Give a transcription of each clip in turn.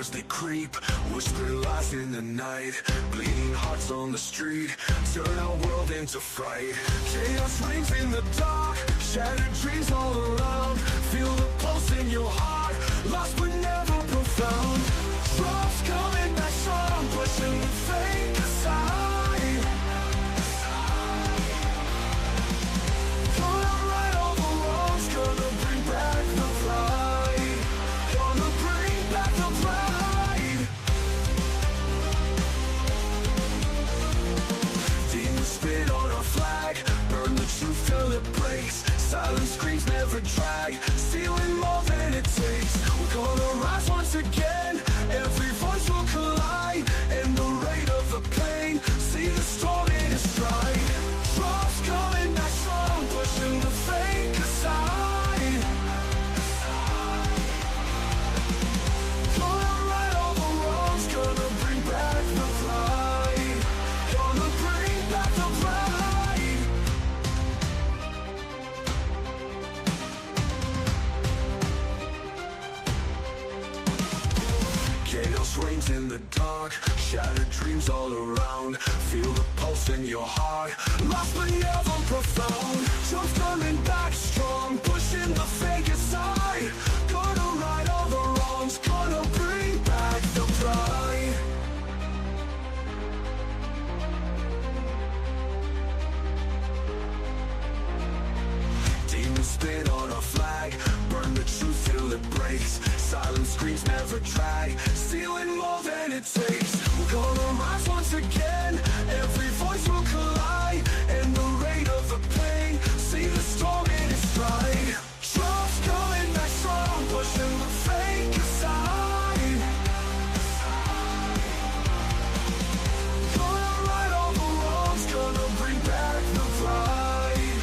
shadows they creep, whisper lies in the night, bleeding hearts on the street, turn our world into fright. Chaos rings in the dark, shattered dreams all around, feel the pulse in your heart, lost but never profound. Drops coming back strong, pushing the fake aside. Gonna right all the wrongs, gonna bring back the pride, gonna bring back the pride. Demons spit on our flag, burn the truth till it breaks, silent screams never drag, stealing more than it takes. We're gonna rise once again, every voice will collide, and the rate of the pain, see the storm in its stride. Drops coming back strong, pushing the fake aside. Gonna right all the wrongs, gonna bring back the pride, gonna bring back the pride. Chaos reigns in the dark, shattered dreams all around, feel the pulse in your heart, lost but never profound. Truth coming back strong, pushing the fake aside, gonna right all the wrongs, gonna bring back the pride. Demons spit on our flag, burn the truth till it breaks, silent screams never drag, stealing more than it takes. We're gonna rise once again, every voice will collide, and the rate of the pain, see the storm in its stride. Drops coming back strong, pushing the fake aside. Gonna right all the wrongs, gonna bring back the pride,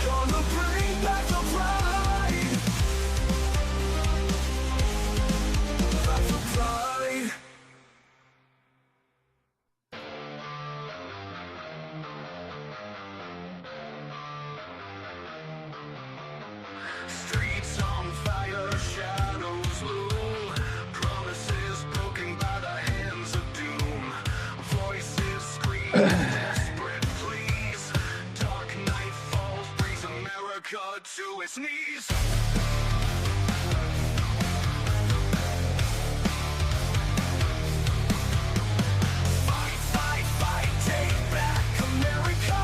gonna bring back the pride. Back the pride. Streets on fire, shadows loom, promises broken by the hands of doom, voices scream desperate pleas, dark night falls, brings America to its knees. Fight, fight, fight, take back America,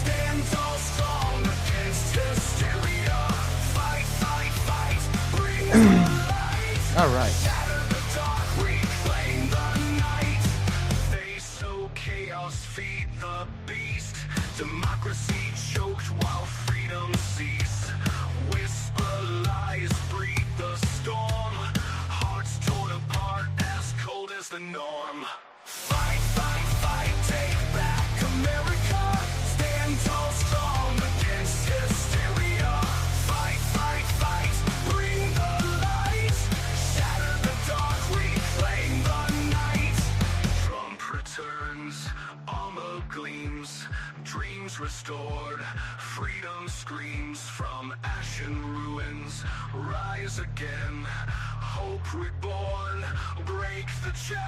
stand tall, strong against hysteria. Fight, fight, fight, bring the light. All right. Shatter the dark, reclaim the night. They sow chaos, feed the beast. Democracy choked while freedom ceased. Whisper lies, breathe the storm. Hearts torn apart, as cold as the norm. Fight, fight, fight, take back America. Stand tall, strong against hysteria. Fight, fight, fight, bring the light. Shatter the dark, reclaim the night. Trump returns, armor gleams, dreams restored, freedom screams from ashen ruins. Rise again, hope reborn, break the chain.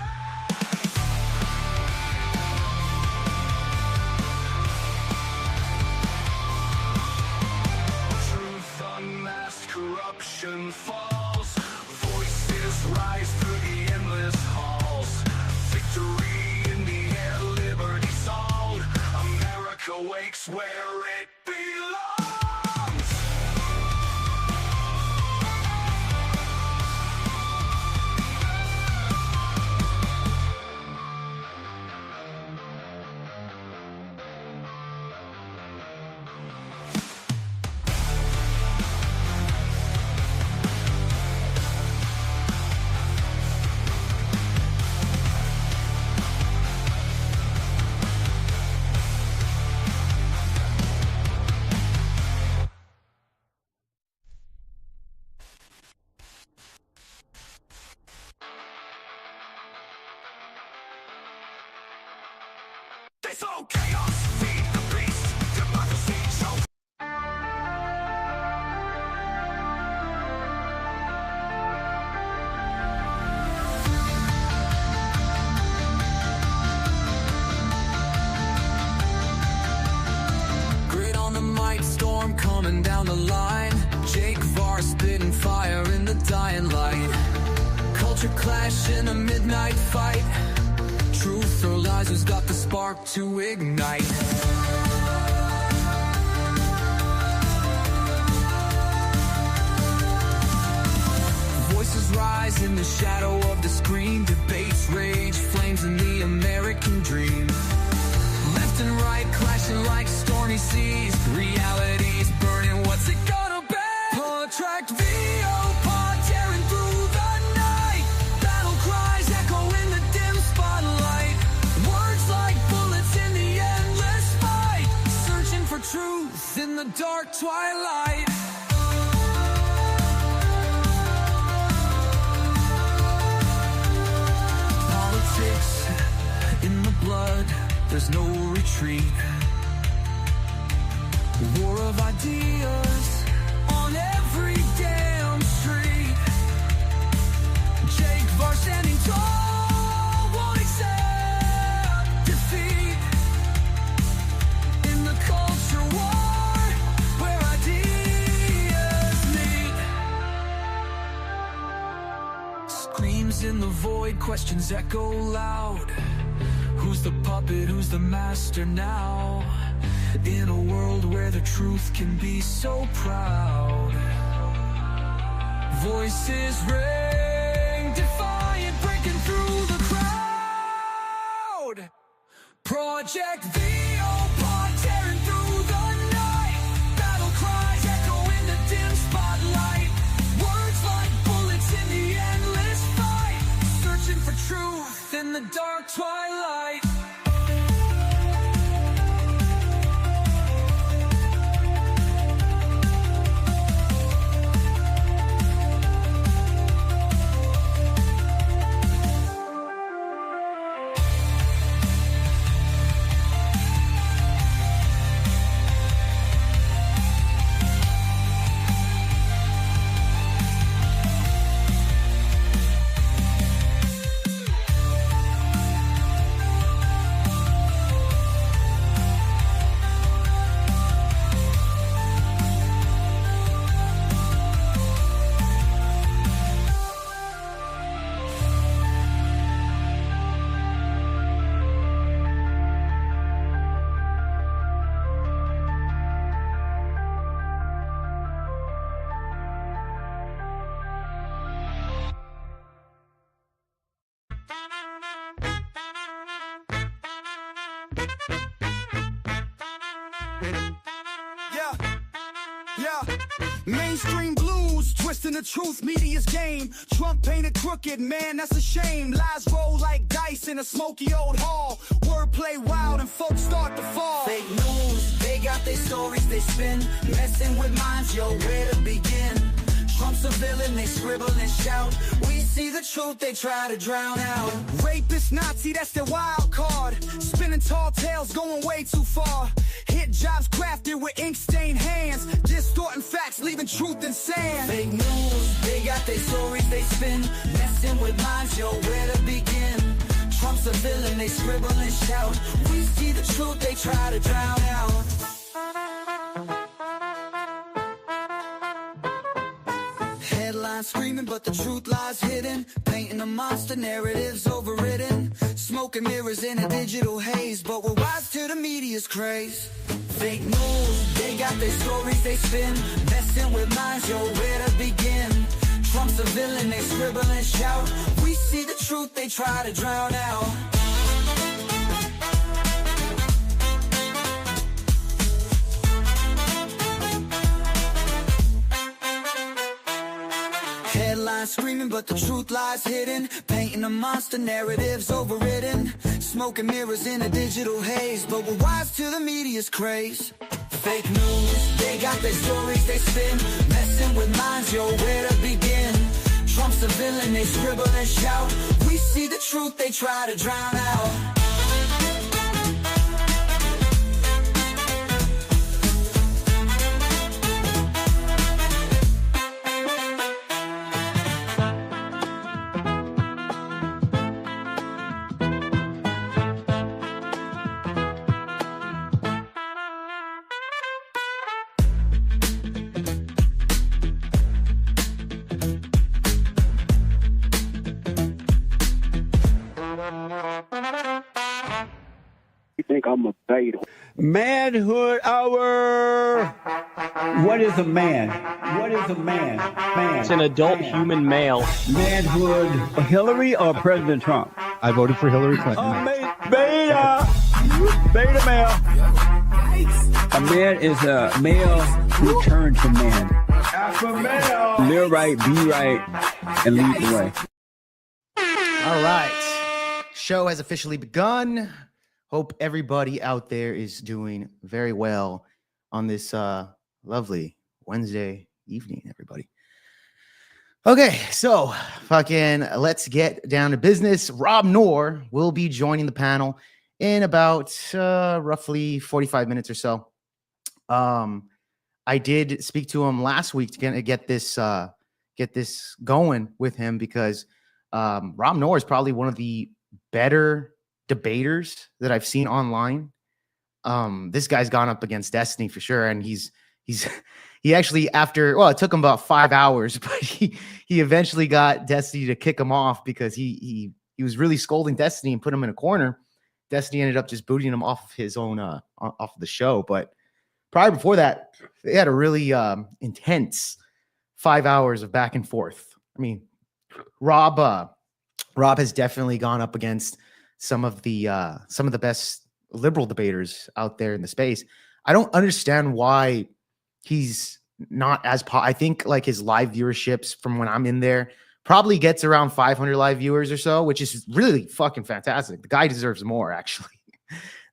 Truth unmasked, corruption falls, voices rise through the endless halls. Victory in the air, liberty song, America wakes where it belongs. They sow chaos, feed the beast, democracy choked. coming down the line. Jake Varr spitting fire in the dying light. Culture clash in a midnight fight. Truth or lies, who's got the spark to ignite? Voices rise in the shadow of the screen. Debates rage, flames in the American dream. Left and right clashing like stormy seas. Reality's burning, what's it gonna be? Protract VO pod tearing through the night. Battle cries echo in the dim spotlight. Words like bullets in the endless fight. Searching for truth in the dark twilight. Politics in the blood, there's no retreat. War of ideas on every damn street. Jake Varr standing tall, won't accept defeat. In the culture war, where ideas meet. Screams in the void, questions echo loud. Who's the puppet, who's the master now? In a world where the truth can be so proud. Voices ring, defiant, breaking through the crowd. Project VO pod tearing through the night. Battle cries echo in the dim spotlight. Words like bullets in the endless fight. Searching for truth in the dark twilight. Mainstream blues, twisting the truth, media's game. Trump painted crooked, man, that's a shame. Lies roll like dice in a smoky old hall. Wordplay wild and folks start to fall. Fake news, they got their stories they spin. Messing with minds, yo, where to begin? Trump's a villain, they scribble and shout. We see the truth, they try to drown out. Rapist, Nazi, that's their wild card. Spinning tall tales, going way too far. Hit jobs crafted with ink-stained hands. Distorting facts, leaving truth in sand. Fake news, they got their stories they spin. Messing with minds, yo, where to begin? Trump's a villain, they scribble and shout. We see the truth, they try to drown out. Headlines screaming, but the truth lies hidden. Painting a monster, narratives overridden. Smoke and mirrors in a digital haze, but we're wise to the media's craze. Fake news, they got their stories they spin. Messing with minds, yo, where to begin? Trump's a villain, they scribble and shout. We see the truth, they try to drown out. Headlines screaming, but the truth lies hidden. Painting a monster, narratives overridden. Smoke and mirrors in a digital haze, but we're wise to the media's craze. Fake news, they got their stories they spin. Messing with minds, yo, where to begin? Trump's a villain, they scribble and shout. We see the truth, they try to drown out. think I'm a beta. Manhood hour. What is a man? What is a man? Man. It's an adult human male. Manhood. Hillary or President Trump? I voted for Hillary Clinton. Beta. Beta male. A man is a male who turns to man. Alpha male. Live right, be right, and lead the way. All right. Show has officially begun. Hope everybody out there is doing very well on this lovely Wednesday evening, everybody. Okay, so let's get down to business. Rob Noerr will be joining the panel in about roughly 45 minutes or so. I did speak to him last week to get this going with him because Rob Noerr is probably one of the better debaters that I've seen online. This guy's gone up against Destiny for sure, and he actually it took him about 5 hours, but he eventually got Destiny to kick him off because he was really scolding Destiny and put him in a corner. Destiny ended up just booting him off of his own off of the show. But prior before that, they had a really intense 5 hours of back and forth. I mean, Rob has definitely gone up against some of the best liberal debaters out there in the space. I don't understand why he's not as I think like his live viewerships from when I'm in there probably gets around 500 live viewers or so, which is really fucking fantastic. The guy deserves more, actually.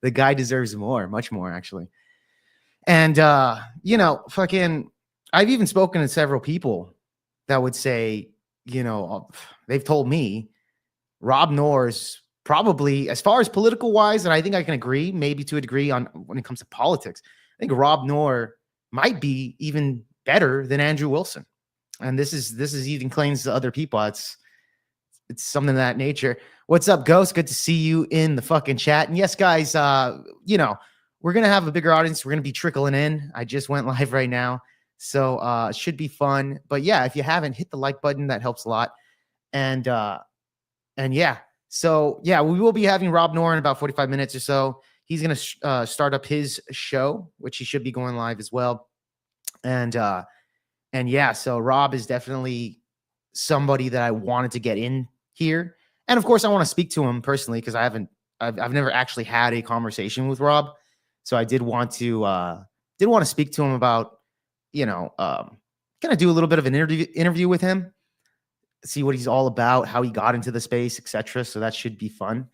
The guy deserves more, much more, actually. And I've even spoken to several people that would say, they've told me Rob Noerr's probably, as far as political wise, and I think I can agree, maybe to a degree, on when it comes to politics, I think Rob Noerr might be even better than Andrew Wilson. And this is even claims to other people. It's something of that nature. What's up, Ghost? Good to see you in the fucking chat. And yes, guys, we're gonna have a bigger audience. We're gonna be trickling in. I just went live right now, so it should be fun. But yeah, if you haven't, hit the like button. That helps a lot. And yeah. So, yeah, we will be having Rob Noerr in about 45 minutes or so. He's going to start up his show, which he should be going live as well. And yeah, so Rob is definitely somebody that I wanted to get in here. And of course, I want to speak to him personally because I've never actually had a conversation with Rob. So I did want to speak to him about, kind of do a little bit of an interview with him. See what he's all about, how he got into the space, etc. So that should be fun.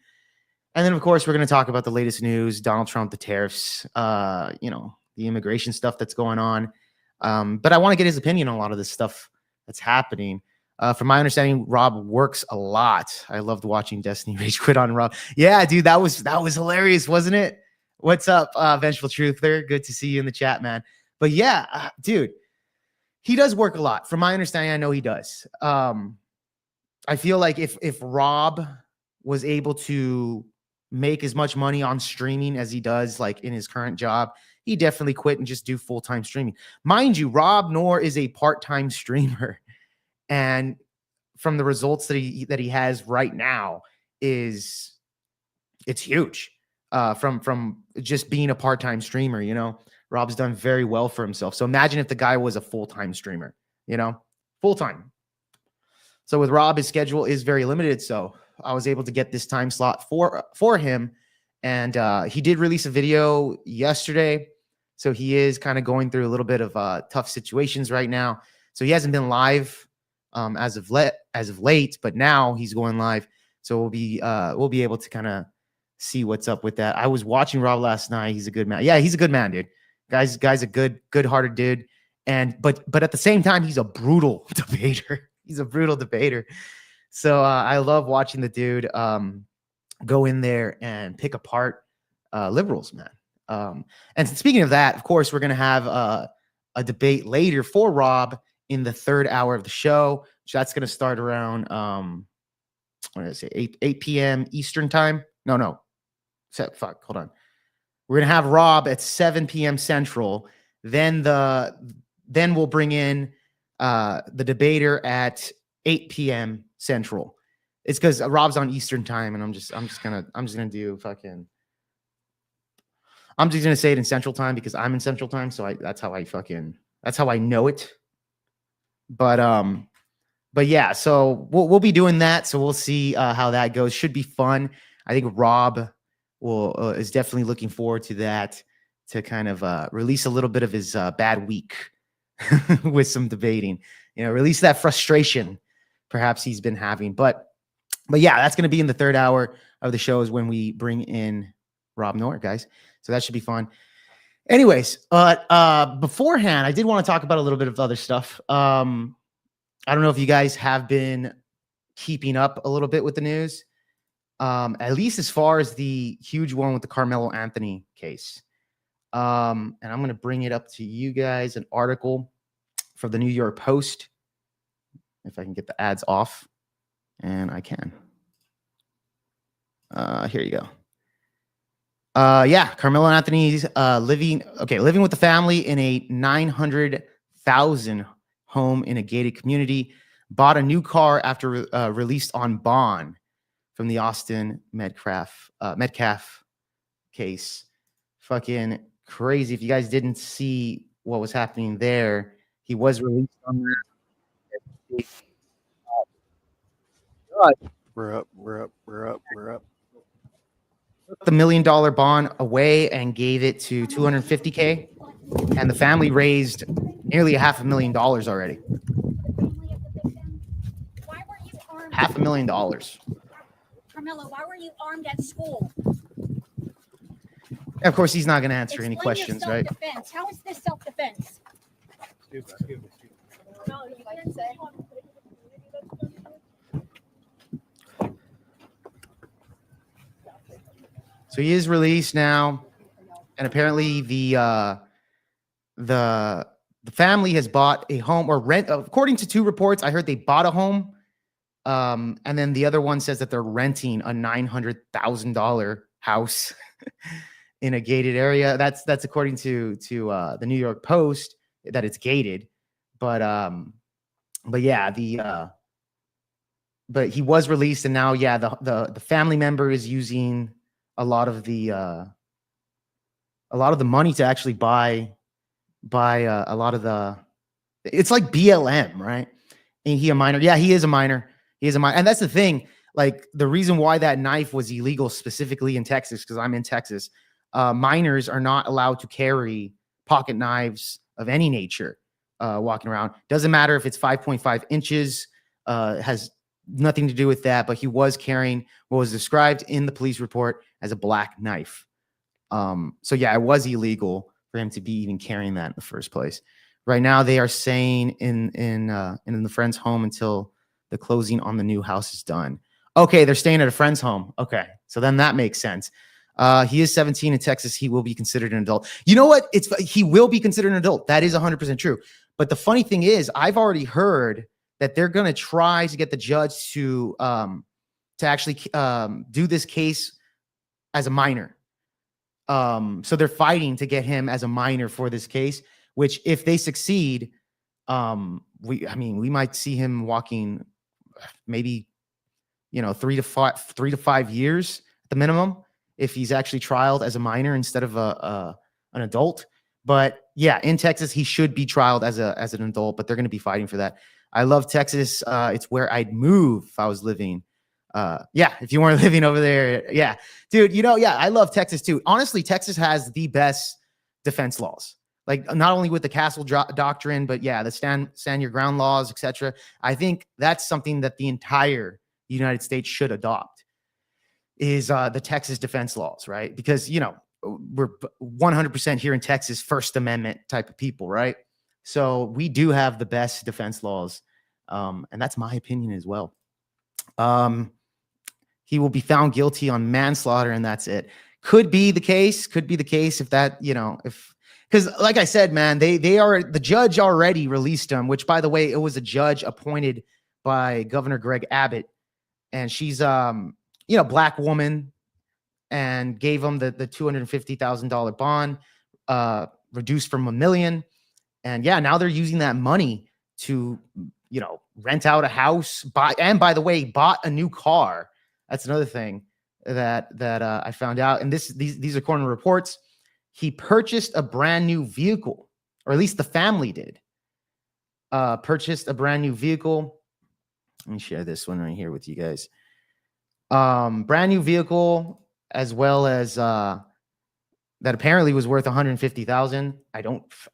And then, of course, we're going to talk about the latest news, Donald Trump, the tariffs, the immigration stuff that's going on. But I want to get his opinion on a lot of this stuff that's happening. From my understanding, Rob works a lot. I loved watching Destiny Rage quit on Rob. Yeah, dude, that was hilarious, wasn't it? What's up, Vengeful Truther? Good to see you in the chat, man. But yeah, dude, he does work a lot. From my understanding, I know he does. I feel like if Rob was able to make as much money on streaming as he does, like in his current job, he definitely quit and just do full-time streaming. Mind you, Rob Noerr is a part-time streamer, and from the results that he has right now, it's huge. From just being a part-time streamer, Rob's done very well for himself. So imagine if the guy was a full-time streamer, full-time. So with Rob, his schedule is very limited. So I was able to get this time slot for him. And he did release a video yesterday. So he is kind of going through a little bit of tough situations right now. So he hasn't been live as of late, but now he's going live. So we'll be able to kind of see what's up with that. I was watching Rob last night. He's a good man. Yeah, he's a good man, dude. Guy's a good-hearted dude. But at the same time, he's a brutal debater. He's a brutal debater. So I love watching the dude go in there and pick apart liberals, man. And speaking of that, of course, we're going to have a debate later for Rob in the third hour of the show. So that's going to start around, what did I say, 8 p.m. Eastern time? No. Hold on. We're going to have Rob at 7 p.m. Central. Then we'll bring in the debater at 8 p.m. Central. It's because Rob's on Eastern time, and I'm just gonna do fucking I'm just gonna say it in Central Time because I'm in Central Time, so that's how I know it. But yeah, so we'll be doing that. So we'll see how that goes. Should be fun. I think Rob is definitely looking forward to that, to kind of release a little bit of his bad week with some debating. Release that frustration perhaps he's been having. But yeah, that's going to be in the third hour of the show is when we bring in Rob Noerr, guys. So that should be fun. Anyways, beforehand, I did want to talk about a little bit of other stuff. I don't know if you guys have been keeping up a little bit with the news, at least as far as the huge one with the Carmelo Anthony case. And I'm going to bring it up to you guys, an article from the New York Post, if I can get the ads off, and I can. Here you go. Yeah, Carmelo Anthony's living with the family in a 900,000 home in a gated community, bought a new car after released on bond from the Austin Metcalf case. Fucking crazy. If you guys didn't see what was happening there, he was released on that. We're up. Took the $1 million bond away and gave it to $250K, and the family raised nearly $500,000 already. Why were you armed? $500,000. Carmelo, why were you armed at school? Of course, he's not going to answer any Explain your questions, right? self-defense. How is this self-defense? Excuse me. No, you can't say. So he is released now, and apparently the family has bought a home or rent. According to two reports, I heard they bought a home, and then the other one says that they're renting a $900,000 house in a gated area. That's according to the New York Post, that it's gated, but yeah, but he was released, and now the family member is using a lot of the money to actually buy a lot of the. It's like BLM, right? Ain't he a minor? Yeah, he is a minor. And that's the thing. Like, the reason why that knife was illegal specifically in Texas, because I'm in Texas, minors are not allowed to carry pocket knives of any nature walking around. Doesn't matter if it's 5.5 inches, has nothing to do with that, but he was carrying what was described in the police report as a black knife. So yeah, it was illegal for him to be even carrying that in the first place. Right now, they are saying in the friend's home until the closing on the new house is done. Okay, they're staying at a friend's home. Okay, so then that makes sense. He is 17 in Texas. He will be considered an adult. You know what? He will be considered an adult. That is 100% true. But the funny thing is, I've already heard that they're going to try to get the judge to actually do this case as a minor. So they're fighting to get him as a minor for this case, which if they succeed, we might see him walking maybe, 3 to 5 years at the minimum if he's actually trialed as a minor instead of an adult. But yeah, in Texas, he should be trialed as an adult, but they're going to be fighting for that. I love Texas. It's where I'd move if I was living. Yeah, if you weren't living over there. Yeah, dude, I love Texas too. Honestly, Texas has the best defense laws. Like, not only with the castle doctrine, but yeah, the stand your ground laws, etc. I think that's something that the entire United States should adopt, is the Texas defense laws, right? Because, we're 100% here in Texas, First Amendment type of people, right? So we do have the best defense laws. And that's my opinion as well. He will be found guilty on manslaughter, and that's it. Could be the case if that, because like I said, man, the judge already released him, which, by the way, it was a judge appointed by Governor Greg Abbott. And she's, black woman, and gave him the $250,000 bond, reduced from $1 million. And yeah, now they're using that money to, rent out a house, by the way, bought a new car. That's another thing that I found out. And these are according to reports. he purchased a brand new vehicle, or at least the family did. Purchased a brand new vehicle. Let me share this one right here with you guys. Brand new vehicle, as well as that apparently was worth 150,000. I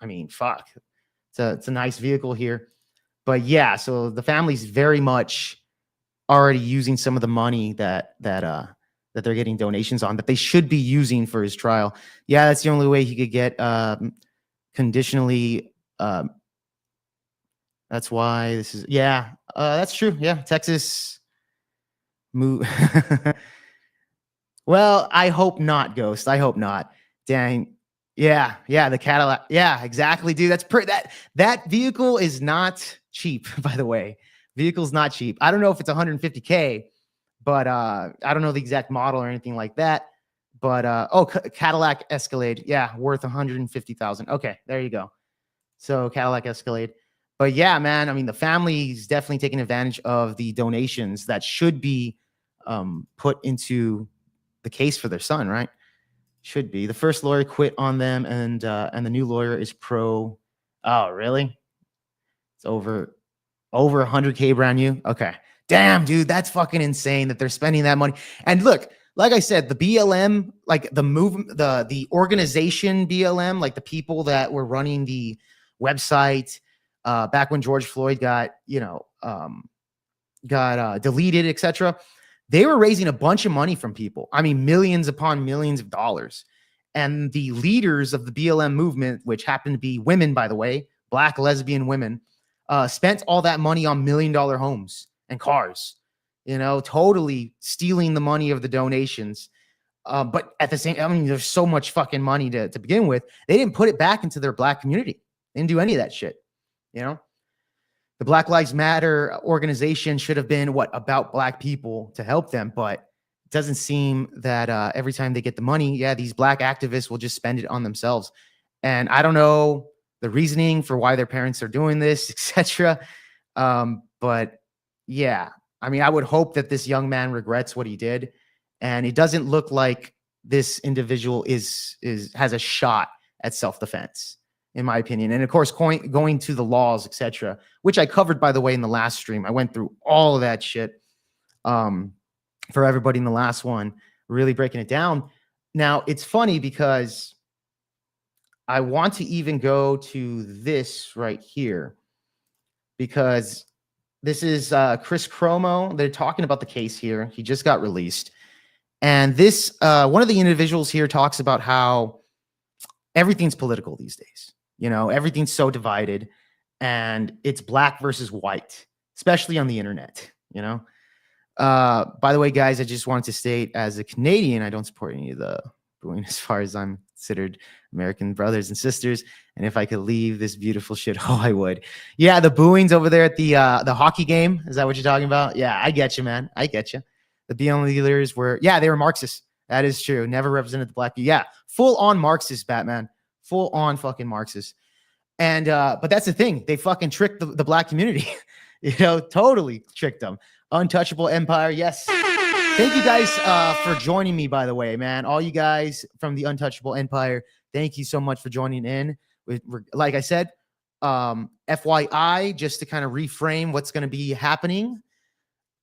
mean, fuck. It's a nice vehicle here. But yeah, so the family's very much already using some of the money that they're getting donations on that they should be using for his trial. Yeah, that's the only way he could get conditionally. That's why this is, yeah, that's true. Yeah, Texas move. Well, I hope not, Ghost. I hope not. Dang. Yeah, the Cadillac. Yeah, exactly, dude. That vehicle is not cheap, by the way. Vehicle's not cheap. I don't know if it's 150K, but I don't know the exact model or anything like that. But Cadillac Escalade, yeah, worth 150,000. Okay, there you go. So Cadillac Escalade. But yeah, man, I mean, the family's definitely taking advantage of the donations that should be put into the case for their son, right? Should be. The first lawyer quit on them, and the new lawyer is pro. Oh, really? It's over 100K brand new. Okay. Damn, dude, that's fucking insane that they're spending that money. And look, like I said, the BLM, like the movement, the organization BLM, like the people that were running the website back when George Floyd got deleted, etc. They were raising a bunch of money from people. I mean, millions upon millions of dollars. And the leaders of the BLM movement, which happened to be women, by the way, Black lesbian women, spent all that money on $1 million homes and cars, totally stealing the money of the donations. But at the same, I mean, there's so much fucking money to begin with. They didn't put it back into their Black community. They didn't do any of that shit. The Black Lives Matter organization should have been about Black people to help them, but it doesn't seem that every time they get the money, these Black activists will just spend it on themselves. And I don't know the reasoning for why their parents are doing this, etc. But yeah, I mean, I would hope that this young man regrets what he did, and it doesn't look like this individual has a shot at self-defense, in my opinion. And of course, going to the laws, etc., which I covered, by the way, in the last stream. I went through all of that shit for everybody in the last one, really breaking it down. Now, it's funny because I want to even go to this right here, because this is Chris Cuomo. They're talking about the case here. He just got released. And this, one of the individuals here talks about how everything's political these days. Everything's so divided, and it's Black versus white, especially on the internet. By the way, guys, I just wanted to state, as a Canadian, I don't support any of the booing as far as I'm considered American brothers and sisters. And if I could leave this beautiful shithole, I would. Yeah, the booings over there at the hockey game. Is that what you're talking about? Yeah, I get you, man. I get you. The BLM leaders they were Marxists. That is true. Never represented the Black people. Yeah, full on Marxist, Batman. Full on fucking Marxist. And but that's the thing. They fucking tricked the Black community. Totally tricked them. Untouchable empire. Yes. Thank you guys for joining me, by the way, man. All you guys from the Untouchable Empire, thank you so much for joining in. Like I said, FYI, just to kind of reframe what's going to be happening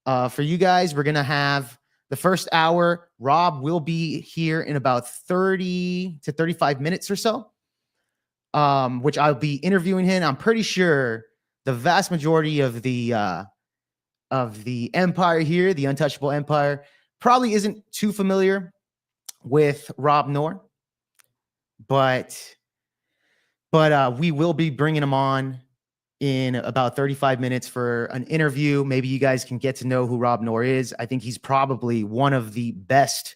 for you guys, we're going to have the first hour. Rob will be here in about 30 to 35 minutes or so, which I'll be interviewing him. I'm pretty sure the vast majority of the empire here, the Untouchable Empire, probably isn't too familiar with Rob Noerr, but we will be bringing him on in about 35 minutes for an interview. Maybe you guys can get to know who Rob Noerr is. I think he's probably one of the best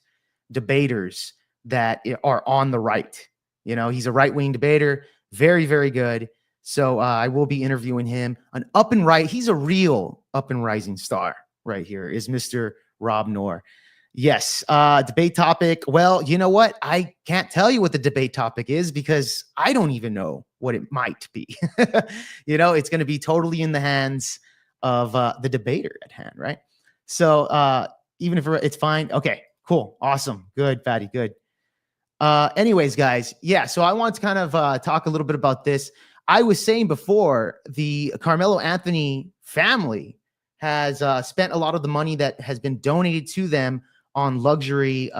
debaters that are on the right. He's a right-wing debater, very, very good. So I will be interviewing him. He's a real up and rising star right here is Mr. Rob Noerr. Yes. Debate topic. Well, you know what? I can't tell you what the debate topic is because I don't even know what it might be. It's going to be totally in the hands of the debater at hand, right? So even if it's fine. Okay, cool. Awesome. Good, Fatty. Good. Anyways, guys, yeah. So I want to kind of talk a little bit about this. I was saying before, the Carmelo Anthony family has spent a lot of the money that has been donated to them on luxury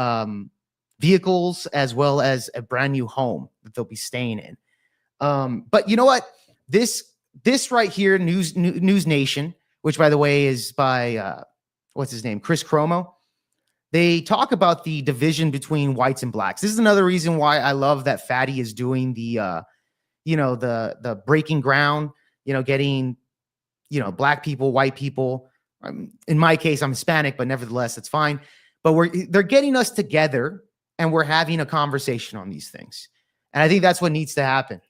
vehicles, as well as a brand new home that they'll be staying in. But you know what? This right here, News Nation, which by the way is by what's his name, Chris Cuomo. They talk about the division between whites and blacks. This is another reason why I love that Fatty is doing the the breaking ground, getting, black people, white people. In my case, I'm Hispanic, but nevertheless, it's fine. But they're getting us together and we're having a conversation on these things. And I think that's what needs to happen.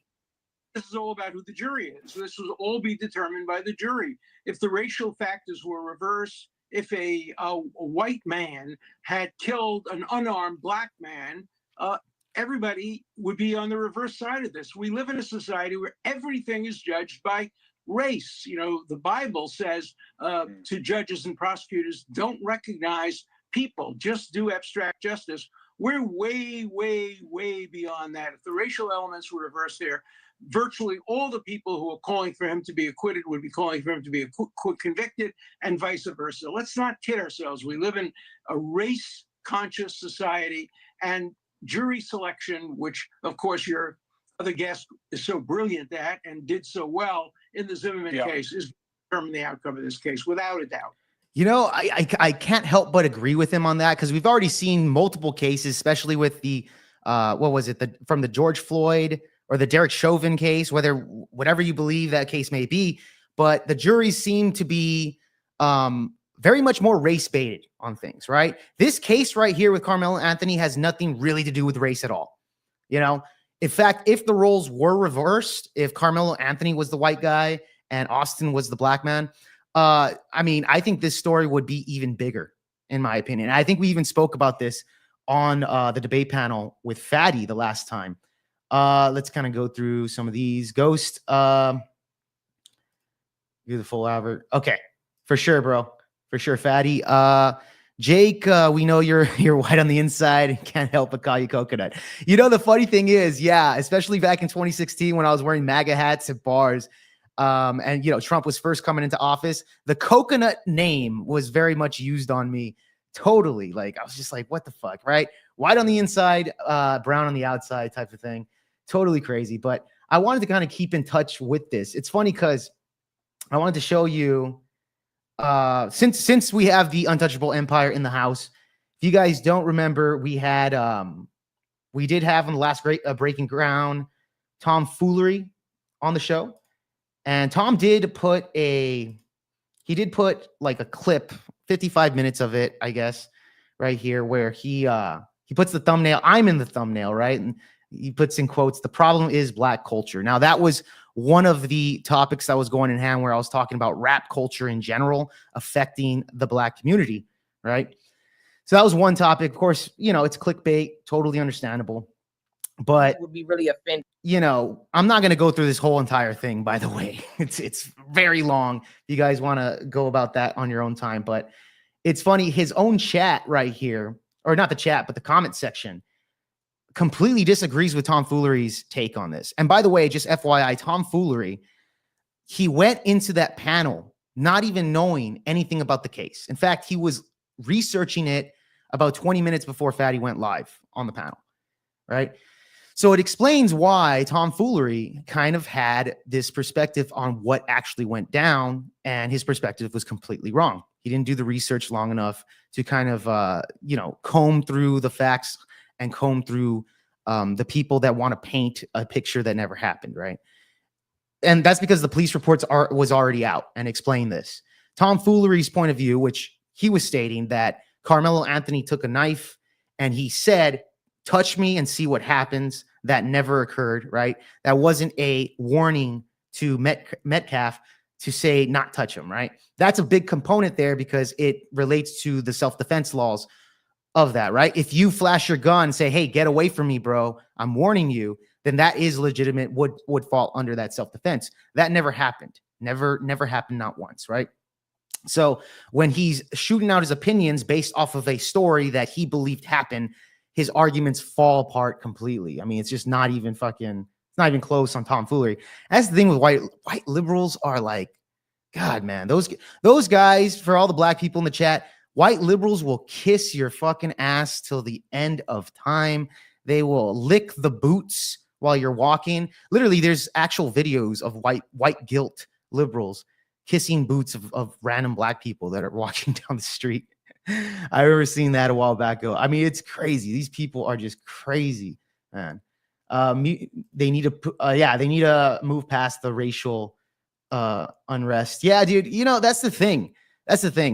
This is all about who the jury is. So this will all be determined by the jury. If the racial factors were reversed, if a white man had killed an unarmed black man, everybody would be on the reverse side of this. We live in a society where everything is judged by race. The Bible says to judges and prosecutors, don't recognize people, just do abstract justice. We're way, way, way beyond that. If the racial elements were reversed there, virtually all the people who are calling for him to be acquitted would be calling for him to be convicted, and vice versa. Let's not kid ourselves. We live in a race-conscious society, and jury selection, which, of course, your other guest is so brilliant at and did so well in the Zimmerman case, is determine the outcome of this case, without a doubt. I can't help but agree with him on that, because we've already seen multiple cases, especially with the, from the George Floyd or the Derek Chauvin case, whatever you believe that case may be, but the juries seem to be very much more race-baited on things, right? This case right here with Carmelo Anthony has nothing really to do with race at all. In fact, if the roles were reversed, if Carmelo Anthony was the white guy and Austin was the black man, I think this story would be even bigger, in my opinion. I think we even spoke about this on the debate panel with Fatty the last time. Let's kind of go through some of these. Ghost, do the full Albert. Okay, for sure, bro. For sure, Fatty. Jake, we know you're white on the inside and can't help but call you coconut. The funny thing is, especially back in 2016 when I was wearing MAGA hats at bars, and Trump was first coming into office, the coconut name was very much used on me. Totally. Like, I was just like, what the fuck, right? White on the inside, brown on the outside type of thing. Totally crazy. But I wanted to kind of keep in touch with this. It's funny because I wanted to show you, since we have the untouchable empire in the house, if you guys don't remember, we did have on the last breaking ground, Tom Foolery on the show. And Tom did put like a clip, 55 minutes of it, I guess, right here, where he puts the thumbnail. I'm in the thumbnail, right? And he puts in quotes, "The problem is black culture." Now, that was one of the topics that was going in hand, where I was talking about rap culture in general affecting the black community, right? So that was one topic. Of course, it's clickbait, totally understandable. But would be really offended. I'm not going to go through this whole entire thing, by the way. It's very long. If you guys want to go about that on your own time. But it's funny, his own chat right here, or not the chat, but the comment section, completely disagrees with Tom Foolery's take on this. And by the way, just FYI, Tom Foolery, he went into that panel not even knowing anything about the case. In fact, he was researching it about 20 minutes before Fatty went live on the panel, right? So it explains why Tom Foolery kind of had this perspective on what actually went down, and his perspective was completely wrong. He didn't do the research long enough to kind of, comb through the facts and comb through the people that want to paint a picture that never happened, right? And that's because the police reports was already out and explained this. Tom Foolery's point of view, which he was stating that Carmelo Anthony took a knife and he said, "Touch me and see what happens." That never occurred, right? That wasn't a warning to Metcalf to say not touch him, right? That's a big component there because it relates to the self-defense laws of that, right? If you flash your gun and say, "Hey, get away from me, bro, I'm warning you," then that is legitimate, would fall under that self-defense. That never happened. Never happened, not once, right? So when he's shooting out his opinions based off of a story that he believed happened, his arguments fall apart completely. I mean, it's just not even fucking, it's not even close on tomfoolery. That's the thing with white liberals are like, God, man, those guys, for all the black people in the chat, white liberals will kiss your fucking ass till the end of time. They will lick the boots while you're walking. Literally, there's actual videos of white guilt liberals kissing boots of random black people that are walking down the street. I remember seeing that a while back ago. I mean, it's crazy. These people are just crazy, man. They need to move past the racial unrest. Yeah, dude. You know, that's the thing.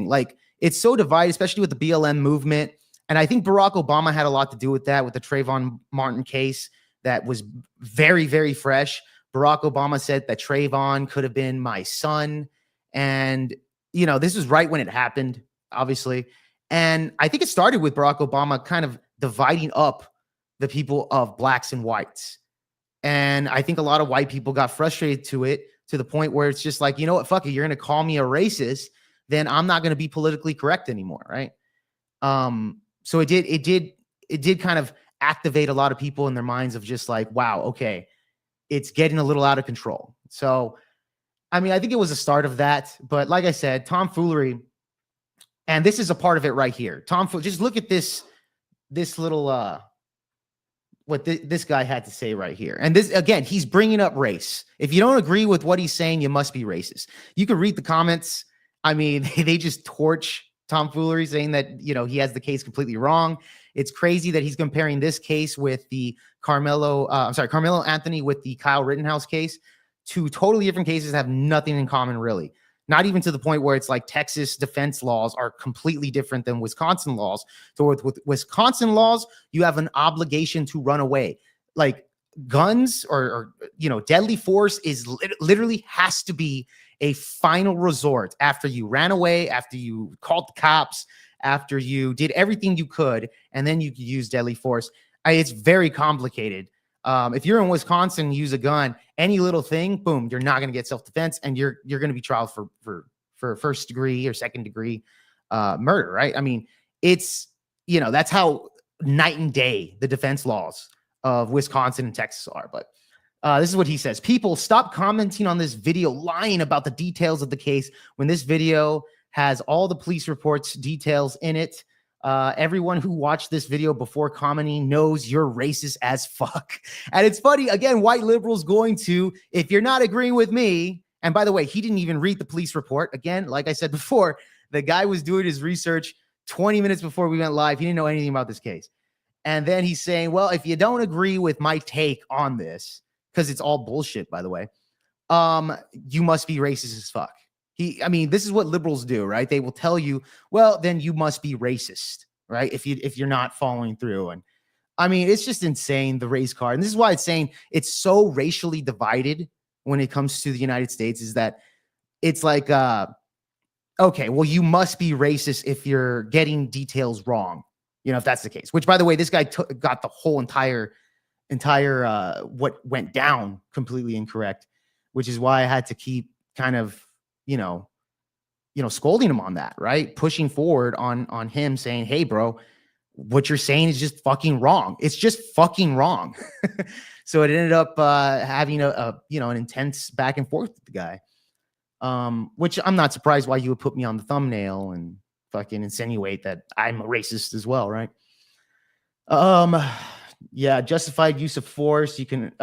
Like, it's so divided, especially with the BLM movement. And I think Barack Obama had a lot to do with that, with the Trayvon Martin case that was very, very fresh. Barack Obama said that Trayvon could have been my son. And, you know, this was right when it happened, obviously. And I think it started with Barack Obama kind of dividing up the people of blacks and whites. And I think a lot of white people got frustrated to the point where it's just like, you know what, fuck it, you're going to call me a racist, then I'm not going to be politically correct anymore, right? So it did kind of activate a lot of people in their minds of just like, wow, okay, it's getting a little out of control. So, I mean, I think it was a start of that. But like I said, tomfoolery, and this is a part of it right here. Just look at this little what this guy had to say right here. And this, again, he's bringing up race. If you don't agree with what he's saying, you must be racist. You can read the comments. I mean, they just torch tomfoolery, saying that, you know, he has the case completely wrong. It's crazy that he's comparing this case with the Carmelo Anthony with the Kyle Rittenhouse case. Two totally different cases, have nothing in common, really. Not even to the point where it's like Texas defense laws are completely different than Wisconsin laws. So with Wisconsin laws, you have an obligation to run away. Like guns or you know, deadly force is literally has to be a final resort after you ran away, after you called the cops, after you did everything you could, and then you could use deadly force. It's very complicated. If you're in Wisconsin, and use a gun, any little thing, boom, you're not going to get self-defense, and you're going to be trialed for first degree or second degree murder, right? I mean, it's, you know, that's how night and day the defense laws of Wisconsin and Texas are. But this is what he says. People, stop commenting on this video lying about the details of the case when this video has all the police reports details in it. Everyone who watched this video before commenting knows you're racist as fuck. And it's funny, again, white liberals going to, if you're not agreeing with me, and by the way, he didn't even read the police report. Again, like I said before, the guy was doing his research 20 minutes before we went live. He didn't know anything about this case. And then he's saying, well, if you don't agree with my take on this, because it's all bullshit, by the way, you must be racist as fuck. I mean, this is what liberals do, right? They will tell you, well, then you must be racist, right? If you're not following through. And I mean, it's just insane, the race card. And this is why it's saying it's so racially divided when it comes to the United States, is that it's like, okay, well, you must be racist if you're getting details wrong, you know, if that's the case. Which, by the way, this guy got the whole entire what went down completely incorrect, which is why I had to keep kind of, you know, scolding him on that, right? Pushing forward on him, saying, hey, bro, what you're saying is just fucking wrong. It's just fucking wrong. So it ended up having an intense back and forth with the guy, which I'm not surprised why you would put me on the thumbnail and fucking insinuate that I'm a racist as well, right? Yeah, justified use of force. You can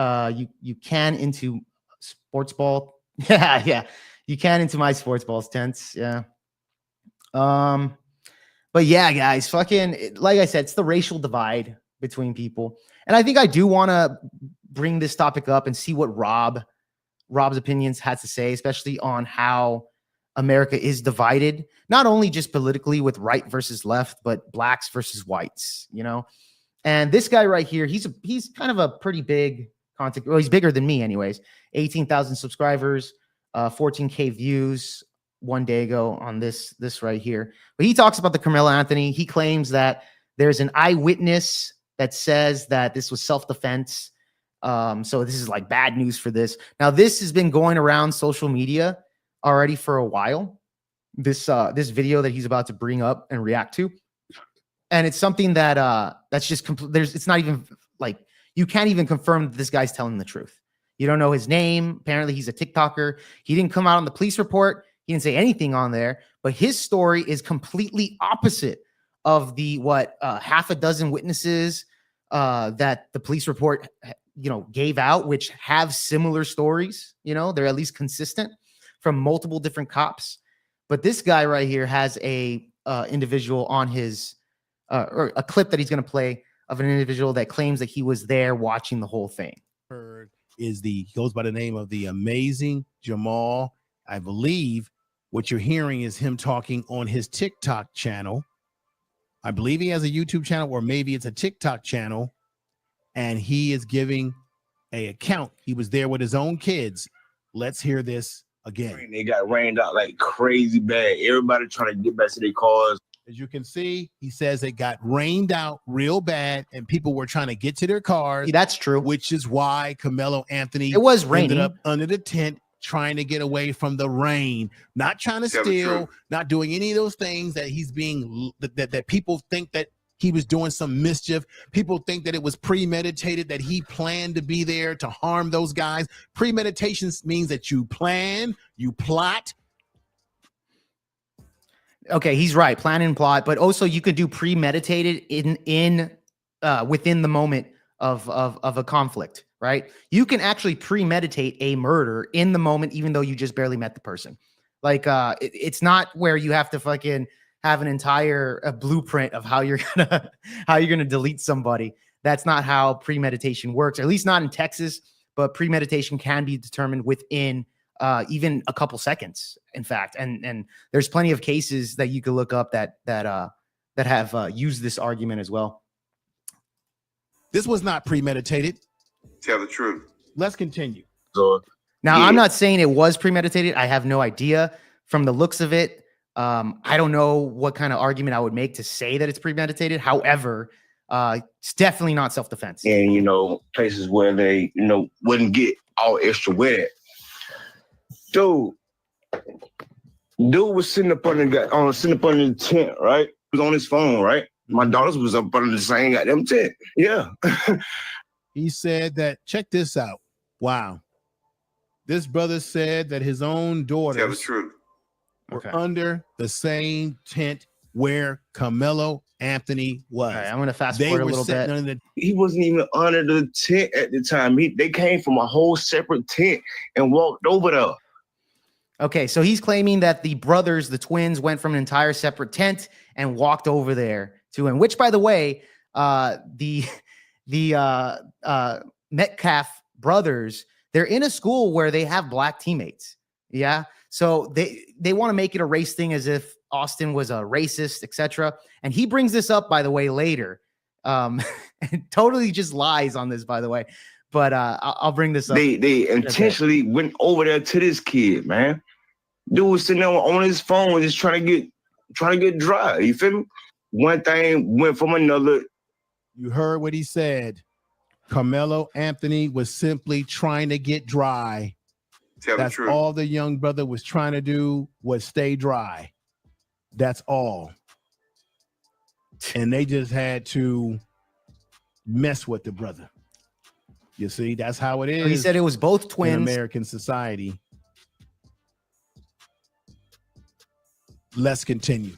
you can into sports ball. Yeah. You can into my sports balls tents. Yeah. But yeah, guys, fucking, like I said, it's the racial divide between people. And I think I do want to bring this topic up and see what Rob's opinions had to say, especially on how America is divided, not only just politically with right versus left, but blacks versus whites, you know? And this guy right here, he's kind of a pretty big content. Well, he's bigger than me anyways. 18,000 subscribers, 14K views one day ago on this right here. But he talks about the Carmelo Anthony. He claims that there's an eyewitness that says that this was self-defense. So this is like bad news for this. Now, this has been going around social media already for a while. This video that he's about to bring up and react to. And it's something that that's just it's not even like you can't even confirm that this guy's telling the truth. You don't know his name. Apparently, he's a TikToker. He didn't come out on the police report. He didn't say anything on there, but his story is completely opposite of the half a dozen witnesses that the police report gave out, which have similar stories. They're at least consistent from multiple different cops. But this guy right here has a individual on his or a clip that he's going to play of an individual that claims that he was there watching the whole thing. Goes by the name of the amazing Jamal. I believe what you're hearing is him talking on his TikTok channel. I believe he has a YouTube channel, or maybe it's a TikTok channel, and he is giving an account. He was there with his own kids. Let's hear this again. They got rained out like crazy bad. Everybody trying to get back to their cars. As you can see, he says it got rained out real bad, and people were trying to get to their cars. Yeah, that's true. Which is why Carmelo Anthony was raining. ended up under the tent, trying to get away from the rain, not trying to steal, not doing any of those things that he's being that people think that he was doing some mischief. People think that it was premeditated, that he planned to be there to harm those guys. Premeditation means that you plan, you plot. Okay, he's right. Plan and plot, but also you could do premeditated in within the moment of a conflict, right? You can actually premeditate a murder in the moment, even though you just barely met the person. Like it's not where you have to fucking have an entire blueprint of how you're gonna delete somebody. That's not how premeditation works, at least not in Texas. But premeditation can be determined within even a couple seconds, in fact. And there's plenty of cases that you could look up that have used this argument as well. This was not premeditated. Tell the truth. Let's continue. So now, I'm not saying it was premeditated. I have no idea from the looks of it. I don't know what kind of argument I would make to say that it's premeditated. However, it's definitely not self-defense. And, places where they, wouldn't get all extra wet. Dude was sitting up under the tent, right? He was on his phone, right? My daughters was up under the same goddamn tent. Yeah. He said that, check this out. Wow. This brother said that his own daughters Tell the truth. were under the same tent where Carmelo Anthony was. All right, I'm going to fast forward a little bit. He wasn't even under the tent at the time. They came from a whole separate tent and walked over there. Okay, so he's claiming that the brothers, the twins, went from an entire separate tent and walked over there to him, which, by the way, the Metcalf brothers, they're in a school where they have black teammates. Yeah. So they want to make it a race thing, as if Austin was a racist, etc. And he brings this up, by the way, later. And totally just lies on this, by the way. But I'll bring this up. They intentionally went over there to this kid, man. Dude was sitting there on his phone, just trying to get dry. You feel me? One thing went from another. You heard what he said. Carmelo Anthony was simply trying to get dry. That's all the young brother was trying to do, was stay dry. That's all. And they just had to mess with the brother. You see, that's how it is. He said it was both twins. In American society. Let's continue.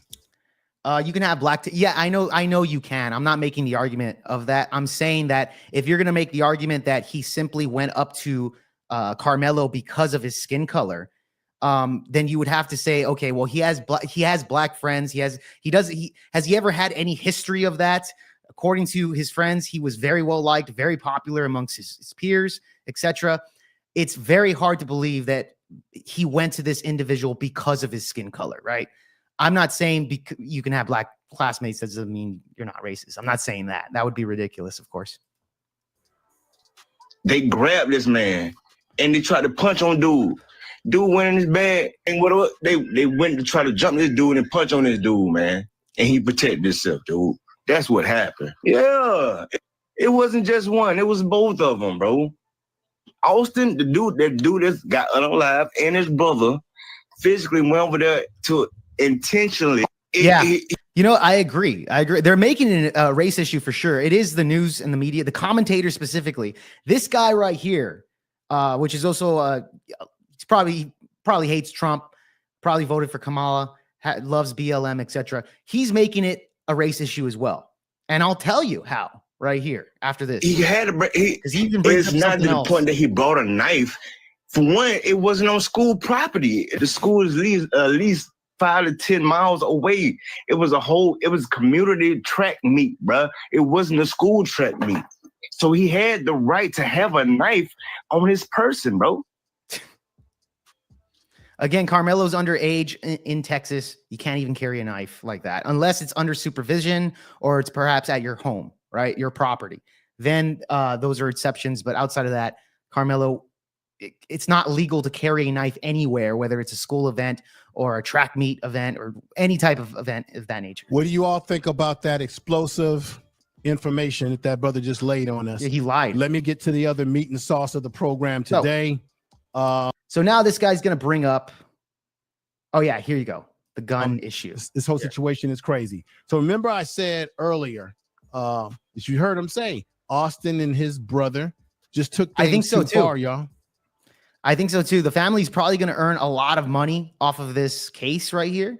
You can have black. Yeah, I know you can. I'm not making the argument of that. I'm saying that if you're going to make the argument that he simply went up to Carmelo because of his skin color, then you would have to say, okay, well, he has black friends. Has he ever had any history of that? According to his friends, he was very well liked, very popular amongst his peers, etc. It's very hard to believe that he went to this individual because of his skin color, right? I'm not saying you can have black classmates. That doesn't mean you're not racist. I'm not saying that. That would be ridiculous, of course. They grabbed this man and they tried to punch on dude. Dude went in his bag and whatever. They went to try to jump this dude and punch on this dude, man. And he protected himself, dude. That's what happened. Yeah. It wasn't just one. It was both of them, bro. Austin, that dude that got unalive, and his brother physically went over there to intentionally. You know, I agree. They're making it a race issue for sure. It is the news and the media, the commentators specifically. This guy right here, which is also he's probably hates Trump, probably voted for Kamala, loves BLM, etc. He's making it a race issue as well. And I'll tell you how right here after this. He had to. It's not to the point that he brought a knife. For one, it wasn't on school property. The school is at least 5 to 10 miles away. It was community track meet, bruh. It wasn't a school track meet. So he had the right to have a knife on his person, bro. Again, Carmelo's underage in Texas. You can't even carry a knife like that unless it's under supervision or it's perhaps at your home, right? Your property. Then those are exceptions. But outside of that, Carmelo, it's not legal to carry a knife anywhere, whether it's a school event or a track meet event or any type of event of that nature. What do you all think about that explosive information that brother just laid on us? Yeah, he lied. Let me get to the other meat and sauce of the program today. So now this guy's going to bring up, oh yeah, here you go. The gun issue. This whole situation is crazy. So remember I said earlier, as you heard him say, Austin and his brother just took things too far, y'all. I think so too. The family's probably going to earn a lot of money off of this case right here.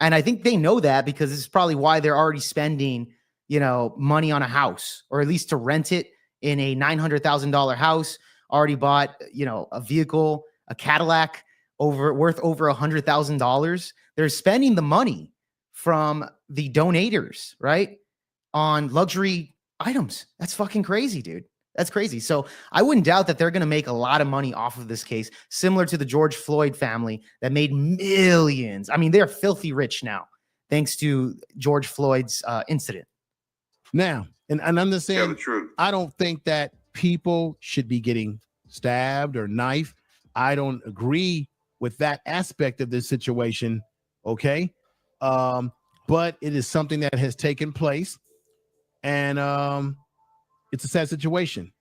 And I think they know that because this is probably why they're already spending, money on a house, or at least to rent it in a $900,000 house. Already bought, a vehicle, a Cadillac worth over $100,000. They're spending the money from the donators, right, on luxury items. That's fucking crazy, dude. That's crazy. So I wouldn't doubt that they're going to make a lot of money off of this case, similar to the George Floyd family that made millions. I mean, they're filthy rich now, thanks to George Floyd's incident. Now, and I'm just saying, the truth. I don't think that people should be getting stabbed or knifed. I don't agree with that aspect of this situation. Okay. But it is something that has taken place, and it's a sad situation.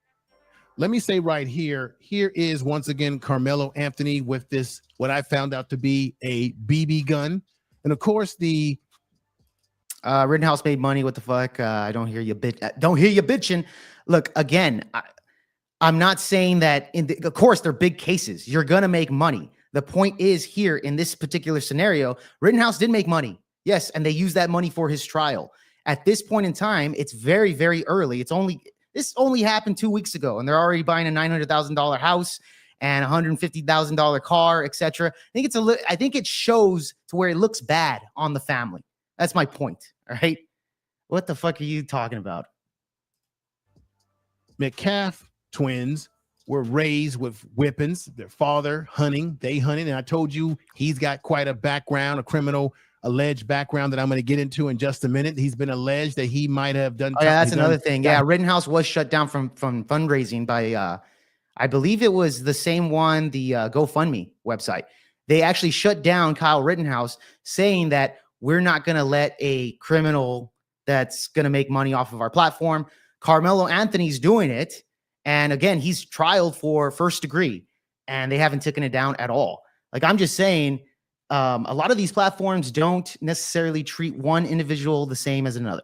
Let me say right here is once again Carmelo Anthony with this, what I found out to be a BB gun. And of course, the Rittenhouse made money. What the fuck? I don't hear you bitching. Look, again, I'm not saying that of course they're big cases. You're going to make money. The point is here in this particular scenario, Rittenhouse did make money. Yes. And they used that money for his trial. At this point in time, it's very, very early. This only happened 2 weeks ago, and they're already buying a $900,000 house and $150,000 car, etc. I think it shows to where it looks bad on the family. That's my point. All right. What the fuck are you talking about? Metcalf twins were raised with weapons. Their father hunting, they hunted. And I told you he's got quite a background, a criminal alleged background that I'm going to get into in just a minute. He's been alleged that he might have done. Oh, yeah, that's another thing. Yeah, Rittenhouse was shut down from fundraising by, I believe it was the same one, the GoFundMe website. They actually shut down Kyle Rittenhouse, saying that we're not going to let a criminal that's going to make money off of our platform. Carmelo Anthony's doing it. And again, he's trialed for first degree, and they haven't taken it down at all. Like, I'm just saying, a lot of these platforms don't necessarily treat one individual the same as another,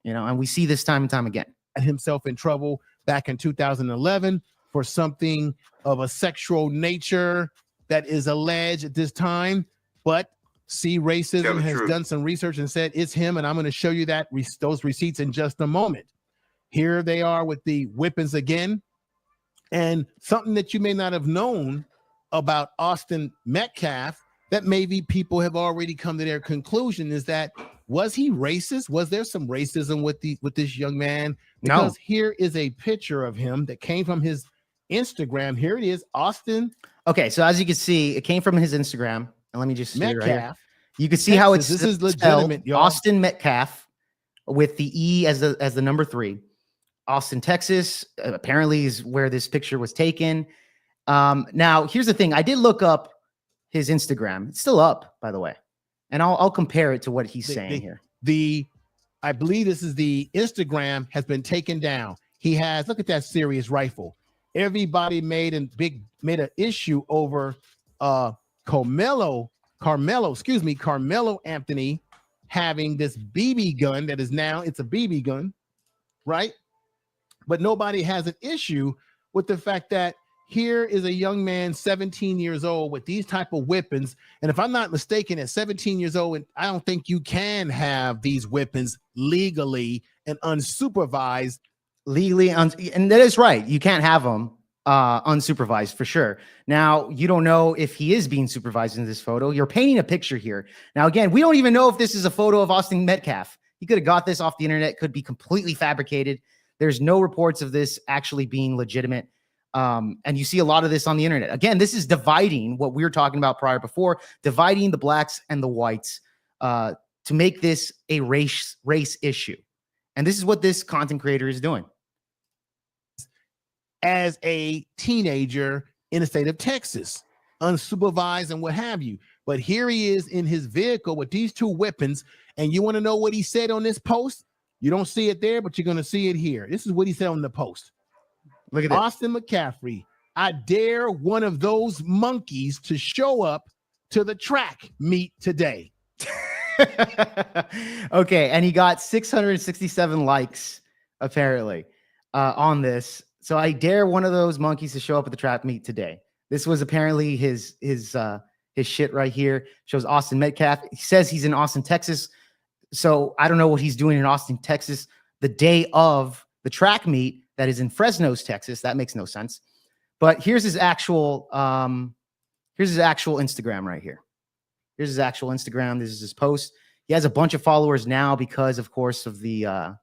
and we see this time and time again. Himself in trouble back in 2011 for something of a sexual nature that is alleged at this time. But See Racism has done some research and said it's him. And I'm going to show you those receipts in just a moment. Here they are with the weapons again. And something that you may not have known about Austin Metcalf that maybe people have already come to their conclusion is that, was he racist? Was there some racism with this young man? Because here is a picture of him that came from his Instagram. Here it is, Austin. Okay, so as you can see, it came from his Instagram. And let me just see right here. You can see how it's this is legitimate, y'all. Austin Metcalf with the E as the number 3. Austin, Texas, apparently is where this picture was taken. Now, here's the thing. I did look up his Instagram. It's still up, by the way. And I'll compare it to what he's saying here. I believe this is the Instagram has been taken down. He has, look at that serious rifle. Everybody made an issue over Carmelo Anthony having this BB gun that is now it's a BB gun, right? But nobody has an issue with the fact that here is a young man, 17 years old, with these type of weapons. And if I'm not mistaken, at 17 years old, I don't think you can have these weapons legally and unsupervised. And that is right. You can't have them unsupervised for sure. Now, you don't know if he is being supervised in this photo. You're painting a picture here. Now, again, we don't even know if this is a photo of Austin Metcalf. He could have got this off the internet, could be completely fabricated. There's no reports of this actually being legitimate. And you see a lot of this on the internet. Again, this is dividing what we were talking about prior before, dividing the blacks and the whites to make this a race issue. And this is what this content creator is doing. As a teenager in the state of Texas, unsupervised and what have you. But here he is in his vehicle with these two weapons. And you want to know what he said on this post? You don't see it there, but you're going to see it here. This is what he said on the post. Look at this. Austin McCaffrey, I dare one of those monkeys to show up to the track meet today. Okay, and he got 667 likes apparently on this. So I dare one of those monkeys to show up at the track meet today. This was apparently his shit right here. Shows Austin Metcalf. He says he's in Austin, Texas. So I don't know what he's doing in Austin, Texas, the day of the track meet that is in Fresno's, Texas. That makes no sense. But here's his actual Instagram right here. Here's his actual Instagram. This is his post. He has a bunch of followers now because, of course, of the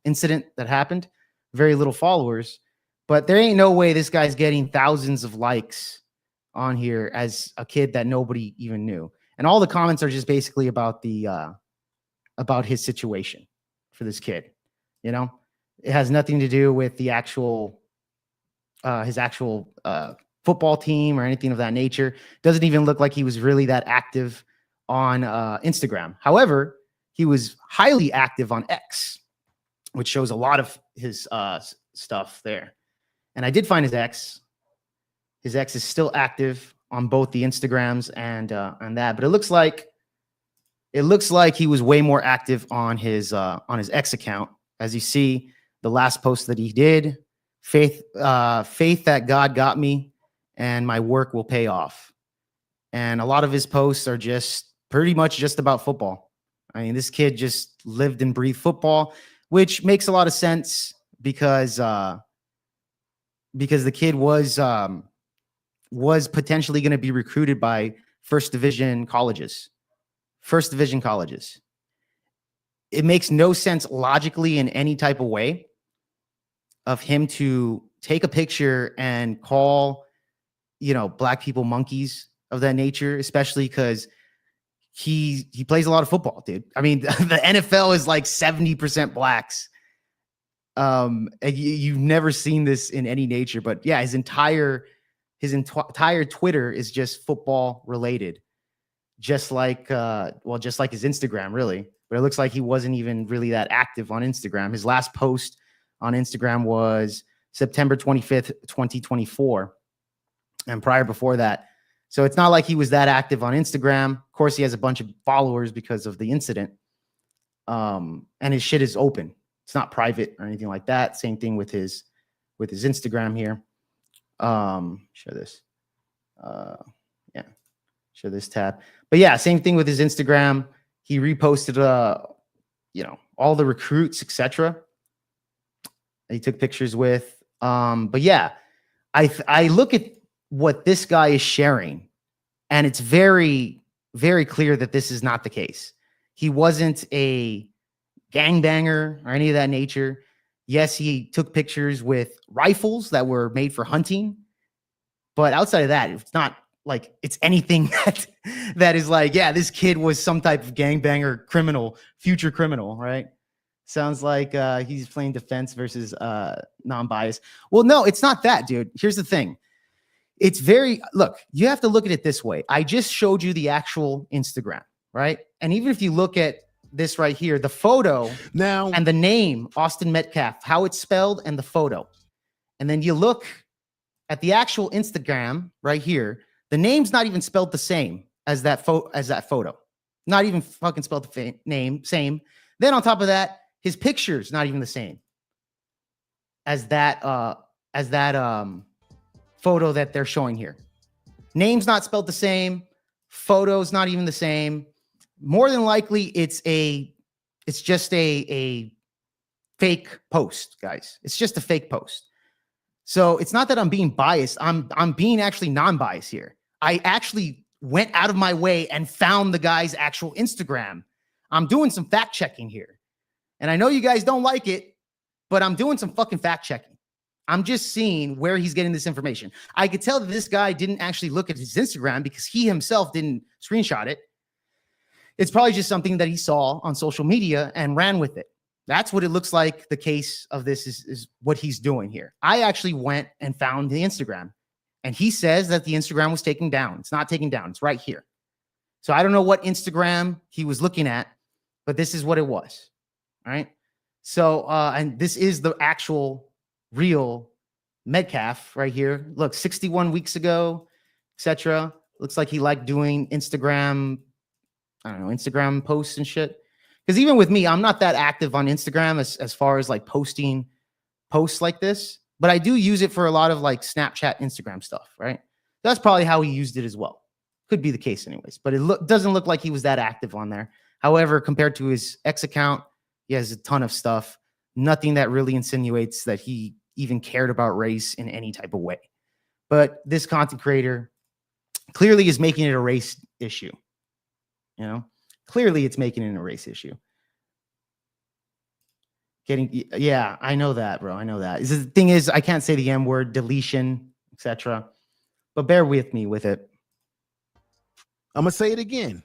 incident that happened. Very little followers, but there ain't no way this guy's getting thousands of likes on here as a kid that nobody even knew. And all the comments are just basically about about his situation for this kid. You know, it has nothing to do with the actual his actual football team or anything of that nature. Doesn't even look like he was really that active on Instagram. However, he was highly active on X, which shows a lot of his stuff there. And I did find his ex. His ex is still active on both the Instagrams and that, but it looks like he was way more active on his X account. As you see, the last post that he did, faith that God got me and my work will pay off. And a lot of his posts are just pretty much just about football. I mean, this kid just lived and breathed football, which makes a lot of sense because the kid was potentially going to be recruited by first division colleges. It makes no sense logically in any type of way of him to take a picture and call, black people monkeys of that nature, especially because he plays a lot of football, dude. I mean, the NFL is like 70% blacks. You've never seen this in any nature, but yeah, his entire Twitter is just football related, just like his Instagram, really. But it looks like he wasn't even really that active on Instagram. His last post on Instagram was September 25th, 2024, and prior before that. So it's not like he was that active on Instagram. Of course, he has a bunch of followers because of the incident. And his shit is open. It's not private or anything like that. Same thing with his Instagram here. Show this. Show this tab. But yeah, same thing with his Instagram. He reposted all the recruits, etc. He took pictures with. But yeah, I look at what this guy is sharing, and it's very, very clear that this is not the case. He wasn't a gangbanger or any of that nature. Yes, he took pictures with rifles that were made for hunting, but outside of that, it's not like it's anything that is like, yeah, this kid was some type of gangbanger criminal, future criminal, right? Sounds like he's playing defense versus non-bias. Well, no, it's not that, dude. Here's the thing. Look, you have to look at it this way. I just showed you the actual Instagram, right? And even if you look at this right here, the photo now and the name, Austin Metcalf, how it's spelled and the photo. And then you look at the actual Instagram right here, the name's not even spelled the same as that photo. Not even fucking spelled the name, same. Then on top of that, his picture's not even the same as that photo that they're showing here. Name's not spelled the same, photo's not even the same. More than likely, it's just a fake post, guys. It's just a fake post. So it's not that I'm being biased. I'm being actually non-biased here. I actually went out of my way and found the guy's actual Instagram. I'm doing some fact checking here. And I know you guys don't like it, but I'm doing some fucking fact checking. I'm just seeing where he's getting this information. I could tell that this guy didn't actually look at his Instagram because he himself didn't screenshot it. It's probably just something that he saw on social media and ran with it. That's what it looks like. The case of this is what he's doing here. I actually went and found the Instagram, and he says that the Instagram was taken down. It's not taken down. It's right here. So I don't know what Instagram he was looking at, but this is what it was. All right. So, and this is the actual real Metcalf right here. Look, 61 weeks ago, etc. Looks like he liked doing Instagram, I don't know, Instagram posts and shit. Because even with me, I'm not that active on Instagram as far as like posting posts like this, but I do use it for a lot of like Snapchat, Instagram stuff, right? That's probably how he used it as well. Could be the case anyways, but it doesn't look like he was that active on there. However, compared to his X account, he has a ton of stuff. Nothing that really insinuates that he even cared about race in any type of way. But this content creator clearly is making it a race issue. You know, clearly it's making it a race issue. Yeah, I know that, bro. I know that. The thing is, I can't say the M word, deletion, etc. But bear with me with it. I'm going to say it again.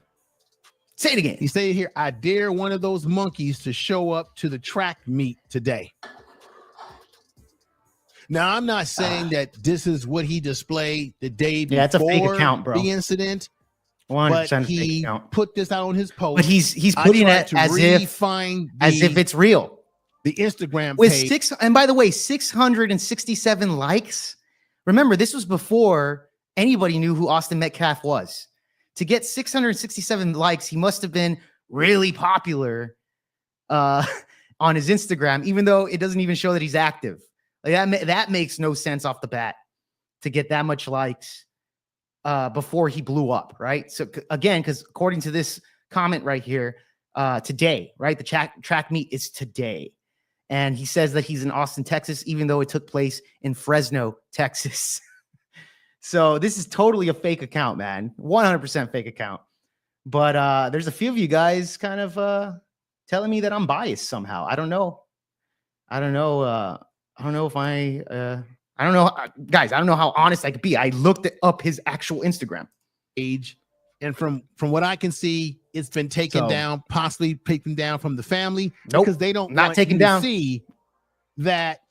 Say it again. He said here, I dare one of those monkeys to show up to the track meet today. Now, I'm not saying that this is what he displayed the day before it's a fake account, bro. The incident. 100% but he put this out on his post. But he's putting it as if it's real. The Instagram with page. And by the way, 667 likes. Remember, this was before anybody knew who Austin Metcalf was. To get 667 likes, he must have been really popular on his Instagram, even though it doesn't even show that he's active. Like that makes no sense off the bat to get that much likes before he blew up, right? So again, because according to this comment right here, today, right? The track meet is today. And he says that he's in Austin, Texas, even though it took place in Fresno, Texas. So this is totally a fake account, man. 100% fake account. But there's a few of you guys kind of telling me that I'm biased somehow. I don't know. I don't know if I don't know, guys. I don't know how honest I could be. I looked up his actual Instagram page, and from what I can see, it's been taken down, possibly taken down from the family because they don't not taken down. To see that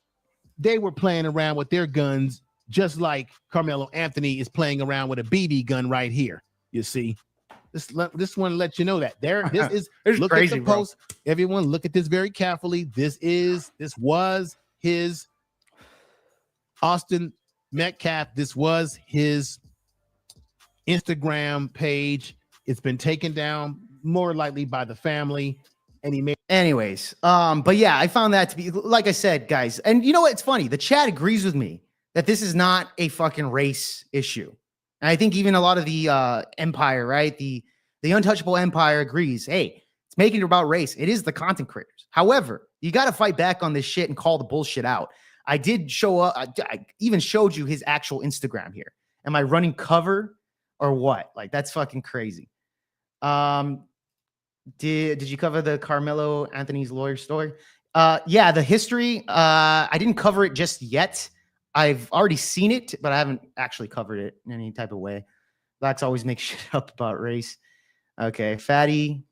they were playing around with their guns, just like Carmelo Anthony is playing around with a BB gun right here. You see, this one let you know that this is look crazy, at the post. Bro. Everyone, look at this very carefully. This was his Austin Metcalf. This was his Instagram page. It's been taken down more likely by the family, and he made. Anyways, but yeah, I found that to be, like I said, guys, and you know what? It's funny. The chat agrees with me that this is not a fucking race issue. And I think even a lot of the empire, right? The untouchable empire agrees. Hey, it's making it about race. It is the content creators. However, you got to fight back on this shit and call the bullshit out. I did show up. I even showed you his actual Instagram here. Am I running cover or what? Like, that's fucking crazy. Did you cover the Carmelo Anthony's lawyer story? Yeah, the history. I didn't cover it just yet. I've already seen it, but I haven't actually covered it in any type of way. Blacks always make shit up about race. Okay, Fatty.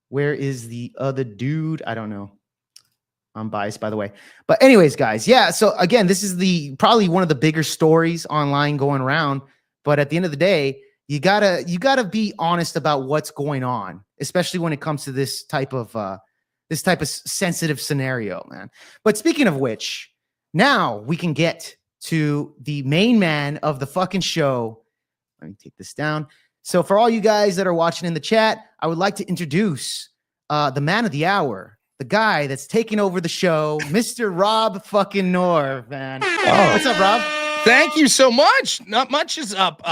Where is the other dude? I don't know. I'm biased, by the way. But anyways, guys, yeah. So again, this is probably one of the bigger stories online going around. But at the end of the day, you gotta be honest about what's going on, especially when it comes to this type of sensitive scenario, man. But speaking of which, now we can get to the main man of the fucking show. Let me take this down. So for all you guys that are watching in the chat, I would like to introduce the man of the hour, the guy that's taking over the show, Mr. Rob fucking Noerr, man. Oh. What's up, Rob? Thank you so much. Not much is up.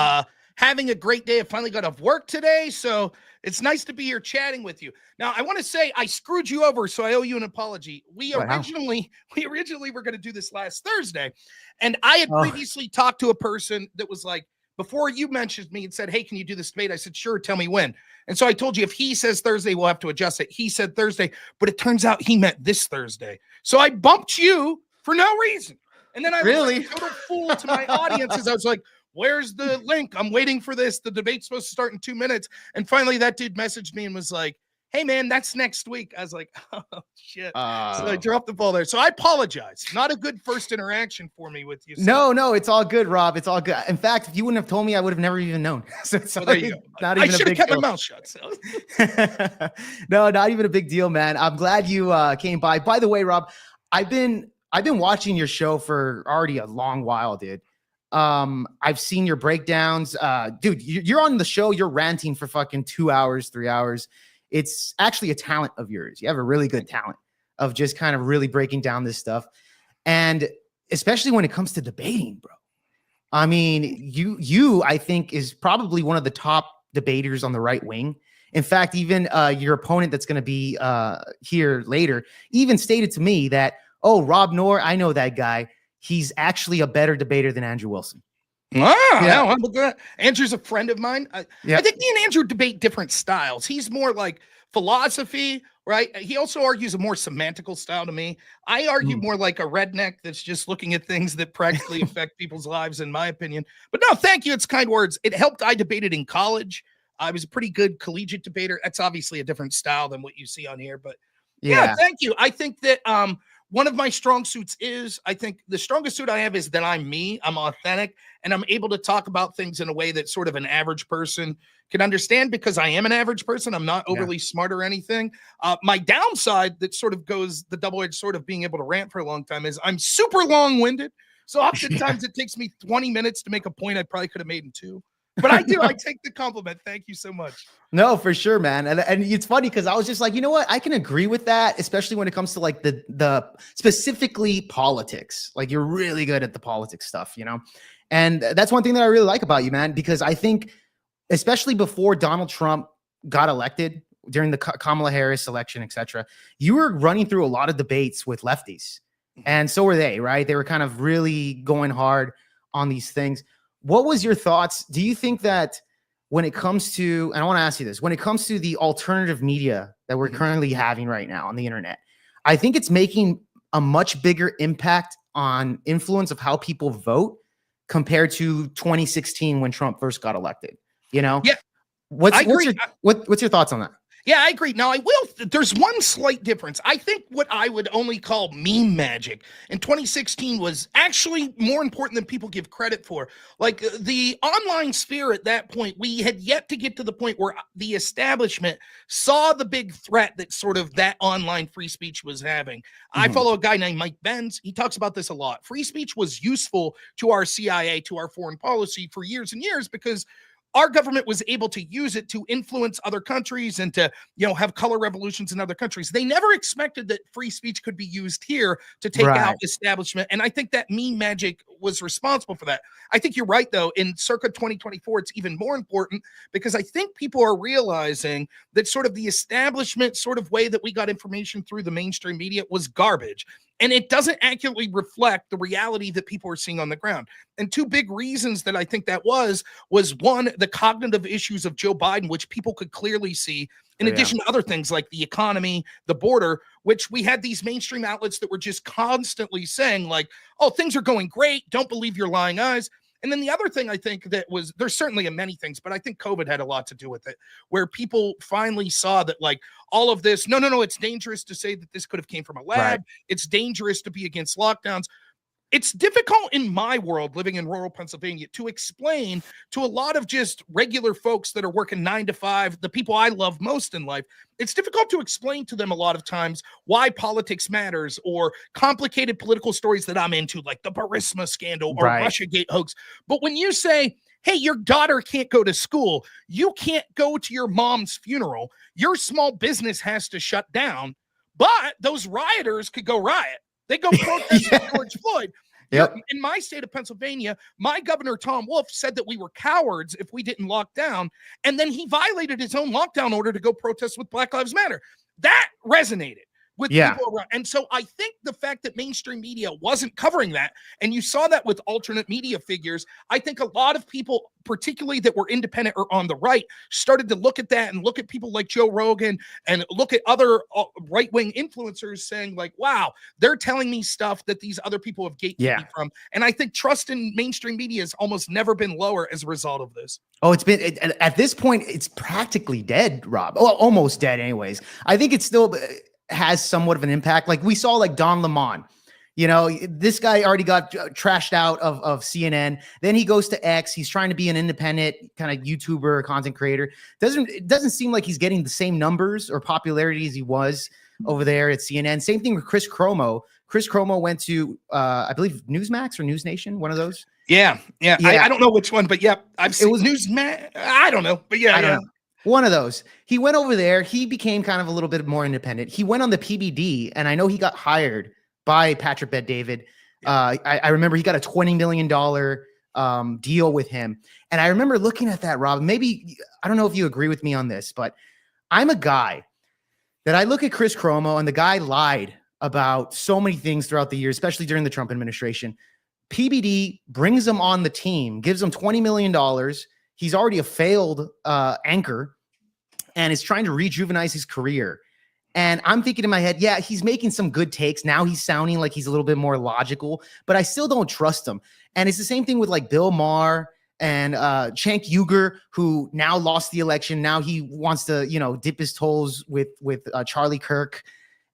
Having a great day. I finally got off work today, so it's nice to be here chatting with you. Now, I want to say I screwed you over, so I owe you an apology. We originally were going to do this last Thursday, and I had previously talked to a person that was like, before you mentioned me and said, hey, can you do this debate? I said, sure, tell me when. And so I told you, if he says Thursday, we'll have to adjust it. He said Thursday, but it turns out he meant this Thursday. So I bumped you for no reason. And then I was like a total fool to my audiences. I was like, where's the link? I'm waiting for this. The debate's supposed to start in 2 minutes. And finally, that dude messaged me and was like, hey, man, that's next week. I was like, oh, shit. So I dropped the ball there. So I apologize. Not a good first interaction for me with you. So. No, it's all good, Rob. It's all good. In fact, if you wouldn't have told me, I would have never even known. So it's there you go. Not even I should have kept my mouth shut. So. No, not even a big deal, man. I'm glad you came by. By the way, Rob, I've been watching your show for already a long while, dude. I've seen your breakdowns. Dude, you're on the show. You're ranting for fucking 2 hours, 3 hours. It's actually a talent of yours. You have a really good talent of just kind of really breaking down this stuff. And especially when it comes to debating, bro. I mean, you I think is probably one of the top debaters on the right wing. In fact, even your opponent that's going to be here later even stated to me that, oh, Rob Noerr, I know that guy. He's actually a better debater than Andrew Wilson. Andrew's a friend of mine. I think me and Andrew debate different styles. He's more like philosophy, right? He also argues a more semantical style to me. I argue more like a redneck that's just looking at things that practically affect people's lives, in my opinion. But no, thank you. It's kind words. It helped. I debated in college. I was a pretty good collegiate debater. That's obviously a different style than what you see on here. But yeah, thank you. I think that one of my strong suits is, I think the strongest suit I have is that I'm me, I'm authentic, and I'm able to talk about things in a way that sort of an average person can understand because I am an average person. I'm not overly smart or anything. My downside that sort of goes the double-edged sword of being able to rant for a long time is I'm super long-winded. So oftentimes it takes me 20 minutes to make a point I probably could have made in 2. But I take the compliment. Thank you so much. No, for sure, man. And it's funny because I was just like, you know what? I can agree with that, especially when it comes to like the specifically politics. Like you're really good at the politics stuff, you know? And that's one thing that I really like about you, man, because I think especially before Donald Trump got elected during the Kamala Harris election, etc., you were running through a lot of debates with lefties. And so were they, right? They were kind of really going hard on these things. What was your thoughts? Do you think that when it comes to, and I want to ask you this, when it comes to the alternative media that we're currently having right now on the internet, I think it's making a much bigger impact on influence of how people vote compared to 2016 when Trump first got elected, you know? Yeah. What's your thoughts on that? Yeah, I agree. Now, there's one slight difference. I think what I would only call meme magic in 2016 was actually more important than people give credit for. Like the online sphere at that point, we had yet to get to the point where the establishment saw the big threat that sort of that online free speech was having. I follow a guy named Mike Benz. He talks about this a lot. Free speech was useful to our CIA, to our foreign policy for years and years because our government was able to use it to influence other countries and to, have color revolutions in other countries. They never expected that free speech could be used here to take out establishment. And I think that meme magic was responsible for that. I think you're right, though. In circa 2024, it's even more important because I think people are realizing that sort of the establishment sort of way that we got information through the mainstream media was garbage. And it doesn't accurately reflect the reality that people are seeing on the ground. And two big reasons that I think that was one, the cognitive issues of Joe Biden, which people could clearly see, in addition to other things like the economy, the border, which we had these mainstream outlets that were just constantly saying like, oh, things are going great. Don't believe your lying eyes. And then the other thing I think that was, there's certainly many things, but I think COVID had a lot to do with it, where people finally saw that like all of this, no, it's dangerous to say that this could have came from a lab. Right. It's dangerous to be against lockdowns. It's difficult in my world, living in rural Pennsylvania, to explain to a lot of just regular folks that are working 9 to 5, the people I love most in life. It's difficult to explain to them a lot of times why politics matters or complicated political stories that I'm into, like the Burisma scandal or Russiagate hoax. But when you say, hey, your daughter can't go to school. You can't go to your mom's funeral. Your small business has to shut down. But those rioters could go riot. They go protest with George Floyd. Yep. In my state of Pennsylvania, my governor, Tom Wolf, said that we were cowards if we didn't lock down. And then he violated his own lockdown order to go protest with Black Lives Matter. That resonated with people around. And so I think the fact that mainstream media wasn't covering that, and you saw that with alternate media figures, I think a lot of people, particularly that were independent or on the right, started to look at that and look at people like Joe Rogan and look at other right-wing influencers saying like, wow, they're telling me stuff that these other people have gatekeeping me from. And I think trust in mainstream media has almost never been lower as a result of this. Oh, it's been at this point, it's practically dead, Rob. Well, almost dead anyways. I think it's still has somewhat of an impact. Like we saw like Don Lemon, you know, this guy already got trashed out of CNN. Then he goes to X. He's trying to be an independent kind of YouTuber, content creator. It doesn't seem like he's getting the same numbers or popularity as he was over there at CNN. Same thing with Chris Cuomo. Chris Cuomo went to, I believe, Newsmax or News Nation, one of those. Yeah. I don't know which one, but yeah, I've seen Newsmax. I don't know, but yeah, I don't know. One of those. He went over there. He became kind of a little bit more independent. He went on the PBD, and I know he got hired by Patrick Bet-David. I remember he got a $20 million deal with him. And I remember looking at that, Rob. Maybe, I don't know if you agree with me on this, but I'm a guy that I look at Chris Cuomo, and the guy lied about so many things throughout the years, especially during the Trump administration. PBD brings him on the team, gives him $20 million. He's already a failed anchor and is trying to rejuvenize his career. And I'm thinking in my head, yeah, he's making some good takes. Now he's sounding like he's a little bit more logical, but I still don't trust him. And it's the same thing with like Bill Maher and Cenk Uygur, who now lost the election. Now he wants to, you know, dip his toes with Charlie Kirk,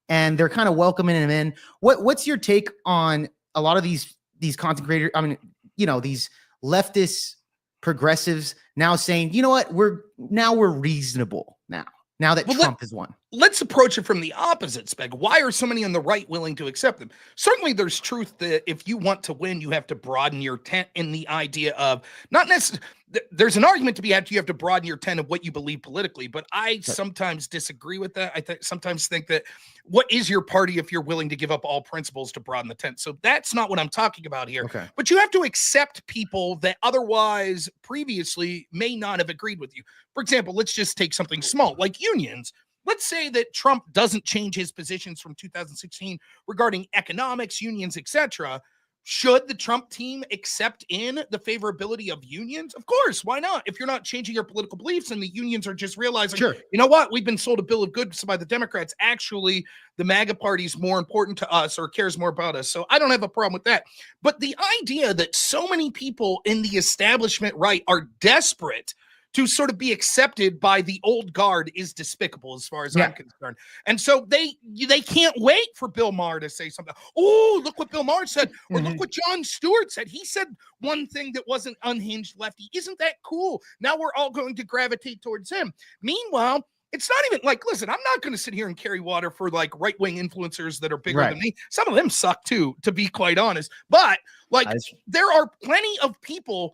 and they're kind of welcoming him in. What's your take on a lot of these content creators? I mean, you know, these leftist progressives now saying, you know what, we're reasonable now that Trump has won. Let's approach it from the opposite, Speg. Why are so many on the right willing to accept them? Certainly there's truth that if you want to win, you have to broaden your tent in the idea of not necessarily, there's an argument to be had, you have to broaden your tent of what you believe politically, but I sometimes disagree with that. I sometimes think that what is your party if you're willing to give up all principles to broaden the tent? So that's not what I'm talking about here. Okay. But you have to accept people that otherwise previously may not have agreed with you. For example, let's just take something small like unions. Let's say that Trump doesn't change his positions from 2016 regarding economics, unions, etc. Should the Trump team accept in the favorability of unions? Of course, why not? If you're not changing your political beliefs and the unions are just realizing, sure, you know what, we've been sold a bill of goods by the Democrats. Actually, the MAGA party is more important to us or cares more about us. So I don't have a problem with that. But the idea that so many people in the establishment right are desperate to sort of be accepted by the old guard is despicable as far as I'm concerned. And so they can't wait for Bill Maher to say something. Oh, look what Bill Maher said. Or look what Jon Stewart said. He said one thing that wasn't unhinged lefty. Isn't that cool? Now we're all going to gravitate towards him. Meanwhile, it's not even like, listen, I'm not going to sit here and carry water for like right-wing influencers that are bigger than me. Some of them suck too, to be quite honest. But like there are plenty of people,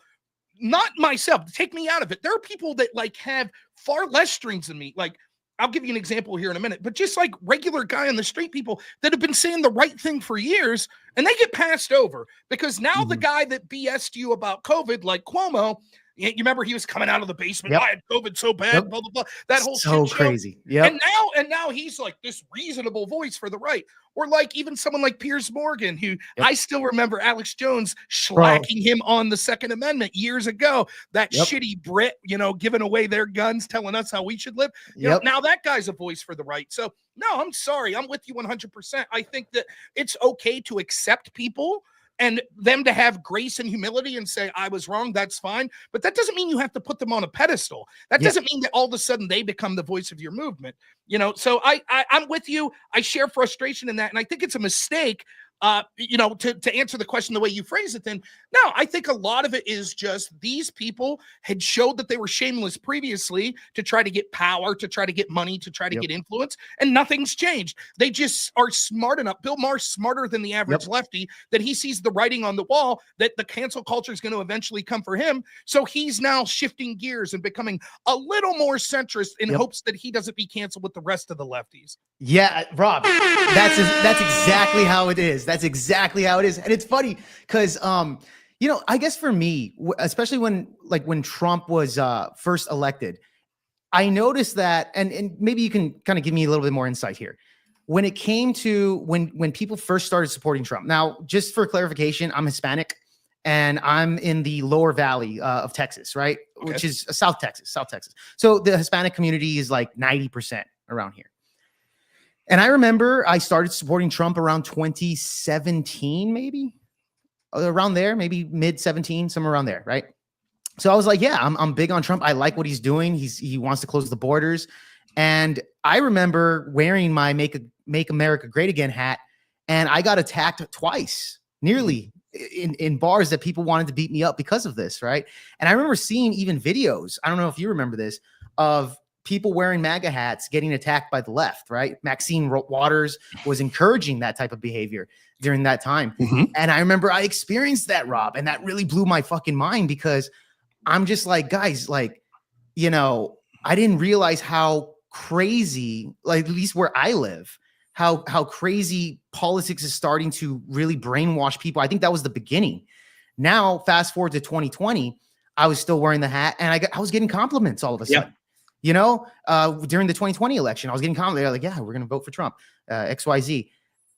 not myself, take me out of it. There are people that like have far less strings than me. Like, I'll give you an example here in a minute, but just like regular guy on the street people that have been saying the right thing for years and they get passed over because now the guy that BS'd you about COVID, like Cuomo, you remember he was coming out of the basement. I had COVID so bad, blah, blah, blah. That whole so shit crazy. Show. And now he's like this reasonable voice for the right. Or like even someone like Piers Morgan, who I still remember Alex Jones slacking him on the Second Amendment years ago. That shitty Brit, you know, giving away their guns, telling us how we should live. You know, now that guy's a voice for the right. So no, I'm sorry. I'm with you 100%. I think that it's okay to accept people and them to have grace and humility and say, I was wrong, that's fine. But that doesn't mean you have to put them on a pedestal. That doesn't mean that all of a sudden they become the voice of your movement. You know, so I'm with you. I share frustration in that. And I think it's a mistake to answer the question the way you phrase it, then no, I think a lot of it is just these people had showed that they were shameless previously to try to get power, to try to get money, to try to get influence, and nothing's changed. They just are smart enough. Bill Maher's smarter than the average lefty, that he sees the writing on the wall that the cancel culture is going to eventually come for him. So he's now shifting gears and becoming a little more centrist in hopes that he doesn't be canceled with the rest of the lefties. Yeah, Rob, that's exactly how it is. That's exactly how it is. And it's funny because, I guess for me, especially when Trump was first elected, I noticed that, and maybe you can kind of give me a little bit more insight here. When it came to when people first started supporting Trump. Now, just for clarification, I'm Hispanic and I'm in the lower valley of Texas, right? Okay. Which is South Texas. So the Hispanic community is like 90% around here. And I remember I started supporting Trump around 2017, maybe around there, maybe mid 17, somewhere around there. Right. So I was like, yeah, I'm big on Trump. I like what he's doing. He wants to close the borders. And I remember wearing my Make America Great Again hat. And I got attacked twice, nearly in bars, that people wanted to beat me up because of this. Right. And I remember seeing even videos, I don't know if you remember this, of people wearing MAGA hats getting attacked by the left, right? Maxine Waters was encouraging that type of behavior during that time. And I remember I experienced that, Rob, and that really blew my fucking mind because I'm just like, guys, like, I didn't realize how crazy, like at least where I live, how crazy politics is starting to really brainwash people. I think that was the beginning. Now, fast forward to 2020, I was still wearing the hat and I was getting compliments all of a sudden. During the 2020 election, I was getting comments. They're like, yeah, we're going to vote for Trump, XYZ.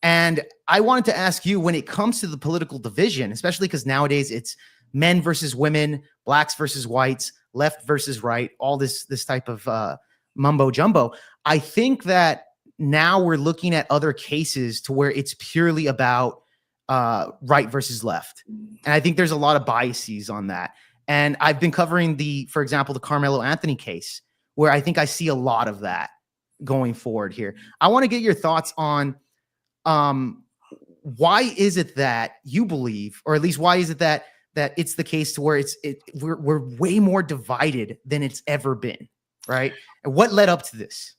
And I wanted to ask you, when it comes to the political division, especially because nowadays it's men versus women, blacks versus whites, left versus right, all this type of mumbo jumbo. I think that now we're looking at other cases to where it's purely about right versus left. And I think there's a lot of biases on that. And I've been covering for example, the Carmelo Anthony case, where I think I see a lot of that going forward here. I want to get your thoughts on why is it that you believe, or at least why is it that it's the case to where we're way more divided than it's ever been, right? And what led up to this?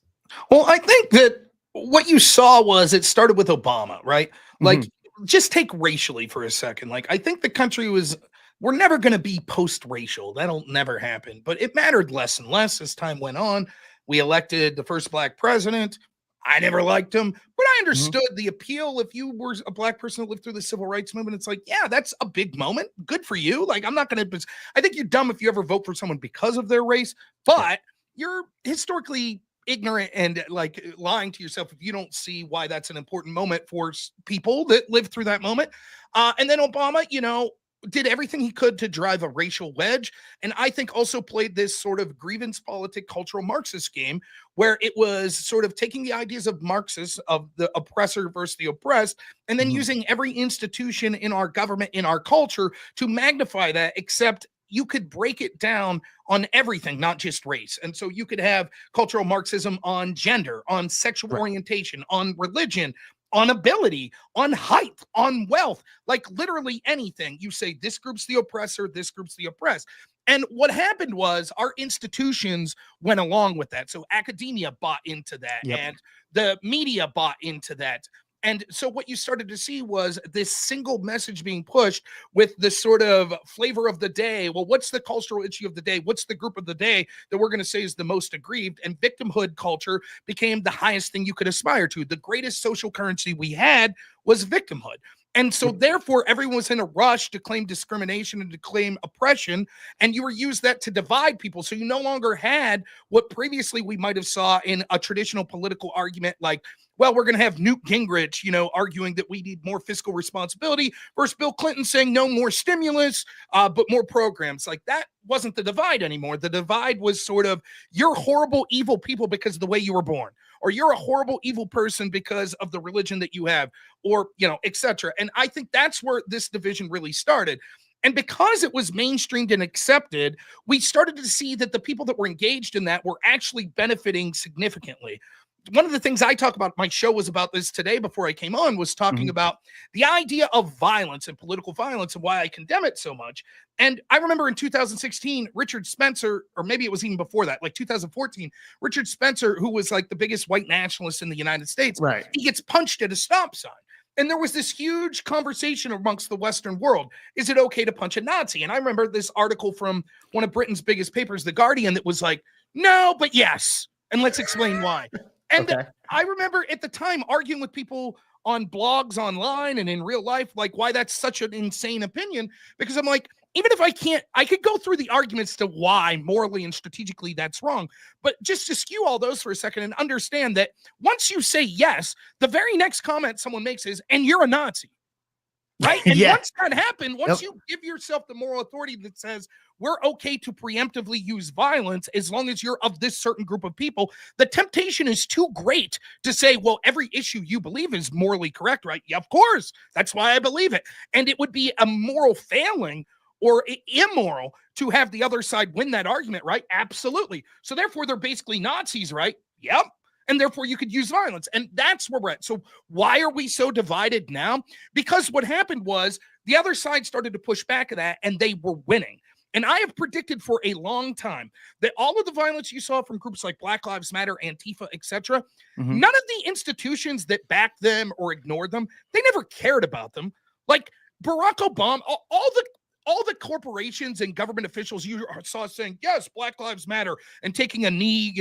Well, I think that what you saw was it started with Obama, right? Like, just take racially for a second. Like, I think the country we're never going to be post-racial. That'll never happen. But it mattered less and less as time went on. We elected the first black president. I never liked him, but I understood the appeal. If you were a black person that lived through the civil rights movement, it's like, yeah, that's a big moment. Good for you. Like, I'm not going to, I think you're dumb if you ever vote for someone because of their race, but you're historically ignorant and like lying to yourself if you don't see why that's an important moment for people that lived through that moment. And then Obama, did everything he could to drive a racial wedge. And I think also played this sort of grievance politic cultural Marxist game where it was sort of taking the ideas of Marxists, of the oppressor versus the oppressed, and then using every institution in our government, in our culture to magnify that, except you could break it down on everything, not just race. And so you could have cultural Marxism on gender, on sexual orientation, on religion, on ability, on height, on wealth, like literally anything. You say this group's the oppressor, this group's the oppressed. And what happened was our institutions went along with that. So academia bought into that and the media bought into that. And so what you started to see was this single message being pushed with this sort of flavor of the day. Well, what's the cultural issue of the day? What's the group of the day that we're going to say is the most aggrieved? And victimhood culture became the highest thing you could aspire to. The greatest social currency we had was victimhood. And so therefore, everyone was in a rush to claim discrimination and to claim oppression, and you were used that to divide people. So you no longer had what previously we might have saw in a traditional political argument like, well, we're going to have Newt Gingrich, arguing that we need more fiscal responsibility versus Bill Clinton saying no more stimulus, but more programs. Like that wasn't the divide anymore. The divide was sort of, you're horrible, evil people because of the way you were born, or you're a horrible, evil person because of the religion that you have, or, etc. And I think that's where this division really started. And because it was mainstreamed and accepted, we started to see that the people that were engaged in that were actually benefiting significantly. one of the things I talk about, my show was about this today before I came on, was talking about the idea of violence and political violence and why I condemn it so much. And I remember in 2016, Richard Spencer, or maybe it was even before that, like 2014, Richard Spencer, who was like the biggest white nationalist in the United States, Right. he gets punched at a stop sign. And there was this huge conversation amongst the Western world. Is it okay to punch a Nazi? And I remember this article from one of Britain's biggest papers, The Guardian, that was like, no, but yes. And let's explain why. And I remember at the time arguing with people on blogs online and in real life, like why that's such an insane opinion, because I'm like, even if I could go through the arguments to why morally and strategically that's wrong, but just to skew all those for a second and understand that once you say yes, the very next comment someone makes is, and you're a Nazi, right? And once that happened, once you give yourself the moral authority that says we're okay to preemptively use violence as long as you're of this certain group of people, the temptation is too great to say, well, every issue you believe is morally correct, right? Yeah, of course. That's why I believe it. And it would be a moral failing or immoral to have the other side win that argument, right? Absolutely. So therefore, they're basically Nazis, right? Yep. And therefore, you could use violence. And that's where we're at. So why are we so divided now? Because what happened was the other side started to push back at that, and they were winning. And I have predicted for a long time that all of the violence you saw from groups like Black Lives Matter, Antifa, etc., none of the institutions that backed them or ignored them, they never cared about them. Like Barack Obama, all the corporations and government officials you saw saying, yes, Black Lives Matter, and taking a knee,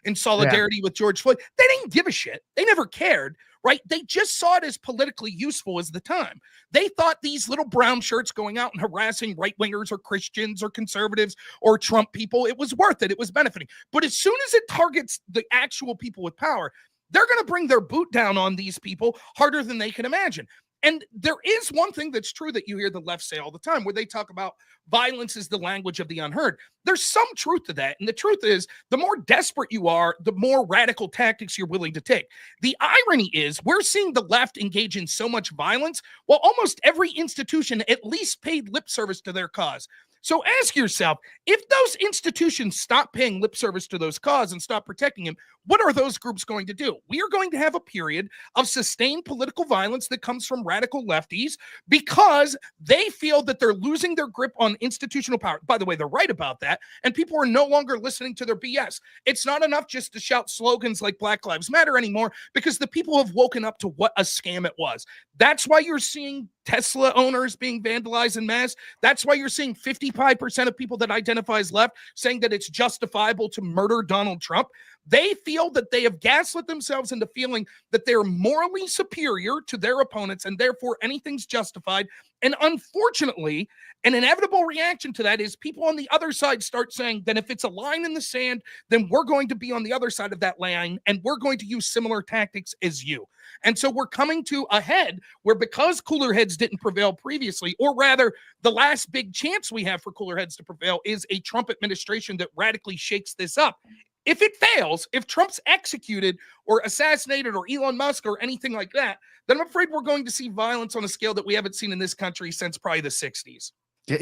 in solidarity with George Floyd, they didn't give a shit. They never cared, right? They just saw it as politically useful as the time. They thought these little brown shirts going out and harassing right-wingers or Christians or conservatives or Trump people, it was worth it. It was benefiting. But as soon as it targets the actual people with power, they're going to bring their boot down on these people harder than they can imagine. And there is one thing that's true that you hear the left say all the time, where they talk about violence is the language of the unheard. There's some truth to that. And the truth is, the more desperate you are, the more radical tactics you're willing to take. The irony is we're seeing the left engage in so much violence while almost every institution at least paid lip service to their cause. So ask yourself, if those institutions stop paying lip service to those causes and stop protecting them, what are those groups going to do? We are going to have a period of sustained political violence that comes from radical lefties because they feel that they're losing their grip on institutional power. By the way, they're right about that. And people are no longer listening to their BS. It's not enough just to shout slogans like Black Lives Matter anymore, because the people have woken up to what a scam it was. That's why you're seeing Tesla owners being vandalized en masse. That's why you're seeing 55% of people that identify as left saying that it's justifiable to murder Donald Trump. They feel that they have gaslit themselves into feeling that they're morally superior to their opponents and therefore anything's justified. And unfortunately, an inevitable reaction to that is people on the other side start saying that if it's a line in the sand, then we're going to be on the other side of that line and we're going to use similar tactics as you. And so we're coming to a head where, because cooler heads didn't prevail previously, or rather the last big chance we have for cooler heads to prevail is a Trump administration that radically shakes this up. If it fails, if Trump's executed or assassinated or Elon Musk or anything like that, then I'm afraid we're going to see violence on a scale that we haven't seen in this country since probably the 60s.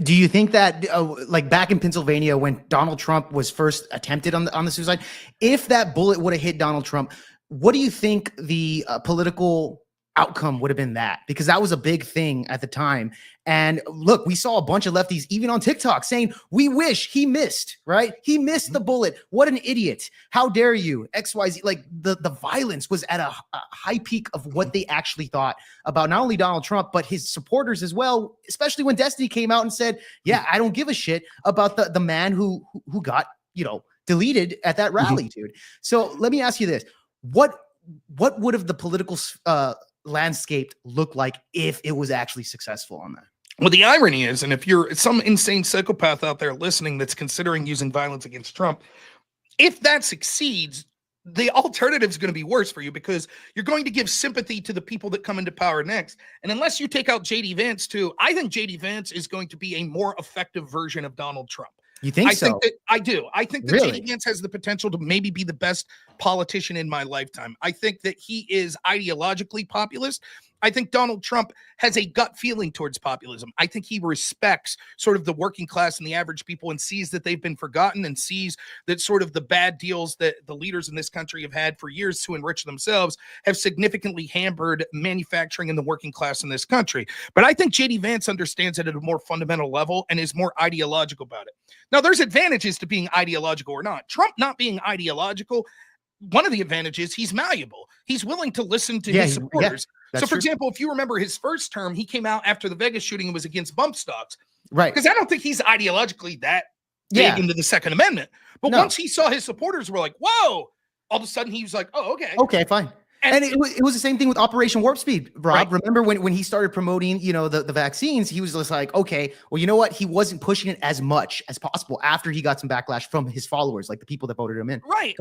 Do you think that, like back in Pennsylvania when Donald Trump was first attempted on the suicide, if that bullet would have hit Donald Trump, what do you think the political outcome would have been? That, because that was a big thing at the time. And look, we saw a bunch of lefties even on TikTok saying, we wish he missed, right? He missed the bullet. What an idiot. How dare you? XYZ. Like the violence was at a high peak of what they actually thought about not only Donald Trump, but his supporters as well, especially when Destiny came out and said, yeah, I don't give a shit about the man who got, deleted at that rally, dude. So let me ask you this. What would have the political landscape look like if it was actually successful on that? Well, the irony is, and if you're some insane psychopath out there listening that's considering using violence against Trump, if that succeeds, the alternative is going to be worse for you, because you're going to give sympathy to the people that come into power next. And unless you take out J.D. Vance too, I think J.D. Vance is going to be a more effective version of Donald Trump. You think so? I do. I think that Really? J.D. Vance has the potential to maybe be the best politician in my lifetime. I think that he is ideologically populist. I think Donald Trump has a gut feeling towards populism. I think he respects sort of the working class and the average people and sees that they've been forgotten and sees that sort of the bad deals that the leaders in this country have had for years to enrich themselves have significantly hampered manufacturing in the working class in this country. But I think J.D. Vance understands it at a more fundamental level and is more ideological about it. Now, there's advantages to being ideological or not. Trump not being ideological, one of the advantages, he's malleable. He's willing to listen to his supporters. So, for example, if you remember his first term, he came out after the Vegas shooting and was against bump stocks. Right. Because I don't think he's ideologically that big into the Second Amendment. But once he saw his supporters were like, whoa, all of a sudden he was like, oh, okay. Okay, fine. And it was the same thing with Operation Warp Speed, Rob. Right. Remember when he started promoting, the vaccines, he was just like, okay, well, you know what? He wasn't pushing it as much as possible after he got some backlash from his followers, like the people that voted him in. Right.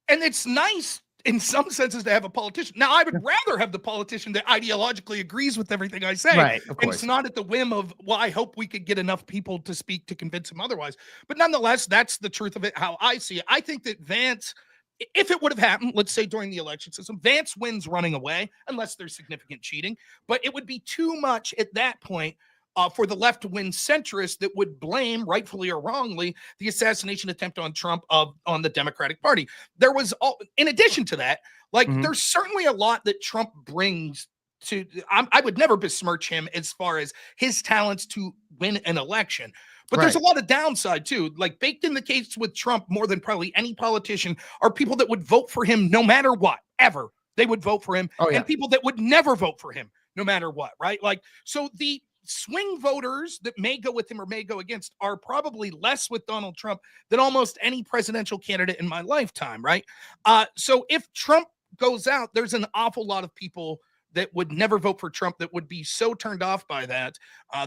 And it's nice in some senses to have a politician. Now, I would rather have the politician that ideologically agrees with everything I say. Right, of course. And it's not at the whim of, well, I hope we could get enough people to speak to convince him otherwise. But nonetheless, that's the truth of it, how I see it. I think that Vance, if it would have happened, let's say during the election system, Vance wins running away, unless there's significant cheating. But it would be too much at that point for the left to win centrists that would blame, rightfully or wrongly, the assassination attempt on Trump on the Democratic Party. There was, in addition to that, there's certainly a lot that Trump brings to, I would never besmirch him as far as his talents to win an election. But there's a lot of downside too. Like baked in the case with Trump more than probably any politician are people that would vote for him no matter what, ever. They would vote for him. And people that would never vote for him no matter what, right? Like, so the swing voters that may go with him or may go against are probably less with Donald Trump than almost any presidential candidate in my lifetime, right? So if Trump goes out, there's an awful lot of people that would never vote for Trump that would be so turned off by that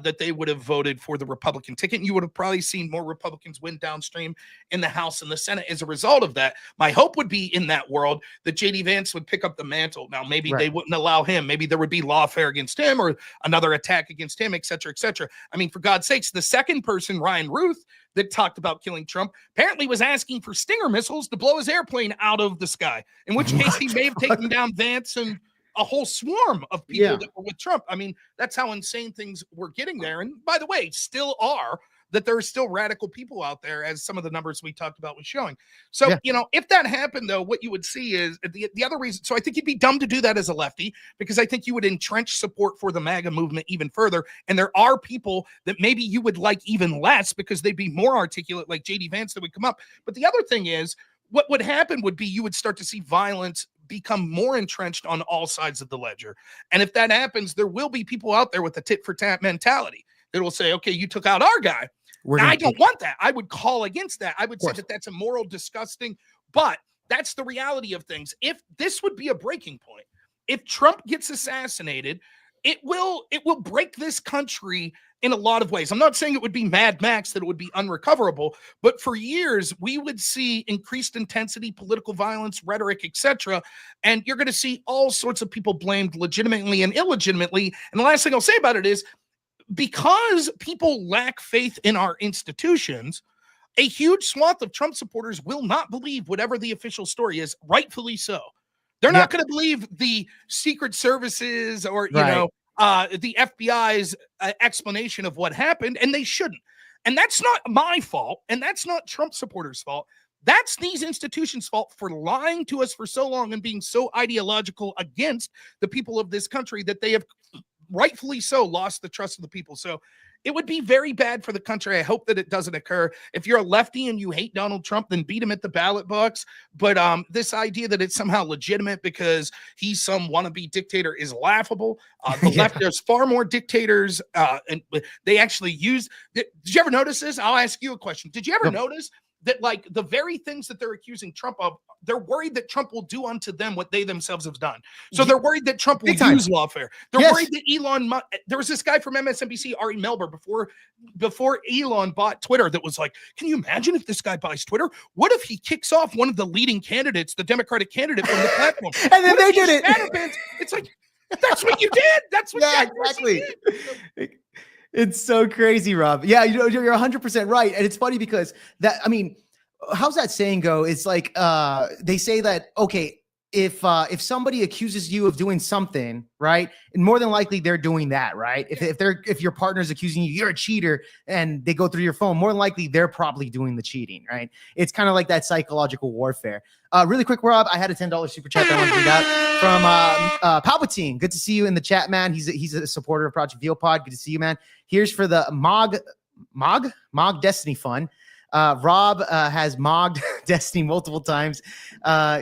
that they would have voted for the Republican ticket. And you would have probably seen more Republicans win downstream in the House and the Senate as a result of that. My hope would be in that world that J.D. Vance would pick up the mantle. Now, maybe they wouldn't allow him. Maybe there would be lawfare against him or another attack against him, et cetera, et cetera. I mean, for God's sakes, the second person, Ryan Ruth, that talked about killing Trump, apparently was asking for Stinger missiles to blow his airplane out of the sky, in which case he may have taken down Vance and a whole swarm of people that were with Trump. I mean, that's how insane things were getting there. And by the way, still are, that there are still radical people out there, as some of the numbers we talked about was showing. So, if that happened, though, what you would see is the other reason. So I think you'd be dumb to do that as a lefty, because I think you would entrench support for the MAGA movement even further. And there are people that maybe you would like even less because they'd be more articulate, like J.D. Vance, that would come up. But the other thing is, what would happen would be you would start to see violence become more entrenched on all sides of the ledger. And if that happens, there will be people out there with a tit for tat mentality that will say, okay, you took out our guy. I don't want that. I would call against that. I would say that that's immoral, disgusting, but that's the reality of things. If this would be a breaking point, if Trump gets assassinated, it will break this country in a lot of ways. I'm not saying it would be Mad Max, that it would be unrecoverable, but for years we would see increased intensity, political violence, rhetoric, etc. And you're going to see all sorts of people blamed legitimately and illegitimately. And the last thing I'll say about it is, because people lack faith in our institutions, a huge swath of Trump supporters will not believe whatever the official story is, rightfully so. They're not going to believe the Secret Services or, the FBI's explanation of what happened, and they shouldn't. And that's not my fault, and that's not Trump supporters' fault. That's these institutions' fault for lying to us for so long and being so ideological against the people of this country that they have rightfully so lost the trust of the people. So it would be very bad for the country. I hope that it doesn't occur. If you're a lefty and you hate Donald Trump, then beat him at the ballot box. But this idea that it's somehow legitimate because he's some wannabe dictator is laughable. The left, there's far more dictators, and they actually use. Did you ever notice this? I'll ask you a question. Did you ever notice that, like, the very things that they're accusing Trump of, they're worried that Trump will do unto them what they themselves have done. So they're worried that Trump will use lawfare. They're worried that Elon Musk, there was this guy from MSNBC, Ari Melber, before Elon bought Twitter, that was like, can you imagine if this guy buys Twitter? What if he kicks off one of the leading candidates, the Democratic candidate from the platform? And then they did it. It's like, that's what you did. That's what exactly. It's so crazy, Rob. Yeah, you're 100% right. And it's funny because how's that saying go? It's like they say that, okay, if somebody accuses you of doing something, right, and more than likely they're doing that, right? If your partner's accusing you, you're a cheater, and they go through your phone, more than likely they're probably doing the cheating, right? It's kind of like that psychological warfare. Really quick, Rob, I had a $10 super chat that I wanted to read out from Palpatine. Good to see you in the chat, man. He's a supporter of Project VealPod. Good to see you, man. Here's for the Mog Destiny Fun. Rob has mogged Destiny multiple times.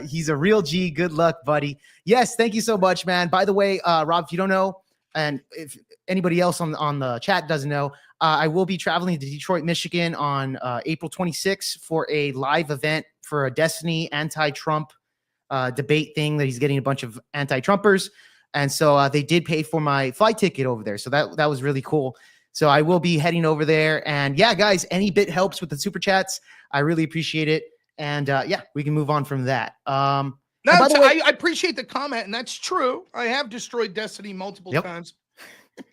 He's a real G. Good luck, buddy. Yes, thank you so much, man. By the way, Rob, if you don't know, and if anybody else on the chat doesn't know, I will be traveling to Detroit, Michigan on April 26th for a live event for a Destiny anti-Trump debate thing that he's getting a bunch of anti-Trumpers. And so they did pay for my flight ticket over there. So that was really cool. So I will be heading over there. And yeah, guys, any bit helps with the super chats. I really appreciate it. And yeah, we can move on from that. No, I appreciate the comment, and that's true. I have destroyed Destiny multiple times.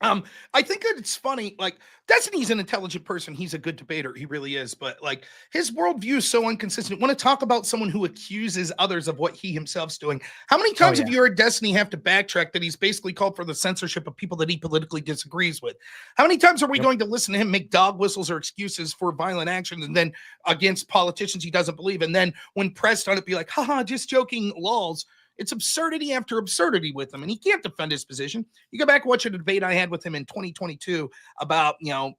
I think it's funny. Like, Destiny's an intelligent person. He's a good debater. He really is. But like, his worldview is so inconsistent. Want to talk about someone who accuses others of what he himself's doing? How many times have you heard Destiny have to backtrack that he's basically called for the censorship of people that he politically disagrees with? How many times are we going to listen to him make dog whistles or excuses for violent actions, and then against politicians he doesn't believe, and then when pressed on it, be like, haha, just joking, lols. It's absurdity after absurdity with him, and he can't defend his position. You go back and watch a debate I had with him in 2022 about,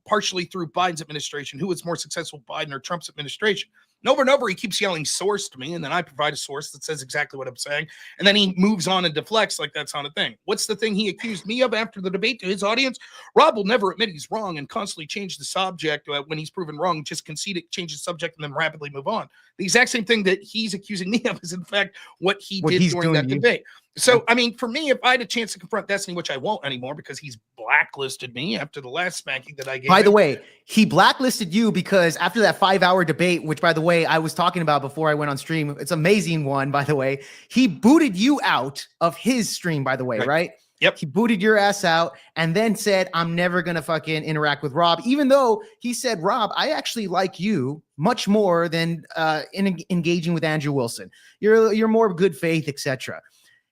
partially through Biden's administration, who was more successful, Biden or Trump's administration. And over and over, he keeps yelling source to me, and then I provide a source that says exactly what I'm saying, and then he moves on and deflects like that's not a thing. What's the thing he accused me of after the debate to his audience? Rob will never admit he's wrong and constantly change the subject when he's proven wrong, just concede it, change the subject, and then rapidly move on. The exact same thing that he's accusing me of is, in fact, what he did during that debate. So, I mean, for me, if I had a chance to confront Destiny, which I won't anymore because he's blacklisted me after the last spanking that I gave. By the way, he blacklisted you because after that 5-hour debate, which, by the way, I was talking about before I went on stream, it's an amazing one, by the way. He booted you out of his stream, by the way, right? Yep. He booted your ass out and then said, I'm never going to fucking interact with Rob, even though he said, Rob, I actually like you much more than engaging with Andrew Wilson. You're more good faith, etc.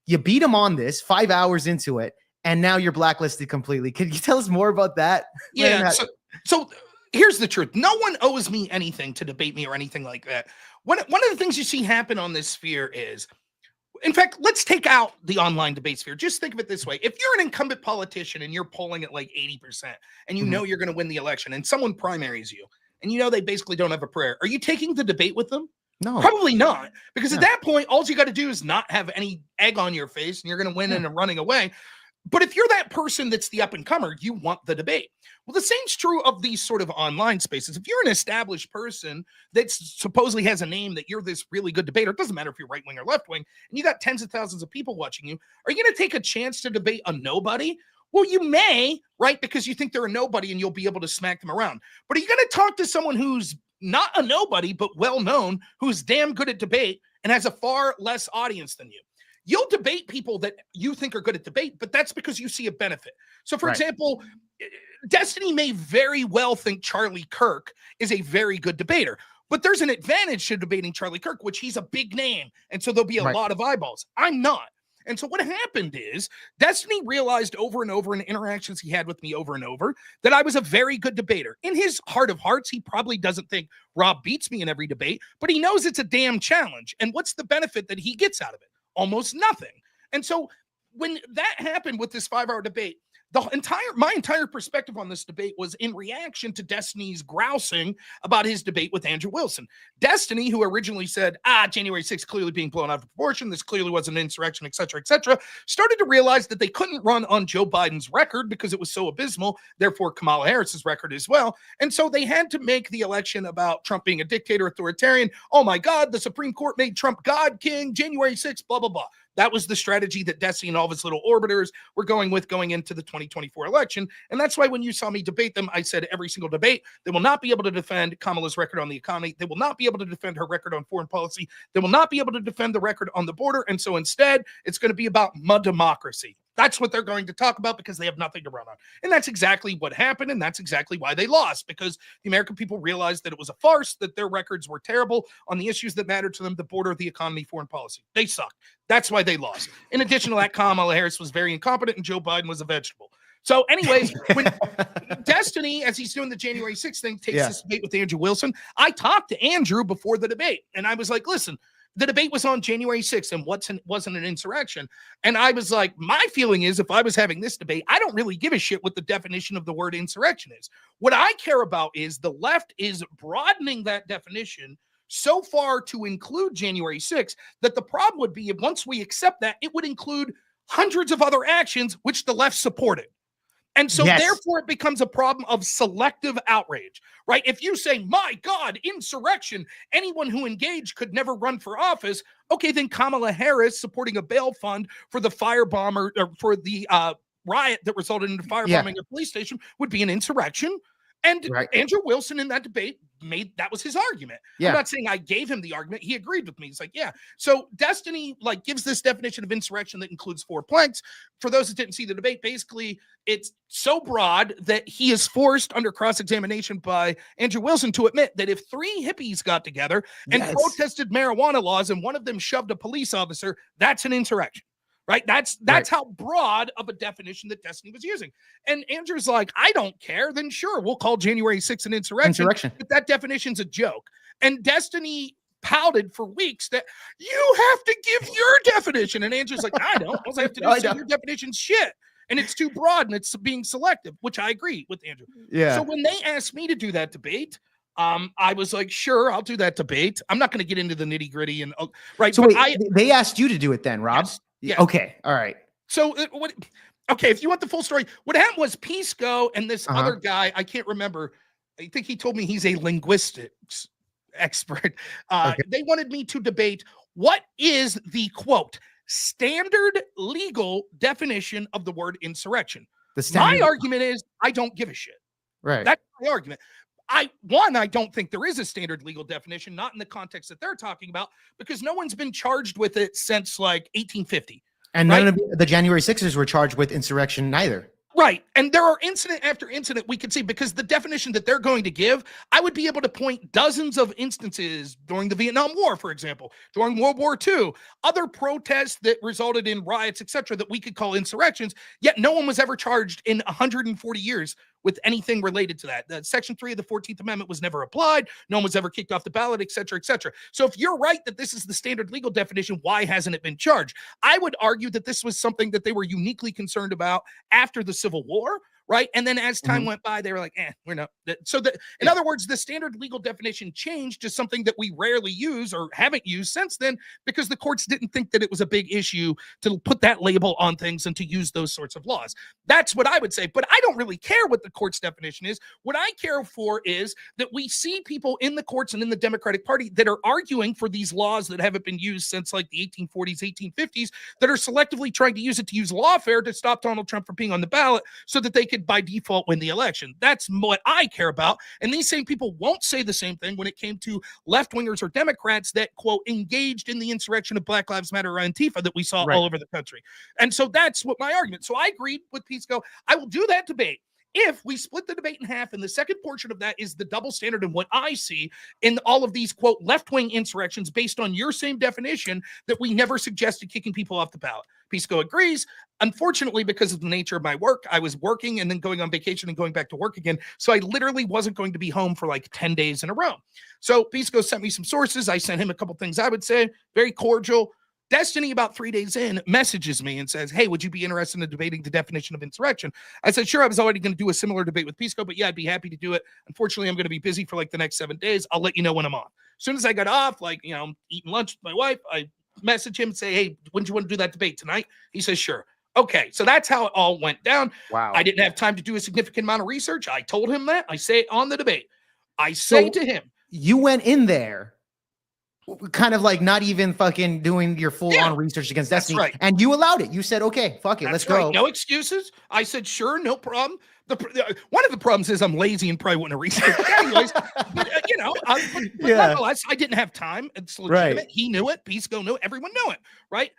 You beat him on this 5 hours into it, and now you're blacklisted completely. Can you tell us more about that? Yeah. So here's the truth. No one owes me anything to debate me or anything like that. One of the things you see happen on this sphere is, in fact, let's take out the online debate sphere. Just think of it this way. If you're an incumbent politician and you're polling at like 80% and you know you're going to win the election and someone primaries you and you know they basically don't have a prayer, are you taking the debate with them? No. Probably not. Because at that point, all you got to do is not have any egg on your face and you're going to win and running away. But if you're that person that's the up-and-comer, you want the debate. Well, the same's true of these sort of online spaces. If you're an established person that supposedly has a name that you're this really good debater, it doesn't matter if you're right-wing or left-wing, and you got tens of thousands of people watching you, are you going to take a chance to debate a nobody? Well, you may, right, because you think they're a nobody and you'll be able to smack them around. But are you going to talk to someone who's not a nobody, but well-known, who's damn good at debate and has a far less audience than you? You'll debate people that you think are good at debate, but that's because you see a benefit. So, for example, Destiny may very well think Charlie Kirk is a very good debater, but there's an advantage to debating Charlie Kirk, which he's a big name, and so there'll be a lot of eyeballs. I'm not. And so what happened is Destiny realized over and over in interactions he had with me over and over that I was a very good debater. In his heart of hearts, he probably doesn't think Rob beats me in every debate, but he knows it's a damn challenge. And what's the benefit that he gets out of it? Almost nothing. And so when that happened with this 5-hour debate, my entire perspective on this debate was in reaction to Destiny's grousing about his debate with Andrew Wilson. Destiny, who originally said, January 6th clearly being blown out of proportion, this clearly was an insurrection, etc., started to realize that they couldn't run on Joe Biden's record because it was so abysmal, therefore Kamala Harris's record as well. And so they had to make the election about Trump being a dictator, authoritarian. Oh my God, the Supreme Court made Trump God, king, January 6th, blah, blah, blah. That was the strategy that Destiny and all of his little orbiters were going with going into the 2024 election. And that's why when you saw me debate them, I said every single debate, they will not be able to defend Kamala's record on the economy. They will not be able to defend her record on foreign policy. They will not be able to defend the record on the border. And so instead, it's going to be about democracy. That's what they're going to talk about because they have nothing to run on. And that's exactly what happened. And that's exactly why they lost, because the American people realized that it was a farce, that their records were terrible on the issues that mattered to them, the border, the economy, foreign policy. They sucked. That's why they lost. In addition to that, Kamala Harris was very incompetent and Joe Biden was a vegetable. So anyways, when Destiny, as he's doing the January 6th thing, takes this debate with Andrew Wilson, I talked to Andrew before the debate. And I was like, listen, the debate was on January 6th and wasn't an insurrection. And I was like, my feeling is if I was having this debate, I don't really give a shit what the definition of the word insurrection is. What I care about is the left is broadening that definition so far to include January 6th that the problem would be if once we accept that, it would include hundreds of other actions which the left supported. And so therefore it becomes a problem of selective outrage, right? If you say, my God, insurrection, anyone who engaged could never run for office. Okay, then Kamala Harris supporting a bail fund for the firebomber or for the riot that resulted in the firebombing of a police station would be an insurrection. And Andrew Wilson in that debate that was his argument. I'm not saying I gave him the argument. He agreed with me. He's like, yeah. So Destiny gives this definition of insurrection that includes 4 planks. For those that didn't see the debate, basically it's so broad that he is forced under cross-examination by Andrew Wilson to admit that if 3 hippies got together and protested marijuana laws and one of them shoved a police officer, that's an insurrection. Right. That's how broad of a definition that Destiny was using. And Andrew's like, I don't care. Then sure, we'll call January 6th an insurrection. But that definition's a joke. And Destiny pouted for weeks that you have to give your definition. And Andrew's like, I don't. All I have to do is say your definition's shit. And it's too broad and it's being selective, which I agree with Andrew. Yeah. So when they asked me to do that debate, I was like, sure, I'll do that debate. I'm not going to get into the nitty gritty and right. So wait, they asked you to do it then, Rob? Yes. Yeah. Okay. All right. So okay, if you want the full story, what happened was Pisco and this other guy, I can't remember. I think he told me he's a linguistics expert. They wanted me to debate what is the quote standard legal definition of the word insurrection. My argument is I don't give a shit. Right. That's my argument. I don't think there is a standard legal definition, not in the context that they're talking about, because no one's been charged with it since 1850. And none of the January 6ers were charged with insurrection neither. Right. And there are incident after incident we could see, because the definition that they're going to give, I would be able to point dozens of instances during the Vietnam War, for example, during World War II, other protests that resulted in riots, etc., that we could call insurrections, yet no one was ever charged in 140 years with anything related to that. Section 3 of the 14th Amendment was never applied. No one was ever kicked off the ballot, et cetera, et cetera. So if you're right that this is the standard legal definition, why hasn't it been charged? I would argue that this was something that they were uniquely concerned about after the Civil War, right? And then as time went by, they were like, we're not. So in other words, the standard legal definition changed to something that we rarely use or haven't used since then, because the courts didn't think that it was a big issue to put that label on things and to use those sorts of laws. That's what I would say. But I don't really care what the court's definition is. What I care for is that we see people in the courts and in the Democratic Party that are arguing for these laws that haven't been used since the 1840s, 1850s, that are selectively trying to use it to use lawfare to stop Donald Trump from being on the ballot so that they could by default win the election. That's what I care about. And these same people won't say the same thing when it came to left-wingers or Democrats that, quote, engaged in the insurrection of Black Lives Matter or Antifa that we saw all over the country. And so that's what my argument. So I agreed with Pisco. I will do that debate if we split the debate in half, and the second portion of that is the double standard and what I see in all of these, quote, left-wing insurrections based on your same definition that we never suggested kicking people off the ballot. Pisco agrees. Unfortunately, because of the nature of my work, I was working and then going on vacation and going back to work again. So I literally wasn't going to be home for 10 days in a row. So Pisco sent me some sources. I sent him a couple things I would say, very cordial. Destiny, about 3 days in, messages me and says, hey, would you be interested in debating the definition of insurrection? I said, sure. I was already going to do a similar debate with Pisco, but yeah, I'd be happy to do it. Unfortunately, I'm going to be busy for the next 7 days. I'll let you know when I'm on. As soon as I got off, I'm eating lunch with my wife, I message him and say, hey, when do you want to do that debate tonight? He says, sure. Okay, so that's how it all went down. Wow. I didn't have time to do a significant amount of research. I told him that. I say it on the debate. I say to him, you went in there kind of not even fucking doing your full-on research against Destiny. Right. And you allowed it. You said, okay, fuck it, let's go. No excuses. I said, sure, no problem. One of the problems is I'm lazy and probably wouldn't have researched it anyways. But nonetheless, I didn't have time. It's legitimate. He knew it. Pisco knew it. Everyone knew it, right?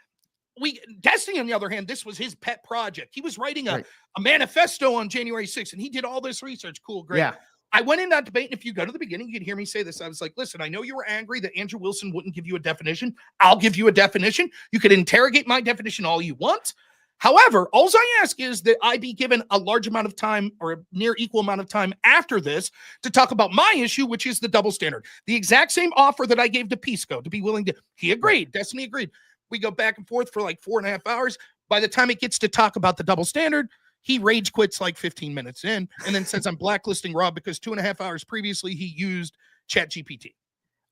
Destiny, on the other hand, this was his pet project. He was writing Right. a manifesto on January 6th, and he did all this research. Cool, great. Yeah. I went in that debate, and if you go to the beginning, you can hear me say this. I was like, listen, I know you were angry that Andrew Wilson wouldn't give you a definition. I'll give you a definition. You can interrogate my definition all you want. However, all I ask is that I be given a large amount of time or a near equal amount of time after this to talk about my issue, which is the double standard. The exact same offer that I gave to Pisco to be willing to, he agreed, Destiny agreed. We go back and forth for like 4.5 hours. By the time it gets to talk about the double standard, he rage quits like 15 minutes in and then says, I'm blacklisting Rob because 2.5 hours previously he used ChatGPT.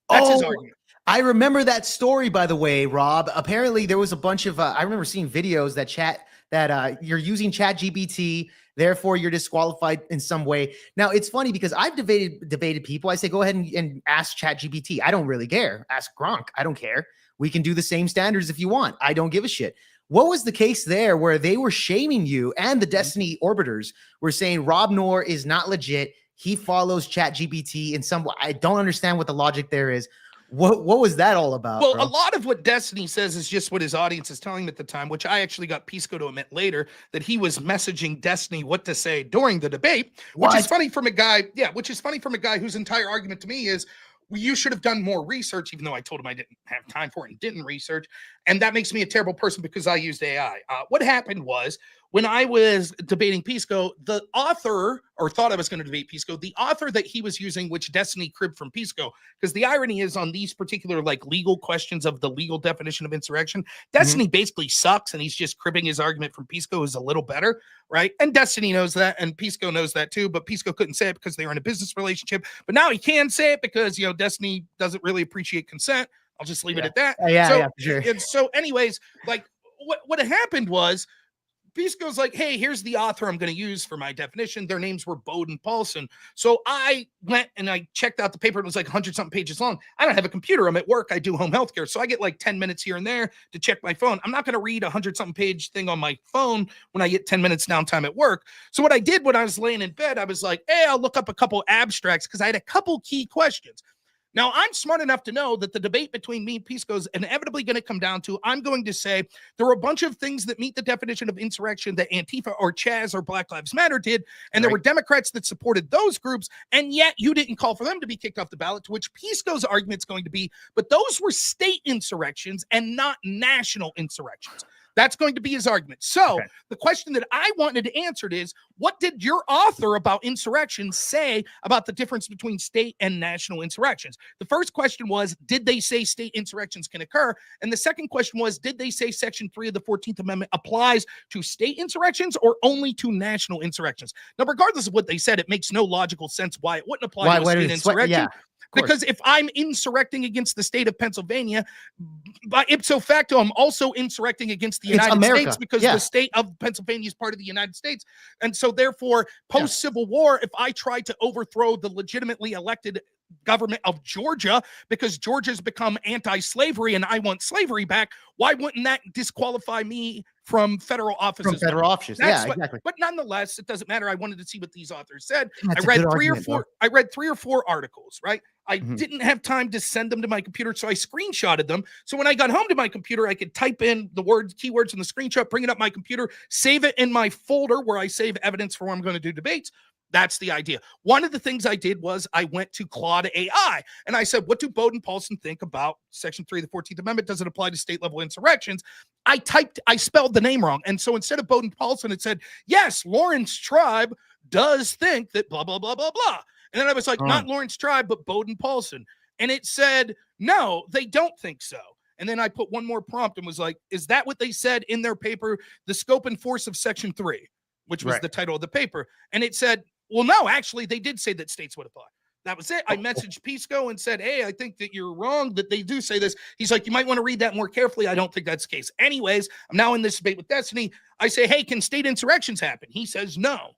That's his argument. I remember that story, by the way, Rob. Apparently, there was a bunch of. I remember seeing videos that you're using ChatGPT, therefore you're disqualified in some way. Now it's funny because I've debated people. I say go ahead and ask ChatGPT. I don't really care. Ask Gronk. I don't care. We can do the same standards if you want. I don't give a shit. What was the case there where they were shaming you and the Destiny orbiters were saying Rob Noerr is not legit? He follows ChatGPT in some way. I don't understand what the logic there is. What was that all about? Well, bro? a lot of what Destiny says is just what his audience is telling him at the time, which I actually got Pisco to admit later that he was messaging Destiny what to say during the debate, which is funny from a guy. Yeah, which is funny from a guy whose entire argument to me is, well, you should have done more research, even though I told him I didn't have time for it and didn't research. And that makes me a terrible person because I used AI. What happened was when I was debating Pisco, the author, or thought I was going to debate Pisco, the author that he was using, which Destiny cribbed from Pisco, because the irony is on these particular like legal questions of the legal definition of insurrection, Destiny basically sucks and he's just cribbing his argument from Pisco is a little better, right? And Destiny knows that and Pisco knows that too, but Pisco couldn't say it because they were in a business relationship. But now he can say it because, you know, Destiny doesn't really appreciate consent. I'll just leave it at that. Yeah, for sure. And so anyways, like what happened was Pisco's like, hey, here's the author I'm going to use for my definition. Their names were Bode and Paulson. So I went and I checked out the paper. It was like 100-something pages long. I don't have a computer. I'm at work. I do home healthcare. So I get like 10 minutes here and there to check my phone. I'm not going to read a 100-something page thing on my phone when I get 10 minutes downtime at work. So what I did when I was laying in bed, I was like, hey, I'll look up a couple abstracts because I had a couple key questions. Now, I'm smart enough to know that the debate between me and Pisco is inevitably going to come down to, I'm going to say there were a bunch of things that meet the definition of insurrection that Antifa or Chaz or Black Lives Matter did, and there were Democrats that supported those groups, and yet you didn't call for them to be kicked off the ballot, to which Pisco's argument's going to be, but those were state insurrections and not national insurrections. That's going to be his argument. So the question that I wanted answered is, what did your author about insurrection say about the difference between state and national insurrections? The first question was, did they say state insurrections can occur? And the second question was, did they say Section 3 of the 14th Amendment applies to state insurrections or only to national insurrections? Now, regardless of what they said, it makes no logical sense why it wouldn't apply to a state insurrection. Because if I'm insurrecting against the state of Pennsylvania, by ipso facto, I'm also insurrecting against the United States because the state of Pennsylvania is part of the United States. And so therefore, post-Civil War, if I tried to overthrow the legitimately elected government of Georgia because Georgia's become anti-slavery and I want slavery back, why wouldn't that disqualify me from federal office? From federal office, exactly. But nonetheless, it doesn't matter. I wanted to see what these authors said. I read three or four articles, right? I didn't have time to send them to my computer, so I screenshotted them. So when I got home to my computer, I could type in the keywords in the screenshot, bring it up my computer, save it in my folder where I save evidence for when I'm going to do debates. That's the idea. One of the things I did was I went to Claude AI and I said, what do Bode and Paulson think about Section 3 of the 14th Amendment? Does it apply to state level insurrections? I spelled the name wrong. And so instead of Bode and Paulson, it said, yes, Lawrence Tribe does think that blah, blah, blah, blah, blah. And then I was like, not Lawrence Tribe, but Bode and Paulson. And it said, no, they don't think so. And then I put one more prompt and was like, is that what they said in their paper, the scope and force of Section 3, which was the title of the paper? And it said, well, no, actually, they did say that states would apply. That was it. I messaged Pisco and said, hey, I think that you're wrong, that they do say this. He's like, you might want to read that more carefully. I don't think that's the case. Anyways, I'm now in this debate with Destiny. I say, hey, can state insurrections happen? He says no.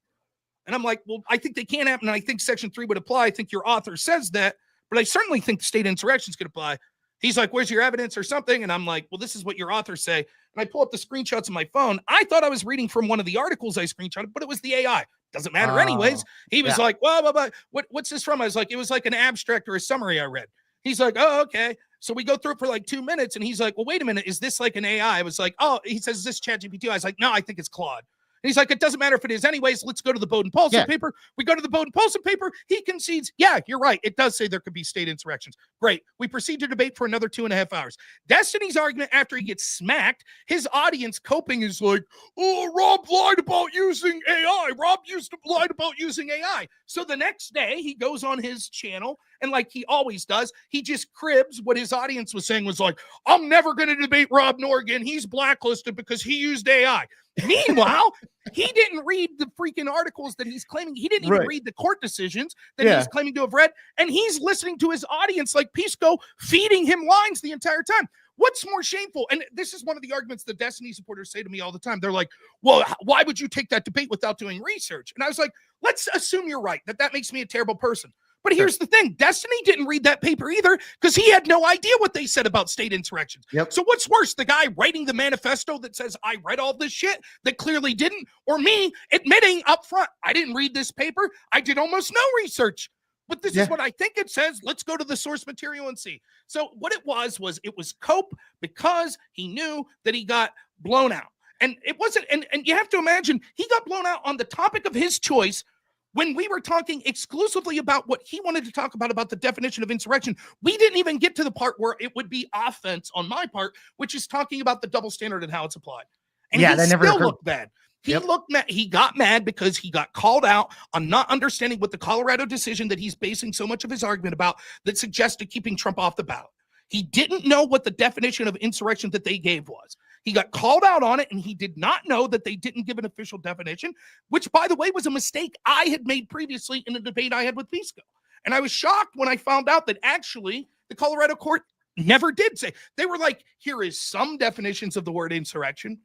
And I'm like, well, I think they can happen. And I think Section 3 would apply. I think your author says that, but I certainly think state insurrections could apply. He's like, where's your evidence or something? And I'm like, well, this is what your authors say. And I pull up the screenshots on my phone. I thought I was reading from one of the articles I screenshotted, but it was the AI. Doesn't matter anyways. He was like, well, what's this from? I was like, it was like an abstract or a summary I read. He's like, oh, okay. So we go through it for like 2 minutes, and he's like, well, wait a minute, is this like an AI? I was like, oh, he says, is this ChatGPT? I was like, no, I think it's Claude. And he's like, it doesn't matter if it is anyways. Let's go to the Bowden-Paulson paper. We go to the Bowden-Paulson paper. He concedes, yeah, you're right. It does say there could be state insurrections. Great. We proceed to debate for another 2.5 hours. Destiny's argument after he gets smacked, his audience coping is like, oh, Rob lied about using AI. Rob lied about using AI. So the next day, he goes on his channel, and like he always does, he just cribs what his audience was saying was like, I'm never going to debate Rob Noerr again. He's blacklisted because he used AI. Meanwhile, he didn't read the freaking articles that he's claiming. He didn't even read the court decisions that he's claiming to have read. And he's listening to his audience like Pisco feeding him lines the entire time. What's more shameful? And this is one of the arguments the Destiny supporters say to me all the time. They're like, well, why would you take that debate without doing research? And I was like, let's assume you're right, that makes me a terrible person. But here's the thing. Destiny didn't read that paper either because he had no idea what they said about state insurrections. So what's worse, the guy writing the manifesto that says, I read all this shit that clearly didn't, or me admitting up front, I didn't read this paper. I did almost no research. But this is what I think it says. Let's go to the source material and see. So what it was it was cope because he knew that he got blown out. And it wasn't, and you have to imagine, he got blown out on the topic of his choice. When we were talking exclusively about what he wanted to talk about the definition of insurrection, we didn't even get to the part where it would be offense on my part, which is talking about the double standard and how it's applied. And he that never still looked bad. He looked mad. He got mad because he got called out on not understanding what the Colorado decision that he's basing so much of his argument about that suggested keeping Trump off the ballot. He didn't know what the definition of insurrection that they gave was. He got called out on it, and he did not know that they didn't give an official definition, which, by the way, was a mistake I had made previously in a debate I had with Pisco. And I was shocked when I found out that actually the Colorado court never did say. They were like, here is some definitions of the word insurrection,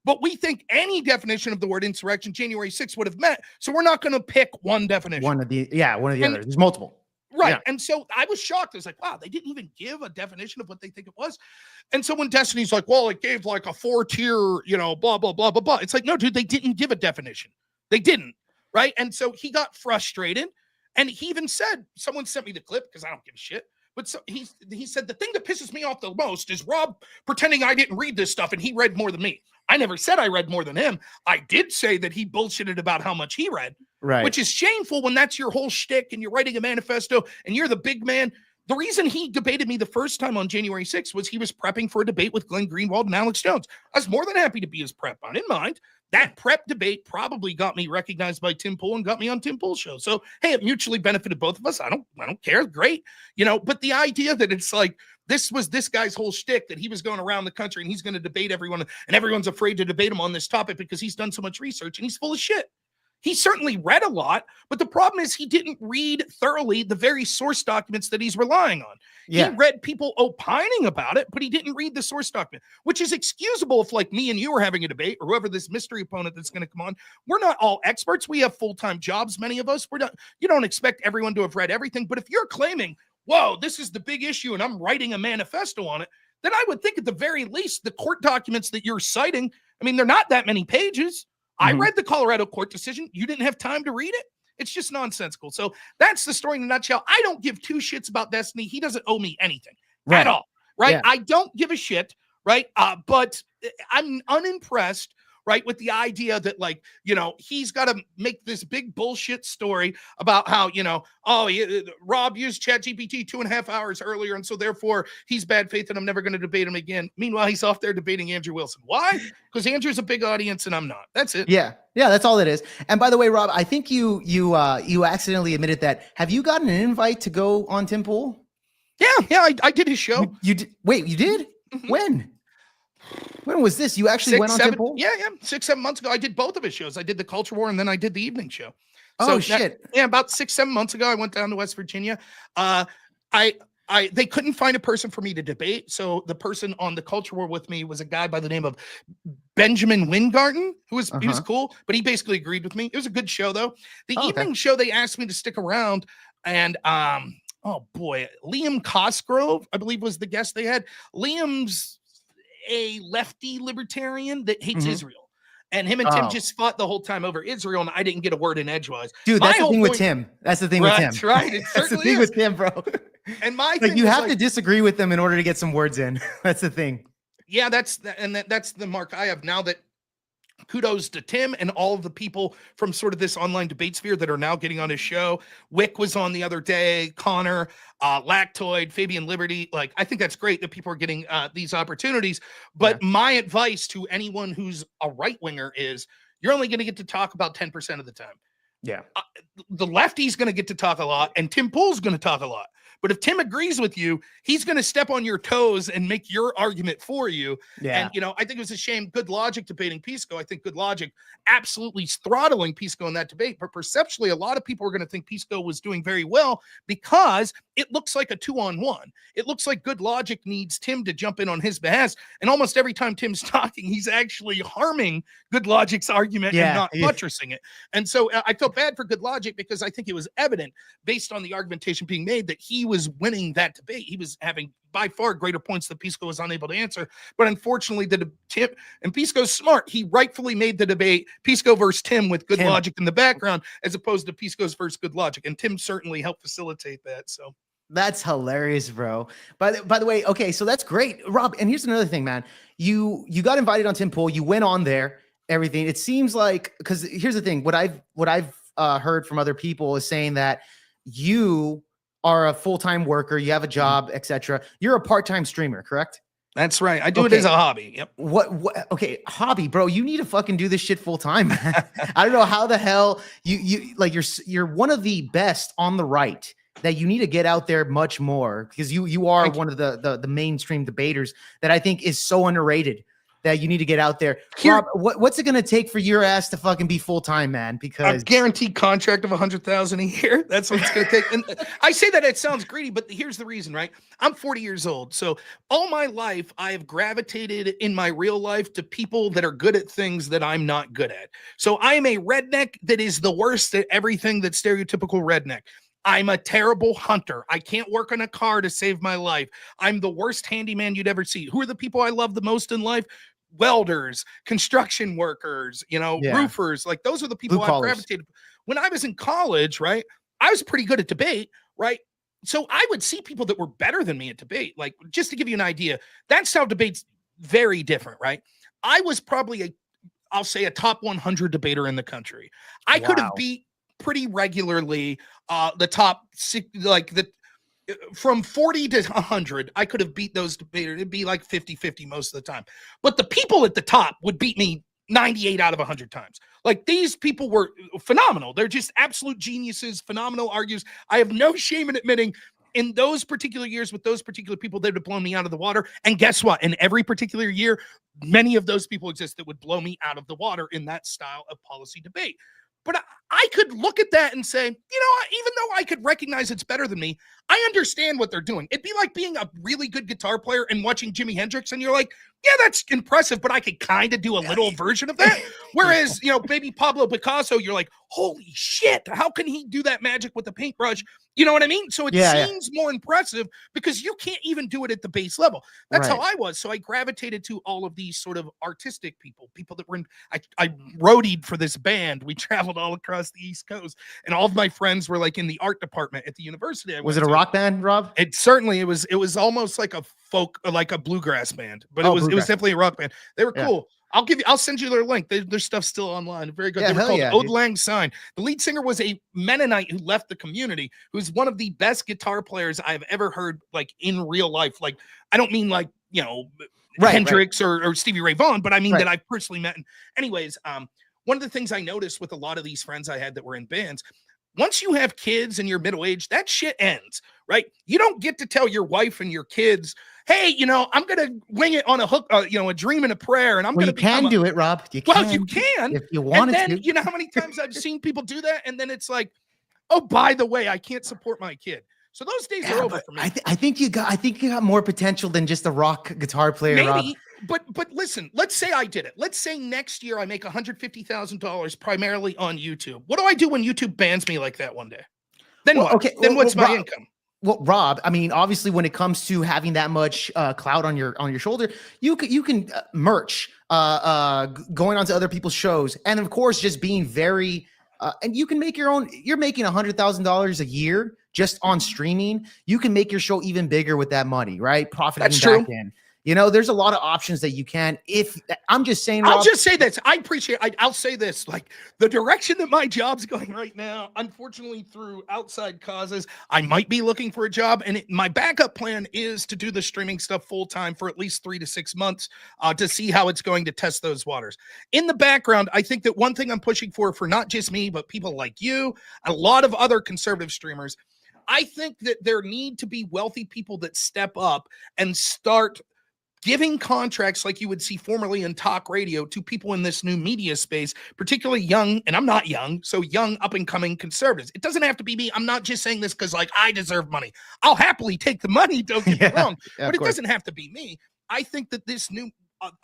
but we think any definition of the word insurrection January 6th would have met, so we're not going to pick one definition. One of the others. There's multiple. Right. Yeah. And so I was shocked. I was like, wow, they didn't even give a definition of what they think it was. And so when Destiny's like, well, it gave like a 4-tier, blah, blah, blah, blah, blah. It's like, no, dude, they didn't give a definition. They didn't. Right. And so he got frustrated. And he even said, someone sent me the clip because I don't give a shit. But so he said, the thing that pisses me off the most is Rob pretending I didn't read this stuff and he read more than me. I never said I read more than him. I did say that he bullshitted about how much he read, which is shameful when that's your whole shtick and you're writing a manifesto and you're the big man. The reason he debated me the first time on January 6th was he was prepping for a debate with Glenn Greenwald and Alex Jones. I was more than happy to be his prep. I didn't mind. That prep debate probably got me recognized by Tim Pool and got me on Tim Pool's show. So, hey, it mutually benefited both of us. I don't care. Great. But the idea that it's like, this was this guy's whole shtick that he was going around the country and he's going to debate everyone and everyone's afraid to debate him on this topic because he's done so much research and he's full of shit. He certainly read a lot, but the problem is he didn't read thoroughly the very source documents that he's relying on. He read people opining about it, but he didn't read the source document, which is excusable if like me and you are having a debate or whoever this mystery opponent that's going to come on. We're not all experts. We have full-time jobs. Many of us, you don't expect everyone to have read everything. But if you're claiming, whoa, this is the big issue and I'm writing a manifesto on it, then I would think at the very least the court documents that you're citing, I mean, they're not that many pages. I read the Colorado court decision. You didn't have time to read it. It's just nonsensical. So that's the story in a nutshell. I don't give two shits about Destiny. He doesn't owe me anything at all. Right. Yeah. I don't give a shit. Right. But I'm unimpressed. Right. With the idea that, like, he's got to make this big bullshit story about how, Rob used ChatGPT 2.5 hours earlier. And so therefore he's bad faith and I'm never going to debate him again. Meanwhile, he's off there debating Andrew Wilson. Why? Because Andrew's a big audience and I'm not. That's it. Yeah. Yeah. That's all it is. And by the way, Rob, I think you accidentally admitted that. Have you gotten an invite to go on Tim Pool? Yeah. I did his show. You did? Wait, you did? Mm-hmm. When was this? You actually went on Tim Pool? Yeah. 6-7 months ago. I did both of his shows. I did the Culture War and then I did the evening show. Oh, shit. About 6-7 months ago, I went down to West Virginia. They couldn't find a person for me to debate. So the person on the Culture War with me was a guy by the name of Benjamin Wingarten, he was cool, but he basically agreed with me. It was a good show though. The evening show, they asked me to stick around and, oh boy, Liam Cosgrove, I believe was the guest they had. Liam's a lefty libertarian that hates Israel. And him and Tim just fought the whole time over Israel, and I didn't get a word in edgewise. Dude, that's the thing with Tim. That's the thing with Tim. That's right. That's the thing with Tim, bro. And my Like thing you was have to disagree with them in order to get some words in. That's the thing. Yeah, that's the mark I have now. That kudos to Tim and all of the people from sort of this online debate sphere that are now getting on his show. Wick was on the other day, Connor, Lactoid, Fabian Liberty. Like, I think that's great that people are getting these opportunities. But my advice to anyone who's a right winger is you're only going to get to talk about 10% of the time. Yeah. The lefty's going to get to talk a lot, and Tim Pool's going to talk a lot. But if Tim agrees with you, he's going to step on your toes and make your argument for you. Yeah. And, I think it was a shame. Good Logic debating Pisco. I think Good Logic absolutely throttling Pisco in that debate. But perceptually, a lot of people are going to think Pisco was doing very well because it looks like a 2-on-1. It looks like Good Logic needs Tim to jump in on his behalf. And almost every time Tim's talking, he's actually harming Good Logic's argument and not buttressing it. And so I felt bad for Good Logic because I think it was evident based on the argumentation being made that he was winning that debate. He was having by far greater points that Pisco was unable to answer. But unfortunately, Tim and Pisco's smart. He rightfully made the debate Pisco versus Tim with Good Logic in the background, as opposed to Pisco's versus Good Logic. And Tim certainly helped facilitate that. So that's hilarious, bro. By the way, okay, so that's great, Rob. And here's another thing, man. You got invited on Tim Pool. You went on there. Everything. It seems like, because here's the thing. What I've heard from other people is saying that you are a full-time worker, you have a job, etc. You're a part-time streamer, correct? That's right. I do it as a hobby. Yep. What okay, hobby, bro. You need to fucking do this shit full-time, man. I don't know how the hell you like you're one of the best on the right, that you need to get out there much more, because you are one of the mainstream debaters that I think is so underrated, that you need to get out there. Rob, what's it going to take for your ass to fucking be full-time, man? Because a guaranteed contract of $100,000 a year. That's what it's going to take. And I say that it sounds greedy, but here's the reason, right? I'm 40 years old. So all my life, I have gravitated in my real life to people that are good at things that I'm not good at. So I am a redneck that is the worst at everything that's stereotypical redneck. I'm a terrible hunter. I can't work on a car to save my life. I'm the worst handyman you'd ever see. Who are the people I love the most in life? Welders, construction workers, roofers. Like, those are the people I gravitated. When I was in college, right, I was pretty good at debate, right? So I would see people that were better than me at debate. Like, just to give you an idea, that style of debate's very different, right? I was probably I'll say a top 100 debater in the country. I could have beat pretty regularly the top six, from 40 to 100, I could have beat those debaters. It'd be like 50-50 most of the time. But the people at the top would beat me 98 out of 100 times. Like, these people were phenomenal. They're just absolute geniuses, phenomenal arguers. I have no shame in admitting in those particular years with those particular people, they'd have blown me out of the water. And guess what? In every particular year, many of those people exist that would blow me out of the water in that style of policy debate. But I could look at that and say, even though I could recognize it's better than me, I understand what they're doing. It'd be like being a really good guitar player and watching Jimi Hendrix, and you're like, yeah, that's impressive, but I could kind of do a little version of that. Whereas, maybe Pablo Picasso, you're like, holy shit, how can he do that magic with a paintbrush? You know what I mean? So it seems more impressive because you can't even do it at the base level. That's how I was. So I gravitated to all of these sort of artistic people that were I roadied for this band. We traveled all across the East Coast, and all of my friends were like in the art department at the university. Was it a rock band, Rob? It was almost like a folk, like a bluegrass band, but it was definitely a rock band. They were cool. I'll send you their link. Their stuff's still online. Very good. They were called Ode Lang Syne. The lead singer was a Mennonite who left the community, who's one of the best guitar players I've ever heard, like, in real life. Like, I don't mean like, Hendrix or Stevie Ray Vaughan, but I mean that I've personally met. And anyways, one of the things I noticed with a lot of these friends I had that were in bands, once you have kids and you're middle-aged, that shit ends, right? You don't get to tell your wife and your kids, hey, I'm going to wing it on a hook, a dream and a prayer. And I'm going to do it, Rob. You can. If you want to. You know how many times I've seen people do that? And then it's like, oh, by the way, I can't support my kid. So those days are over for me. I think you got more potential than just a rock guitar player, Maybe, Rob. But listen, let's say I did it. Let's say next year I make $150,000 primarily on YouTube. What do I do when YouTube bans me like that one day? Then what? Okay, then what's my income? Well, Rob, I mean, obviously, when it comes to having that much clout on your shoulder, you can merch, going on to other people's shows, and of course, just being very and you can make your own. You're making $100,000 a year just on streaming. You can make your show even bigger with that money, right? Profiting That's true. back in. You know, there's a lot of options that you can. If I'm just saying, I'll Rob, just say this. I appreciate. I'll say this. Like the direction that my job's going right now, unfortunately, through outside causes, I might be looking for a job, and my backup plan is to do the streaming stuff full time for at least 3 to 6 months to see how it's going to test those waters. In the background, I think that one thing I'm pushing for not just me, but people like you, a lot of other conservative streamers. I think that there need to be wealthy people that step up and start giving contracts like you would see formerly in talk radio to people in this new media space, particularly young, and I'm not young, so young up-and-coming conservatives. It doesn't have to be me. I'm not just saying this because, like, I deserve money. I'll happily take the money, don't get me wrong, but it doesn't have to be me. I think that this new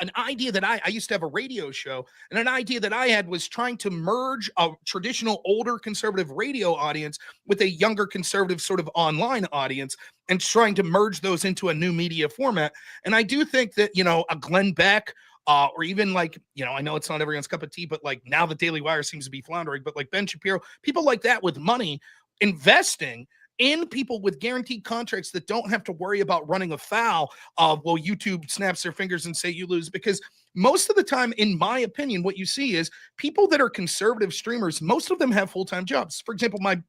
an idea that I used to have a radio show, and an idea that I had was trying to merge a traditional older conservative radio audience with a younger conservative sort of online audience, and trying to merge those into a new media format. And I do think that, you know, a Glenn Beck, or even like, you know, I know it's not everyone's cup of tea, but like now the Daily Wire seems to be floundering, but like Ben Shapiro, people like that with money investing in people with guaranteed contracts that don't have to worry about running afoul of, well, YouTube snaps their fingers and say you lose. Because most of the time, in my opinion, what you see is people that are conservative streamers, most of them have full-time jobs. For example, my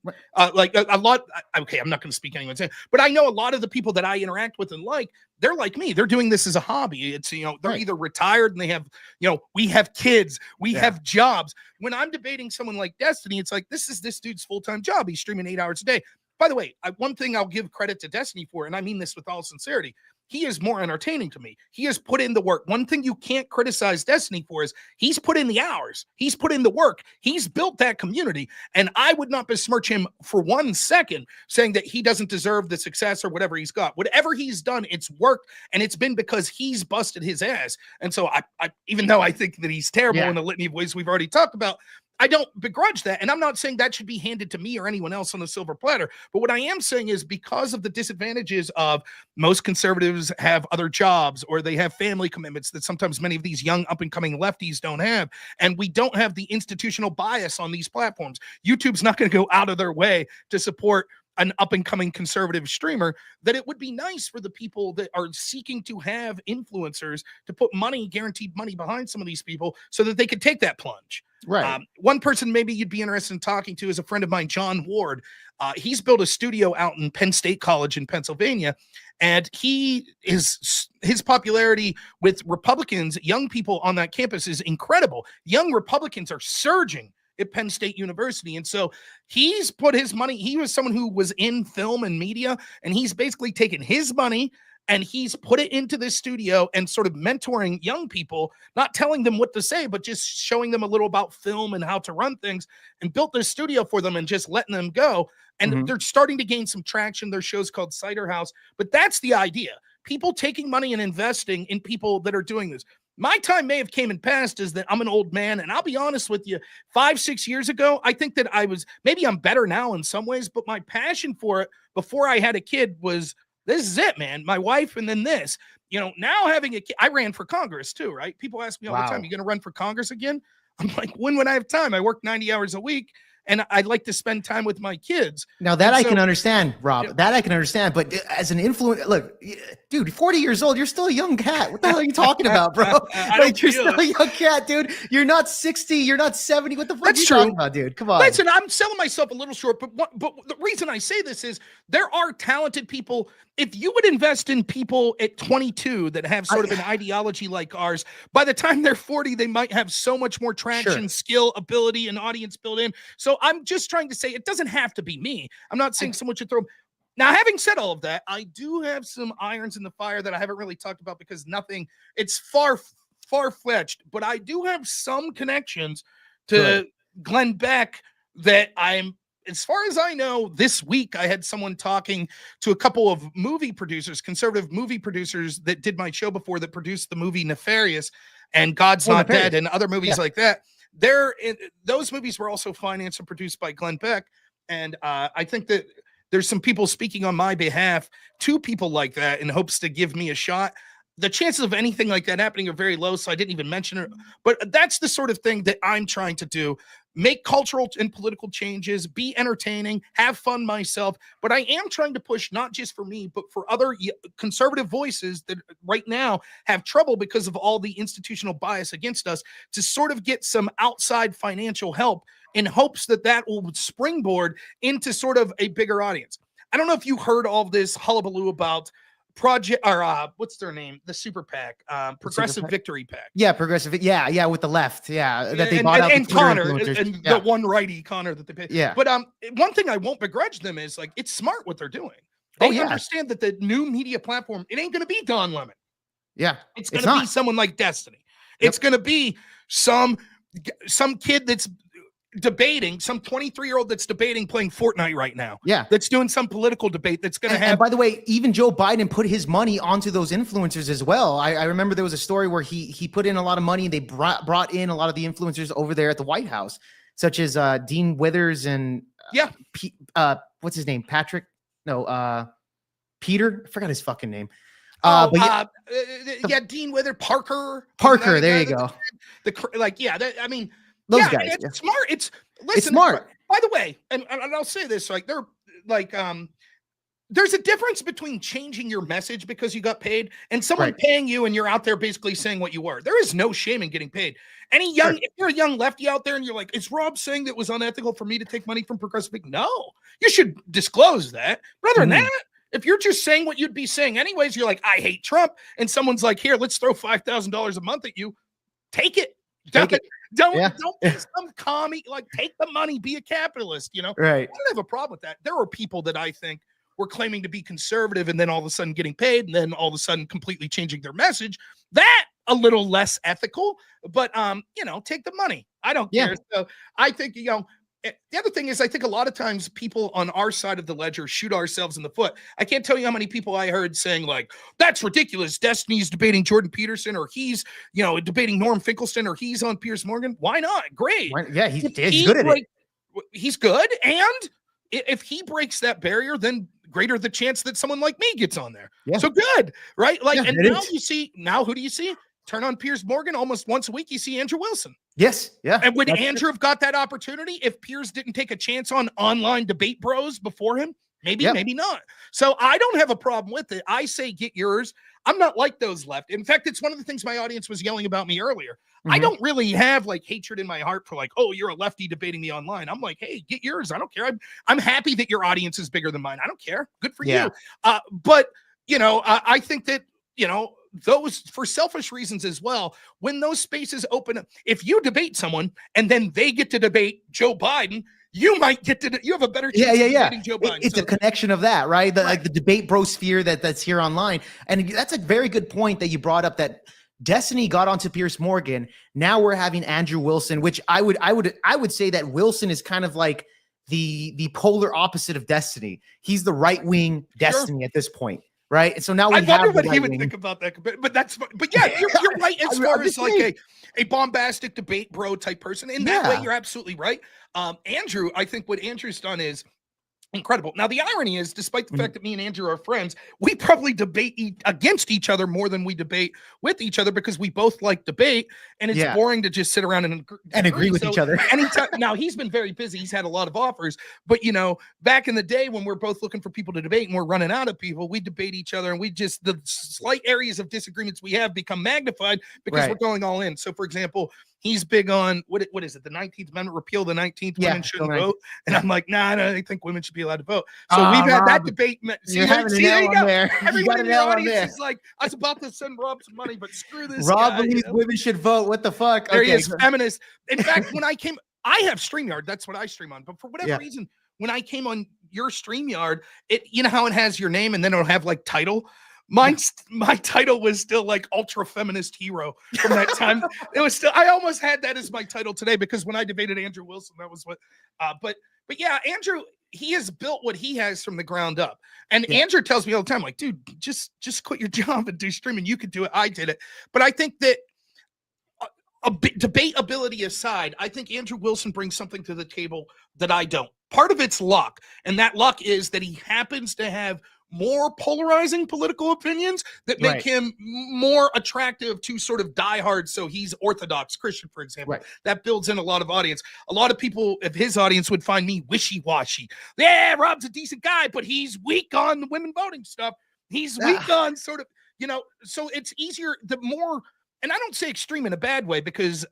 like a lot, okay, I'm not going to speak anyone's name, but I know a lot of the people that I interact with and like, they're like me. They're doing this as a hobby. It's, you know, they're either retired and they have, you know, we have kids, we have jobs. When I'm debating someone like Destiny, it's like, this is this dude's full-time job. He's streaming 8 hours a day. By the way, one thing I'll give credit to Destiny for, and I mean this with all sincerity, he is more entertaining to me. He has put in the work. One thing you can't criticize Destiny for is he's put in the hours. He's put in the work. He's built that community. And I would not besmirch him for 1 second saying that he doesn't deserve the success or whatever he's got. Whatever he's done, it's worked, and it's been because he's busted his ass. And so I even though I think that he's terrible in a litany of ways we've already talked about, I don't begrudge that. And I'm not saying that should be handed to me or anyone else on a silver platter. But what I am saying is, because of the disadvantages of most conservatives have other jobs, or they have family commitments that sometimes many of these young up and coming lefties don't have. And we don't have the institutional bias on these platforms. YouTube's not going to go out of their way to support an up and coming conservative streamer. That it would be nice for the people that are seeking to have influencers to put money, guaranteed money behind some of these people so that they could take that plunge. Right. One person maybe you'd be interested in talking to is a friend of mine, John Ward. He's built a studio out in Penn State College in Pennsylvania, and his popularity with Republicans, young people on that campus, is incredible. Young Republicans are surging at Penn State University. And so he's put his money, he was someone who was in film and media, and he's basically taken his money and he's put it into this studio and sort of mentoring young people, not telling them what to say, but just showing them a little about film and how to run things, and built this studio for them and just letting them go. And they're starting to gain some traction. Their show's called Cider House, but that's the idea. People taking money and investing in people that are doing this. My time may have came and passed, is that I'm an old man, and I'll be honest with you, 5-6 years ago, I think that maybe I'm better now in some ways, but my passion for it before I had a kid was, this is it, man. My wife, and then this. You know, now having a kid, I ran for Congress too, right? People ask me all the time, you going to run for Congress again? I'm like, when would I have time? I work 90 hours a week, and I'd like to spend time with my kids. Now that I can understand, Rob, that I can understand. But as an influencer, look, dude, 40 years old, you're still a young cat. What the hell are you talking about, bro? Like, you're still a young cat, dude. You're not 60. You're not 70. What the fuck are you talking about, dude? Come on. Listen, I'm selling myself a little short, but the reason I say this is there are talented people. If you would invest in people at 22 that have sort of an ideology like ours, by the time they're 40, they might have so much more traction, skill, ability, and audience built in. So I'm just trying to say it doesn't have to be me. I'm not saying someone should throw. Now, having said all of that, I do have some irons in the fire that I haven't really talked about because it's far-fetched, but I do have some connections to Glenn Beck that as far as I know, this week I had someone talking to a couple of movie producers, conservative movie producers that did my show before, that produced the movie Nefarious and God's Not Dead and other movies like that. Those movies were also financed and produced by Glenn Beck. And I think that there's some people speaking on my behalf to people like that in hopes to give me a shot. The chances of anything like that happening are very low, so I didn't even mention it. But that's the sort of thing that I'm trying to do. make cultural and political changes, be entertaining, have fun myself. But I am trying to push not just for me, but for other conservative voices that right now have trouble because of all the institutional bias against us to sort of get some outside financial help in hopes that that will springboard into sort of a bigger audience. I don't know if you heard all of this hullabaloo about Project or what's their name? The Super PAC, Progressive Victory PAC. Yeah, Progressive. Yeah, with the left. Yeah, that they and, bought out and the Twitter Connor influencers. and Yeah. the one righty Connor that they pay. Yeah. But one thing I won't begrudge them is like it's smart what they're doing. They understand that the new media platform, it ain't gonna be Don Lemon. Yeah, it's gonna be someone like Destiny. It's gonna be some kid that's debating, some 23-year-old that's debating playing Fortnite right now. Yeah. That's doing some political debate that's going to have. And by the way, even Joe Biden put his money onto those influencers as well. I remember there was a story where he put in a lot of money and they brought in a lot of the influencers over there at the White House, such as Dean Withers and what's his name? Patrick? No, Peter? I forgot his fucking name. Dean Withers, Parker. There you go. I mean, those guys. It's smart. It's smart. By the way, and I'll say this, like they're like there's a difference between changing your message because you got paid and someone paying you and you're out there basically saying what you were. There is no shame in getting paid. If you're a young lefty out there and you're like, is Rob saying that it was unethical for me to take money from Progressive? No, you should disclose that. But other than that, if you're just saying what you'd be saying anyways, you're like, I hate Trump, and someone's like, here, let's throw $5,000 a month at you. Take it. Don't be some commie. Like, take the money, be a capitalist, you know? Right. I don't have a problem with that. There are people that I think were claiming to be conservative and then all of a sudden getting paid and then all of a sudden completely changing their message. That a little less ethical, but take the money. I don't care. So I think, the other thing is I think a lot of times people on our side of the ledger shoot ourselves in the foot. I can't tell you how many people I heard saying like, that's ridiculous. Destiny's debating Jordan Peterson, or he's, debating Norm Finkelstein, or he's on Piers Morgan. Why not? Great. He's good at it. He's good. And if he breaks that barrier, then greater the chance that someone like me gets on there. Yeah. So good, right? Like, and now who do you see? Turn on Piers Morgan almost once a week. You see Andrew Wilson. Yes. Yeah. And would Andrew have got that opportunity if Piers didn't take a chance on online debate bros before him? Maybe, maybe not. So I don't have a problem with it. I say get yours. I'm not like those left. In fact, it's one of the things my audience was yelling about me earlier. I don't really have like hatred in my heart for like, oh, you're a lefty debating me online. I'm like, hey, get yours. I don't care. I'm happy that your audience is bigger than mine. I don't care. Good for you. But I think that, those for selfish reasons as well, when those spaces open up, if you debate someone and then they get to debate Joe Biden, you might get to, you have a better chance of debating Joe Biden. It's a connection of that, right? Like the debate bro sphere that's here online. And that's a very good point that you brought up, that Destiny got onto Piers Morgan. Now we're having Andrew Wilson, which I would say that Wilson is kind of like the polar opposite of Destiny. He's the right-wing Destiny at this point. Right. And so now I wonder what he would think about that. But yeah, you're right. As far as like a bombastic debate bro type person, in that way, you're absolutely right. Andrew, I think what Andrew's done is incredible. Now, the irony is, despite the fact that me and Andrew are friends, we probably debate against each other more than we debate with each other because we both like debate, and it's boring to just sit around and agree with each other. Anytime, now, he's been very busy. He's had a lot of offers, but back in the day when we're both looking for people to debate and we're running out of people, we debate each other, and the slight areas of disagreements we have become magnified because we're going all in. So, for example, he's big on what is it? The 19th Amendment, repeal the 19th. Women shouldn't vote. And I'm like, nah, I think women should be allowed to vote. So we've had that debate. Everyone in the audience is like, I was about to send Rob some money, but screw this. Rob believes women should vote. What the fuck? There he is, feminist. In fact, I have StreamYard. That's what I stream on. But for whatever reason, when I came on your StreamYard, you know how it has your name and then it'll have like title. My title was still like ultra feminist hero from that time. It was still, I almost had that as my title today because when I debated Andrew Wilson, that was what, but yeah, Andrew, he has built what he has from the ground up. And Andrew tells me all the time, like, dude, just quit your job and do streaming. You could do it. I did it. But I think that debate ability aside, I think Andrew Wilson brings something to the table that I don't. Part of it's luck. And that luck is that he happens to have more polarizing political opinions that make Right. him more attractive to sort of diehard. So he's Orthodox Christian, for example. Right. That builds in a lot of audience. A lot of people of his audience would find me wishy-washy. Yeah, Rob's a decent guy, but he's weak on the women voting stuff. He's weak on sort of, so it's easier, the more, and I don't say extreme in a bad way, because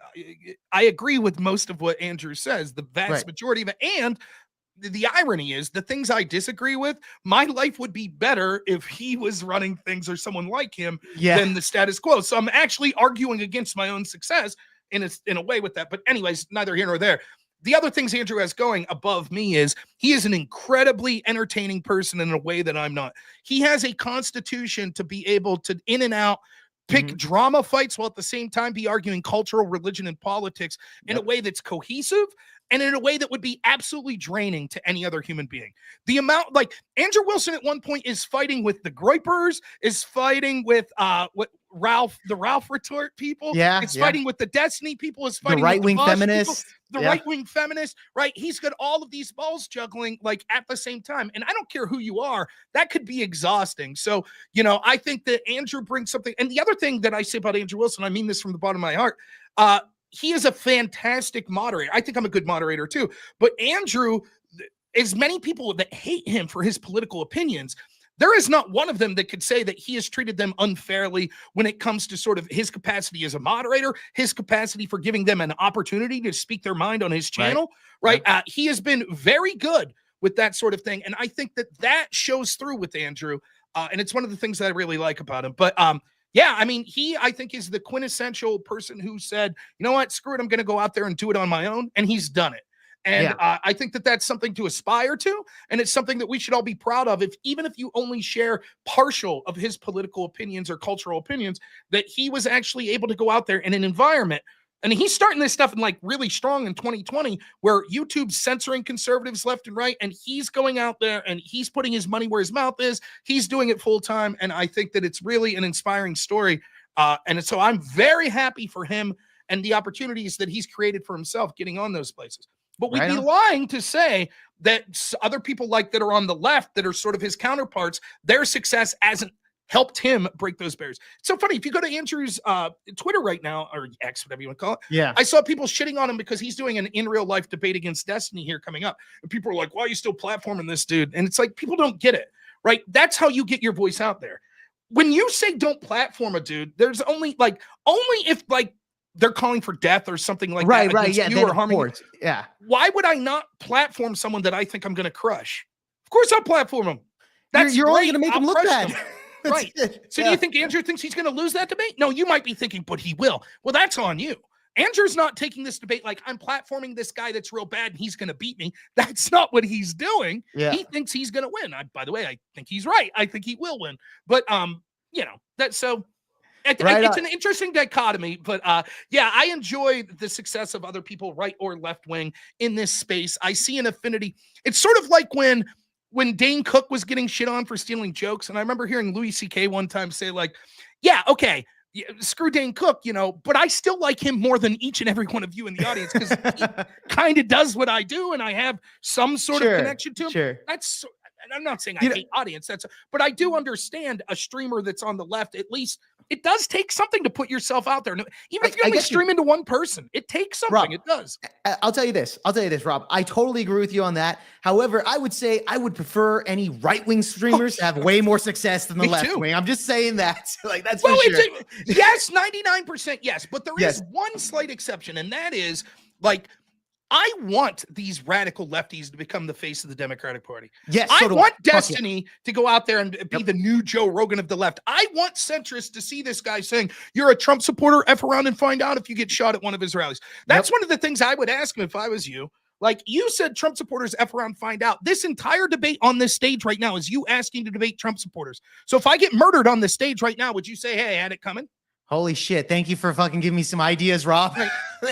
I agree with most of what Andrew says, the vast majority of it. And the irony is, the things I disagree with, my life would be better if he was running things, or someone like him, than the status quo. So I'm actually arguing against my own success in a way with that. But anyways, neither here nor there. The other things Andrew has going above me is he is an incredibly entertaining person in a way that I'm not. He has a constitution to be able to in and out, pick drama fights, while at the same time be arguing cultural, religion, and politics in a way that's cohesive, and in a way that would be absolutely draining to any other human being. The amount, like Andrew Wilson at one point is fighting with the Groypers, is fighting with the Ralph Retort people, is fighting with the Destiny people, is fighting the right-wing with the Vosh feminists. people, the right-wing feminists, right? He's got all of these balls juggling like at the same time. And I don't care who you are, that could be exhausting. So, I think that Andrew brings something. And the other thing that I say about Andrew Wilson, I mean this from the bottom of my heart, he is a fantastic moderator. I think I'm a good moderator too. But Andrew, as many people that hate him for his political opinions, there is not one of them that could say that he has treated them unfairly when it comes to sort of his capacity as a moderator, his capacity for giving them an opportunity to speak their mind on his channel, right? He has been very good with that sort of thing. And I think that shows through with Andrew. And it's one of the things that I really like about him. But yeah, I mean, I think is the quintessential person who said, you know what, screw it, I'm going to go out there and do it on my own. And he's done it. And I think that that's something to aspire to. And it's something that we should all be proud of. Even if you only share partial of his political opinions or cultural opinions, that he was actually able to go out there in an environment. And he's starting this stuff in like really strong in 2020, where YouTube's censoring conservatives left and right. And he's going out there and he's putting his money where his mouth is. He's doing it full time. And I think that it's really an inspiring story. And so I'm very happy for him and the opportunities that he's created for himself getting on those places. But we'd be lying to say that other people like that are on the left that are sort of his counterparts, their success hasn't helped him break those barriers. It's so funny. If you go to Andrew's Twitter right now, or X, whatever you want to call it, I saw people shitting on him because he's doing an in real life debate against Destiny here coming up. And people are like, why are you still platforming this dude? And it's like, people don't get it, right? That's how you get your voice out there. When you say don't platform a dude, there's only if they're calling for death or something like that. Right. Yeah. You or harming. Yeah. Why would I not platform someone that I think I'm going to crush? Of course I'll platform him. You're only going to make him look bad. Right. So do you think Andrew thinks he's going to lose that debate? No, you might be thinking, but he will. Well, that's on you. Andrew's not taking this debate like I'm platforming this guy that's real bad and he's going to beat me. That's not what he's doing. Yeah. He thinks he's going to win. By the way, I think he's right. I think he will win. But that's so. It's an interesting dichotomy, but yeah, I enjoy the success of other people, right or left wing, in this space. I see an affinity. It's sort of like when Dane Cook was getting shit on for stealing jokes, and I remember hearing Louis C.K. one time say like, yeah, okay, screw Dane Cook, but I still like him more than each and every one of you in the audience because he kind of does what I do, and I have some sort of connection to him. Sure. And I'm not saying I hate audience, but I do understand a streamer that's on the left. At least it does take something to put yourself out there. Even if you only stream into one person, it takes something. Rob, it does. I'll tell you this, Rob. I totally agree with you on that. However, I would say I would prefer any right-wing streamers to have way more success than the left wing. I'm just saying that. That's for sure. Yes, 99% yes. But there is one slight exception, and that is I want these radical lefties to become the face of the Democratic Party. Yes, I want Destiny to go out there and be the new Joe Rogan of the left. I want centrists to see this guy saying, you're a Trump supporter, F around and find out if you get shot at one of his rallies. That's one of the things I would ask him if I was you. Like you said, Trump supporters, F around, find out. This entire debate on this stage right now is you asking to debate Trump supporters. So if I get murdered on this stage right now, would you say, hey, I had it coming? Holy shit. Thank you for fucking giving me some ideas, Rob.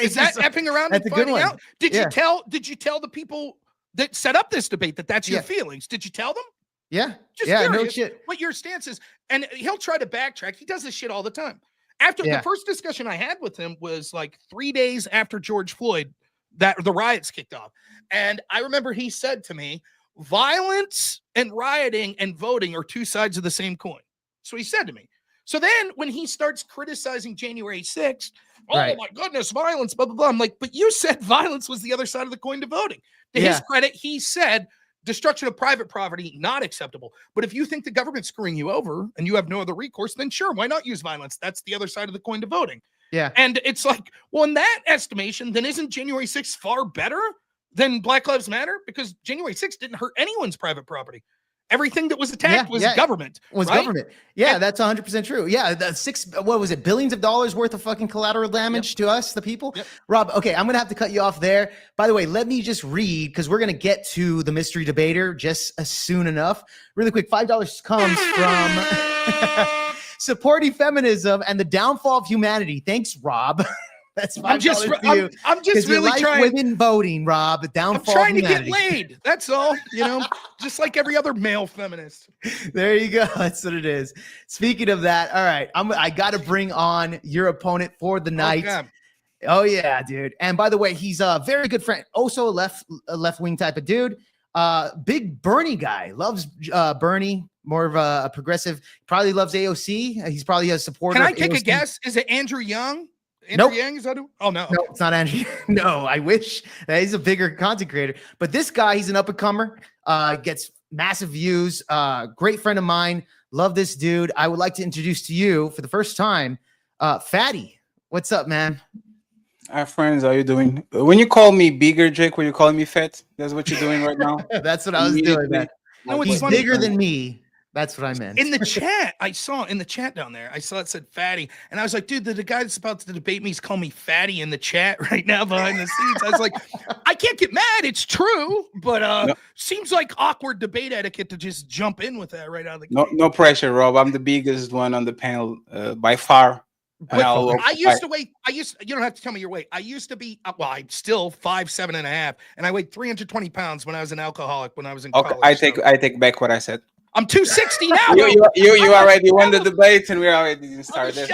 Is that effing around and finding out? Did you tell the people that set up this debate that's your feelings? Did you tell them? Yeah. Just no shit. What your stance is. And he'll try to backtrack. He does this shit all the time. After the first discussion I had with him was like 3 days after George Floyd, that the riots kicked off. And I remember he said to me, violence and rioting and voting are two sides of the same coin. So he said to me. So then when he starts criticizing January 6th, oh my goodness, violence, blah, blah, blah. I'm like, but you said violence was the other side of the coin to voting. To his credit, he said destruction of private property, not acceptable. But if you think the government's screwing you over and you have no other recourse, then sure, why not use violence? That's the other side of the coin to voting. Yeah. And it's like, well, in that estimation, then isn't January 6th far better than Black Lives Matter? Because January 6th didn't hurt anyone's private property. Everything that was attacked was government. Government. Yeah, that's 100% true. Yeah, what was it? Billions of dollars worth of fucking collateral damage to us, the people. Rob, okay, I'm gonna have to cut you off there. By the way, let me just read because we're gonna get to the mystery debater just soon enough. Really quick, $5 comes from supporting feminism and the downfall of humanity. Thanks, Rob. That's $5 I'm just really trying. Women voting, Rob. The downfall. I'm trying to get laid. That's all. Just like every other male feminist. There you go. That's what it is. Speaking of that, all right, I got to bring on your opponent for the night. Okay. Oh yeah, dude. And by the way, he's a very good friend. Also a left wing type of dude. Big Bernie guy. Loves Bernie. More of a progressive. Probably loves AOC. He's probably a supporter. Can I take a guess? Is it Andrew Young? Andrew Yang, is that who? Oh, no. No, it's not Andrew. No, I wish. He's a bigger content creator. But this guy, he's an up-and-comer, gets massive views, great friend of mine. Love this dude. I would like to introduce to you, for the first time, Fatty. What's up, man? Hi, friends. How you doing? When you call me bigger, Jake, were you calling me fat? That's what you're doing right now? That's what I was doing, man. No, he's bigger than me. That's what I meant. In the chat, I saw in the chat down there, I saw it said Fatty. And I was like, dude, the guy that's about to debate me is calling me Fatty in the chat right now behind the scenes. I was like, I can't get mad. It's true. But seems like awkward debate etiquette to just jump in with that right out of the gate. No pressure, Rob. I'm the biggest one on the panel by far. I used to weigh, you don't have to tell me your weight. I used to be, well, I'm still 5'7.5", and I weighed 320 pounds when I was an alcoholic, when I was in college. I take back what I said. I'm 260 now. you already won the debate, and we already started.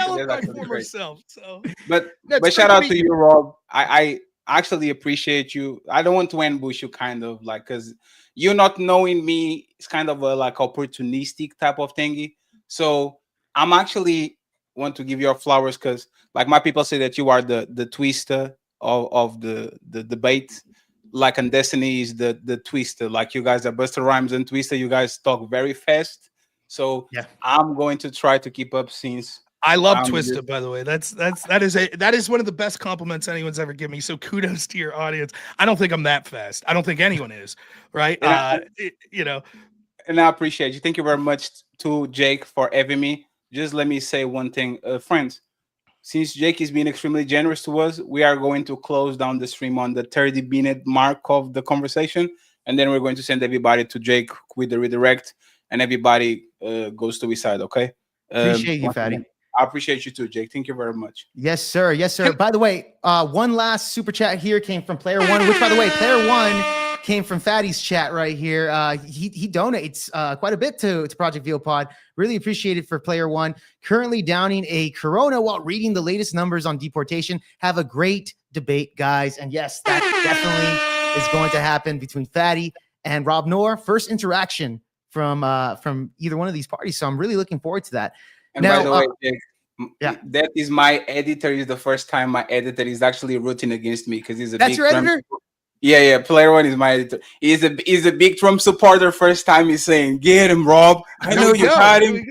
But shout out to you, Rob. I actually appreciate you. I don't want to ambush you, kind of like, because you not knowing me is kind of a like opportunistic type of thingy. So I'm actually want to give you your flowers because, like, my people say that you are the twister of the debate. Like, and Destiny is the twister. Like, you guys are Buster Rhymes and Twister. You guys talk very fast. So I'm going to try to keep up since I love Twister, by the way. That is one of the best compliments anyone's ever given me. So kudos to your audience. I don't think I'm that fast. I don't think anyone is, right? And I appreciate you. Thank you very much to Jake for having me. Just let me say one thing, friends. Since Jake is being extremely generous to us, we are going to close down the stream on the 30-minute mark of the conversation. And then we're going to send everybody to Jake with the redirect. And everybody goes to his side, okay? Appreciate you, Fatty. I appreciate you too, Jake. Thank you very much. Yes, sir. Yes, sir. By the way, one last super chat here came from Player One, which, by the way, Player One came from Fatty's chat right here. He donates quite a bit to Project VO Pod. Really appreciate it for Player One. Currently downing a Corona while reading the latest numbers on deportation. Have a great debate, guys. And yes, that definitely is going to happen between Fatty and Rob Noerr. First interaction from either one of these parties. So I'm really looking forward to that. And now, by the way, Jake, that is my editor. Is the first time my editor is actually rooting against me because he's a big Trump editor. Yeah. Player One is my editor. He's a big Trump supporter. First time he's saying, "Get him, Rob. I know you got him."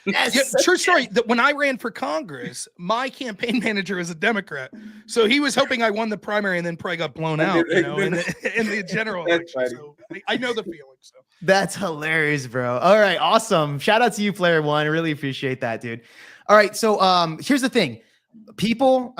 Yes. True story. That when I ran for Congress, my campaign manager is a Democrat, so he was hoping I won the primary and then probably got blown out. In the general election. So I know the feeling. So that's hilarious, bro. All right, awesome. Shout out to you, Player One. I really appreciate that, dude. All right, so here's the thing. People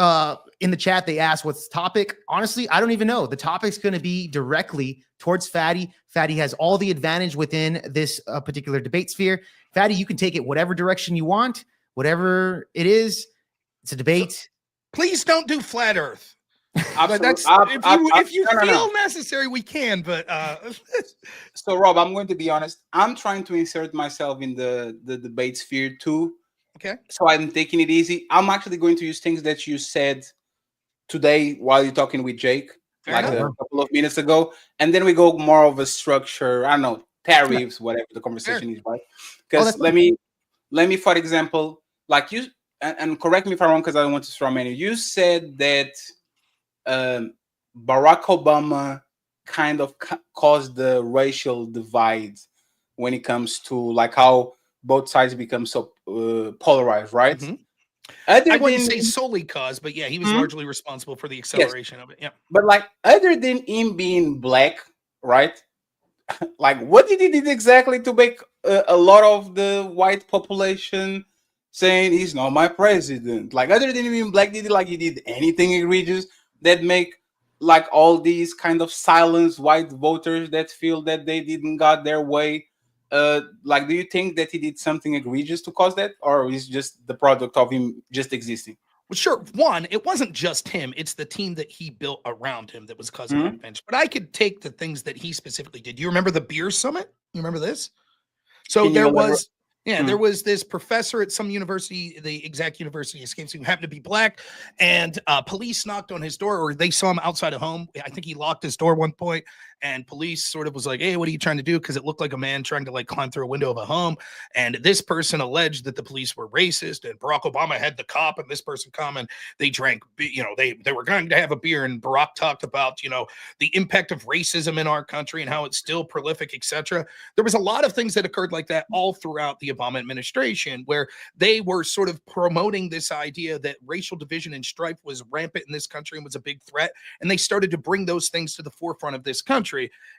in the chat, they ask what's the topic. Honestly, I don't even know. The topic's going to be directly towards Fatty. Fatty has all the advantage within this particular debate sphere. Fatty, you can take it whatever direction you want, whatever it is. It's a debate. Please don't do flat Earth. But that's if you feel necessary, we can. But so, Rob, I'm going to be honest. I'm trying to insert myself in the debate sphere too. Okay. So I'm taking it easy. I'm actually going to use things that you said today while you're talking with Jake. like a couple of minutes ago, and then we go more of a structure. I don't know, tariffs, whatever the conversation is, right? Because let me, for example, like you, and correct me if I'm wrong, because I don't want to throw many. You said that Barack Obama kind of caused the racial divide when it comes to like how both sides become so polarized, right? Mm-hmm. I wouldn't say solely caused, but yeah, he was largely responsible for the acceleration of it. Yeah. But like, other than him being black, right? Like, what did he did exactly to make a lot of the white population saying he's not my president? Like, other than him being black, he did anything egregious that make like all these kind of silenced white voters that feel that they didn't got their way? Like, do you think that he did something egregious to cause that, or is just the product of him just existing? Well, sure. One, it wasn't just him. It's the team that he built around him that was causing that advantage. But I could take the things that he specifically did. Do you remember the beer summit? You remember this? So there was, there was this professor at some university, the exact university escapes, who happened to be black, and police knocked on his door, or they saw him outside of home. I think he locked his door at one point, and police sort of was like, hey, what are you trying to do? Because it looked like a man trying to like climb through a window of a home. And this person alleged that the police were racist, and Barack Obama had the cop, and this person come and they drank, they were going to have a beer, and Barack talked about, the impact of racism in our country and how it's still prolific, etc. There was a lot of things that occurred like that all throughout the Obama administration, where they were sort of promoting this idea that racial division and strife was rampant in this country and was a big threat. And they started to bring those things to the forefront of this country.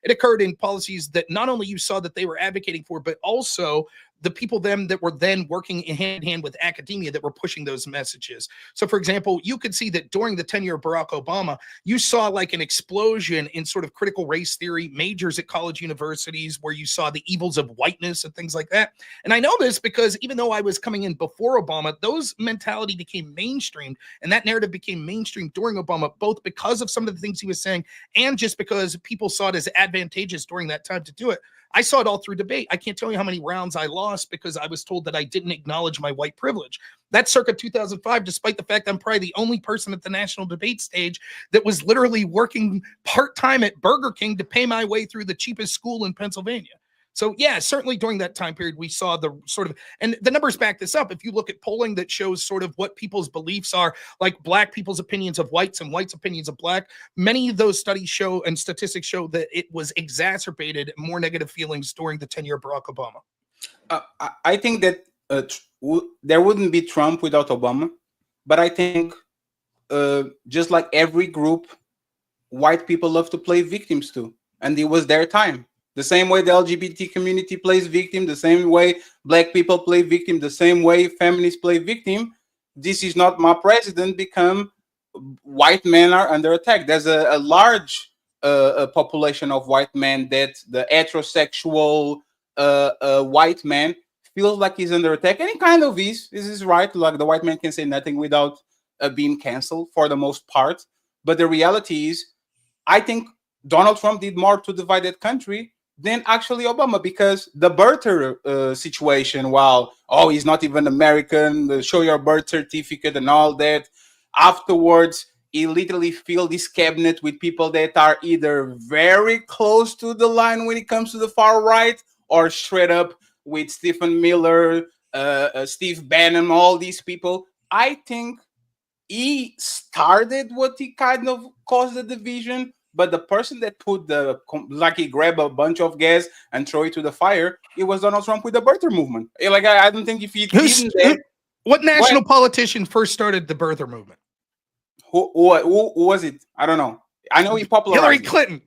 It occurred in policies that not only you saw that they were advocating for, but also the people that were then working in hand in hand with academia that were pushing those messages. So, for example, you could see that during the tenure of Barack Obama, you saw like an explosion in sort of critical race theory majors at college universities, where you saw the evils of whiteness and things like that. And I know this because even though I was coming in before Obama, those mentality became mainstreamed, and that narrative became mainstream during Obama, both because of some of the things he was saying and just because people saw it as advantageous during that time to do it. I saw it all through debate. I can't tell you how many rounds I lost because I was told that I didn't acknowledge my white privilege. That's circa 2005, despite the fact I'm probably the only person at the national debate stage that was literally working part-time at Burger King to pay my way through the cheapest school in Pennsylvania. So yeah, certainly during that time period, we saw the sort of, and the numbers back this up. If you look at polling that shows sort of what people's beliefs are, like black people's opinions of whites and whites' opinions of black, many of those studies show and statistics show that it was exacerbated more negative feelings during the tenure of Barack Obama. I think that there wouldn't be Trump without Obama, but I think just like every group, white people love to play victims too, and it was their time. The same way the LGBT community plays victim, the same way black people play victim, the same way feminists play victim. This is not my president become white men are under attack. There's a large population of white men that the heterosexual white man feels like he's under attack. And it kind of is. This is right. Like, the white man can say nothing without being canceled for the most part. But the reality is, I think Donald Trump did more to divide that country than actually Obama, because the birther situation, while, oh, he's not even American, show your birth certificate and all that. Afterwards, he literally filled his cabinet with people that are either very close to the line when it comes to the far right, or straight up with Stephen Miller, Steve Bannon, all these people. I think he started what he kind of caused the division. But the person that put he grabbed a bunch of gas and throw it to the fire, it was Donald Trump with the birther movement. Like, I don't think if he didn't. What national politician first started the birther movement? Who was it? I don't know. I know he popularized Hillary Clinton.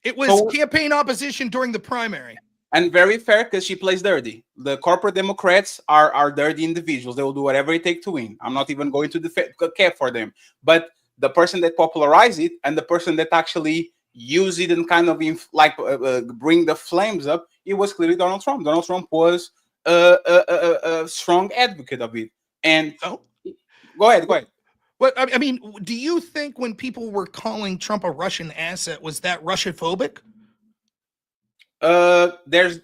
It was campaign opposition during the primary. And very fair, because she plays dirty. The corporate Democrats are dirty individuals. They will do whatever it takes to win. I'm not even going to care for them. But the person that popularized it and the person that actually used it and kind of bring the flames up, it was clearly Donald Trump. Donald Trump was a strong advocate of it. And go ahead. But I mean, do you think when people were calling Trump a Russian asset, was that Russian phobic? There's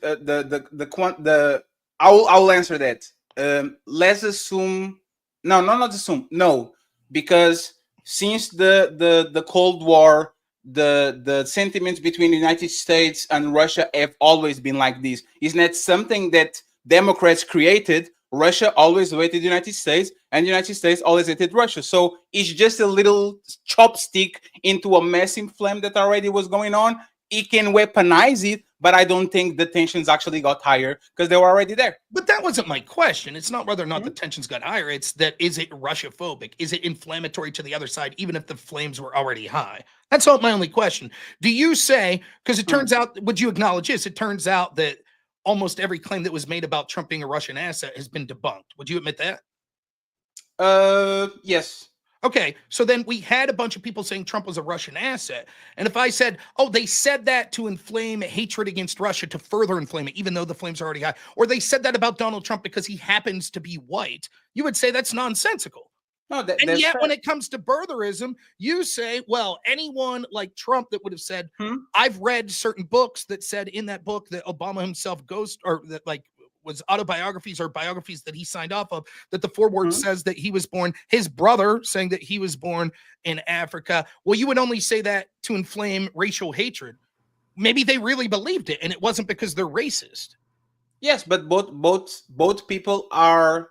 I'll answer that. Let's assume not assume, no, because since the Cold War, the sentiments between the United States and Russia have always been like this. It's not something that Democrats created. Russia always hated the United States, and the United States always hated Russia. So it's just a little chopstick into a massive flame that already was going on. It can weaponize it, but I don't think the tensions actually got higher because they were already there. But that wasn't my question. It's not whether or not the tensions got higher. It's that, is it Russia-phobic? Is it inflammatory to the other side, even if the flames were already high? That's not my only question. Do you say, because it turns out, would you acknowledge this? It turns out that almost every claim that was made about Trump being a Russian asset has been debunked. Would you admit that? Yes. Okay, so then we had a bunch of people saying Trump was a Russian asset. And if I said, oh, they said that to inflame hatred against Russia, to further inflame it, even though the flames are already high, or they said that about Donald Trump because he happens to be white, you would say that's nonsensical. No, and yet when it comes to birtherism, you say, well, anyone like Trump that would have said, I've read certain books that said in that book that Obama himself goes, or that like was autobiographies or biographies that he signed off of, that the foreword says that he was born, his brother saying that he was born in Africa. Well, you would only say that to inflame racial hatred. Maybe they really believed it and it wasn't because they're racist. Yes, but both people are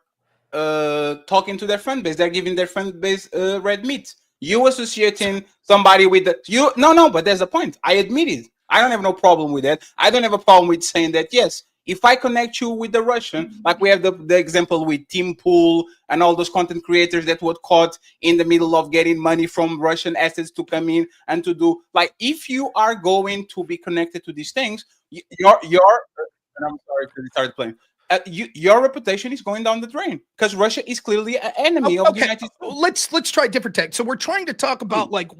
talking to their fan base. They're giving their fan base red meat. You associating somebody with the no, but there's a point. I admit it. I don't have no problem with that. I don't have a problem with saying that, yes, if I connect you with the Russian, like we have the example with Tim Pool and all those content creators that were caught in the middle of getting money from Russian assets to come in and to do, like, if you are going to be connected to these things, your and I'm sorry because it started playing. Your reputation is going down the drain because Russia is clearly an enemy of the United States. Let's try a different take. So we're trying to talk about like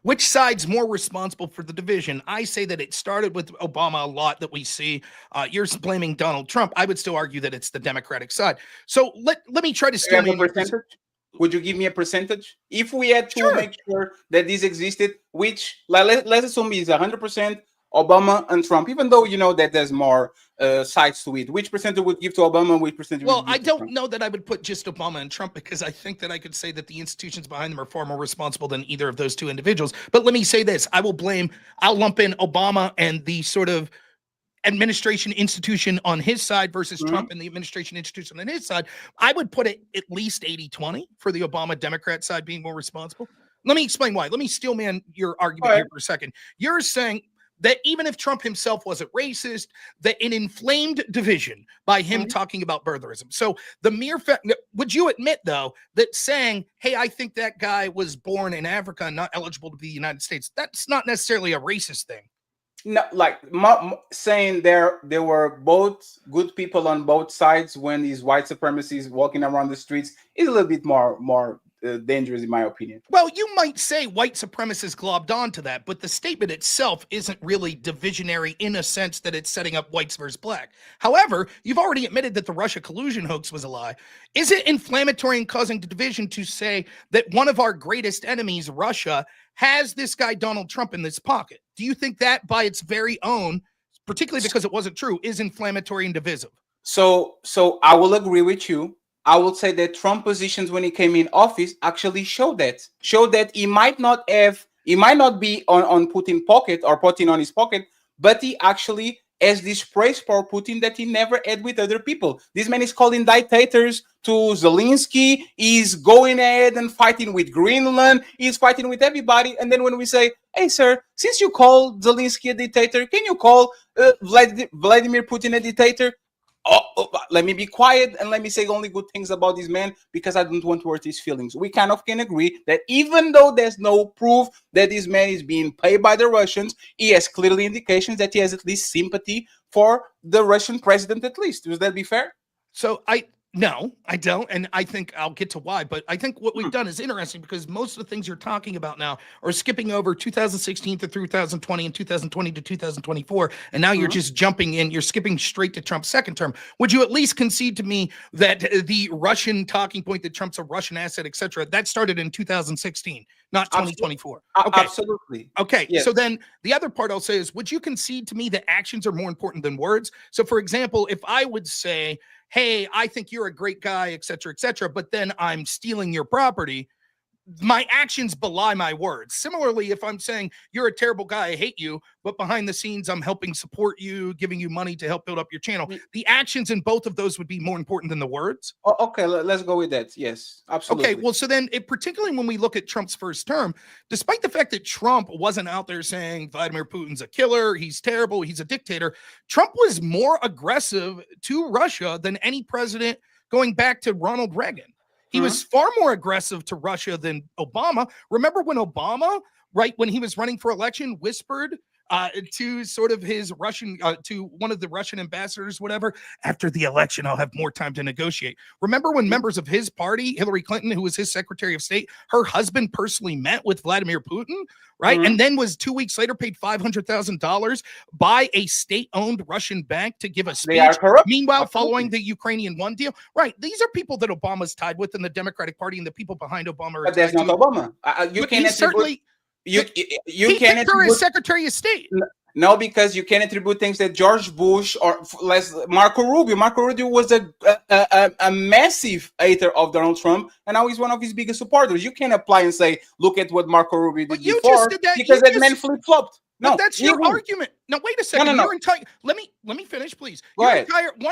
which side's more responsible for the division. I say that it started with Obama a lot that we see. You're blaming Donald Trump. I would still argue that it's the Democratic side. So let me try to steal a percentage. Would you give me a percentage? If we had to make sure that this existed, which let's assume is 100% Obama and Trump, even though you know that there's more sides to it, which percentage would give to Obama, which percentage would give I to don't Trump? know that I would put just Obama and Trump, because I think that I could say that the institutions behind them are far more responsible than either of those two individuals. But let me say this, I'll lump in Obama and the sort of administration institution on his side versus Trump and the administration institution on his side. I would put it at least 80-20 for the Obama Democrat side being more responsible. Let me explain why. Let me steel man your argument here for a second. You're saying that even if Trump himself wasn't racist, that an inflamed division by him talking about birtherism. So the mere fact, would you admit though, that saying, hey, I think that guy was born in Africa and not eligible to be the United States, that's not necessarily a racist thing. No, like saying there were both good people on both sides when these white supremacists walking around the streets is a little bit more dangerous in my opinion. Well, you might say white supremacists globbed onto that, but the statement itself isn't really divisionary in a sense that it's setting up whites versus black. However, you've already admitted that the Russia collusion hoax was a lie. Is it inflammatory and causing division to say that one of our greatest enemies, Russia, has this guy Donald Trump in this pocket? Do you think that by its very own, particularly because it wasn't true, is inflammatory and divisive? So I will agree with you. I will say that Trump positions when he came in office actually showed that he might not be on Putin's pocket or Putin on his pocket, but he actually has this praise for Putin that he never had with other people. This man is calling dictators to Zelensky. He's going ahead and fighting with Greenland. He's fighting with everybody. And then when we say, hey, sir, since you call Zelensky a dictator, can you call Vladimir Putin a dictator? Oh, let me be quiet and let me say only good things about this man because I don't want to hurt his feelings. We kind of can agree that even though there's no proof that this man is being paid by the Russians, he has clearly indications that he has at least sympathy for the Russian president at least. Would that be fair? So no, I don't. And I think I'll get to why. But I think what we've done is interesting because most of the things you're talking about now are skipping over 2016 to 2020 and 2020 to 2024. And now you're just jumping in. You're skipping straight to Trump's second term. Would you at least concede to me that the Russian talking point that Trump's a Russian asset, et cetera, that started in 2016, not 2024? Okay. Absolutely. Okay. Yes. So then the other part I'll say is, would you concede to me that actions are more important than words? So for example, if I would say, hey, I think you're a great guy, et cetera, but then I'm stealing your property, my actions belie my words. Similarly, if I'm saying you're a terrible guy, I hate you, but behind the scenes, I'm helping support you, giving you money to help build up your channel. The actions in both of those would be more important than the words. Oh, okay, let's go with that. Yes, absolutely. Okay, well, so then, particularly when we look at Trump's first term, despite the fact that Trump wasn't out there saying Vladimir Putin's a killer, he's terrible, he's a dictator, Trump was more aggressive to Russia than any president going back to Ronald Reagan. He was far more aggressive to Russia than Obama. Remember when Obama, right, when he was running for election, whispered to sort of his Russian, to one of the Russian ambassadors, whatever, after the election, I'll have more time to negotiate. Remember when members of his party, Hillary Clinton, who was his Secretary of State, her husband personally met with Vladimir Putin, right? And then was 2 weeks later paid $500,000 by a state-owned Russian bank to give a speech. They are corrupt. Meanwhile, following the Ukrainian one deal, right? These are people that Obama's tied with in the Democratic Party, and the people behind Obama are But that's not Obama. You can't certainly. You he can picked her as Secretary of State. No, because you can attribute things that George Bush or less Marco Rubio. Marco Rubio was a massive hater of Donald Trump, and now he's one of his biggest supporters. You can't apply and say, look at what Marco Rubio did before, just did that. because that man flip-flopped. No, But that's your argument. Now, wait a second. No. Your entire let me finish, please. One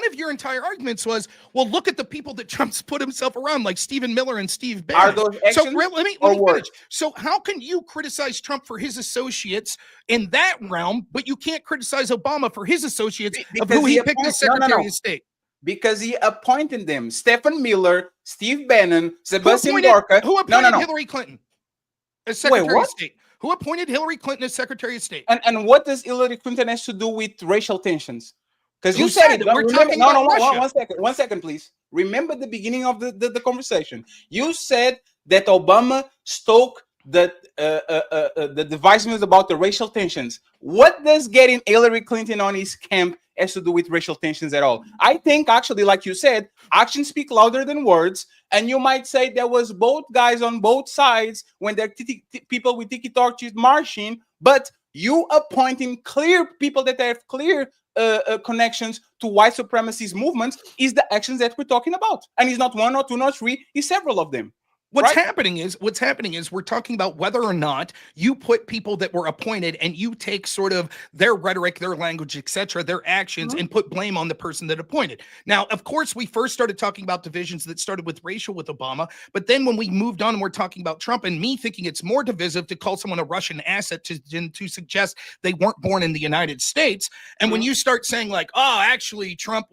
of your entire arguments was, well, look at the people that Trump's put himself around, like Stephen Miller and Steve Bannon. Are those actions so let me finish. So how can you criticize Trump for his associates in that realm, but you can't criticize Obama for his associates of who he picked as Secretary of State? Because he appointed them. Stephen Miller, Steve Bannon, Sebastian Gorka. Who appointed Hillary Clinton as Secretary of State? Who appointed Hillary Clinton as Secretary of State? And what does Hillary Clinton has to do with racial tensions? Because you said it. We're talking about Russia. One second, please. Remember the beginning of the conversation. You said that Obama stoked the divisiveness about the racial tensions. What does getting Hillary Clinton on his camp has to do with racial tensions at all? I think actually, like you said, actions speak louder than words. And you might say there was both guys on both sides when there are people with tiki torches marching, but you appointing clear people that have clear connections to white supremacist movements is the actions that we're talking about. And it's not one or two or three, it's several of them. What's happening is we're talking about whether or not you put people that were appointed and you take sort of their rhetoric, their language, etc., their actions, and put blame on the person that appointed. Now, of course, we first started talking about divisions that started with racial with Obama, but then when we moved on and we're talking about Trump, and me thinking it's more divisive to call someone a Russian asset to suggest they weren't born in the United States. And when you start saying like, oh, actually, Trump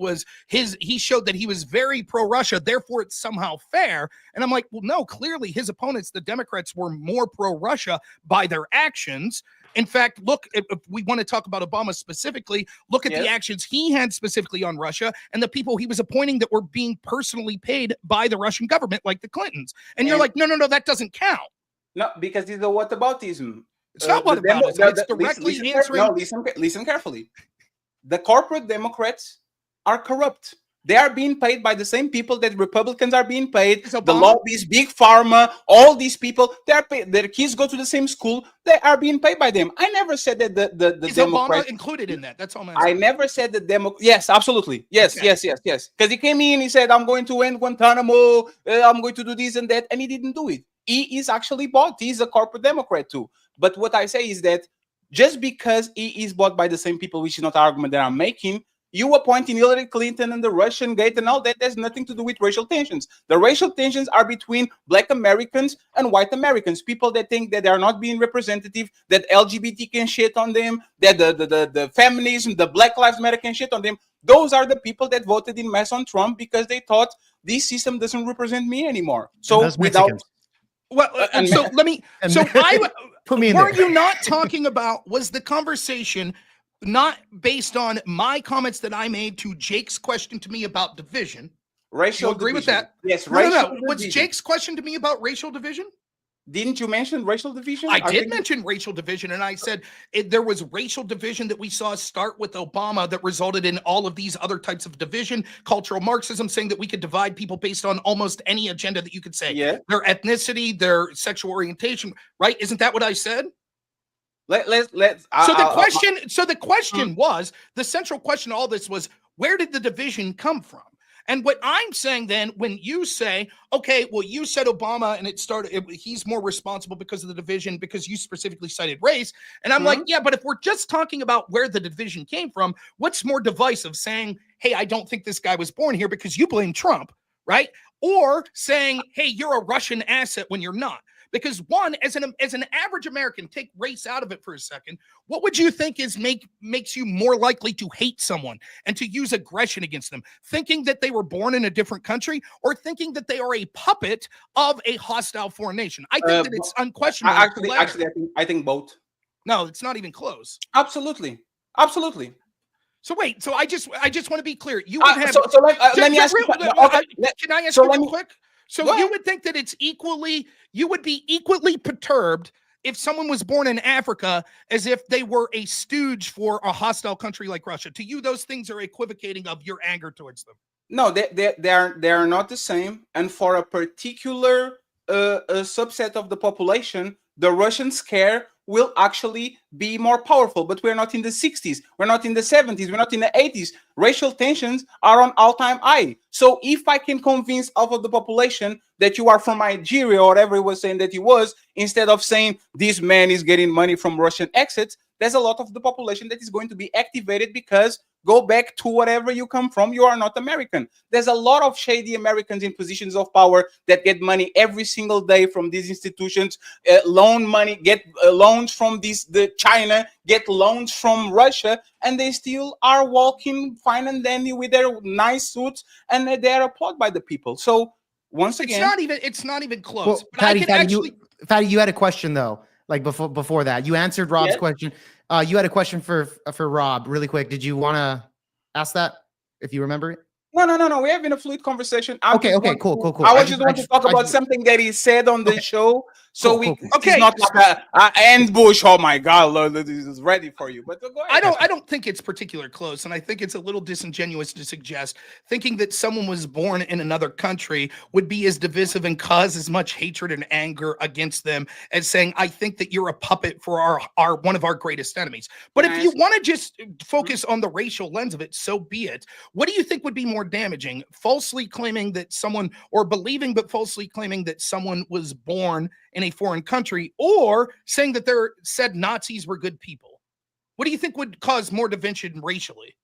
he showed that he was very pro-Russia, therefore it's somehow fair. And I'm like, well, no, clearly his opponents, the Democrats, were more pro-Russia by their actions. In fact, look, if we want to talk about Obama specifically, look at the actions he had specifically on Russia and the people he was appointing that were being personally paid by the Russian government, like the Clintons. And you're like, no, that doesn't count. No, because it's the whataboutism. It's not whataboutism. It's directly answering. No, listen carefully. The corporate Democrats are corrupt. They are being paid by the same people that Republicans are being paid. The lobbies, big pharma, all these people, they are paid. Their kids go to the same school. They are being paid by them. I never said that the Is Democrats Obama included in that? That's all I'm asking. I never said the Yes, absolutely. Yes. Because he came in, he said, I'm going to end Guantanamo. I'm going to do this and that. And he didn't do it. He is actually bought. He's a corporate Democrat too. But what I say is that just because he is bought by the same people, which is not an argument that I'm making, you appointing Hillary Clinton and the Russian gate and all that has nothing to do with racial tensions. The racial tensions are between Black Americans and white Americans, people that think that they are not being representative, that LGBT can shit on them, that the feminism, the Black Lives Matter can shit on them. Those are the people that voted in mass on Trump because they thought this system doesn't represent me anymore. So without... Well, so let me... So put me in there. You not talking about... Was the conversation... not based on my comments that I made to Jake's question to me about division. Racial agree division. with that? Yes, no. What's Jake's question to me about racial division? Didn't you mention racial division? I did mention racial division, and I said there was racial division that we saw start with Obama that resulted in all of these other types of division, cultural Marxism, saying that we could divide people based on almost any agenda that you could say. Yeah. Their ethnicity, their sexual orientation, right? Isn't that what I said? Let's. So the question was, the central question of all this was, where did the division come from? And what I'm saying then, when you say, okay, well, you said Obama and he's more responsible because of the division, because you specifically cited race. And I'm like, yeah, but if we're just talking about where the division came from, what's more divisive, saying, hey, I don't think this guy was born here because you blame Trump, right? Or saying, hey, you're a Russian asset when you're not. Because one, as an average American, take race out of it for a second, what would you think makes you more likely to hate someone and to use aggression against them? Thinking that they were born in a different country, or thinking that they are a puppet of a hostile foreign nation? I think that it's unquestionable. I think both. No, it's not even close. Absolutely. So wait, so I just want to be clear. You would have. Let me ask you. Can I ask you real quick? So you would think that you would be equally perturbed if someone was born in Africa as if they were a stooge for a hostile country like Russia. To you, those things are equivocating of your anger towards them. No, they are not the same. And for a particular a subset of the population, the Russian scare will actually be more powerful. But we're not in the 60s. We're not in the 70s. We're not in the 80s. Racial tensions are on all-time high. So if I can convince half of the population that you are from Nigeria or whatever he was saying that he was, instead of saying this man is getting money from Russian exits, there's a lot of the population that is going to be activated because go back to whatever you come from. You are not American. There's a lot of shady Americans in positions of power that get money every single day from these institutions, loan money, get loans from the China, get loans from Russia, and they still are walking fine and dandy with their nice suits, and they're applauded by the people. So once again, it's not even close. Well, but Fatty, you had a question though. Like before that, you answered Rob's question. You had a question for Rob, really quick. Did you want to ask that, if you remember it? No. We're having a fluid conversation. Okay, cool. I just want to talk about something that he said on the show. So it's not like a ambush. Oh my God, Lord, this is ready for you. But go ahead. I don't think it's particularly close, and I think it's a little disingenuous to suggest thinking that someone was born in another country would be as divisive and cause as much hatred and anger against them as saying, I think that you're a puppet for our one of our greatest enemies. But if you want to just focus on the racial lens of it, so be it. What do you think would be more damaging? Falsely claiming that someone, or believing but falsely claiming that someone was born in a foreign country, or saying that said Nazis were good people? What do you think would cause more division racially?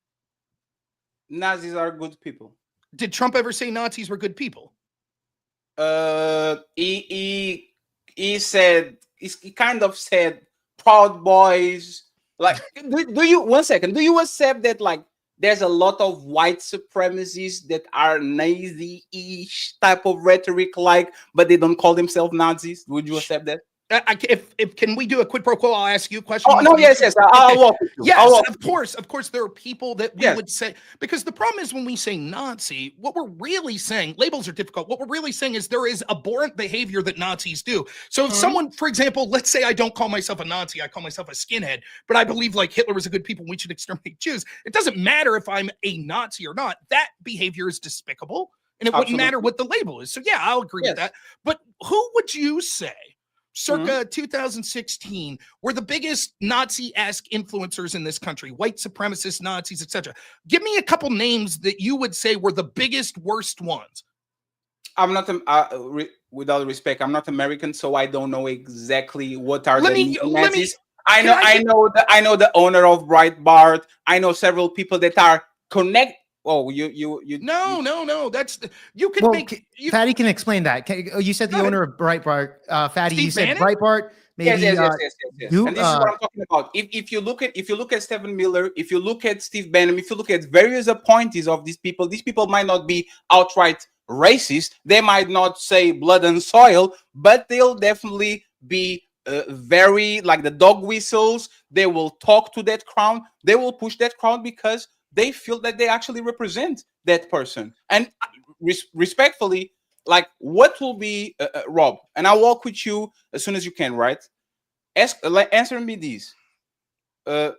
Nazis are good people. Did Trump ever say Nazis were good people? He kind of said Proud Boys. Like, do you accept that, like, there's a lot of white supremacists that are Nazi-ish type of rhetoric, but they don't call themselves Nazis? Would you accept that? If can we do a quid pro quo? I'll ask you a question. Oh no, yes. I'll walk with you. Yes, of course. There are people that we would say, because the problem is when we say Nazi, what we're really saying, labels are difficult. What we're really saying is there is abhorrent behavior that Nazis do. So if someone, for example, let's say I don't call myself a Nazi, I call myself a skinhead, but I believe like Hitler was a good people, we should exterminate Jews. It doesn't matter if I'm a Nazi or not. That behavior is despicable, and it wouldn't matter what the label is. So yeah, I'll agree with that. But who would you say, circa 2016, were the biggest Nazi-esque influencers in this country, white supremacists, Nazis, etc.? Give me a couple names that you would say were the biggest, worst ones. I'm not, with all respect, I'm not American, so I don't know exactly what are the Nazis. I know the owner of Breitbart. I know several people that are connected. Oh, you no. That's you can make. Fatty can explain that. You said the owner of Breitbart. Fatty, you said Breitbart. Maybe, yes. And this is what I'm talking about. If you look at Stephen Miller, if you look at Steve Bannon, if you look at various appointees of these people might not be outright racist. They might not say blood and soil, but they'll definitely be very like the dog whistles. They will talk to that crowd. They will push that crowd because they feel that they actually represent that person. And respectfully, like, what will be, Rob, and I'll walk with you as soon as you can, right? Answer me this.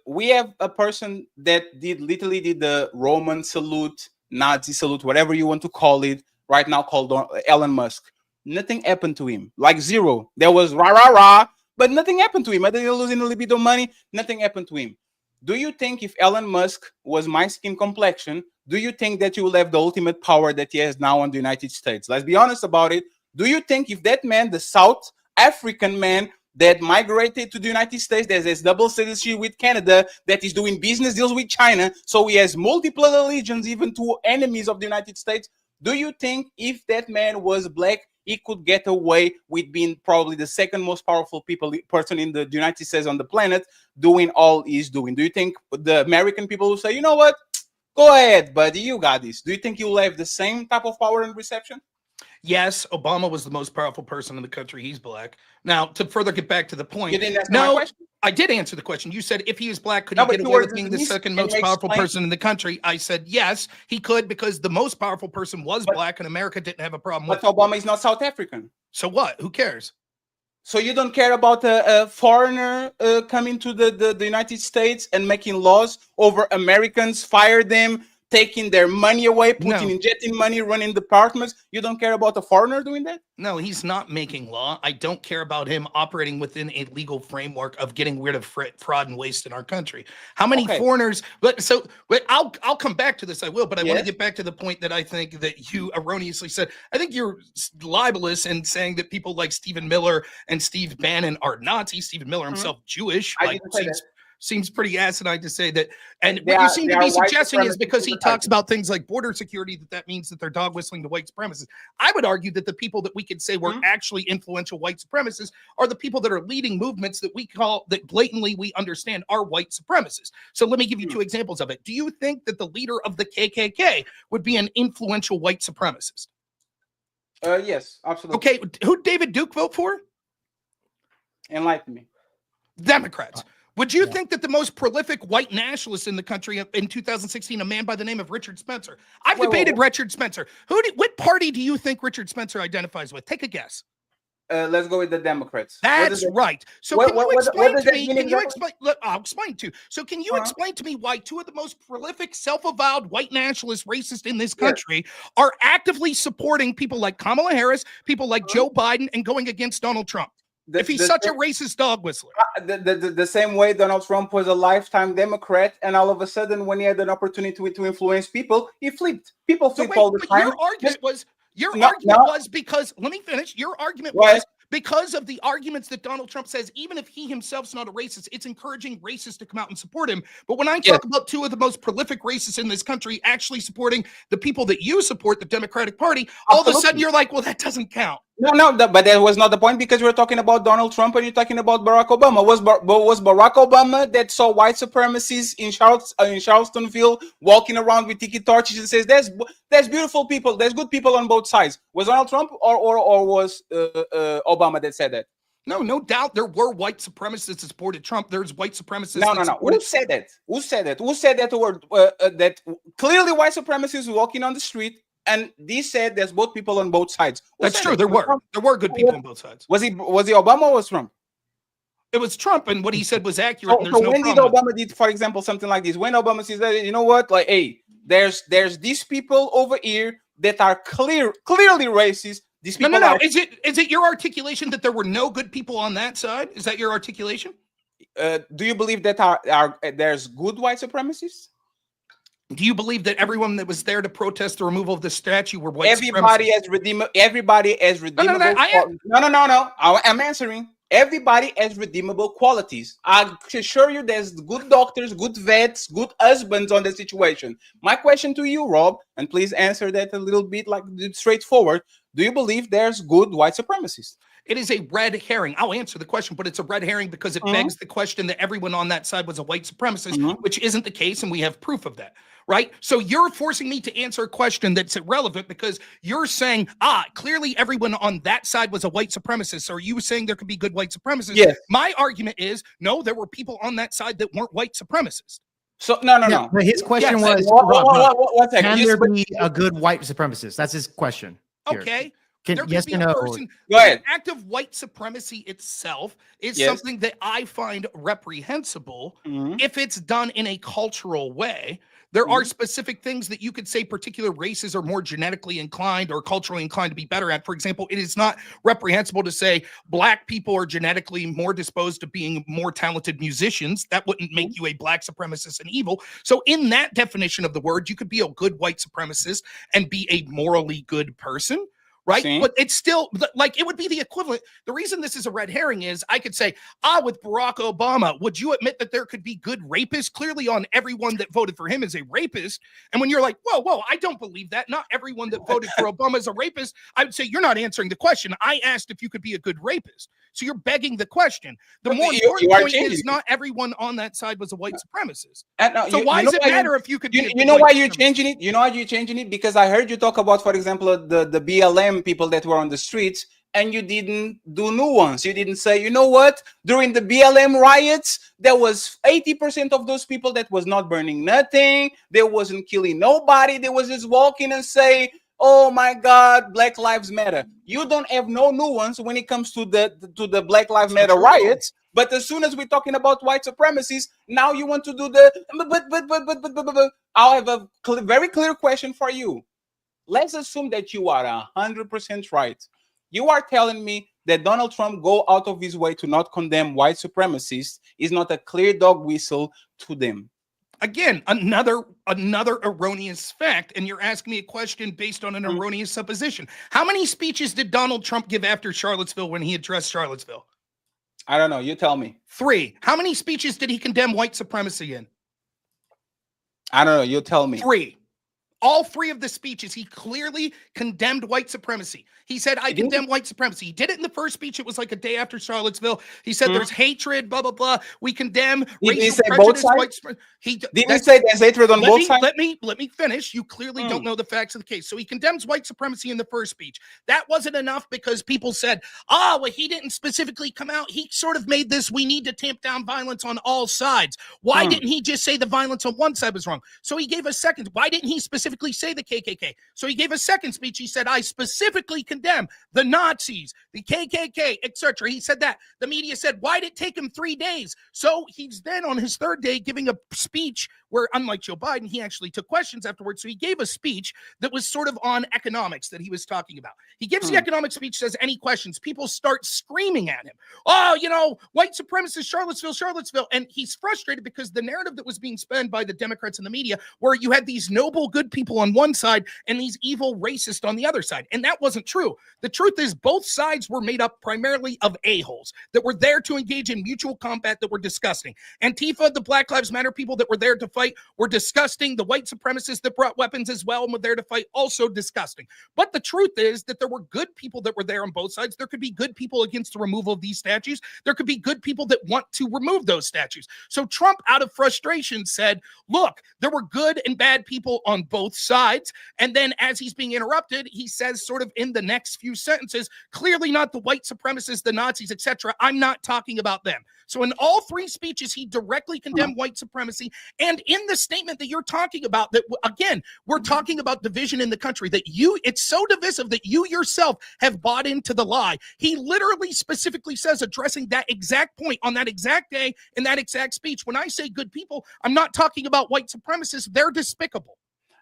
We have a person that literally did the Roman salute, Nazi salute, whatever you want to call it, right now called Elon Musk. Nothing happened to him, like zero. There was rah, but nothing happened to him. I didn't lose any little bit of money. Nothing happened to him. do you think if Elon Musk was my skin complexion, do you think that you will have the ultimate power that he has now on the United States? Let's be honest about it. Do you think if that man, the South African man that migrated to the United States, that has double citizenship with Canada, that is doing business deals with China, so he has multiple allegiance even to enemies of the United States, do you think if that man was black, he could get away with being probably the second most powerful person in the United States on the planet doing all he's doing? Do you think the American people will say, you know what? Go ahead, buddy, you got this. Do you think you'll have the same type of power and reception? Yes, Obama was the most powerful person in the country. He's black. Now, to further get back to the point, you didn't answer my question? I did answer the question. You said if he is black, could he get away with being the second most powerful person in the country? I said yes, he could, because the most powerful person was black, and America didn't have a problem with it. But Obama is not South African. So what? Who cares? So you don't care about a foreigner coming to the United States and making laws over Americans, fire them, taking their money away, injecting money, running departments. You don't care about a foreigner doing that? No, he's not making law. I don't care about him operating within a legal framework of getting rid of fraud and waste in our country. How many foreigners? But I'll come back to this. I will, but I want to get back to the point that I think that you erroneously said. I think you're libelous in saying that people like Stephen Miller and Steve Bannon are Nazis. Stephen Miller himself Jewish. Seems pretty asinine to say that. And what you seem to be suggesting is because he talks about things like border security, that means that they're dog whistling to white supremacists. I would argue that the people that we could say were actually influential white supremacists are the people that are leading movements that we call, that blatantly we understand are white supremacists. So let me give you two examples of it. Do you think that the leader of the KKK would be an influential white supremacist? Yes, absolutely. Okay, who'd David Duke vote for? Enlighten me. Democrats. Would you think that the most prolific white nationalist in the country in 2016, a man by the name of Richard Spencer? I've debated Richard Spencer. What party do you think Richard Spencer identifies with? Take a guess. Let's go with the Democrats. That's right. So can you explain to me? Can you explain? Look, I'll explain to you. So can you explain to me why two of the most prolific, self-avowed white nationalist racists in this country are actively supporting people like Kamala Harris, people like Joe Biden, and going against Donald Trump? If he's such a racist dog whistler. The same way Donald Trump was a lifetime Democrat, and all of a sudden when he had an opportunity to influence people, he flipped. People flip all the time. Your argument was because, let me finish. Your argument was because of the arguments that Donald Trump says, even if he himself's not a racist, it's encouraging racists to come out and support him. But when I talk about two of the most prolific racists in this country actually supporting the people that you support, the Democratic Party, all of a sudden you're like, well, that doesn't count. No, but that was not the point, because we're talking about Donald Trump and you're talking about Barack Obama. Was Barack Obama that saw white supremacists in Charlottesville walking around with tiki torches and says, there's beautiful people, there's good people on both sides? Was Donald Trump or was Obama that said that? No doubt there were white supremacists that supported Trump. There's white supremacists. No. Who said that? Who said that? That clearly white supremacists walking on the street. And they said there's both people on both sides. That's true. There were good people on both sides. Was he Obama or was Trump? It was Trump, and what he said was accurate. So when did Obama did, for example, something like this? When Obama says that, you know what, like, hey, there's these people over here that are clearly racist. These people no. Is it your articulation that there were no good people on that side? Is that your articulation? Do you believe that there's good white supremacists? Do you believe that everyone that was there to protest the removal of the statue were white Everybody has redeemable. No. I'm answering. Everybody has redeemable qualities. I can assure you there's good doctors, good vets, good husbands on the situation. My question to you, Rob, and please answer that a little bit like straightforward. Do you believe there's good white supremacists? It is a red herring. I'll answer the question, but it's a red herring because it begs the question that everyone on that side was a white supremacist, which isn't the case, and we have proof of that, right? So you're forcing me to answer a question that's irrelevant because you're saying, clearly everyone on that side was a white supremacist. So are you saying there could be good white supremacists? Yes. My argument is, no, there were people on that side that weren't white supremacists. So no. His question was, one second. Can there be a good white supremacist? That's his question. Okay. There could yes be or a no? person. Go ahead. The act of white supremacy itself is Yes. something that I find reprehensible Mhm. if it's done in a cultural way. There are Mhm. specific things that you could say particular races are more genetically inclined or culturally inclined to be better at. For example, it is not reprehensible to say black people are genetically more disposed to being more talented musicians. That wouldn't make you a black supremacist and evil. So in that definition of the word, you could be a good white supremacist and be a morally good person. Right. See? But it's still like it would be the equivalent. The reason this is a red herring is I could say, with Barack Obama, would you admit that there could be good rapists? Clearly, on everyone that voted for him is a rapist. And when you're like, whoa, I don't believe that. Not everyone that voted for Obama is a rapist. I would say you're not answering the question. I asked if you could be a good rapist. So you're begging the question. The But more you important are point changing is it. not everyone on that side was a white supremacist. And, So why know does it why matter if you could be a you good know white why you're supremacist? changing it? You know why you're changing it? Because I heard you talk about, for example, the BLM people that were on the streets, and you didn't do nuance. You didn't say, you know what? During the BLM riots, there was 80% of those people that was not burning nothing. They wasn't killing nobody. They was just walking and say, oh my God, Black Lives Matter. You don't have no nuance when it comes to the Black Lives Matter riots. But as soon as we're talking about white supremacists, now you want to do the but. I have a very clear question for you. Let's assume that you are 100% right. You are telling me that Donald Trump go out of his way to not condemn white supremacists is not a clear dog whistle to them. Again, another erroneous fact, and you're asking me a question based on an erroneous supposition. How many speeches did Donald Trump give after Charlottesville when he addressed Charlottesville? I don't know. You tell me. 3. How many speeches did he condemn white supremacy in? I don't know. You tell me. 3. All 3 of the speeches, he clearly condemned white supremacy. He said, I condemn white supremacy. He did it in the first speech. It was like a day after Charlottesville. He said, there's hatred, blah, blah, blah. We condemn racial prejudice. White supremacy. Did he say there's hatred on both sides? Let me finish. You clearly don't know the facts of the case. So he condemns white supremacy in the first speech. That wasn't enough because people said, well, he didn't specifically come out. He sort of made this, we need to tamp down violence on all sides. Why didn't he just say the violence on one side was wrong? So he gave a second. Why didn't he specifically say the KKK? So he gave a second speech. He said, I specifically condemn the Nazis, the KKK, etc. He said that. The media said, why did it take him 3 days? So he's then on his 3rd day giving a speech where, unlike Joe Biden, he actually took questions afterwards. So he gave a speech that was sort of on economics that he was talking about. He gives the economic speech, says, any questions? People start screaming at him. White supremacist, Charlottesville. And he's frustrated because the narrative that was being spun by the Democrats and the media, where you had these noble, good people on one side and these evil racist on the other side. And that wasn't true. The truth is both sides were made up primarily of a-holes that were there to engage in mutual combat that were disgusting. Antifa, the Black Lives Matter people that were there to fight were disgusting. The white supremacists that brought weapons as well and were there to fight, also disgusting. But the truth is that there were good people that were there on both sides. There could be good people against the removal of these statues. There could be good people that want to remove those statues. So Trump, out of frustration, said, look, there were good and bad people on both sides. And then as he's being interrupted, he says sort of in the next few sentences, clearly not the white supremacists, the Nazis, etc. I'm not talking about them. So in all 3 speeches, he directly condemned white supremacy. And in the statement that you're talking about, that again, we're talking about division in the country, that it's so divisive that you yourself have bought into the lie. He literally specifically says, addressing that exact point on that exact day in that exact speech, when I say good people, I'm not talking about white supremacists. They're despicable.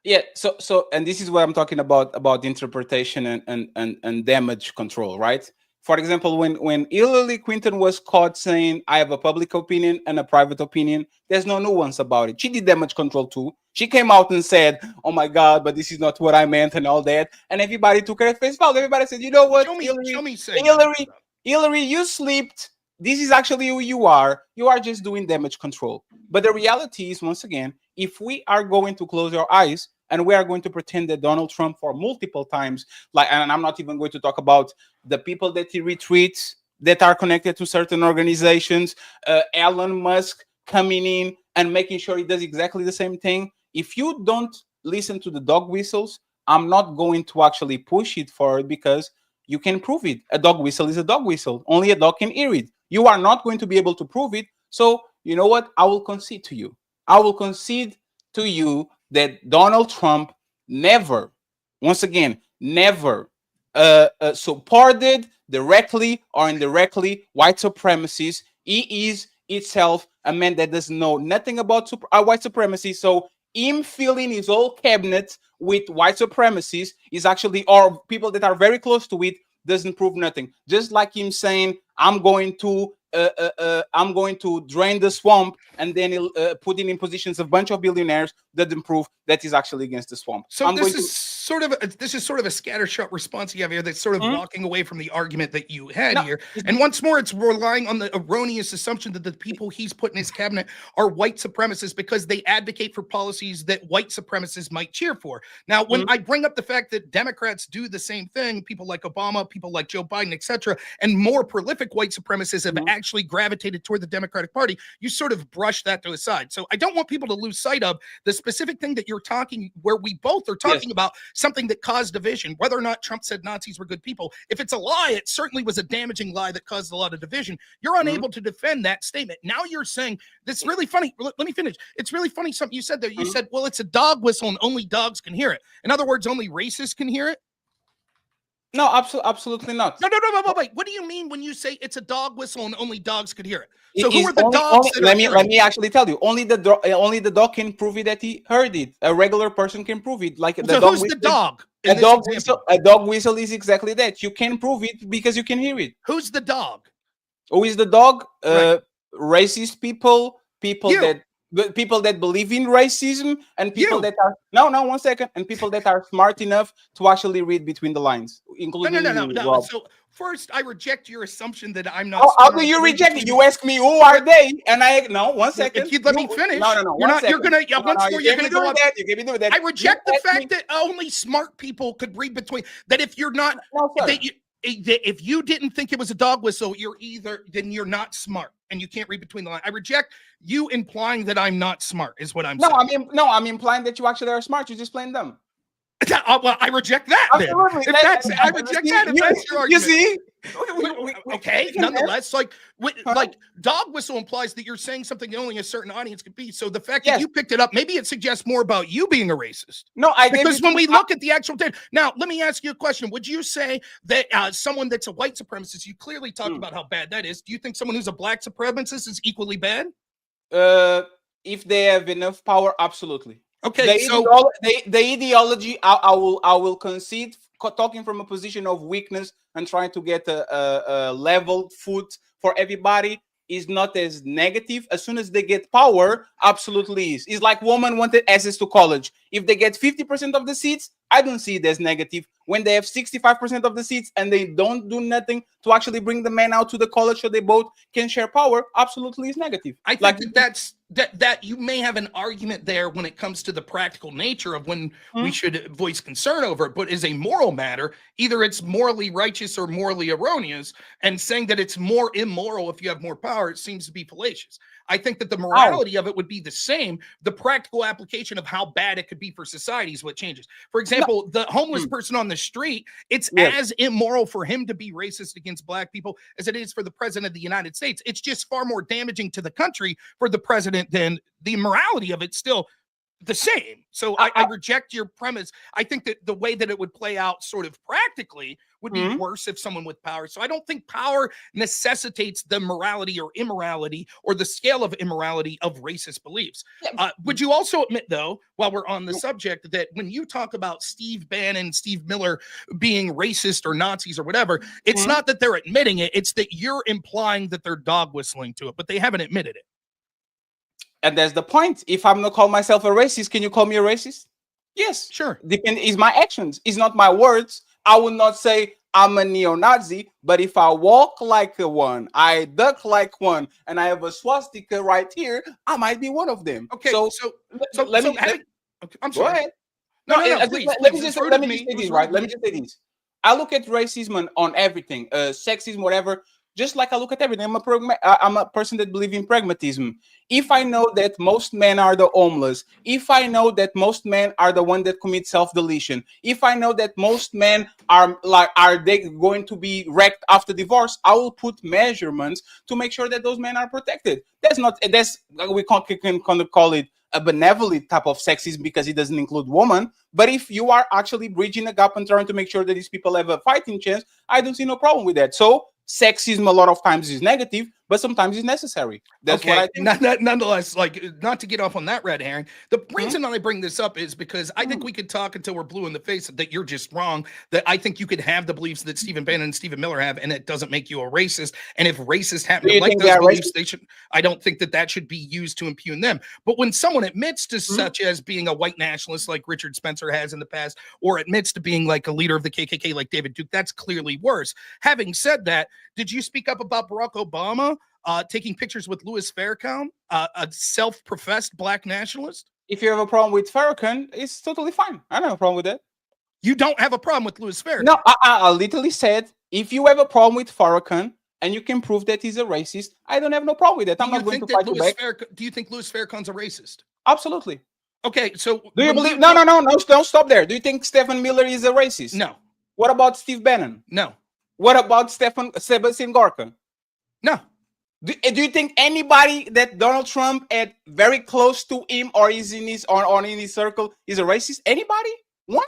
Yeah, so and this is what I'm talking about interpretation and damage control, right? For example, when Hillary Clinton was caught saying, I have a public opinion and a private opinion, there's no nuance about it. She did damage control too. She came out and said, oh my God, but this is not what I meant and all that. And everybody took her at face value. Everybody said, you know what, Hillary, you slipped. This is actually who you are. You are just doing damage control. But the reality is, once again, if we are going to close our eyes and we are going to pretend that Donald Trump for multiple times, and I'm not even going to talk about the people that he retweets that are connected to certain organizations, Elon Musk coming in and making sure he does exactly the same thing. If you don't listen to the dog whistles, I'm not going to actually push it forward because you can prove it. A dog whistle is a dog whistle. Only a dog can hear it. You are not going to be able to prove it. So you know what? I will concede to you. I will concede to you that Donald Trump never, once again, never supported directly or indirectly white supremacists. He is itself a man that doesn't know nothing about white supremacy. So him filling his whole cabinet with white supremacists is actually, or people that are very close to it, doesn't prove nothing. Just like him saying, I'm going to drain the swamp, and then he'll put in positions a bunch of billionaires, doesn't prove that he's actually against the swamp. So this is sort of a scattershot response you have here that's sort of walking away from the argument that you had here. And once more, it's relying on the erroneous assumption that the people he's put in his cabinet are white supremacists because they advocate for policies that white supremacists might cheer for. Now, when I bring up the fact that Democrats do the same thing, people like Obama, people like Joe Biden, etc., and more prolific white supremacists have actually gravitated toward the Democratic Party, you sort of brush that to the side. So I don't want people to lose sight of the specific thing that you're talking, where we both are talking about something that caused division, whether or not Trump said Nazis were good people. If it's a lie, it certainly was a damaging lie that caused a lot of division. You're unable to defend that statement. Now you're saying, this really funny. Let me finish. It's really funny something you said there. You said, well, it's a dog whistle and only dogs can hear it. In other words, only racists can hear it. No, absolutely not. No. Wait. What do you mean when you say it's a dog whistle and only dogs could hear it? So who are the dogs? Let me actually tell you. Only the dog can prove it that he heard it. A regular person can prove it. Like the dog. Who's the dog? A dog whistle is exactly that. You can prove it because you can hear it. Who's the dog? Who is the dog? Racist people that believe in racism, and people that are one second, and people that are smart enough to actually read between the lines, including no. So first, I reject your assumption that I'm not. How do you reject it? You ask me who are they, and one second. If you'd let me finish. No. You're gonna go up. You gave me that. I reject the fact that only smart people could read between. That if you're not, if you didn't think it was a dog whistle, then you're not smart and you can't read between the lines. I reject you implying that I'm not smart is what I'm saying. I'm implying that you actually are smart. You're just plain dumb. Well, I reject that. I reject that. If that's your argument. You see? Okay. Nonetheless, like dog whistle implies that you're saying something that only a certain audience could be. So the fact that you picked it up, maybe it suggests more about you being a racist. No, because when we look at the actual data. Now, let me ask you a question. Would you say that someone that's a white supremacist, you clearly talked about how bad that is. Do you think someone who's a black supremacist is equally bad? If they have enough power, absolutely. Okay, the ideology, I will concede, talking from a position of weakness and trying to get a level foot for everybody, is not as negative. As soon as they get power, absolutely is. It's like women wanted access to college. If they get 50% of the seats, I don't see it as negative. When they have 65% of the seats and they don't do nothing to actually bring the men out to the college so they both can share power, absolutely is negative. I think that you may have an argument there when it comes to the practical nature of when we should voice concern over it, but as a moral matter, either it's morally righteous or morally erroneous, and saying that it's more immoral if you have more power, it seems to be fallacious. I think that the morality of it would be the same. The practical application of how bad it could be for society is what changes. For example, the homeless person on the street, it's as immoral for him to be racist against black people as it is for the president of the United States. It's just far more damaging to the country for the president than the morality of it's still the same. So I reject your premise. I think that the way that it would play out sort of practically would be worse if someone with power. So I don't think power necessitates the morality or immorality or the scale of immorality of racist beliefs. Would you also admit, though, while we're on the subject, that when you talk about Steve Bannon, Steve Miller being racist or Nazis or whatever, it's not that they're admitting it, it's that you're implying that they're dog whistling to it, but they haven't admitted it. And that's the point. If I'm not call myself a racist, can you call me a racist? Yes, sure. It's my actions. It's not my words. I will not say I'm a neo-Nazi, but if I walk like one, I duck like one, and I have a swastika right here, I might be one of them. Okay, so let me. I'm sorry. Go ahead. Please, let me just say this. I look at racism on everything, sexism, whatever. just like I look at everything. I'm a person that believes in pragmatism. If I know that most men are the homeless, if I know that most men are the one that commit self-deletion, if I know that most men are they going to be wrecked after divorce, I will put measurements to make sure that those men are protected. We can kind of call it a benevolent type of sexism because it doesn't include women. But if you are actually bridging a gap and trying to make sure that these people have a fighting chance, I don't see no problem with that. So sexism a lot of times is negative, but sometimes it's necessary. That's what I think. Nonetheless, like, not to get off on that red herring, the reason I bring this up is because I think we could talk until we're blue in the face that you're just wrong, that I think you could have the beliefs that Stephen Bannon and Stephen Miller have, and it doesn't make you a racist. And if racists happen to like those beliefs, they should. I don't think that should be used to impugn them. But when someone admits to such as being a white nationalist like Richard Spencer has in the past, or admits to being like a leader of the KKK like David Duke, that's clearly worse. Having said that, did you speak up about Barack Obama taking pictures with Louis Farrakhan, a self-professed black nationalist? If you have a problem with Farrakhan, it's totally fine. I don't have a problem with that. You don't have a problem with Louis Farrakhan? No, I literally said, if you have a problem with Farrakhan and you can prove that he's a racist, I don't have no problem with that. I'm not going to fight you back. Do you think Louis Farrakhan's a racist? Absolutely. Okay, so do you believe? No, don't stop there. Do you think Stephen Miller is a racist? No. What about Steve Bannon? No. What about Sebastian Gorka? No. Do you think anybody that Donald Trump had very close to him or is in his or in his circle is a racist? Anybody? One?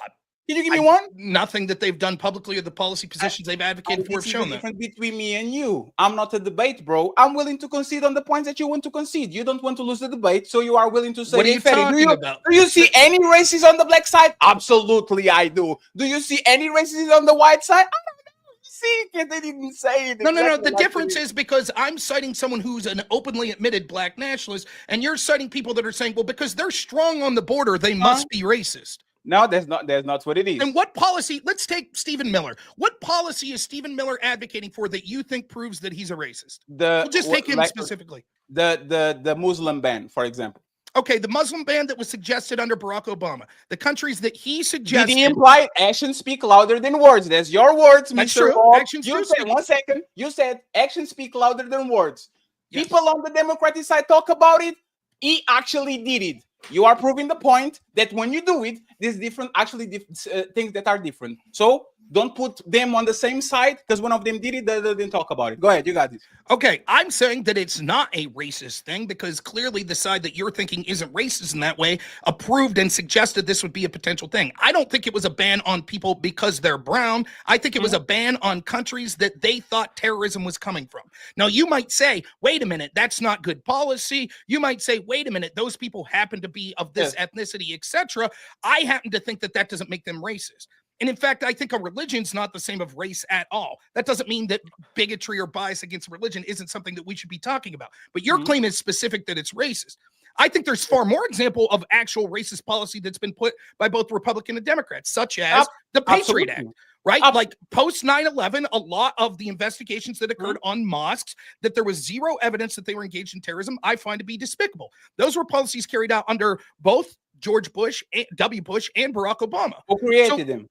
Can you give me one? Nothing that they've done publicly or the policy positions they've advocated for have shown that. Difference between me and you. I'm not a debate, bro. I'm willing to concede on the points that you want to concede. You don't want to lose the debate, so you are willing to say, what are you talking about? Do you see any racists on the black side? Absolutely, I do. Do you see any racists on the white side? I don't know. See, they didn't say it. No. The difference is because I'm citing someone who's an openly admitted black nationalist, and you're citing people that are saying, well, because they're strong on the border, they must be racist. No, that's not what it is. And what policy? Let's take Stephen Miller. What policy is Stephen Miller advocating for that you think proves that he's a racist? We'll just take him specifically. The Muslim ban, for example. Okay, the Muslim ban that was suggested under Barack Obama. The countries that he suggested. Did he imply actions speak louder than words? That's your words, That's Mr. true. Actions you said, 1 second. You said actions speak louder than words. Yes. People on the Democratic side talk about it. He actually did it. You are proving the point that when you do it, there's things that are different. So don't put them on the same side because one of them did it, the other didn't talk about it. Go ahead, you got this. Okay, I'm saying that it's not a racist thing because clearly the side that you're thinking isn't racist in that way approved and suggested this would be a potential thing. I don't think it was a ban on people because they're brown. I think it was a ban on countries that they thought terrorism was coming from. Now, you might say, wait a minute, that's not good policy. You might say, wait a minute, those people happen to be of this ethnicity, etc. I happen to think that doesn't make them racist. And in fact, I think a religion's not the same of race at all. That doesn't mean that bigotry or bias against religion isn't something that we should be talking about. But your claim is specific that it's racist. I think there's far more example of actual racist policy that's been put by both Republican and Democrats, such as the Patriot Act, right? Like post 9/11, a lot of the investigations that occurred on mosques, that there was zero evidence that they were engaged in terrorism, I find to be despicable. Those were policies carried out under both George Bush, W. Bush, and Barack Obama. Who created them?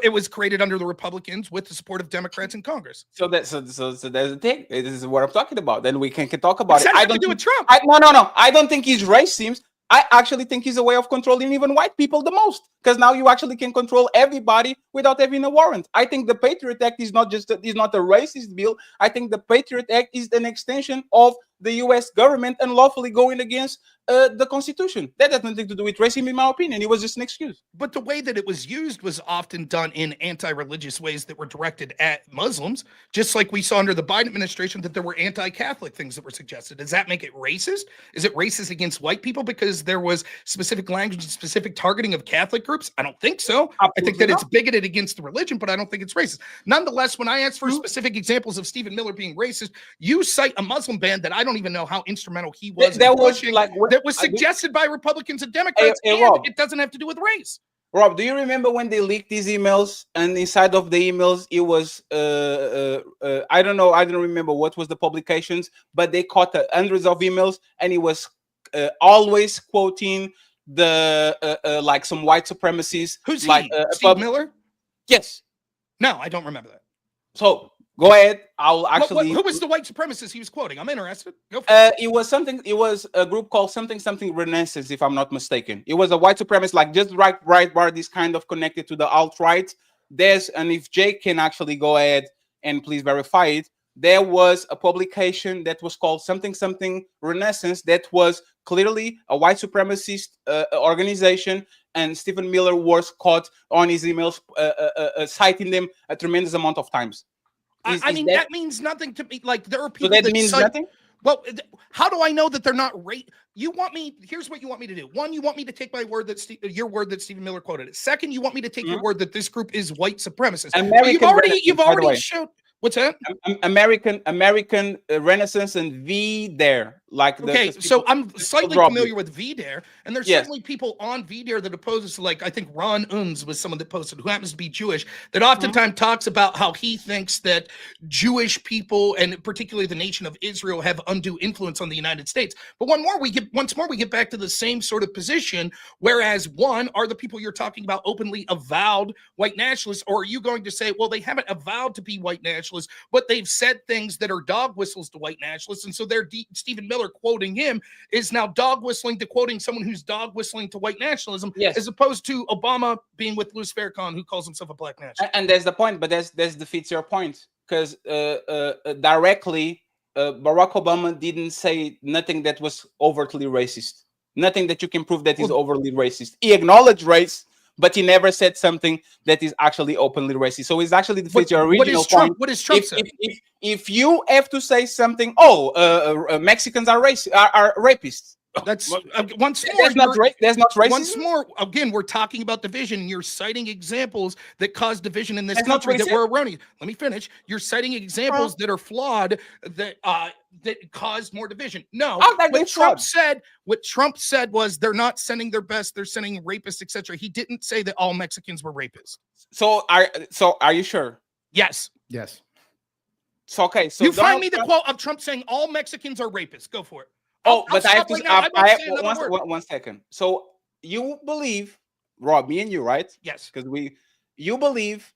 It was created under the Republicans with the support of Democrats in Congress. So there's the thing. This is what I'm talking about. Then we can talk about it. I don't do with Trump. No. I don't think he's racist. I actually think he's a way of controlling even white people the most, because now you actually can control everybody without having a warrant. I think the Patriot Act is not a racist bill. I think the Patriot Act is an extension of the U.S. government unlawfully going against the Constitution. That has nothing to do with racism, in my opinion. It was just an excuse. But the way that it was used was often done in anti-religious ways that were directed at Muslims, just like we saw under the Biden administration that there were anti-Catholic things that were suggested. Does that make it racist? Is it racist against white people because there was specific language and specific targeting of Catholic groups? I don't think so. Absolutely I think that it's bigoted against the religion, but I don't think it's racist. Nonetheless, when I asked for specific examples of Stephen Miller being racist, you cite a Muslim ban that I don't even know how instrumental he was. That was suggested by Republicans and Democrats, and Rob, it doesn't have to do with race. Rob, do you remember when they leaked these emails, and inside of the emails it was I don't know, I don't remember what was the publications, but they caught hundreds of emails, and it was always quoting the like some white supremacists. Who's like Steve Miller? Yes. No, I don't remember that. So Go ahead. I'll actually. Who was the white supremacist he was quoting? I'm interested. Go for it. It was something. It was a group called something Renaissance, if I'm not mistaken. It was a white supremacist, like just right bar. This kind of connected to the alt right. And if Jake can actually go ahead and please verify it, there was a publication that was called something Renaissance that was clearly a white supremacist organization, and Stephen Miller was caught on his emails citing them a tremendous amount of times. I mean, that means nothing to me. Like, there are people that means nothing. Well, how do I know that they're not You want me? Here's what you want me to do. One, you want me to take my word that your word that Stephen Miller quoted it. Second, you want me to take your word that this group is white supremacist. You've already showed. What's that? American Renaissance and V there. Okay, so I'm slightly familiar with VDare, and there's certainly people on VDare that opposes, like, I think Ron Unz was someone that posted, who happens to be Jewish, that oftentimes talks about how he thinks that Jewish people, and particularly the nation of Israel, have undue influence on the United States. But once more, we get back to the same sort of position, whereas one, are the people you're talking about openly avowed white nationalists, or are you going to say, well, they haven't avowed to be white nationalists, but they've said things that are dog whistles to white nationalists, and so they're Stephen Miller quoting him is now dog whistling to quoting someone who's dog whistling to white nationalism, as opposed to Obama being with Louis Farrakhan, who calls himself a black nationalist. And there's the point, but that defeats your point, because directly Barack Obama didn't say nothing that was overtly racist, nothing that you can prove that is overly racist. He acknowledged race, but he never said something that is actually openly racist. So it's actually defeats your original point. What is Trump saying? If you have to say something, Mexicans are rapists. That's once more. That's not racism. Once more, again, we're talking about division. You're citing examples that cause division in this country that were erroneous. Let me finish. You're citing examples that are flawed, that caused more division. No, what Trump said was they're not sending their best. They're sending rapists, etc. He didn't say that all Mexicans were rapists. So are you sure? Yes. So okay. So you find me the quote of Trump saying all Mexicans are rapists. Go for it. But I have to. I have one second. So you believe, Rob, me and you, right? Yes. Because you believe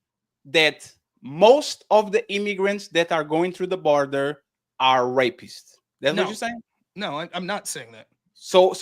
that most of the immigrants that are going through the border are rapists. That's what you're saying? No, I'm not saying that. So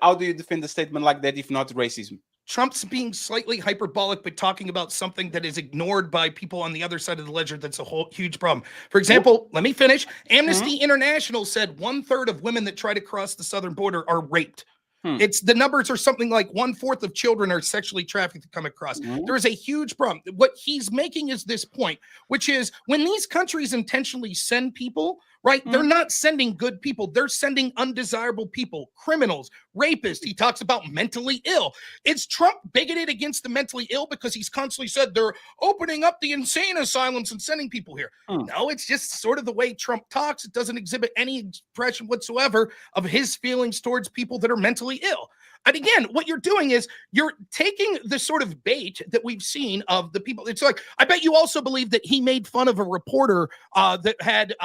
how do you defend a statement like that if not racism? Trump's being slightly hyperbolic, but talking about something that is ignored by people on the other side of the ledger. That's a whole huge problem. For example, let me finish. Amnesty International said 1/3 of women that try to cross the southern border are raped. It's the numbers are something like 1/4 of children are sexually trafficked to come across. There is a huge problem. What he's making is this point, which is when these countries intentionally send people, right? They're not sending good people. They're sending undesirable people, criminals, rapists. He talks about mentally ill. Is Trump bigoted against the mentally ill because he's constantly said they're opening up the insane asylums and sending people here? No, it's just sort of the way Trump talks. It doesn't exhibit any expression whatsoever of his feelings towards people that are mentally ill. And again, what you're doing is you're taking the sort of bait that we've seen of the people. It's like, I bet you also believe that he made fun of a reporter that had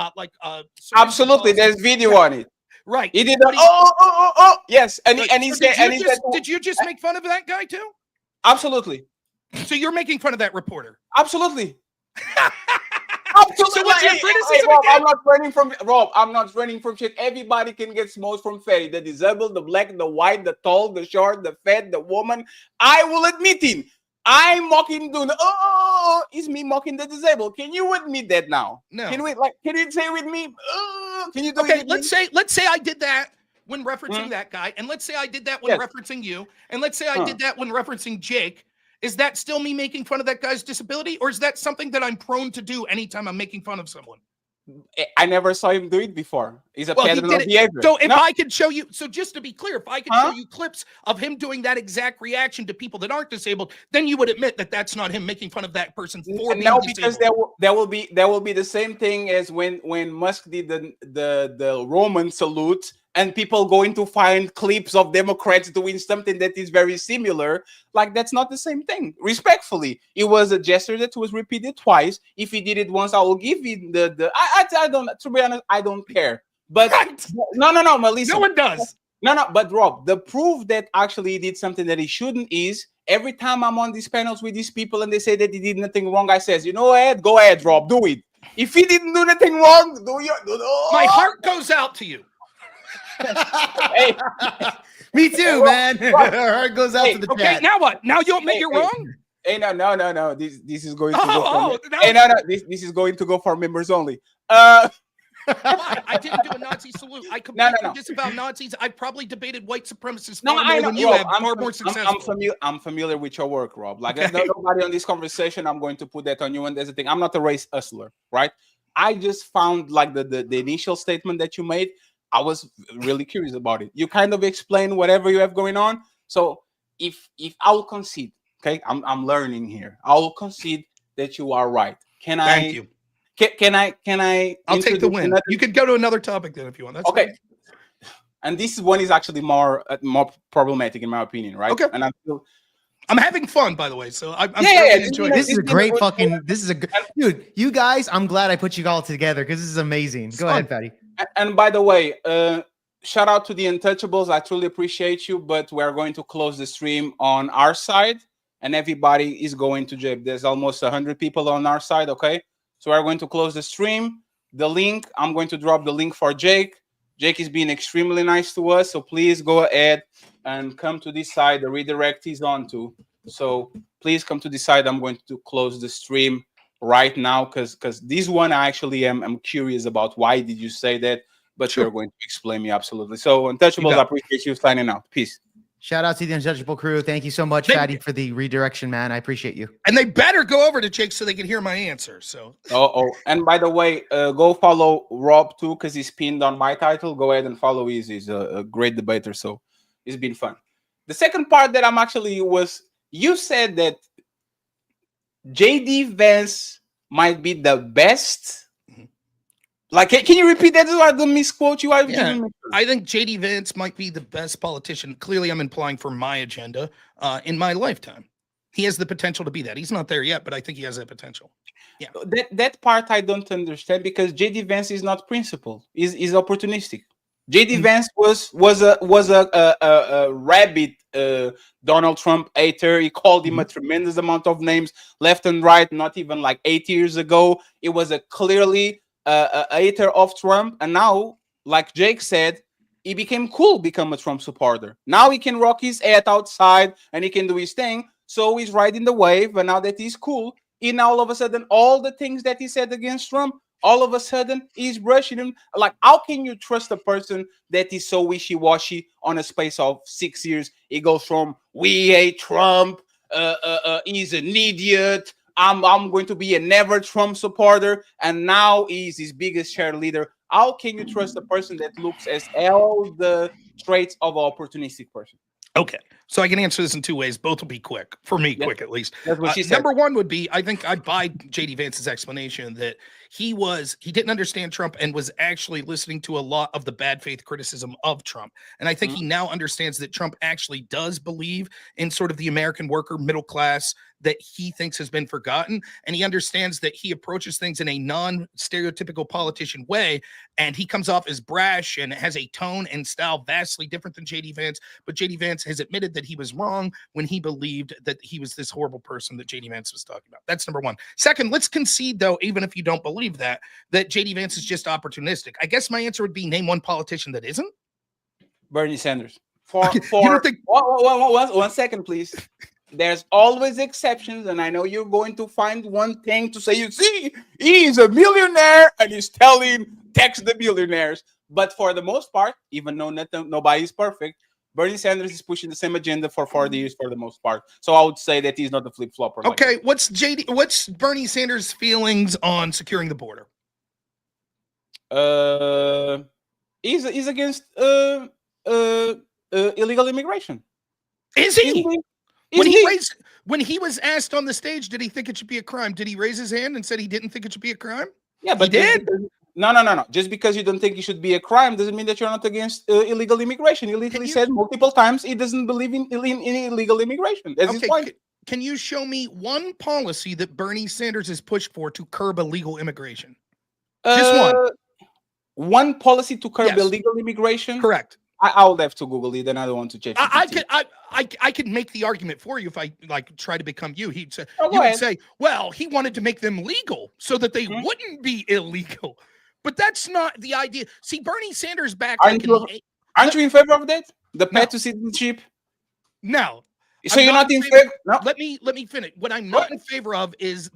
absolutely. There's video on it. Right. He did yes. And he said, did you just make fun of that guy too? Absolutely. So you're making fun of that reporter? Absolutely. So what's your criticism? Rob, I'm not running from shit. Everybody can get smoked from fatty. The disabled, the black, the white, the tall, the short, the fat, the woman. I will admit it. I'm mocking it's me mocking the disabled. Can you admit that now? No. Can you say with me? Can you do it? Let's say I did that when referencing that guy, and let's say I did that when referencing you, and let's say I did that when referencing Jake. Is that still me making fun of that guy's disability, or is that something that I'm prone to do anytime I'm making fun of someone? I never saw him do it before. He's a pattern of behavior. So if I could show you, so just to be clear, if I could show you clips of him doing that exact reaction to people that aren't disabled, then you would admit that that's not him making fun of that person for being disabled. Because there will be the same thing as when Musk did the Roman salute, and people going to find clips of Democrats doing something that is very similar. Like, that's not the same thing. Respectfully, it was a gesture that was repeated twice. If he did it once, I will give you I don't, to be honest, I don't care. But no, Melissa. No one does. No, but Rob, the proof that actually he did something that he shouldn't is every time I'm on these panels with these people and they say that he did nothing wrong, I says, you know what? Go ahead, Rob, do it. If he didn't do anything wrong, My heart goes out to you. Hey, Me too, man. Our heart goes out to the Okay, chat. now what? Now you admit you're wrong? Hey, no. This is going to go Oh, for now- hey, no. This is going to go for members only. Why? I didn't do a Nazi salute. I completely disavow Nazis. I've probably debated white supremacists far more than you Rob, have, far more successful. I'm familiar with your work, Rob. Like, Okay. there's nobody on this conversation. I'm going to put that on you. And there's the thing. I'm not a race hustler, right? I just found like the initial statement that you made. I was really curious about it. You kind of explain whatever you have going on. So if I'll concede, okay, I'm learning here. I'll concede that you are right. Thank you. Can I? I'll take the win. You could go to another topic then if you want. That's okay. fine. And this one is actually more problematic in my opinion, right? Okay. And I'm having fun, by the way. So I'm enjoying This is a great fucking. This is a good dude. You guys, I'm glad I put you all together because this is amazing. Go ahead, Patty. And by the way, shout out to the Untouchables. I truly appreciate you, but we're going to close the stream on our side, and everybody is going to jail. There's almost 100 people on our side. Okay. So we're going to close the stream. The link, I'm going to drop the link for Jake. Jake is being extremely nice to us. So please go ahead and come to this side. The redirect is on too. So please come to this side. I'm going to close the stream right now because this one I actually am curious about. Why did you say that? But you're going to explain me absolutely. So Untouchables, I appreciate you signing out. Peace. Shout out to the Untouchable crew. Thank you so much, Fatty, for the redirection, man. I appreciate you. And they better go over to Jake so they can hear my answer. So. And by the way, go follow Rob too because he's pinned on my title. Go ahead and follow. He's a great debater, so it's been fun. The second part that I'm actually was you said that JD Vance might be the best. Like, can you repeat that? So I don't misquote you. I think JD Vance might be the best politician. Clearly, I'm implying for my agenda in my lifetime. He has the potential to be that. He's not there yet, but I think he has that potential. Yeah. That part I don't understand because JD Vance is not principled. He's opportunistic. JD Vance was a rabid Donald Trump hater. He called him a tremendous amount of names left and right. Not even like 8 years ago, it was a clearly a hater of Trump, and now, like Jake said, he became cool, become a Trump supporter. Now he can rock his head outside and he can do his thing. So he's riding the wave, and now that he's cool, he now all of a sudden all the things that he said against Trump, all of a sudden he's brushing him. Like, how can you trust a person that is so wishy-washy on a space of 6 years? He goes from we hate Trump, he's an idiot. I'm going to be a never Trump supporter, and now he's his biggest cheerleader. How can you trust a person that looks as all the traits of an opportunistic person? Okay, so I can answer this in two ways. Both will be quick for me, quick at least. That's what she said. Number one would be, I think I buy JD Vance's explanation that he didn't understand Trump and was actually listening to a lot of the bad faith criticism of Trump. And I think he now understands that Trump actually does believe in sort of the American worker middle class that he thinks has been forgotten. And he understands that he approaches things in a non-stereotypical politician way. And he comes off as brash and has a tone and style vastly different than JD Vance. But JD Vance has admitted that he was wrong when he believed that he was this horrible person that JD Vance was talking about. That's number one. Second, let's concede, though, even if you don't believe that JD Vance is just opportunistic. I guess my answer would be name one politician that isn't. Bernie Sanders. You don't think- One second, please. There's always exceptions, and I know you're going to find one thing to say. You see, he's a millionaire, and he's telling tax the billionaires. But for the most part, even though nobody's perfect, Bernie Sanders is pushing the same agenda for 40 years for the most part. So I would say that he's not a flip-flopper. Okay, what's Bernie Sanders' feelings on securing the border? He's against illegal immigration. Is he? When he was asked on the stage, did he think it should be a crime? Did he raise his hand and said he didn't think it should be a crime? Yeah, but he did. No. Just because you don't think it should be a crime doesn't mean that you're not against illegal immigration. He literally said multiple times he doesn't believe in illegal immigration. That's his point. Can you show me one policy that Bernie Sanders has pushed for to curb illegal immigration? Just one. One policy to curb illegal immigration? Correct. I'll have to Google it, and I don't want to check. I could make the argument for you if I like try to become you. He'd say, you would say, well, he wanted to make them legal so that they wouldn't be illegal. But that's not the idea. See, Bernie Sanders back. Aren't you in favor of that? The path to citizenship? No. So you're not in favor? No. Let me finish. What I'm not in favor of is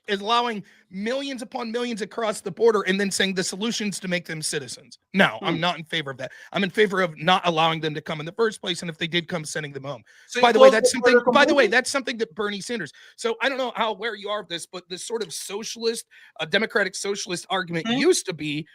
allowing millions upon millions across the border and then saying the solutions to make them citizens. No, I'm not in favor of that. I'm in favor of not allowing them to come in the first place, and if they did come, sending them home. So by the way, that's something. By the way, that's something that Bernie Sanders. So I don't know how aware you are of this, but this sort of socialist, democratic socialist argument used to be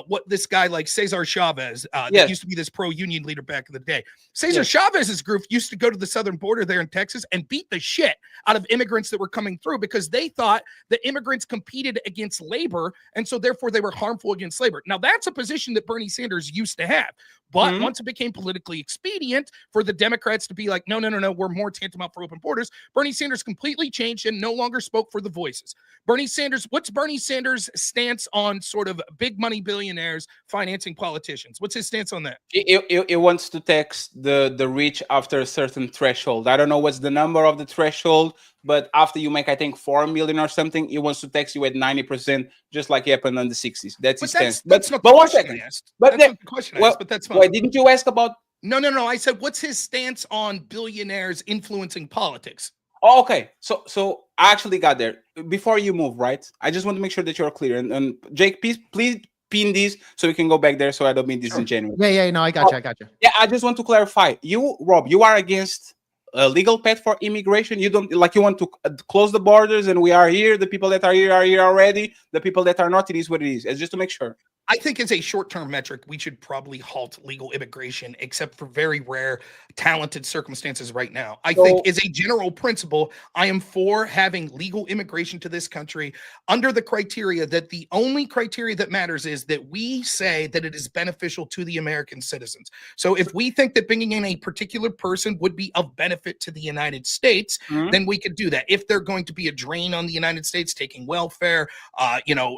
what this guy like Cesar Chavez, that used to be this pro-union leader back in the day. Cesar Chavez's group used to go to the southern border there in Texas and beat the shit out of immigrants that were coming through because they thought that immigrants competed against labor, and so therefore they were harmful against labor. Now that's a position that Bernie Sanders used to have, but once it became politically expedient for the Democrats to be like, no, we're more tantamount for open borders, Bernie Sanders completely changed and no longer spoke for the voices. Bernie Sanders, what's Bernie Sanders' stance on sort of big money billionaires financing politicians? What's his stance on that? It wants to tax the rich after a certain threshold. I don't know what's the number of the threshold, but after you make, I think, 4 million or something, it wants to tax you at 90%, just like happened in the 60s. That's his stance. That's not but the one question second. I asked. But that's not the question I asked, but that's fine. Wait, didn't you ask about? No. I said, what's his stance on billionaires influencing politics? Oh, okay. So I actually got there. Before you move, right? I just want to make sure that you're clear. And Jake, please pin this so we can go back there so I don't be disingenuous. Yeah, no, I got you. Yeah, I just want to clarify. You, Rob, you are against a legal path for immigration. You don't you want to close the borders and we are here. The people that are here already. The people that are not, it is what it is. It's just to make sure. I think as a short-term metric, we should probably halt legal immigration, except for very rare, talented circumstances right now. I think as a general principle, I am for having legal immigration to this country under the criteria that the only criteria that matters is that we say that it is beneficial to the American citizens. So if we think that bringing in a particular person would be of benefit to the United States, then we could do that. If they're going to be a drain on the United States, taking welfare,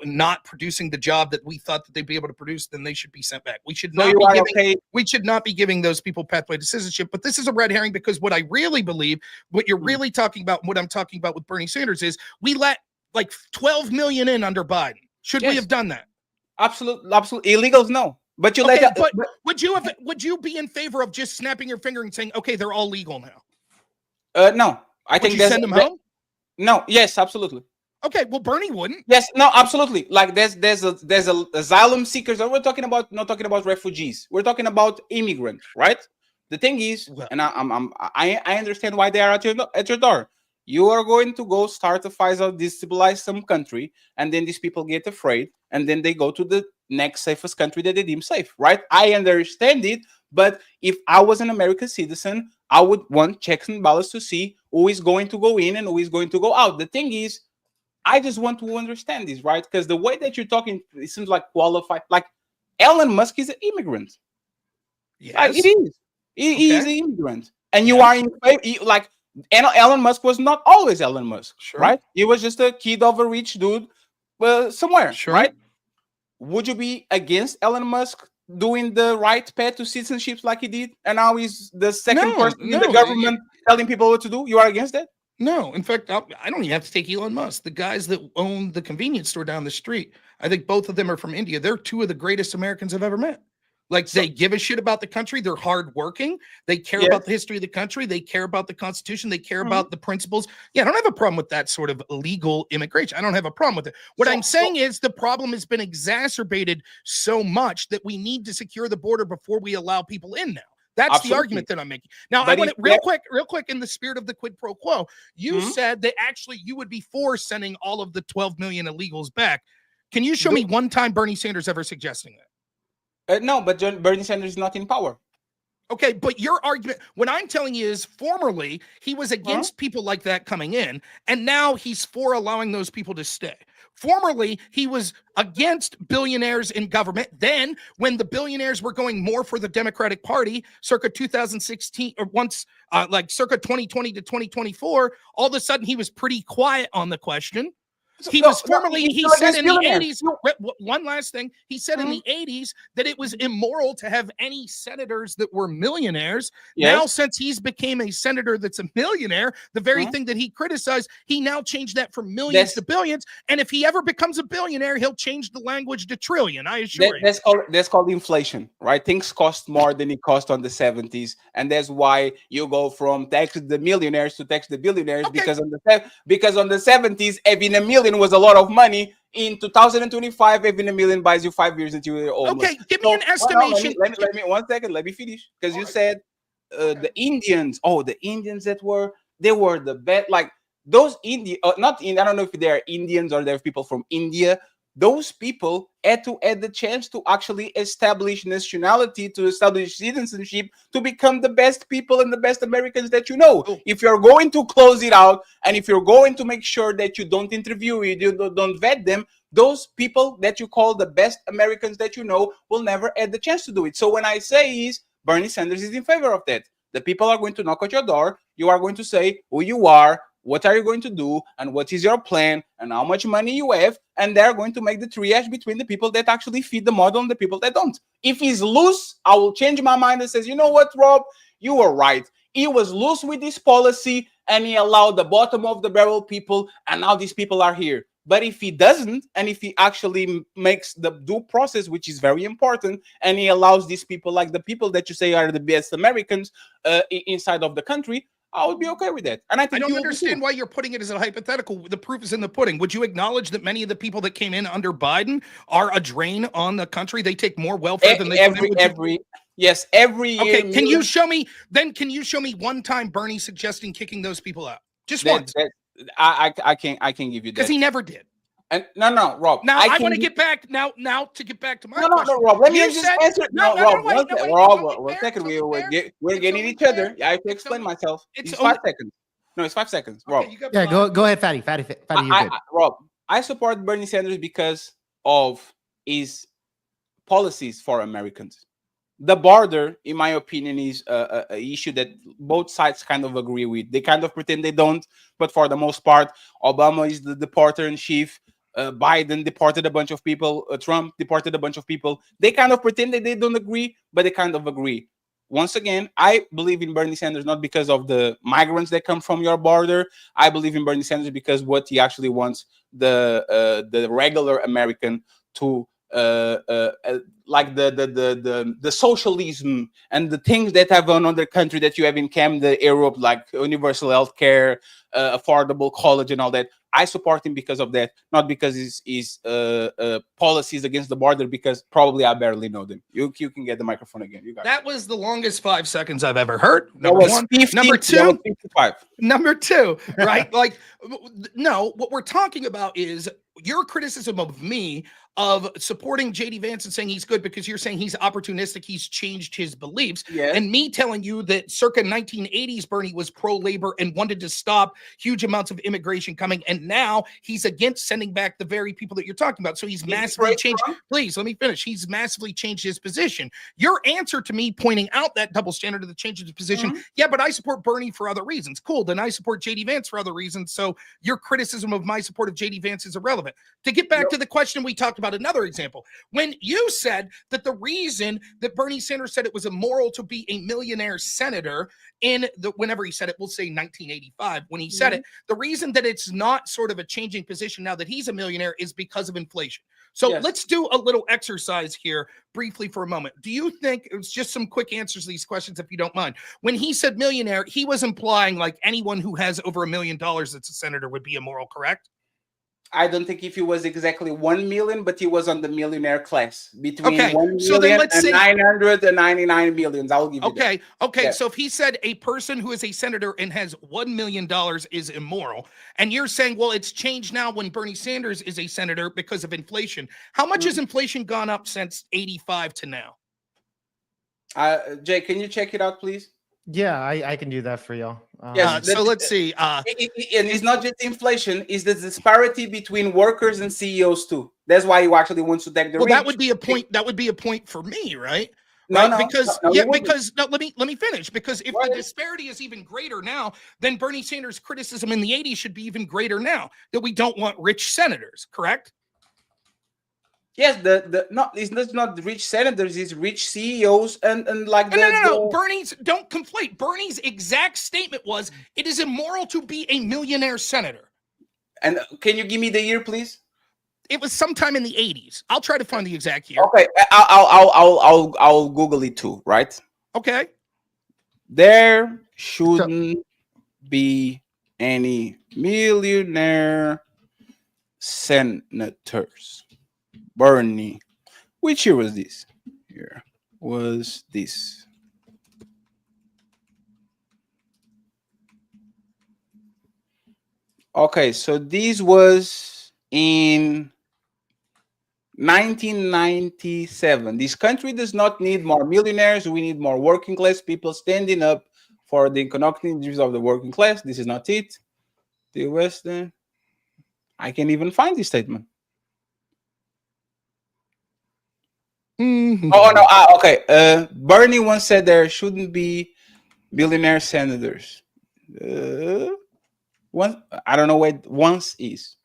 not producing the job that we thought that they'd be able to produce, then they should be sent back. We should not be giving those people pathway to citizenship. But this is a red herring because what I really believe, what you're really talking about, what I'm talking about with Bernie Sanders is we let like 12 million in under Biden. Should we have done that? Absolutely. Illegals, no. But you let that. But would you be in favor of just snapping your finger and saying, okay, they're all legal now? No. I think send them home? No. Yes, absolutely. Okay, well, Bernie wouldn't. Yes, no, absolutely. Like there's a asylum seekers. We're talking about not talking about refugees. We're talking about immigrants, right? The thing is, and I understand why they are at your door. You are going to go start a fight or destabilize some country, and then these people get afraid, and then they go to the next safest country that they deem safe, right? I understand it, but if I was an American citizen, I would want checks and balances to see who is going to go in and who is going to go out. The thing is, I just want to understand this, right? Because the way that you're talking, it seems like qualified. Like Elon Musk is an immigrant. Yes, like, it is. He is an immigrant, and you are in favor. Like Elon Musk was not always Elon Musk, right? He was just a kid of a rich dude, somewhere, right? Would you be against Elon Musk doing the right path to citizenship like he did, and now he's the second person in the government telling people what to do? You are against that? No, in fact, I don't even have to take Elon Musk. The guys that own the convenience store down the street, I think both of them are from India. They're two of the greatest Americans I've ever met. Like, they give a shit about the country. They're hardworking. They care about the history of the country. They care about the Constitution. They care about the principles. Yeah, I don't have a problem with that sort of illegal immigration. I don't have a problem with it. What I'm saying is the problem has been exacerbated so much that we need to secure the border before we allow people in now. That's the argument that I'm making. Now, I want it real quick, in the spirit of the quid pro quo. You said that actually you would be for sending all of the 12 million illegals back. Can you show me one time Bernie Sanders ever suggesting that? No, but Bernie Sanders is not in power. Okay, but your argument, what I'm telling you is formerly he was against people like that coming in, and now he's for allowing those people to stay. Formerly, he was against billionaires in government. Then, when the billionaires were going more for the Democratic Party, circa 2016, or circa 2020 to 2024, all of a sudden he was pretty quiet on the question. He was formerly, he said in the 80s, one last thing, he said in the 80s that it was immoral to have any senators that were millionaires. Now, since he's became a senator that's a millionaire, the very thing that he criticized, he now changed that from millions to billions. And if he ever becomes a billionaire, he'll change the language to trillion, I assure you. That's called inflation, right? Things cost more than it cost on the 70s. And that's why you go from tax the millionaires to tax the billionaires, because on the 70s, having a million was a lot of money. In 2025, having a million buys you 5 years until you're old. Okay, give me an estimation. Let me 1 second. Let me finish, because you said the Indians. Oh, the Indians they were the best. Like those not I don't know if they're Indians or they're people from India. Those people had the chance to actually establish nationality, to establish citizenship, to become the best people and the best Americans that you know. If you're going to close it out, and if you're going to make sure that you don't interview, you don't vet them, those people that you call the best Americans that you know will never have the chance to do it. So when I say Bernie Sanders is in favor of that, the people are going to knock at your door. You are going to say who you are, what are you going to do, and what is your plan, and how much money you have, and they're going to make the triage between the people that actually feed the model and the people that don't. If he's loose, I will change my mind and says, you know what, Rob, you were right. He was loose with this policy, and he allowed the bottom of the barrel people, and now these people are here. But if he doesn't, and if he actually makes the due process, which is very important, and he allows these people, like the people that you say are the best Americans inside of the country, I would be okay with that. And I don't understand why you're putting it as a hypothetical. The proof is in the pudding. Would you acknowledge that many of the people that came in under Biden are a drain on the country? They take more welfare than they every year. Okay, can you show me one time Bernie suggesting kicking those people out? Just once. I can give you that. Because he never did. And no, Rob. Now I want to get back now to get back to my question. No, Rob. Let me just answer. Rob. One second. We're getting each other. I have to explain myself. It's 5 seconds. No, it's 5 seconds, Rob. Go ahead, Fatty. Rob, I support Bernie Sanders because of his policies for Americans. The border, in my opinion, is an issue that both sides kind of agree with. They kind of pretend they don't, but for the most part, Obama is the deporter in chief. Biden deported a bunch of people. Trump deported a bunch of people. They kind of pretend that they don't agree, but they kind of agree. Once again, I believe in Bernie Sanders not because of the migrants that come from your border. I believe in Bernie Sanders because what he actually wants the regular American to like the socialism and the things that have on other country that you have in Canada, Europe, like universal health care, affordable college and all that. I support him because of that, not because his policies against the border, because probably I barely know them. You can get the microphone again. You got that. Was the longest 5 seconds I've ever heard. Number one. 50, number two. 55. Number two, right? Like, no, what we're talking about is your criticism of me of supporting JD Vance and saying he's good because you're saying he's opportunistic, he's changed his beliefs, and me telling you that circa 1980s Bernie was pro-labor and wanted to stop huge amounts of immigration coming, and now he's against sending back the very people that you're talking about. So he's massively changed. Please let me finish. He's massively changed his position. Your answer to me pointing out that double standard of the change of his position, yeah, but I support Bernie for other reasons. Cool, then I support JD Vance for other reasons. So your criticism of my support of JD Vance is irrelevant. To get back to the question we talked about, another example, when you said that the reason that Bernie Sanders said it was immoral to be a millionaire senator whenever he said it, we'll say 1985, when he said it, the reason that it's not sort of a changing position now that he's a millionaire is because of inflation. So let's do a little exercise here briefly for a moment. Do you think, it's just some quick answers to these questions, if you don't mind. When he said millionaire, he was implying like anyone who has over $1 million that's a senator would be immoral, correct? I don't think if he was exactly 1 million, but he was on the millionaire class between 1 million so then let's say 999 millions. I'll give you that. Okay. Yeah. So if he said a person who is a senator and has $1 million is immoral, and you're saying, well, it's changed now when Bernie Sanders is a senator because of inflation. How much has inflation gone up since 85 to now? Jay, can you check it out, please? Yeah, I can do that for y'all. So let's see. And it's not just inflation; it's the disparity between workers and CEOs too. That's why you actually want to take the. Well, that would be a point. That would be a point for me, right? Right? No, because no, yeah, it wouldn't. because no, let me finish. Because if Right. the disparity is even greater now, then Bernie Sanders' criticism in the 80s should be even greater now that we don't want rich senators, correct? Yes, it's not rich senators, it's rich CEOs and like No. Bernie's don't conflate. Bernie's exact statement was it is immoral to be a millionaire senator. And can you give me the year, please? It was sometime in the 80s. I'll try to find the exact year. Okay, I'll Google it too, right? Okay. There shouldn't be any millionaire senators. Bernie. Which year was this? Here was this. Okay, so this was in 1997. This country does not need more millionaires. We need more working class people standing up for the economic interests of the working class. This is not it. The Western. I can't even find this statement. Mm-hmm. Oh no! Okay. Bernie once said there shouldn't be billionaire senators. One, I don't know what once is.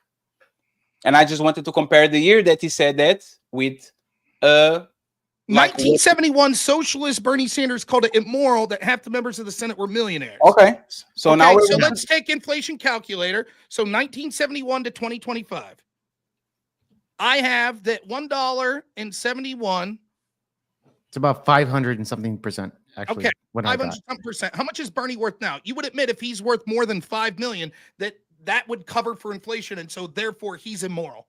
And I just wanted to compare the year that he said that with 1971 socialist Bernie Sanders called it immoral that half the members of the Senate were millionaires. Okay. So now let's take inflation calculator. So 1971 to 2025. I have that $1.71. It's about 500 and something percent. Actually, Okay, 500%. How much is Bernie worth now? You would admit if he's worth more than 5 million, that would cover for inflation, and so therefore he's immoral.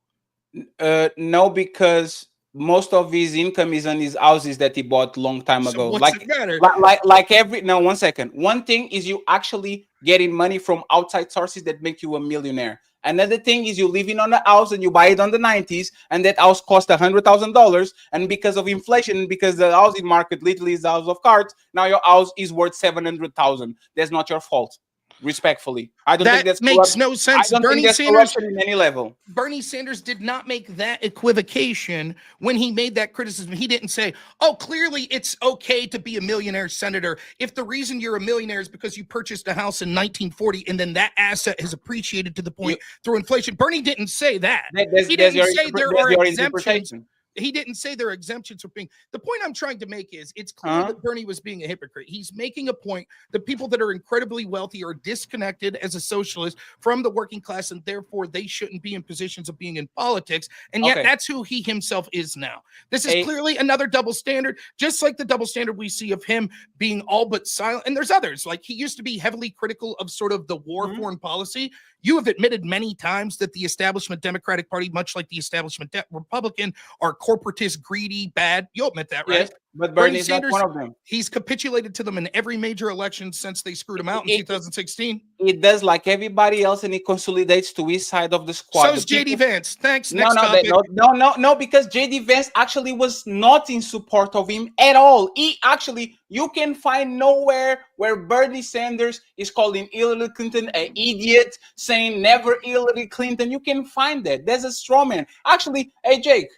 No, because most of his income is on his houses that he bought long time ago. What's it matter? Like every no, 1 second. One thing is you actually getting money from outside sources that make you a millionaire. Another thing is you living on a house and you buy it on the 90s, and that house cost $100,000, and because of inflation, because the housing market literally is the house of cards, now your house is worth $700,000. That's not your fault. Respectfully, I don't think that makes no sense. I don't think that's corruption in any level. Bernie Sanders did not make that equivocation when he made that criticism. He didn't say, "Oh, clearly it's okay to be a millionaire senator if the reason you're a millionaire is because you purchased a house in 1940 and then that asset has appreciated to the point through inflation." Bernie didn't say that. He didn't say there are exemptions. He didn't say there are exemptions for being. The point I'm trying to make is it's clear that Bernie was being a hypocrite. He's making a point that people that are incredibly wealthy are disconnected as a socialist from the working class, and therefore they shouldn't be in positions of being in politics. And yet that's who he himself is now. This is clearly another double standard, just like the double standard we see of him being all but silent. And there's others. Like he used to be heavily critical of sort of the war foreign policy. You have admitted many times that the establishment Democratic Party, much like the establishment Republican, are corporatist, greedy, bad. You'll admit that, right? Yes, but Bernie Sanders, not one of them. He's capitulated to them in every major election since they screwed him out in 2016. It does like everybody else, and it consolidates to his side of the squad. So is JD Vance. Thanks. Next topic. No, because JD Vance actually was not in support of him at all. He actually, you can find nowhere where Bernie Sanders is calling Hillary Clinton an idiot, saying never Hillary Clinton. You can find that. There's a straw man. Actually, hey Jake,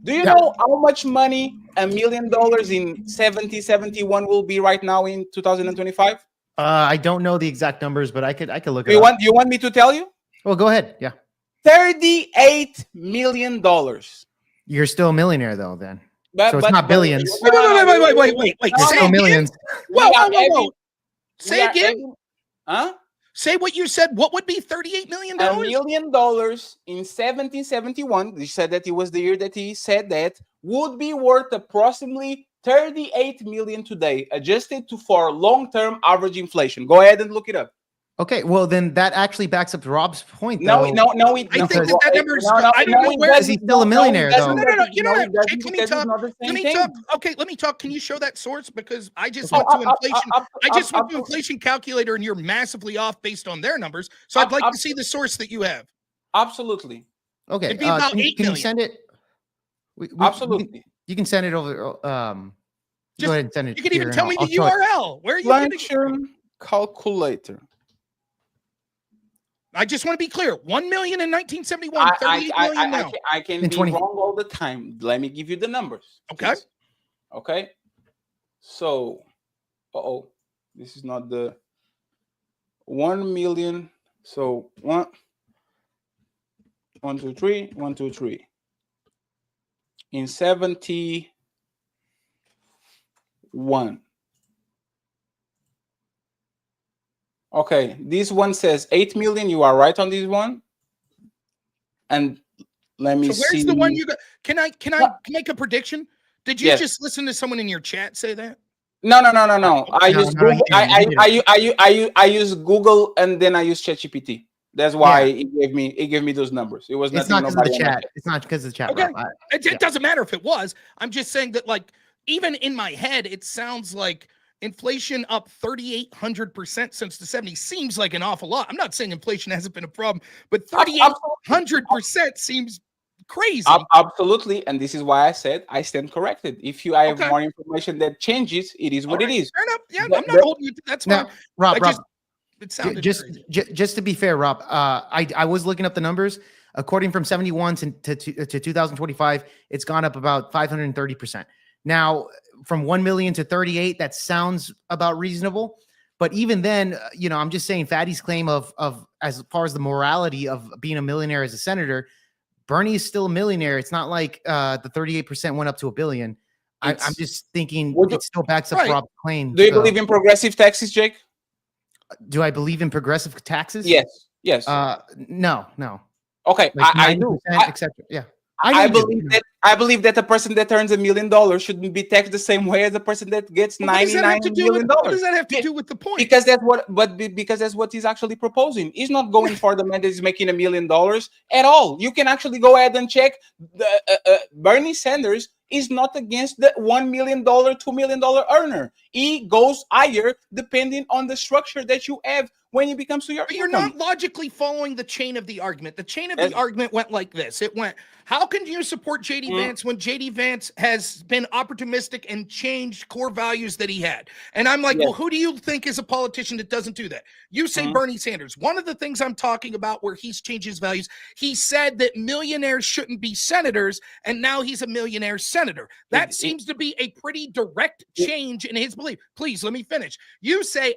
do you know how much money $1 million in 71 will be right now in 2025? I don't know the exact numbers, but I could look it up. You want me to tell you? Well, go ahead. Yeah. $38 million. You're still a millionaire though, then. So it's but, not billions. Wait. You're still millions. Whoa. Say again. Huh? Say what you said. What would be $38 million? $1 million in 1771. He said that it was the year that he said that would be worth approximately 38 million today, adjusted for long-term average inflation. Go ahead and look it up. Okay, well then that actually backs up Rob's point. No, I think that number is. I don't know where. Is he still a millionaire though? No. You know what? Let me talk. Okay, let me talk. Can you show that source? Because I just went to inflation. I just went to inflation calculator, and you're massively off based on their numbers. So I'd like to see the source that you have. Absolutely. Okay. It'd be about 8 can million. you send it? Absolutely. You can send it over. Go ahead and send it. You can even tell me the URL. Where are you inflation calculator? I just want to be clear. 1 million in 1971, 38 million now. I can be wrong all the time. Let me give you the numbers. Okay. Okay. So, oh, this is not the 1 million. So 1, 2, 3, 1, 2, 3. In 71. Okay, this one says 8 million. You are right on this one. And let me So where's see. the one you got? Can I make a prediction? Did you just listen to someone in your chat say that? No. I use Google. I use Google, and then I use ChatGPT. That's why it gave me those numbers. It was It's nothing. not because of the chat. It's not because of the chat. Okay, Rob. it doesn't matter if it was. I'm just saying that, like, even in my head, it sounds like inflation up 3,800% since the 70s seems like an awful lot. I'm not saying inflation hasn't been a problem, but 3,800% seems crazy. Absolutely, and this is why I said I stand corrected. If you have more information that changes, it is what it is. Fair enough. Yeah, I'm not holding you to that's fine. Now, Rob, it sounded just to be fair, Rob, I was looking up the numbers. According from 71 to 2025, it's gone up about 530%. Now, from 1 million to 38, that sounds about reasonable. But even then, I'm just saying Fatty's claim of as far as the morality of being a millionaire as a senator, Bernie is still a millionaire. It's not like the 38% went up to $1 billion. I'm just thinking it still backs up Rob's claim. Do you believe in progressive taxes, Jake? Do I believe in progressive taxes? Yes. No. Okay, like I do. Etc. Yeah. I believe that a person that earns $1 million shouldn't be taxed the same way as a person that gets $99 million. What does that have to do with the point? Because that's what he's actually proposing. He's not going for the man that is making $1 million at all. You can actually go ahead and check. Bernie Sanders is not against the $1 million, $2 million earner. He goes higher depending on the structure that you have when you become to your income. You're not logically following the chain of the argument. The chain of the argument went like this. It went, how can you support J.D. Vance when J.D. Vance has been opportunistic and changed core values that he had? And I'm like, well, who do you think is a politician that doesn't do that? You say Bernie Sanders. One of the things I'm talking about where he's changed his values, he said that millionaires shouldn't be senators, and now he's a millionaire senator. That seems to be a pretty direct change in his belief. Please, let me finish. You say,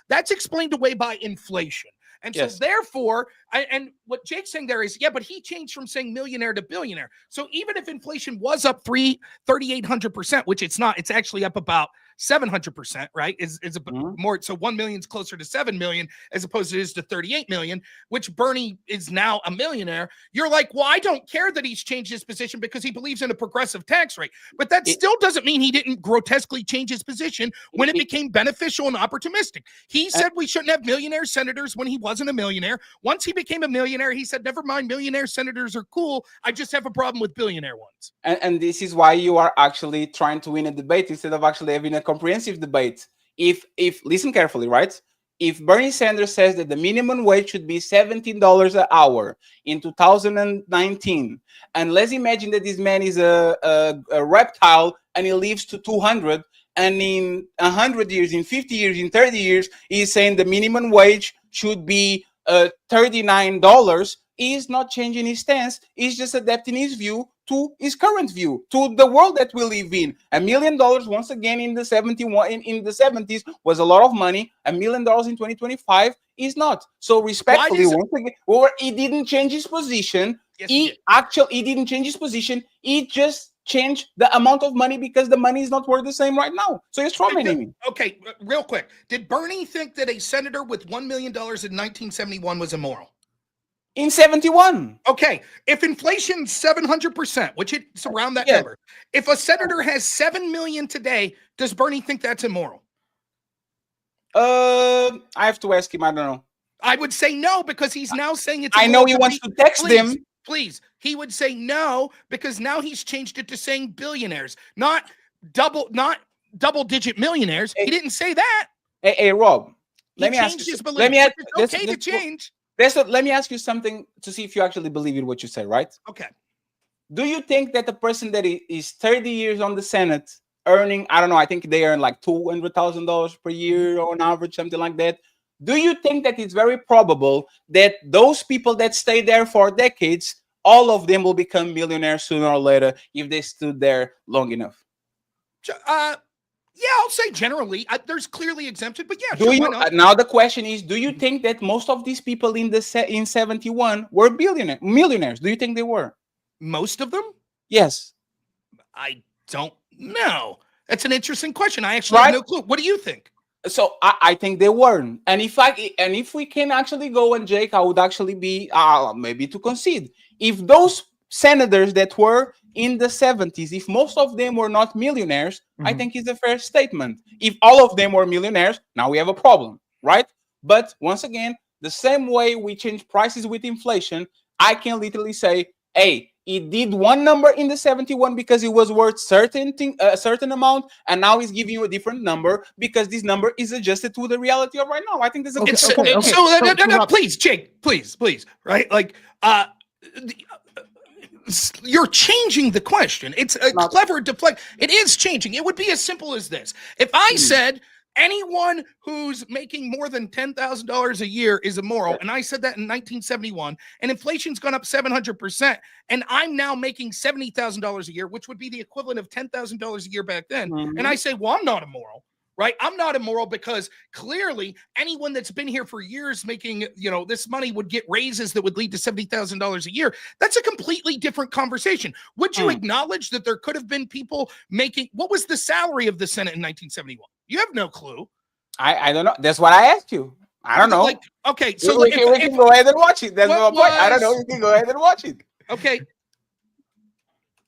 that's explained away by inflation. And so therefore, and what Jake's saying there is, but he changed from saying millionaire to billionaire. So even if inflation was up 3,800%, which it's not, it's actually up about 700%, right? Is a more, so 1 million is closer to 7 million as opposed to it is to 38 million, which Bernie is now a millionaire. You're like, well, I don't care that he's changed his position because he believes in a progressive tax rate. But that still doesn't mean he didn't grotesquely change his position when it became beneficial and opportunistic. He said we shouldn't have millionaire senators when he wasn't a millionaire. Once he became a millionaire, he said, never mind, millionaire senators are cool. I just have a problem with billionaire ones. And this is why you are actually trying to win a debate instead of actually having a comprehensive debate. If listen carefully, right? If Bernie Sanders says that the minimum wage should be $17 an hour in 2019, and let's imagine that this man is a reptile and he lives to 200, and in 100 years, in 50 years, in 30 years, he's saying the minimum wage should be $39. He's not changing his stance. He's just adapting his view to his current view, to the world that we live in. $1 million, once again, in the 70s was a lot of money. $1 million in 2025 is not. So respectfully, once again, or he didn't change his position. He didn't change his position. He just changed the amount of money because the money is not worth the same right now. So he's strawmanning me. Okay, real quick. Did Bernie think that a senator with $1 million in 1971 was immoral? In 71. Okay, if inflation's 700%, which it's around that number, if a senator has 7 million today, does Bernie think that's immoral? I have to ask him. I don't know. I would say no, because he's now saying it's. I know he wants to text them. Please, he would say no because now he's changed it to saying billionaires, not double-digit millionaires. He didn't say that. Hey, Rob. Let me ask you something to see if you actually believe in what you say, right? Okay. Do you think that the person that is 30 years on the Senate earning, I don't know, I think they earn like $200,000 per year on average, something like that. Do you think that it's very probable that those people that stay there for decades, all of them will become millionaires sooner or later if they stood there long enough? Yeah, I'll say generally. There's clearly exemption, but yeah, Do sure, you why not? now the question is, do you think that most of these people in in 71 were millionaires? Do you think they were? Most of them? Yes. I don't know. That's an interesting question. I actually have no clue. What do you think? So I think they weren't. And if we can actually go, and Jake, I would actually be maybe to concede. If those senators that were in the 70s, if most of them were not millionaires, I think it's a fair statement. If all of them were millionaires, now we have a problem, right? But once again, the same way we change prices with inflation, I can literally say, hey, it did one number in the 71 because it was worth a certain amount, and now it's giving you a different number because this number is adjusted to the reality of right now. I think there's a please, Jake, please, right? Like, you're changing the question. It's a clever deflect. It is changing. It would be as simple as this. If I said anyone who's making more than $10,000 a year is immoral, and I said that in 1971, and inflation's gone up 700%, and I'm now making $70,000 a year, which would be the equivalent of $10,000 a year back then, and I say, well, I'm not immoral. Right? I'm not immoral because clearly anyone that's been here for years making, this money would get raises that would lead to $70,000 a year. That's a completely different conversation. Would you acknowledge that there could have been people making, what was the salary of the Senate in 1971? You have no clue. I don't know. That's what I asked you. I don't know. Okay. So we can go ahead and watch it. That's my point. I don't know. You can go ahead and watch it. Okay.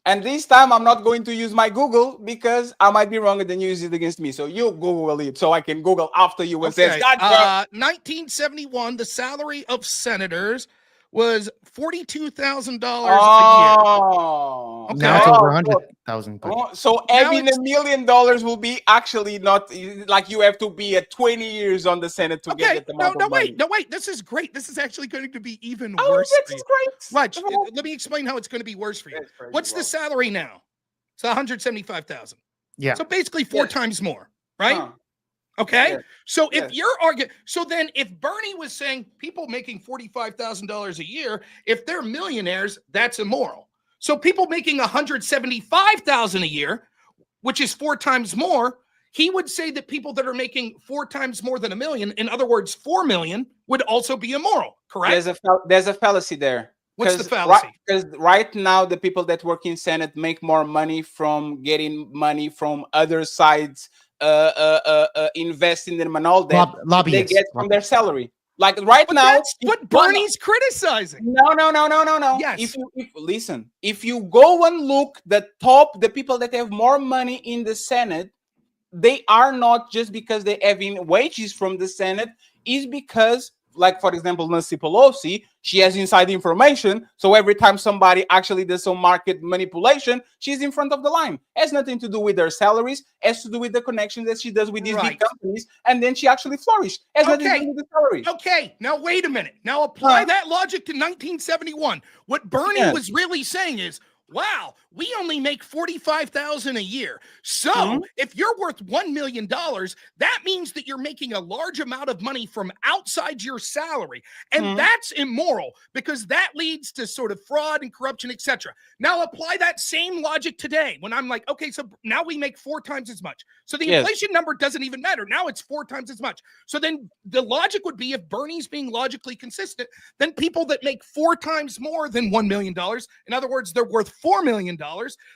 And this time I'm not going to use my Google because I might be wrong and then use it against me. So you Google it so I can Google after you and say, 1971, the salary of senators was $42,000 a year. Okay. Now it's over 100,000. So having $1 million will be actually not like you have to be at 20 years on the Senate to get the amount of money. No, wait. This is great. This is actually going to be even worse. This is great. Watch. Let me explain how it's going to be worse for you. What's the salary now? It's $175,000. Yeah. So basically 4 times more, right? Okay. Yeah. So if you're arguing, so then if Bernie was saying people making $45,000 a year, if they're millionaires, that's immoral. So people making $175,000 a year, which is 4 times more, he would say that people that are making 4 times more than $1 million, in other words, 4 million, would also be immoral. Correct? There's a fallacy there. What's the fallacy? Because right now the people that work in Senate make more money from getting money from other sides. Investing in them and all that they get from their salary. Like right now, that's what Bernie's criticizing. No. Yes. If you go and look the people that have more money in the Senate, they are not just because they having wages from the Senate, is because, like, for example, Nancy Pelosi, she has inside information. So every time somebody actually does some market manipulation, she's in front of the line. It has nothing to do with their salaries. It has to do with the connections that she does with these big companies. And then she actually flourished. It has nothing to do with the salary. Okay. Now, wait a minute. Now apply that logic to 1971. What Bernie was really saying is, wow, we only make $45,000 a year. So if you're worth $1 million, that means that you're making a large amount of money from outside your salary. And that's immoral because that leads to sort of fraud and corruption, etc. Now apply that same logic today when I'm like, okay, so now we make 4 times as much. So the inflation number doesn't even matter. Now it's 4 times as much. So then the logic would be, if Bernie's being logically consistent, then people that make 4 times more than $1 million, in other words, they're worth $4 million,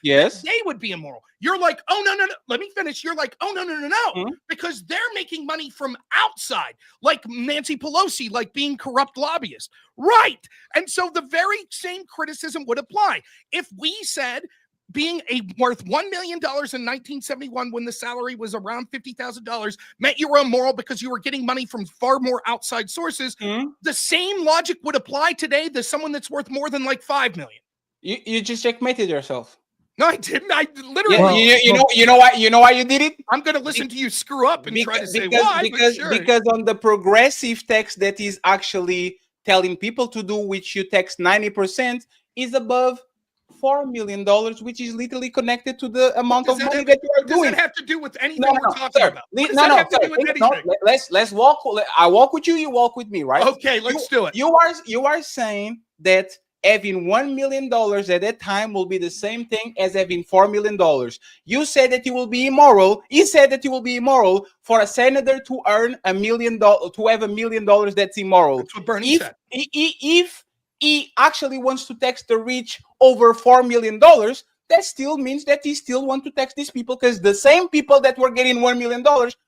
yes, they would be immoral. You're like, oh, no. Let me finish. You're like, oh, no. Because they're making money from outside, like Nancy Pelosi, like being corrupt lobbyists. Right. And so the very same criticism would apply. If we said being worth $1 million in 1971 when the salary was around $50,000 meant you were immoral because you were getting money from far more outside sources, the same logic would apply today to someone that's worth more than like $5 million. You just checkmated yourself. No, I didn't. I literally. You know why you did it? I'm going to listen to you screw up and try to say why. Because on the progressive tax that is actually telling people to do, which you tax 90%, is above $4 million, which is literally connected to the amount of money that you are doing. Does that have to do with anything we're talking about? Let's walk. I walk with you. You walk with me, right? Okay, let's do it. You are saying that having $1 million at that time will be the same thing as having $4 million. You said that it will be immoral. He said that it will be immoral for a senator to earn $1 million, to have $1 million. That's immoral. That's what Bernie said. If he actually wants to tax the rich over $4 million, that still means that he still wants to tax these people, because the same people that were getting $1 million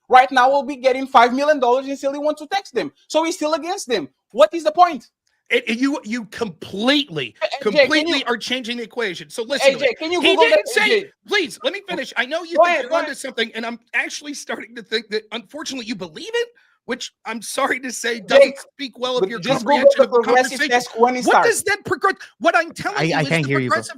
right now will be getting $5 million and still he wants to tax them. So he's still against them. What is the point? You completely are changing the equation. So listen, AJ, can you he Google didn't that? say, AJ. please, let me finish. I know you Go think ahead, you're onto something, and I'm actually starting to think that, unfortunately, you believe it, which I'm sorry to say doesn't speak well of your comprehension of the conversation. What does that progress? What I'm telling you is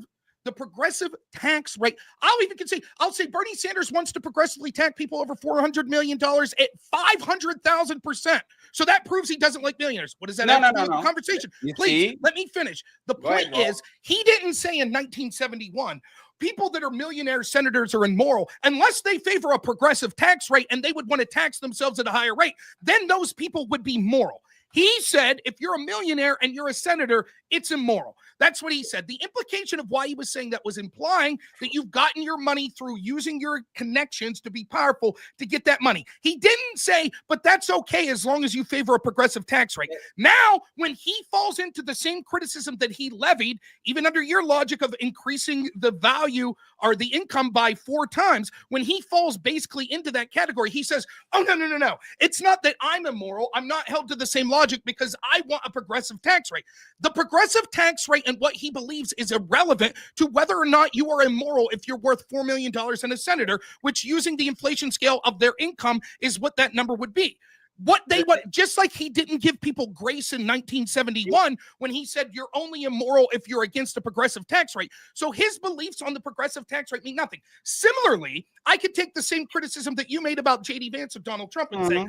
the progressive tax rate. I'll say Bernie Sanders wants to progressively tax people over $400 million at 500,000%. So that proves he doesn't like millionaires. What does that have to do with the conversation? Please, let me finish. The point is, he didn't say in 1971, people that are millionaire senators are immoral unless they favor a progressive tax rate and they would want to tax themselves at a higher rate. Then those people would be moral. He said, if you're a millionaire and you're a senator, it's immoral. That's what he said. The implication of why he was saying that was implying that you've gotten your money through using your connections to be powerful to get that money. He didn't say, but that's okay as long as you favor a progressive tax rate. Now, when he falls into the same criticism that he levied, even under your logic of increasing the value or the income by 4 times, when he falls basically into that category, he says, oh, no. It's not that I'm immoral. I'm not held to the same logic because I want a progressive tax rate. The progressive tax rate and what he believes is irrelevant to whether or not you are immoral if you're worth $4 million and a senator, which using the inflation scale of their income is what that number would be. What they want, just like he didn't give people grace in 1971 when he said you're only immoral if you're against a progressive tax rate. So his beliefs on the progressive tax rate mean nothing. Similarly, I could take the same criticism that you made about J.D. Vance of Donald Trump and say,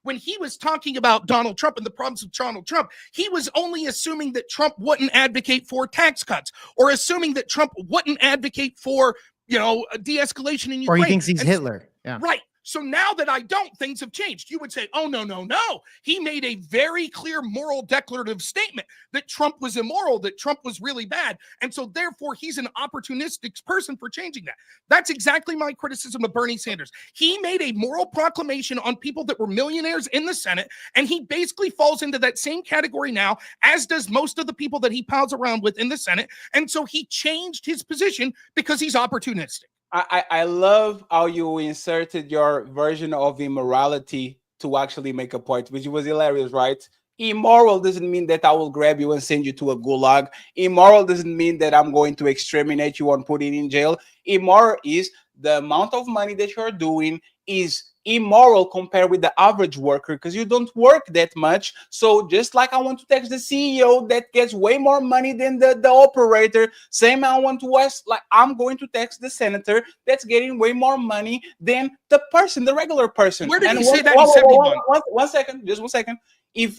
when he was talking about Donald Trump and the problems of Donald Trump, he was only assuming that Trump wouldn't advocate for tax cuts or assuming that Trump wouldn't advocate for, de-escalation in Ukraine. Or he thinks he's Hitler. Yeah. Right. So now that I don't, things have changed. You would say, oh, no. He made a very clear moral declarative statement that Trump was immoral, that Trump was really bad. And so therefore, he's an opportunistic person for changing that. That's exactly my criticism of Bernie Sanders. He made a moral proclamation on people that were millionaires in the Senate, and he basically falls into that same category now, as does most of the people that he pals around with in the Senate. And so he changed his position because he's opportunistic. I love how you inserted your version of immorality to actually make a point, which was hilarious, right? Immoral doesn't mean that I will grab you and send you to a gulag. Immoral doesn't mean that I'm going to exterminate you and put you in jail. Immoral is the amount of money that you're doing is immoral compared with the average worker because you don't work that much. So just like I want to tax the CEO that gets way more money than the operator, same I want to ask, like I'm going to tax the senator that's getting way more money than the person, the regular person. Where did he say that in 71? One second, just 1 second. If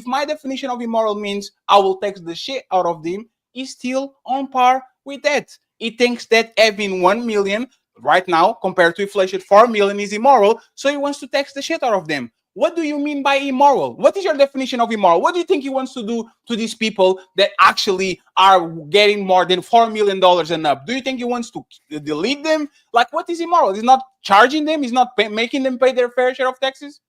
my definition of immoral means I will tax the shit out of them, is still on par with that. He thinks that having 1 million right now compared to inflation 4 million is immoral, so he wants to tax the shit out of them. What do you mean by immoral? What is your definition of immoral? What do you think he wants to do to these people that actually are getting more than $4 million and up? Do you think he wants to delete them? Like, what is immoral? He's not charging them? He's not making them pay their fair share of taxes?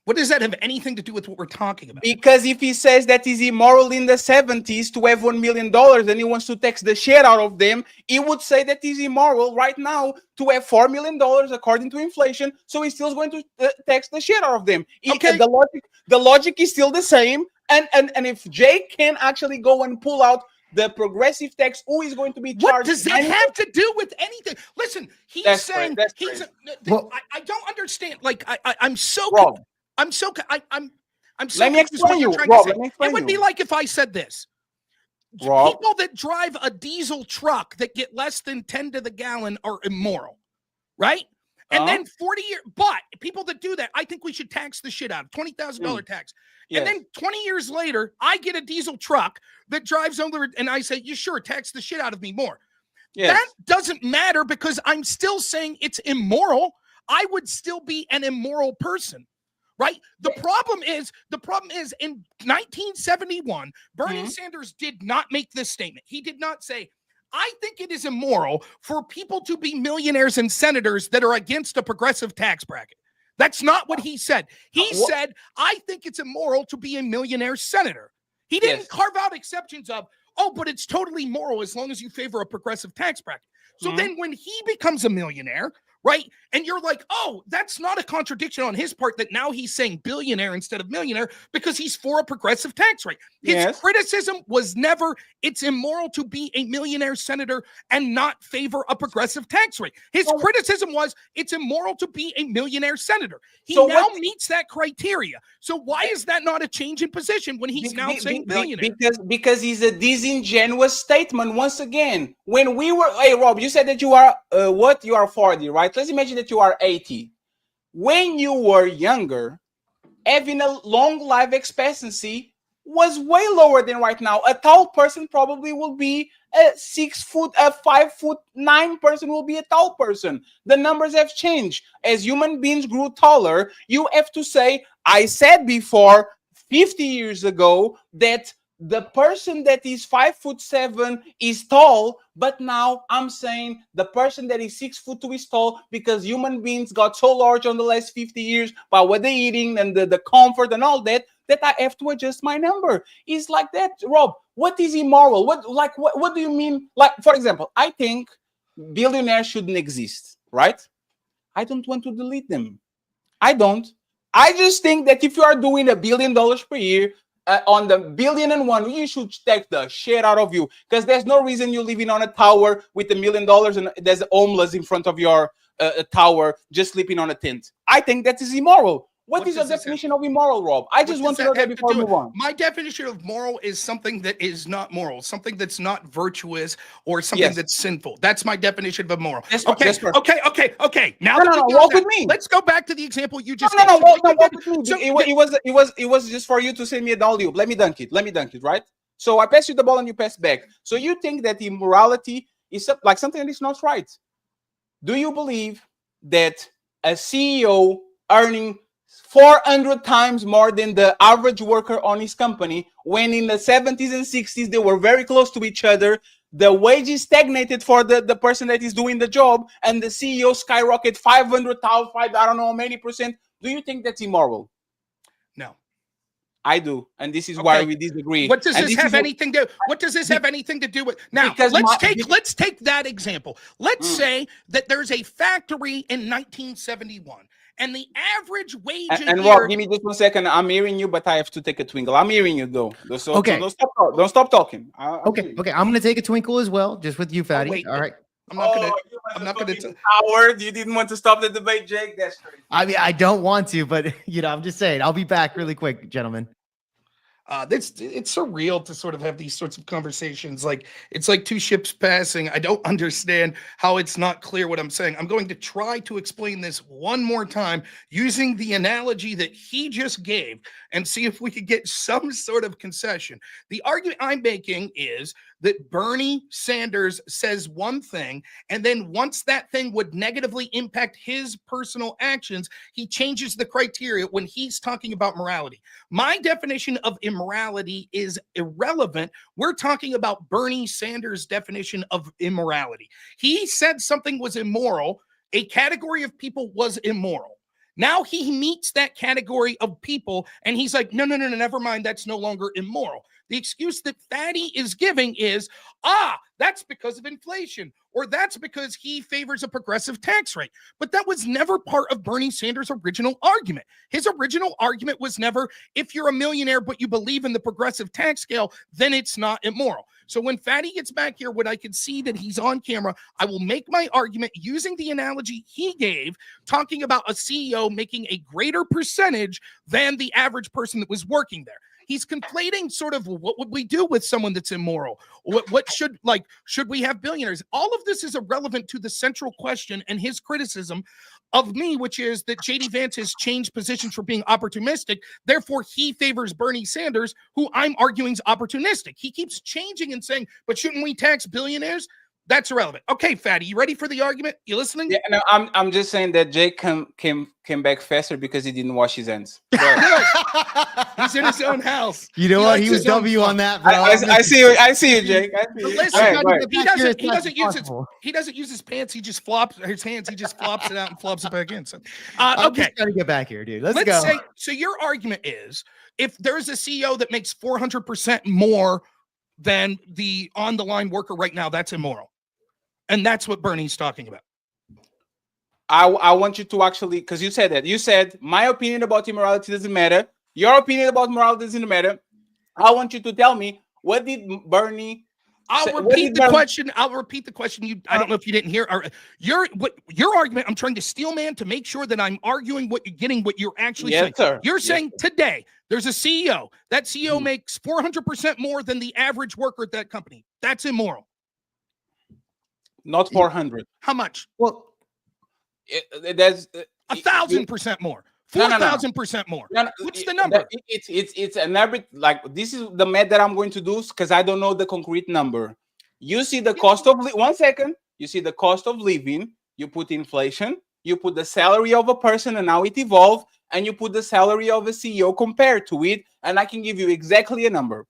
What does that have anything to do with what we're talking about? Because if he says that he's immoral in the 70s to have $1 million and he wants to tax the shit out of them, he would say that he's immoral right now to have $4 million according to inflation. So he's still going to tax the shit out of them. Okay. The logic is still the same. And if Jake can actually go and pull out the progressive tax, who is going to be charged? What does that have to do with anything? Listen, he's saying I don't understand. Like I'm so. Rob. I'm so Let me explain you. Rob, let me explain it would be like if I said this. Rob. People that drive a diesel truck that get less than 10 to the gallon are immoral, right? And then 40 years, but people that do that, I think we should tax the shit out of $20,000 tax. Yes. And then 20 years later, I get a diesel truck that drives over and I say, you sure tax the shit out of me more. Yes. That doesn't matter because I'm still saying it's immoral. I would still be an immoral person. right? The problem is in 1971, Bernie Sanders did not make this statement. He did not say, I think it is immoral for people to be millionaires and senators that are against a progressive tax bracket. That's not what he said. He said, I think it's immoral to be a millionaire senator. He didn't carve out exceptions of, oh, but it's totally moral as long as you favor a progressive tax bracket. So then when he becomes a millionaire, right? And you're like, oh, that's not a contradiction on his part that now he's saying billionaire instead of millionaire because he's for a progressive tax rate. His criticism was never, it's immoral to be a millionaire senator and not favor a progressive tax rate. His criticism was, it's immoral to be a millionaire senator. He now meets that criteria. So why is that not a change in position when he's now saying billionaire? Because he's a disingenuous statement once again. When we were, hey, Rob, you said that you are, what? You are 40, right? Let's imagine that you are 80. When you were younger, having a long life expectancy was way lower than right now. A tall person probably will be a 5'9" person will be a tall person. The numbers have changed. As human beings grew taller, you have to say, I said before 50 years ago that the person that is 5'7" is tall, but now I'm saying the person that is 6'2" is tall because human beings got so large on the last 50 years by what they're eating and the comfort and all that I have to adjust my number. It's like that, Rob. What is immoral? What do you mean? Like, for example, I think billionaires shouldn't exist, right? I don't want to delete them. I don't. I just think that if you are doing $1 billion per year, on the 1,000,001, you should take the shit out of you because there's no reason you're living on a tower with $1 million and there's homeless in front of your tower just sleeping on a tent. I think that is immoral. What is your definition of immoral, Rob? I just want to know that before we move on. My definition of moral is something that is not moral, something that's not virtuous or something that's sinful. That's my definition of immoral. Okay. Now walk with me. Let's go back to the example you just walk with me. It was just for you to send me a alley-oop. Let me dunk it, right? So I pass you the ball and you pass back. So you think that immorality is like something that is not right. Do you believe that a CEO earning 400 times more than the average worker on his company, when in the 70s and 60s they were very close to each other, the wages stagnated for the person that is doing the job, and the CEO skyrocketed 500,000, I don't know how many percent? Do you think that's immoral? No. I do, and this is why we disagree. What does this have anything to? What does this have anything to do with? Now, let's take that example. Let's say that there's a factory in 1971. And the average wage and Rob, give me just 1 second. I'm hearing you, but I have to take a twinkle. I'm hearing you though. So don't stop talking. Okay. I'm gonna take a twinkle as well, just with you, Fatty. All right. I'm not gonna. Howard, you didn't want to stop the debate, Jake. That's crazy. I mean, I don't want to, but I'm just saying. I'll be back really quick, gentlemen. It's surreal to sort of have these sorts of conversations. Like it's like two ships passing. I don't understand how it's not clear what I'm saying. I'm going to try to explain this one more time using the analogy that he just gave and see if we could get some sort of concession. The argument I'm making is that Bernie Sanders says one thing, and then once that thing would negatively impact his personal actions, he changes the criteria when he's talking about morality. My definition of immorality is irrelevant. We're talking about Bernie Sanders' definition of immorality. He said something was immoral. A category of people was immoral. Now he meets that category of people, and he's like, no, never mind. That's no longer immoral. The excuse that Fatty is giving is, that's because of inflation, or that's because he favors a progressive tax rate. But that was never part of Bernie Sanders' original argument. His original argument was never, if you're a millionaire but you believe in the progressive tax scale, then it's not immoral. So when Fatty gets back here, when I can see that he's on camera, I will make my argument using the analogy he gave, talking about a CEO making a greater percentage than the average person that was working there. He's conflating sort of what would we do with someone that's immoral? What should we have billionaires? All of this is irrelevant to the central question and his criticism of me, which is that JD Vance has changed positions for being opportunistic. Therefore, he favors Bernie Sanders, who I'm arguing is opportunistic. He keeps changing and saying, but shouldn't we tax billionaires? That's irrelevant. Okay, Fatty, you ready for the argument? You listening? Yeah, no, I'm just saying that Jake came back faster because he didn't wash his hands. He's in his own house. You know what? He was W on that, bro. I see you. I see you, Jake. I see you. Listen, Go ahead. he doesn't use his pants. He just flops his hands. He just flops it out and flops it back in. So, I'm okay, just trying to get back here, dude. Let's go. say. So your argument is, if there's a CEO that makes 400% more than the on the line worker right now, that's immoral, and that's what Bernie's talking about. I want you to actually, because you said that. You said my opinion about immorality doesn't matter. Your opinion about morality doesn't matter. I want you to tell me, what did Bernie I'll repeat the question. I'll repeat the question. I don't know if you didn't hear. Your argument. I'm trying to steel man to make sure that I'm arguing what you're actually saying. Sir. You're saying today there's a CEO. That CEO makes 400% more than the average worker at that company. That's immoral. Not 400. How much? Well, there's 1,000% more. 4,000% more. What's the number? It's an average. Like, this is the math that I'm going to do because I don't know the concrete number. You see the cost of 1 second. You see the cost of living. You put inflation. You put the salary of a person, and now it evolved. And you put the salary of a CEO compared to it, and I can give you exactly a number.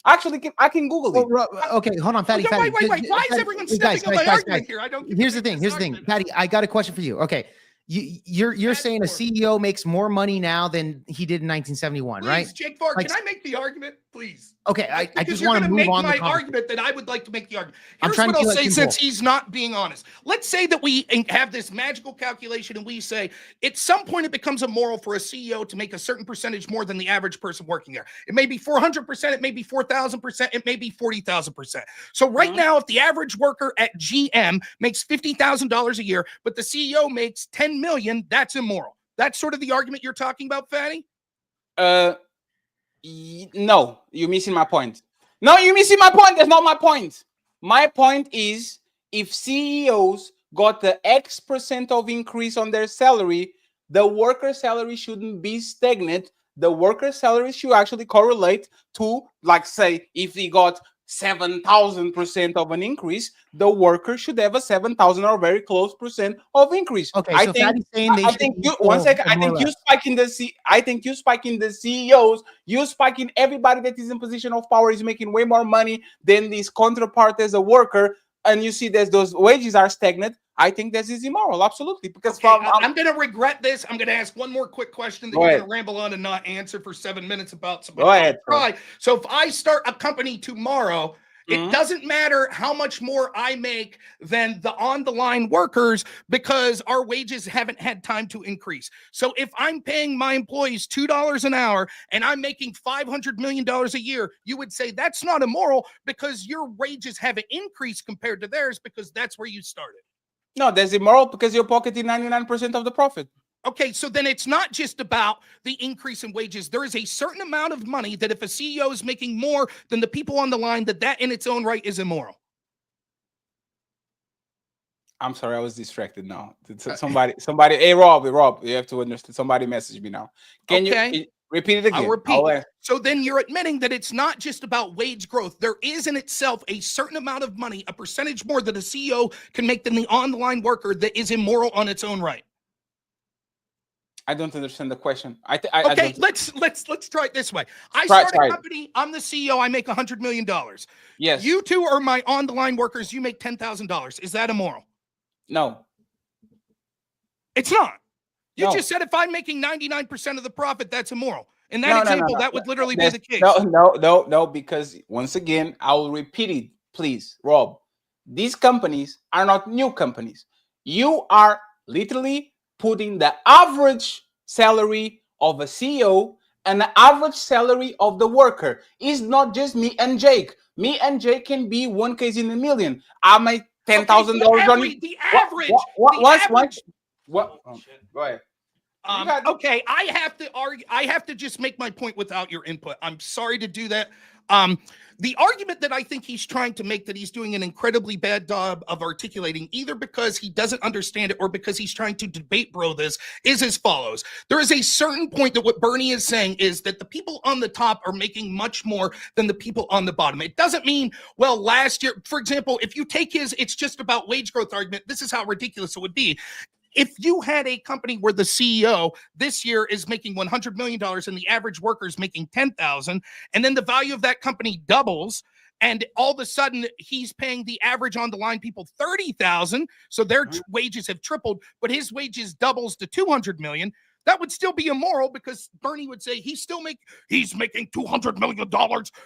Actually, I can Google it. Okay, hold on, Fatty. Wait. Why is everyone stepping on my argument here? I don't. Here's the thing, Fatty. I got a question for you. Okay. You're saying a CEO makes more money now than he did in 1971, right? Jake Varr, can I make the argument, please? Okay, I just want to move on. My argument that I would like to make the argument. Here's what I'll say, since he's not being honest. Let's say that we have this magical calculation, and we say at some point it becomes immoral for a CEO to make a certain percentage more than the average person working there. It may be 400%, it may be 4,000%, it may be 40,000%. So right now, if the average worker at GM makes $50,000 a year, but the CEO makes $10 million, that's immoral. That's sort of the argument you're talking about, Fatty? No, you're missing my point. No, you're missing my point. That's not my point. My point is, if CEOs got the X percent of increase on their salary, the worker salary shouldn't be stagnant. The worker salary should actually correlate to, like, say, if he got 7,000% of an increase, the worker should have a 7,000 or very close percent of increase. Okay, I so think, saying they I think you, one second. I think you spiking the CEOs. You spiking everybody that is in position of power is making way more money than this counterpart as a worker, and you see that those wages are stagnant. I think this is immoral, absolutely. Because I'm going to regret this. I'm going to ask one more quick question that you're going to ramble on and not answer for 7 minutes about somebody. Go ahead. So if I start a company tomorrow, it doesn't matter how much more I make than the on-the-line workers because our wages haven't had time to increase. So if I'm paying my employees $2 an hour and I'm making $500 million a year, you would say that's not immoral because your wages haven't increased compared to theirs because that's where you started. No, that's immoral because you're pocketing 99% of the profit. Okay, so then it's not just about the increase in wages. There is a certain amount of money that if a CEO is making more than the people on the line, that in its own right is immoral. I'm sorry, I was distracted now. Somebody, hey, Rob, you have to understand. Somebody messaged me now. Can you repeat it again? I'll repeat. So then you're admitting that it's not just about wage growth. There is in itself a certain amount of money, a percentage more that a CEO can make than the on-the-line worker that is immoral on its own right. I don't understand the question. Okay, let's try it this way. I start a company. I'm the CEO. I make $100 million. Yes. You two are my on-the-line workers. You make $10,000. Is that immoral? No. It's not. You just said if I'm making 99% of the profit, that's immoral. In that example, that would literally be the case. No, because once again, I will repeat it, please, Rob. These companies are not new companies. You are literally putting the average salary of a CEO and the average salary of the worker. It's not just me and Jake. Me and Jake can be one case in a million. I make $10,000 on it. The average. What? Go ahead. Okay, I have to argue. I have to just make my point without your input. I'm sorry to do that. The argument that I think he's trying to make, that he's doing an incredibly bad job of articulating, either because he doesn't understand it or because he's trying to debate bro this, is as follows. There is a certain point that what Bernie is saying is that the people on the top are making much more than the people on the bottom. It doesn't mean, well, last year, for example, if you take his it's just about wage growth argument, this is how ridiculous it would be. If you had a company where the CEO this year is making $100 million and the average worker is making $10,000, and then the value of that company doubles, and all of a sudden he's paying the average on the line people $30,000, so their wages have tripled, but his wages doubles to $200 million. That would still be immoral, because Bernie would say he's making $200 million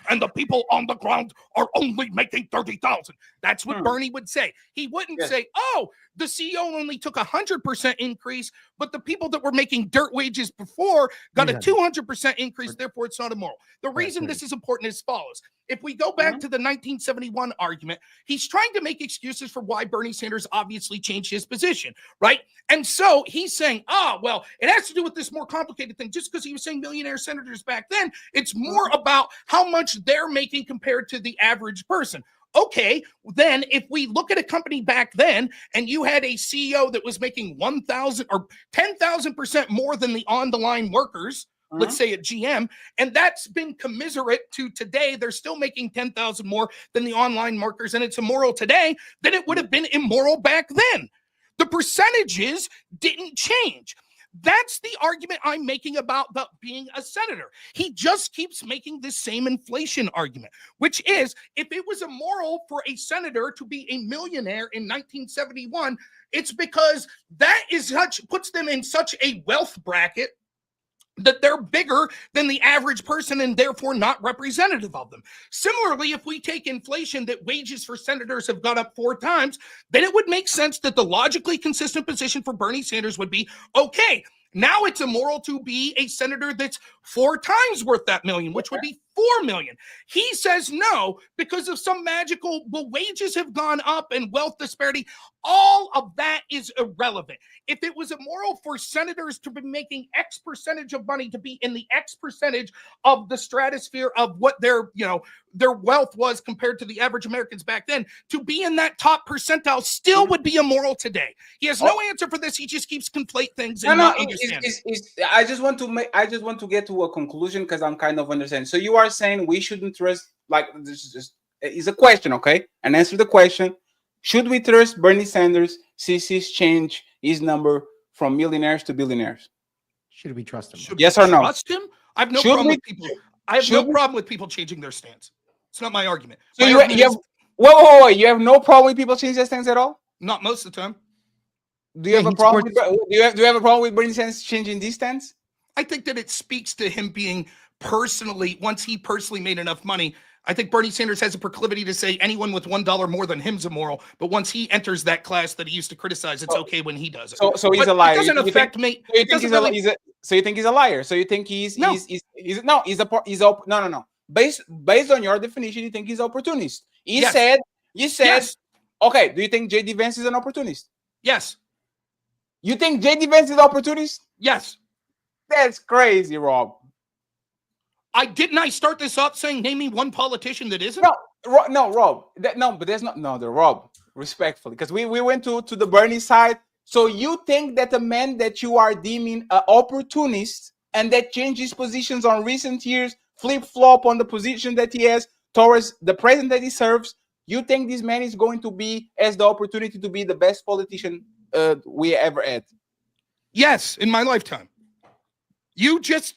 and the people on the ground are only making $30,000. That's what Bernie would say. He wouldn't say, oh, the CEO only took 100% increase, but the people that were making dirt wages before got a 200% increase. Therefore, it's not immoral. The reason this is important is as follows. If we go back to the 1971 argument, he's trying to make excuses for why Bernie Sanders obviously changed his position, right? And so he's saying, well, it has to do with this more complicated thing. Just because he was saying millionaire senators back then, it's more about how much they're making compared to the average person. Okay, then if we look at a company back then and you had a CEO that was making 1,000 or 10,000% more than the on-the-line workers, let's say at GM, and that's been commiserate to today, they're still making 10,000 more than the online workers, and it's immoral today, then it would have been immoral back then. The percentages didn't change. That's the argument I'm making about being a senator. He just keeps making this same inflation argument, which is, if it was immoral for a senator to be a millionaire in 1971, it's because that puts them in such a wealth bracket that they're bigger than the average person and therefore not representative of them. Similarly, if we take inflation, that wages for senators have gone up 4 times, then it would make sense that the logically consistent position for Bernie Sanders would be, okay, now it's immoral to be a senator that's 4 times worth that million, which would be 4 million. He says no, because of some magical, well, wages have gone up and wealth disparity. All of that is irrelevant. If it was immoral for senators to be making X percentage of money, to be in the X percentage of the stratosphere of what their wealth was compared to the average Americans back then, to be in that top percentile still would be immoral today. He has no answer for this. He just keeps conflate things and not understand. I just want to get to a conclusion, because I'm kind of understanding. So you are saying we shouldn't trust, like, this is a question, okay? And answer the question. Should we trust Bernie Sanders since he's changed his number from millionaires to billionaires? Should we trust him? Yes or no? Trust him? I have no problem with people. I have no problem with people changing their stance. It's not my argument. So you have whoa, you have no problem with people changing their stance at all? Not most of the time. Do you have a problem? Do you have a problem with Bernie Sanders changing this stance? I think that it speaks to him being personally, once he personally made enough money. I think Bernie Sanders has a proclivity to say anyone with $1 more than him's immoral. But once he enters that class that he used to criticize, it's okay when he does it. So he's a liar. It doesn't affect me. So you think he's a liar? So you think he's no. Based on your definition, you think he's an opportunist. You said yes. Okay. Do you think J.D. Vance is an opportunist? Yes. You think J.D. Vance is an opportunist? Yes. That's crazy, Rob. I start this up saying, name me one politician that isn't? No, Rob. But there's not. No, the Rob. Respectfully, because we went to the Bernie side. So you think that the man that you are deeming an opportunist and that changed his positions on recent years, flip-flop on the position that he has towards the president that he serves, you think this man is going to be as the opportunity to be the best politician we ever had? Yes, in my lifetime. You just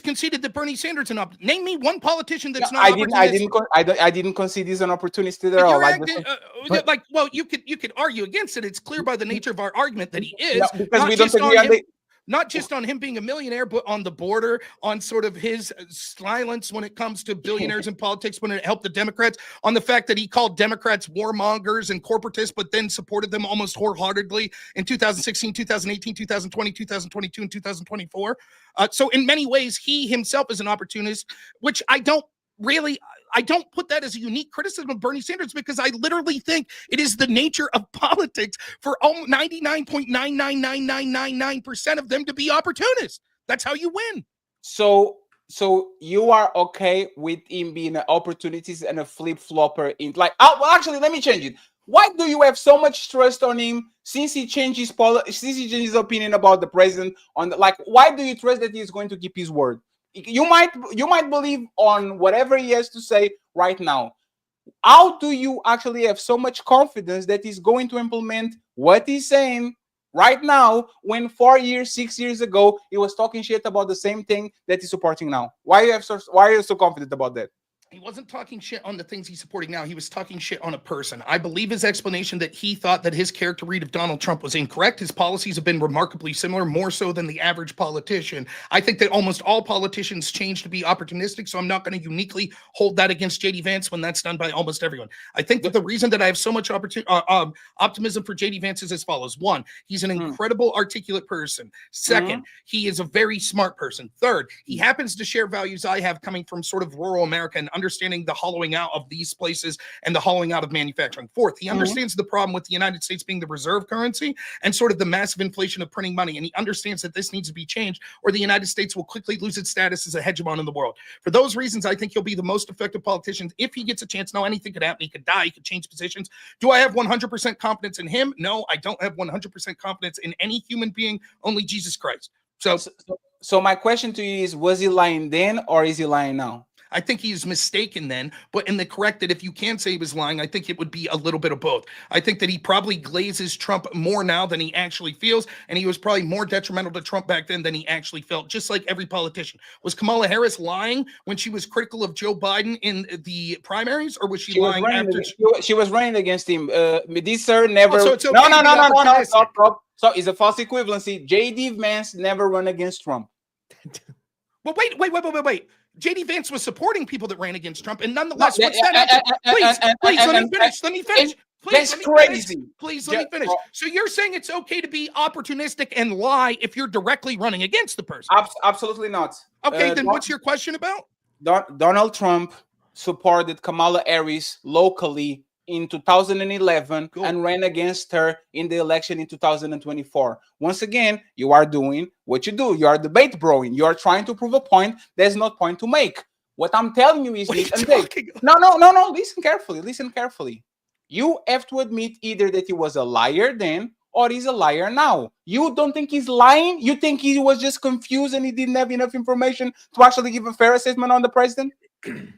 conceded that Bernie Sanders an opportunist. Name me one politician that's not. I didn't concede he's an opportunist at all. Well, you could argue against it. It's clear by the nature of our argument that he is. Because we don't agree on the. Not just on him being a millionaire, but on the border, on sort of his silence when it comes to billionaires in politics, when it helped the Democrats, on the fact that he called Democrats warmongers and corporatists, but then supported them almost wholeheartedly in 2016, 2018, 2020, 2022, and 2024. So in many ways, he himself is an opportunist, which I don't put that as a unique criticism of Bernie Sanders, because I literally think it is the nature of politics for 99.99999% of them to be opportunists. That's how you win. So So you are okay with him being an opportunist and a flip flopper in like? Oh, well, actually, let me change it. Why do you have so much trust on him since he changed his opinion about the president? Why do you trust that he's going to keep his word? You might believe on whatever he has to say right now. How do you actually have so much confidence that he's going to implement what he's saying right now when 4 years, 6 years ago he was talking shit about the same thing that he's supporting now? Why are you so confident about that? He wasn't talking shit on the things he's supporting now. He was talking shit on a person. I believe his explanation that he thought that his character read of Donald Trump was incorrect. His policies have been remarkably similar, more so than the average politician. I think that almost all politicians change to be opportunistic, so I'm not going to uniquely hold that against JD Vance when that's done by almost everyone. I think that the reason that I have so much optimism for JD Vance is as follows. One, he's an incredible articulate person. Second, he is a very smart person. Third, he happens to share values I have coming from sort of rural America and understanding the hollowing out of these places and the hollowing out of manufacturing. Fourth, he understands the problem with the United States being the reserve currency and sort of the massive inflation of printing money. And he understands that this needs to be changed or the United States will quickly lose its status as a hegemon in the world. For those reasons, I think he'll be the most effective politician if he gets a chance. Now, anything could happen. He could die. He could change positions. Do I have 100% confidence in him? No, I don't have 100% confidence in any human being, only Jesus Christ. So my question to you is, was he lying then or is he lying now? I think he is mistaken then, but in the correct that if you can say he was lying, I think it would be a little bit of both. I think that he probably glazes Trump more now than he actually feels, and he was probably more detrimental to Trump back then than he actually felt, just like every politician. Was Kamala Harris lying when she was critical of Joe Biden in the primaries, or was she lying after? She was running against him. This sir never. So it's okay No. Stop. So it's a false equivalency. JD Vance never run against Trump. Well, wait. JD Vance was supporting people that ran against Trump, and nonetheless, what's that? Please, let me finish. That's crazy. Please let me finish. So you're saying it's okay to be opportunistic and lie if you're directly running against the person? Absolutely not. Okay, then what's your question about? Donald Trump supported Kamala Harris locally in 2011 and ran against her in the election in 2024. Once again, you are doing what you do. You are debate broing. You are trying to prove a point there's no point to make. What I'm telling you is this. No. Listen carefully. You have to admit either that he was a liar then or he's a liar now. You don't think he's lying? You think he was just confused and he didn't have enough information to actually give a fair assessment on the president?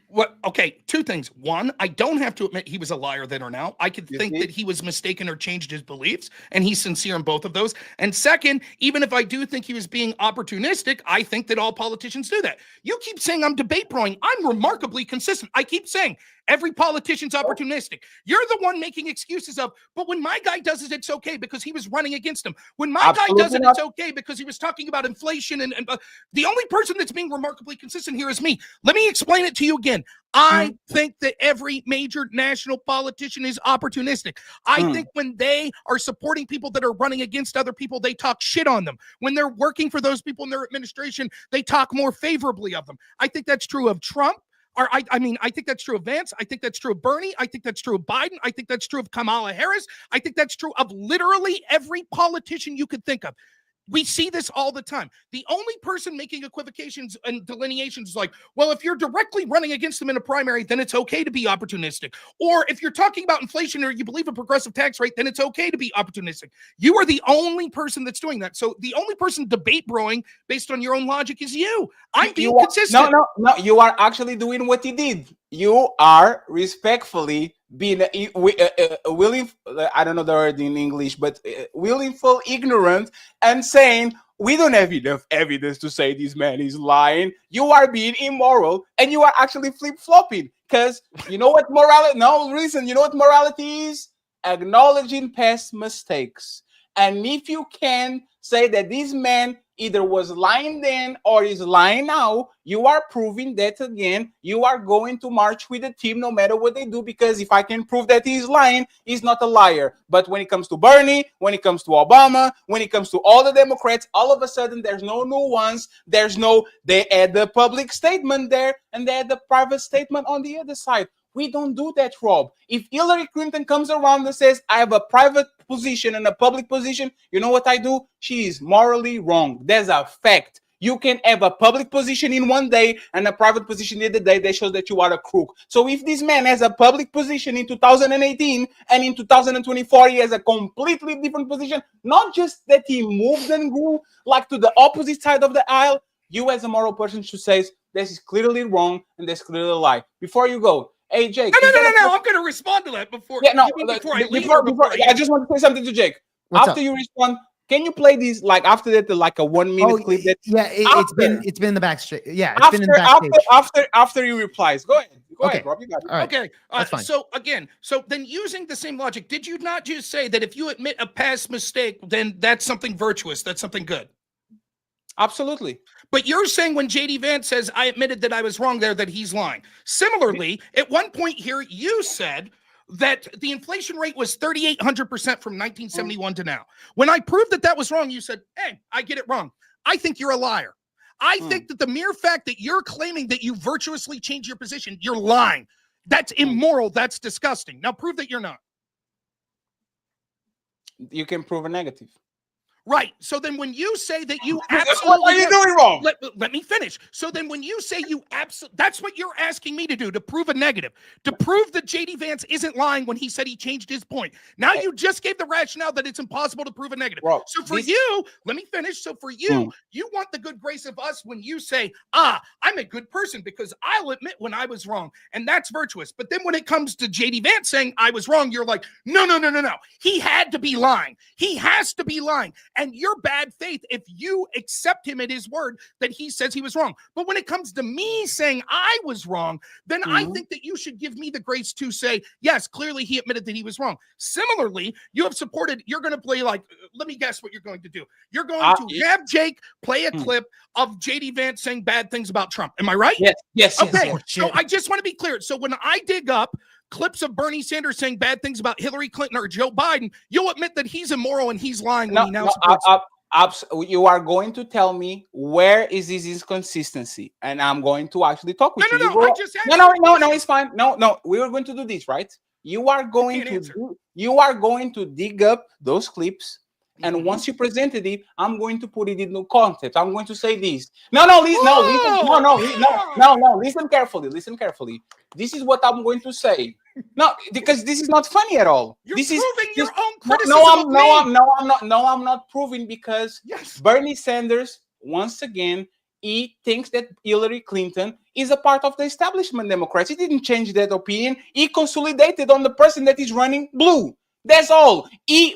What? Okay, two things. One, I don't have to admit he was a liar then or now. I could think that he was mistaken or changed his beliefs, and he's sincere in both of those. And second, even if I do think he was being opportunistic, I think that all politicians do that. You keep saying I'm debate broing. I'm remarkably consistent. I keep saying every politician's opportunistic. You're the one making excuses of, but when my guy does it, it's okay because he was running against him. When my guy does it, it's okay because he was talking about inflation. And the only person that's being remarkably consistent here is me. Let me explain it to you again. I think that every major national politician is opportunistic. I think when they are supporting people that are running against other people, they talk shit on them. When they're working for those people in their administration, they talk more favorably of them. I think that's true of Trump. I think that's true of Vance. I think that's true of Bernie. I think that's true of Biden. I think that's true of Kamala Harris. I think that's true of literally every politician you could think of. We see this all the time. The only person making equivocations and delineations is like, well, if you're directly running against them in a primary, then it's okay to be opportunistic. Or if you're talking about inflation or you believe a progressive tax rate, then it's okay to be opportunistic. You are the only person that's doing that. So the only person debate broing based on your own logic is you. I'm being consistent. No, you are actually doing what he did. You are respectfully being willing, I don't know the word in English, but willful ignorant and saying, we don't have enough evidence to say this man is lying. You are being immoral and you are actually flip-flopping because you know what morality, you know what morality is? Acknowledging past mistakes. And if you can say that this man either was lying then or is lying now, you are proving that again, you are going to march with the team no matter what they do, because if I can prove that he's lying, he's not a liar. But when it comes to Bernie, when it comes to Obama, when it comes to all the Democrats, all of a sudden there's no nuance, they add the public statement there and they add the private statement on the other side. We don't do that, Rob. If Hillary Clinton comes around and says, I have a private position and a public position, you know what I do? She is morally wrong. There's a fact. You can have a public position in one day and a private position in the day that shows that you are a crook. So if this man has a public position in 2018 and in 2024 he has a completely different position, not just that he moved and grew like to the opposite side of the aisle, you as a moral person should say this is clearly wrong and that's clearly a lie. Before you go, hey Jake. No. I'm going to respond to that before. Yeah, no. Before I leave. Before I just want to say something to Jake. What's after up? you respond, can you play these like after that like a 1 minute clip? That it's been in the backstage. Yeah, it's been in the backstage. After he replies. Go ahead. Go ahead, Rob. You got it. All right. Okay. That's fine. So again, then using the same logic, did you not just say that if you admit a past mistake, then that's something virtuous, that's something good? Absolutely. But you're saying when JD Vance says, I admitted that I was wrong there, that he's lying. Similarly, at one point here, you said that the inflation rate was 3,800% from 1971 to now. When I proved that that was wrong, you said, hey, I get it wrong. I think you're a liar. I think that the mere fact that you're claiming that you virtuously changed your position, you're lying. That's immoral. That's disgusting. Now prove that you're not. You can prove a negative. Right. So then when you say that you absolutely... What are you doing wrong? Let me finish. So then when you say you absolutely... That's what you're asking me to do, to prove a negative. To prove that J.D. Vance isn't lying when he said he changed his point. Now you just gave the rationale that it's impossible to prove a negative. Bro, so for you, let me finish. So for you, you want the good grace of us when you say, I'm a good person because I'll admit when I was wrong. And that's virtuous. But then when it comes to J.D. Vance saying I was wrong, you're like, no. He had to be lying. He has to be lying. And you're bad faith if you accept him at his word that he says he was wrong. But when it comes to me saying I was wrong, then I think that you should give me the grace to say, yes, clearly he admitted that he was wrong. Similarly, you have supported, you're going to play like, let me guess what you're going to do. You're going to have Jake play a clip of JD Vance saying bad things about Trump. Am I right? Yes. Okay, so I just want to be clear. So when I dig up clips of Bernie Sanders saying bad things about Hillary Clinton or Joe Biden, you'll admit that he's immoral and he's lying when he now supports you are going to tell me where is this inconsistency, and I'm going to actually talk with you. No, I just no, it's fine. No, we are going to do this, right? You are going to dig up those clips. And once you presented it, I'm going to put it in the context. I'm going to say this. Listen carefully. This is what I'm going to say. No, because this is not funny at all. You're this proving is your own criticism. I'm not proving because Bernie Sanders, once again, he thinks that Hillary Clinton is a part of the establishment Democrats. He didn't change that opinion. He consolidated on the person that is running blue. That's all.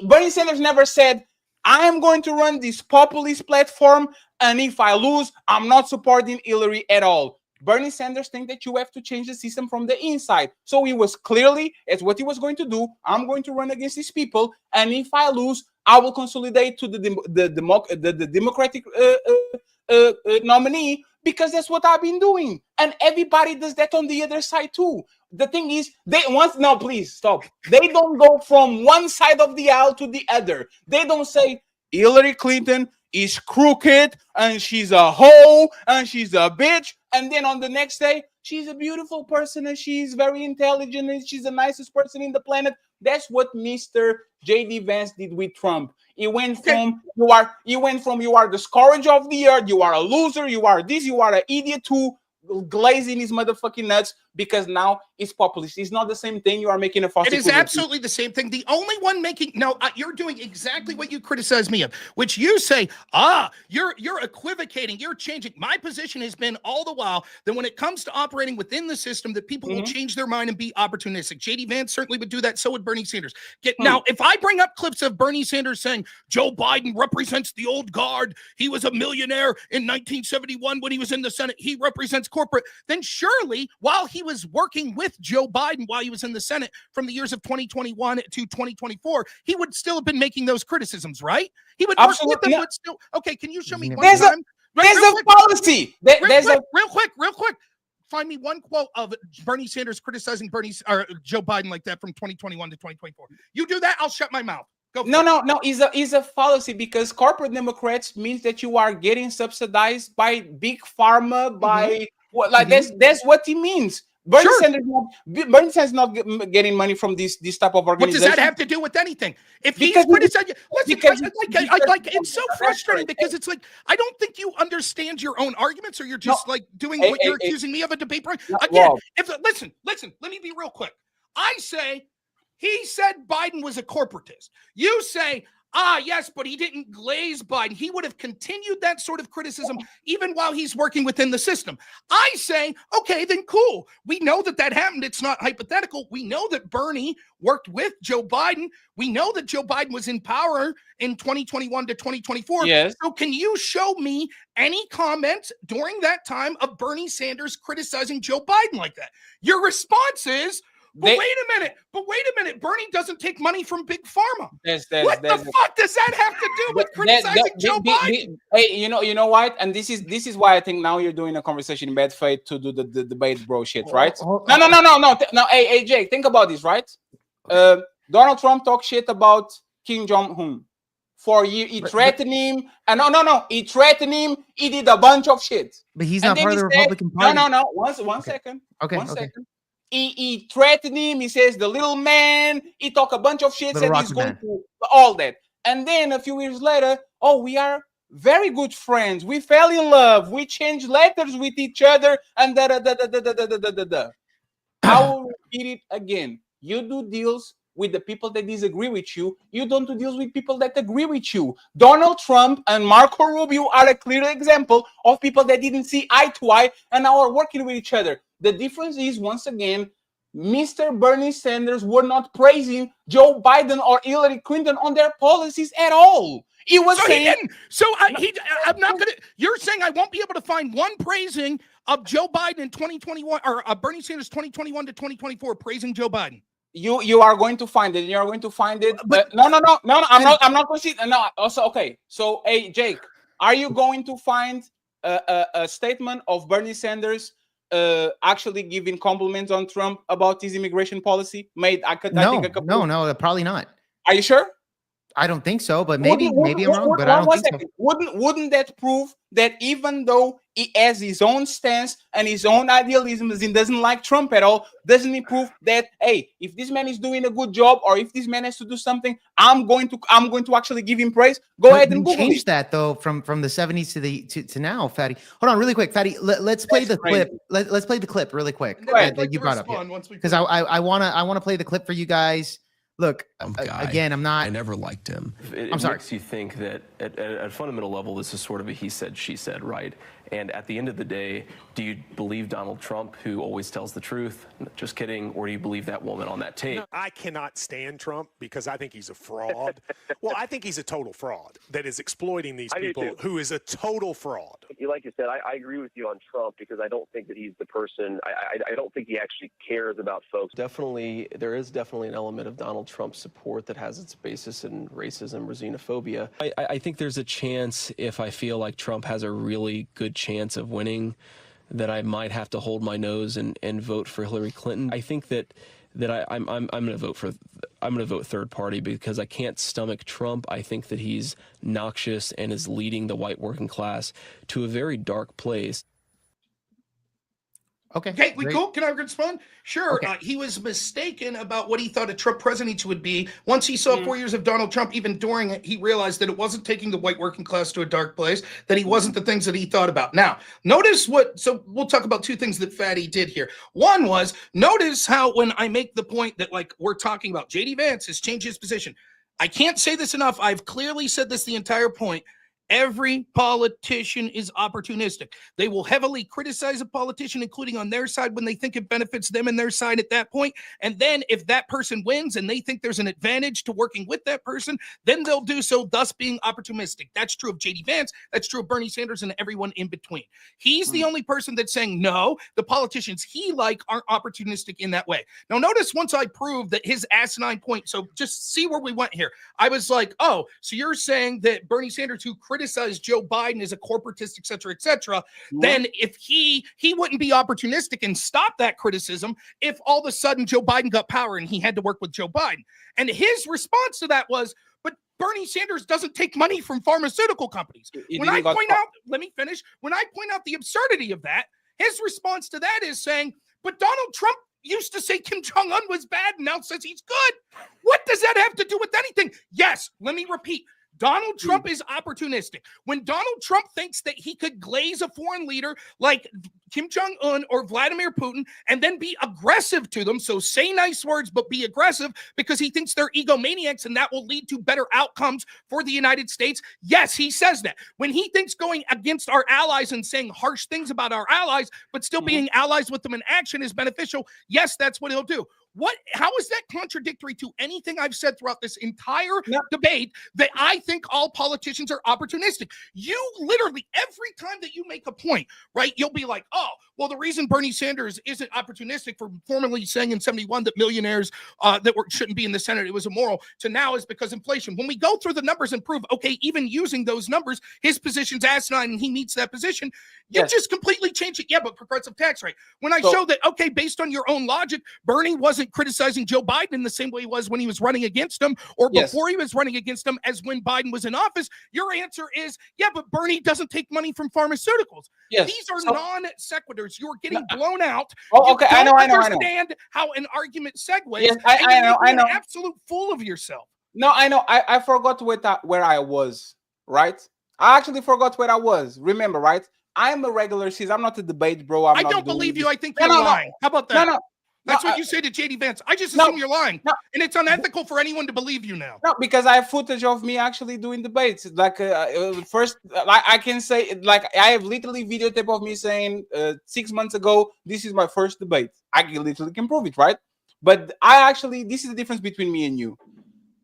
Bernie Sanders never said, I am going to run this populist platform, and if I lose, I'm not supporting Hillary at all. Bernie Sanders thinks that you have to change the system from the inside. So he was clearly, as what he was going to do, I'm going to run against these people, and if I lose, I will consolidate to the Democratic nominee, because that's what I've been doing. And everybody does that on the other side too. The thing is, please stop. They don't go from one side of the aisle to the other. They don't say Hillary Clinton is crooked and she's a hoe and she's a bitch, and then on the next day she's a beautiful person and she's very intelligent and she's the nicest person in the planet. That's what Mr. J.D. Vance did with Trump. He went from you are the scourge of the earth, you are a loser, you are this, you are an idiot, to glazing his motherfucking nuts because now it's populist. It's not the same thing. You are making a false. It is absolutely the same thing. The only one making you're doing exactly what you criticize me of, which you say, you're equivocating, you're changing. My position has been all the while that when it comes to operating within the system, that people will change their mind and be opportunistic. JD Vance certainly would do that. So would Bernie Sanders. Now, if I bring up clips of Bernie Sanders saying Joe Biden represents the old guard, he was a millionaire in 1971 when he was in the Senate, he represents corporate, then surely while he was working with Joe Biden while he was in the Senate from the years of 2021 to 2024, he would still have been making those criticisms, right? He would work with them, but still. Okay, can you show me one time? There's a policy. Real quick. Find me one quote of Bernie Sanders criticizing Joe Biden like that from 2021 to 2024. You do that, I'll shut my mouth. No. It's a fallacy, because corporate Democrats means that you are getting subsidized by big pharma, by that's what it means. Bernie Sanders not getting money from this type of organization. What does that have to do with anything? If he's criticizing, listen, it's so frustrating because it's like I don't think you understand your own arguments, or you're just like doing what you're accusing me of a debate. Again, listen, let me be real quick. I say he said Biden was a corporatist. You say, yes, but he didn't glaze Biden. He would have continued that sort of criticism even while he's working within the system. I say, okay, then cool. We know that happened. It's not hypothetical. We know that Bernie worked with Joe Biden. We know that Joe Biden was in power in 2021 to 2024. Yes. So can you show me any comments during that time of Bernie Sanders criticizing Joe Biden like that? Your response is, wait a minute. Bernie doesn't take money from Big Pharma. What the fuck does that have to do with criticizing Joe Biden? Hey, you know what? And this is why I think now you're doing a conversation in bad faith to do the debate bro shit, right? No. Hey, Jake, think about this, right? Donald Trump talked shit about Kim Jong-un. For a year, he threatened him. And no. He threatened him. He did a bunch of shit. But he's not part of the Republican Party. No. One second. Second. He threatened him. He says the little man. He talked a bunch of shit. Said he's going to all that. And then a few years later, we are very good friends. We fell in love. We changed letters with each other. And I will repeat it again. You do deals with the people that disagree with you. You don't do deals with people that agree with you. Donald Trump and Marco Rubio are a clear example of people that didn't see eye to eye and now are working with each other. The difference is, once again, Mr. Bernie Sanders were not praising Joe Biden or Hillary Clinton on their policies at all. He was saying, I'm not gonna. You're saying I won't be able to find one praising of Joe Biden in 2021 or Bernie Sanders 2021 to 2024 praising Joe Biden. You are going to find it. You are going to find it. But no. I'm not going to see it. No. Also, okay. So, hey, Jake, are you going to find a statement of Bernie Sanders actually giving compliments on Trump about his immigration policy? No, probably not. Are you sure? I don't think so, but maybe I'm wrong. But I don't think so. Wouldn't that prove that even though he has his own stance and his own idealisms and doesn't like Trump at all, doesn't it prove that, hey, if this man is doing a good job or if this man has to do something, I'm going to actually give him praise? Go ahead and Google change that though from the 70s to now, Fatty. Hold on, really quick, Fatty. Let's play the clip. Let's play the clip really quick that you brought up, because I wanna play the clip for you guys. Look, again, I never liked him. I'm sorry. It makes you think that at a fundamental level, this is sort of a he said, she said, right? And at the end of the day, do you believe Donald Trump, who always tells the truth? Just kidding. Or do you believe that woman on that tape? I cannot stand Trump because I think he's a fraud. Well, I think he's a total fraud that is exploiting these people, who is a total fraud. Like you said, I agree with you on Trump because I don't think that he's the person. I don't think he actually cares about folks. Definitely, there is definitely an element of Donald Trump's support that has its basis in racism or xenophobia. I think there's a chance, if I feel like Trump has a really good chance of winning, that I might have to hold my nose and vote for Hillary Clinton. I think that I'm going to vote third party because I can't stomach Trump. I think that he's noxious and is leading the white working class to a very dark place. Okay, we cool? Can I respond? Sure. Okay. He was mistaken about what he thought a Trump presidency would be. Once he saw 4 years of Donald Trump, even during it, he realized that it wasn't taking the white working class to a dark place, that he wasn't the things that he thought about. Now, notice so we'll talk about two things that Fatty did here. One was, notice how when I make the point that, like, we're talking about J.D. Vance has changed his position. I can't say this enough. I've clearly said this the entire point. Every politician is opportunistic. They will heavily criticize a politician, including on their side, when they think it benefits them and their side at that point. And then if that person wins and they think there's an advantage to working with that person, then they'll do so, thus being opportunistic. That's true of J.D. Vance. That's true of Bernie Sanders and everyone in between. He's the only person that's saying, no, the politicians he like aren't opportunistic in that way. Now, notice once I proved that his asinine point, so just see where we went here. I was like, oh, so you're saying that Bernie Sanders, who criticized Joe Biden as a corporatist, et cetera, then if he wouldn't be opportunistic and stop that criticism if all of a sudden Joe Biden got power and he had to work with Joe Biden. And his response to that was, but Bernie Sanders doesn't take money from pharmaceutical companies. When I point out, let me finish. When I point out the absurdity of that, his response to that is saying, But Donald Trump used to say Kim Jong-un was bad and now says he's good. What does that have to do with anything? Yes, let me repeat. Donald Trump is opportunistic. When Donald Trump thinks that he could glaze a foreign leader like Kim Jong-un or Vladimir Putin and then be aggressive to them, so say nice words but be aggressive because he thinks they're egomaniacs and that will lead to better outcomes for the United States, yes, he says that. When he thinks going against our allies and saying harsh things about our allies but still being allies with them in action is beneficial, yes, that's what he'll do. How is that contradictory to anything I've said throughout this entire debate that I think all politicians are opportunistic? You literally, every time that you make a point, right, you'll be like, oh, well, the reason Bernie Sanders isn't opportunistic for formerly saying in 71 that millionaires shouldn't be in the Senate, it was immoral, to now is because inflation. When we go through the numbers and prove, okay, even using those numbers, his position's asinine and he meets that position, you just completely change it. Yeah, but progressive tax rate. When I show that, okay, based on your own logic, Bernie wasn't criticizing Joe Biden in the same way he was when he was running against him or before he was running against him as when Biden was in office, your answer is, yeah, but Bernie doesn't take money from pharmaceuticals. These are non sequiturs. You're getting blown out. Okay, I know. Understand how an argument segues. Yes, I know. An absolute fool of yourself. No, I know. I forgot where I was, right? I actually forgot where I was. Remember, right? I'm a regular citizen. I'm not a debate, bro. I don't believe you. I think you're lying. How about that? No. That's what you say to JD Vance. I just assume you're lying. And it's unethical for anyone to believe you now. No, because I have footage of me actually doing debates. Like first, like I can say, like I have literally videotape of me saying 6 months ago, this is my first debate. I literally can prove it, right? But this is the difference between me and you.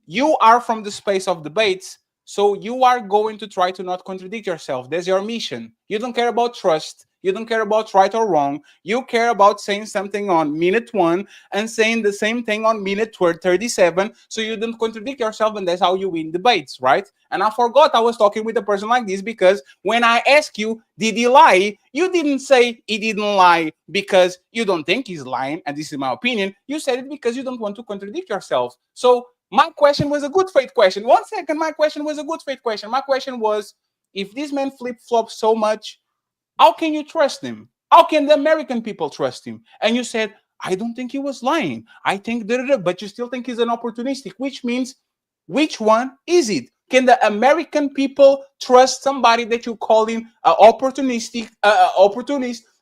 You are from the space of debates, so you are going to try to not contradict yourself. That's your mission. You don't care about trust. You don't care about right or wrong. You care about saying something on minute 1 and saying the same thing on minute 37, so you don't contradict yourself, and that's how you win debates, right? And I forgot I was talking with a person like this because when I ask you, did he lie? You didn't say he didn't lie because you don't think he's lying, and this is my opinion. You said it because you don't want to contradict yourself. So my question was a good faith question. 1 second, my question was a good faith question. My question was, if this man flip-flops so much, how can you trust him? How can the American people trust him? And you said, I don't think he was lying. I think, but you still think he's an opportunistic, which means, which one is it? Can the American people trust somebody that you call him an opportunist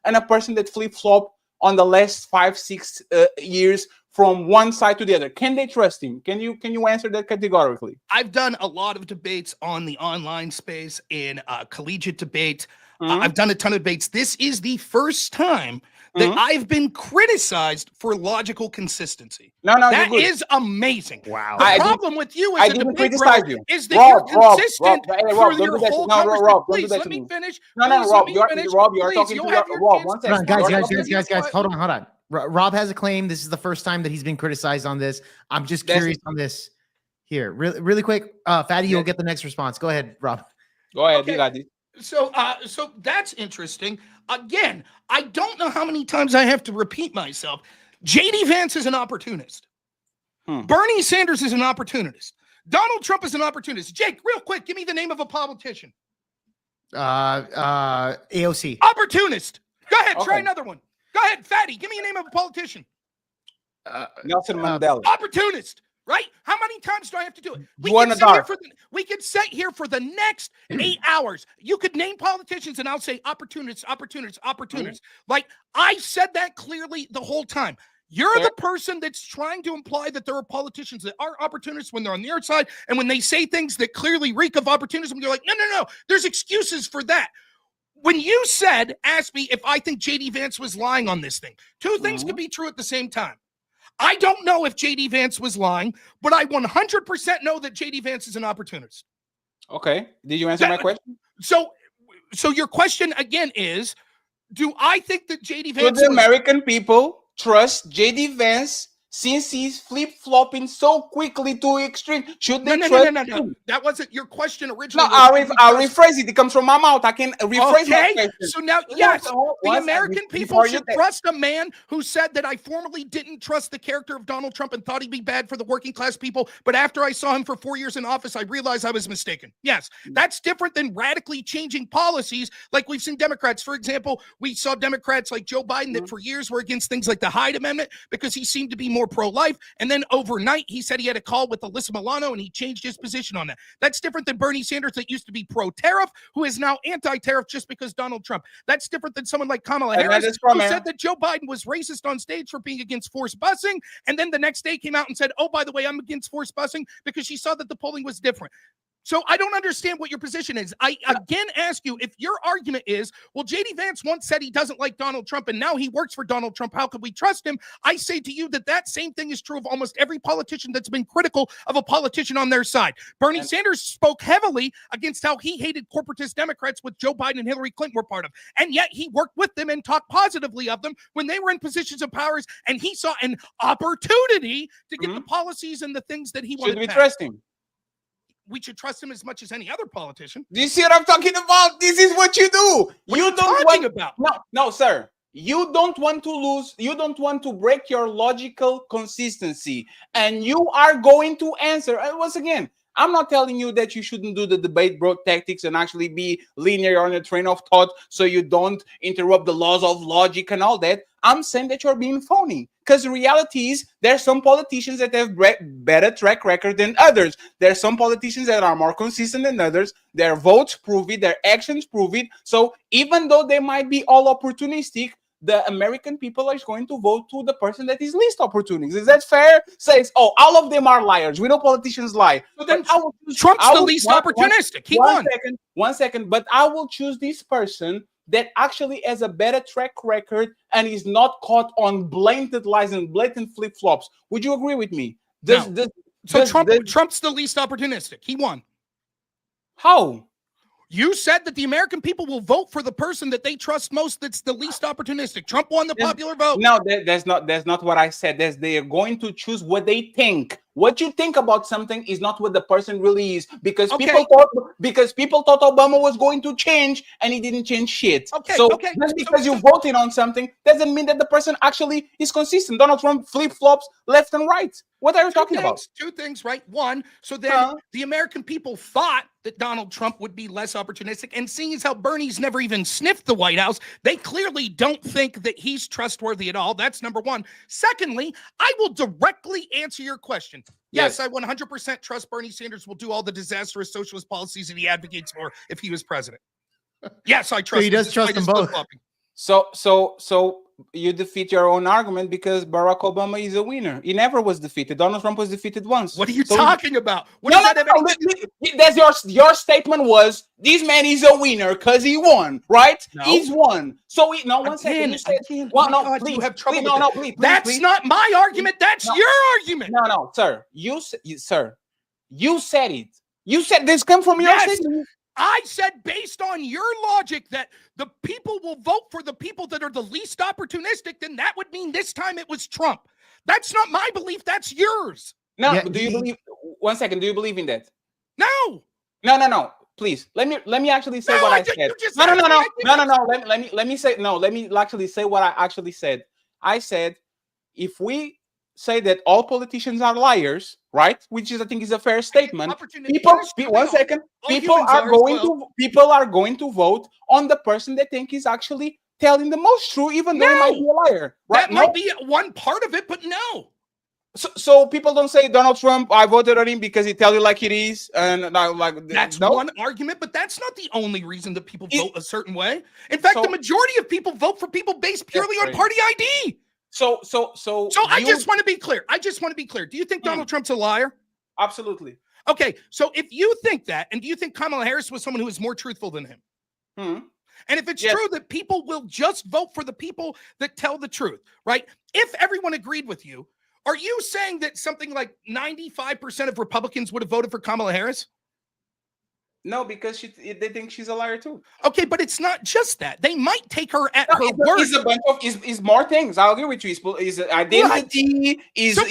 and a person that flip-flop on the last 5-6 years from one side to the other? Can they trust him? Can you answer that categorically? I've done a lot of debates on the online space in collegiate debate. I've done a ton of debates. This is the first time that I've been criticized for logical consistency. That is amazing. Wow. The problem with you as a debate is that Rob, you're consistent Rob, for your whole conversation. Rob, please let me finish. Rob, you're talking to Rob. One second. Guys, hold on. Rob has a claim. This is the first time that he's been criticized on this. I'm just curious on this here. Really quick. Fatty, you'll get the next response. Go ahead, Rob. Go ahead. You got it. So that's interesting. Again, I don't know how many times I have to repeat myself. JD Vance is an opportunist. Bernie Sanders is an opportunist. Donald Trump is an opportunist. Jake, real quick, give me the name of a politician. AOC. Opportunist. Go ahead, try another one. Go ahead, Fatty, give me a name of a politician. Nelson Mandela. Opportunist. Right? How many times do I have to do it? We could sit here for the next 8 hours. You could name politicians and I'll say opportunists. Like I said that clearly the whole time. You're the person that's trying to imply that there are politicians that are opportunists when they're on the other side. And when they say things that clearly reek of opportunism, you're like, no. There's excuses for that. When you ask me if I think JD Vance was lying on this thing, two things could be true at the same time. I don't know if JD Vance was lying, but I 100% know that JD Vance is an opportunist. Okay. Did you answer my question? So your question again is, do I think that JD Vance American people trust JD Vance since he's flip-flopping so quickly to extreme? Should they No. him? That wasn't your question originally. No, I'll rephrase it. It comes from my mouth. I can rephrase my question. So now, yes, the American people should you trust a man who said that I formerly didn't trust the character of Donald Trump and thought he'd be bad for the working class people. But after I saw him for 4 years in office, I realized I was mistaken. Yes, that's different than radically changing policies like we've seen Democrats. For example, we saw Democrats like Joe Biden that for years were against things like the Hyde Amendment because he seemed to be more pro-life. And then overnight, he said he had a call with Alyssa Milano and he changed his position on that. That's different than Bernie Sanders that used to be pro-tariff, who is now anti-tariff just because Donald Trump. That's different than someone like Kamala Harris, who said that Joe Biden was racist on stage for being against forced busing. And then the next day came out and said, oh, by the way, I'm against forced busing because she saw that the polling was different. So I don't understand what your position is. I again ask you, if your argument is, well, J.D. Vance once said he doesn't like Donald Trump and now he works for Donald Trump, how could we trust him? I say to you that that same thing is true of almost every politician that's been critical of a politician on their side. Bernie Sanders spoke heavily against how he hated corporatist Democrats, which Joe Biden and Hillary Clinton were part of. And yet he worked with them and talked positively of them when they were in positions of powers, and he saw an opportunity to get the policies and the things that he wanted. Should we trust him? We should trust him as much as any other politician. Do you see what I'm talking about? This is what you do. You don't want about. No, sir. You don't want to lose. You don't want to break your logical consistency. And you are going to answer. And once again, I'm not telling you that you shouldn't do the debate broke tactics and actually be linear on your train of thought so you don't interrupt the laws of logic and all that. I'm saying that you're being phony. Because the reality is there's some politicians that have better track record than others. There's some politicians that are more consistent than others. Their votes prove it. Their actions prove it. So even though they might be all opportunistic, the American people are going to vote to the person that is least opportunistic. Is that fair? Says, oh, all of them are liars. We know politicians lie. So then Trump's the least opportunistic. He won. One second. But I will choose this person that actually has a better track record and is not caught on blatant lies and blatant flip-flops. Would you agree with me? Trump's the least opportunistic. He won. How? You said that the American people will vote for the person that they trust most that's the least opportunistic. Trump won the popular vote. No, that's not what I said. They are going to choose what they think. What you think about something is not what the person really is, because people thought Obama was going to change and he didn't change shit. Just because you voted on something doesn't mean that the person actually is consistent. Donald Trump flip-flops left and right. What are you talking about? Two things, right? One, so then the American people thought that Donald Trump would be less opportunistic, and seeing as how Bernie's never even sniffed the White House, they clearly don't think that he's trustworthy at all. That's number one. Secondly, I will directly answer your question. Yes, I 100% trust Bernie Sanders will do all the disastrous socialist policies that he advocates for if he was president. Yes, I trust him. So he does trust them both. So you defeat your own argument because Barack Obama is a winner. He never was defeated. Donald Trump was defeated once. What are you talking about? That's your statement was this man is a winner because he won, right? No. He's won. So one second. That's not my argument. That's your argument. No, sir. You said it. You said this come from your statement. I said, based on your logic, that the people will vote for the people that are the least opportunistic, then that would mean this time it was Trump. That's not my belief. That's yours. No, do you believe? One second. Do you believe in that? No. No. Please let me actually say what I said. No. Let me actually say what I actually said. I said if we say that all politicians are liars, right? Which is, I think, is a fair statement. People are going to vote on the person they think is actually telling the most true, even though he might be a liar. Right? That might be one part of it, but no. So people don't say Donald Trump, I voted on him because he tells you like it is, and that's one argument, but that's not the only reason that people vote a certain way. In fact, the majority of people vote for people based purely on party ID. So I just want to be clear. Do you think Donald Trump's a liar? Absolutely. Okay, so if you think that, and do you think Kamala Harris was someone who is more truthful than him? And if it's true that people will just vote for the people that tell the truth, right? If everyone agreed with you, are you saying that something like 95% of Republicans would have voted for Kamala Harris? No, because they think she's a liar too. Okay, but it's not just that. They might take her at her It's word. It's a bunch of is more things. I'll agree with you. Is identity. Right. So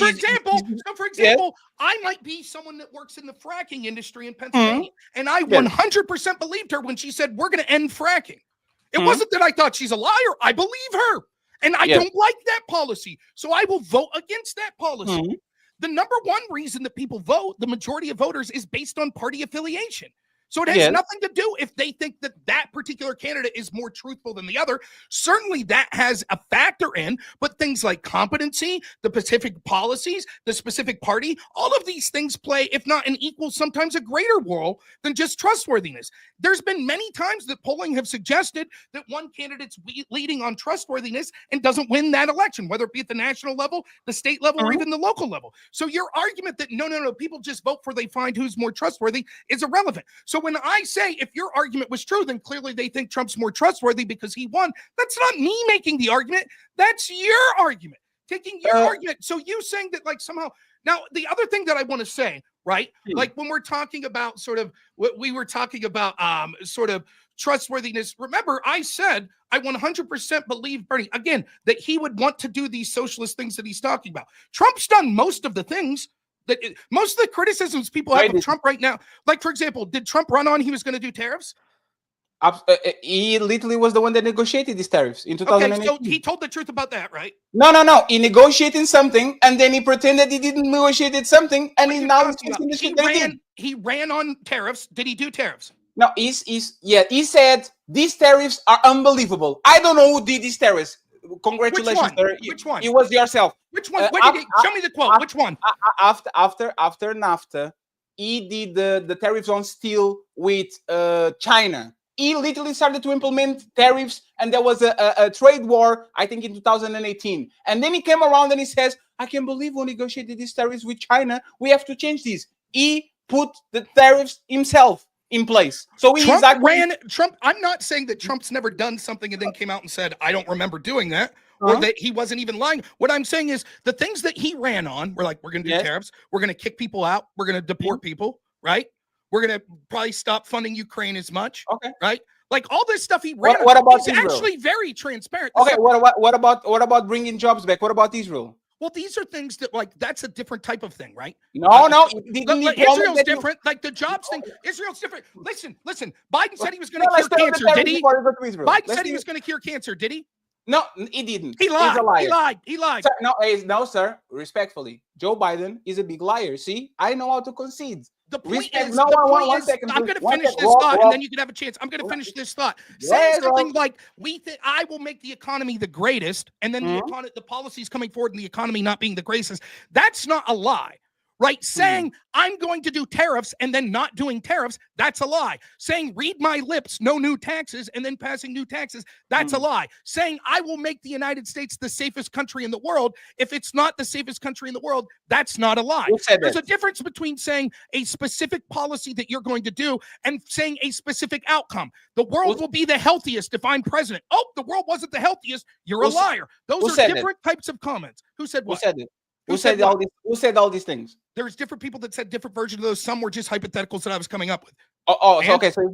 for example, I might be someone that works in the fracking industry in Pennsylvania, and I 100% believed her when she said we're going to end fracking. It wasn't that I thought she's a liar. I believe her, and I don't like that policy, so I will vote against that policy. The number one reason that people vote, the majority of voters, is based on party affiliation. So it has nothing to do if they think that that particular candidate is more truthful than the other. Certainly that has a factor in, but things like competency, the specific policies, the specific party, all of these things play, if not an equal, sometimes a greater role than just trustworthiness. There's been many times that polling have suggested that one candidate's leading on trustworthiness and doesn't win that election, whether it be at the national level, the state level, or even the local level. So your argument that no, people just vote for they find who's more trustworthy is irrelevant. So when I say if your argument was true, then clearly they think Trump's more trustworthy because he won. That's not me making the argument. That's your argument. Taking your argument. So you saying that like somehow. Now, the other thing that I want to say, right? Like when we're talking about sort of what we were talking about, sort of trustworthiness. Remember, I said I 100% believe Bernie, again, that he would want to do these socialist things that he's talking about. Trump's done most of the things. Most of the criticisms people have of Trump right now, like, for example, did Trump run on he was going to do tariffs? He literally was the one that negotiated these tariffs in 2018. Okay, so he told the truth about that, right? No. He negotiated something, and then he pretended he didn't negotiate something, and he ran on tariffs. Did he do tariffs? No, he said these tariffs are unbelievable. I don't know who did these tariffs. Congratulations, sir. Which one? It was yourself. Which one? Show me the quote. Which one? After NAFTA, he did the tariffs on steel with China. He literally started to implement tariffs, and there was a trade war, I think, in 2018. And then he came around and he says, I can't believe we negotiated these tariffs with China. We have to change these. He put the tariffs himself in place. So Trump. I'm not saying that Trump's never done something and then came out and said, I don't remember doing that, or that he wasn't even lying. What I'm saying is the things that he ran on were like, we're going to do tariffs. We're going to kick people out. We're going to deport people, right? We're going to probably stop funding Ukraine as much, right? Like all this stuff he ran on. What about He's Israel? Actually very transparent. Okay, what about bringing jobs back? What about Israel? Well, these are things that, like, that's a different type of thing, right? No. Israel's different. Like the jobs thing, Israel's different. Listen. Biden said he was going to cure cancer. Did he? Biden said he was going to cure cancer. Did he? No, he didn't. He lied. He's a liar. He lied. Sir, no, sir. Respectfully, Joe Biden is a big liar. See, I know how to concede. The point is, one second, I'm going to finish this thought, and then you can have a chance. I'm going to finish this thought. Saying something like, we think I will make the economy the greatest, and then the policies coming forward and the economy not being the greatest, that's not a lie. Right? Saying I'm going to do tariffs and then not doing tariffs, that's a lie. Saying read my lips, no new taxes, and then passing new taxes, that's a lie. Saying I will make the United States the safest country in the world, if it's not the safest country in the world, that's not a lie. There's a difference between saying a specific policy that you're going to do and saying a specific outcome. The world will be the healthiest if I'm president. Oh, the world wasn't the healthiest. You're a liar. Those are different types of comments. Who said what? Who said it? Who said all these things? There's different people that said different versions of those. Some were just hypotheticals that I was coming up with.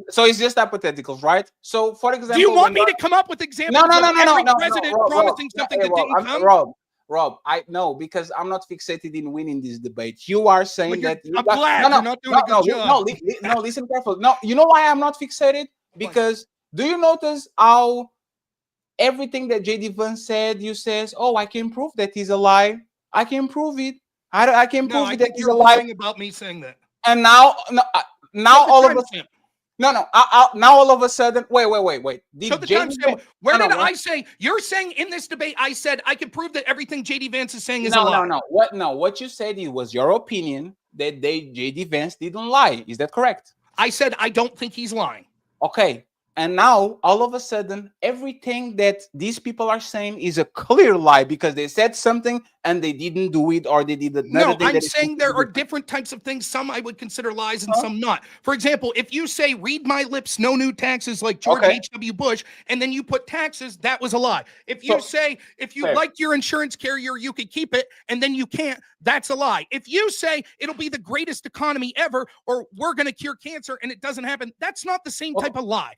So it's just hypotheticals, right? So, for example, do you want me to come up with examples? No, every president promising something that didn't come? Rob, I know, because I'm not fixated in winning this debate. You are saying that. I'm glad you're not doing a good job. No, listen carefully. No, you know why I'm not fixated? Because do you notice how everything that JD Vance said, you says, oh, I can prove that he's a lie. I can prove it. I can prove it that he's a lie. About me saying that. And now all of a sudden, now all of a sudden, wait. Where did I say? You're saying in this debate, I said I can prove that everything JD Vance is saying is a lie. What you said, it was your opinion that JD Vance didn't lie. Is that correct? I said I don't think he's lying. Okay. And now, all of a sudden, everything that these people are saying is a clear lie because they said something and they didn't do it, or they did another No, thing. I'm saying there are different types of things. Some I would consider lies and some not. For example, if you say read my lips, no new taxes like George H.W. Bush, and then you put taxes, that was a lie. If you say if you like your insurance carrier, you could keep it, and then you can't, that's a lie. If you say it'll be the greatest economy ever, or we're going to cure cancer and it doesn't happen, that's not the same type of lie.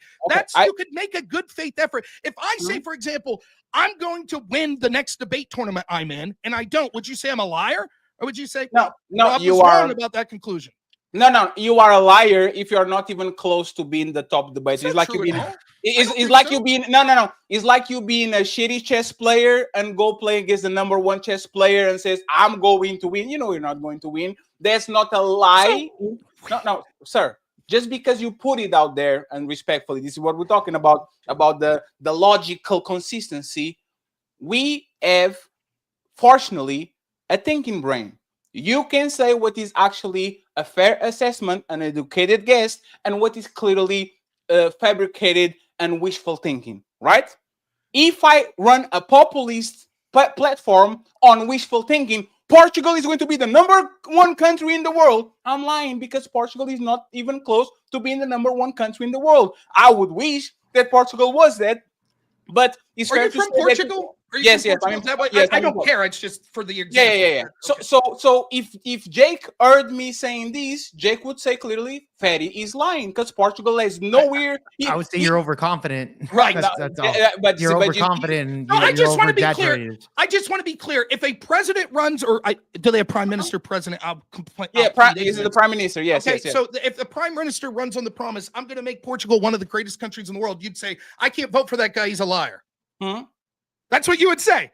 You could make a good faith effort. If I say, for example, I'm going to win the next debate tournament I'm in, and I don't, would you say I'm a liar? Or would you say, no, Rob you was are wrong about that conclusion? No, you are a liar if you're not even close to being the top debater. It's like you being it's like you being no. It's like you being a shitty chess player and go play against the #1 chess player and says, I'm going to win. You know you're not going to win. That's not a lie. No, sir. Just because you put it out there, and respectfully, this is what we're talking about the logical consistency. We have, fortunately, a thinking brain. You can say what is actually a fair assessment, an educated guess, and what is clearly fabricated and wishful thinking, right? If I run a populist platform on wishful thinking, Portugal is going to be the #1 country in the world. I'm lying, because Portugal is not even close to being the #1 country in the world. I would wish that Portugal was that, but it's fair to say from Portugal? Yes. I don't care. It's just for the example. Yeah. So if Jake heard me saying this, Jake would say clearly, Fatty is lying, because Portugal has nowhere. I would say you're overconfident. Right. That's all. But You're overconfident. I just want to be clear. over-exaggerated. I just want to be clear. If a president runs, do they have prime minister, president? I'll complain. Yeah, this is the prime minister. Yes. Okay, so if the prime minister runs on the promise, I'm going to make Portugal one of the greatest countries in the world, you'd say, I can't vote for that guy. He's a liar. That's what you would say.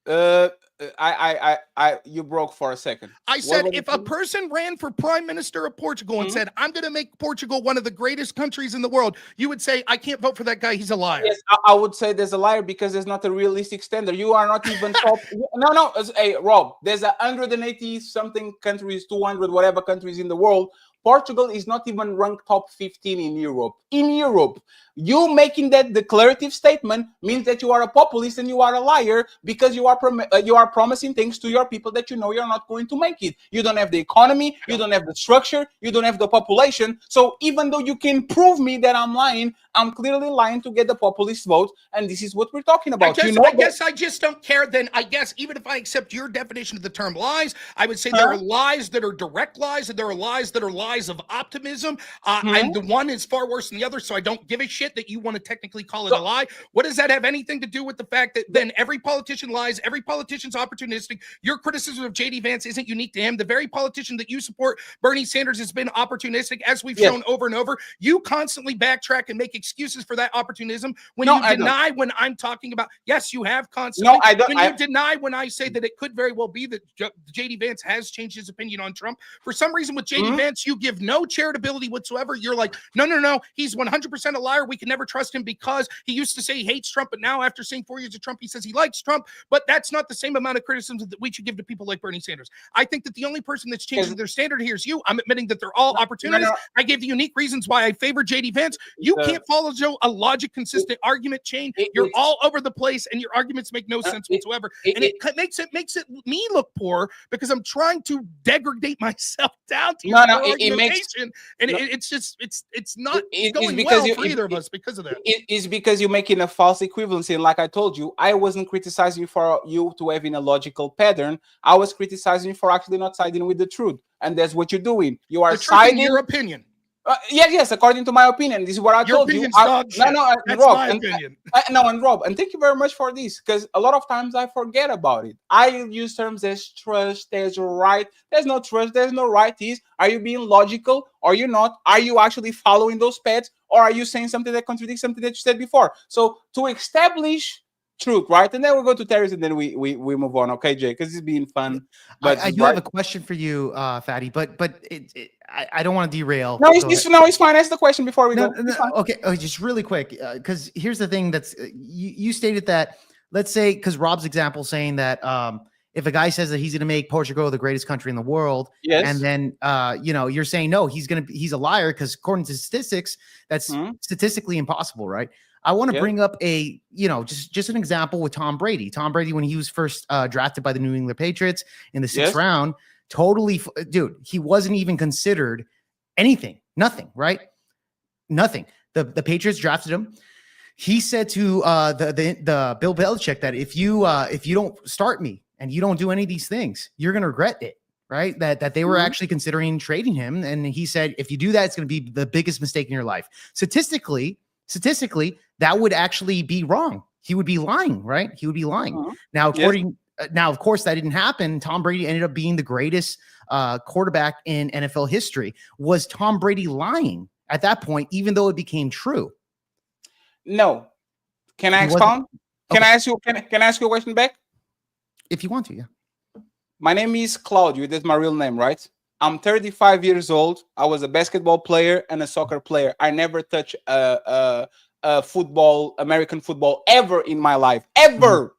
You broke for a second. I said if a person ran for prime minister of Portugal and said, I'm going to make Portugal one of the greatest countries in the world, you would say, I can't vote for that guy. He's a liar. Yes, I would say there's a liar, because there's not a realistic standard. You are not even top. No. Hey, Rob, there's 180 something countries, 200 whatever countries in the world. Portugal is not even ranked top 15 in Europe. In Europe, you making that declarative statement means that you are a populist and you are a liar, because you are promising things to your people that you know you're not going to make it. You don't have the economy, you don't have the structure, you don't have the population. So even though you can prove me that I'm lying, I'm clearly lying to get the populist vote, and this is what we're talking about. I guess I just don't care. Then I guess even if I accept your definition of the term lies, I would say there are lies that are direct lies, and there are lies that are lies of optimism. And the one is far worse than the other, so I don't give a shit that you want to technically call it a lie. What does that have anything to do with the fact that then every politician lies, every politician's opportunistic? Your criticism of J.D. Vance isn't unique to him. The very politician that you support, Bernie Sanders, has been opportunistic, as we've shown over and over. You constantly backtrack and make excuses for that opportunism when you deny when I'm talking about. Yes, you have constantly. No, I don't. When you deny when I say that it could very well be that J.D. Vance has changed his opinion on Trump. For some reason with J.D. Vance, you give no charitability whatsoever. You're like, no. He's 100% a liar. We can never trust him because he used to say he hates Trump, but now after seeing 4 years of Trump, he says he likes Trump. But that's not the same amount of criticism that we should give to people like Bernie Sanders. I think that the only person that's changing their standard here is you. I'm admitting that they're all opportunists. I gave the unique reasons why I favor J.D. Vance. You can't follow a logic consistent argument chain. You're all over the place, and your arguments make no sense whatsoever. And it makes it me look poor because I'm trying to degrade myself down to argumentation. It's not going well for either of us because of that. It's because you're making a false equivalency. And like I told you, I wasn't criticizing for you to having a logical pattern. I was criticizing you for actually not siding with the truth. And that's what you're doing. You are siding your opinion. Yes, according to my opinion. This is what I told you. That's Rob, my opinion. And Rob, and thank you very much for this, because a lot of times I forget about it. I use terms as trust, there's right. There's no trust, there's no right. Are you being logical? Are you not? Are you actually following those paths? Or are you saying something that contradicts something that you said before? So to establish truth, right? And then we'll go to Terrence, and then we move on. Okay, Jay, because it's been fun. But I do have a question for you, Fatty, but I don't want to derail. No, it's fine. Ask the question before we go. Okay, just really quick, because here's the thing that's you stated that, let's say, because Rob's example saying that if a guy says that he's going to make Portugal the greatest country in the world, and then you're saying no, he's a liar because according to statistics, that's statistically impossible, right? I want to bring up a, just an example with Tom Brady. Tom Brady, when he was first drafted by the New England Patriots in the 6th round, totally, dude, he wasn't even considered anything, nothing, right? Nothing. The Patriots drafted him. He said to the Bill Belichick that if you don't start me and you don't do any of these things, you're gonna regret it, right? That they were actually considering trading him, and he said if you do that, it's gonna be the biggest mistake in your life. Statistically, that would actually be wrong. He would be lying, right? He would be lying. Now, now, of course, that didn't happen. Tom Brady ended up being the greatest quarterback in NFL history. Was Tom Brady lying at that point, even though it became true? No. Can I expound? Can I ask you? Can I ask you a question back? If you want to, yeah. My name is Claudio. That's my real name, right? I'm 35 years old. I was a basketball player and a soccer player. I never touched football, American football, ever in my life, ever.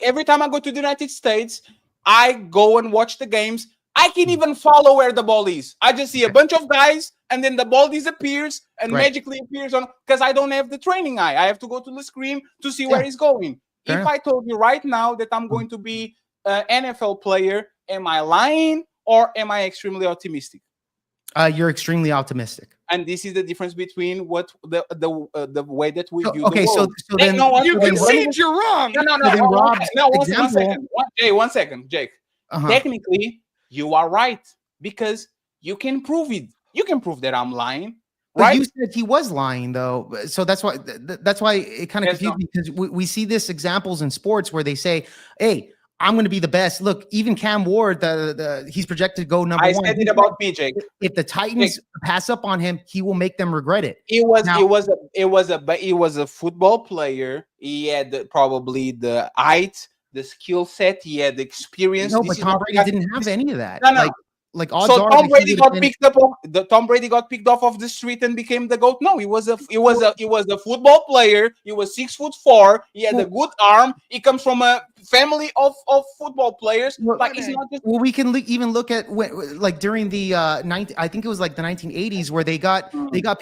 Every time I go to the United States, I go and watch the games. I can't even follow where the ball is. I just see a bunch of guys, and then the ball disappears and magically appears on, because I don't have the training eye. I have to go to the screen to see where it's going. If I told you right now that I'm going to be an NFL player, am I lying or am I extremely optimistic? You're extremely optimistic. And this is the difference between what the way that we view the world. So then you concede you're wrong. One second, Jake. Technically, you are right because you can prove it. You can prove that I'm lying. Right? But you said he was lying, though. So that's why it kind of confused me, because we see this examples in sports where they say, "Hey, I'm going to be the best." Look, even Cam Ward, he's projected to go number one. I said it about me, Jake. If the Titans pass up on him, he will make them regret it. It was a football player. He had probably the height, the skill set. He had the experience. No, but Tom Brady didn't have any of that. No. Like odds so are Tom Brady got picked up. Tom Brady got picked off of the street and became the GOAT. No, he was a football player. He was 6'4". He had a good arm. He comes from a family of football players. It's not just. Well, we can even look at like during the I think it was like the 1980s, where they got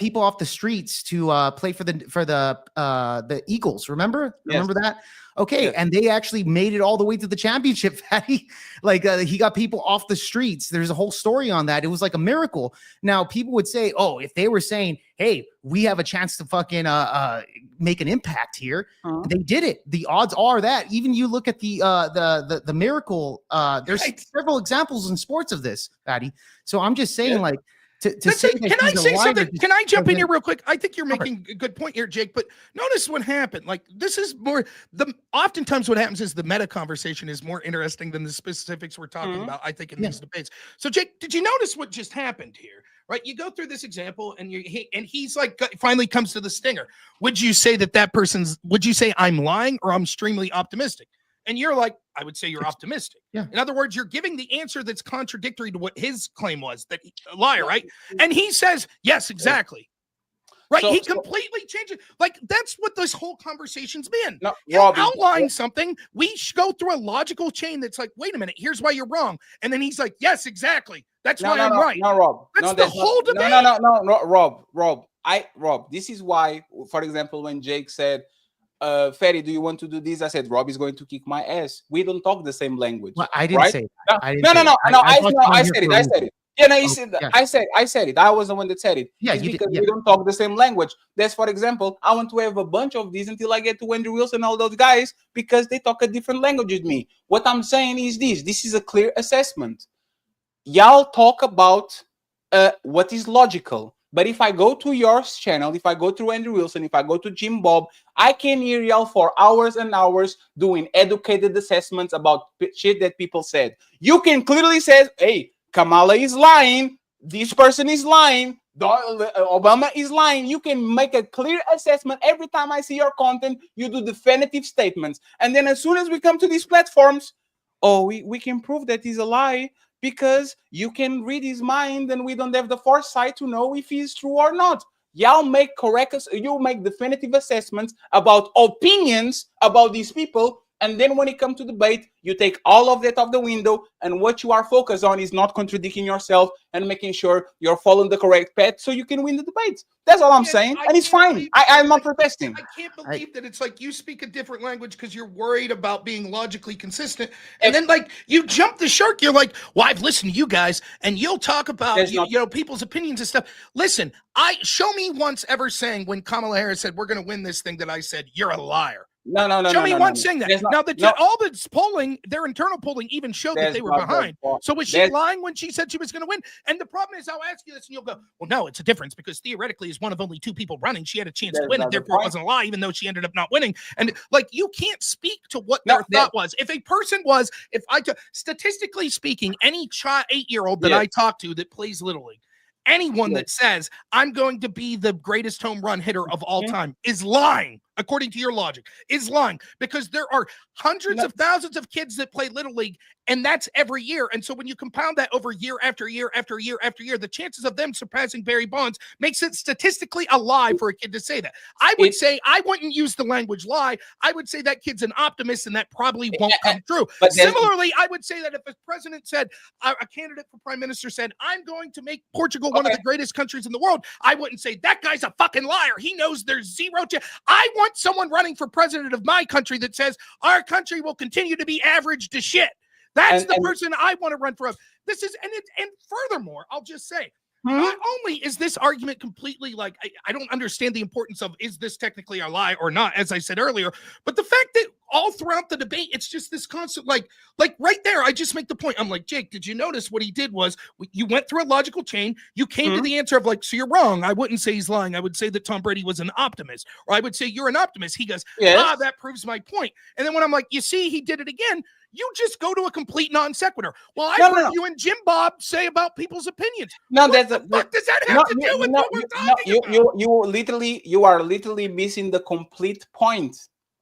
people off the streets to play for the Eagles. Remember that? Okay, and they actually made it all the way to the championship, Fatty. He got people off the streets. There's a whole story on that. It was like a miracle. Now, people would say, oh, if they were saying, hey, we have a chance to fucking make an impact here, they did it. The odds are that. Even you look at the miracle, there's several examples in sports of this, Fatty. So I'm just saying, can I say something? Can I jump in here real quick? I think you're making a good point here, Jake. But notice what happened. This is more oftentimes what happens is the meta conversation is more interesting than the specifics we're talking about, I think, in these debates. So, Jake, did you notice what just happened here? Right? You go through this example and he's like, finally comes to the stinger. Would you say would you say I'm lying or I'm extremely optimistic? And you're like, I would say you're optimistic. Yeah. In other words, you're giving the answer that's contradictory to what his claim was, that a liar, right? And he says, yes, exactly. Right? He completely changed it. That's what this whole conversation's been. No, you outline something. We go through a logical chain that's like, wait a minute, here's why you're wrong. And then he's like, yes, exactly. That's why I'm right. No, Rob. That's the whole debate. No, Rob. This is why, for example, when Jake said, Ferry, do you want to do this? I said, Rob is going to kick my ass. We don't talk the same language. Well, I didn't say that. I said it. Yeah, no, I said it. I was the one that said it. Yeah, it's because we don't talk the same language. That's, for example, I want to have a bunch of these until I get to Andrew Wilson and all those guys, because they talk a different language with me. What I'm saying is this. This is a clear assessment. Y'all talk about what is logical. But if I go to your channel, if I go to Andrew Wilson, if I go to Jim Bob, I can hear y'all for hours and hours doing educated assessments about shit that people said. You can clearly say, hey, Kamala is lying. This person is lying. Obama is lying. You can make a clear assessment. Every time I see your content, you do definitive statements. And then as soon as we come to these platforms, we can prove that he's a lie, because you can read his mind and we don't have the foresight to know if he's true or not. Y'all make definitive assessments about opinions about these people, And then when it comes to debate, you take all of that off the window, and what you are focused on is not contradicting yourself and making sure you're following the correct path so you can win the debates. That's all I'm saying, and it's fine. I'm not protesting. I can't believe that it's like you speak a different language because you're worried about being logically consistent, and then like you jump the shark. You're like, well, I've listened to you guys, and you'll talk about you know people's opinions and stuff. Listen, show me once ever saying when Kamala Harris said we're going to win this thing that I said you're a liar. No. Show me one saying that. Now, all the polling, their internal polling even showed that they were behind. So was she lying when she said she was going to win? And the problem is, I'll ask you this, and you'll go, well, no, it's a difference because theoretically, as one of only 2 people running, she had a chance to win, and therefore it wasn't a lie, even though she ended up not winning. And like, you can't speak to what their thought was. If a person was, statistically speaking, any 8-year-old that I talk to that plays Little League, anyone that says I'm going to be the greatest home run hitter of all time is lying, according to your logic, is lying, because there are hundreds of thousands of kids that play Little League, and that's every year. And so when you compound that over year after year after year after year, the chances of them surpassing Barry Bonds makes it statistically a lie for a kid to say that. I would say I wouldn't use the language lie. I would say that kid's an optimist, and that probably won't come true. But similarly, I would say that if a president said, a candidate for prime minister said, I'm going to make Portugal one of the greatest countries in the world, I wouldn't say that guy's a fucking liar. He knows there's zero chance. I want someone running for president of my country that says our country will continue to be average to shit. That's the person I want to run for. This is, and furthermore, I'll just say, not only is this argument completely like, I don't understand the importance of, is this technically a lie or not, as I said earlier, but the fact that all throughout the debate, it's just this constant, like right there, I just make the point. I'm like, Jake, did you notice what he did was, you went through a logical chain, you came to the answer of like, so you're wrong. I wouldn't say he's lying. I would say that Tom Brady was an optimist, or I would say you're an optimist. He goes, that proves my point. And then when I'm like, you see, he did it again, you just go to a complete non sequitur. Well, I heard you and Jim Bob say about people's opinions. No, what does that have to do with what we're talking about? You are literally missing the complete point.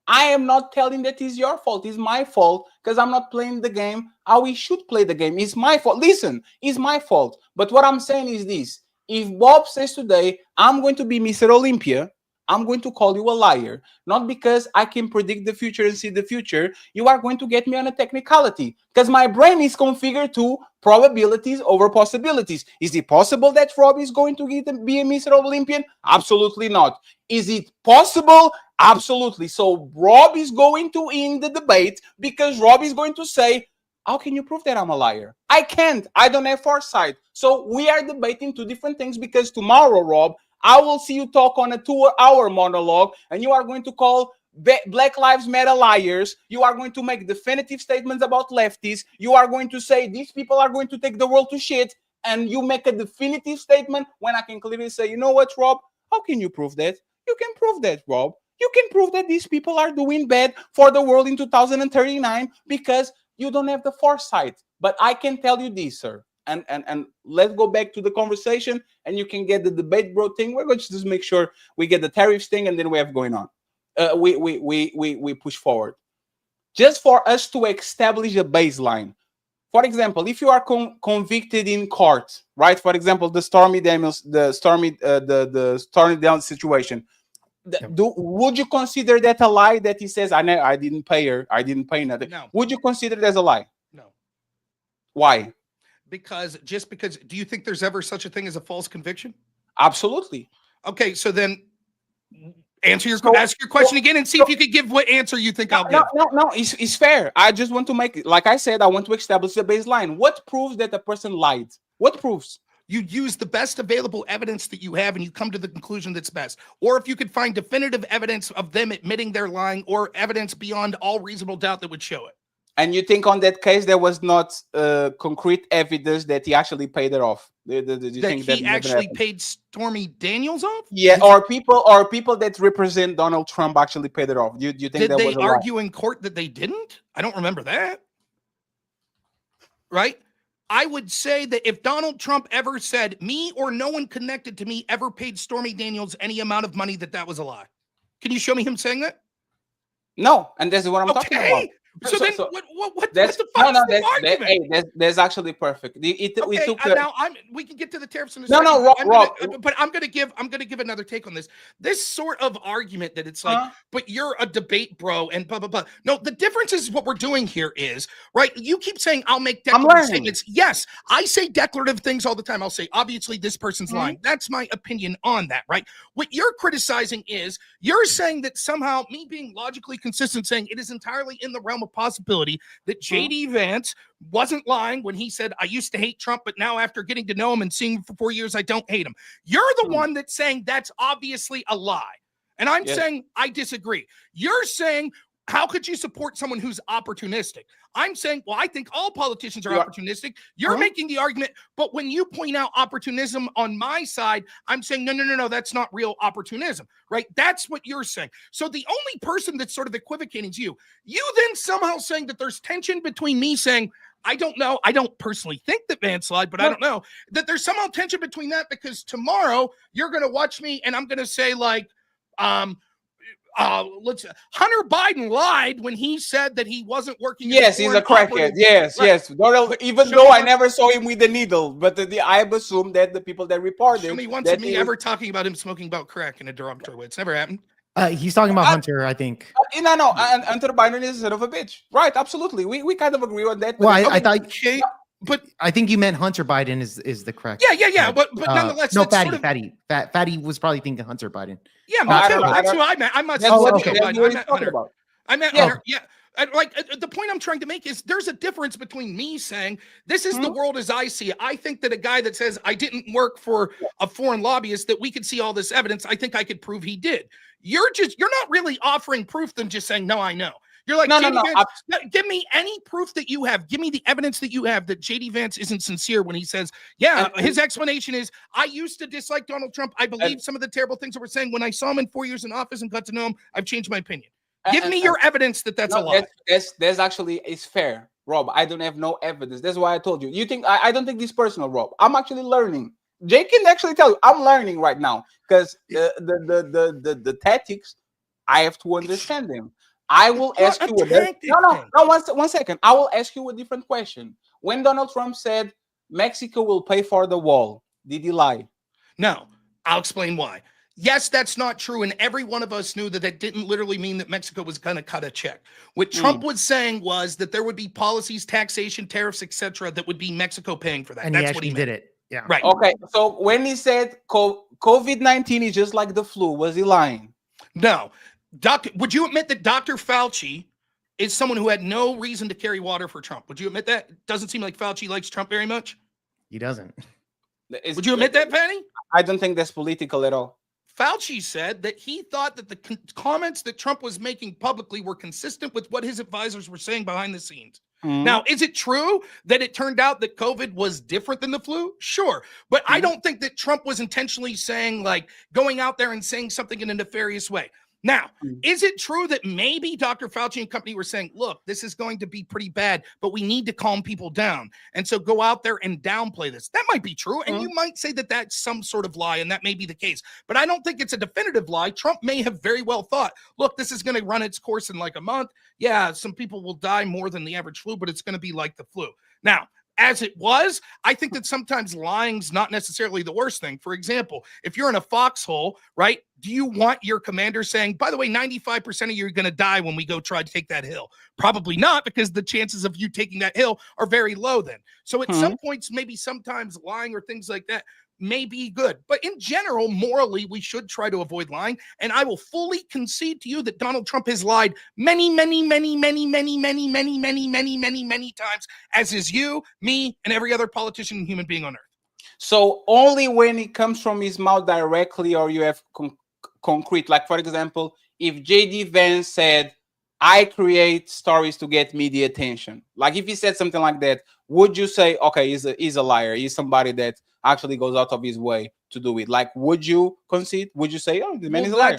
I am not telling that it's your fault. It's my fault because I'm not playing the game how we should play the game. It's my fault. Listen, it's my fault. But what I'm saying is this. If Bob says today, I'm going to be Mr. Olympia, I'm going to call you a liar, not because I can predict the future and see the future. You are going to get me on a technicality because my brain is configured to probabilities over possibilities. Is it possible that Rob is going to be a Mr. Olympian? Absolutely not. Is it possible? Absolutely. So Rob is going to win the debate because Rob is going to say, how can you prove that I'm a liar? I can't. I don't have foresight. So we are debating 2 different things because tomorrow, Rob, I will see you talk on a 2-hour monologue, and you are going to call Black Lives Matter liars. You are going to make definitive statements about lefties. You are going to say these people are going to take the world to shit, and you make a definitive statement when I can clearly say, you know what, Rob? How can you prove that? You can prove that, Rob. You can prove that these people are doing bad for the world in 2039 because you don't have the foresight. But I can tell you this, sir. And let's go back to the conversation, and you can get the debate bro thing. We're going to just make sure we get the tariffs thing, and then we have going on. We push forward. Just for us to establish a baseline. For example, if you are convicted in court, right? For example, the Stormy Daniels situation. Would you consider that a lie that he says, I didn't pay her, I didn't pay nothing? No. Would you consider it as a lie? No. Why? Because do you think there's ever such a thing as a false conviction? Absolutely. Okay, so then ask your question again and see if you could give what answer you think I'll give. No, it's fair. I just want to make it, like I said, I want to establish the baseline. What proves that a person lied? What proves? You use the best available evidence that you have and you come to the conclusion that's best. Or if you could find definitive evidence of them admitting they're lying or evidence beyond all reasonable doubt that would show it. And you think on that case there was not concrete evidence that he actually paid it off? Do you think he actually paid Stormy Daniels off? Yeah, or people that represent Donald Trump actually paid it off. Do you think that was a lie? Did they argue in court that they didn't? I don't remember that. Right? I would say that if Donald Trump ever said me or no one connected to me ever paid Stormy Daniels any amount of money, that was a lie. Can you show me him saying that? No, and this is what I'm talking about. So then, what that's the fuck is the that's argument? hey, that's actually perfect. We took Now we can get to the tariffs in a No, second. no, Rob, But I'm gonna give another take on this. This sort of argument that it's like, but you're a debate bro and blah blah blah. No, the difference is what we're doing here is right. You keep saying I'll make declarative statements. Yes, I say declarative things all the time. I'll say obviously this person's lying. That's my opinion on that. Right. What you're criticizing is you're saying that somehow me being logically consistent, saying it is entirely in the realm of possibility that JD Vance wasn't lying when he said, I used to hate Trump, but now after getting to know him and seeing him for 4 years, I don't hate him. You're the one that's saying that's obviously a lie. And I'm saying I disagree. You're saying, how could you support someone who's opportunistic? I'm saying, well, I think all politicians are opportunistic. You're making the argument, but when you point out opportunism on my side, I'm saying, no, that's not real opportunism, right? That's what you're saying. So the only person that's sort of equivocating is you. You then somehow saying that there's tension between me saying, I don't know. I don't personally think that Vance lied, but I don't know that there's somehow tension between that because tomorrow you're going to watch me and I'm going to say like, Hunter Biden lied when he said that he wasn't working. Yes, he's a crackhead. Yes. Donald, even though I never saw him with the needle, but I assume that the people that reported. Show me once of me ever talking about him smoking about crack in a derogatory way. It's never happened. He's talking about Hunter, I think. No, and Hunter Biden is a son of a bitch. Right, absolutely. We kind of agree on that. Well, I thought, but I think you meant Hunter Biden is the correct. Yeah. But nonetheless, no, Fatty was probably thinking Hunter Biden. Yeah, me too. That's who I meant. I'm not saying Hunter. I meant Hunter. Yeah. Like the point I'm trying to make is there's a difference between me saying this is the world as I see it. I think that a guy that says I didn't work for a foreign lobbyist, that we could see all this evidence. I think I could prove he did. You're not really offering proof than just saying, no, I know. You're like, Vance, give me any proof that you have. Give me the evidence that you have that JD Vance isn't sincere when he says, his explanation is, I used to dislike Donald Trump. I believe some of the terrible things that we're saying. When I saw him in 4 years in office and got to know him, I've changed my opinion. Give me your evidence that that's a lie. That's actually is fair, Rob. I don't have no evidence. That's why I told you. You think I don't think this personal, Rob. I'm actually learning. Jake can actually tell you I'm learning right now because the tactics I have to understand them. I will ask you one second. I will ask you a different question. When Donald Trump said Mexico will pay for the wall, did he lie? No, I'll explain why. Yes, that's not true. And every one of us knew that that didn't literally mean that Mexico was going to cut a check. What Trump was saying was that there would be policies, taxation, tariffs, etc., that would be Mexico paying for that. And that's what he did it. Yeah. Right. Okay. So when he said COVID-19 is just like the flu, was he lying? No. Would you admit that Dr. Fauci is someone who had no reason to carry water for Trump? Would you admit that? It doesn't seem like Fauci likes Trump very much. He doesn't. Would you admit that, Patty? I don't think that's political at all. Fauci said that he thought that the comments that Trump was making publicly were consistent with what his advisors were saying behind the scenes. Now, is it true that it turned out that COVID was different than the flu? Sure. But I don't think that Trump was intentionally saying, like, going out there and saying something in a nefarious way. Now, is it true that maybe Dr. Fauci and company were saying, look, this is going to be pretty bad, but we need to calm people down. And so go out there and downplay this. That might be true. And you might say that that's some sort of lie, and that may be the case. But I don't think it's a definitive lie. Trump may have very well thought, look, this is going to run its course in like a month. Yeah, some people will die more than the average flu, but it's going to be like the flu. Now, as it was, I think that sometimes lying's not necessarily the worst thing. For example, if you're in a foxhole, right, do you want your commander saying, by the way, 95% of you are going to die when we go try to take that hill? Probably not, because the chances of you taking that hill are very low then. So at some points, maybe sometimes lying or things like that may be good. But in general, morally, we should try to avoid lying. And I will fully concede to you that Donald Trump has lied many times, as is you, me, and every other politician and human being on earth. So only when it comes from his mouth directly, or you have concrete, like for example, if JD Vance said, I create stories to get media attention. Like if he said something like that, would you say, okay, he's a liar. He's somebody that actually goes out of his way to do it. Like, would you concede? Would you say, oh, the man is a liar?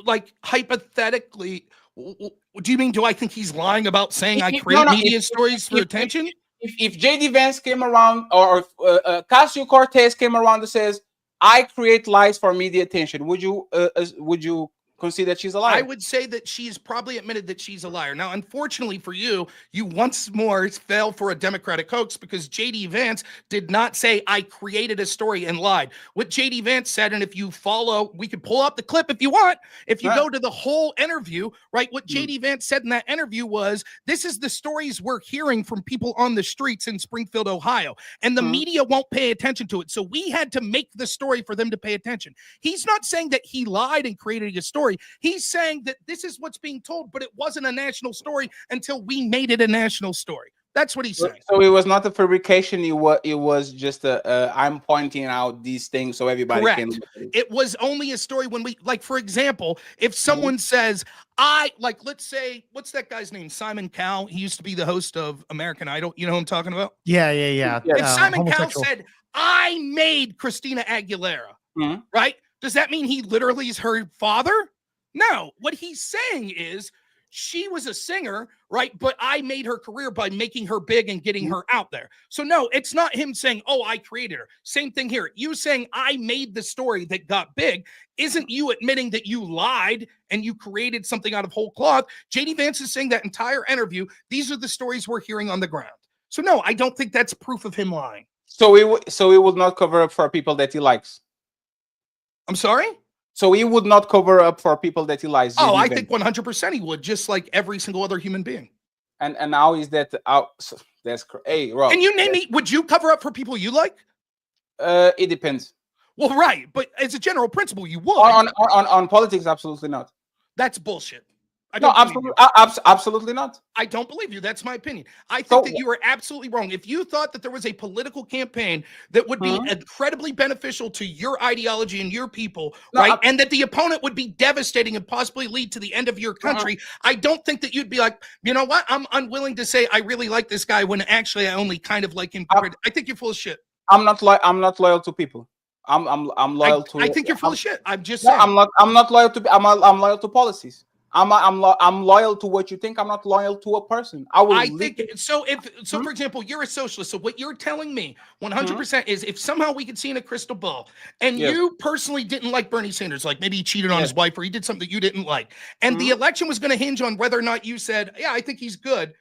Like hypothetically, do you mean, do I think he's lying about saying I create media stories for attention? If JD Vance came around, or Ocasio-Cortez came around and says, I create lies for media attention, would you concede that she's a liar. I would say that she's probably admitted that she's a liar. Now, unfortunately for you, you once more fell for a Democratic hoax because J.D. Vance did not say, I created a story and lied. What J.D. Vance said, and if you follow, we could pull up the clip if you want. If you go to the whole interview, right, what J.D. Vance said in that interview was, this is the stories we're hearing from people on the streets in Springfield, Ohio, and the media won't pay attention to it. So we had to make the story for them to pay attention. He's not saying that he lied and created a story. He's saying that this is what's being told, but it wasn't a national story until we made it a national story. That's what he's saying. So it was not a fabrication. It was just I'm pointing out these things so everybody can. It was only a story when we, like, for example, if someone says, let's say, what's that guy's name? Simon Cowell. He used to be the host of American Idol. You know who I'm talking about? Yeah. If Simon Cowell said, I made Christina Aguilera, right? Does that mean he literally is her father? No, what he's saying is she was a singer, right? But I made her career by making her big and getting her out there. So no, it's not him saying, oh, I created her. Same thing here. You saying I made the story that got big isn't you admitting that you lied and you created something out of whole cloth. J.D. Vance is saying that entire interview, these are the stories we're hearing on the ground. So no, I don't think that's proof of him lying. So he will not cover up for people that he likes. I'm sorry? So he would not cover up for people that he likes. Oh, I think 100% he would, just like every single other human being. And now is that out? That's hey, Rob. And you name me. Would you cover up for people you like? It depends. Well, right, but as a general principle, you would. On politics, absolutely not. That's bullshit. Absolutely not. I don't believe you. That's my opinion. I think that you are absolutely wrong. If you thought that there was a political campaign that would be incredibly beneficial to your ideology and your people, right, and that the opponent would be devastating and possibly lead to the end of your country, I don't think that you'd be like, you know what? I'm unwilling to say I really like this guy when actually I only kind of like him. I think you're full of shit. I'm not loyal to people. I'm loyal to. I think you're full of shit. I'm just saying. I'm not loyal to. I'm loyal to policies. I'm loyal to what you think. I'm not loyal to a person. I think so. For example, you're a socialist. So what you're telling me 100% is if somehow we could see in a crystal ball and you personally didn't like Bernie Sanders, like maybe he cheated on his wife or he did something that you didn't like, and the election was going to hinge on whether or not you said, yeah, I think he's good,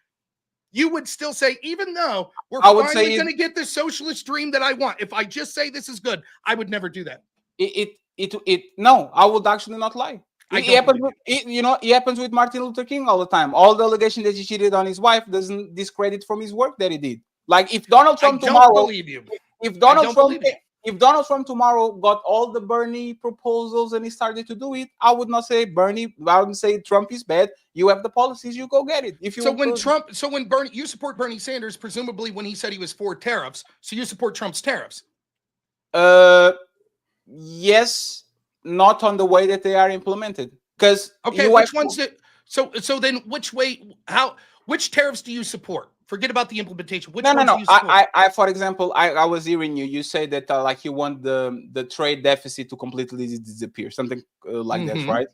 you would still say, even though we're finally going to get the socialist dream that I want, if I just say this is good, I would never do that. No, I would actually not lie. It happens with Martin Luther King all the time. All the allegations that he cheated on his wife doesn't discredit from his work that he did. Like if Donald Trump tomorrow, if Donald Trump tomorrow got all the Bernie proposals and he started to do it, I would not say Bernie. I would say Trump is bad. You have the policies, you go get it. If you when Bernie, you support Bernie Sanders, presumably when he said he was for tariffs, so you support Trump's tariffs. Yes. Not on the way that they are implemented, because which ones that so then which tariffs do you support? Forget about the implementation. Which ones do you support? I for example, I was hearing you say that like you want the trade deficit to completely disappear, something like that, right?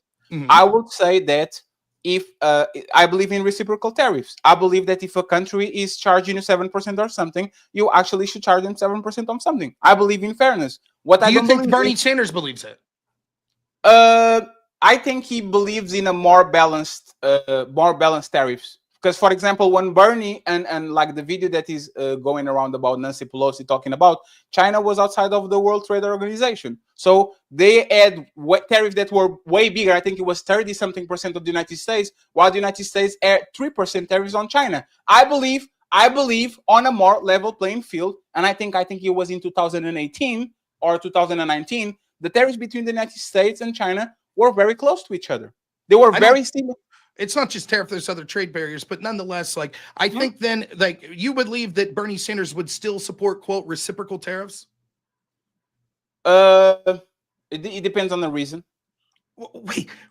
I would say that if I believe in reciprocal tariffs. I believe that if a country is charging you 7% or something, you actually should charge them 7% on something. I believe in fairness. Do you think Bernie Sanders believes it? I think he believes in a more balanced tariffs. Because, for example, when Bernie and like the video that is going around about Nancy Pelosi talking about China was outside of the World Trade Organization, so they had tariffs that were way bigger. I think it was 30-something% of the United States, while the United States had 3% tariffs on China. I believe on a more level playing field, and I think it was in 2018 or 2019. The tariffs between the United States and China were very close to each other. They were very similar. It's not just tariff, there's other trade barriers, but nonetheless, like I think then like you would believe that Bernie Sanders would still support, quote, reciprocal tariffs? It depends on the reason.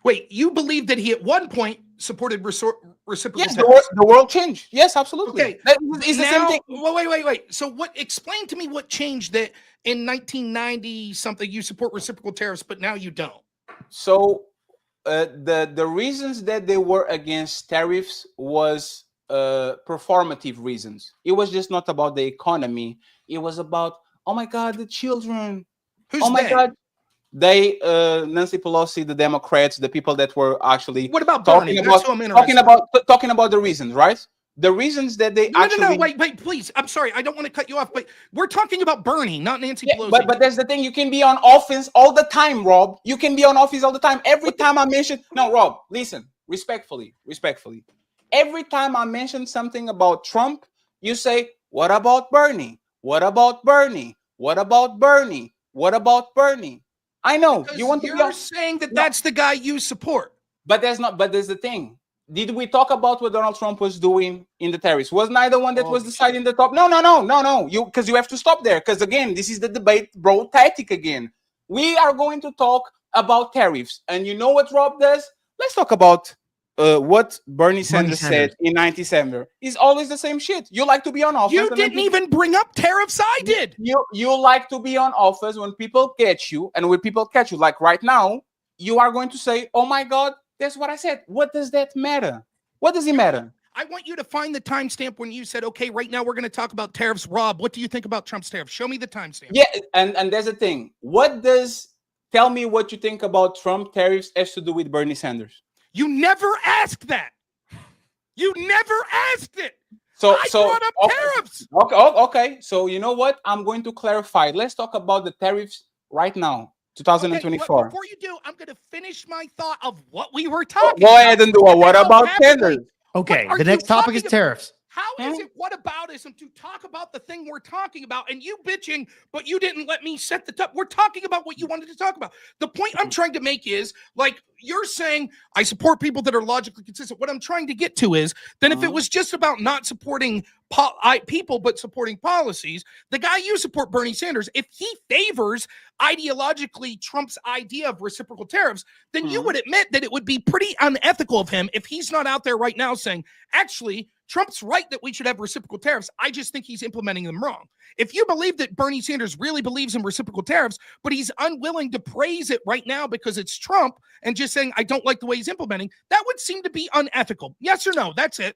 Wait, you believe that he at one point supported reciprocal yes, tariffs? The world changed. Yes, absolutely. Okay. It's the same thing. Wait. So explain to me what changed that in 1990 something you support reciprocal tariffs, but now you don't. So the reasons that they were against tariffs was performative reasons. It was just not about the economy. It was about, oh my God, the children. Who's oh my they? God. they Nancy Pelosi, the Democrats, the people that were actually what about Bernie? That's who I'm interested talking about the reasons, right? The reasons that they no, wait, please. I'm sorry, I don't want to cut you off, but we're talking about Bernie, not Nancy Pelosi. But that's the thing. You can be on offense all the time, Rob. You can be on offense all the time. Every time I mention, no, Rob, listen, respectfully. Every time I mention something about Trump, you say, "What about Bernie? What about Bernie? What about Bernie? What about Bernie?" I know because you want to. You're saying that that's the guy you support, but that's not. But there's the thing. Did we talk about what Donald Trump was doing in the tariffs? Wasn't I the one that was deciding the top? No. You because you have to stop there. Because again, this is the debate, bro, tactic again. We are going to talk about tariffs, and you know what Rob does? Let's talk about what Bernie Sanders said in '97. It's always the same shit. You like to be on offense. You didn't even bring up tariffs. I did. You like to be on offense when people catch you, and when people catch you, like right now, you are going to say, "Oh my God." That's what I said. What does that matter? What does it matter? I want you to find the timestamp when you said, okay, right now we're going to talk about tariffs. Rob, what do you think about Trump's tariffs? Show me the timestamp. Yeah, and there's a thing. Tell me what you think about Trump tariffs has to do with Bernie Sanders? You never asked that. You never asked it. So I brought up tariffs. Okay. So you know what? I'm going to clarify. Let's talk about the tariffs right now. 2024. Okay, before you do, I'm going to finish my thought of what we were talking about. Go ahead and do it. What about Sanders? Okay, the next topic is tariffs. How is it whataboutism to talk about the thing we're talking about and you bitching, but you didn't let me set the top? We're talking about what you wanted to talk about. The point I'm trying to make is, like, you're saying, I support people that are logically consistent. What I'm trying to get to is, then if it was just about not supporting people, but supporting policies, the guy you support, Bernie Sanders, if he favors ideologically Trump's idea of reciprocal tariffs, then you would admit that it would be pretty unethical of him if he's not out there right now saying, actually, Trump's right that we should have reciprocal tariffs. I just think he's implementing them wrong. If you believe that Bernie Sanders really believes in reciprocal tariffs, but he's unwilling to praise it right now because it's Trump and just saying, I don't like the way he's implementing, that would seem to be unethical. Yes or no? That's it.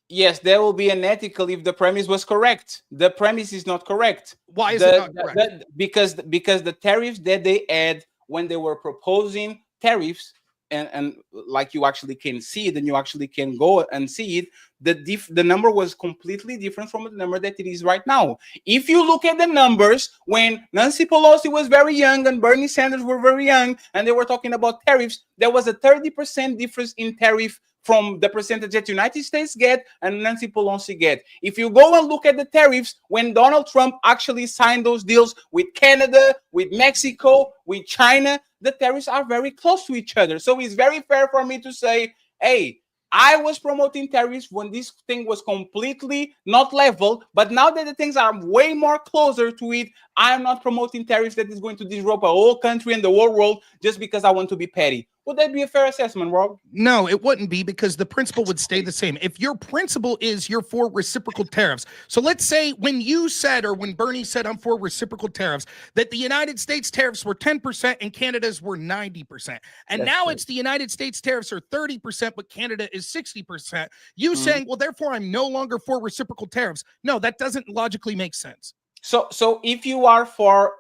Yes, there will be unethical if the premise was correct. The premise is not correct. Why is it not correct? Because the tariffs that they had when they were proposing tariffs, and like you actually can see it and you actually can go and see it, the number was completely different from the number that it is right now. If you look at the numbers when Nancy Pelosi was very young and Bernie Sanders were very young and they were talking about tariffs, there was a 30% difference in tariff from the percentage that the United States get and Nancy Pelosi get. If you go and look at the tariffs when Donald Trump actually signed those deals with Canada, with Mexico, with China, the tariffs are very close to each other. So it's very fair for me to say, hey, I was promoting tariffs when this thing was completely not level, but now that the things are way more closer to it, I am not promoting tariffs that is going to disrupt a whole country and the whole world just because I want to be petty. Would that be a fair assessment, Rob? No, it wouldn't be, because the principle would stay the same. If your principle is you're for reciprocal tariffs, so let's say when you said, or when Bernie said I'm for reciprocal tariffs, that the United States tariffs were 10% and Canada's were 90%. And now it's the United States tariffs are 30%, but Canada is 60%. You saying, well, therefore I'm no longer for reciprocal tariffs. No, that doesn't logically make sense. So if you are for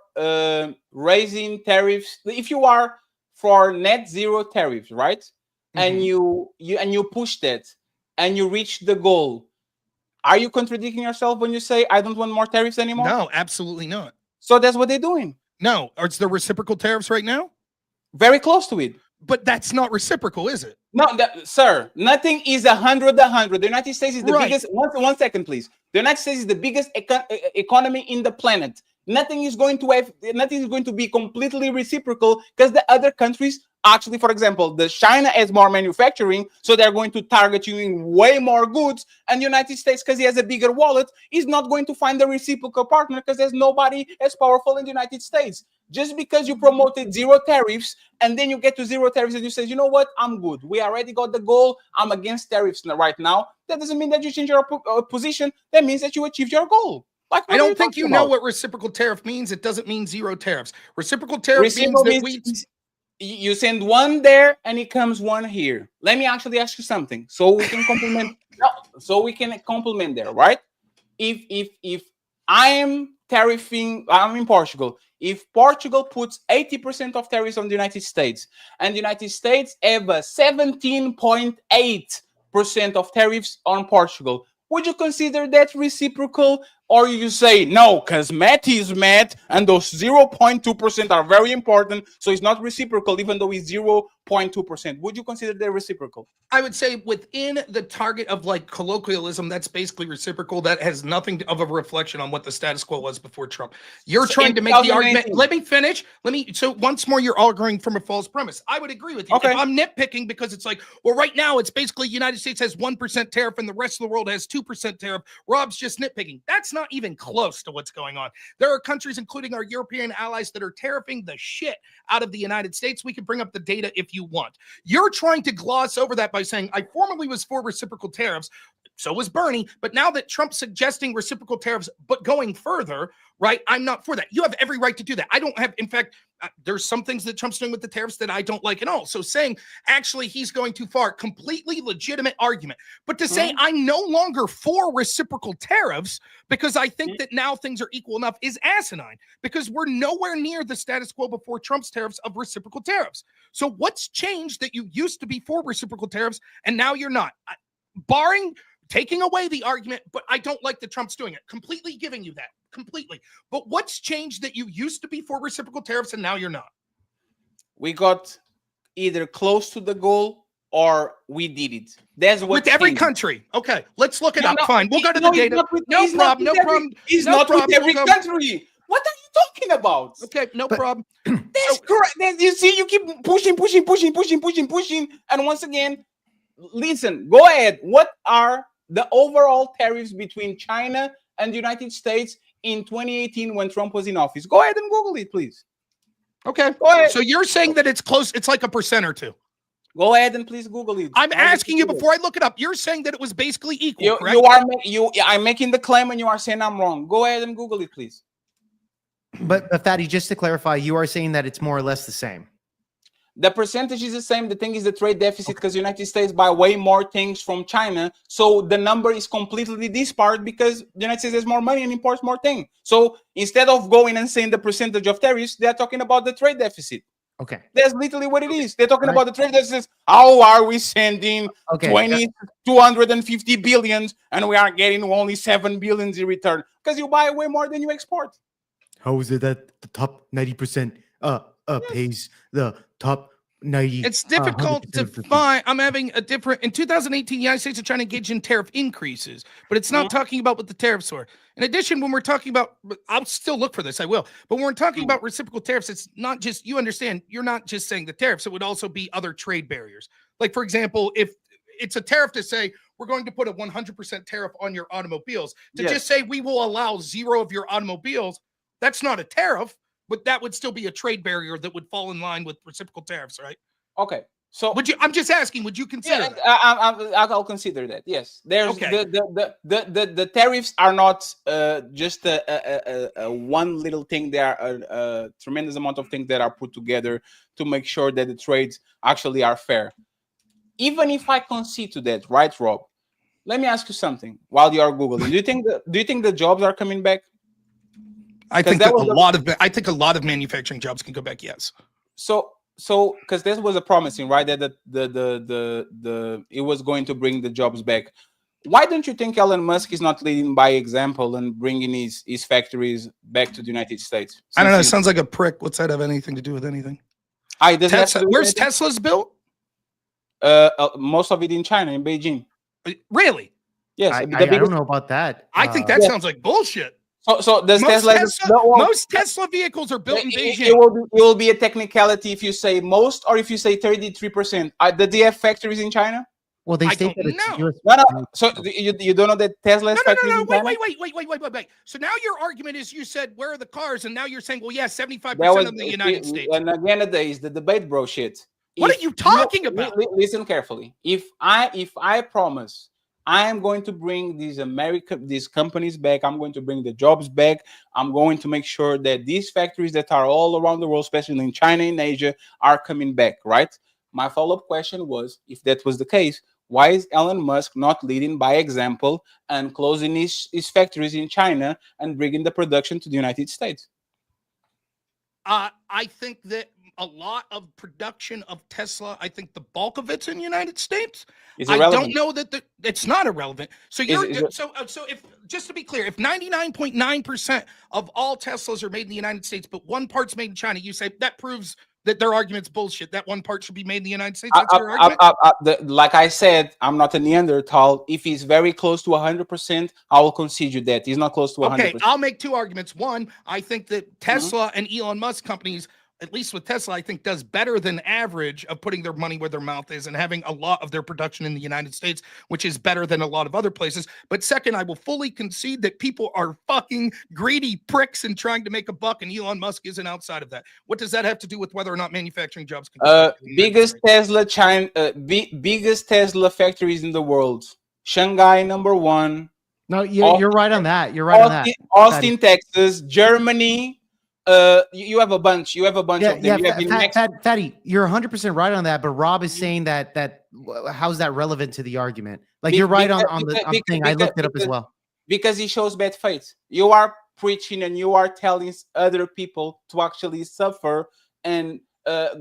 raising tariffs, if you are for net zero tariffs, right? And you push that and you reach the goal, are you contradicting yourself when you say I don't want more tariffs anymore? No, absolutely not. So that's what they're doing. No, it's the reciprocal tariffs right now? Very close to it. But that's not reciprocal, is it? No, sir, nothing is 100. The United States is the biggest. One second, please. The United States is the biggest economy in the planet. Nothing is going to be completely reciprocal because the other countries, actually, for example, China has more manufacturing, so they're going to target you in way more goods. And the United States, because he has a bigger wallet, is not going to find a reciprocal partner because there's nobody as powerful in the United States. Just because you promoted zero tariffs and then you get to zero tariffs and you say, you know what, I'm good. We already got the goal. I'm against tariffs right now. That doesn't mean that you change your position. That means that you achieved your goal. Like, I don't think you know what reciprocal tariff means. It doesn't mean zero tariffs. Reciprocal tariff means that you send one there and it comes one here. Let me actually ask you something so we can complement. So we can complement there, right? If I am tariffing, I'm in Portugal. If Portugal puts 80% of tariffs on the United States, and the United States have a 17.8% of tariffs on Portugal, would you consider that reciprocal? Or you say, no, because math is math, and those 0.2% are very important, so it's not reciprocal, even though it's 0.2%. Would you consider that reciprocal? I would say within the target of like colloquialism, that's basically reciprocal. That has nothing of a reflection on what the status quo was before Trump. You're trying to make the argument. Let me finish. So once more, you're arguing from a false premise. I would agree with you. Okay. If I'm nitpicking because it's like, well, right now it's basically United States has 1% tariff and the rest of the world has 2% tariff. Rob's just nitpicking. That's not even close to what's going on. There are countries, including our European allies, that are tariffing the shit out of the United States. We can bring up the data if you want. You're trying to gloss over that by saying, I formerly was for reciprocal tariffs. So was Bernie. But now that Trump's suggesting reciprocal tariffs, but going further, right, I'm not for that. You have every right to do that. I don't have, in fact, there's some things that Trump's doing with the tariffs that I don't like at all. So saying, actually, he's going too far, completely legitimate argument. But to say I'm no longer for reciprocal tariffs because I think that now things are equal enough is asinine, because we're nowhere near the status quo before Trump's tariffs of reciprocal tariffs. So what's changed that you used to be for reciprocal tariffs and now you're not? Barring taking away the argument, but I don't like that Trump's doing it. Completely giving you that. Completely. But what's changed that you used to be for reciprocal tariffs and now you're not? We got either close to the goal or we did it. That's what with every country. Okay, let's look it up. Fine, we'll go to the data. No problem. It's not with every country. What are you talking about? Okay, no problem. That's correct. You see, you keep pushing. And once again, listen, go ahead. What are the overall tariffs between China and the United States in 2018 when Trump was in office? Go ahead and Google it, please. Okay. Go ahead. So you're saying that it's close, it's like 1% or 2%. Go ahead and please Google it. I'm asking you before I look it up. You're saying that it was basically equal, correct? I'm making the claim and you are saying I'm wrong. Go ahead and Google it, please. But Fatty, just to clarify, you are saying that it's more or less the same. The percentage is the same. The thing is the trade deficit, because the United States buy way more things from China. So the number is completely disparate because the United States has more money and imports more things. So instead of going and saying the percentage of tariffs, they're talking about the trade deficit. Okay. That's literally what it is. They're talking about the trade deficit. How are we sending 250 billions and we are getting only 7 billions in return? Because you buy way more than you export. How is it that the top 90% pays the top 90? It's difficult to find. I'm having a different. In 2018, the United States are trying to engage in tariff increases, but it's not talking about what the tariffs were. In addition, when we're talking about, I'll still look for this, I will. But when we're talking about reciprocal tariffs, it's not just, you understand, you're not just saying the tariffs. It would also be other trade barriers. Like, for example, if it's a tariff to say, we're going to put a 100% tariff on your automobiles, to just say we will allow 0 of your automobiles, that's not a tariff. But that would still be a trade barrier that would fall in line with reciprocal tariffs, right? Okay. So would you? I'm just asking. Would you consider? Yeah, I'll consider that. Yes. There's the tariffs are not just a one little thing. There are a tremendous amount of things that are put together to make sure that the trades actually are fair. Even if I concede to that, right, Rob? Let me ask you something. While you are googling, do you think the jobs are coming back? I think that a lot of manufacturing jobs can go back. Yes. So because this was a promising, right? That the it was going to bring the jobs back. Why don't you think Elon Musk is not leading by example and bringing his factories back to the United States? I don't know. It sounds like a prick. What's that have anything to do with anything? Where's Tesla's built? Most of it in China, in Beijing. Really? Yes. I don't know about that. I think that sounds like bullshit. So does most Tesla vehicles are built in Beijing. It will be a technicality if you say most or if you say 33%. Do they have factories in China? Well, they say no. So you don't know that Tesla has factories in China? Wait. So now your argument is you said where are the cars, and now you're saying, well, yeah, 75% of the United States. And again, it is the debate, bro. Shit. What are you talking about? Listen carefully. If I promise I am going to bring these companies back. I'm going to bring the jobs back. I'm going to make sure that these factories that are all around the world, especially in China and Asia, are coming back, right? My follow-up question was, if that was the case, Why is Elon Musk not leading by example and closing his factories in China and bringing the production to the United States? I think that a lot of production of Tesla, I think the bulk of it's in the United States. Is I irrelevant. don't know that it's not irrelevant. So Is so if, just to be clear, if 99.9% of all Teslas are made in the United States, but one part's made in China, you say that proves that their argument's bullshit. That one part should be made in the United States. That's your argument. Like I said, I'm not a Neanderthal. If he's very close to 100%, I will concede you that he's not close to 100%. Okay, I'll make two arguments. One, I think that Tesla and Elon Musk companies, at least with Tesla, I think does better than average of putting their money where their mouth is and having a lot of their production in the United States, which is better than a lot of other places. But second, I will fully concede that people are fucking greedy pricks and trying to make a buck, and Elon Musk isn't outside of that. What does that have to do with whether or not manufacturing jobs can biggest Tesla biggest Tesla factories in the world. Shanghai, #1. No, you're right on that. You're right on that. Austin, Texas, Germany. You have a bunch. You have a bunch of them. Fatty, you're 100% right on that. But Rob is saying that how's that relevant to the argument? Like you're right on the thing. I looked it up as well. Because it shows bad faith. You are preaching and you are telling other people to actually suffer and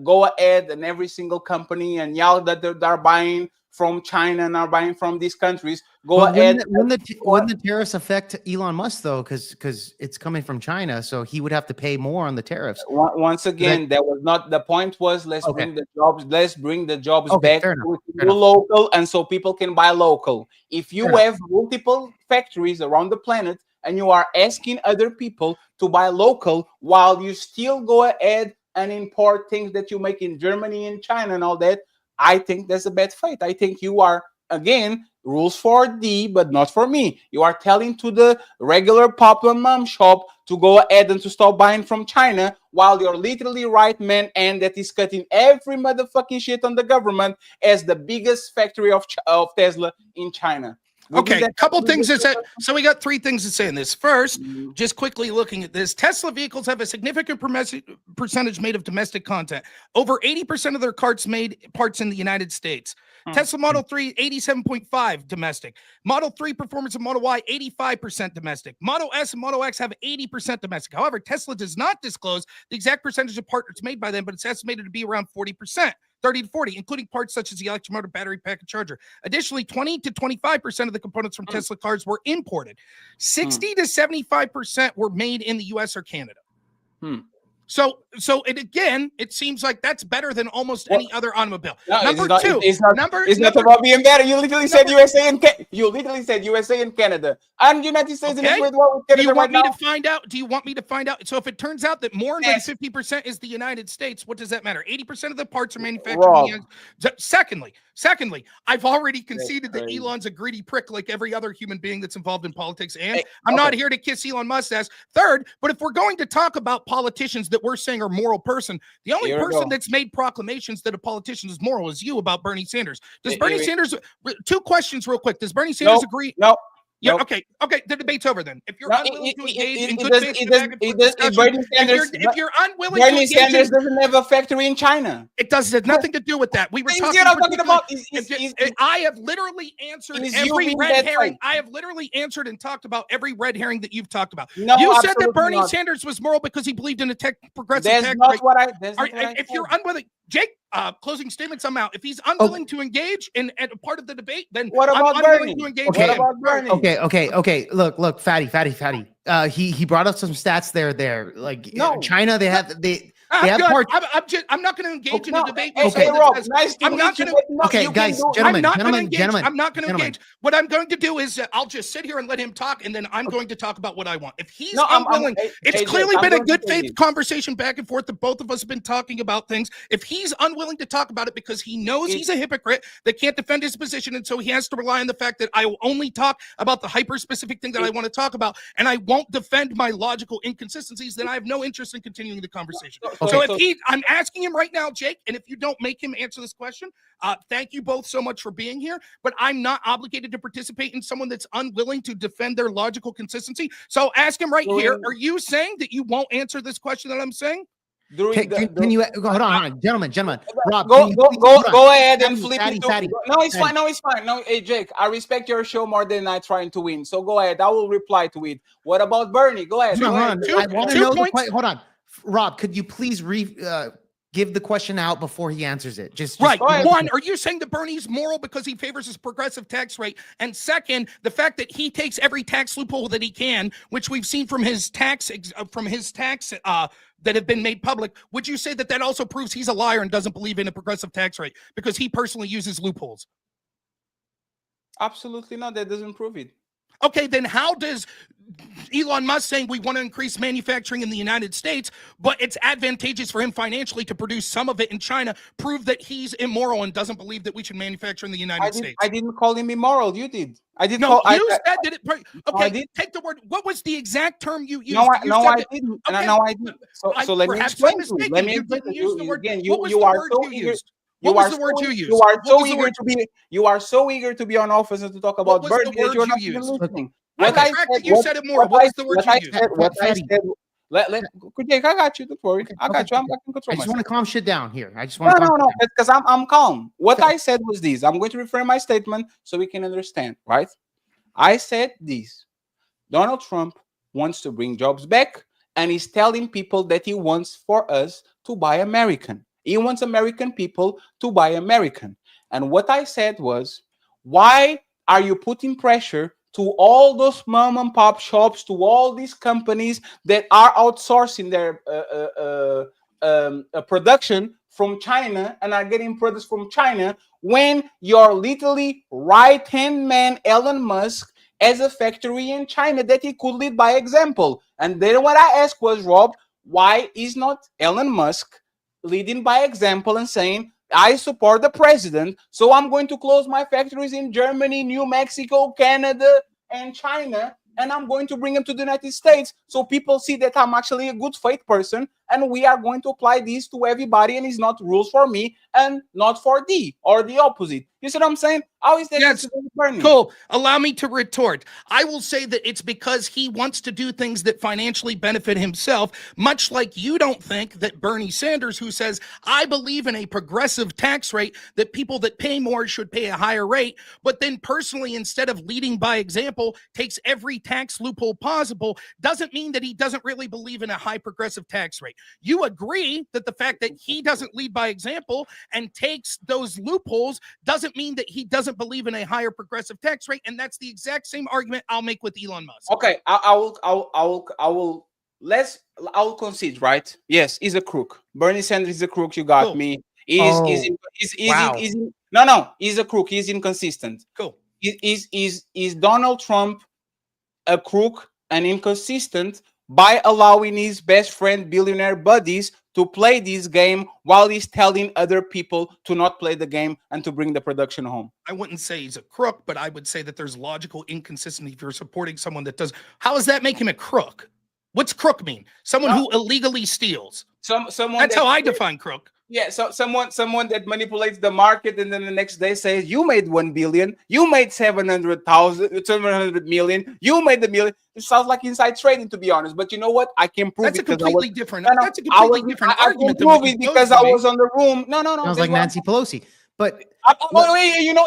go ahead and every single company and yell that they're buying from China and are buying from these countries. Go ahead. Wouldn't the tariffs affect Elon Musk though? Because it's coming from China, so he would have to pay more on the tariffs. Once again, that was not the point. Was let's bring the jobs. Let's bring the jobs back to local, and so people can buy local. If you have multiple factories around the planet and you are asking other people to buy local while you still go ahead and import things that you make in Germany and China and all that, I think that's a bad faith. I think you are, again, rules for thee, but not for me. You are telling to the regular pop and mom shop to go ahead and to stop buying from China while you're literally right man and that is cutting every motherfucking shit on the government as the biggest factory of Tesla in China. Okay, a couple things to say. So we got three things to say in this. First, just quickly looking at this, Tesla vehicles have a significant percentage made of domestic content. Over 80% of their parts in the United States. Tesla Model 3, 87.5 domestic. Model 3 Performance and Model Y, 85% domestic. Model S and Model X have 80% domestic. However, Tesla does not disclose the exact percentage of parts made by them, but it's estimated to be around 40%. 30 to 40, including parts such as the electromotor, battery pack, and charger. Additionally, 20 to 25% of the components from Tesla cars were imported. 60 to 75% were made in the US or Canada. So again, it seems like that's better than almost any other automobile. No, Number two, it's not about being better. You literally said USA and Canada and United States. Okay. Do you want me to find out? Do you want me to find out? So if it turns out that more than 50% is the United States, what does that matter? 80% of the parts are manufactured in the United States. Secondly, I've already conceded that Elon's a greedy prick like every other human being that's involved in politics, and I'm not here to kiss Elon Musk's ass. Third, but if we're going to talk about politicians that we're saying are moral person, the only person that's made proclamations that a politician is moral is you about Bernie Sanders. Does Bernie Sanders, two questions real quick. Does Bernie Sanders agree? No. Yeah, okay. The debate's over then. If you're unwilling to engage in good faith, if you're unwilling to engage, Sanders doesn't have a factory in China. It has nothing to do with that. We were talking about. I have literally answered every red herring. I have literally answered and talked about every red herring that you've talked about. No, you said that Bernie Sanders was moral because he believed in a progressive tax rate. If you're unwilling, Jake. Closing statements. I'm out. If he's unwilling to engage in a part of the debate, then what about I'm Bernie? To engage. Okay. What about Bernie? Okay. Look, fatty. He brought up some stats there. Like China, they have parts. I'm not going to engage in a debate. Okay, Rob, nice to meet you. Okay, guys, gentlemen. I'm not going to engage. What I'm going to do is I'll just sit here and let him talk, and then I'm going to talk about what I want. If he's unwilling, it's clearly been a good faith conversation back and forth that both of us have been talking about things. If he's unwilling to talk about it because he knows he's a hypocrite that can't defend his position, and so he has to rely on the fact that I will only talk about the hyper-specific thing that I want to talk about, and I won't defend my logical inconsistencies, then I have no interest in continuing the conversation. I'm asking him right now, Jake, and if you don't make him answer this question, thank you both so much for being here, but I'm not obligated to participate in someone that's unwilling to defend their logical consistency. So ask him right here. Are you saying that you won't answer this question that I'm saying? during Can you hold on, gentlemen? Rob, go ahead and flip Fatty, it. Fatty, No, it's fine. No, it's fine. No, hey Jake, I respect your show more than I trying to win. So go ahead. I will reply to it. What about Bernie? Go ahead. Hold on. I want to know the points. hold on, Rob. Could you please give the question out before he answers it? Just right. One, are you saying that Bernie's moral because he favors his progressive tax rate? And second, the fact that he takes every tax loophole that he can, which we've seen from his tax that have been made public. Would you say that also proves he's a liar and doesn't believe in a progressive tax rate because he personally uses loopholes? Absolutely not. That doesn't prove it. Okay, then how does Elon Musk saying we want to increase manufacturing in the United States, but it's advantageous for him financially to produce some of it in China, prove that he's immoral and doesn't believe that we should manufacture in the United States? I didn't call him immoral. You did. I didn't. No, call, you said that it. Okay, no, take the word. What was the exact term you used? No, I didn't. Okay. No, I didn't. So let me explain to you. Let me explain to you. Again, you are so eager. What was the word you used? You are so eager to be. You are so eager to be on office and to talk about Bernie that you're not even listening. What I said, you said it more. What was the word you used? What I said. I got you. Don't worry. I got you. I'm back in control. I just want to calm shit down here. I just want no, because I'm calm. What I said was this. I'm going to reframe my statement so we can understand, right? I said this. Donald Trump wants to bring jobs back, and he's telling people that he wants for us to buy American. He wants American people to buy American. And what I said was, why are you putting pressure to all those mom and pop shops, to all these companies that are outsourcing their production from China and are getting products from China, when your literally right-hand man, Elon Musk, has a factory in China that he could lead by example? And then what I asked was, Rob, why is not Elon Musk leading by example and saying, I support the president, so I'm going to close my factories in Germany, New Mexico, Canada, and China, and I'm going to bring them to the United States so people see that I'm actually a good faith person, and we are going to apply this to everybody, and it's not rules for me and not for thee, or the opposite. You see what I'm saying? How is that? Yes. Cool. Allow me to retort. I will say that it's because he wants to do things that financially benefit himself, much like you don't think that Bernie Sanders, who says, I believe in a progressive tax rate, that people that pay more should pay a higher rate, but then personally, instead of leading by example, takes every tax loophole possible, doesn't mean that he doesn't really believe in a high progressive tax rate. You agree that the fact that he doesn't lead by example and takes those loopholes doesn't mean that he doesn't believe in a higher progressive tax rate, and that's the exact same argument I'll make with Elon Musk. Okay, I will concede, right? Yes, he's a crook. Bernie Sanders is a crook. You got me. He's a crook. He's inconsistent. Cool. Is Donald Trump a crook and inconsistent by allowing his best friend billionaire buddies to play this game while he's telling other people to not play the game and to bring the production home? I wouldn't say he's a crook, but I would say that there's logical inconsistency if you're supporting someone that does. How does that make him a crook? What's crook mean? Someone who illegally steals. Someone That's how I define crook. Yeah, so someone that manipulates the market and then the next day says, you made 1 billion, you made 700 million, you made the million. It sounds like inside trading, to be honest. But you know what? I can prove that's it. That's a completely different argument. I can prove it because I was on the room. No. Sounds like Nancy Pelosi. But you know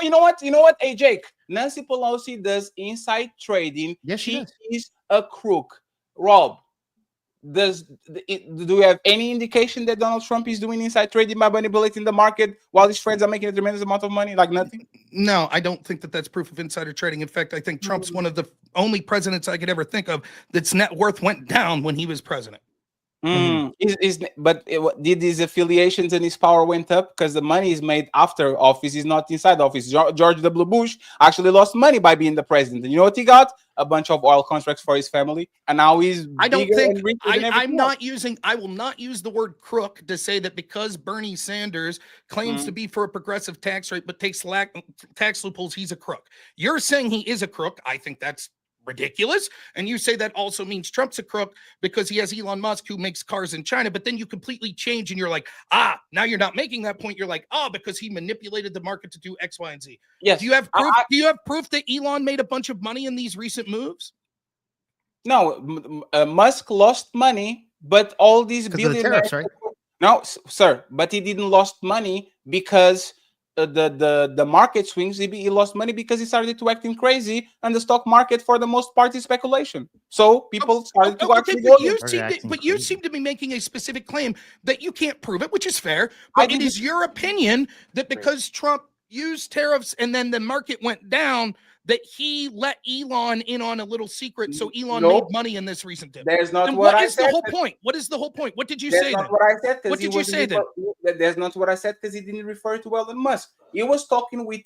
what? Hey, Jake, Nancy Pelosi does inside trading. Yes, she is a crook. Rob, do you have any indication that Donald Trump is doing inside trading by manipulating the market while his friends are making a tremendous amount of money? Like nothing? No, I don't think that that's proof of insider trading. In fact, I think Trump's one of the only presidents I could ever think of that's net worth went down when he was president. But did his affiliations and his power went up because the money is made after office, is not inside office? George W. Bush actually lost money by being the president. And you know what he got? A bunch of oil contracts for his family, and now he's. I will not use the word crook to say that because Bernie Sanders claims to be for a progressive tax rate but takes tax loopholes, he's a crook. You're saying he is a crook. I think that's ridiculous. And you say that also means Trump's a crook because he has Elon Musk who makes cars in China, but then you completely change and you're like, now you're not making that point. You're like, because he manipulated the market to do X, Y, and Z. Yes. Do you have proof? Do you have proof that Elon made a bunch of money in these recent moves? No, Musk lost money, but all these billionaires, right? No, sir, but he didn't lost money because the market swings. He lost money because he started to acting crazy, and the stock market, for the most part, is speculation. So people started to actually go. But you seem to be making a specific claim that you can't prove it, which is fair. But it is your opinion that because Trump used tariffs and then the market went down, that he let Elon in on a little secret, so Elon made money in this recent dip. There's not then what what I is said. the whole point? What is the whole point? What did you That's say not then? what I said. What did you say then? That's not what I said because he didn't refer to Elon Musk. He was talking with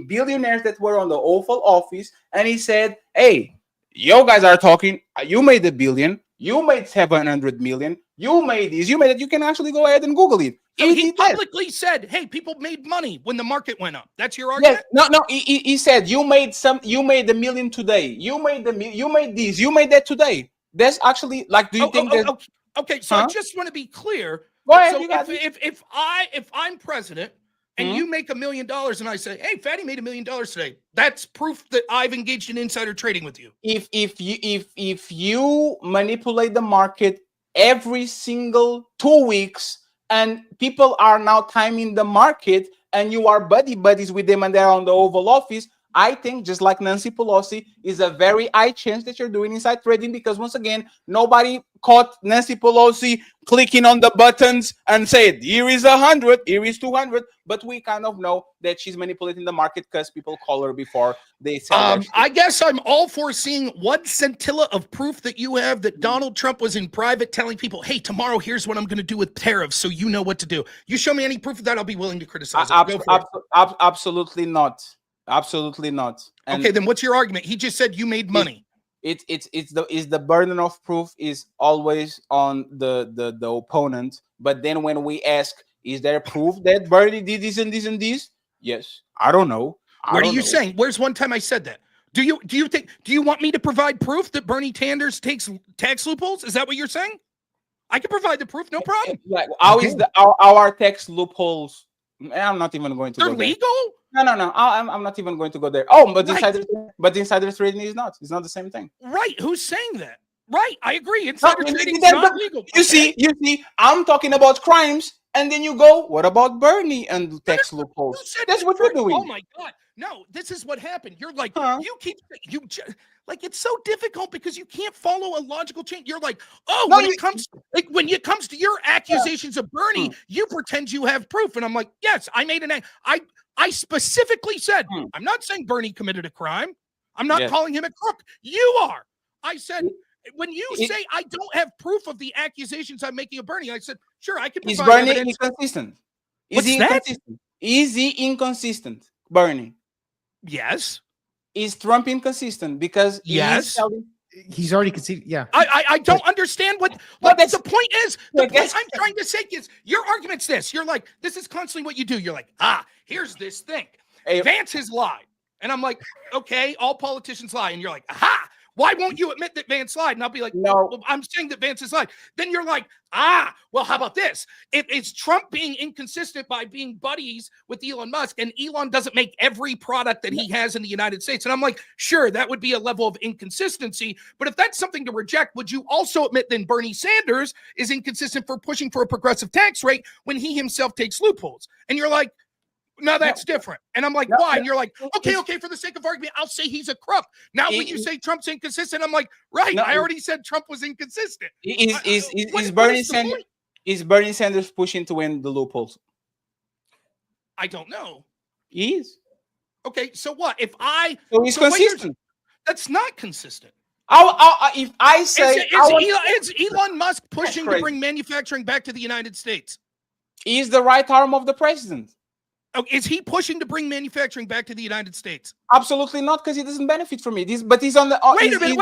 billionaires that were on the Oval Office, and he said, "Hey, you guys are talking. You made $1 billion. You made 700 million. You made this. You made it. You can actually go ahead and Google it." So he publicly said, "Hey, people made money when the market went up." That's your argument? Yes. No. He said you made $1 million today. You made this. You made that today. That's actually like. Do you think that? Okay, so I just want to be clear. Go ahead, So you got if I'm president and you make $1 million and I say, "Hey, Fatty made $1 million today," that's proof that I've engaged in insider trading with you. If you manipulate the market every single 2 weeks, and people are now timing the market, and you are buddies with them, and they're on the Oval Office, I think, just like Nancy Pelosi, is a very high chance that you're doing inside trading, because once again, nobody caught Nancy Pelosi clicking on the buttons and said, "Here is 100, here is 200," but we kind of know that she's manipulating the market because people call her before they sell. I guess I'm all for seeing one scintilla of proof that you have that Donald Trump was in private telling people, "Hey, tomorrow here's what I'm going to do with tariffs, so you know what to do." You show me any proof of that, I'll be willing to criticize it. Absolutely not. Absolutely not. And okay, then what's your argument? He just said you made money. It's the burden of proof is always on the opponent. But then when we ask, is there proof that Bernie did this and this and this? Yes. I don't know. What are you saying? Where's one time I said that? Do you want me to provide proof that Bernie Sanders takes tax loopholes? Is that what you're saying? I can provide the proof, no problem. Like, how is our tax loopholes? I'm not even going to They're go there. legal? No. I'm not even going to go there. Oh, but insider trading is not. It's not the same thing. Right. Who's saying that? Right. I agree. Insider trading is not legal. You see, I'm talking about crimes, and then you go, what about Bernie and tax loopholes? That's what you're doing. Oh my God. No, this is what happened. You're like, like, it's so difficult because you can't follow a logical chain. You're like, when it comes to your accusations of Bernie, you pretend you have proof. And I'm like, yes, I made I specifically said, I'm not saying Bernie committed a crime. I'm not calling him a crook. You are. I said, when you say I don't have proof of the accusations I'm making of Bernie, I said, sure, I can provide Is Bernie evidence. inconsistent? What's that? Is he inconsistent, Bernie? Yes. Is Trump inconsistent? Because he's already conceded. Yeah. I don't understand what the point is. The point I'm trying to say is your argument's this. You're like, this is constantly what you do. You're like, here's this thing. Vance has lied. And I'm like, okay, all politicians lie. And you're like, aha, why won't you admit that Vance lied? And I'll be like, no, well, I'm saying that Vance has lied. Then you're like, well, how about this? It's Trump being inconsistent by being buddies with Elon Musk, and Elon doesn't make every product that he has in the United States. And I'm like, sure, that would be a level of inconsistency. But if that's something to reject, would you also admit then Bernie Sanders is inconsistent for pushing for a progressive tax rate when he himself takes loopholes? And you're like, no, that's different. And I'm like, why? And you're like, okay, for the sake of argument, I'll say he's a crook. Now, when you say Trump's inconsistent, I'm like, right, I already said Trump was inconsistent. Is Bernie Sanders pushing to win the loopholes? I don't know. He is. Okay, so what? So he's consistent. That's not consistent. If I say... Is Elon Musk pushing to bring manufacturing back to the United States? He's the right arm of the president. Is he pushing to bring manufacturing back to the United States? Absolutely not, because he doesn't benefit from it. But he's on the... Wait a minute.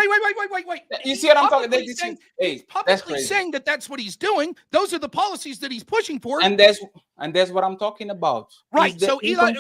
Wait. You see what I'm talking about? He's publicly saying that that's what he's doing. Those are the policies that he's pushing for. And that's what I'm talking about. Right. So Elon...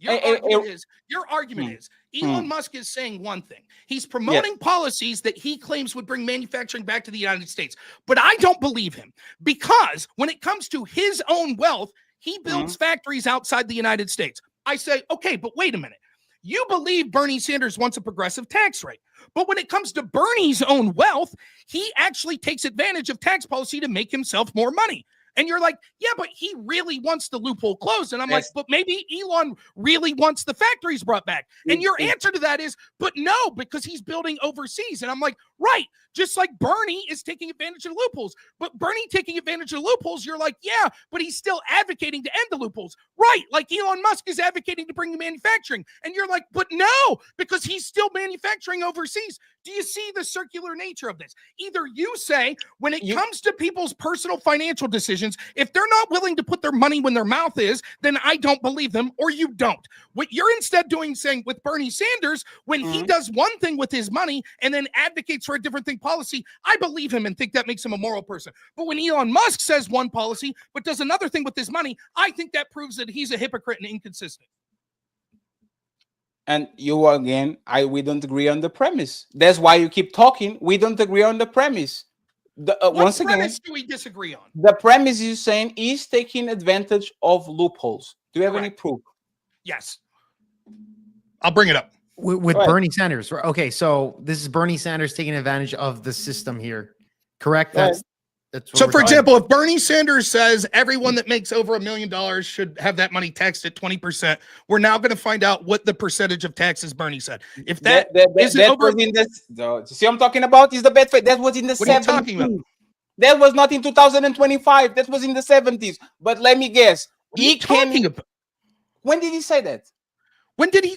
Your argument is Elon Musk is saying one thing. He's promoting policies that he claims would bring manufacturing back to the United States. But I don't believe him, because when it comes to his own wealth, he builds factories outside the United States. I say, okay, but wait a minute. You believe Bernie Sanders wants a progressive tax rate. But when it comes to Bernie's own wealth, he actually takes advantage of tax policy to make himself more money. And you're like, yeah, but he really wants the loophole closed. And I'm like, but maybe Elon really wants the factories brought back. And your answer to that is, but no, because he's building overseas. And I'm like, right. Just like Bernie is taking advantage of the loopholes. But Bernie taking advantage of the loopholes, you're like, yeah, but he's still advocating to end the loopholes. Right. Like Elon Musk is advocating to bring manufacturing. And you're like, but no, because he's still manufacturing overseas. Do you see the circular nature of this? Either you say, when it comes to people's personal financial decisions, if they're not willing to put their money when their mouth is, then I don't believe them, or you don't. What you're instead doing, saying with Bernie Sanders, when he does one thing with his money and then advocates for a different thing policy, I believe him and think that makes him a moral person. But when Elon Musk says one policy but does another thing with his money, I think that proves that he's a hypocrite and inconsistent. And you again, we don't agree on the premise. That's why you keep talking. We don't agree on the premise. Once again, premise do we disagree on? The premise you're saying is taking advantage of loopholes. Do you have any proof? Yes. I'll bring it up. With Bernie Sanders. Okay, so this is Bernie Sanders taking advantage of the system here. Correct? That's so, for example, if Bernie Sanders says everyone that makes over $1 million should have that money taxed at 20%, we're now going to find out what the percentage of taxes Bernie said. If that isn't over, was in this, see what I'm talking about? Is the bad faith that was in the 70s. What are you talking about? That was not in 2025. That was in the 70s. But let me guess. What are you talking about? When did he say that? When did he?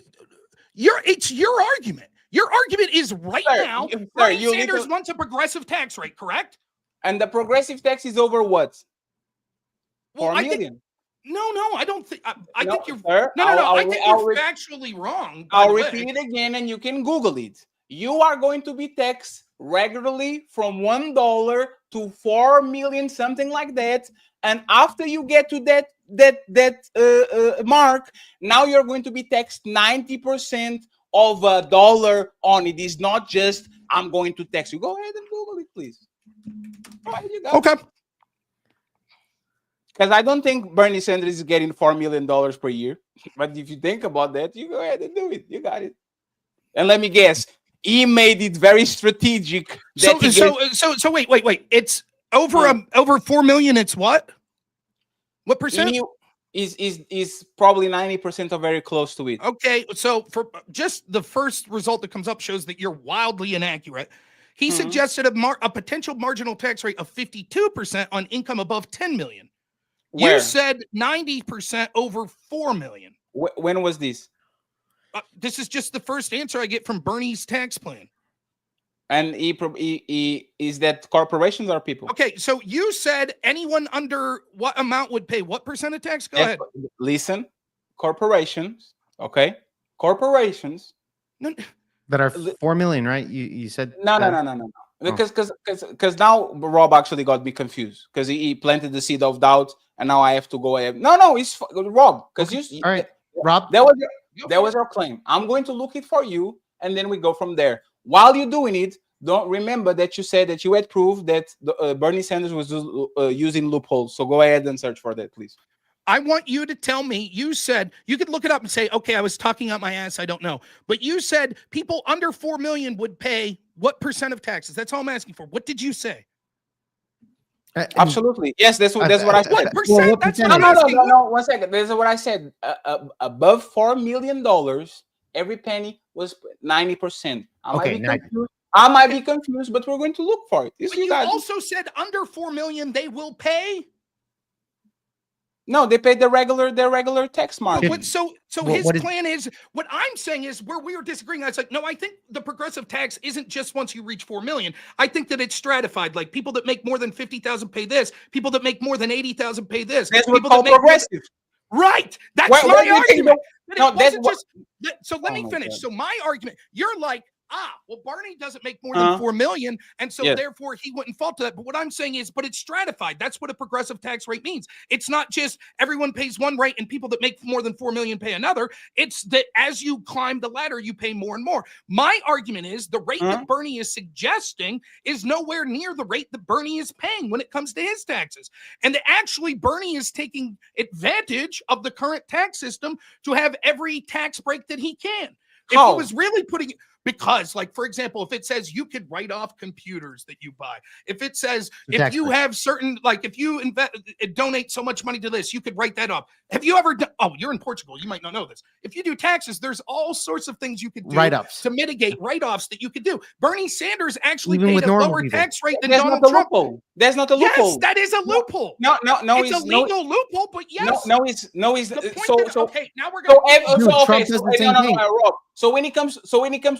It's your argument. Your argument is right now. Bernie Sanders wants a progressive tax rate, correct? And the progressive tax is over what? Well, 4 million. No, I don't think. I think you're. Sir, No. I think you're factually wrong. I'll repeat it again, and you can Google it. You are going to be taxed regularly from $1 to 4 million, something like that. And after you get to that mark, now you're going to be taxed 90% of $1 on it. Is not just I'm going to tax you. Go ahead and Google it, please. Okay. Because I don't think Bernie Sanders is getting $4 million per year. But if you think about that, you go ahead and do it. You got it. And let me guess, he made it very strategic. So wait. It's over 4 million. It's what? What percent? Is probably 90% or very close to it. Okay, so for just the first result that comes up shows that you're wildly inaccurate. He suggested a potential marginal tax rate of 52% on income above 10 million. Where? You said 90% over 4 million. When was this? This is just the first answer I get from Bernie's tax plan. And he is that corporations or people? Okay, so you said anyone under what amount would pay what percent of tax? Go ahead. Listen, corporations, okay? Corporations. No. That are 4 million, right? You said no. Because now Rob actually got me confused because he planted the seed of doubt, and now I have to go ahead. No, it's Rob. Because you. All right, Rob. That was your claim. I'm going to look it for you, and then we go from there. While you're doing it, don't remember that you said that you had proof that Bernie Sanders was using loopholes. So go ahead and search for that, please. I want you to tell me, you said, you could look it up and say, okay, I was talking out my ass, I don't know. But you said people under 4 million would pay what percent of taxes? That's all I'm asking for. What did you say? Absolutely. Yes, that's what I said. What percent? That's what I'm asking. No, 1 second. This is what I said. Above $4 million, every penny was 90%. I might be confused, but we're going to look for it. But you also said under 4 million, they will pay. No, they pay their regular tax margin. So his plan is, what I'm saying is where we were disagreeing. I was like, no, I think the progressive tax isn't just once you reach 4 million. I think that it's stratified. Like people that make more than 50,000 pay this. People that make more than 80,000 pay this. That's what called progressive. Right. That's my argument. So let me finish. God. So my argument, you're like, well, Bernie doesn't make more than 4 million, and so therefore he wouldn't fall to that. But what I'm saying is, but it's stratified. That's what a progressive tax rate means. It's not just everyone pays one rate and people that make more than 4 million pay another. It's that as you climb the ladder, you pay more and more. My argument is the rate that Bernie is suggesting is nowhere near the rate that Bernie is paying when it comes to his taxes. And that actually Bernie is taking advantage of the current tax system to have every tax break that he can. If he was really putting Because, like, for example, if it says you could write off computers that you buy, if it says Exactly. if you have certain, like, if you donate so much money to this, you could write that off. Have you ever done? Oh, you're in Portugal. You might not know this. If you do taxes, there's all sorts of things you could do Write-ups. to mitigate write-offs that you could do. Bernie Sanders actually Even paid with a normal lower people. tax rate than There's Donald not a Trump. loophole. There's not a Yes, loophole. that is a loophole. No, it's a legal loophole, but yes. No, it's The point okay, now we're gonna Trump does the same thing. Rob. So when it comes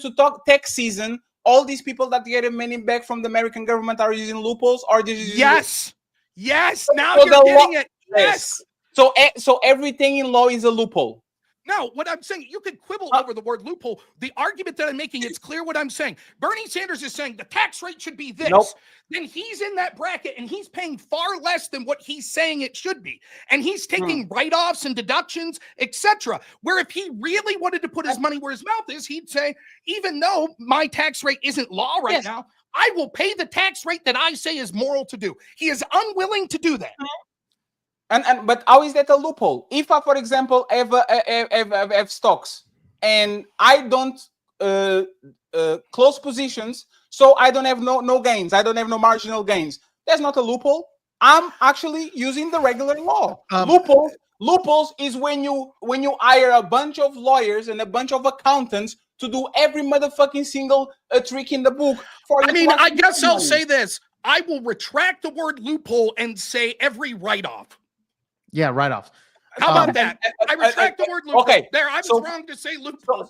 to talk tax season, all these people that get money back from the American government are using loopholes, or this is yes. Now So you're the getting law- it. Yes. So everything in law is a loophole. No, what I'm saying, you could quibble over the word loophole. The argument that I'm making, it's clear what I'm saying. Bernie Sanders is saying the tax rate should be this. Nope. Then he's in that bracket and he's paying far less than what he's saying it should be. And he's taking write-offs and deductions, etc. Where if he really wanted to put his money where his mouth is, he'd say, even though my tax rate isn't law right now, I will pay the tax rate that I say is moral to do. He is unwilling to do that. But how is that a loophole? If I, for example, have stocks and I don't close positions, so I don't have no gains, I don't have no marginal gains, that's not a loophole. I'm actually using the regular law. Loopholes is when you hire a bunch of lawyers and a bunch of accountants to do every motherfucking single trick in the book. I guess I'll say this. I will retract the word loophole and say every write-off. Yeah, write-offs. How about that? I retract the word loophole. Okay, There, I was wrong to say loophole.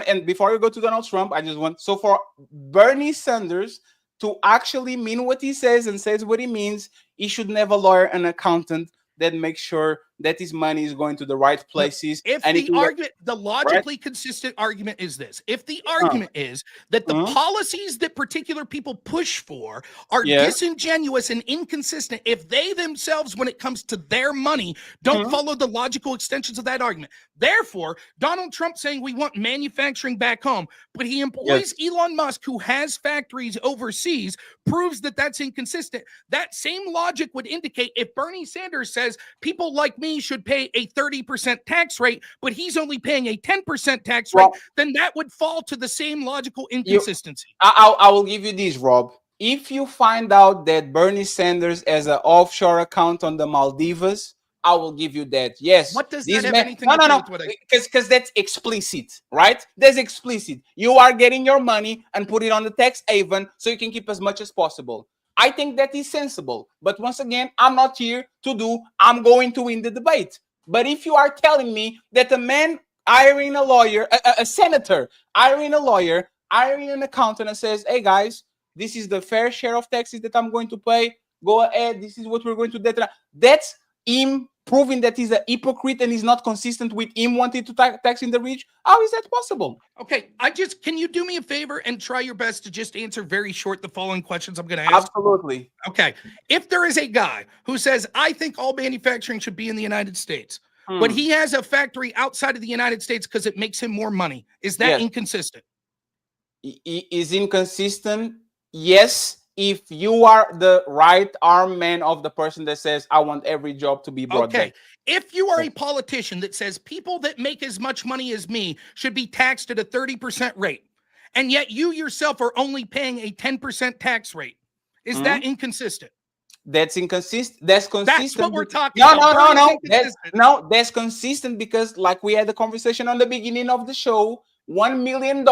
And before you go to Donald Trump, I just want for Bernie Sanders to actually mean what he says and says what he means, he should never lawyer an accountant that makes sure that his money is going to the right places. If the logically consistent argument is this, if the argument is that the policies that particular people push for are disingenuous and inconsistent, if they themselves, when it comes to their money, don't follow the logical extensions of that argument. Therefore, Donald Trump saying we want manufacturing back home, but he employs Elon Musk, who has factories overseas, proves that that's inconsistent. That same logic would indicate if Bernie Sanders says people like me should pay a 30% tax rate, but he's only paying a 10% tax rate, then that would fall to the same logical inconsistency. I will give you this, Rob. If you find out that Bernie Sanders has an offshore account on the Maldives, I will give you that. Yes. What does that have anything to do with what I... Because that's explicit, right? That's explicit. You are getting your money and put it on the tax haven so you can keep as much as possible. I think that is sensible. But once again, I'm not here I'm going to win the debate. But if you are telling me that a man hiring a lawyer, a senator hiring a lawyer, hiring an accountant and says, hey guys, this is the fair share of taxes that I'm going to pay. Go ahead. This is what we're going to do. That's him proving that he's a hypocrite and he's not consistent with him wanting to tax in the rich. How is that possible? Okay, can you do me a favor and try your best to just answer very short the following questions I'm going to ask? Absolutely. Okay, if there is a guy who says, I think all manufacturing should be in the United States, but he has a factory outside of the United States because it makes him more money, is that inconsistent? Is inconsistent? Yes. If you are the right arm man of the person that says, I want every job to be brought back. If you are a politician that says people that make as much money as me should be taxed at a 30% rate, and yet you yourself are only paying a 10% tax rate, is that inconsistent? That's inconsistent. That's consistent. That's what we're talking about. No. That's consistent because, like we had the conversation on the beginning of the show, $1 million in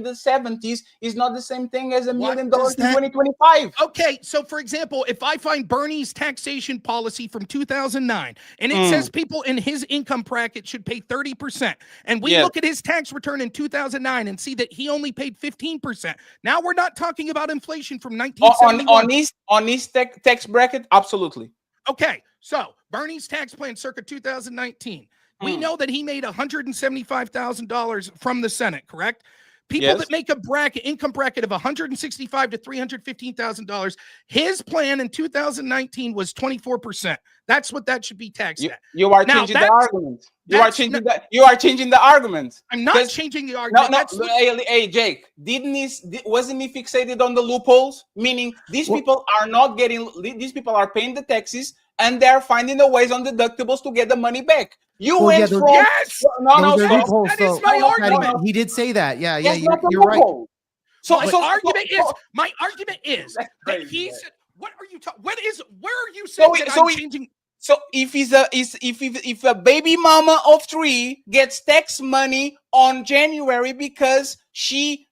the 70s is not the same thing as $1 million in 2025. Okay, so for example, if I find Bernie's taxation policy from 2009 and it says people in his income bracket should pay 30%, and we look at his tax return in 2009 and see that he only paid 15%. Now we're not talking about inflation from 1971. On his tax bracket, absolutely. Okay, so Bernie's tax plan circa 2019. We know that he made $175,000 from the Senate, correct? People that make a income bracket of $165,000 to $315,000, his plan in 2019 was 24%. That's what that should be taxed at. You are changing the argument. You are changing the argument. I'm not changing the argument. Hey, Jake, wasn't he fixated on the loopholes? Meaning these people are not getting. These people are paying the taxes, and they're finding the ways on deductibles to get the money back. You Well, went yeah, from Yes! no, those are stop. loopholes, That is though. my Patty, argument. he did say that. Yeah, That's not the you're right. loophole. My argument is That's that crazy, he's. man. What are you talking? Where are you saying that I'm changing? So if if a baby mama of 3 gets tax money on January because she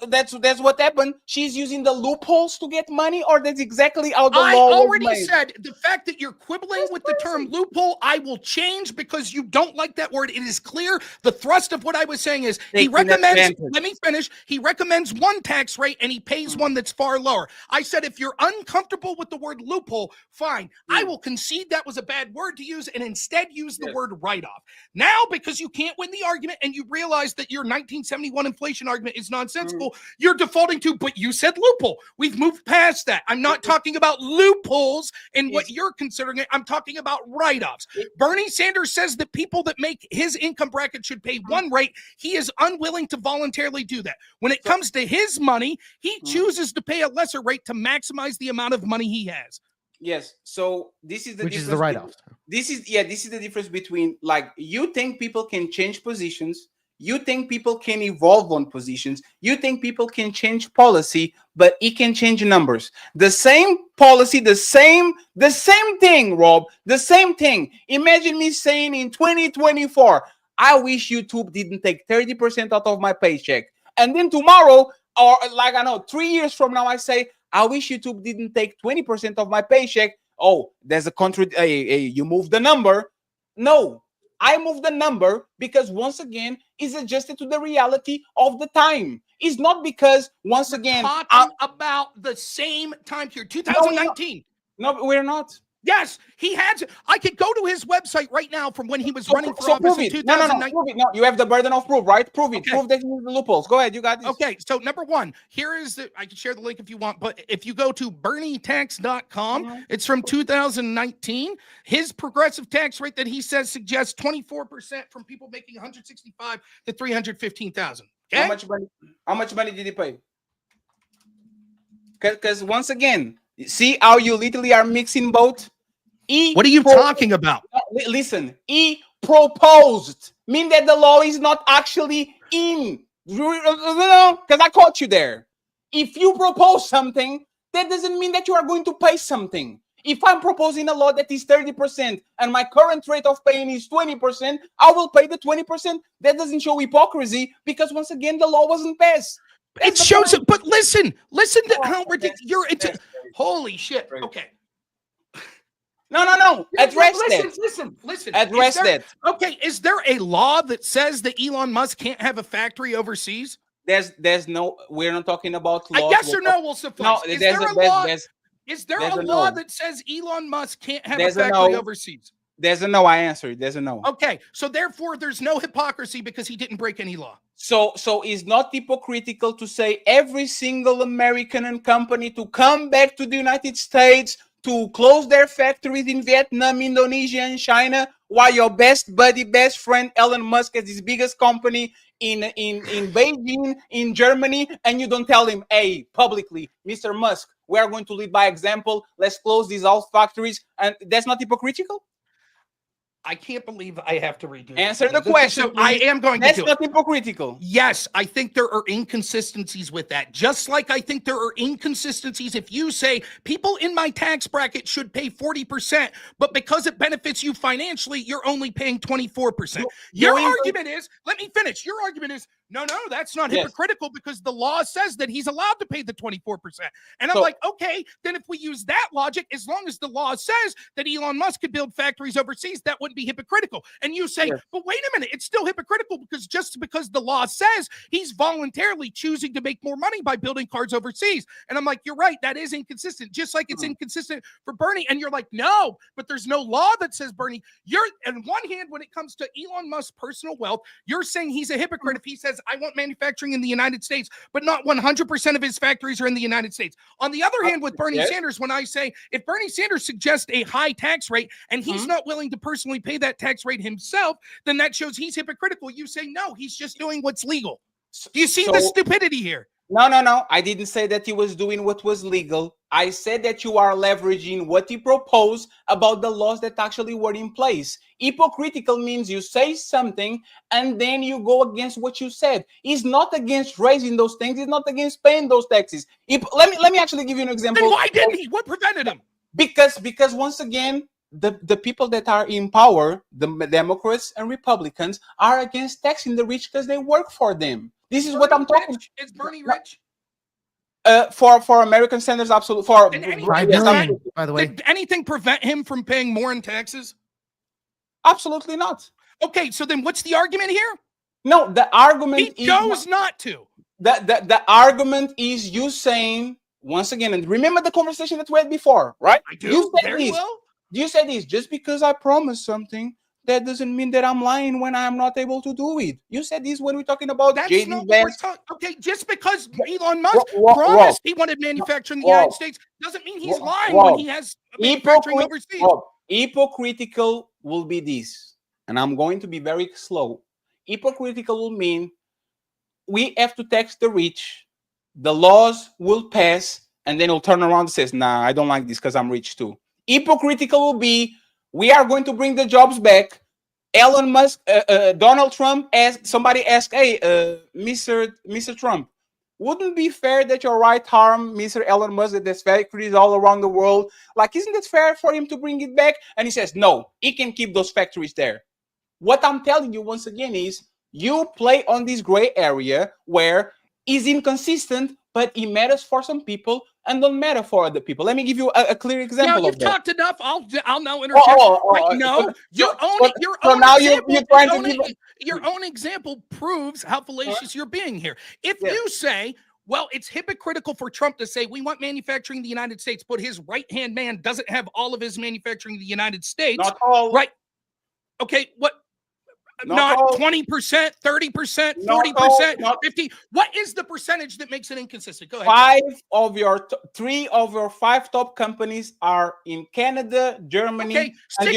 that's what happened. She's using the loopholes to get money, or that's exactly how the I law was already made. said the fact that you're quibbling with the term loophole, I will change because you don't like that word. It is clear. The thrust of what I was saying is he recommends, let me finish. He recommends one tax rate and he pays one that's far lower. I said, if you're uncomfortable with the word loophole, fine. I will concede that was a bad word to use and instead use the word write-off. Now, because you can't win the argument and you realize that your 1971 inflation argument is nonsensical, you're defaulting to, but you said loophole. We've moved past that. I'm not talking about loopholes in what you're considering it. I'm talking about write-offs. Bernie Sanders says that people that make his income bracket should pay one rate. He is unwilling to voluntarily do that. When it comes to his money, he chooses to pay a lesser rate to maximize the amount of money he has. Yes. So this is the Which is difference the write-off. This is the difference between, like, you think people can change positions, you think people can evolve on positions, you think people can change policy, but it can change numbers. The same policy, the same thing, Rob, the same thing. Imagine me saying in 2024, I wish YouTube didn't take 30% out of my paycheck. And then tomorrow, or like, I know, 3 years from now, I say, I wish YouTube didn't take 20% of my paycheck. Oh, there's a you move the number. No, I move the number because, once again, it's adjusted to the reality of the time. It's not because, once again, talking about the same time period, 2019. No, we're not. Yes, he had to. I could go to his website right now from when he was running for office in 2019. Prove it. No, you have the burden of proof, right? Prove it. Okay. Prove that you use the loopholes. Go ahead. You got this. Okay, so number one, here is I can share the link if you want, but if you go to bernietax.com, it's from 2019. His progressive tax rate that he says suggests 24% from people making 165 to 315,000. Okay? How much money did he pay? Because once again, see how you literally are mixing both? What are you talking about? Listen, he proposed, mean that the law is not actually in. Because I caught you there. If you propose something, that doesn't mean that you are going to pay something. If I'm proposing a law that is 30% and my current rate of paying is 20%, I will pay the 20%. That doesn't show hypocrisy because, once again, the law wasn't passed. It shows it, but listen to how ridiculous you're. Holy shit. Okay. No. Address that. Listen. Address that. Okay, is there a law that says that Elon Musk can't have a factory overseas? There's no. We're not talking about laws. Yes or no will suffice. No, is there a law that says Elon Musk can't have a factory overseas? There's a no. I answered. There's a no. Okay, so therefore, there's no hypocrisy because he didn't break any law. So it's not hypocritical to say every single American and company to come back to the United States to close their factories in Vietnam, Indonesia, and China, while your best buddy, best friend Elon Musk has his biggest company in Beijing, in Germany, and you don't tell him, hey, publicly, Mr. Musk, we are going to lead by example. Let's close these all factories, and that's not hypocritical. I can't believe I have to redo Answer the question. So I am going to do it. That's not hypocritical. Yes, I think there are inconsistencies with that. Just like I think there are inconsistencies if you say people in my tax bracket should pay 40%, but because it benefits you financially, you're only paying 24%. Your argument is, let me finish. Your argument is, no, that's not hypocritical because the law says that he's allowed to pay the 24%. And I'm like, okay, then if we use that logic, as long as the law says that Elon Musk could build factories overseas, that wouldn't be hypocritical. And you say, but wait a minute, it's still hypocritical because just because the law says he's voluntarily choosing to make more money by building cars overseas. And I'm like, you're right, that is inconsistent, just like it's inconsistent for Bernie. And you're like, no, but there's no law that says Bernie. You're, on one hand, when it comes to Elon Musk's personal wealth, you're saying he's a hypocrite if he says, I want manufacturing in the United States, but not 100% of his factories are in the United States. On the other hand, with Bernie Sanders, when I say, if Bernie Sanders suggests a high tax rate and he's not willing to personally pay that tax rate himself, then that shows he's hypocritical. You say, no, he's just doing what's legal. Do you see the stupidity here? No. I didn't say that he was doing what was legal. I said that you are leveraging what he proposed about the laws that actually were in place. Hypocritical means you say something and then you go against what you said. He's not against raising those things. He's not against paying those taxes. Let me actually give you an example. Then why didn't he? What prevented him? Because once again, the people that are in power, the Democrats and Republicans, are against taxing the rich because they work for them. This is what I'm talking. Is Bernie rich? For American standards, absolutely. For by the way, did anything prevent him from paying more in taxes? Absolutely not. Okay, so then what's the argument here? No, the argument he chose not to. The argument is you saying once again, and remember the conversation that we had before, right? I do. You said very this. well. You said this. Just because I promised something, that doesn't mean that I'm lying when I'm not able to do it. You said this when we're talking about That's not what we're talking. Okay, just because Elon Musk promised he wanted manufacturing in the United States doesn't mean he's lying when he has manufacturing overseas. Hypocritical will be this, and I'm going to be very slow. Hypocritical will mean we have to tax the rich, the laws will pass, and then he'll turn around and says, nah, I don't like this because I'm rich too. Hypocritical will be, we are going to bring the jobs back. Elon Musk, Donald Trump, somebody asked, hey, Mr. Trump, wouldn't it be fair that your right arm, Mr. Elon Musk, that there's factories all around the world, like, isn't it fair for him to bring it back? And he says, no, he can keep those factories there. What I'm telling you once again is, you play on this gray area where is inconsistent, but it matters for some people and don't matter for other people. Let me give you a clear example. Now you've of that. talked enough. I'll now interject. Your own example proves how fallacious you're being here. If you say, well, it's hypocritical for Trump to say we want manufacturing in the United States, but his right-hand man doesn't have all of his manufacturing in the United States. Not all. Right. Okay, what? Not 20%, 30%, 40%, 50%. What is the percentage that makes it inconsistent? Go ahead. Three of your 5 top companies are in Canada, Germany, and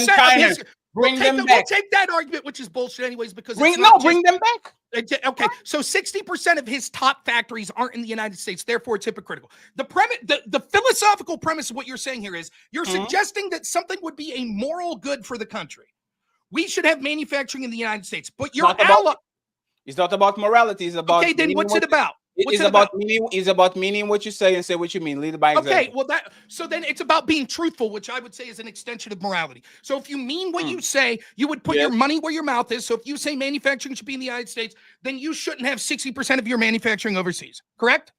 China. Bring them back. We'll take that argument, which is bullshit anyways, because bring them back. Okay, so 60% of his top factories aren't in the United States, therefore it's hypocritical. The philosophical premise of what you're saying here is you're suggesting that something would be a moral good for the country. We should have manufacturing in the United States, but your ally. It's not about morality. It's about. Okay, then what's it about? It's about meaning what you say and say what you mean. Lead by example. Okay, well so then it's about being truthful, which I would say is an extension of morality. So if you mean what you say, you would put your money where your mouth is. So if you say manufacturing should be in the United States, then you shouldn't have 60% of your manufacturing overseas. Correct?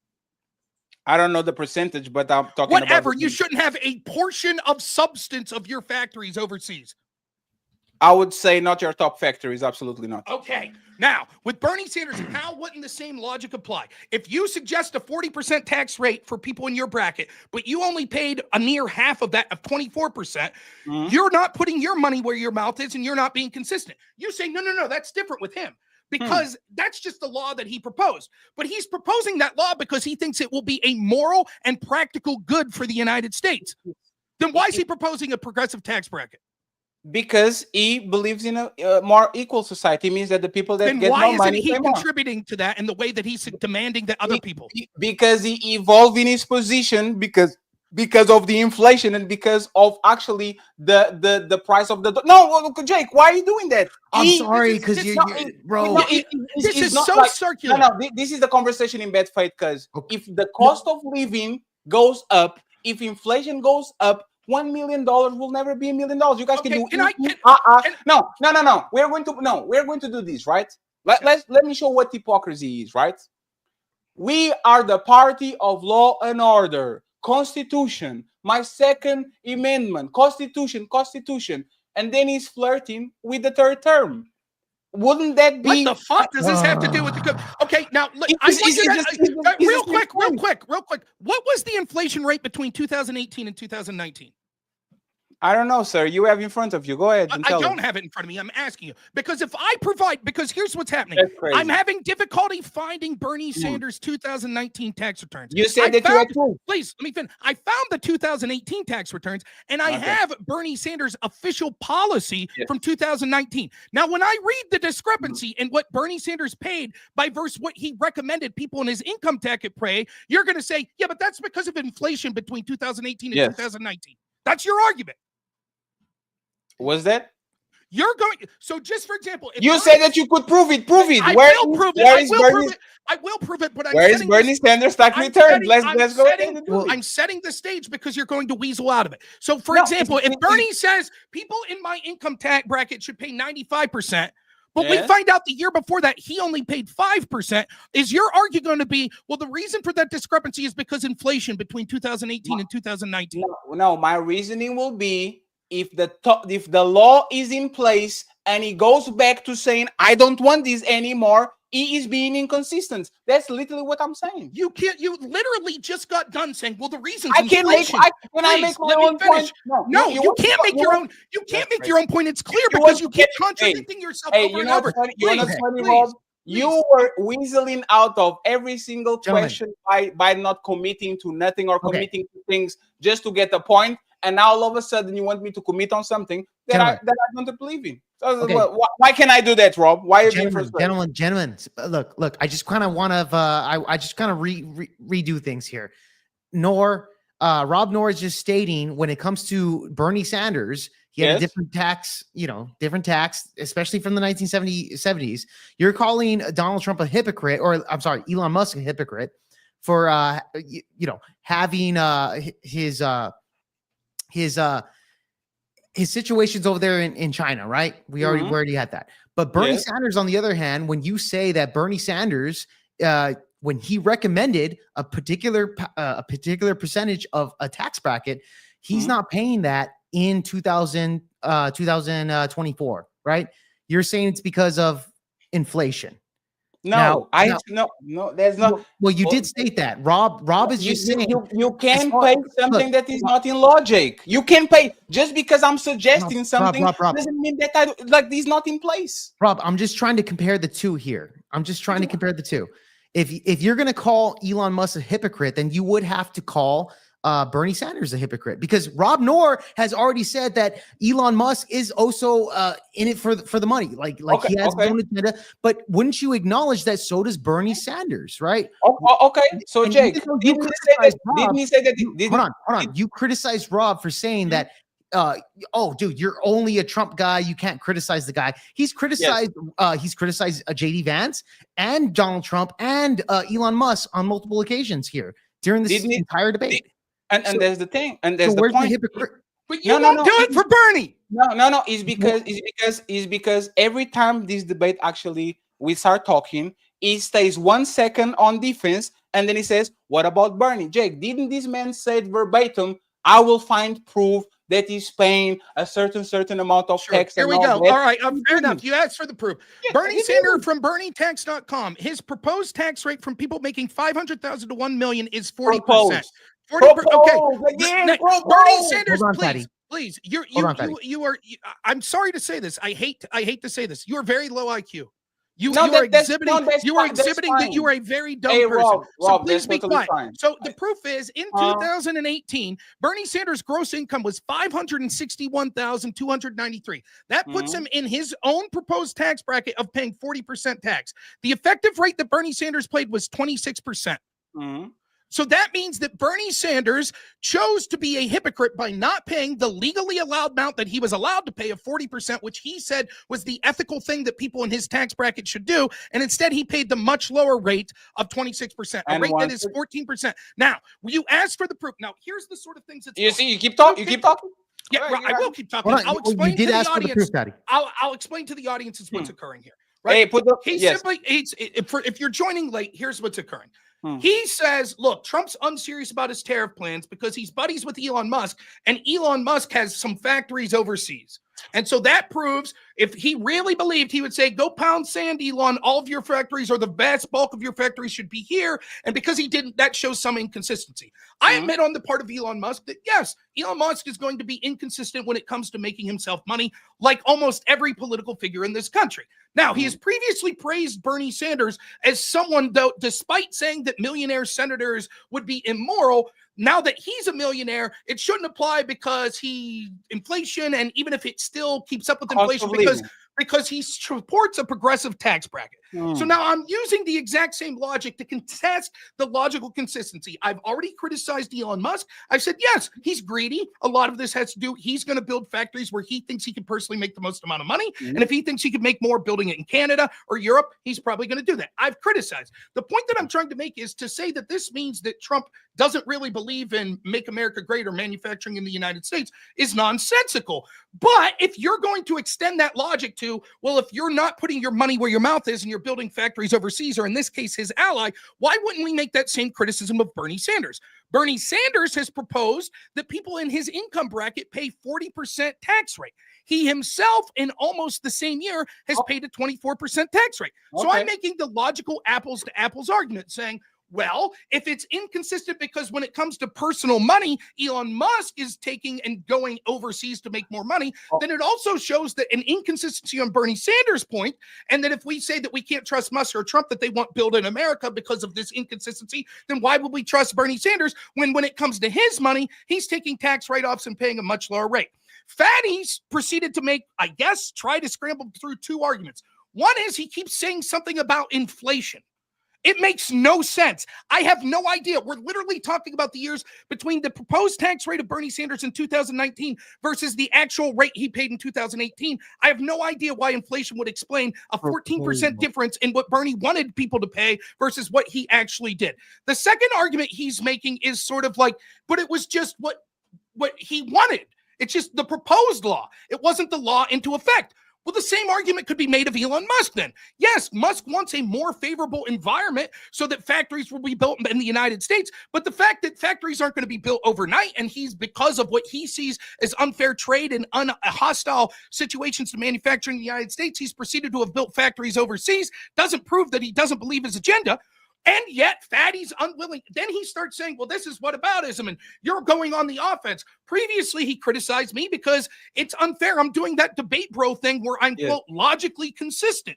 I don't know the percentage, but I'm talking whatever. You shouldn't have a portion of substance of your factories overseas. I would say not your top factories, absolutely not. Okay. Now, with Bernie Sanders, how wouldn't the same logic apply? If you suggest a 40% tax rate for people in your bracket, but you only paid a near half of that, of 24%, you're not putting your money where your mouth is and you're not being consistent. You say, no, that's different with him because that's just the law that he proposed. But he's proposing that law because he thinks it will be a moral and practical good for the United States. Then why is he proposing a progressive tax bracket? Because he believes in a more equal society. It means that the people that get more money. Why isn't he contributing to that in the way that he's demanding that other people? Because he evolved in his position because of the inflation and because of actually the price of the. No, Jake, why are you doing that? I'm sorry, because bro. This is so circular. No, this is the conversation in bad faith. Because if the cost of living goes up, if inflation goes up, $1 million will never be $1 million. You guys can do. No. We're going to do this, right? Let me show what hypocrisy is, right? We are the party of law and order, Constitution, my second amendment, Constitution, and then he's flirting with the third term. Wouldn't that be? What the fuck does this have to do with the? Okay, now look, real quick. What was the inflation rate between 2018 and 2019? I don't know, sir. You have in front of you. Go ahead and I tell don't him. have it in front of me. I'm asking you because if I provide, because here's what's happening. That's crazy. I'm having difficulty finding Bernie Sanders' 2019 tax returns. You said that you had proof. Please let me finish. I found the 2018 tax returns, and I have Bernie Sanders' official policy from 2019. Now, when I read the discrepancy in what Bernie Sanders paid by versus what he recommended people in his income tax pay, you're going to say, yeah, but that's because of inflation between 2018 and 2019. That's your argument. Was that? You're going. So, just for example, if You said that you could prove it. Prove it. I Where will prove it. where I is will Bernie? prove it. I will prove it. But Where is Bernie Sanders' tax return? Let's go ahead and do it. I'm setting the stage because you're going to weasel out of it. So, for example, if Bernie says people in my income tax bracket should pay 95%, but we find out the year before that he only paid 5%, is your argument going to be, well, the reason for that discrepancy is because inflation between 2018 and 2019? No, my reasoning will be if the law is in place and he goes back to saying I don't want this anymore, he is being inconsistent. That's literally what I'm saying. You literally just got done saying, well, the reason I can't make. Can I make my own point? No, you can't make your own. You can't make your own point. It's clear because you keep contradicting yourself over and over. You're not funny, Rob. You were weaseling out of every single question by not committing to nothing or committing to things just to get a point. And now all of a sudden you want me to commit on something that I don't believe in. So why can't I do that, Rob? Why are you being frustrated? Gentlemen, look. I just kind of want to. I just kind of redo things here. Rob Noerr is just stating when it comes to Bernie Sanders, he had a different tax, especially from the 1970s. You're calling Donald Trump a hypocrite, or I'm sorry, Elon Musk a hypocrite for having his situations over there in China, right? We already had that. But Bernie Sanders, on the other hand, when you say that Bernie Sanders, when he recommended a particular percentage of a tax bracket, he's not paying that in 2024, right? You're saying it's because of inflation. No, there's no. Well, you did state that. Rob is just saying you can pay something that is not in logic. You can pay just because I'm suggesting something doesn't mean that this is not in place. Rob, I'm just trying to compare the two here. If you're going to call Elon Musk a hypocrite, then you would have to call Bernie Sanders a hypocrite, because Rob Noerr has already said that Elon Musk is also in it for the money. Like he has his own agenda. But wouldn't you acknowledge that so does Bernie Sanders, right? Okay. So Jake, didn't he say that? Hold on. You criticized Rob for saying that. Dude, you're only a Trump guy. You can't criticize the guy. He's criticized. He's criticized JD Vance and Donald Trump and Elon Musk on multiple occasions here during this entire debate. And there's the thing, and there's the where's point. The hypocrite? But you won't do it for Bernie. No. It's because every time this debate we start talking, he stays 1 second on defense, and then he says, "What about Bernie?" Jake, didn't this man say it verbatim? I will find proof that he's paying a certain amount of tax. Here we go. All right, fair enough. You asked for the proof. Bernie Sanders from BernieTax.com. His proposed tax rate from people making $500,000 to $1 million is 40%. 40%. Okay. Bernie Sanders, please. You are. I'm sorry to say this. I hate to say this. You are very low IQ. You are exhibiting that you are a very dumb person. So please be quiet. So the proof is in 2018, Bernie Sanders' gross income was $561,293. That puts him in his own proposed tax bracket of paying 40% tax. The effective rate that Bernie Sanders paid was 26%. So that means that Bernie Sanders chose to be a hypocrite by not paying the legally allowed amount that he was allowed to pay of 40%, which he said was the ethical thing that people in his tax bracket should do. And instead, he paid the much lower rate of 26%, a rate that is 14%. Now, you asked for the proof. Now, here's the sort of things that you keep talking. Yeah, I will keep talking. I'll explain to the audience. I'll explain to the audience what's occurring here. Right? If you're joining late, here's what's occurring. He says, look, Trump's unserious about his tariff plans because he's buddies with Elon Musk, and Elon Musk has some factories overseas. And so that proves If he really believed, he would say, go pound sand, Elon. All of your factories, or the vast bulk of your factories, should be here. And because he didn't, that shows some inconsistency. I admit on the part of Elon Musk that, yes, Elon Musk is going to be inconsistent when it comes to making himself money, like almost every political figure in this country. Now, he has previously praised Bernie Sanders as someone, though, despite saying that millionaire senators would be immoral, now that he's a millionaire, it shouldn't apply because inflation, and even if it still keeps up with inflation, because he supports a progressive tax bracket. So now I'm using the exact same logic to contest the logical consistency. I've already criticized Elon Musk. I've said, yes, he's greedy. A lot of this has to do, he's going to build factories where he thinks he can personally make the most amount of money. And if he thinks he could make more building it in Canada or Europe, he's probably going to do that. I've criticized. The point that I'm trying to make is to say that this means that Trump doesn't really believe in make America great or manufacturing in the United States is nonsensical. But if you're going to extend that logic to, well, if you're not putting your money where your mouth is and you're building factories overseas, or in this case, his ally, why wouldn't we make that same criticism of Bernie Sanders? Bernie Sanders has proposed that people in his income bracket pay 40% tax rate. He himself, in almost the same year, has paid a 24% tax rate. So I'm making the logical apples to apples argument, saying, well, if it's inconsistent because when it comes to personal money, Elon Musk is taking and going overseas to make more money, then it also shows that an inconsistency on Bernie Sanders' point, and that if we say that we can't trust Musk or Trump, that they won't build in America because of this inconsistency, then why would we trust Bernie Sanders when it comes to his money, he's taking tax write-offs and paying a much lower rate? Fatty's proceeded to make, I guess, try to scramble through two arguments. One is he keeps saying something about inflation. It makes no sense. I have no idea. We're literally talking about the years between the proposed tax rate of Bernie Sanders in 2019 versus the actual rate he paid in 2018. I have no idea why inflation would explain a 14% difference in what Bernie wanted people to pay versus what he actually did. The second argument he's making is sort of like, but it was just what he wanted. It's just the proposed law. It wasn't the law into effect. Well, the same argument could be made of Elon Musk then. Yes, Musk wants a more favorable environment so that factories will be built in the United States, but the fact that factories aren't going to be built overnight, and he's, because of what he sees as unfair trade and hostile situations to manufacturing in the United States, he's proceeded to have built factories overseas, doesn't prove that he doesn't believe his agenda. And yet, Fatty's unwilling. Then he starts saying, well, this is whataboutism, and you're going on the offense. Previously, he criticized me because it's unfair. I'm doing that debate bro thing where I'm, quote, logically consistent.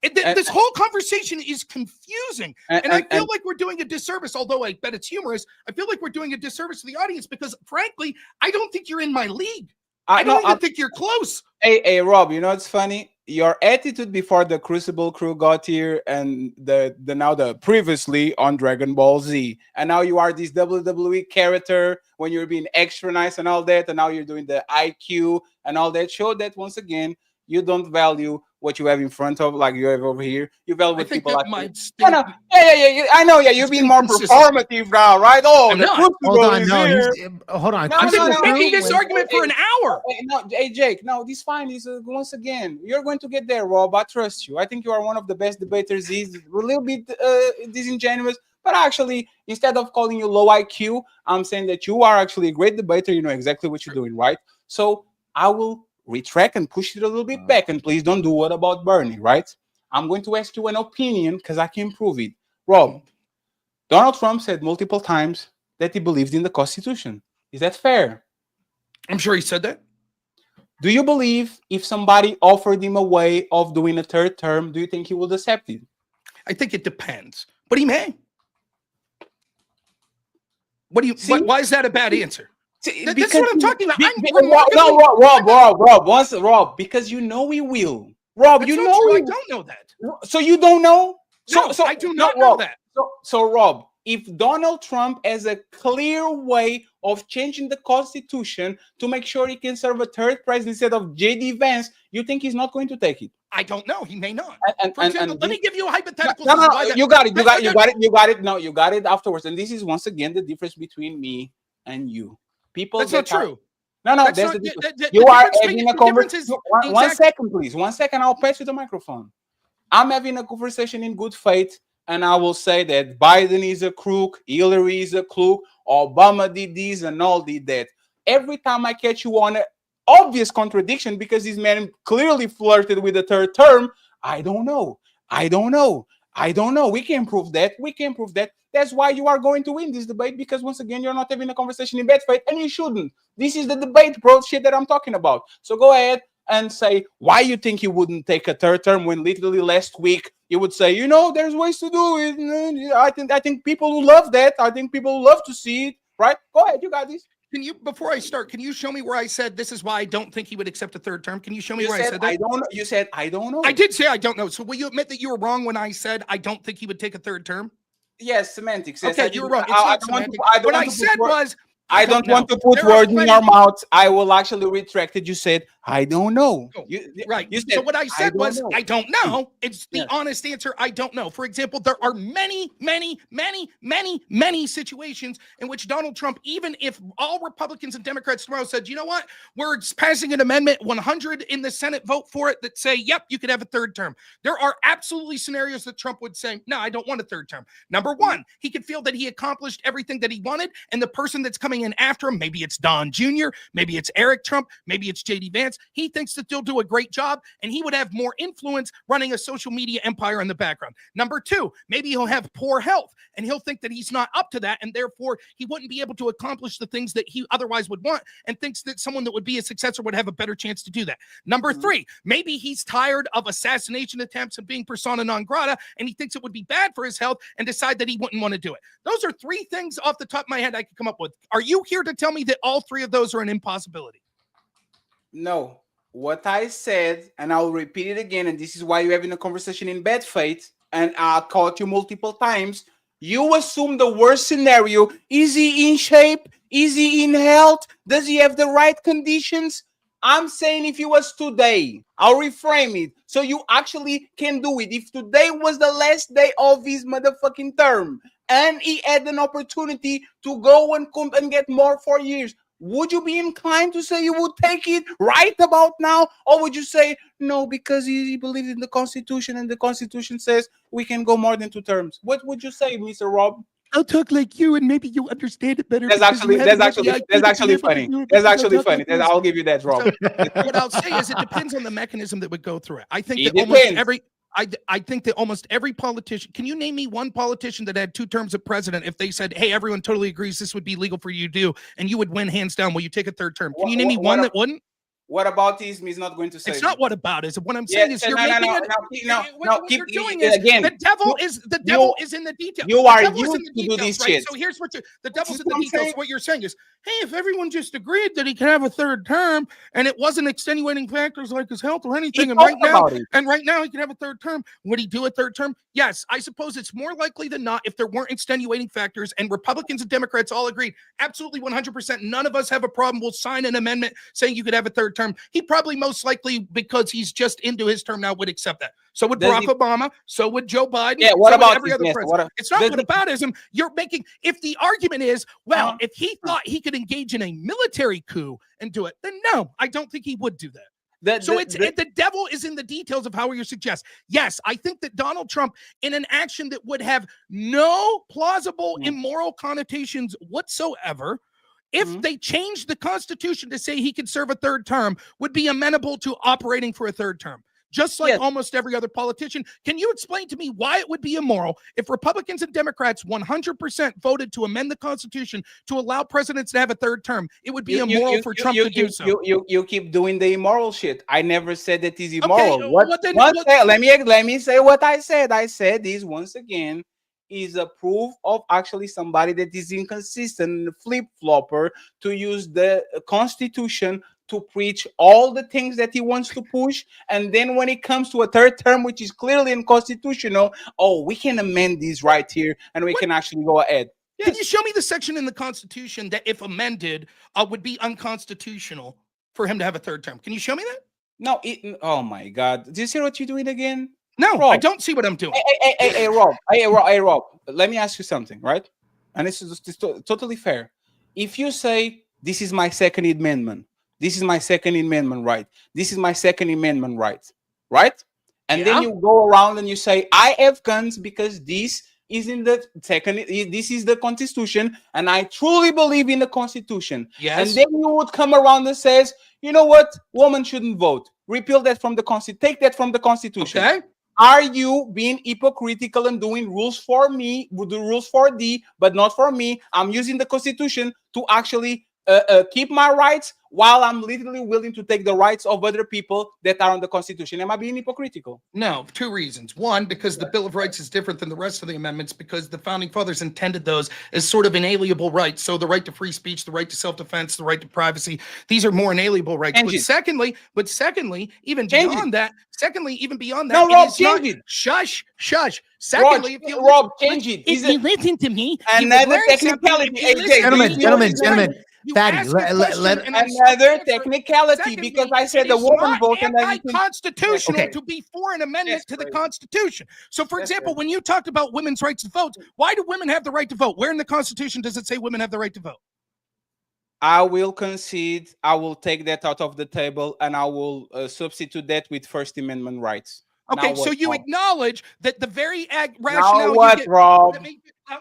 This whole conversation is confusing. And I feel like we're doing a disservice, although I bet it's humorous. I feel like we're doing a disservice to the audience because, frankly, I don't think you're in my league. I don't even think you're close. Hey, Rob, you know what's funny? Your attitude before the Crucible crew got here, and the previously on Dragon Ball Z, and now you are this WWE character when you're being extra nice and all that, and now you're doing the IQ and all that. Show that once again you don't value what you have in front of, like you have over here. You value what people like. Yeah, I know. Yeah, you're being more performative now, right? Oh, the Crucible is here. Hold on. I've been making this argument for an hour. Hey, Jake, no, this fine is once again, you're going to get there, Rob. I trust you. I think you are one of the best debaters. He's a little bit disingenuous, but actually, instead of calling you low IQ, I'm saying that you are actually a great debater. You know exactly what you're doing, right? So I will retract and push it a little bit back, and please don't do what about Bernie, right? I'm going to ask you an opinion because I can prove it. Rob, Donald Trump said multiple times that he believes in the Constitution. Is that fair? I'm sure he said that. Do you believe if somebody offered him a way of doing a third term, do you think he would accept it? I think it depends, but he may. What do you? Why is that a bad answer? That's what I'm talking about. Rob, because you know he will. Rob, That's you not know true. he I will. don't know that. So you don't know? So I do not know that. So Rob, if Donald Trump has a clear way of changing the Constitution to make sure he can serve a third president instead of J.D. Vance, you think he's not going to take it? I don't know. He may not. For example, let me give you a hypothetical. No, you got it. No, you got it afterwards. And this is once again the difference between me and you. People. That's not true. No, that's the difference. You are having a conversation. One second, please. 1 second. I'll pass you the microphone. I'm having a conversation in good faith, and I will say that Biden is a crook, Hillary is a crook, Obama did this and all did that. Every time I catch you on obvious contradiction because this man clearly flirted with the third term. I don't know. I don't know. I don't know. We can prove that. We can prove that. That's why you are going to win this debate, because once again, you're not having a conversation in bad faith, and you shouldn't. This is the debate, bro, shit that I'm talking about. So go ahead and say why you think you wouldn't take a third term when literally last week you would say, there's ways to do it. I think people who love that. I think people who love to see it, right? Go ahead, you got this. Can you, before I start, can you show me where I said this is why I don't think he would accept a third term? Can you show me where I said that? I don't know. You said I don't know. I did say I don't know. So will you admit that you were wrong when I said I don't think he would take a third term? Yes, semantics. Yes, okay, you were wrong. It's not semantics. What I said was I don't want to put words in your mouth. I will actually retract it. You said, I don't know. Right. You said, so what I said was, I don't know. It's the Yes. honest answer. I don't know. For example, there are many situations in which Donald Trump, even if all Republicans and Democrats tomorrow said, you know what, we're passing an amendment, 100 in the Senate vote for it that say, yep, you could have a third term. There are absolutely scenarios that Trump would say, no, I don't want a third term. Number one, he could feel that he accomplished everything that he wanted, and the person that's coming in after him, maybe it's Don Jr., maybe it's Eric Trump, maybe it's JD Vance. He thinks that they'll do a great job, and he would have more influence running a social media empire in the background. Number two, maybe he'll have poor health, and he'll think that he's not up to that, and therefore he wouldn't be able to accomplish the things that he otherwise would want, and thinks that someone that would be a successor would have a better chance to do that. Number three, maybe he's tired of assassination attempts and being persona non grata, and he thinks it would be bad for his health and decide that he wouldn't want to do it. Those are three things off the top of my head I could come up with. Are you here to tell me that all three of those are an impossibility? No. What I said, and I'll repeat it again, and this is why you're having a conversation in bad faith, and I caught you multiple times. You assume the worst scenario. Is he in shape? Is he in health? Does he have the right conditions? I'm saying if it was today, I'll reframe it so you actually can do it. If today was the last day of his motherfucking term and he had an opportunity to go and come and get more 4 years, would you be inclined to say you would take it right about now? Or would you say no, because he believes in the Constitution and the Constitution says we can go more than 2 terms? What would you say, Mr. Rob? I'll talk like you, and maybe you'll understand it better. That's actually funny. That's actually funny. I'll give you that, Rob. So, what I'll say is it depends on the mechanism that would go through it. I think It that almost depends. every I think that almost every politician, can you name me one politician that had 2 terms of president if they said, hey, everyone totally agrees this would be legal for you to do, and you would win hands down, will you take a 3rd term? Can you name me one that wouldn't? What aboutism is not going to say? It's not what aboutism. What I'm saying is you're making it. What you're doing is again. The devil is in the details. You are used to do this shit. So here's what the devil's in the details. What you're saying is, hey, if everyone just agreed that he can have a 3rd term and it wasn't extenuating factors like his health or anything, and right now he can have a 3rd term, would he do a 3rd term? Yes, I suppose it's more likely than not if there weren't extenuating factors and Republicans and Democrats all agreed, absolutely 100%, none of us have a problem. We'll sign an amendment saying you could have a 3rd term. He probably most likely, because he's just into his term now, would accept that. So would Barack Obama. So would Joe Biden. Yeah. What about every other president? It's not whataboutism. You're making. If the argument is, well, if he thought he could engage in a military coup and do it, then no, I don't think he would do that. The devil is in the details of how you suggest. Yes, I think that Donald Trump, in an action that would have no plausible immoral connotations whatsoever, if they changed the Constitution to say he could serve a 3rd term, would be amenable to operating for a 3rd term. Just like almost every other politician. Can you explain to me why it would be immoral if Republicans and Democrats 100% voted to amend the Constitution to allow presidents to have a 3rd term? It would be immoral for Trump to do so. You keep doing the immoral shit. I never said that is immoral. Okay, let me say what I said. I said this once again is a proof of actually somebody that is inconsistent, flip-flopper, to use the Constitution to preach all the things that he wants to push, and then when it comes to a 3rd term, which is clearly unconstitutional, oh, we can amend this right here, and we can actually go ahead. Can you show me the section in the Constitution that, if amended, would be unconstitutional for him to have a 3rd term? Can you show me that? No. Oh my God! Do you see what you're doing again? No, Rob. I don't see what I'm doing. Hey, Rob. Let me ask you something, right? And this is totally fair. If you say this is my 2nd Amendment. This is my 2nd Amendment right. This is my 2nd Amendment right? And then you go around and you say, I have guns because this is in the this is the Constitution, and I truly believe in the Constitution. Yes. And then you would come around and says, you know what? Women shouldn't vote. Repeal that from the Constitution. Take that from the Constitution. Okay. Are you being hypocritical and doing rules for me, the rules for thee, but not for me? I'm using the Constitution to actually keep my rights while I'm literally willing to take the rights of other people that are on the Constitution. Am I being hypocritical? No, two reasons. One, because the Bill of Rights is different than the rest of the amendments because the founding fathers intended those as sort of inalienable rights. So the right to free speech, the right to self-defense, the right to privacy, these are more inalienable rights. But secondly, even beyond that, no, Rob, change it. Shush. Secondly, if you listen to me, another technicality. Gentlemen. Fatty, another technicality because I said the woman vote and anti-constitutional to be for an amendment to the Constitution. So, for example, when you talked about women's rights to vote, why do women have the right to vote? Where in the Constitution does it say women have the right to vote? I will concede. I will take that out of the table and I will substitute that with First Amendment rights. Okay, so you acknowledge that the very rationale you give, Rob?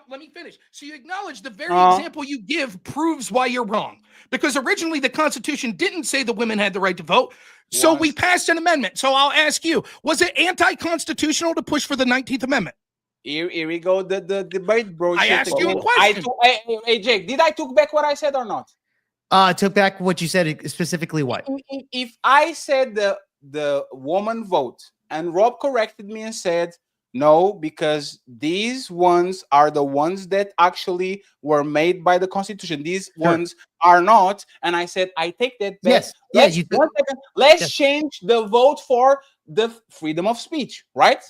Let me finish. So you acknowledge the very example you give proves why you're wrong. Because originally the Constitution didn't say the women had the right to vote. So we passed an amendment. So I'll ask you, was it anti-constitutional to push for the 19th Amendment? Here we go, the debate, bro. I asked you a question. Hey, Jake, did I took back what I said or not? Took back what you said, specifically what? If I said the woman vote, and Rob corrected me and said, no, because these ones are the ones that actually were made by the Constitution. These ones are not. And I said, I take that back. Yes. Let's change the vote for the freedom of speech, right?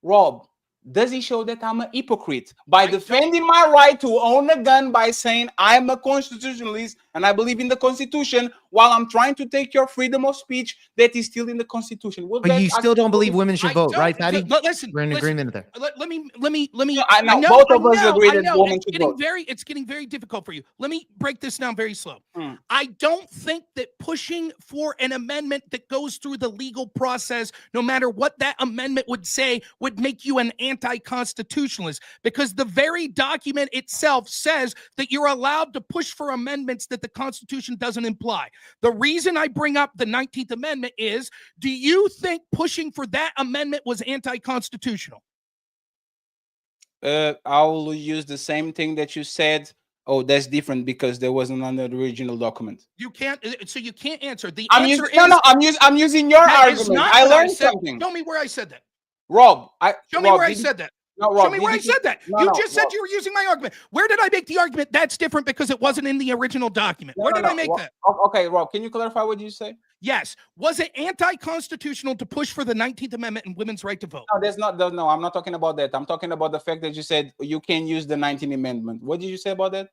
Rob, does he show that I'm a hypocrite by defending my right to own a gun by saying I'm a constitutionalist and I believe in the Constitution while I'm trying to take your freedom of speech that is still in the Constitution? But you still don't believe women should vote, right, Patty? Listen, we're in agreement there. Let me. I know both of us agree that women should vote. It's getting very difficult for you. Let me break this down very slow. I don't think that pushing for an amendment that goes through the legal process, no matter what that amendment would say, would make you an anti-constitutionalist, because the very document itself says that you're allowed to push for amendments that the Constitution doesn't imply. The reason I bring up the 19th Amendment is, do you think pushing for that amendment was anti-constitutional? I will use the same thing that you said. Oh, that's different because there wasn't on the original document. You can't. So you can't answer. I'm using your argument. I learned something. Show me where I said that. Rob, show me where I said that. No, Rob, show me where I said that. You just said you were using my argument. Where did I make the argument? That's different because it wasn't in the original document. Where did I make that? Okay, Rob, can you clarify what you say? Yes. Was it anti-constitutional to push for the 19th Amendment and women's right to vote? No, there's not. No, I'm not talking about that. I'm talking about the fact that you said you can use the 19th Amendment. What did you say about that?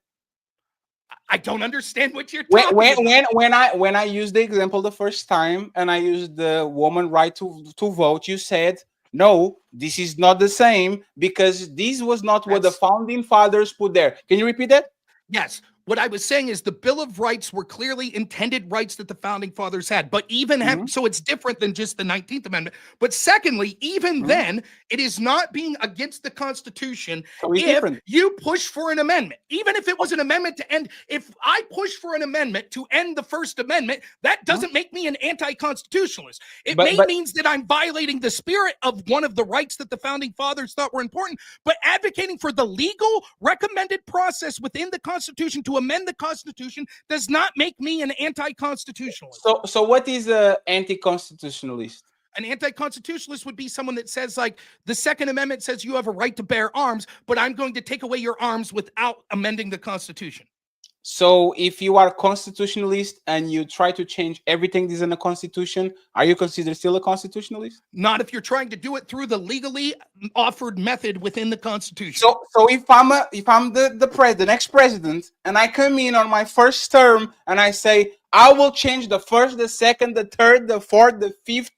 I don't understand what you're talking about. When I used the example the first time and I used the woman right to vote, you said, no, this is not the same because this was not what the founding fathers put there. Can you repeat that? Yes. What I was saying is the Bill of Rights were clearly intended rights that the founding fathers had, but even so it's different than just the 19th Amendment. But secondly, even then, it is not being against the Constitution if you push for an amendment. Even if it was an amendment to end, if I push for an amendment to end the First Amendment, that doesn't make me an anti-constitutionalist. It means that I'm violating the spirit of one of the rights that the founding fathers thought were important, but advocating for the legal recommended process within the Constitution to amend the Constitution does not make me an anti-constitutionalist. So what is an anti-constitutionalist? An anti-constitutionalist would be someone that says, like, the Second Amendment says you have a right to bear arms, but I'm going to take away your arms without amending the Constitution. So if you are constitutionalist and you try to change everything that's in the Constitution, are you considered still a constitutionalist? Not if you're trying to do it through the legally offered method within the Constitution. So if I'm the next president and I come in on my first term and I say I will change the first, the second, the third, the fourth, the fifth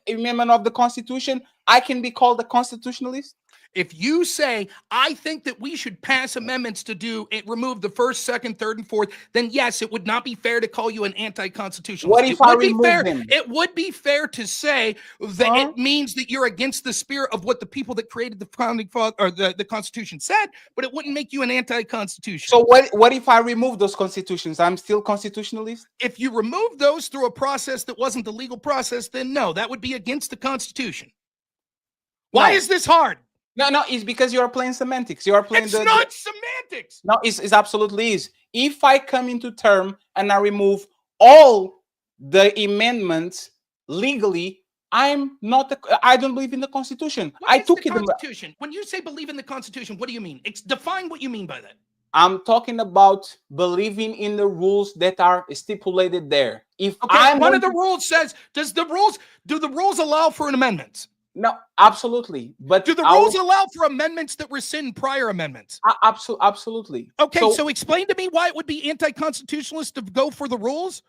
amendment of the Constitution, I can be called a constitutionalist? If you say, I think that we should pass amendments to do it, remove the first, second, third, and fourth, then yes, it would not be fair to call you an anti-constitutionalist. What if I remove them? It would be fair to say that it means that you're against the spirit of what the people that created the founding father or the Constitution said, but it wouldn't make you an anti-constitutionalist. So what if I remove those constitutions? I'm still constitutionalist? If you remove those through a process that wasn't the legal process, then no, that would be against the Constitution. Why is this hard? No, it's because you are playing semantics. You are playing not semantics. No, it's absolutely is. If I come into term and I remove all the amendments legally, I'm not. I don't believe in the Constitution. I took the Constitution. When you say believe in the Constitution, what do you mean? Define what you mean by that. I'm talking about believing in the rules that are stipulated there. If one of the rules says, do the rules allow for an amendment? No, absolutely. But do the rules allow for amendments that rescind prior amendments? Absolutely. Okay, so explain to me why it would be anti-constitutionalist to go for the rules?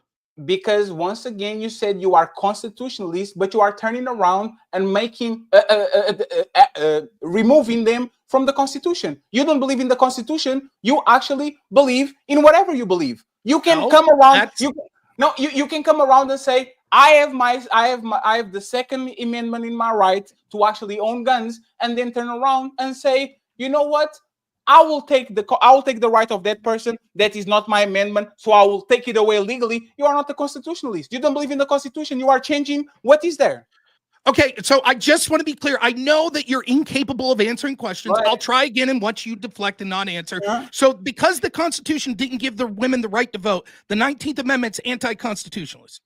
Because once again, you said you are constitutionalist, but you are turning around and making removing them from the Constitution. You don't believe in the Constitution. You actually believe in whatever you believe. You can come around. You can come around and say, I have the Second Amendment in my right to actually own guns, and then turn around and say, you know what? I will take the right of that person. That is not my amendment, so I will take it away legally. You are not a constitutionalist. You don't believe in the Constitution. You are changing what is there. Okay, so I just want to be clear. I know that you're incapable of answering questions. I'll try again and watch you deflect and not answer. So because the Constitution didn't give the women the right to vote, the 19th Amendment's anti-constitutionalist.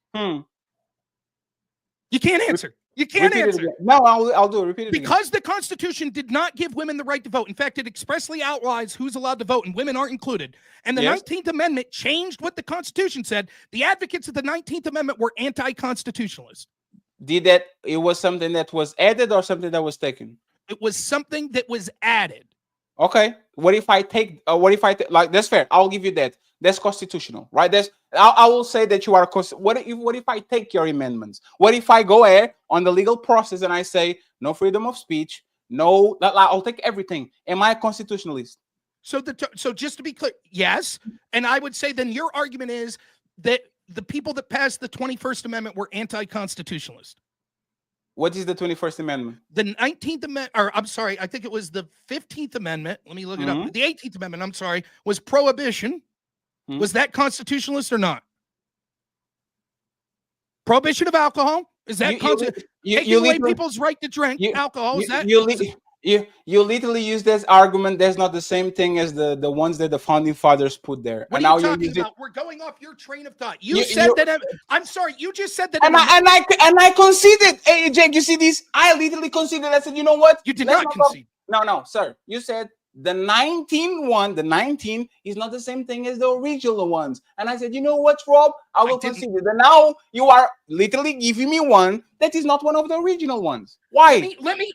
You can't answer. You can't answer. No, I'll do it. Repeat it because again. The Constitution did not give women the right to vote. In fact, it expressly outlines who's allowed to vote, and women aren't included. And the 19th Amendment changed what the Constitution said. The advocates of the 19th Amendment were anti-constitutionalists. It was something that was added or something that was taken? It was something that was added. Okay. What if I take? Like that's fair? I'll give you that. That's constitutional, right? I will say that you are. What if I take your amendments? What if I go ahead on the legal process and I say no freedom of speech? No, I'll take everything. Am I a constitutionalist? So just to be clear, yes. And I would say then your argument is that the people that passed the 21st Amendment were anti-constitutionalist. What is the 21st Amendment? The 19th Amendment, or I'm sorry, I think it was the 15th Amendment. Let me look it up. The 18th Amendment, I'm sorry, was prohibition. Was that constitutionalist or not? Prohibition of alcohol? Is that taking away people's right to drink alcohol? Is that you literally use this argument. That's not the same thing as the ones that the founding fathers put there. What are you talking about? We're going off your train of thought. You said that. I'm sorry. You just said that. And I conceded. Hey, Jake, you see this? I literally conceded. I said, you know what? You did not concede. No, sir. You said the 19 is not the same thing as the original ones. And I said, you know what, Rob? I will concede it. And now you are literally giving me one that is not one of the original ones. Why? Let me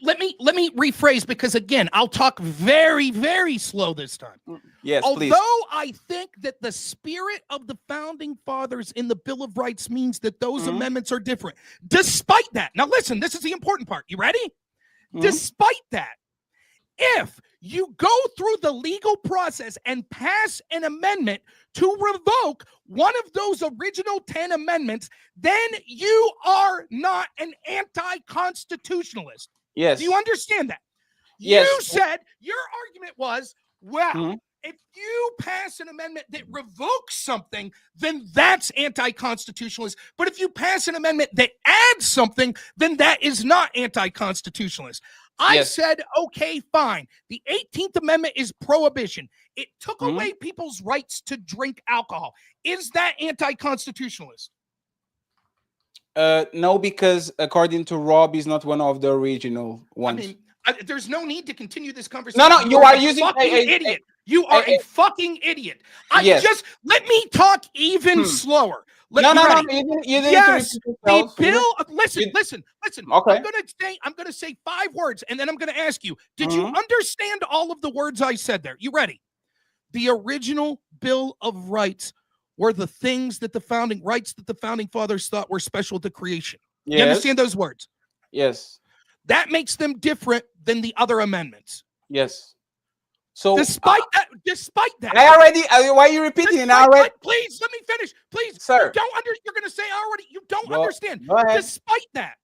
rephrase, because again, I'll talk very, very slow this time. Yes, please. Although I think that the spirit of the founding fathers in the Bill of Rights means that those amendments are different. Despite that, now listen, this is the important part. You ready? Despite that, if you go through the legal process and pass an amendment to revoke one of those original 10 amendments, then you are not an anti-constitutionalist. Yes. Do you understand that? Yes. You said your argument was, well, if you pass an amendment that revokes something, then that's anti-constitutionalist. But if you pass an amendment that adds something, then that is not anti-constitutionalist. I said, okay, fine. The 18th Amendment is prohibition. It took away people's rights to drink alcohol. Is that anti-constitutionalist? No, because according to Rob, is not one of the original ones. I mean, there's no need to continue this conversation. No, you are using fucking idiot. You are a fucking idiot. Let me talk even slower. You didn't yes, the bill. Listen. Okay. I'm gonna say 5 words, and then I'm gonna ask you: did you understand all of the words I said there? You ready? The original Bill of Rights were the things that the founding fathers thought were special to creation. Yes. You understand those words? Yes. That makes them different than the other amendments. Yes. So despite that, I already. Why are you repeating it now? Please let me finish. Please, sir. You're going to say already. You don't understand. Go ahead. Despite that,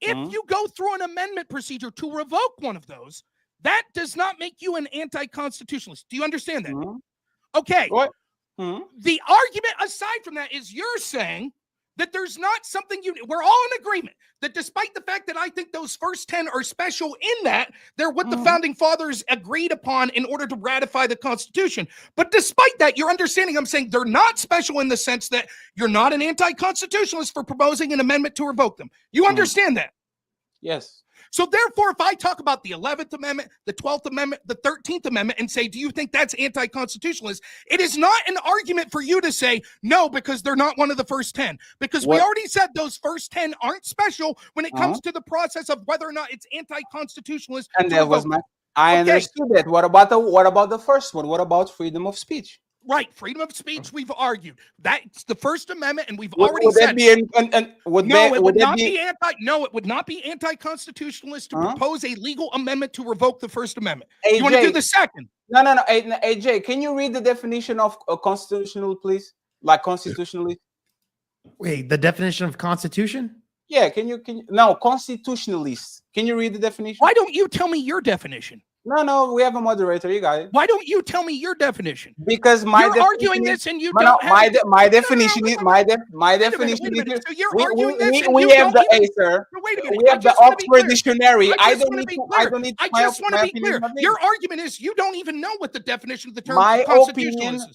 if you go through an amendment procedure to revoke one of those, that does not make you an anti-constitutionalist. Do you understand that? Okay. The argument aside from that is you're saying that there's not something we're all in agreement that despite the fact that I think those first 10 are special in that they're what the founding fathers agreed upon in order to ratify the Constitution. But despite that, you're understanding I'm saying they're not special in the sense that you're not an anti-constitutionalist for proposing an amendment to revoke them. You understand that? Yes. So therefore, if I talk about the 11th Amendment, the 12th Amendment, the 13th Amendment, and say, do you think that's anti-constitutionalist? It is not an argument for you to say, no, because they're not one of the first 10. Because we already said those first 10 aren't special when it comes to the process of whether or not it's anti-constitutionalist. And that was I understood that. What about the first one? What about freedom of speech? Right, freedom of speech. We've argued that's the First Amendment, and we've Would already said it would not be anti-constitutionalist to propose a legal amendment to revoke the First Amendment. AJ, you want to do the second? No. AJ, can you read the definition of constitutional, please? Like constitutionalist. Wait, the definition of constitution? Yeah, can you no constitutionalist? Can you read the definition? Why don't you tell me your definition? No, we have a moderator. You got it. Why don't you tell me your definition? Because you're arguing this and you don't have my definition is my definition is so you're arguing this and we you have don't the even, sir. Wait a minute. We have the Oxford Dictionary. I don't need I just want to be clear. Your argument is you don't even know what the definition of the term my constitutional opinion, is.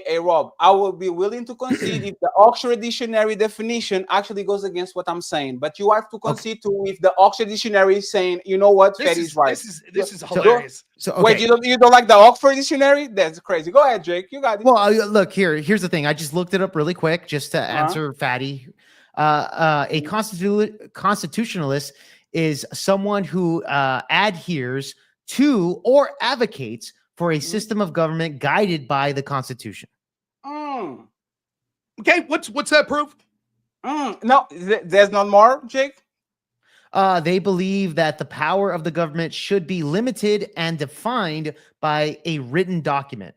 Hey, Rob, I will be willing to concede if the Oxford Dictionary definition actually goes against what I'm saying. But you have to concede to if the Oxford Dictionary is saying, you know what, Fetty's right. This is hilarious. So okay. Wait, you don't like the Oxford Dictionary? That's crazy. Go ahead, Jake. You got it. Well, look here's the thing. I just looked it up really quick just to answer Fatty. A constitutionalist is someone who adheres to or advocates for a system of government guided by the Constitution. Okay, what's that proof? No, there's not more, Jake. They believe that the power of the government should be limited and defined by a written document,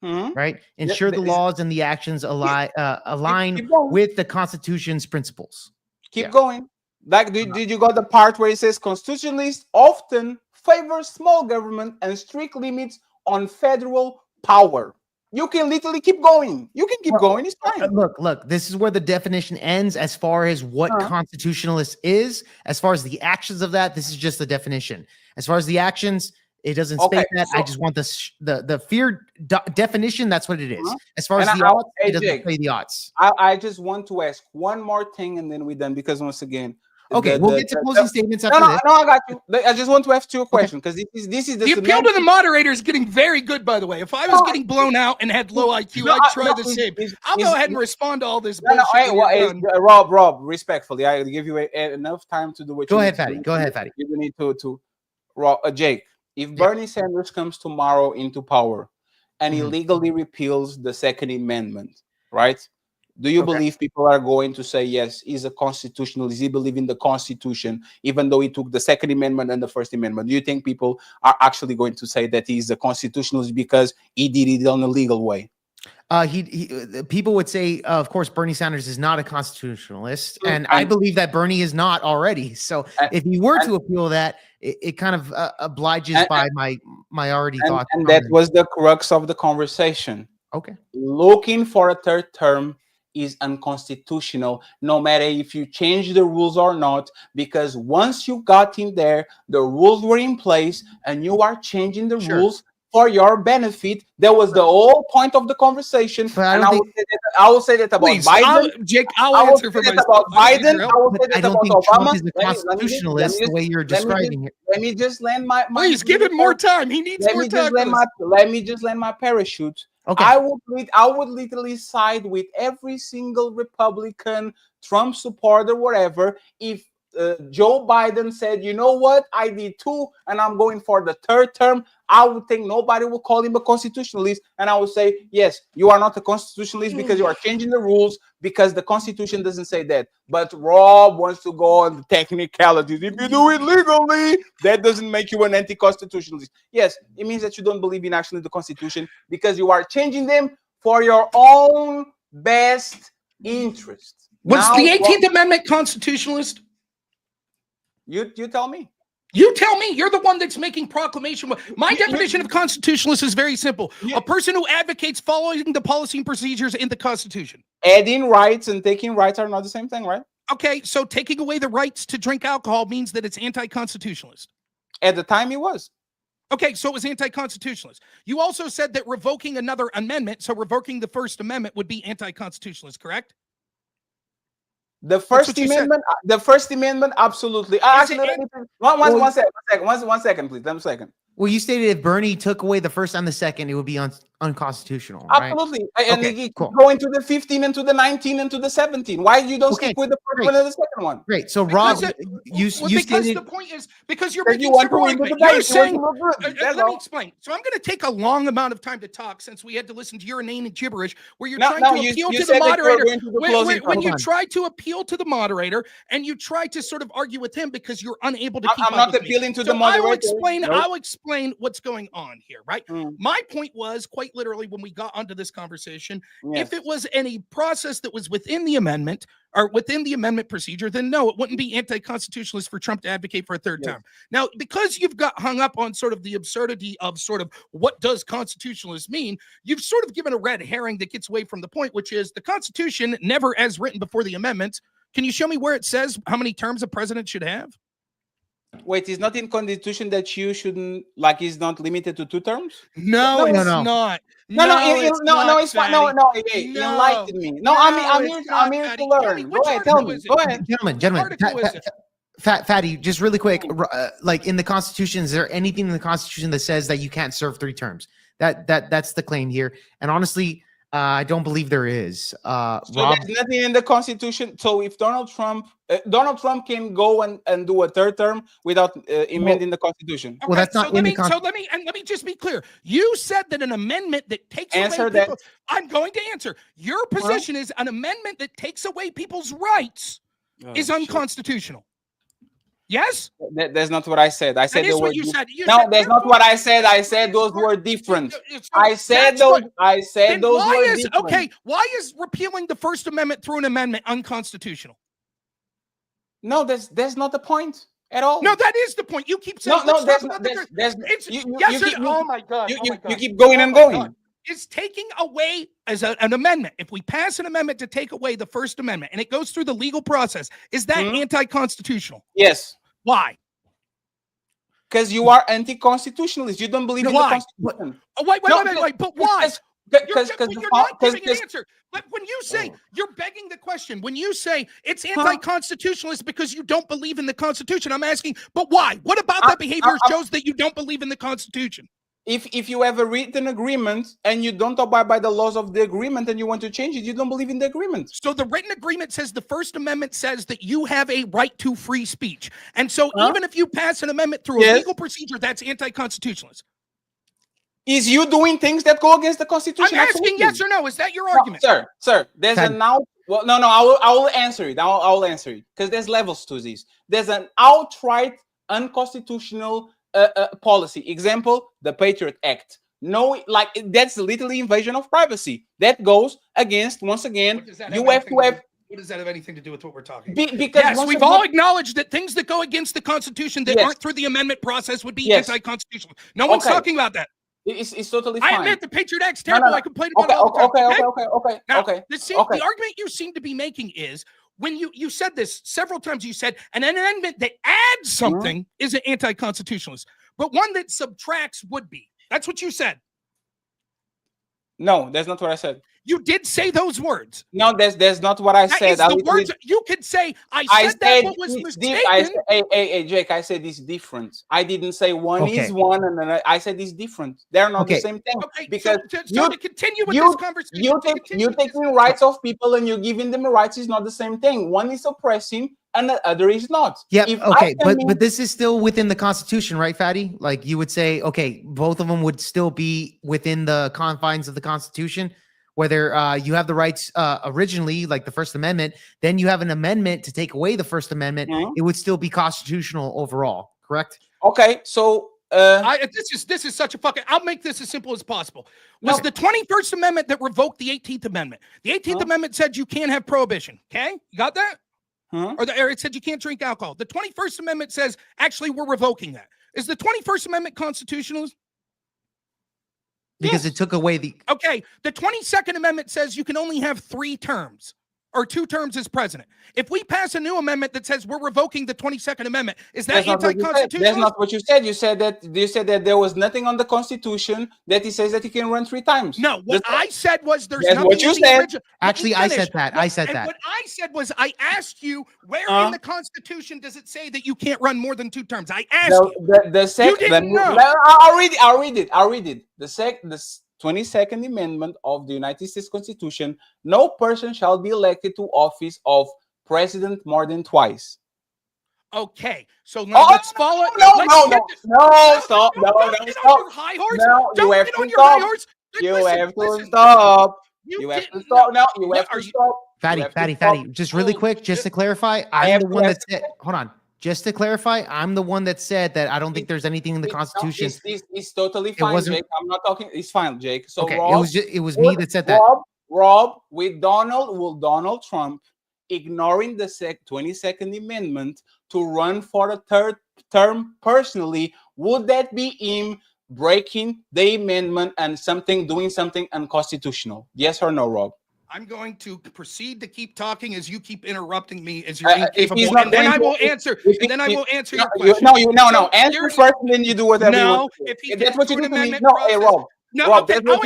right? Ensure the laws and the actions align with the Constitution's principles. Keep going. Like, did you got the part where it says constitutionalists often favor small government and strict limits on federal power? You can literally keep going. You can keep going. It's fine. Look, this is where the definition ends as far as what constitutionalist is. As far as the actions of that, this is just the definition. As far as the actions, it doesn't state that. I just want the fear definition. That's what it is. As far as the odds, it doesn't say the odds. I just want to ask one more thing and then we're done because once again, okay, we'll get to closing statements after this. No, I got you. I just want to ask you a question because this is the appeal to the moderator is getting very good, by the way. If I was getting blown out and had low IQ, I'd try the same. I'll go ahead and respond to all this bullshit. Rob, respectfully, I give you enough time to do what you need. Go ahead, Fatty. You need to Jake, if Bernie Sanders comes tomorrow into power and illegally repeals the Second Amendment, right? Do you believe people are going to say, yes, he's a constitutionalist, he believes in the Constitution, even though he took the Second Amendment and the First Amendment? Do you think people are actually going to say that he's a constitutionalist because he did it on a legal way? People would say, of course, Bernie Sanders is not a constitutionalist, and I believe that Bernie is not already. So if he were to appeal that, it kind of obliges by my already thoughts. And that was the crux of the conversation. Okay. Looking for a third term is unconstitutional, no matter if you change the rules or not, because once you got in there, the rules were in place, and you are changing the rules for your benefit. That was the whole point of the conversation. And I will say that about Biden. Jake, I'll answer for myself. About Biden. I will say that I don't about think Obama. Trump is a constitutionalist the way you're describing it. Let me just land my. Please give him more time. He needs more time. Let me just land my parachute. Okay. I would literally side with every single Republican, Trump supporter, whatever, if Joe Biden said, you know what, I did 2 and I'm going for the 3rd term, I would think nobody will call him a constitutionalist. And I would say, yes, you are not a constitutionalist because you are changing the rules because the Constitution doesn't say that. But Rob wants to go on the technicalities. If you do it legally, that doesn't make you an anti-constitutionalist. Yes, it means that you don't believe in actually the Constitution because you are changing them for your own best interest. Was now, the 18th Amendment constitutionalist? You tell me. You tell me. You're the one that's making proclamation. My definition of constitutionalist is very simple. A person who advocates following the policy and procedures in the Constitution. Adding rights and taking rights are not the same thing, right? Okay, so taking away the rights to drink alcohol means that it's anti-constitutionalist. At the time, it was. Okay, so it was anti-constitutionalist. You also said that revoking another amendment, so revoking the First Amendment, would be anti-constitutionalist, correct? The First Amendment, absolutely. Actually, one second, please. 1 second. Well, you stated if Bernie took away the first and the second, it would be unconstitutional. Right? Absolutely. And going to the 15 and to the 19 and to the 17. Why you don't stick with the first one and the second one? Great. So, Rob, you because stated... the point is, because you're making several arguments. You're saying, let me explain. So I'm going to take a long amount of time to talk since we had to listen to your inane and gibberish where you're trying to appeal to the moderator. When you try to appeal to the moderator and you try to sort of argue with him because you're unable to keep I'm not appealing to the moderator. I'll explain what's going on here, right? My point was quite literally when we got onto this conversation, if it was any process that was within the amendment or within the amendment procedure, then no, it wouldn't be anti-constitutionalist for Trump to advocate for a 3rd term. Now, because you've got hung up on sort of the absurdity of sort of what does constitutionalist mean, you've sort of given a red herring that gets away from the point, which is the Constitution never as written before the amendments. Can you show me where it says how many terms a president should have? Wait, it's not in Constitution that you shouldn't, like, it's not limited to 2 terms? No, it's not. It's fine. Enlighten me. I'm here to learn. Go ahead, tell me. Go ahead. Gentlemen. Fatty, just really quick, like in the Constitution, is there anything in the Constitution that says that you can't serve 3 terms? That's the claim here. And honestly, I don't believe there is. So there's nothing in the Constitution. So if Donald Trump can go and do a 3rd term without amending the Constitution. Well, that's not in the Constitution. So let me just be clear. You said that an amendment that takes away people. I'm going to answer. Your position is an amendment that takes away people's rights is unconstitutional. Yes? That's not what I said. I said that is what you said. No, that's not what I said. I said those were different. I said those were different. Okay, why is repealing the First Amendment through an amendment unconstitutional? No, that's not the point at all. No, that is the point. You keep saying oh my God. You keep going and going. Is taking away as an amendment. If we pass an amendment to take away the First Amendment and it goes through the legal process, is that anti-constitutional? Yes. Why? Because you are anti-constitutionalist. You don't believe in the Constitution. Wait. But why? You're not giving an answer. But when you say you're begging the question, when you say it's anti-constitutionalist because you don't believe in the Constitution, I'm asking, but why? What about that behavior shows that you don't believe in the Constitution? If you have a written agreement and you don't abide by the laws of the agreement and you want to change it, you don't believe in the agreement. So the written agreement says the First Amendment says that you have a right to free speech. And so even if you pass an amendment through a legal procedure, that's anti-constitutionalist. Is you doing things that go against the Constitution? I'm asking yes or no. Is that your argument? Sir, there's an out. Well, no, I will answer it. I will answer it because there's levels to this. There's an outright unconstitutional policy. Example, the Patriot Act. No, like that's literally invasion of privacy. That goes against, once again, you have to have. What does that have anything to do with what we're talking about? Because yes, we've all acknowledged that things that go against the Constitution that aren't through the amendment process would be anti-constitutional. No one's talking about that. It's totally fine. I admit the Patriot Act's terrible. I complain about it all the time. Okay. The argument you seem to be making is when you said this several times, you said an amendment that adds something is an anti-constitutionalist, but one that subtracts would be. That's what you said. No, that's not what I said. You did say those words. No, that's not what I said. The words you could say. I said that what was mistaken. Hey, Jake, I said it's different. I didn't say one is one, and then I said it's different. They're not the same thing. Okay, because so to continue with this conversation, you're taking rights of people and you're giving them rights is not the same thing. One is oppressing and the other is not. Yeah, If okay, I but this is still within the Constitution, right, Fatty? Like you would say, okay, both of them would still be within the confines of the Constitution, whether you have the rights originally, like the First Amendment, then you have an amendment to take away the First Amendment, it would still be constitutional overall, correct? Okay, so this is such a fucking. I'll make this as simple as possible. Was the 21st Amendment that revoked the 18th Amendment? The 18th Amendment said you can't have prohibition. Okay, you got that? Or it said you can't drink alcohol. The 21st Amendment says actually we're revoking that. Is the 21st Amendment constitutional? Because it took away the. Okay, the 22nd Amendment says you can only have 3 terms. Or 2 terms as president. If we pass a new amendment that says we're revoking the 22nd Amendment, is that anti-constitutional? That's not what you said. You said that there was nothing on the Constitution that it says that he can run 3 times. No, what I said was there's That's nothing what you in the said. original. Actually, I said that. I said that. What I said was I asked you where in the Constitution does it say that you can't run more than 2 terms? I asked you. You didn't know. I'll read it. The 22nd Amendment of the United States Constitution, no person shall be elected to office of president more than twice. Okay, so now let's follow. Stop. High horse. No, Don't you have get to on your high horse. You have to stop. You have to stop. No, you have to stop. Fatty, just really quick, just to clarify, I'm the one that said, hold on. Just to clarify, I'm the one that said that I don't think there's anything in the Constitution. It's totally fine, Jake. I'm not talking. It's fine, Jake. So okay, Rob, it was me that said that. Rob, with Donald Trump ignoring the 22nd Amendment to run for the 3rd term personally, would that be him breaking the amendment and doing something unconstitutional? Yes or no, Rob? I'm going to proceed to keep talking as you keep interrupting me as you're incapable, and then I will answer. And then I will answer your question. No. Answer first, and then you do whatever you want. No, if he that's what you do to me. process, No, hey, Rob. No, Rob, okay, I'll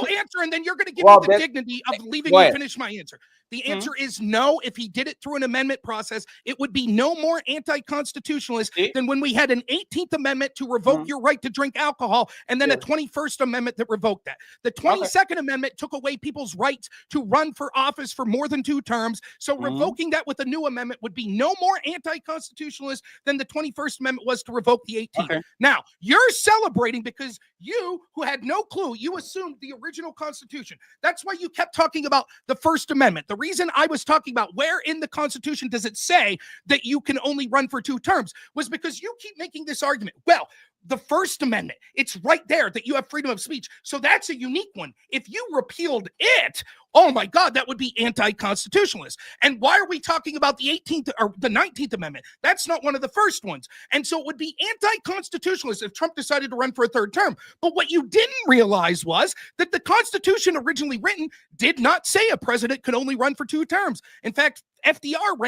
answer, and then you're going to give me the dignity of leaving me finish my answer. The answer is no. If he did it through an amendment process, it would be no more anti-constitutionalist than when we had an 18th Amendment to revoke your right to drink alcohol, and then a 21st Amendment that revoked that. The 22nd Amendment took away people's rights to run for office for more than 2 terms. So revoking that with a new amendment would be no more anti-constitutionalist than the 21st Amendment was to revoke the 18th. Now, you're celebrating because you, who had no clue, you assumed the original Constitution. That's why you kept talking about the First Amendment. The reason I was talking about where in the Constitution does it say that you can only run for 2 terms was because you keep making this argument. Well, the First Amendment, it's right there that you have freedom of speech. So that's a unique one. If you repealed it, oh my God, that would be anti-constitutionalist. And why are we talking about the 18th or the 19th Amendment? That's not one of the first ones. And so it would be anti-constitutionalist if Trump decided to run for a 3rd term. But what you didn't realize was that the Constitution originally written did not say a president could only run for 2 terms. In fact, FDR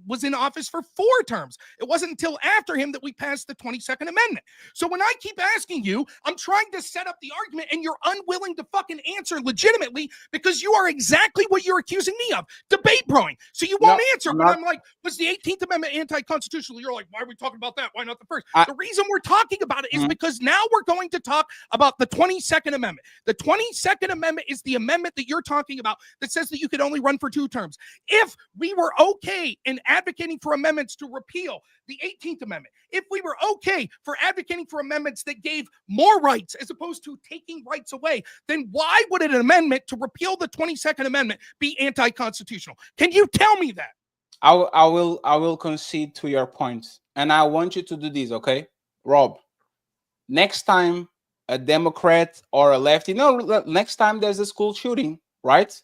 was in office for 4 terms. It wasn't until after him that we passed the 22nd Amendment. So when I keep asking you, I'm trying to set up the argument and you're unwilling to fucking answer legitimately because you are exactly what you're accusing me of. Debate broing. So you won't answer when I'm like, was the 18th Amendment anti-constitutional? You're like, why are we talking about that? Why not the first? The reason we're talking about it is because now we're going to talk about the 22nd Amendment. The 22nd Amendment is the amendment that you're talking about that says that you could only run for 2 terms. If we were okay in advocating for amendments to repeal the 18th Amendment, if we were okay for advocating for amendments that gave more rights as opposed to taking rights away, then why would an amendment to repeal the 22nd Amendment be anti-constitutional? Can you tell me that? I will concede to your points, and I want you to do this, okay, Rob? Next time a Democrat or a lefty, next time there's a school shooting, right?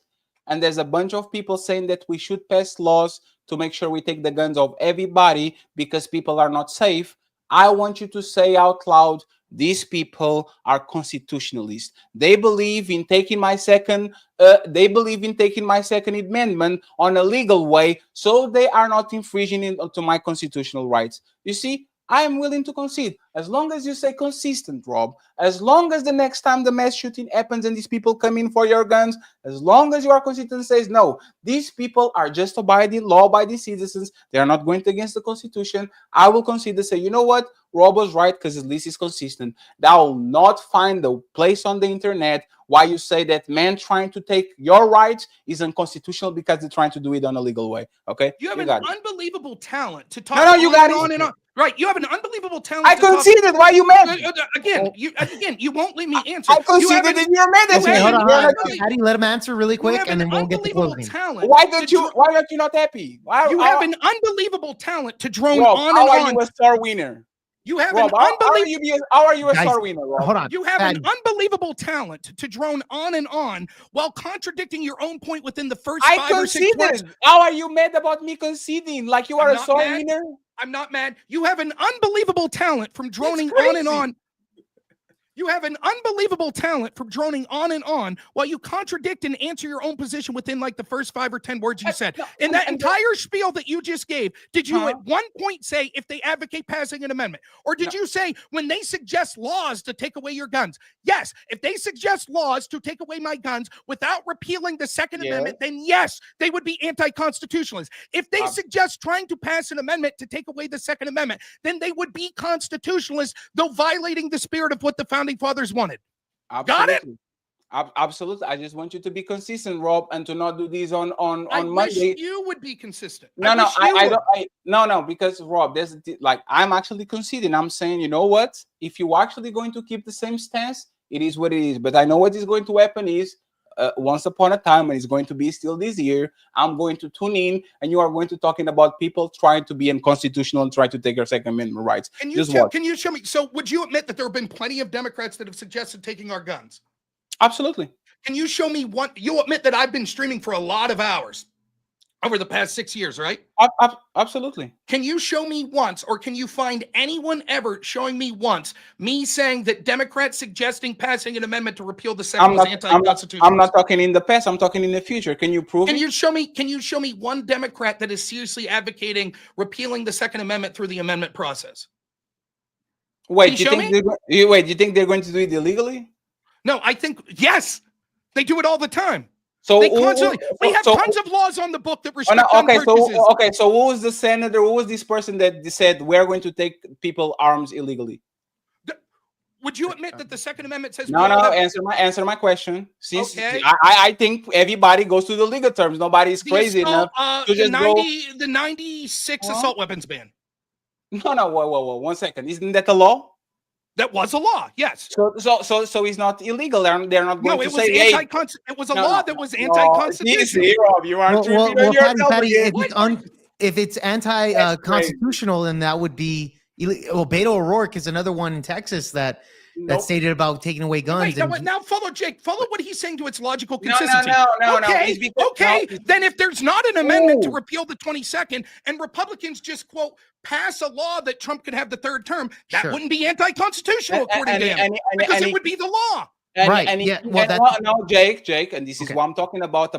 And there's a bunch of people saying that we should pass laws to make sure we take the guns of everybody because people are not safe. I want you to say out loud, these people are constitutionalists. They believe in taking my second amendment on a legal way, so they are not infringing into my constitutional rights. You see, I am willing to concede. As long as you say consistent, Rob, as long as the next time the mass shooting happens and these people come in for your guns, as long as you are consistent and says, no, these people are just abiding, law-abiding citizens. They are not going against the Constitution. I will concede to say, you know what? Rob was right because at least he's consistent. That will not find a place on the internet why you say that man trying to take your rights is unconstitutional because they're trying to do it on a legal way. Okay? You have an unbelievable talent to talk No, you got it. on and on. Right, you have an unbelievable talent. I conceded. Why you mad? Again, you won't let me answer. I conceded and you're mad at me. Okay, hold on. Patty, let him answer really quick, and then we'll get to closing. Why aren't you not happy? You have an unbelievable talent to drone Rob, on and how on. are you a star winner? You have Rob, an unbelievable. how are you a star winner, Rob? Hold on. You have an unbelievable talent to drone on and on while contradicting your own point within the first 5 or 6 words. How are you mad about me conceding? Like you are a star winner? I'm not mad. You have an unbelievable talent from droning on and on. You have an unbelievable talent from droning on and on while you contradict and answer your own position within like the first 5 or 10 words you said. In that entire spiel that you just gave, did you at one point say if they advocate passing an amendment? Or did you say when they suggest laws to take away your guns? Yes, if they suggest laws to take away my guns without repealing the Second Amendment, then yes, they would be anti-constitutionalists. If they suggest trying to pass an amendment to take away the Second Amendment, then they would be constitutionalists, though violating the spirit of what the founding fathers wanted. Absolutely. Got it? Absolutely. I just want you to be consistent, Rob, and to not do these on I Monday. wish you would be consistent. No, because Rob, there's like I'm actually conceding. I'm saying, you know what? If you're actually going to keep the same stance, it is what it is. But I know what is going to happen is once upon a time, and it's going to be still this year, I'm going to tune in, and you are going to talking about people trying to be unconstitutional and try to take your Second Amendment rights. Can you show me? So would you admit that there have been plenty of Democrats that have suggested taking our guns? Absolutely. Can you show me one? You admit that I've been streaming for a lot of hours over the past 6 years, right? Absolutely. Can you show me once, or can you find anyone ever showing me once, me saying that Democrats suggesting passing an amendment to repeal the Second was anti-constitutional? I'm not talking in the past. I'm talking in the future. Can you prove it? Can you show me one Democrat that is seriously advocating repealing the Second Amendment through the amendment process? Wait, do you think they're going to do it illegally? No, I think yes. They do it all the time. So they constantly, we have tons of laws on the book that restrict gun purchases. So who was the senator? Who was this person that said we're going to take people arms illegally? Would you admit that the Second Amendment says no? Answer my question. Since I think everybody goes to the legal terms. Nobody's crazy enough to just the 96 assault weapons ban. No. Whoa. 1 second. Isn't that a law? That was a law, yes. So it's not illegal. They're not going to say, it was a law that was anti-constitutional. You are Patty, if it's anti-constitutional, then that would be illegal. Well, Beto O'Rourke is another one in Texas that stated about taking away guns. Wait, now follow Jake. Follow what he's saying to its logical consistency. No. Then if there's not an amendment to repeal the 22nd, and Republicans just quote pass a law that Trump could have the third term, that wouldn't be anti-constitutional according to him, because it would be the law. Jake, and this is what I'm talking about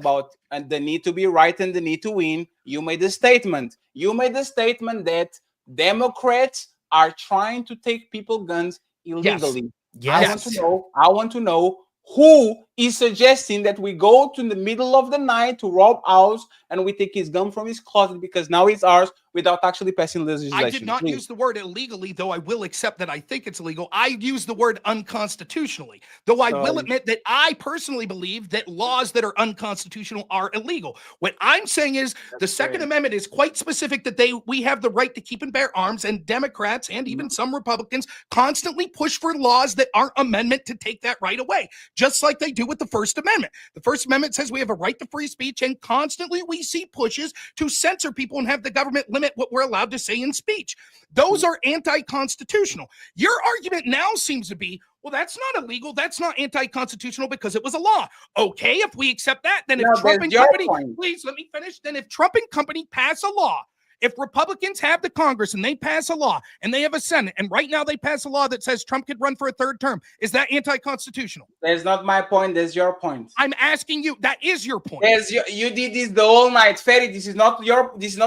and the need to be right and the need to win. You made a statement. That Democrats are trying to take people guns illegally. Yes. I want to know who is suggesting that we go to the middle of the night to rob house and we take his gun from his closet because now it's ours without actually passing legislation. I did not use the word illegally, though I will accept that I think it's illegal. I use the word unconstitutionally, though I will admit that I personally believe that laws that are unconstitutional are illegal. What I'm saying is the Second Amendment is quite specific that we have the right to keep and bear arms, and Democrats and even some Republicans constantly push for laws that aren't amendment to take that right away, just like they do with the First Amendment. The First Amendment says we have a right to free speech, and constantly we see pushes to censor people and have the government limit what we're allowed to say in speech. Those are anti-constitutional. Your argument now seems to be, well, that's not illegal. That's not anti-constitutional because it was a law. Okay, if we accept that, then if Trump and company, please let me finish. Then if Trump and company pass a law If Republicans have the Congress and they pass a law and they have a Senate, and right now they pass a law that says Trump could run for a third term, is that anti-constitutional? That's not my point. That's your point. I'm asking you. That is your point. You did this the whole night, Ferry. This is not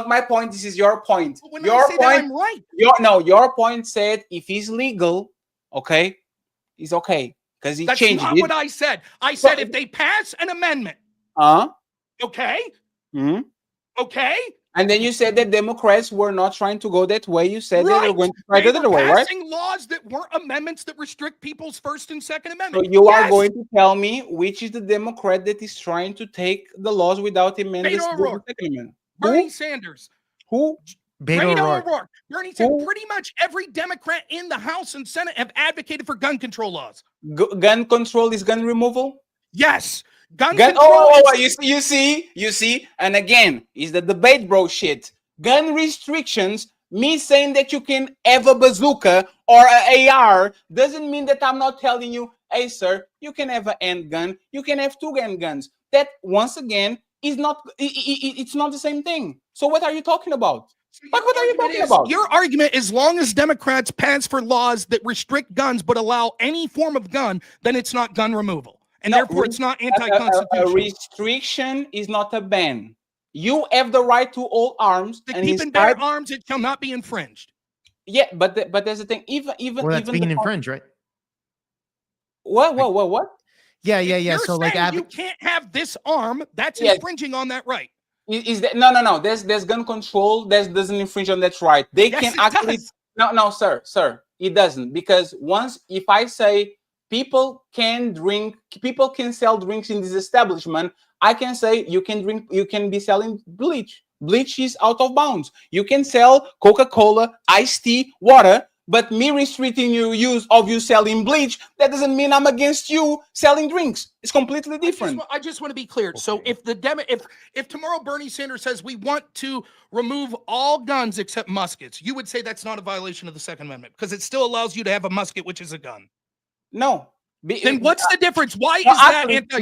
my point. This is your point. When your I say point. that, I'm right. Your point said if he's legal, okay, he's okay because he changed it. That's not what I said. I said if they pass an amendment. Okay. Mm-hmm. Okay. And then you said that Democrats were not trying to go that way. You said that they were going to try the other way, right? Passing laws that weren't amendments that restrict people's First and Second Amendment. So you are going to tell me which is the Democrat that is trying to take the laws without amendments? Bernie Sanders. Who? Beto O'Rourke. Bernie Sanders. Pretty much every Democrat in the House and Senate have advocated for gun control laws. Gun control is gun removal? Yes. Gun control. You see, and again, is the debate bro shit. Gun restrictions, me saying that you can have a bazooka or an AR doesn't mean that I'm not telling you, hey sir, you can have a handgun, you can have two handguns. That once again is not it's not the same thing. So what are you talking about? What are you talking about? Your argument, as long as Democrats pass for laws that restrict guns but allow any form of gun, then it's not gun removal. And therefore, it's not anti-constitutional. A restriction is not a ban. You have the right to all arms. To keep and bear arms, it shall not be infringed. Yeah, but there's a thing. Even that's being infringed, right? What? Yeah. So like, you can't have this arm. That's infringing on that right. Is that no? There's gun control. That doesn't infringe on that right. They can actually. No, sir. It doesn't, because if I say people can sell drinks in this establishment, I can say you can be selling bleach. Bleach is out of bounds. You can sell Coca-Cola, iced tea, water, but me restricting your use of you selling bleach, that doesn't mean I'm against you selling drinks. It's completely different. I just want to be clear. Okay. So if tomorrow Bernie Sanders says we want to remove all guns except muskets, you would say that's not a violation of the Second Amendment because it still allows you to have a musket, which is a gun. No. Then what's the difference? Why is that anti?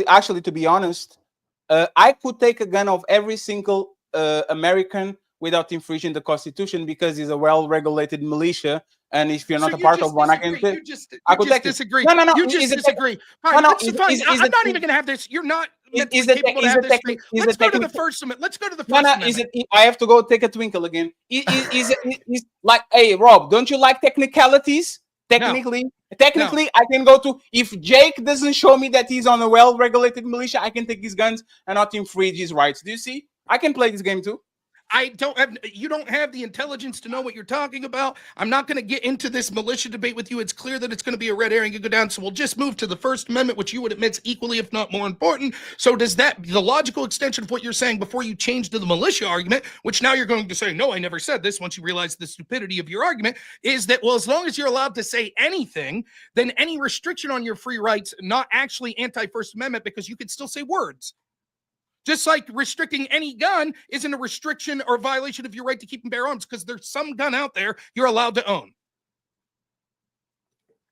Actually, to be honest, I could take a gun of every single American without infringing the Constitution because it's a well-regulated militia, and if you're not a part of one, I can take. I could disagree. No. You just disagree. Fine, I'm not even going to have this. You're not. Let's go to the First Amendment. Let's go to the First Amendment. I have to go take a twinkle again. Is like, hey, Rob, don't you like technicalities? Technically, I can go to, if Jake doesn't show me that he's on a well-regulated militia, I can take his guns and not infringe his rights. Do you see? I can play this game too. You don't have the intelligence to know what you're talking about. I'm not going to get into this militia debate with you. It's clear that it's going to be a red herring and go down. So we'll just move to the First Amendment, which you would admit is equally, if not more important. So does that, the logical extension of what you're saying before you change to the militia argument, which now you're going to say, no, I never said this once you realize the stupidity of your argument, is that, well, as long as you're allowed to say anything, then any restriction on your free rights, not actually anti-First Amendment, because you could still say words. Just like restricting any gun isn't a restriction or violation of your right to keep and bear arms, because there's some gun out there you're allowed to own.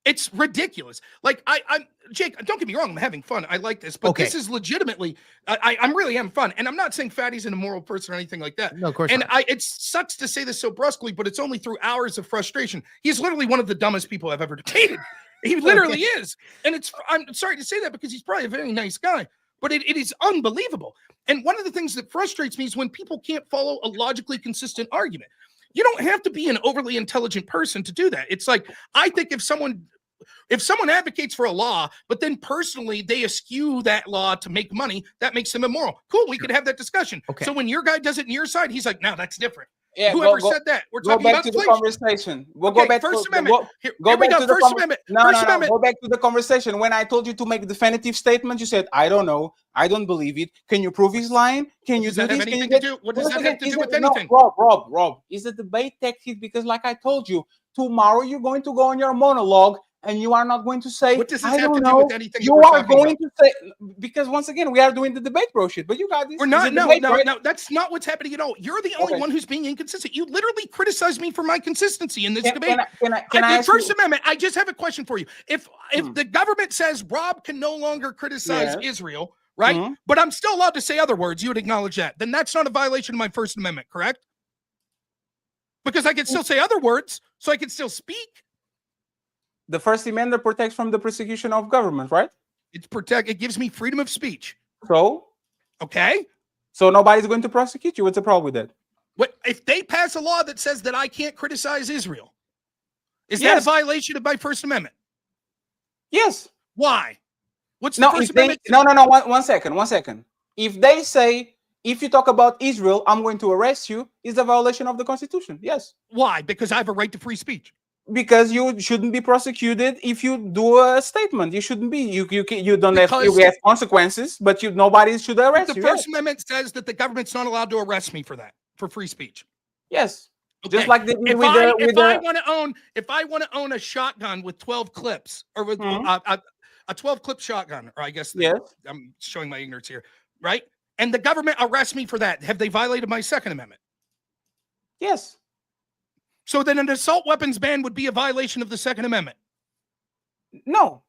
It's ridiculous. Like I'm Jake, don't get me wrong, I'm having fun. I like this, but this is legitimately, I'm really having fun. And I'm not saying Fatty's an immoral person or anything like that. No, of course not. It sucks to say this so brusquely, but it's only through hours of frustration. He's literally one of the dumbest people I've ever debated. He literally is. And I'm sorry to say that because he's probably a very nice guy. But it is unbelievable. And one of the things that frustrates me is when people can't follow a logically consistent argument. You don't have to be an overly intelligent person to do that. It's like, I think if someone advocates for a law, but then personally they eschew that law to make money, that makes them immoral. Cool, we could have that discussion. Okay. So when your guy does it on your side, he's like, no, that's different. Yeah, whoever said that? We're talking about the conversation. We'll go back First to Amendment. Go back to the First Amendment. No. Go back to the conversation. When I told you to make definitive statement, you said, "I don't know. I don't believe it. Can you prove he's lying? Can you do this? Can you do? What does that have to do with anything?" Rob, is a debate tactic because, like I told you, tomorrow you're going to go on your monologue. And you are not going to say, what does this have to do with anything? You are going to say, because once again, we are doing the debate bro shit, but you got this. We're not, no, that's not what's happening at all. You're the only one who's being inconsistent. You literally criticized me for my consistency in this debate. Can I First Amendment, I just have a question for you. If the government says Rob can no longer criticize Israel, right? Mhm. But I'm still allowed to say other words. You would acknowledge that. Then that's not a violation of my First Amendment, correct? Because I can still say other words, so I can still speak. The First Amendment protects from the persecution of government, right? It gives me freedom of speech. So, okay. So nobody's going to prosecute you. What's the problem with that? What if they pass a law that says that I can't criticize Israel? Is that Yes. a violation of my First Amendment? Yes. Why? What's the No, First if they, Amendment? no. One second. If they say, if you talk about Israel, I'm going to arrest you, is a violation of the Constitution. Yes. Why? Because I have a right to free speech. Because you shouldn't be prosecuted if you do a statement. You shouldn't be. You don't have. You have consequences, but nobody should arrest The you. First Amendment says that the government's not allowed to arrest me for that, for free speech. Yes. Okay. Just like if I want to own a shotgun with 12 clips, or with a 12 clip shotgun, or I guess I'm showing my ignorance here, right? And the government arrests me for that. Have they violated my Second Amendment? Yes. So then an assault weapons ban would be a violation of the Second Amendment. No.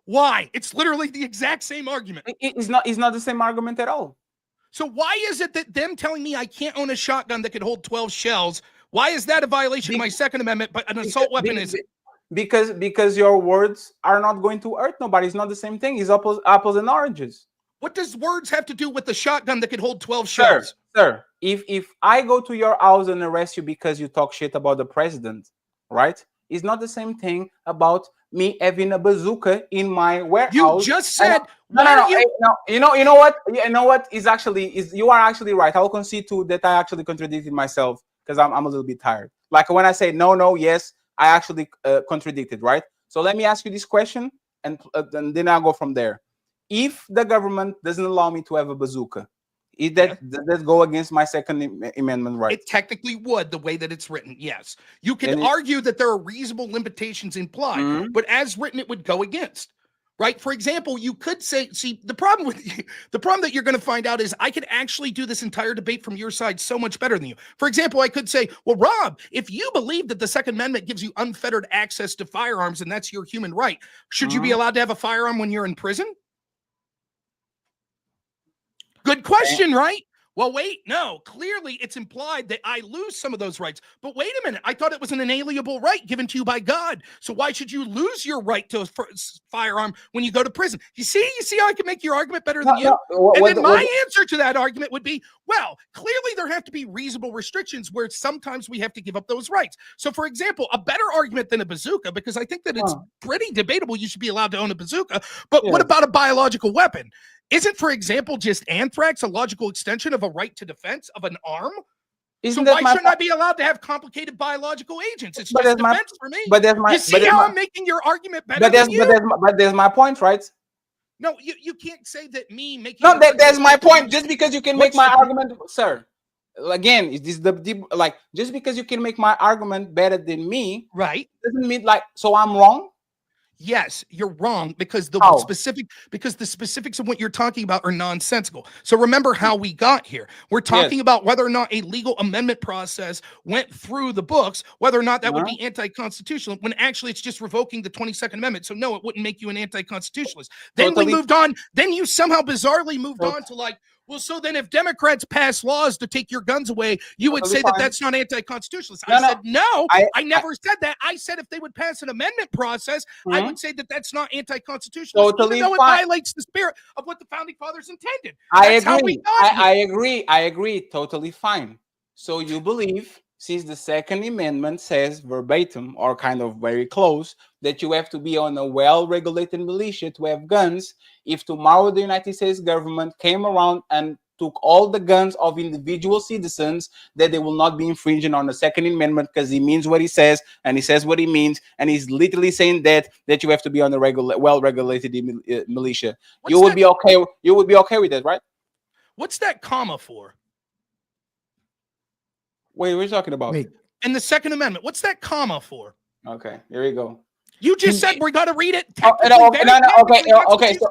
Why? It's literally the exact same argument. It's not the same argument at all. So why is it that them telling me I can't own a shotgun that could hold 12 shells, why is that a violation of my Second Amendment, but an assault weapon isn't? Because your words are not going to hurt nobody. It's not the same thing. It's apples and oranges. What does words have to do with the shotgun that could hold 12 shells? Sir, if I go to your house and arrest you because you talk shit about the president, right? It's not the same thing about me having a bazooka in my warehouse. You just said no. You know what? You know what? You are actually right. I'll concede to that. I actually contradicted myself because I'm a little bit tired. Like when I say no, yes, I actually contradicted, right? So let me ask you this question, and then I'll go from there. If the government doesn't allow me to have a bazooka, does that go against my Second Amendment right? It technically would, the way that it's written, yes. You can argue that there are reasonable limitations implied, but as written, it would go against. Right? For example, you could say, see, the problem that you're going to find out is I could actually do this entire debate from your side so much better than you. For example, I could say, well, Rob, if you believe that the Second Amendment gives you unfettered access to firearms and that's your human right, should you be allowed to have a firearm when you're in prison? Good question, right? Well, wait, no. Clearly, it's implied that I lose some of those rights. But wait a minute. I thought it was an inalienable right given to you by God. So why should you lose your right to a firearm when you go to prison? You see how I can make your argument better than you? And then my answer to that argument would be, well, clearly there have to be reasonable restrictions where sometimes we have to give up those rights. So, for example, a better argument than a bazooka, because I think that it's pretty debatable you should be allowed to own a bazooka. But what about a biological weapon? Isn't, for example, just anthrax a logical extension of a right to defense of an arm? So why shouldn't I be allowed to have complicated biological agents? It's just defense for me. You see how I'm making your argument better than you? But there's my point, right? No, you can't say that me making... No, that's my point. Just because you can make my argument... Sir, again, is this just because you can make my argument better than me... Right. Doesn't mean, so I'm wrong? Yes, you're wrong because the specifics of what you're talking about are nonsensical. So remember how we got here. We're talking about whether or not a legal amendment process went through the books, whether or not that would be anti-constitutional, when actually it's just revoking the 22nd Amendment. So no, it wouldn't make you an anti-constitutionalist. Then we moved on. Then you somehow bizarrely moved on to well, so then if Democrats pass laws to take your guns away, you would say that that's not anti-constitutionalist. I said, no, I never said that. I said if they would pass an amendment process, I would say that that's not anti-constitutionalist, even though it violates the spirit of what the Founding Fathers intended. That's how we got here. I agree. Totally fine. So you believe, since the Second Amendment says verbatim, or kind of very close, that you have to be on a well-regulated militia to have guns, if tomorrow the United States government came around and took all the guns of individual citizens, that they will not be infringing on the Second Amendment because he means what he says and he says what he means, and he's literally saying that you have to be on a well-regulated militia. You would be okay with that, right? What's that comma for? Wait, what are you talking about? In the Second Amendment, what's that comma for? Okay, here we go. You just said we got to read it. Okay. So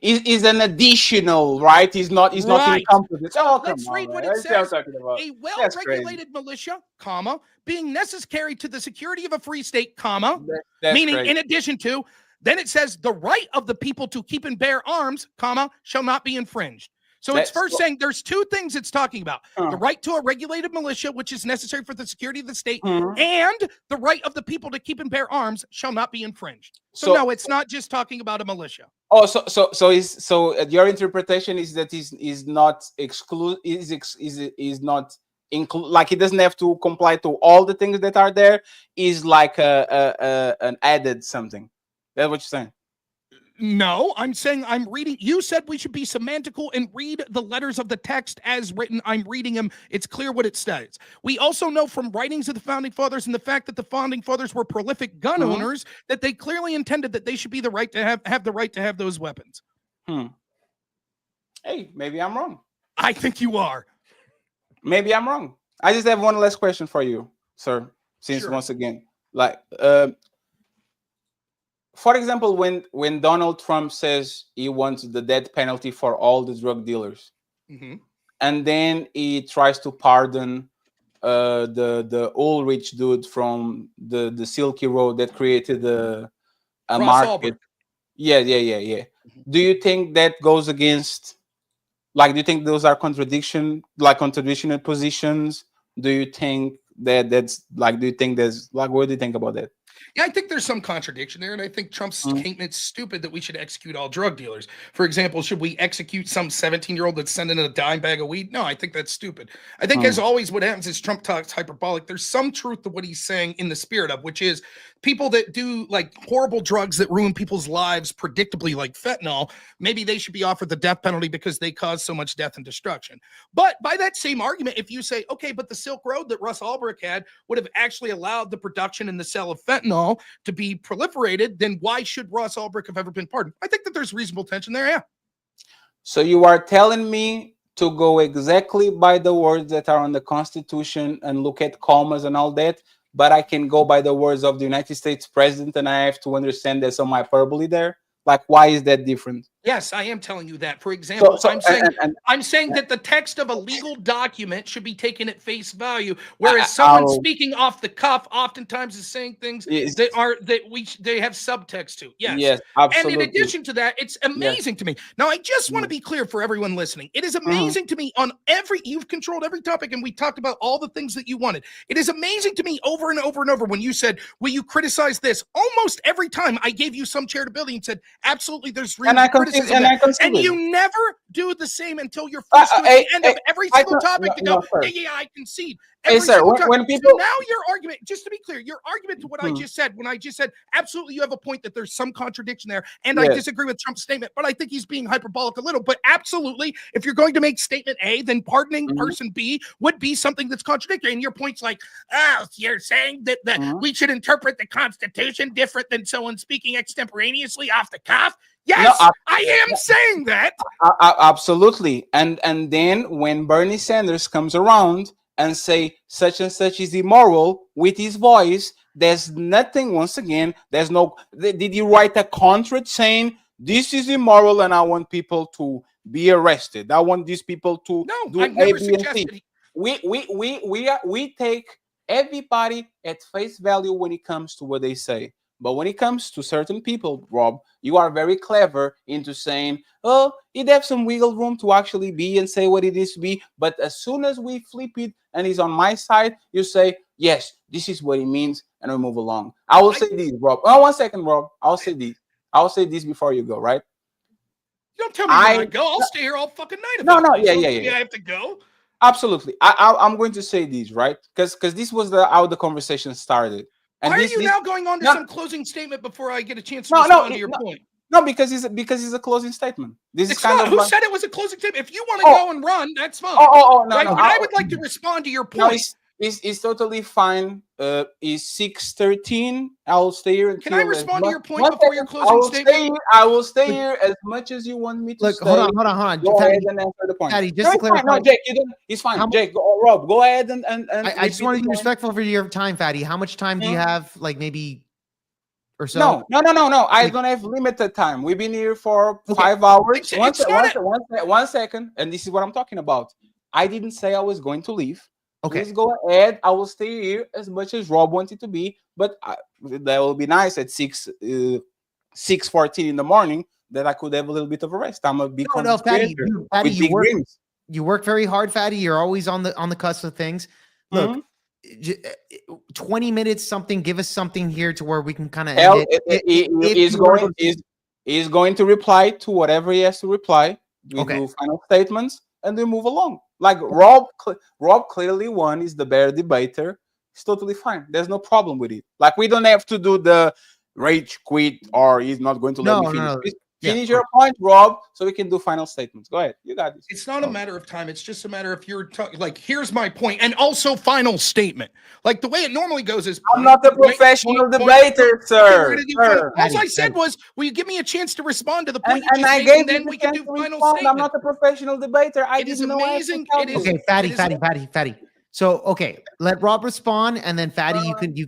is an additional, right? He's not encompassed. Let's read what it says. A well-regulated militia, comma, being necessary to the security of a free state, comma, meaning in addition to Then it says the right of the people to keep and bear arms, comma, shall not be infringed. So it's first saying there's two things it's talking about. The right to a regulated militia, which is necessary for the security of the state, and the right of the people to keep and bear arms shall not be infringed. So no, it's not just talking about a militia. Oh, so your interpretation is that is not exclude is not include, like it doesn't have to comply to all the things that are there, is like an added something. That's what you're saying. No, I'm saying I'm reading. You said we should be semantical and read the letters of the text as written. I'm reading them. It's clear what it says. We also know from writings of the Founding Fathers and the fact that the Founding Fathers were prolific gun owners that they clearly intended that they should be the right to have the right to have those weapons. Hey, maybe I'm wrong. I think you are. Maybe I'm wrong. I just have one last question for you, sir. Since once again, like for example, when Donald Trump says he wants the death penalty for all the drug dealers, and then he tries to pardon the Ulrich dude from the Silky Road that created a market. Yeah. Do you think that goes against? Like, do you think those are contradictional positions? Do you think that's like? Do you think there's like? What do you think about that? Yeah, I think there's some contradiction there, and I think Trump's statement's stupid that we should execute all drug dealers. For example, should we execute some 17-year-old that's sending a dime bag of weed? No, I think that's stupid. I think, as always, what happens is Trump talks hyperbolic. There's some truth to what he's saying in the spirit of, which is people that do like horrible drugs that ruin people's lives predictably, like fentanyl, maybe they should be offered the death penalty because they cause so much death and destruction. But by that same argument, if you say, okay, but the Silk Road that Russ Ulbricht had would have actually allowed the production and the sale of fentanyl to be proliferated, then why should Russ Ulbricht have ever been pardoned? I think that there's reasonable tension there, yeah. So you are telling me to go exactly by the words that are on the Constitution and look at commas and all that, but I can go by the words of the United States president and I have to understand there's some hyperbole there? Like, why is that different? Yes, I am telling you that. For example, I'm saying that the text of a legal document should be taken at face value, whereas someone speaking off the cuff oftentimes is saying things they have subtext to. Yes, absolutely. And in addition to that, it's amazing to me. Now, I just want to be clear for everyone listening. It is amazing to me on you've controlled every topic, and we talked about all the things that you wanted. It is amazing to me over and over and over when you said, will you criticize this? Almost every time I gave you some charitability and said, absolutely, there's reason to criticize. And you never do the same until you're forced to at the end of every single topic to go, I concede. When people, so now your argument, just to be clear, your argument to what I just said, when I just said, absolutely, you have a point that there's some contradiction there, and I disagree with Trump's statement, but I think he's being hyperbolic a little, but absolutely, if you're going to make statement A, then pardoning person B would be something that's contradictory, and your point's like, oh, you're saying that we should interpret the Constitution different than someone speaking extemporaneously off the cuff? Yes, no, I am saying that. Absolutely. And then when Bernie Sanders comes around and say such and such is immoral with his voice, there's nothing, once again, there's no, did you write a contract saying this is immoral and I want people to be arrested? I want these people to do I've never suggested. We take everybody at face value when it comes to what they say. But when it comes to certain people, Rob, you are very clever into saying, oh, it has some wiggle room to actually be and say what it is to be. But as soon as we flip it and he's on my side, you say, yes, this is what it means, and we move along. I will say this, Rob. Oh, 1 second, Rob. I'll say this. I'll say this before you go, right? Don't tell me where I go. I'll stay here all fucking night. I have to go. Absolutely. I'm going to say this, right? Because this was how the conversation started. And why are you now going on to some closing statement before I get a chance to respond to your point? No, because it's a closing statement. This is kind of who said it was a closing statement. If you want to go and run, that's fine. No, right? But I would like to respond to your point. No, it's totally fine. It's 6:13. I'll stay here. Can I respond to your point before your closing statement? I will stay here as much as you want me to stay. Hold on. Go ahead and answer the point. Patty, just to clarify. No, Jake, it's fine. Jake, Rob, go ahead and I just want to be respectful for your time, Fatty. How much time do you have? Like maybe or so? No. I don't have limited time. We've been here for 5 hours. One second, and this is what I'm talking about. I didn't say I was going to leave. Okay. Please go ahead. I will stay here as much as Rob wanted to be, but that will be nice at 6. 6:14 in the morning, that I could have a little bit of a rest. I'm a big No, Fatty, with you big work. dreams. You work very hard, Fatty. You're always on the cusp of things. Look, 20 minutes, something. Give us something here to where we can kind of end it. He's going to reply to whatever he has to reply. We Okay. do final statements and we move along. Like Rob clearly won. He's the better debater. It's totally fine. There's no problem with it. Like we don't have to do the rage quit or he's not going to let me finish. Finish your point, Rob, so we can do final statements. Go ahead. You got this. It's not a matter of time. It's just a matter if you're like, here's my point, and also final statement. Like the way it normally goes is, I'm not a professional debater, sir. All I said was, will you give me a chance to respond to the point and I gave you the chance to respond. I'm not a professional debator. I didn't know. Amazing. It is okay, Fatty. So okay, let Rob respond, and then Fatty, you can do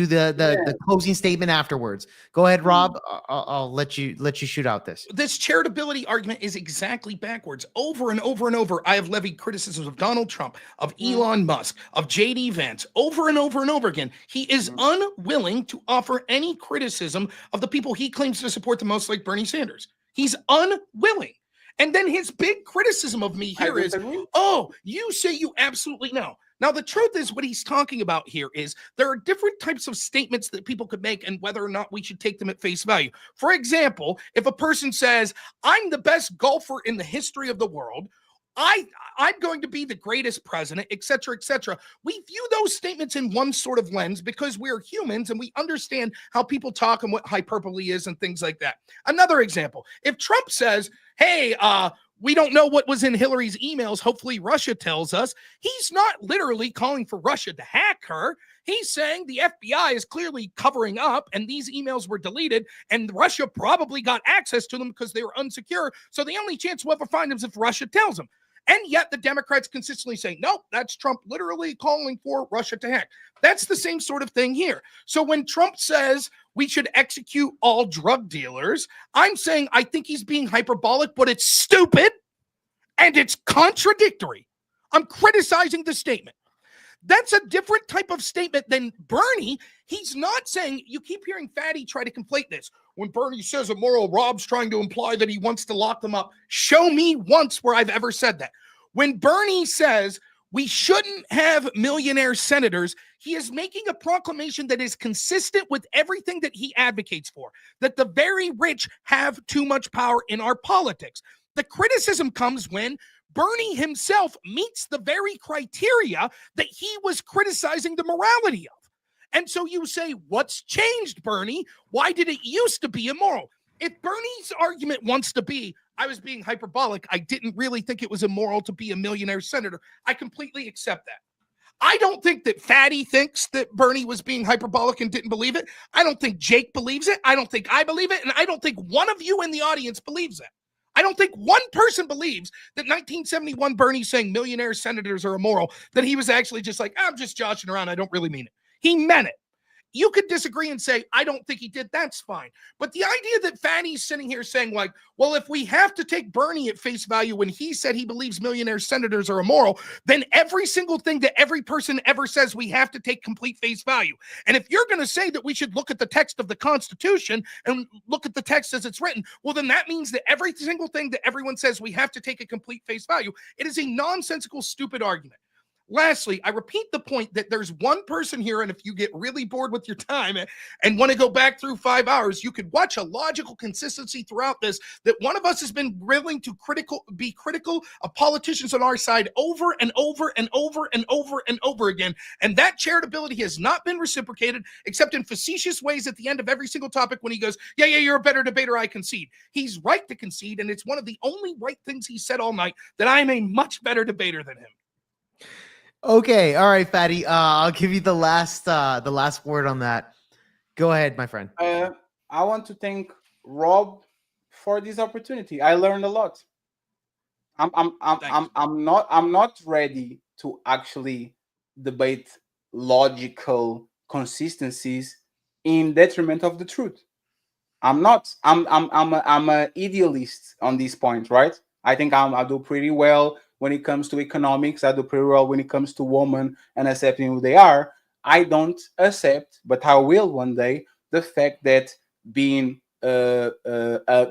the closing statement afterwards. Go ahead, Rob. I'll let you shoot out this. This charitability argument is exactly backwards. Over and over and over, I have levied criticisms of Donald Trump, of Elon Musk, of J.D. Vance, over and over and over again. He is unwilling to offer any criticism of the people he claims to support the most, like Bernie Sanders. He's unwilling. And then his big criticism of me here is, oh, you say you absolutely know. Now, the truth is what he's talking about here is there are different types of statements that people could make and whether or not we should take them at face value. For example, if a person says, I'm the best golfer in the history of the world, I'm going to be the greatest president, et cetera, we view those statements in one sort of lens because we're humans and we understand how people talk and what hyperbole is and things like that. Another example, if Trump says, hey, we don't know what was in Hillary's emails. Hopefully Russia tells us. He's not literally calling for Russia to hack her. He's saying the FBI is clearly covering up and these emails were deleted and Russia probably got access to them because they were unsecure. So the only chance we'll ever find them is if Russia tells them. And yet the Democrats consistently say, nope, that's Trump literally calling for Russia to hack. That's the same sort of thing here. So when Trump says we should execute all drug dealers, I'm saying I think he's being hyperbolic, but it's stupid and it's contradictory. I'm criticizing the statement. That's a different type of statement than Bernie. He's not saying, you keep hearing Fatty try to conflate this. When Bernie says immoral, Rob's trying to imply that he wants to lock them up. Show me once where I've ever said that. When Bernie says we shouldn't have millionaire senators, he is making a proclamation that is consistent with everything that he advocates for, that the very rich have too much power in our politics. The criticism comes when Bernie himself meets the very criteria that he was criticizing the morality of. And so you say, what's changed, Bernie? Why did it used to be immoral? If Bernie's argument wants to be, I was being hyperbolic, I didn't really think it was immoral to be a millionaire senator, I completely accept that. I don't think that Fatty thinks that Bernie was being hyperbolic and didn't believe it. I don't think Jake believes it. I don't think I believe it. And I don't think one of you in the audience believes it. I don't think one person believes that 1971 Bernie saying millionaire senators are immoral, that he was actually just like, I'm just joshing around. I don't really mean it. He meant it. You could disagree and say, I don't think he did. That's fine. But the idea that Fatty's sitting here saying like, well, if we have to take Bernie at face value when he said he believes millionaire senators are immoral, then every single thing that every person ever says we have to take complete face value. And if you're going to say that we should look at the text of the Constitution and look at the text as it's written, well, then that means that every single thing that everyone says we have to take a complete face value. It is a nonsensical, stupid argument. Lastly, I repeat the point that there's one person here, and if you get really bored with your time and want to go back through 5 hours, you could watch a logical consistency throughout this, that one of us has been willing to be critical of politicians on our side over and over and over and over and over again, and that charitability has not been reciprocated except in facetious ways at the end of every single topic when he goes, yeah, you're a better debater, I concede. He's right to concede, and it's one of the only right things he said all night, that I am a much better debater than him. Okay, all right, Fatty. I'll give you the last word on that. Go ahead, my friend. I want to thank Rob for this opportunity. I learned a lot. I'm not ready to actually debate logical consistencies in detriment of the truth. I'm not. I'm an idealist on this point, right? I think I do pretty well when it comes to economics. I do pretty well when it comes to women and accepting who they are. I don't accept, but I will one day, the fact that being a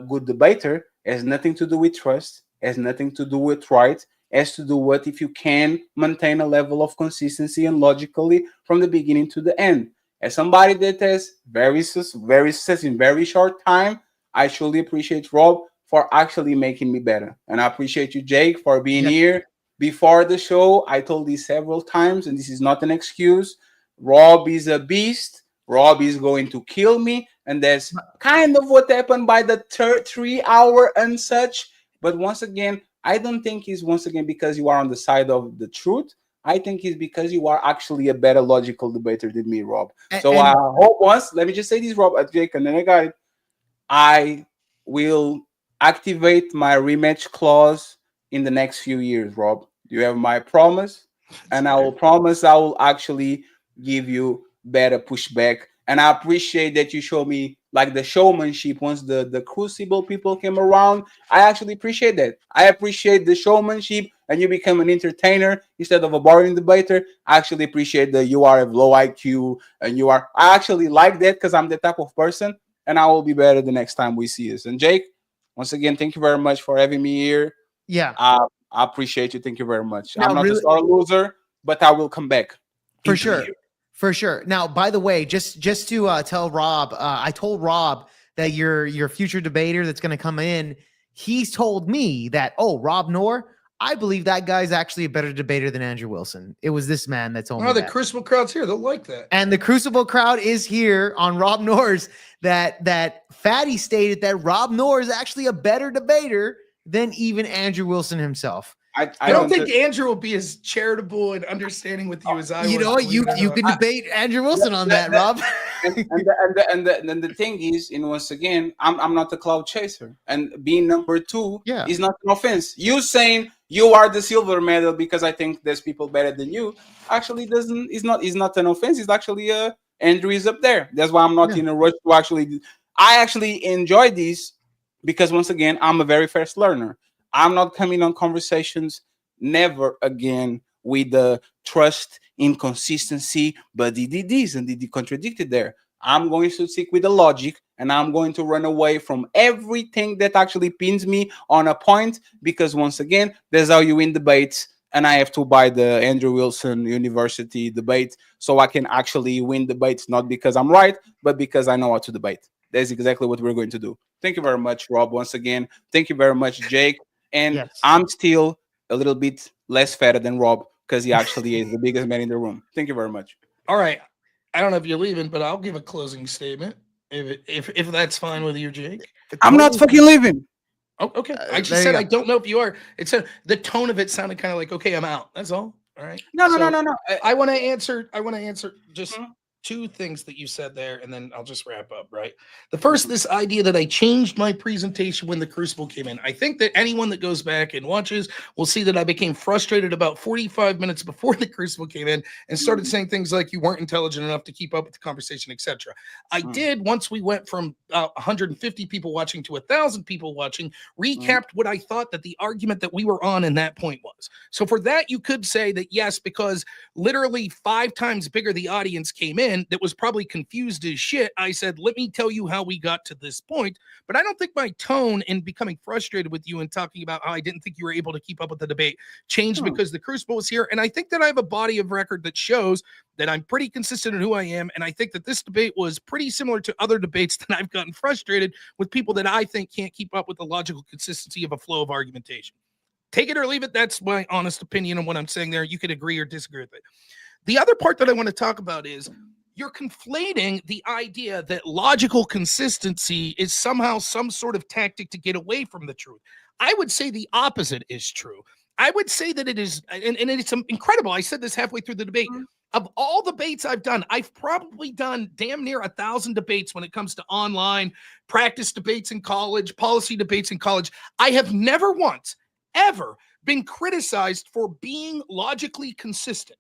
good debater has nothing to do with trust, has nothing to do with right, has to do with if you can maintain a level of consistency and logically from the beginning to the end. As somebody that has very success in very short time, I truly appreciate Rob for actually making me better. And I appreciate you, Jake, for being here. Before the show, I told this several times, and this is not an excuse. Rob is a beast. Rob is going to kill me. And that's kind of what happened by the 3 hour and such. But once again, I don't think it's once again because you are on the side of the truth. I think it's because you are actually a better logical debater than me, Rob. So I hope let me just say this, Rob, Jake, and then I got it. I will activate my rematch clause in the next few years, Rob. You have my promise, and I will promise I will actually give you better pushback. And I appreciate that you show me like the showmanship once the Crucible people came around. I actually appreciate that. I appreciate the showmanship and you become an entertainer instead of a boring debater. I actually appreciate that you are of low IQ and you are. I actually like that because I'm the type of person, and I will be better the next time we see us. And Jake, once again, thank you very much for having me here. Yeah. I appreciate you. Thank you very much. Now, I'm not really- a star loser, but I will come back. For sure. For sure. Now, by the way, just to tell Rob, I told Rob that your future debater that's going to come in, he's told me that, Rob Noerr, I believe that guy's actually a better debater than Andrew Wilson. It was this man that told me the that. Crucible crowd's here. They'll like that. And the Crucible crowd is here on Rob Noerr's that Fatty stated that Rob Noerr is actually a better debater than even Andrew Wilson himself. I don't think Andrew will be as charitable and understanding with you as I was. You know what? You can debate Andrew Wilson on that, Rob. and the thing is, and once again, I'm not a cloud chaser, and being number 2 is not an offense. You saying you are the silver medal because I think there's people better than you actually is not an offense. It's actually Andrew is up there. That's why I'm not in a rush to actually. I actually enjoy this because once again, I'm a very fast learner. I'm not coming on conversations never again with the trust, inconsistency, but DDDs and DD contradicted there. I'm going to stick with the logic and I'm going to run away from everything that actually pins me on a point because once again, that's how you win debates. And I have to buy the Andrew Wilson University debate so I can actually win debates, not because I'm right, but because I know how to debate. That's exactly what we're going to do. Thank you very much, Rob, once again. Thank you very much, Jake. And I'm still a little bit less fatter than Rob because he actually is the biggest man in the room. Thank you very much. All right. I don't know if you're leaving, but I'll give a closing statement if that's fine with you, Jake. I'm not fucking leaving. Oh, okay. I just said I don't know if you are. The tone of it sounded kind of like, okay, I'm out. That's all. All right. No. I want to answer just 2 things that you said there, and then I'll just wrap up, right? The first, this idea that I changed my presentation when the Crucible came in. I think that anyone that goes back and watches will see that I became frustrated about 45 minutes before the Crucible came in and started saying things like you weren't intelligent enough to keep up with the conversation, etc. I did, once we went from 150 people watching to 1,000 people watching, recapped what I thought that the argument that we were on in that point was. So for that, you could say that yes, because literally 5 times bigger the audience came in, that was probably confused as shit. I said, let me tell you how we got to this point. But I don't think my tone in becoming frustrated with you and talking about how I didn't think you were able to keep up with the debate changed because the Crucible was here. And I think that I have a body of record that shows that I'm pretty consistent in who I am. And I think that this debate was pretty similar to other debates that I've gotten frustrated with people that I think can't keep up with the logical consistency of a flow of argumentation. Take it or leave it. That's my honest opinion on what I'm saying there. You could agree or disagree with it. The other part that I want to talk about is you're conflating the idea that logical consistency is somehow some sort of tactic to get away from the truth. I would say the opposite is true. I would say that it is, and it's incredible. I said this halfway through the debate. Of all debates I've done, I've probably done damn near 1,000 debates when it comes to online practice debates in college, policy debates in college. I have never once, ever been criticized for being logically consistent.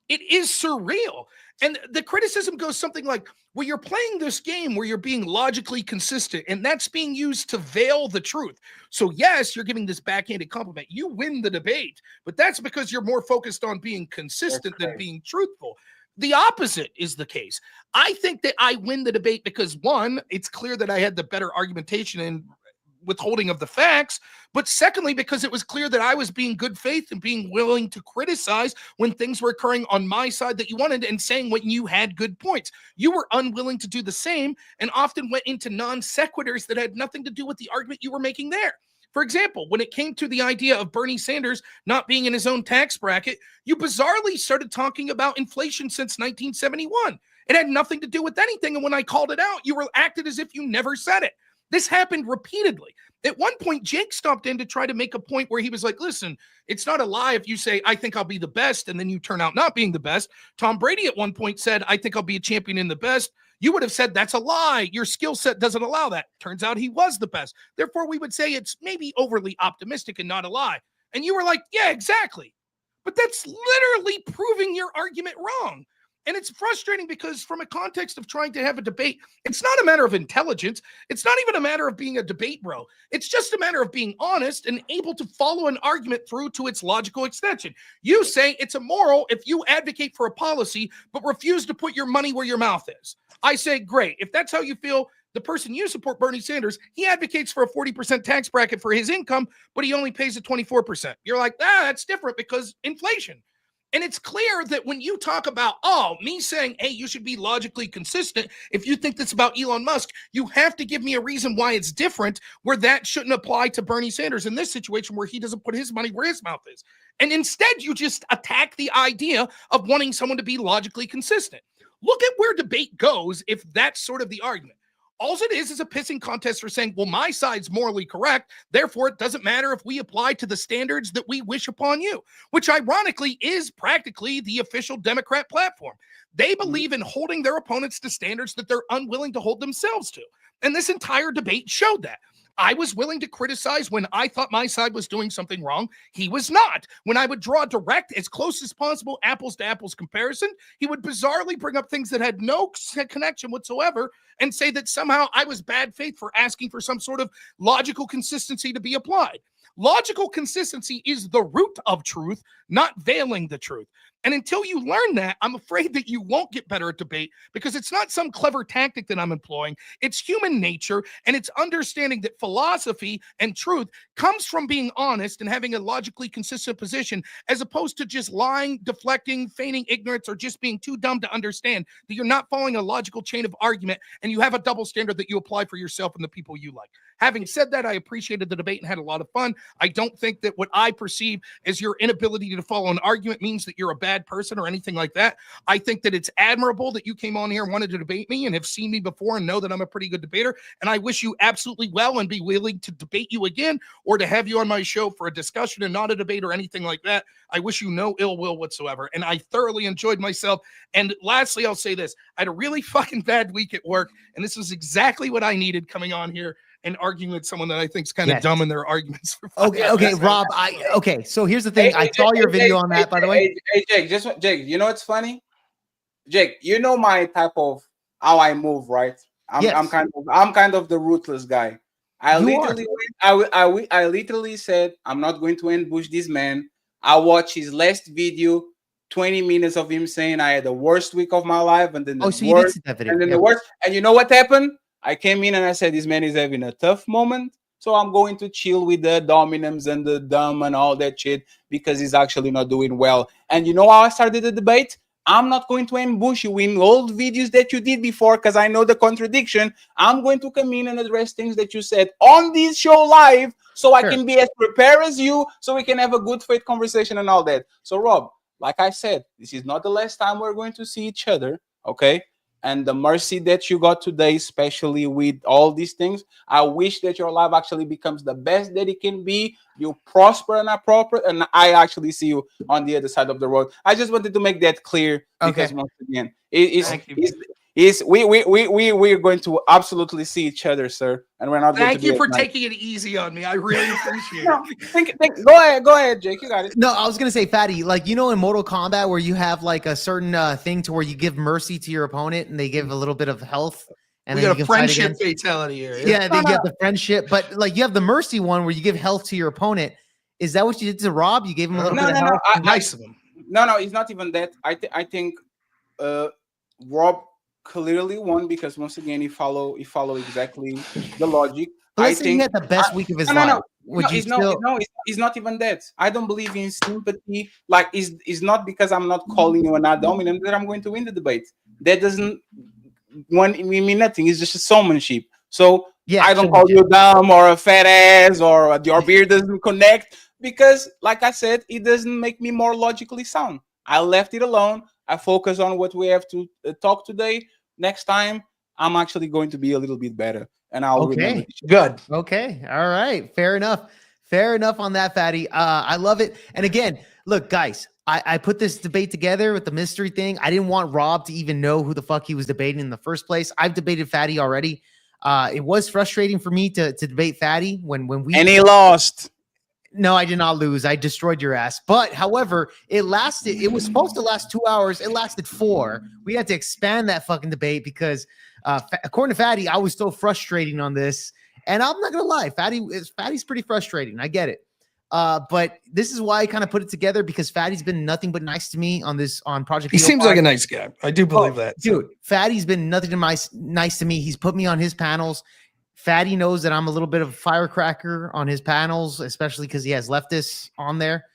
It is surreal. And the criticism goes something like, well, you're playing this game where you're being logically consistent, and that's being used to veil the truth. So yes, you're giving this backhanded compliment. You win the debate, but that's because you're more focused on being consistent than being truthful. The opposite is the case. I think that I win the debate because, one, it's clear that I had the better argumentation and withholding of the facts, but secondly, because it was clear that I was being good faith and being willing to criticize when things were occurring on my side that you wanted and saying when you had good points. You were unwilling to do the same and often went into non sequiturs that had nothing to do with the argument you were making there. For example, when it came to the idea of Bernie Sanders not being in his own tax bracket, you bizarrely started talking about inflation since 1971. It had nothing to do with anything. And when I called it out, you were acted as if you never said it. This happened repeatedly. At one point, Jake stopped in to try to make a point where he was like, listen, it's not a lie if you say, I think I'll be the best, and then you turn out not being the best. Tom Brady at one point said, I think I'll be a champion and the best. You would have said, that's a lie. Your skill set doesn't allow that. Turns out he was the best. Therefore, we would say it's maybe overly optimistic and not a lie. And you were like, yeah, exactly. But that's literally proving your argument wrong. And it's frustrating because from a context of trying to have a debate, it's not a matter of intelligence. It's not even a matter of being a debate bro. It's just a matter of being honest and able to follow an argument through to its logical extension. You say it's immoral if you advocate for a policy, but refuse to put your money where your mouth is. I say, great. If that's how you feel, the person you support, Bernie Sanders, he advocates for a 40% tax bracket for his income, but he only pays at 24%. You're like, that's different because inflation. And it's clear that when you talk about, me saying, hey, you should be logically consistent. If you think that's about Elon Musk, you have to give me a reason why it's different, where that shouldn't apply to Bernie Sanders in this situation where he doesn't put his money where his mouth is. And instead, you just attack the idea of wanting someone to be logically consistent. Look at where debate goes if that's sort of the argument. All it is a pissing contest for saying, well, my side's morally correct. Therefore, it doesn't matter if we apply to the standards that we wish upon you, which ironically is practically the official Democrat platform. They believe in holding their opponents to standards that they're unwilling to hold themselves to. And this entire debate showed that. I was willing to criticize when I thought my side was doing something wrong. He was not. When I would draw direct, as close as possible, apples to apples comparison, he would bizarrely bring up things that had no connection whatsoever and say that somehow I was bad faith for asking for some sort of logical consistency to be applied. Logical consistency is the root of truth, not veiling the truth. And until you learn that, I'm afraid that you won't get better at debate because it's not some clever tactic that I'm employing. It's human nature, and it's understanding that philosophy and truth comes from being honest and having a logically consistent position as opposed to just lying, deflecting, feigning ignorance, or just being too dumb to understand that you're not following a logical chain of argument and you have a double standard that you apply for yourself and the people you like. Having said that, I appreciated the debate and had a lot of fun. I don't think that what I perceive as your inability to follow an argument means that you're a bad person or anything like that. I think that it's admirable that you came on here and wanted to debate me and have seen me before and know that I'm a pretty good debater. And I wish you absolutely well and be willing to debate you again or to have you on my show for a discussion and not a debate or anything like that. I wish you no ill will whatsoever. And I thoroughly enjoyed myself. And lastly, I'll say this. I had a really fucking bad week at work, and this was exactly what I needed coming on here and arguing with someone that I think is kind of dumb in their arguments. Okay, Rob. Okay, so here's the thing. I saw your video on that, by the way. Hey, Jake, you know what's funny? Jake, you know my type of how I move, right? I'm kind of the ruthless guy. I literally said I'm not going to ambush this man. I watched his last video, 20 minutes of him saying I had the worst week of my life, and then the worst, and you know what happened? I came in and I said, this man is having a tough moment, so I'm going to chill with the dominums and the dumb and all that shit because he's actually not doing well. And you know how I started the debate? I'm not going to ambush you in old videos that you did before because I know the contradiction. I'm going to come in and address things that you said on this show live so I can be as prepared as you so we can have a good faith conversation and all that. So, Rob, like I said, this is not the last time we're going to see each other, okay? And the mercy that you got today, especially with all these things, I wish that your life actually becomes the best that it can be. You prosper and are proper, and I actually see you on the other side of the road. I just wanted to make that clear because once again, we're going to absolutely see each other, sir, and we're not. Thank you for taking it easy on me. I really appreciate it. Go ahead, Jake. You got it. No, I was gonna say, Fatty, like in Mortal Kombat where you have like a certain thing to where you give mercy to your opponent and they give a little bit of health. And we got a friendship fatality here. Yeah, they get the friendship, but like you have the mercy one where you give health to your opponent. Is that what you did to Rob? You gave him a little bit of health? Nice of him. No, it's not even that. I think Rob clearly won because once again he follow exactly the logic. But I let's say he think had the best week of his no, life. Would you still? it's not even that. I don't believe in sympathy. Like, it's not because I'm not calling you an ad hominem that I'm going to win the debate. That doesn't mean nothing. It's just a showmanship. So Yeah, I don't call you dumb or a fat ass or your beard doesn't connect because, like I said, it doesn't make me more logically sound. I left it alone. I focus on what we have to talk today. Next time, I'm actually going to be a little bit better, and I'll remember. Good. Okay. All right. Fair enough. Fair enough on that, Fatty. I love it. And again, look, guys, I put this debate together with the mystery thing. I didn't want Rob to even know who the fuck he was debating in the first place. I've debated Fatty already. It was frustrating for me to debate Fatty when we and he lost. No, I did not lose. I destroyed your ass. But however, it lasted. It was supposed to last 2 hours. It lasted 4. We had to expand that fucking debate because, according to Fatty, I was so frustrating on this. And I'm not gonna lie, Fatty's pretty frustrating. I get it. But this is why I kind of put it together because Fatty's been nothing but nice to me on Project. He seems like a nice guy. I do believe that, dude. Fatty's been nothing but nice to me. He's put me on his panels. Fatty knows that I'm a little bit of a firecracker on his panels, especially because he has leftists on there.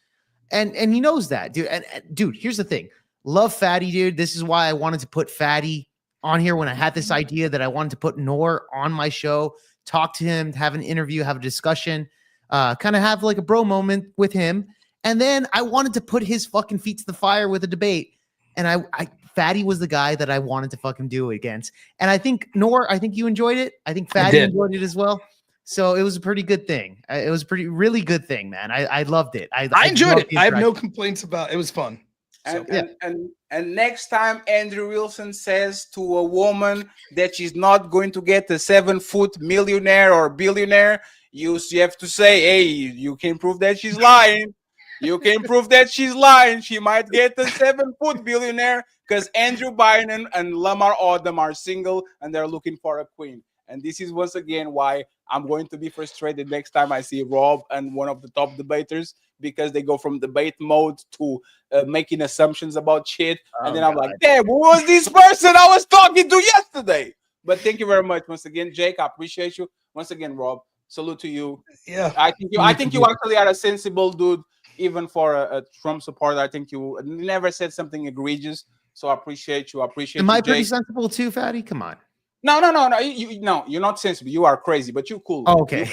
And he knows that, dude. And dude, here's the thing. Love Fatty, dude. This is why I wanted to put Fatty on here when I had this idea that I wanted to put Noerr on my show, talk to him, have an interview, have a discussion, kind of have like a bro moment with him. And then I wanted to put his fucking feet to the fire with a debate. And Fatty was the guy that I wanted to fucking do it against. And I think, Noerr, I think you enjoyed it. I think Fatty enjoyed it as well. So it was a pretty good thing. It was a really good thing, man. I loved it. I enjoyed it. I have no complaints about it. It was fun. And next time Andrew Wilson says to a woman that she's not going to get a 7-foot millionaire or billionaire, you have to say, hey, you can prove that she's lying. You can prove that she's lying. She might get a 7-foot billionaire because Andrew Bynum and Lamar Odom are single and they're looking for a queen. And this is once again why I'm going to be frustrated next time I see Rob and one of the top debaters because they go from debate mode to making assumptions about shit. And then I'm like, damn, who was this person I was talking to yesterday? But thank you very much once again, Jake. I appreciate you. Once again, Rob, salute to you. Yeah. I think you actually are a sensible dude. Even for a Trump supporter, I think you never said something egregious. So I appreciate you. Am I pretty sensible too, Fatty? Come on. No. You're not sensible. You are crazy, but you're cool. Oh, okay.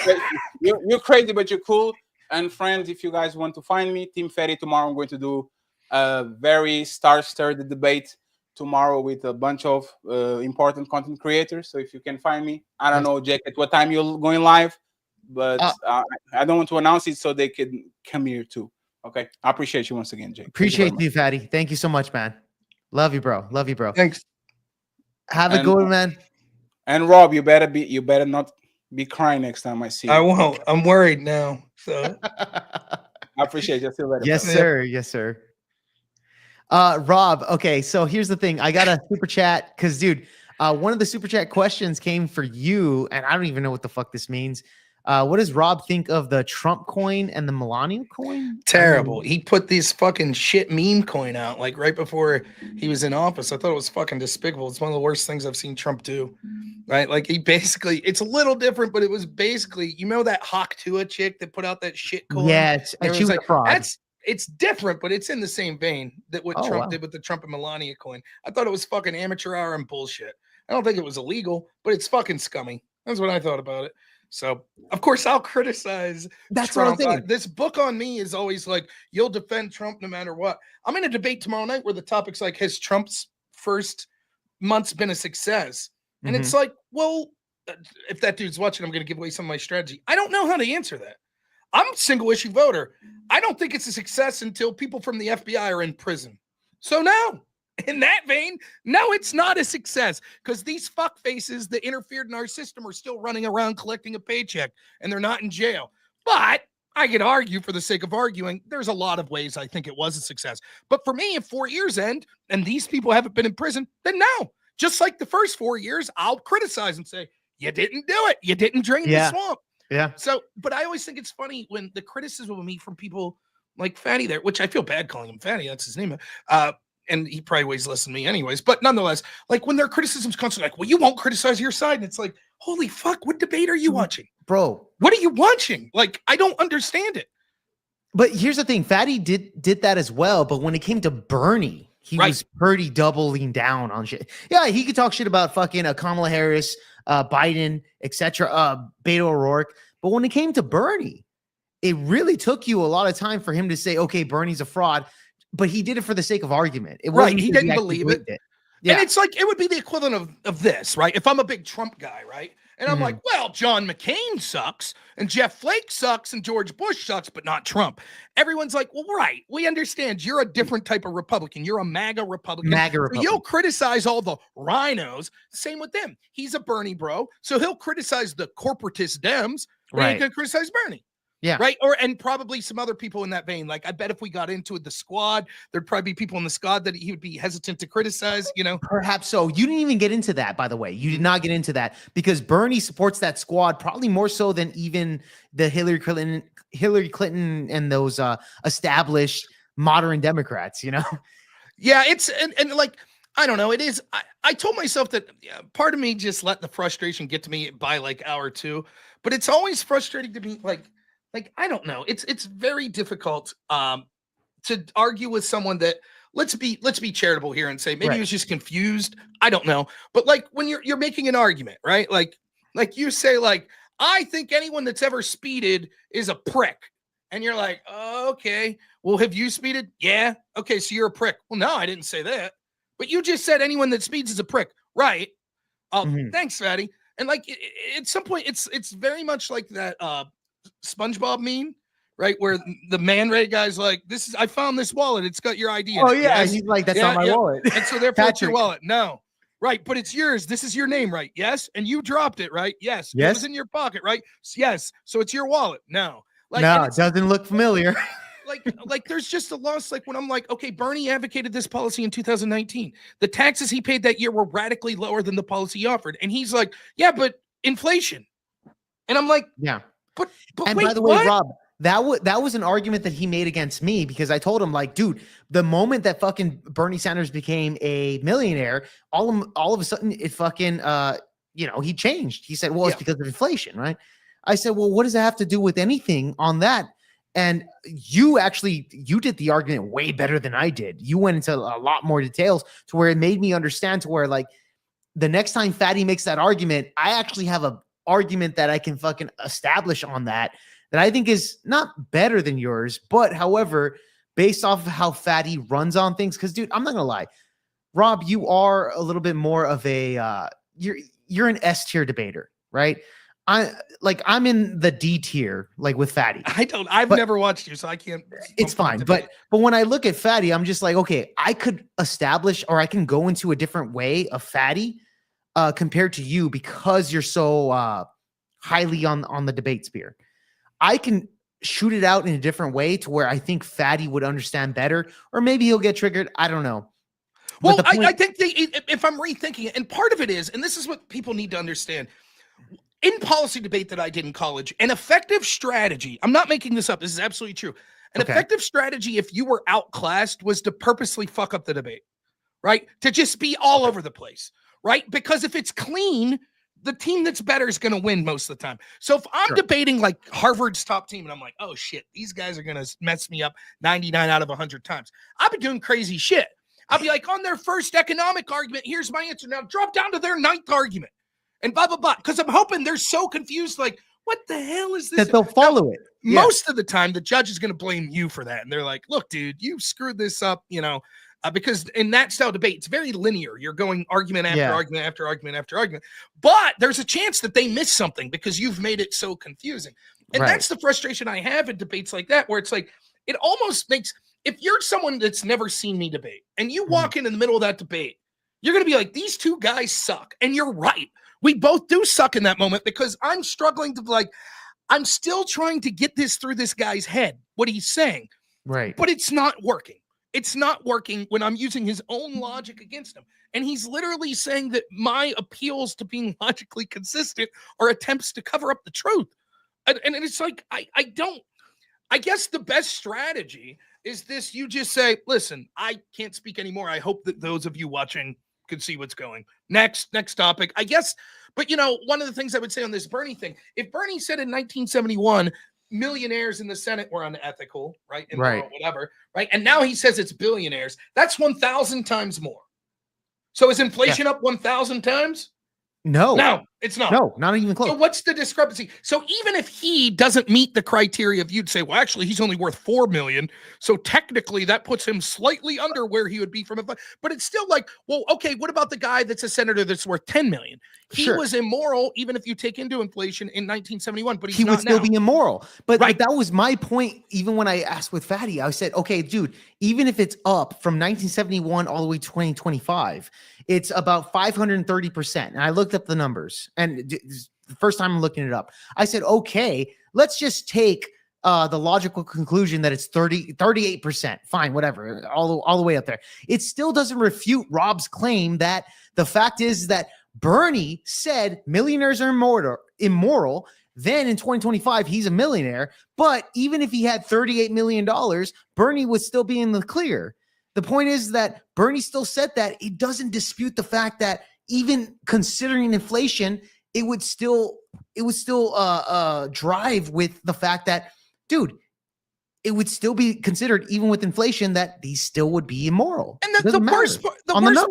You're crazy, but you're cool. And friends, if you guys want to find me, Team Fatty, tomorrow I'm going to do a very star-studded debate tomorrow with a bunch of important content creators. So if you can find me, I don't know, Jack, at what time you're going live. But I don't want to announce it so they can come here too. Okay. I appreciate you once again, Jake. Appreciate you, Fatty. Thank you so much, man. Love you, bro. Love you, bro. Thanks. Have a good one, man. And Rob, you better not be crying next time I see you. I won't. I'm worried now. So I appreciate you. See you later. Yes, sir. Yes, sir. Rob, okay, so here's the thing. I got a super chat because, dude, one of the super chat questions came for you, and I don't even know what the fuck this means. What does Rob think of the Trump coin and the Melania coin? Terrible. He put this fucking shit meme coin out like right before he was in office. I thought it was fucking despicable. It's one of the worst things I've seen Trump do. Right? Like he basically, it's a little different, but it was basically, you know, that Hawk Tua chick that put out that shit coin. Yeah, and she was like, fraud. It's different, but it's in the same vein that what Trump did with the Trump and Melania coin. I thought it was fucking amateur hour and bullshit. I don't think it was illegal, but it's fucking scummy. That's what I thought about it. So, of course, I'll criticize That's Trump. what I'm saying. This book on me is always like, you'll defend Trump no matter what. I'm in a debate tomorrow night where the topic's like, has Trump's first months been a success? And it's like, well, if that dude's watching, I'm going to give away some of my strategy. I don't know how to answer that. I'm a single issue voter. I don't think it's a success until people from the FBI are in prison. So no. In that vein, no, it's not a success because these fuck faces that interfered in our system are still running around collecting a paycheck and they're not in jail. But I could argue for the sake of arguing, there's a lot of ways I think it was a success. But for me, if 4 years end and these people haven't been in prison, then no. Just like the first 4 years, I'll criticize and say, you didn't do it. You didn't drain the swamp. Yeah. So, but I always think it's funny when the criticism of me from people like Fatty there, which I feel bad calling him Fatty. That's his name. and he probably always listened to me anyways, but nonetheless, like when their criticism's constantly like, well, you won't criticize your side. And it's like, holy fuck, what debate are you watching? Bro, what are you watching? Like, I don't understand it. But here's the thing, Fatty did that as well, but when it came to Bernie, he was pretty doubling down on shit. Yeah, he could talk shit about fucking Kamala Harris, Biden, etc., Beto O'Rourke, but when it came to Bernie, it really took you a lot of time for him to say, okay, Bernie's a fraud, but he did it for the sake of argument. It wasn't he because didn't actually believe it. believed Yeah. And it's like, it would be the equivalent of this, right? If I'm a big Trump guy, right? And I'm like, well, John McCain sucks, and Jeff Flake sucks, and George Bush sucks, but not Trump. Everyone's like, well, right, we understand you're a different type of Republican. You're a MAGA Republican. So you'll criticize all the rhinos. Same with them. He's a Bernie bro, so he'll criticize the corporatist Dems, but he can criticize Bernie. Yeah. Right. And probably some other people in that vein. Like, I bet if we got into it, the squad, there'd probably be people in the squad that he would be hesitant to criticize, you know? Perhaps so. You didn't even get into that, by the way. You did not get into that because Bernie supports that squad probably more so than even the Hillary Clinton and those established modern Democrats, you know? Yeah, it's and like, I don't know. It is. I told myself that part of me just let the frustration get to me by like hour two, but it's always frustrating to me. Like, I don't know. It's very difficult to argue with someone that let's be charitable here and say maybe he was just confused. I don't know. But like when you're making an argument, right? Like you say, like, I think anyone that's ever speeded is a prick. And you're like, oh, okay. Well, have you speeded? Yeah. Okay, so you're a prick. Well, no, I didn't say that. But you just said anyone that speeds is a prick. Right. Thanks, Fatty. And like at some point, it's very much like that SpongeBob meme, right? Where the man ray guy's like, I found this wallet. It's got your ID in it. Oh, yeah. Yes. He's like, that's not my wallet. And so therefore it's your wallet. No. Right. But it's yours. This is your name, right? Yes. And you dropped it, right? Yes. It was in your pocket, right? Yes. So it's your wallet. No. Like, no, it doesn't look familiar. like there's just a loss. Like when I'm like, okay, Bernie advocated this policy in 2019. The taxes he paid that year were radically lower than the policy he offered. And he's like, yeah, but inflation. And I'm like, yeah. But and wait, by the way, what? Rob, that was an argument that he made against me because I told him, like, dude, the moment that fucking Bernie Sanders became a millionaire, all of a sudden it fucking he changed. He said, well, it's because of inflation, right? I said, well, what does that have to do with anything on that? And you did the argument way better than I did. You went into a lot more details to where it made me understand to where, like, the next time Fatty makes that argument, I actually have a argument that I can fucking establish on that I think is not better than yours, but however, based off of how Fatty runs on things, because dude, I'm not gonna lie, Rob, you are a little bit more of a you're an S tier debater, right? I'm in the D tier, like with Fatty. I've never watched you, so I can't. It's fine, but when I look at Fatty, I'm just like, okay, I could establish or I can go into a different way of Fatty compared to you because you're so highly on the debate sphere. I can shoot it out in a different way to where I think Fatty would understand better, or maybe he'll get triggered. I don't know. Well, I think if I'm rethinking it, and part of it is, and this is what people need to understand, in policy debate that I did in college, an effective strategy, I'm not making this up, this is absolutely true. An effective strategy, if you were outclassed, was to purposely fuck up the debate, right? To just be all over the place, right? Because if it's clean, the team that's better is going to win most of the time. So if I'm debating like Harvard's top team and I'm like, oh shit, these guys are going to mess me up 99 out of 100 times, I'll be doing crazy shit. I'll be like, on their first economic argument, here's my answer. Now drop down to their ninth argument and blah, blah, blah. Because I'm hoping they're so confused, like, what the hell is this? That they'll follow it. Most of the time, the judge is going to blame you for that. And they're like, look, dude, you screwed this up, because in that style debate, it's very linear. You're going argument after argument after argument after argument. But there's a chance that they miss something because you've made it so confusing. And that's the frustration I have in debates like that, where it's like, it almost makes, if you're someone that's never seen me debate and you walk in the middle of that debate, you're going to be like, these two guys suck. And you're right. We both do suck in that moment because I'm struggling to I'm still trying to get this through this guy's head, what he's saying. Right. But it's not working. It's not working when I'm using his own logic against him. And he's literally saying that my appeals to being logically consistent are attempts to cover up the truth. And it's like, I guess the best strategy, is this you just say, listen, I can't speak anymore. I hope that those of you watching could see what's going. Next topic, I guess. But, one of the things I would say on this Bernie thing, if Bernie said in 1971, millionaires in the Senate were unethical, right? Immoral, whatever, right? And now he says it's billionaires. That's 1,000 times more. So is inflation up 1,000 times? No, it's not. No, not even close. So what's the discrepancy? So even if he doesn't meet the criteria of you'd say, well, actually, he's only worth 4 million. So technically that puts him slightly under where he would be from but it's still like, well, okay, what about the guy that's a senator that's worth 10 million? He was immoral, even if you take into inflation in 1971, but he would still be immoral. But that was my point. Even when I asked with Fatty, I said, okay, dude, even if it's up from 1971 all the way to 2025, it's about 530%. And I looked up the numbers, and the first time I'm looking it up, I said, okay, let's just take the logical conclusion that it's 38%. Fine, whatever, all the way up there. It still doesn't refute Rob's claim that the fact is that Bernie said millionaires are immoral. Then in 2025, he's a millionaire. But even if he had $38 million, Bernie would still be in the clear. The point is that Bernie still said that. It doesn't dispute the fact that even considering inflation, it would still drive with the fact that, dude, it would still be considered, even with inflation, that these still would be immoral. And the worst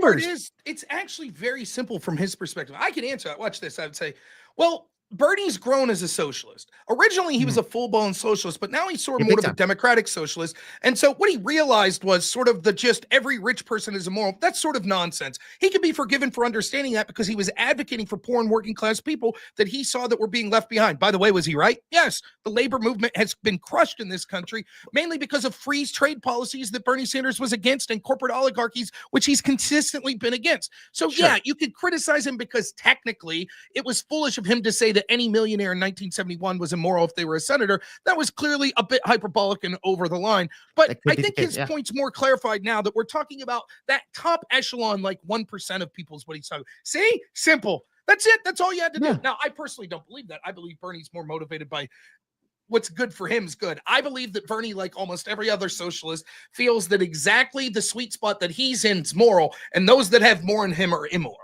part is, it's actually very simple from his perspective. I can answer that. Watch this. I would say, well, Bernie's grown as a socialist. Originally, he was a full-blown socialist, but now he's sort of more of a democratic socialist. And so what he realized was sort of the just every rich person is immoral. That's sort of nonsense. He could be forgiven for understanding that because he was advocating for poor and working class people that he saw that were being left behind. By the way, was he right? Yes. The labor movement has been crushed in this country, mainly because of free trade policies that Bernie Sanders was against and corporate oligarchies, which he's consistently been against. So yeah, you could criticize him because technically it was foolish of him to say that any millionaire in 1971 was immoral if they were a senator. That was clearly a bit hyperbolic and over the line. But I think his point's more clarified now that we're talking about that top echelon, like 1% of people is what he's talking about. See? Simple. That's it. That's all you had to do. Now, I personally don't believe that. I believe Bernie's more motivated by what's good for him is good. I believe that Bernie, like almost every other socialist, feels that exactly the sweet spot that he's in is moral, and those that have more in him are immoral.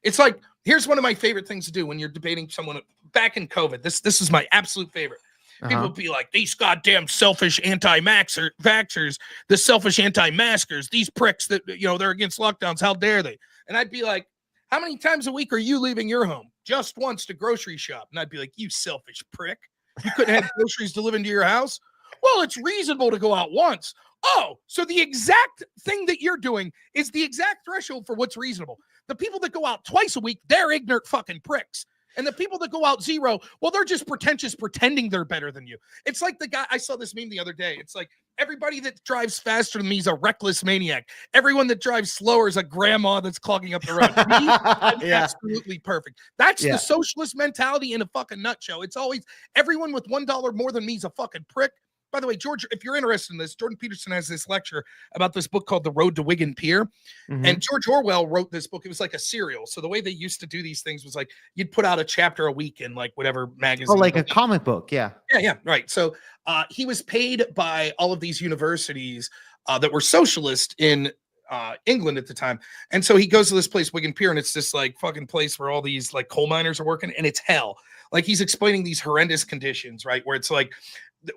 It's like, here's one of my favorite things to do when you're debating someone back in COVID. This is my absolute favorite. People would be like, these goddamn selfish anti-vaxxers, the selfish anti-maskers, these pricks that, they're against lockdowns. How dare they? And I'd be like, how many times a week are you leaving your home? Just once to grocery shop. And I'd be like, you selfish prick. You couldn't have groceries delivered to your house? Well, it's reasonable to go out once. Oh, so the exact thing that you're doing is the exact threshold for what's reasonable. The people that go out twice a week, they're ignorant fucking pricks. And the people that go out zero, well, they're just pretentious, pretending they're better than you. It's like the guy, I saw this meme the other day. It's like, everybody that drives faster than me is a reckless maniac. Everyone that drives slower is a grandma that's clogging up the road. Me, I'm absolutely perfect. That's the socialist mentality in a fucking nutshell. It's always, everyone with $1 more than me is a fucking prick. By the way, George, if you're interested in this, Jordan Peterson has this lecture about this book called The Road to Wigan Pier. And George Orwell wrote this book. It was like a serial. So the way they used to do these things was like, you'd put out a chapter a week in like whatever magazine. Oh, like a comic book. Yeah. Yeah. Right. So he was paid by all of these universities that were socialist in England at the time. And so he goes to this place, Wigan Pier, and it's this like fucking place where all these like coal miners are working, and it's hell. Like he's explaining these horrendous conditions, right? Where it's like,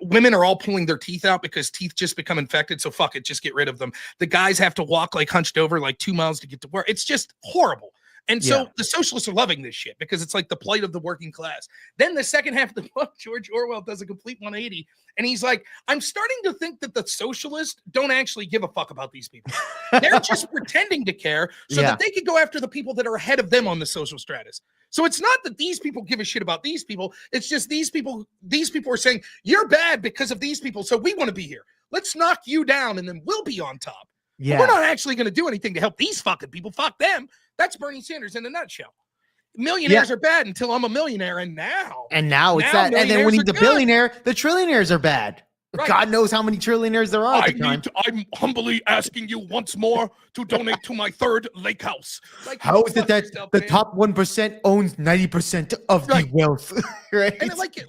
women are all pulling their teeth out because teeth just become infected. So fuck it, just get rid of them. The guys have to walk like hunched over like 2 miles to get to work. It's just horrible. And so the socialists are loving this shit because it's like the plight of the working class. Then the second half of the book, George Orwell does a complete 180. And he's like, I'm starting to think that the socialists don't actually give a fuck about these people. They're just pretending to care so that they could go after the people that are ahead of them on the social stratus. So it's not that these people give a shit about these people. It's just these people are saying, you're bad because of these people. So we want to be here. Let's knock you down and then we'll be on top. But we're not actually going to do anything to help these fucking people. Fuck them. That's Bernie Sanders in a nutshell. Millionaires are bad until I'm a millionaire. And now it's that. And then when he's a billionaire, the trillionaires are bad. Right. God knows how many trillionaires there are at the time. I'm humbly asking you once more to donate to my third lake house. Like, How is it that yourself, the man. top 1% owns 90% of the wealth? Right? And like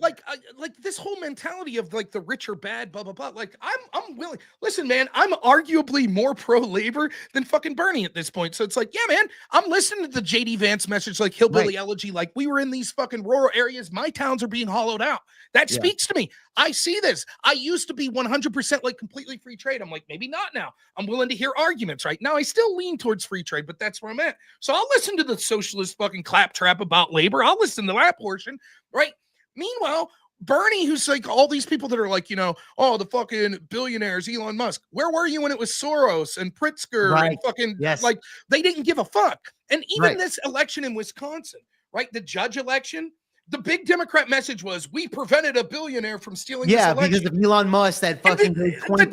this whole mentality of like the rich are bad, blah blah blah. Like I'm willing. Listen, man, I'm arguably more pro labor than fucking Bernie at this point. So it's like, yeah, man, I'm listening to the JD Vance message, like hillbilly elegy. Like we were in these fucking rural areas. My towns are being hollowed out. That speaks to me. I see this. I used to be 100% like completely free trade. I'm like, maybe not now. I'm willing to hear arguments right now. I still lean towards free trade, but that's where I'm at. So I'll listen to the socialist fucking claptrap about labor. I'll listen to that portion, right? Meanwhile, Bernie, who's like all these people that are like, you know, oh, the fucking billionaires, Elon Musk. Where were you when it was Soros and Pritzker and fucking like they didn't give a fuck. And even this election in Wisconsin, right? The judge election. The big Democrat message was we prevented a billionaire from stealing this election. Because of Elon Musk that fucking the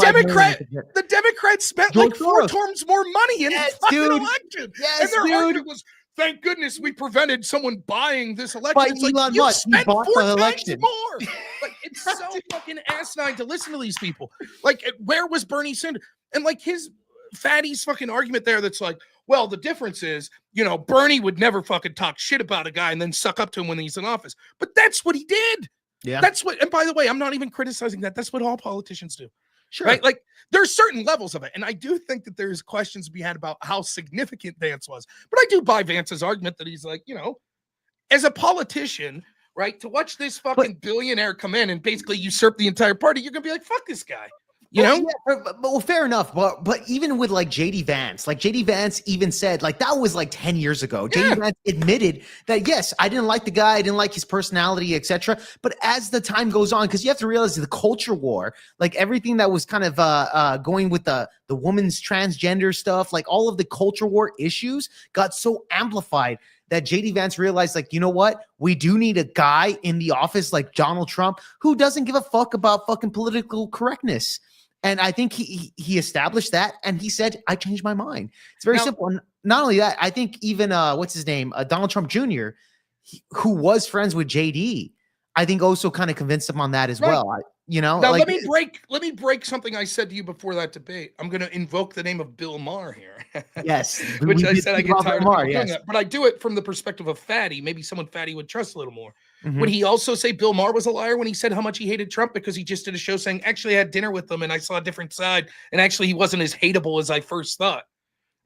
Democrats spent like 4 times more money in the fucking election. And their argument was, thank goodness we prevented someone buying this election. By It's like, Elon you Musk, spent he bought 4 the times election. more. Like, it's so fucking asinine to listen to these people. Like, where was Bernie Sanders? And like his fatty's fucking argument there that's like, well, the difference is, you know, Bernie would never fucking talk shit about a guy and then suck up to him when he's in office. But that's what he did. Yeah. That's what, and by the way, I'm not even criticizing that. That's what all politicians do. Sure. Right? Like, there's certain levels of it. And I do think that there's questions to be had about how significant Vance was. But I do buy Vance's argument that he's like, you know, as a politician, right, to watch this fucking billionaire come in and basically usurp the entire party, you're going to be like, fuck this guy. You know? Well, fair enough. But even with like JD Vance, even said like that was like 10 years ago. JD Vance admitted that, yes, I didn't like the guy. I didn't like his personality, etc. But as the time goes on, because you have to realize the culture war, like everything that was kind of going with the woman's transgender stuff, like all of the culture war issues got so amplified that JD Vance realized, like, you know what? We do need a guy in the office like Donald Trump who doesn't give a fuck about fucking political correctness. And I think he established that, and he said, I changed my mind. It's very simple. And not only that, I think even, what's his name? Donald Trump Jr., who was friends with JD, I think also kind of convinced him on that as well. You know? Now, like, let me break something I said to you before that debate. I'm going to invoke the name of Bill Maher here. Yes. Which I said I get tired of Maher, doing that. But I do it from the perspective of Fatty. Maybe someone Fatty would trust a little more. Mhm. Would he also say Bill Maher was a liar when he said how much he hated Trump because he just did a show saying, actually, I had dinner with him and I saw a different side, and actually he wasn't as hateable as I first thought?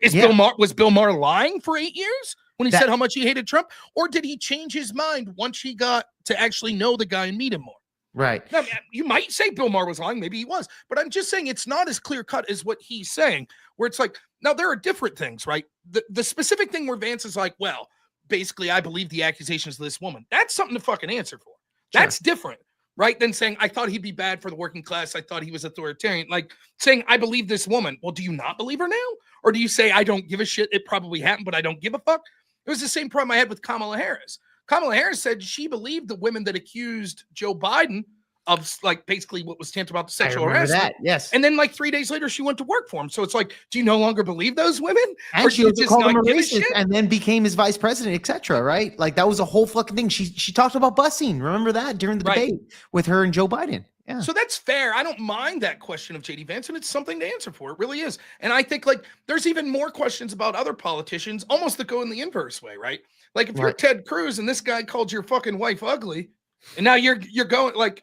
Was Bill Maher lying for 8 years when he said how much he hated Trump? Or did he change his mind once he got to actually know the guy and meet him more? Right. Now, you might say Bill Maher was lying. Maybe he was. But I'm just saying it's not as clear cut as what he's saying, where it's like, now there are different things, right? The specific thing where Vance is like, well, basically, I believe the accusations of this woman. That's something to fucking answer for. That's different, right? Than saying, I thought he'd be bad for the working class. I thought he was authoritarian. Like saying, I believe this woman. Well, do you not believe her now? Or do you say, I don't give a shit? It probably happened, but I don't give a fuck. It was the same problem I had with Kamala Harris. Kamala Harris said she believed the women that accused Joe Biden of like basically what was tantamount to sexual harassment. That, yes. And then like 3 days later, she went to work for him. So it's like, do you no longer believe those women? And or she do you also just called him a not give a racist shit? and then became his vice president, etc. Right? Like that was a whole fucking thing. She talked about busing. Remember that during the debate with her and Joe Biden. Yeah. So that's fair. I don't mind that question of JD Vance, and it's something to answer for. It really is. And I think like there's even more questions about other politicians, almost that go in the inverse way, right? Like if you're Ted Cruz and this guy called your fucking wife ugly, and now you're going like,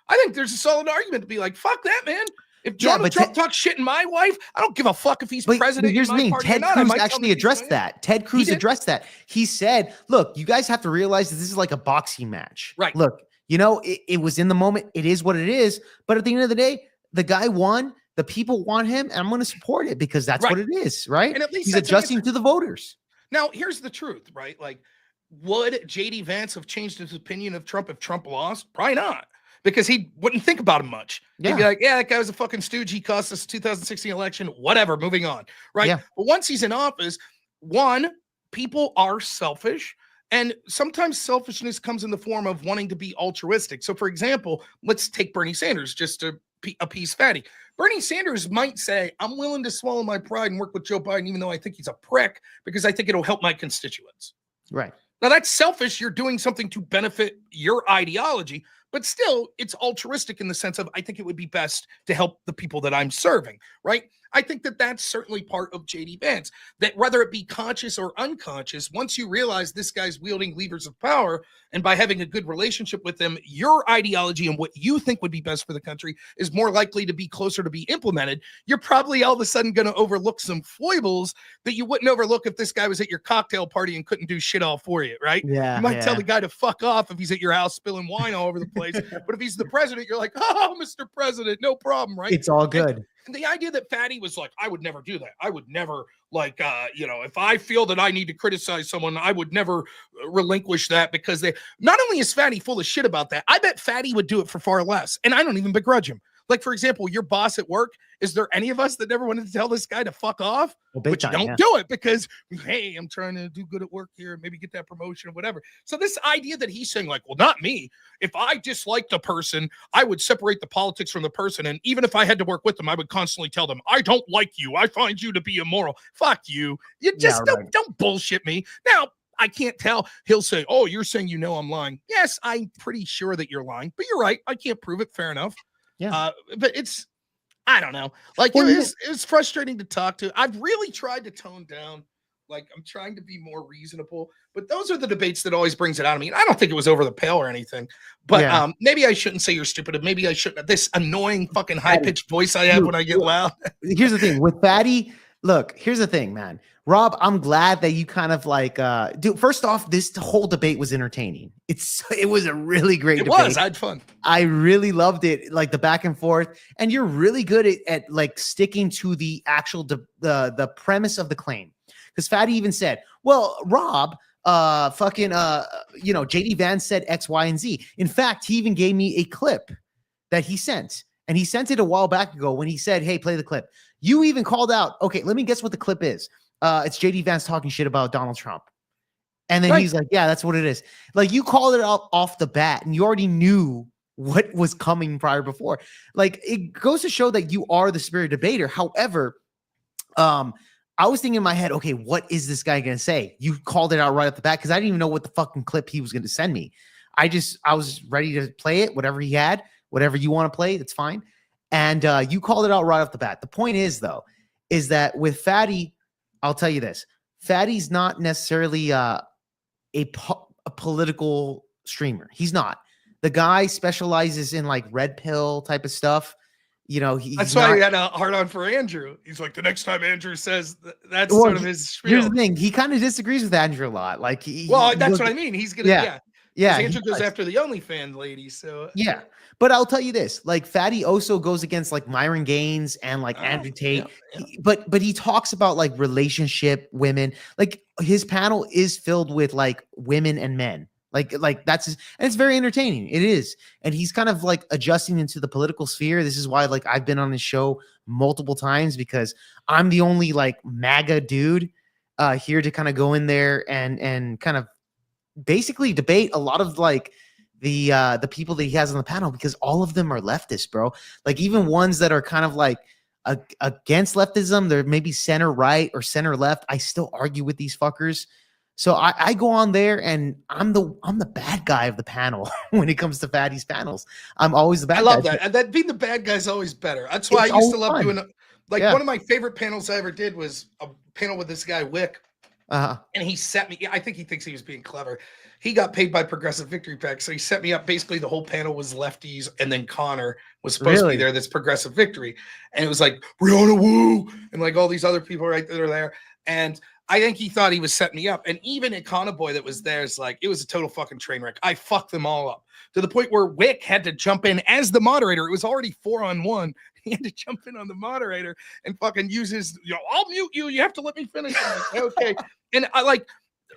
I think there's a solid argument to be like, fuck that, man. If Donald Trump talks shit in my wife, I don't give a fuck if he's president. But here's the thing. Ted Cruz actually addressed that. Ted Cruz addressed that. He said, look, you guys have to realize that this is like a boxing match. Right. Look, you know, it was in the moment. It is what it is. But at the end of the day, the guy won. The people want him, and I'm going to support it because that's what it is, right? And at least he's adjusting to the voters. Now, here's the truth, right? Like, would JD Vance have changed his opinion of Trump if Trump lost? Probably not. Because he wouldn't think about him much. He'd be like, yeah, that guy was a fucking stooge. He cost us the 2016 election. Whatever, moving on. Right? Yeah. But once he's in office, one, people are selfish. And sometimes selfishness comes in the form of wanting to be altruistic. So, for example, let's take Bernie Sanders just to appease Fatty. Bernie Sanders might say, I'm willing to swallow my pride and work with Joe Biden, even though I think he's a prick, because I think it'll help my constituents. Right. Now, that's selfish. You're doing something to benefit your ideology. but still it's altruistic in the sense of I think it would be best to help the people that I'm serving, right? I think that that's certainly part of JD Vance, that whether it be conscious or unconscious, once you realize this guy's wielding levers of power, and by having a good relationship with them, your ideology and what you think would be best for the country is more likely to be closer to be implemented. You're probably all of a sudden going to overlook some foibles that you wouldn't overlook if this guy was at your cocktail party and couldn't do shit all for you, right? Yeah, you might tell the guy to fuck off if he's at your house spilling wine all over the place. But if he's the president, you're like, oh, Mr. President, no problem, right? It's all good. And the idea that Fatty was like, I would never do that. I would never, like, if I feel that I need to criticize someone, I would never relinquish that, because they, not only is Fatty full of shit about that, I bet Fatty would do it for far less. And I don't even begrudge him. Like, for example, your boss at work, is there any of us that never wanted to tell this guy to fuck off? But you don't do it because, hey, I'm trying to do good at work here, maybe get that promotion or whatever. So this idea that he's saying, like, well, not me. If I disliked a person, I would separate the politics from the person. And even if I had to work with them, I would constantly tell them, I don't like you. I find you to be immoral. Fuck you. You just don't bullshit me. Now, I can't tell. He'll say, oh, you're saying I'm lying. Yes, I'm pretty sure that you're lying. But you're right. I can't prove it. Fair enough. Yeah. But it's, I don't know. Like, it was frustrating to talk to. I've really tried to tone down. Like, I'm trying to be more reasonable. But those are the debates that always brings it out of me. And I don't think it was over the pale or anything. But maybe I shouldn't say you're stupid. Maybe I shouldn't. This annoying fucking high-pitched voice I have when I get loud. Here's the thing. With Fatty, look, here's the thing, man. Rob, I'm glad that you kind of like, dude, first off, this whole debate was entertaining. It was a really great debate. It was. I had fun. I really loved it, like the back and forth. And you're really good at like sticking to the actual, the premise of the claim. Because Fatty even said, well, Rob, JD Vance said X, Y, and Z. In fact, he even gave me a clip that he sent. And he sent it a while back ago when he said, hey, play the clip. You even called out, okay, let me guess what the clip is. It's JD Vance talking shit about Donald Trump. And then he's like, yeah, that's what it is. Like, you called it out off the bat and you already knew what was coming prior before. Like, it goes to show that you are the spirit debater. However, I was thinking in my head, okay, what is this guy going to say? You called it out right off the bat because I didn't even know what the fucking clip he was going to send me. I was ready to play it, whatever he had, whatever you want to play, that's fine. And you called it out right off the bat. The point is, though, is that with Fatty, I'll tell you this. Fatty's not necessarily a political streamer. He's not. The guy specializes in like red pill type of stuff. You know, that's why he had a hard on for Andrew. He's like, the next time Andrew says that's sort of his spiel. Here's the thing. He kind of disagrees with Andrew a lot. Like, that's what I mean. He's going to, yeah. Andrew goes after the OnlyFans lady. So yeah. But I'll tell you this, like Fatty also goes against like Myron Gaines and like Andrew Tate. Yeah. But he talks about like relationship women. Like his panel is filled with like women and men. Like that's and it's very entertaining. It is. And he's kind of like adjusting into the political sphere. This is why like I've been on his show multiple times because I'm the only like MAGA dude here to kind of go in there and kind of basically debate a lot of like the people that he has on the panel, because all of them are leftists, bro. Like even ones that are kind of like against leftism, they're maybe center right or center left. I still argue with these fuckers. So I go on there and I'm the bad guy of the panel when it comes to Fatty's panels. I'm always the bad guy. I love that. And that being the bad guy is always better. That's why I used to love doing one of my favorite panels I ever did was a panel with this guy Wick. And he set me. I think he thinks he was being clever. He got paid by Progressive Victory PAC, so he set me up. Basically, the whole panel was lefties, and then Connor was supposed to be there. That's Progressive Victory, and it was like Brianna Wu and like all these other people right that are there. And I think he thought he was setting me up. And even Econo Boy that was there is like, it was a total fucking train wreck. I fucked them all up to the point where Wick had to jump in as the moderator. It was already 4-on-1. He had to jump in on the moderator and fucking use his, I'll mute you. You have to let me finish. Like, okay. And I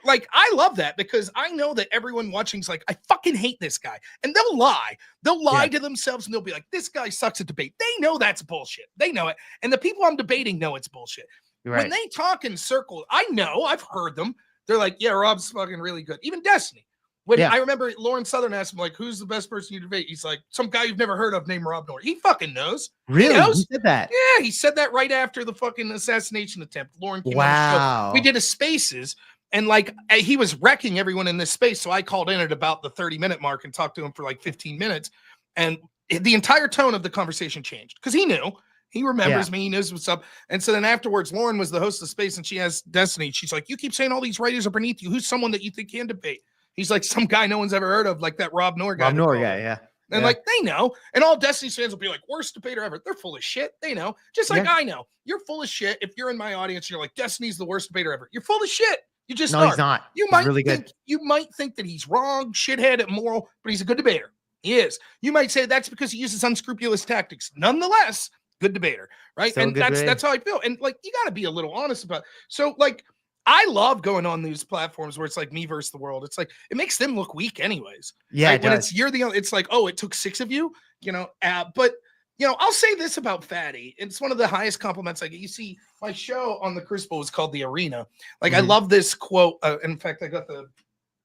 I love that because I know that everyone watching's like, I fucking hate this guy. And they'll lie. They'll lie to themselves and they'll be like, this guy sucks at debate. They know that's bullshit. They know it. And the people I'm debating know it's bullshit. Right. When they talk in circles, I know, I've heard them. They're like, yeah, Rob's fucking really good. Even Destiny. When I remember Lauren Southern asked him, like, who's the best person you debate? He's like, some guy you've never heard of named Rob Noerr. He fucking knows. Really? He knows. He said that? Yeah, he said that right after the fucking assassination attempt. Lauren came on the show. We did a Spaces, And like he was wrecking everyone in this space. So I called in at about the 30-minute mark and talked to him for like 15 minutes. And the entire tone of the conversation changed because he knew. He remembers me. He knows what's up. And so then afterwards, Lauren was the host of Space, and she asked Destiny. She's like, "You keep saying all these writers are beneath you. Who's someone that you think can debate?" He's like, "Some guy no one's ever heard of, like that Rob Noerr guy." Rob Noerr guy, yeah. And like they know, and all Destiny's fans will be like, "Worst debater ever." They're full of shit. They know, just like I know. You're full of shit. If you're in my audience, you're like, "Destiny's the worst debater ever." You're full of shit. You just no, are. He's not. You he's might really think good. You might think that he's wrong, shithead, immoral, but he's a good debater. He is. You might say that's because he uses unscrupulous tactics. Nonetheless, good debater, right? Still and that's how I feel. And like you got to be a little honest about it. So like I love going on these platforms where it's like me versus the world. It's like it makes them look weak anyways. Yeah, right? When it's you're the only, it's like, oh, it took 6 of you, you know. But you know, I'll say this about Fatty. It's one of the highest compliments I get. You see, my show on the Crucible was called The Arena. Like I love this quote. In fact, I got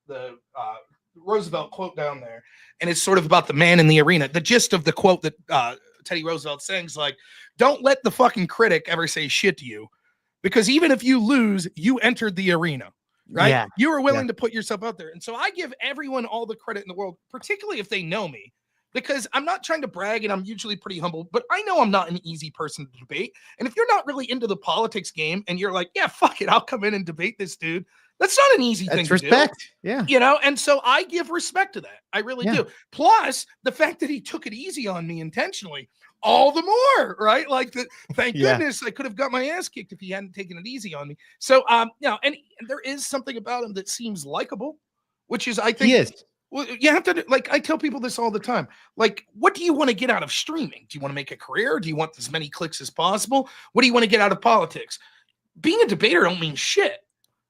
the Roosevelt quote down there, and it's sort of about the man in the arena. The gist of the quote that Teddy Roosevelt saying is like, "Don't let the fucking critic ever say shit to you, because even if you lose, you entered the arena, right? Yeah. You were willing to put yourself out there." And so I give everyone all the credit in the world, particularly if they know me, because I'm not trying to brag and I'm usually pretty humble, but I know I'm not an easy person to debate. And if you're not really into the politics game and you're like, "Yeah, fuck it, I'll come in and debate this dude," that's not an easy thing to do. Yeah. You know, and so I give respect to that. I really do. Plus, the fact that he took it easy on me intentionally, all the more, right? Like, thank goodness I could have got my ass kicked if he hadn't taken it easy on me. So, you know, and there is something about him that seems likable, which is, I think, he is. Well, you have to, like, I tell people this all the time. Like, what do you want to get out of streaming? Do you want to make a career? Do you want as many clicks as possible? What do you want to get out of politics? Being a debater don't mean shit.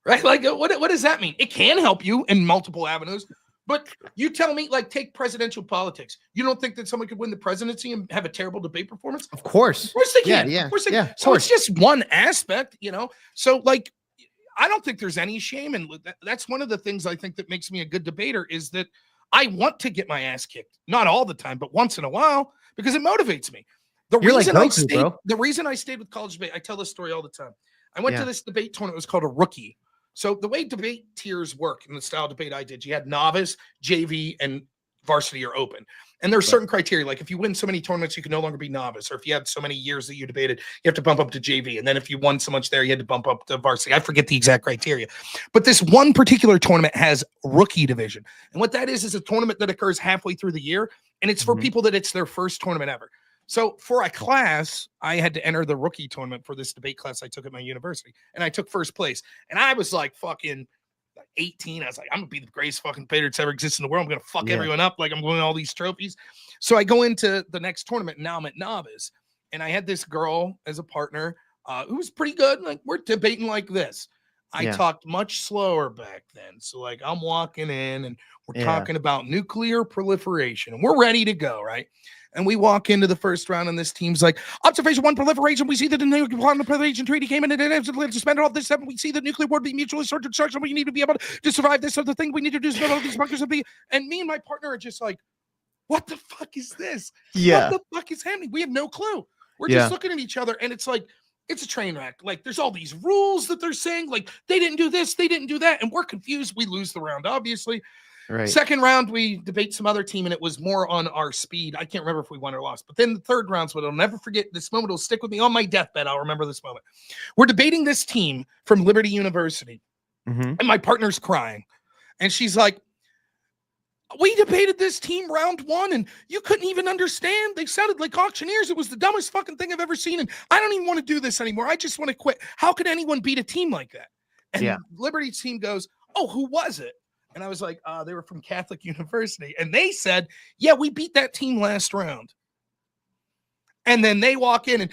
Right? Like, what does that mean? It can help you in multiple avenues, but you tell me, like, take presidential politics. You don't think that someone could win the presidency and have a terrible debate performance? Of course. Of course they can. Yeah, of course they yeah, can. So it's just one aspect, you know? So, like, I don't think there's any shame. And that's one of the things I think that makes me a good debater is that I want to get my ass kicked. Not all the time, but once in a while, because it motivates me. The reason I stayed with college debate, I tell this story all the time. I went to this debate tournament. It was called a rookie. So the way debate tiers work in the style debate I did, you had novice, JV, and varsity or open. And there's certain criteria. Like if you win so many tournaments, you can no longer be novice. Or if you had so many years that you debated, you have to bump up to JV. And then if you won so much there, you had to bump up to varsity. I forget the exact criteria. But this one particular tournament has rookie division. And what that is a tournament that occurs halfway through the year. And it's for people that it's their first tournament ever. So for a class, I had to enter the rookie tournament for this debate class I took at my university. And I took first place. And I was like fucking 18. I was like, I'm going to be the greatest fucking debater that's ever existed in the world. I'm going to fuck everyone up. Like I'm winning all these trophies. So I go into the next tournament. And now I'm at novice. And I had this girl as a partner who was pretty good. Like we're debating like this. I talked much slower back then. So like I'm walking in and we're talking about nuclear proliferation and we're ready to go, right? And we walk into the first round and this team's like, observation 1, proliferation. We see that the nuclear proliferation treaty came in and it suspended all this stuff. We see the nuclear war be mutually assured destruction. We need to be able to survive this other thing. We need to do all these bunkers and me and my partner are just like, what the fuck is this? Yeah. What the fuck is happening? We have no clue. We're just looking at each other and it's like, it's a train wreck. Like there's all these rules that they're saying, like they didn't do this, they didn't do that. And we're confused. We lose the round, obviously. Right. Second round, we debate some other team, and it was more on our speed. I can't remember if we won or lost. But then the third round's what I'll never forget. This moment will stick with me on my deathbed. I'll remember this moment. We're debating this team from Liberty University, and my partner's crying. And she's like, we debated this team round 1, and you couldn't even understand. They sounded like auctioneers. It was the dumbest fucking thing I've ever seen, and I don't even want to do this anymore. I just want to quit. How could anyone beat a team like that? And Liberty's team goes, oh, who was it? And I was like, they were from Catholic University. And they said, yeah, we beat that team last round. And then they walk in and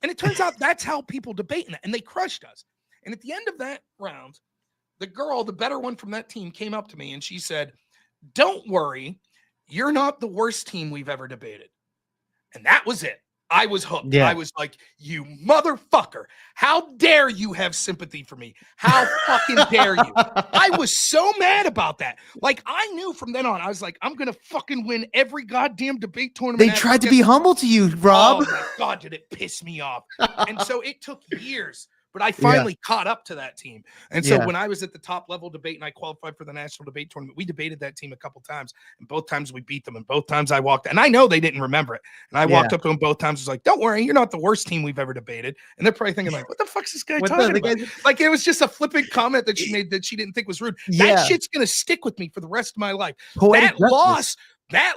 it turns out that's how people debate. And they crushed us. And at the end of that round, the girl, the better one from that team, came up to me and she said, don't worry, you're not the worst team we've ever debated. And that was it. I was hooked. I was like, you motherfucker. How dare you have sympathy for me? How fucking dare you? I was so mad about that. Like, I knew from then on, I was like, I'm going to fucking win every goddamn debate tournament. They tried to be humble to you, Rob. Oh my God, did it piss me off. And so it took years. but I finally caught up to that team. And so when I was at the top level debate and I qualified for the national debate tournament, we debated that team a couple times, and both times we beat them, and both times I walked, and I know they didn't remember it. And I walked up to them both times, was like, don't worry, you're not the worst team we've ever debated. And they're probably thinking like, what the fuck's this guy talking about? Like, it was just a flippant comment that she made that she didn't think was rude. That shit's going to stick with me for the rest of my life. That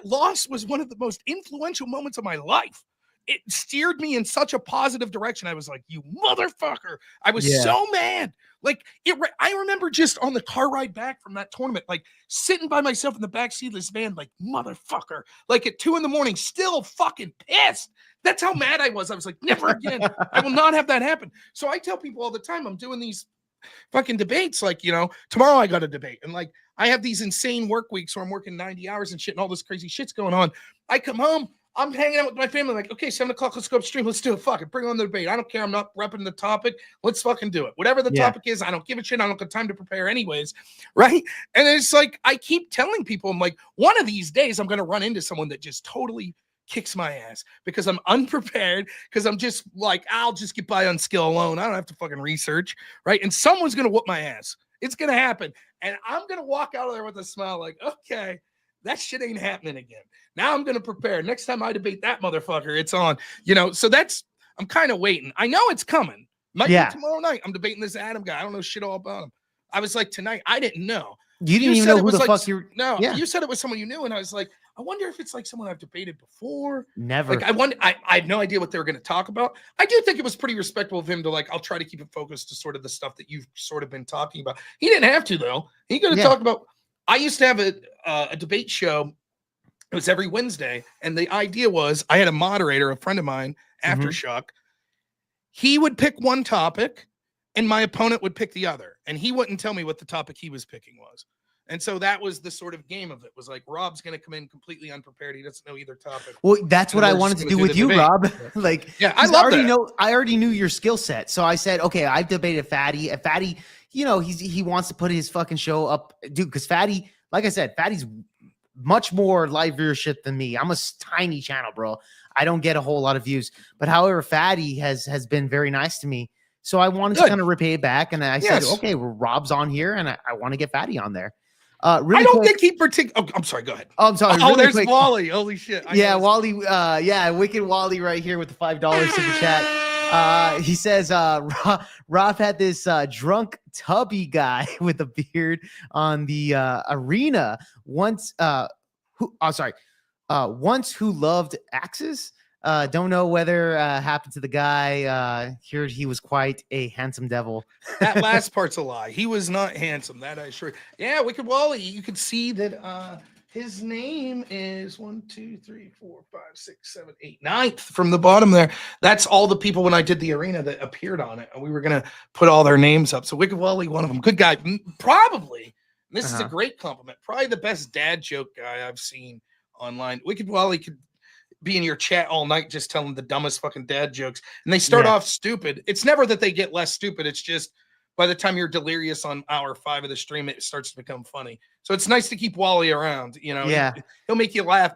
loss was one of the most influential moments of my life. It steered me in such a positive direction. I was like, you motherfucker. I was so mad. Like, I remember just on the car ride back from that tournament, like sitting by myself in the backseat of this van, like, motherfucker, like at 2 a.m, still fucking pissed. That's how mad I was. I was like, never again. I will not have that happen. So I tell people all the time, I'm doing these fucking debates. Like, you know, tomorrow I got a debate, and like, I have these insane work weeks where I'm working 90 hours and shit, and all this crazy shit's going on. I come home, I'm hanging out with my family, like, okay, 7 o'clock, let's go upstream, let's do it. Fuck it, bring on the debate. I don't care. I'm not repping the topic. Let's fucking do it. Whatever the topic is, I don't give a shit. I don't got time to prepare anyways, right? And it's like, I keep telling people, I'm like, one of these days I'm going to run into someone that just totally kicks my ass because I'm unprepared, because I'm just like, I'll just get by on skill alone. I don't have to fucking research, right? And someone's going to whoop my ass. It's going to happen. And I'm going to walk out of there with a smile like, okay, that shit ain't happening again. Now I'm going to prepare. Next time I debate that motherfucker, it's on, you know? So I'm kind of waiting. I know it's coming. Might be tomorrow night. I'm debating this Adam guy. I don't know shit all about him. I was like, tonight, I didn't know. You didn't even know who the fuck you were. No, you said it was someone you knew. And I was like, I wonder if it's like someone I've debated before. Never. Like, I had no idea what they were going to talk about. I do think it was pretty respectful of him to like, I'll try to keep it focused to sort of the stuff that you've sort of been talking about. He didn't have to, though. He could have talked about, I used to have a debate show. It was every Wednesday. And the idea was I had a moderator, a friend of mine, Aftershock. He would pick one topic and my opponent would pick the other. And he wouldn't tell me what the topic he was picking was. And so that was the sort of game of it. Was like, Rob's going to come in completely unprepared. He doesn't know either topic. Well, that's what I wanted to do with you, Rob. Like, yeah, I love that. I already knew your skill set. So I said, okay, I've debated Fatty. And Fatty, you know, he wants to put his fucking show up, dude, because Fatty, like I said, Fatty's much more live viewership than me. I'm a tiny channel, bro. I don't get a whole lot of views. But however, Fatty has been very nice to me. So I wanted to kind of repay it back. And I said, okay, well, Rob's on here, and I want to get Fatty on there. Really I don't quick, think he particularly. Oh, I'm sorry. Go ahead. Oh, I'm sorry. Oh, really there's quick. Wally. Holy shit. Wally. Wicked Wally right here with the $5 super chat. He says, Rob had this drunk tubby guy with a beard on the arena once. Once who loved axes. Don't know whether happened to the guy. Heard he was quite a handsome devil. That last part's a lie. He was not handsome. That I sure. Yeah, Wicked Wally. You can see that his name is 1, 2, 3, 4, 5, 6, 7, 8, 9th from the bottom there. That's all the people when I did the arena that appeared on it. And we were gonna put all their names up. So Wicked Wally, one of them. Good guy. Probably. This is a great compliment. Probably the best dad joke guy I've seen online. Wicked Wally could be in your chat all night just telling the dumbest fucking dad jokes, and they start off stupid. It's never that they get less stupid. It's just by the time you're delirious on hour 5 of the stream, it starts to become funny. So it's nice to keep Wally around. You know, he'll make you laugh.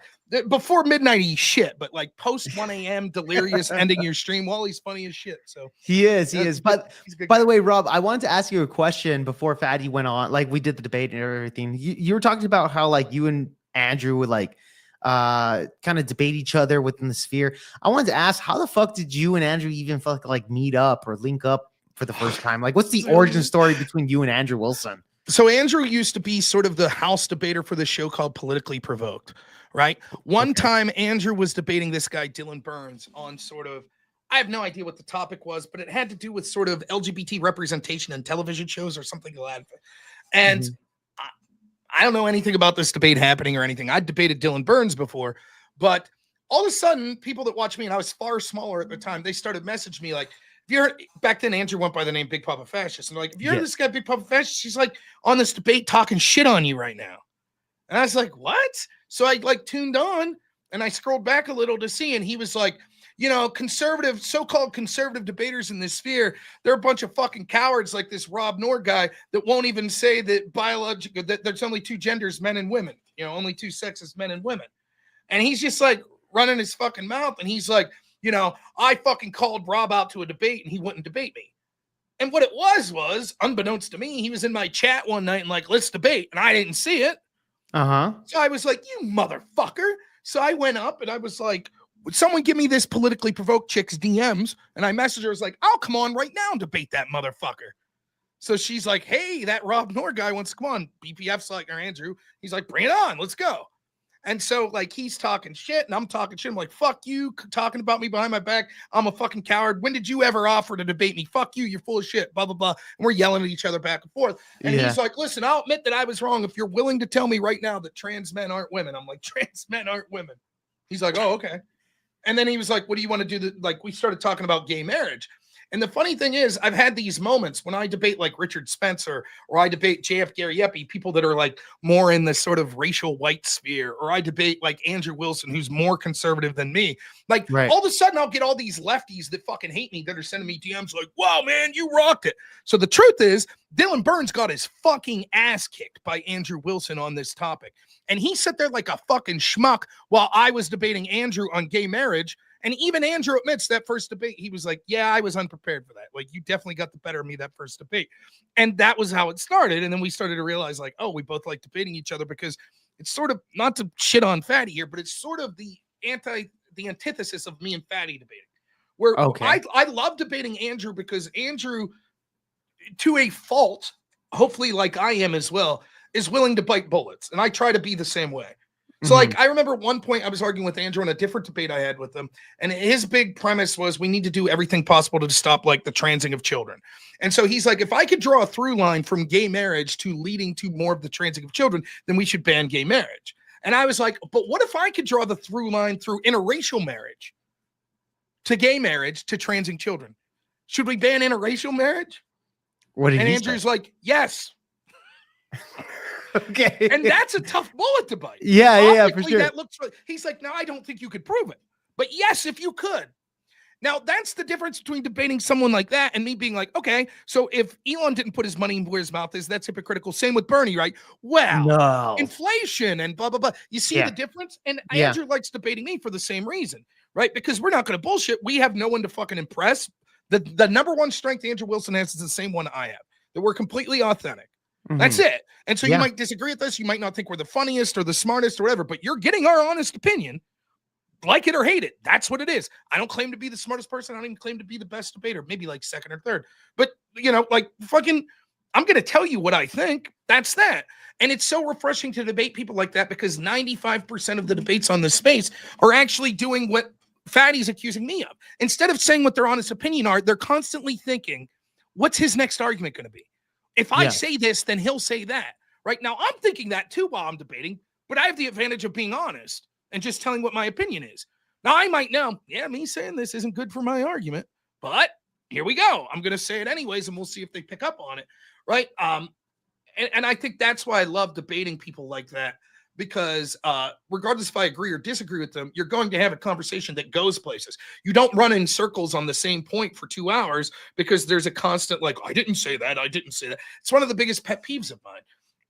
Before midnight, he's shit, but like post 1 a.m. delirious ending your stream, Wally's funny as shit. So he is. But by the way, Rob, I wanted to ask you a question before Fatty went on. Like, we did the debate and everything. You were talking about how like you and Andrew would like kind of debate each other within the sphere. I wanted to ask, how the fuck did you and Andrew even like meet up or link up for the first time? Like, what's the origin story between you and Andrew Wilson? So Andrew used to be sort of the house debater for the show called Politically Provoked, right? One time Andrew was debating this guy, Dylan Burns, on sort of, I have no idea what the topic was, but it had to do with sort of LGBT representation in television shows or something like that. And I don't know anything about this debate happening or anything. I debated Dylan Burns before, but all of a sudden, people that watch me, and I was far smaller at the time, they started messaging me like, if you heard, back then Andrew went by the name Big Papa Fascist. And they're like, if you heard this guy, Big Papa Fascist, he's like on this debate talking shit on you right now. And I was like, what? So I like tuned on and I scrolled back a little to see, and he was like, you know, conservative, so-called conservative debaters in this sphere, they're a bunch of fucking cowards like this Rob Noerr guy that won't even say that biological, that there's only 2 genders, men and women, you know, only 2 sexes, men and women. And he's just like running his fucking mouth. And he's like, you know, I fucking called Rob out to a debate and he wouldn't debate me. And what it was, unbeknownst to me, he was in my chat one night and like, let's debate. And I didn't see it. So I was like, you motherfucker. So I went up and I was like, would someone give me this politically provoked chick's DMs? And I messaged her, I was like, I'll come on right now and debate that motherfucker. So she's like, hey, that Rob Noerr guy wants to come on. BPF's like, or Andrew, he's like, bring it on, let's go. And so, like, he's talking shit, and I'm talking shit. I'm like, fuck you, talking about me behind my back. I'm a fucking coward. When did you ever offer to debate me? Fuck you, you're full of shit, blah, blah, blah. And we're yelling at each other back and forth. And he's like, listen, I'll admit that I was wrong if you're willing to tell me right now that trans men aren't women. I'm like, trans men aren't women. He's like, oh, okay. And then he was like, what do you want to do? Like, we started talking about gay marriage. And the funny thing is, I've had these moments when I debate like Richard Spencer, or I debate JF Gariepi, people that are like more in the sort of racial white sphere, or I debate like Andrew Wilson, who's more conservative than me. Like all of a sudden I'll get all these lefties that fucking hate me that are sending me DMs like, wow, man, you rocked it. So the truth is, Dylan Burns got his fucking ass kicked by Andrew Wilson on this topic. And he sat there like a fucking schmuck while I was debating Andrew on gay marriage. And even Andrew admits that first debate, he was like, yeah, I was unprepared for that. Like, you definitely got the better of me that first debate. And that was how it started. And then we started to realize, like, oh, we both like debating each other, because it's sort of, not to shit on Fatty here, but it's sort of the antithesis of me and Fatty debating. Where I love debating Andrew, because Andrew, to a fault, hopefully like I am as well, is willing to bite bullets. And I try to be the same way. So, like, I remember at one point I was arguing with Andrew in a different debate I had with him, and his big premise was we need to do everything possible to stop, like, the transing of children. And so he's like, if I could draw a through line from gay marriage to leading to more of the transing of children, then we should ban gay marriage. And I was like, but what if I could draw the through line through interracial marriage to gay marriage to transing children? Should we ban interracial marriage? What did and he Andrew's say? like, yes. Okay. And that's a tough bullet to bite. Yeah, for sure. That looks. He's like, no, I don't think you could prove it. But yes, if you could. Now, that's the difference between debating someone like that and me being like, okay, so if Elon didn't put his money where his mouth is, that's hypocritical. Same with Bernie, right? Well, inflation and blah, blah, blah. You see the difference? And Andrew likes debating me for the same reason, right? Because we're not going to bullshit. We have no one to fucking impress. The number one strength Andrew Wilson has is the same one I have, that we're completely authentic. That's it. And so you might disagree with us. You might not think we're the funniest or the smartest or whatever, but you're getting our honest opinion. Like it or hate it. That's what it is. I don't claim to be the smartest person. I don't even claim to be the best debater. Maybe like second or third. But, you know, like fucking, I'm going to tell you what I think. That's that. And it's so refreshing to debate people like that, because 95% of the debates on this space are actually doing what Fatty's accusing me of. Instead of saying what their honest opinion are, they're constantly thinking, what's his next argument going to be? If I say this, then he'll say that. Right now, I'm thinking that too while I'm debating, but I have the advantage of being honest and just telling what my opinion is. Now, I might know, me saying this isn't good for my argument, but here we go. I'm going to say it anyways, and we'll see if they pick up on it, right? And I think that's why I love debating people like that, because regardless if I agree or disagree with them, you're going to have a conversation that goes places. You don't run in circles on the same point for 2 hours because there's a constant, like, I didn't say that. I didn't say that. It's one of the biggest pet peeves of mine.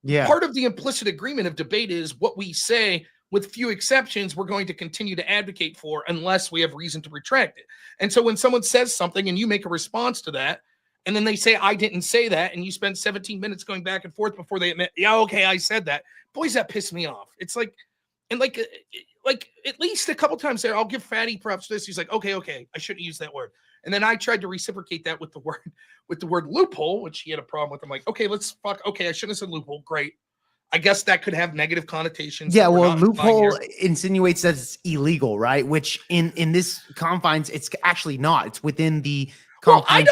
Yeah. Part of the implicit agreement of debate is what we say, with few exceptions, we're going to continue to advocate for unless we have reason to retract it. And so when someone says something and you make a response to that, and then they say, I didn't say that, and you spend 17 minutes going back and forth before they admit, yeah, okay, I said that. Boys, that pissed me off. It's like, and like at least a couple times there, I'll give Fatty props to this. He's like, okay, I shouldn't use that word. And then I tried to reciprocate that with the word loophole, which he had a problem with. I'm like, okay, I shouldn't have said loophole. Great. I guess that could have negative connotations. Yeah, well, loophole insinuates that it's illegal, right? Which in this confines, it's actually not. It's within the confines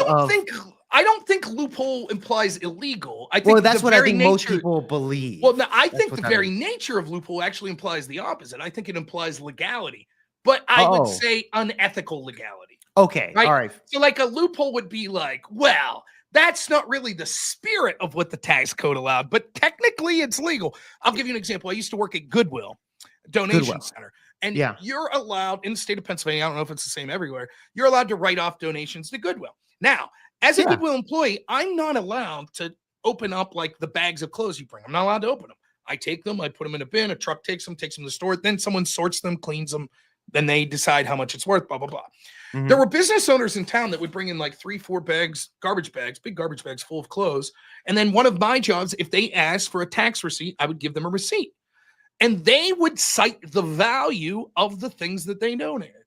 I don't think loophole implies illegal. I think that's what I think most people believe. Well, no, I think the very nature of loophole actually implies the opposite. I think it implies legality, but I would say unethical legality. Okay, right? All right. So like a loophole would be like, well, that's not really the spirit of what the tax code allowed, but technically it's legal. I'll give you an example. I used to work at Goodwill Donation Center. And you're allowed in the state of Pennsylvania, I don't know if it's the same everywhere, you're allowed to write off donations to Goodwill. Now, as a Goodwill employee, I'm not allowed to open up like the bags of clothes you bring. I'm not allowed to open them. I take them, I put them in a bin, a truck takes them to the store, then someone sorts them, cleans them, Then they decide how much it's worth, blah, blah, blah. Mhm. There were business owners in town that would bring in like 3-4 bags, garbage bags, big garbage bags full of clothes. And then one of my jobs, if they asked for a tax receipt, I would give them a receipt. And they would cite the value of the things that they donated.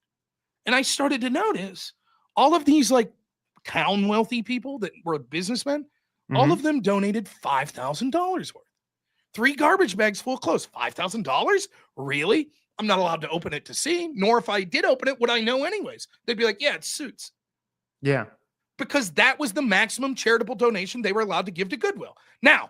And I started to notice all of these like town wealthy people that were businessmen, all of them donated $5,000 worth. 3 garbage bags full of clothes, $5,000? Really? I'm not allowed to open it to see, nor if I did open it, would I know anyways. They'd be like, yeah, it's suits. Yeah. Because that was the maximum charitable donation they were allowed to give to Goodwill. Now,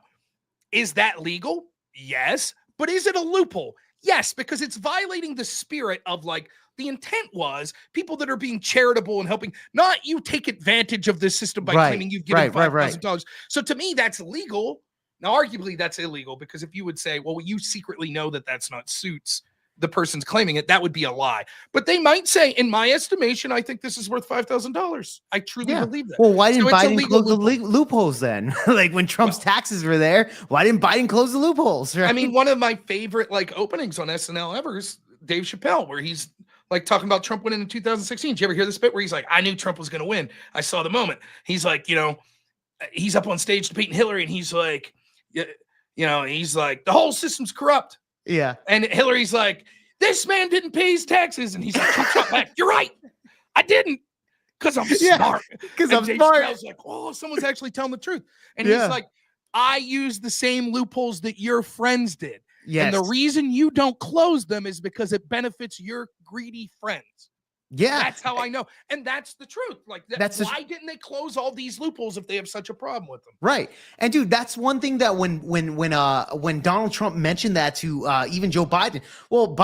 is that legal? Yes. But is it a loophole? Yes, because it's violating the spirit of like, the intent was people that are being charitable and helping, not you take advantage of this system by claiming you've given $5,000. So to me, that's legal. Now, arguably, that's illegal because if you would say, well, you secretly know that that's not suits, the person's claiming it, that would be a lie. But they might say, in my estimation, I think this is worth $5,000. I truly believe that. Well, why didn't Biden close the loophole. loopholes then? Like when Trump's taxes were there, why didn't Biden close the loopholes? Right? I mean, one of my favorite like openings on SNL ever is Dave Chappelle, where he's like talking about Trump winning in 2016. Did you ever hear this bit where he's like, I knew Trump was going to win. I saw the moment. He's like, you know, he's up on stage debating Hillary and he's like, you know, he's like, the whole system's corrupt. Yeah. And Hillary's like, this man didn't pay his taxes. And he's like, shut back. You're right. I didn't. Because I'm smart. Because I'm Dave smart. Chappelle's like, oh, someone's actually telling the truth. And he's like, I use the same loopholes that your friends did. Yes. And the reason you don't close them is because it benefits your greedy friends. Yeah. That's how I know. And that's the truth. Like, why didn't they close all these loopholes if they have such a problem with them? Right. And dude, that's one thing that when Donald Trump mentioned that to even Joe Biden, well,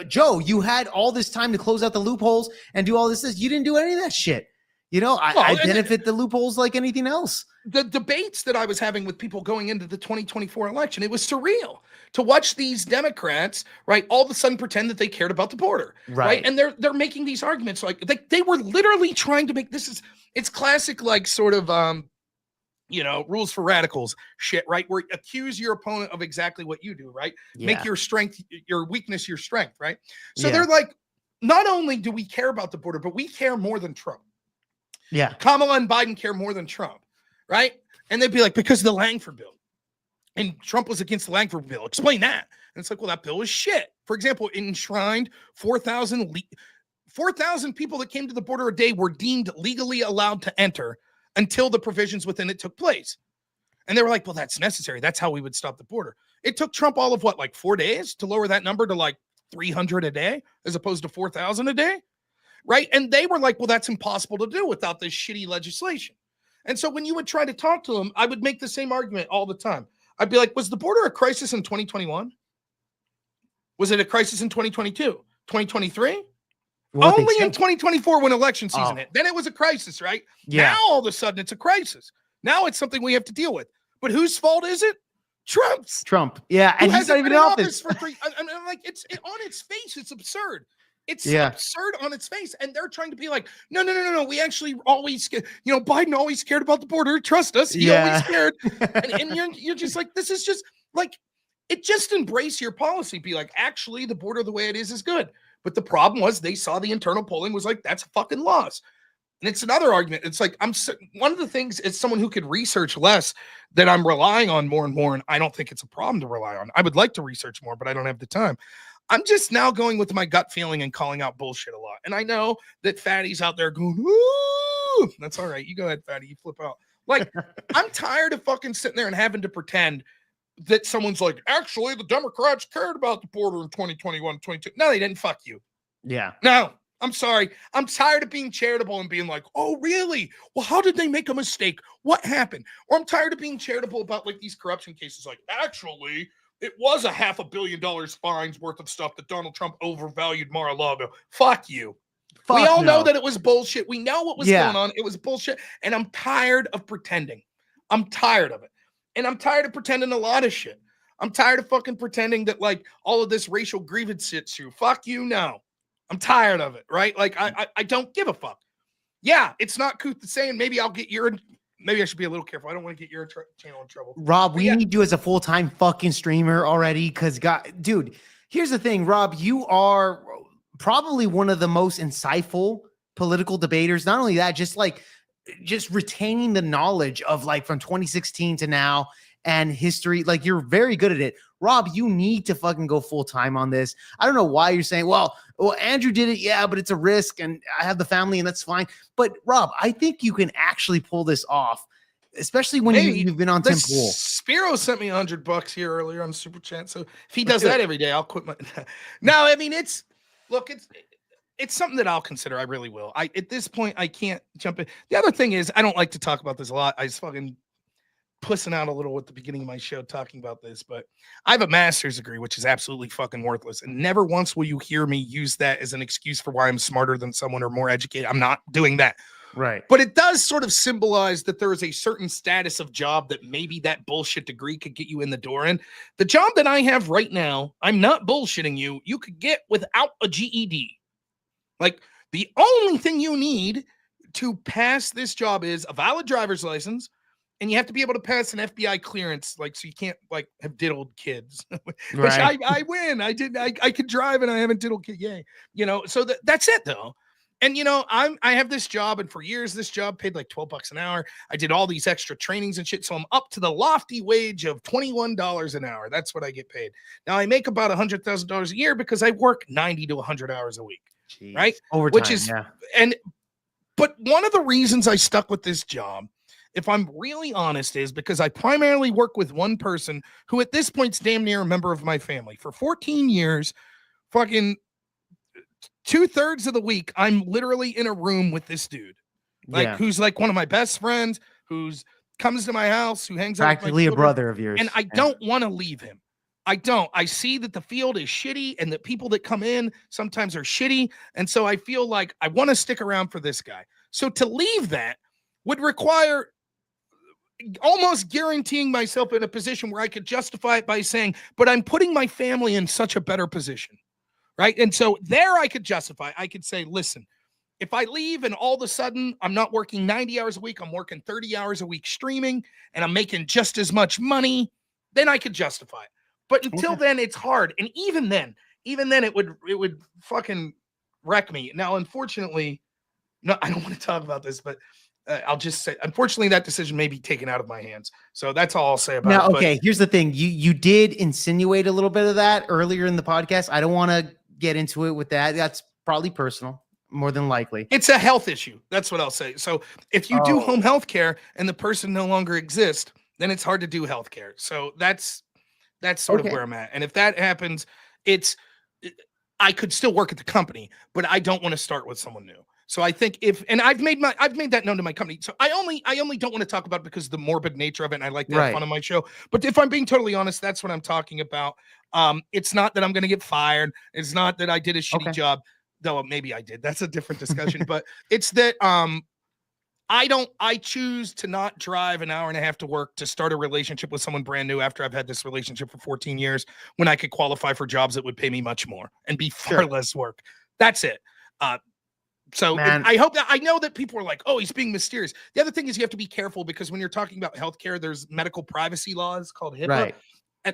Joe, you had all this time to close out the loopholes and do all this. You didn't do any of that shit. You know, I benefit the loopholes like anything else. The debates that I was having with people going into the 2024 election, it was surreal to watch these Democrats, right, all of a sudden pretend that they cared about the border, right? And they're making these arguments like they were literally trying to make it's classic like sort of you know, rules for radicals shit, right? Where accuse your opponent of exactly what you do, right? Make your strength your weakness your strength, right? So they're like, not only do we care about the border, but we care more than Trump. Yeah. Kamala and Biden care more than Trump, right? And they'd be like, because of the Langford bill. And Trump was against the Langford bill. Explain that. And it's like, well, that bill was shit. For example, it enshrined 4,000 people that came to the border a day were deemed legally allowed to enter until the provisions within it took place. And they were like, well, that's necessary. That's how we would stop the border. It took Trump all of what, like 4 days to lower that number to like 300 a day as opposed to 4,000 a day. Right. And they were like, well, that's impossible to do without this shitty legislation. And so when you would try to talk to them, I would make the same argument all the time. I'd be like, was the border a crisis in 2021? Was it a crisis in 2022? 2023? Only in 2024 when election season hit. Then it was a crisis, right? Yeah. Now all of a sudden it's a crisis. Now it's something we have to deal with. But whose fault is it? Trump's. Trump. Yeah. And he's not even in office. For I'm like, on its face, it's absurd. It's absurd on its face. And they're trying to be like, no. We actually always, you know, Biden always cared about the border. Trust us. He always cared. And you're just like, this is just like, it just embrace your policy. Be like, actually, the border the way it is good. But the problem was they saw the internal polling was like, that's a fucking loss. And it's another argument. It's like, one of the things is someone who could research less that I'm relying on more and more. And I don't think it's a problem to rely on. I would like to research more, but I don't have the time. I'm just now going with my gut feeling and calling out bullshit a lot. And I know that Fatty's out there going, ooh, that's all right. You go ahead, Fatty. You flip out. Like, I'm tired of fucking sitting there and having to pretend that someone's like, actually, the Democrats cared about the border in 2021, 22. No, they didn't. Fuck you. Yeah. No, I'm sorry. I'm tired of being charitable and being like, oh, really? Well, how did they make a mistake? What happened? Or I'm tired of being charitable about like these corruption cases. Like, actually, it was a $500 million fines worth of stuff that Donald Trump overvalued Mar-a-Lago. Fuck you. We all know that it was bullshit. We know what was going on. It was bullshit. And I'm tired of pretending. I'm tired of it. And I'm tired of pretending a lot of shit. I'm tired of fucking pretending that like all of this racial grievance sits through. Fuck you, no. I'm tired of it, right? Like I don't give a fuck. Yeah, it's not Kuth to say, and maybe I'll get your. Maybe I should be a little careful. I don't want to get your channel in trouble. Rob, we need you as a full-time fucking streamer already. Because, God, dude, here's the thing, Rob. You are probably one of the most insightful political debaters. Not only that, just retaining the knowledge of like from 2016 to now and history. Like, you're very good at it. Rob, you need to fucking go full time on this. I don't know why you're saying, well, Andrew did it. Yeah, but it's a risk and I have the family and that's fine. But Rob, I think you can actually pull this off, especially when you've been on Tim Pool. Spiro sent me $100 here earlier on Super Chat. So if he does that every day, I'll quit my. No, I mean, it's something that I'll consider. I really will. At this point, I can't jump in. The other thing is, I don't like to talk about this a lot. I was fucking pussing out a little at the beginning of my show talking about this, but I have a master's degree, which is absolutely fucking worthless. And never once will you hear me use that as an excuse for why I'm smarter than someone or more educated. I'm not doing that. Right. But it does sort of symbolize that there is a certain status of job that maybe that bullshit degree could get you in the door in. The job that I have right now, I'm not bullshitting you, you could get without a GED. Like, the only thing you need to pass this job is a valid driver's license, and you have to be able to pass an FBI clearance, like, so you can't like have diddled kids. Which I win. I could drive and I haven't diddled kids. Yay. You know, so that's it though. And you know, I have this job, and for years this job paid like $12 an hour. I did all these extra trainings and shit, so I'm up to the lofty wage of $21 an hour. That's what I get paid. Now I make about $100,000 a year because I work 90 to 100 hours a week. Jeez. Right? Overtime, which is but one of the reasons I stuck with this job, if I'm really honest, is because I primarily work with one person who at this point's damn near a member of my family. For 14 years, fucking 2/3 of the week, I'm literally in a room with this dude, like who's like one of my best friends, who's comes to my house, who hangs out practically a brother of yours. And I don't want to leave him. I don't. I see that the field is shitty and that people that come in sometimes are shitty. And so I feel like I want to stick around for this guy. So to leave that would require almost guaranteeing myself in a position where I could justify it by saying, but I'm putting my family in such a better position. Right. And so there I could justify. I could say, listen, if I leave and all of a sudden I'm not working 90 hours a week, I'm working 30 hours a week streaming and I'm making just as much money, then I could justify it. But until then, it's hard. And even then it would fucking wreck me. Now, unfortunately, no, I don't want to talk about this, but I'll just say, unfortunately, that decision may be taken out of my hands. So that's all I'll say about it. Now, okay, here's the thing. You did insinuate a little bit of that earlier in the podcast. I don't want to get into it with that. That's probably personal, more than likely. It's a health issue. That's what I'll say. So if you do home health care and the person no longer exists, then it's hard to do health care. So that's sort of where I'm at. And if that happens, I could still work at the company, but I don't want to start with someone new. So I think I've made that known to my company. So I only don't want to talk about it because of the morbid nature of it. And I like to have fun on my show. But if I'm being totally honest, that's what I'm talking about. It's not that I'm going to get fired. It's not that I did a shitty job, though maybe I did. That's a different discussion. But it's that I choose to not drive an hour and a half to work to start a relationship with someone brand new after I've had this relationship for 14 years when I could qualify for jobs that would pay me much more and be far less work. That's it. So I hope that I know that people are like, oh, he's being mysterious. The other thing is you have to be careful because when you're talking about healthcare, there's medical privacy laws called HIPAA. Right.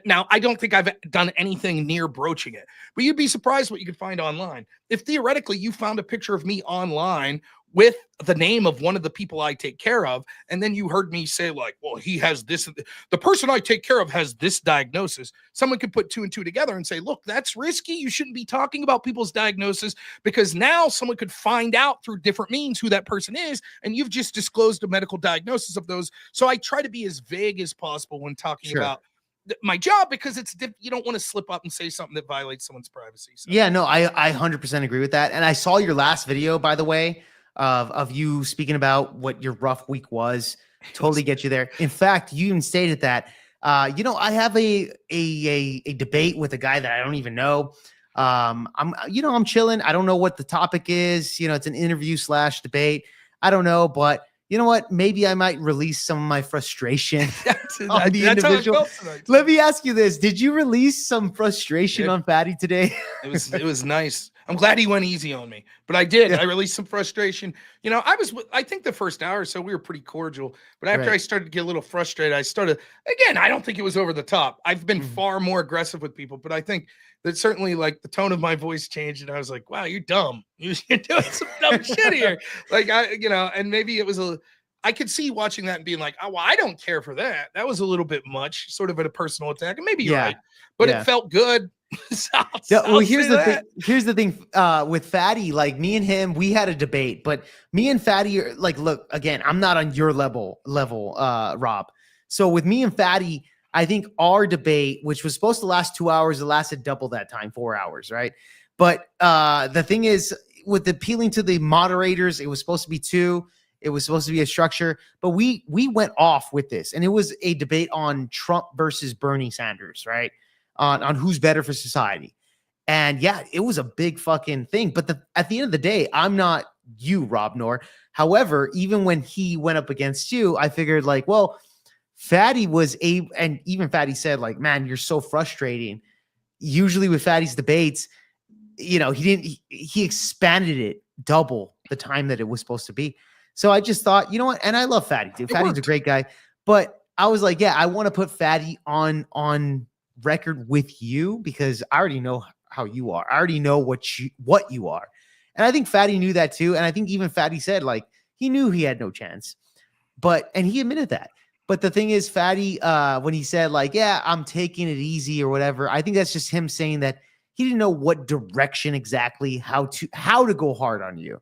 Now, I don't think I've done anything near broaching it, but you'd be surprised what you could find online. If theoretically you found a picture of me online with the name of one of the people I take care of, and then you heard me say like, well, he has this, the person I take care of has this diagnosis. Someone could put two and two together and say, look, that's risky. You shouldn't be talking about people's diagnosis because now someone could find out through different means who that person is, and you've just disclosed a medical diagnosis of those. So I try to be as vague as possible when talking about my job because you don't want to slip up and say something that violates someone's privacy. So. Yeah, no, I 100% agree with that. And I saw your last video, by the way, of you speaking about what your rough week was. Totally get you there. In fact, you even stated that, I have a debate with a guy that I don't even know. I'm chilling. I don't know what the topic is. It's an interview / debate. I don't know, but you know what? Maybe I might release some of my frustration on the individual. Let me ask you this. Did you release some frustration on Fatty today? It was nice. I'm glad he went easy on me, but I did. I released some frustration. You know, I think the first hour or so we were pretty cordial, but after I started to get a little frustrated, I started, again, I don't think it was over the top. I've been far more aggressive with people, but I think that certainly like the tone of my voice changed and I was like, wow, you're dumb. You're doing some dumb shit here. Like and maybe it was I could see watching that and being like, oh, well, I don't care for that. That was a little bit much, sort of a personal attack. And maybe you're right, but it felt good. Well, here's the thing. Here's the thing with Fatty. Like me and him, we had a debate, but me and Fatty are like, look, again, I'm not on your level, Rob. So with me and Fatty, I think our debate, which was supposed to last 2 hours, it lasted double that time, 4 hours, right? But the thing is, with appealing to the moderators, it was supposed to be 2. It was supposed to be a structure, but we went off with this, and it was a debate on Trump versus Bernie Sanders, right? On who's better for society. And yeah, it was a big fucking thing. But at the end of the day, I'm not you, Rob Noerr. However, even when he went up against you, I figured like, well, Fatty was and even Fatty said like, man, you're so frustrating. Usually with Fatty's debates, you know, he expanded it double the time that it was supposed to be. So I just thought, you know what? And I love Fatty, dude. Fatty's a great guy. But I was like, yeah, I want to put Fatty on record with you because I already know how you are. I already know what you are. And I think Fatty knew that too. And I think even Fatty said like he knew he had no chance. And he admitted that. But the thing is, Fatty, when he said like, yeah, I'm taking it easy or whatever, I think that's just him saying that he didn't know what direction exactly, how to go hard on you.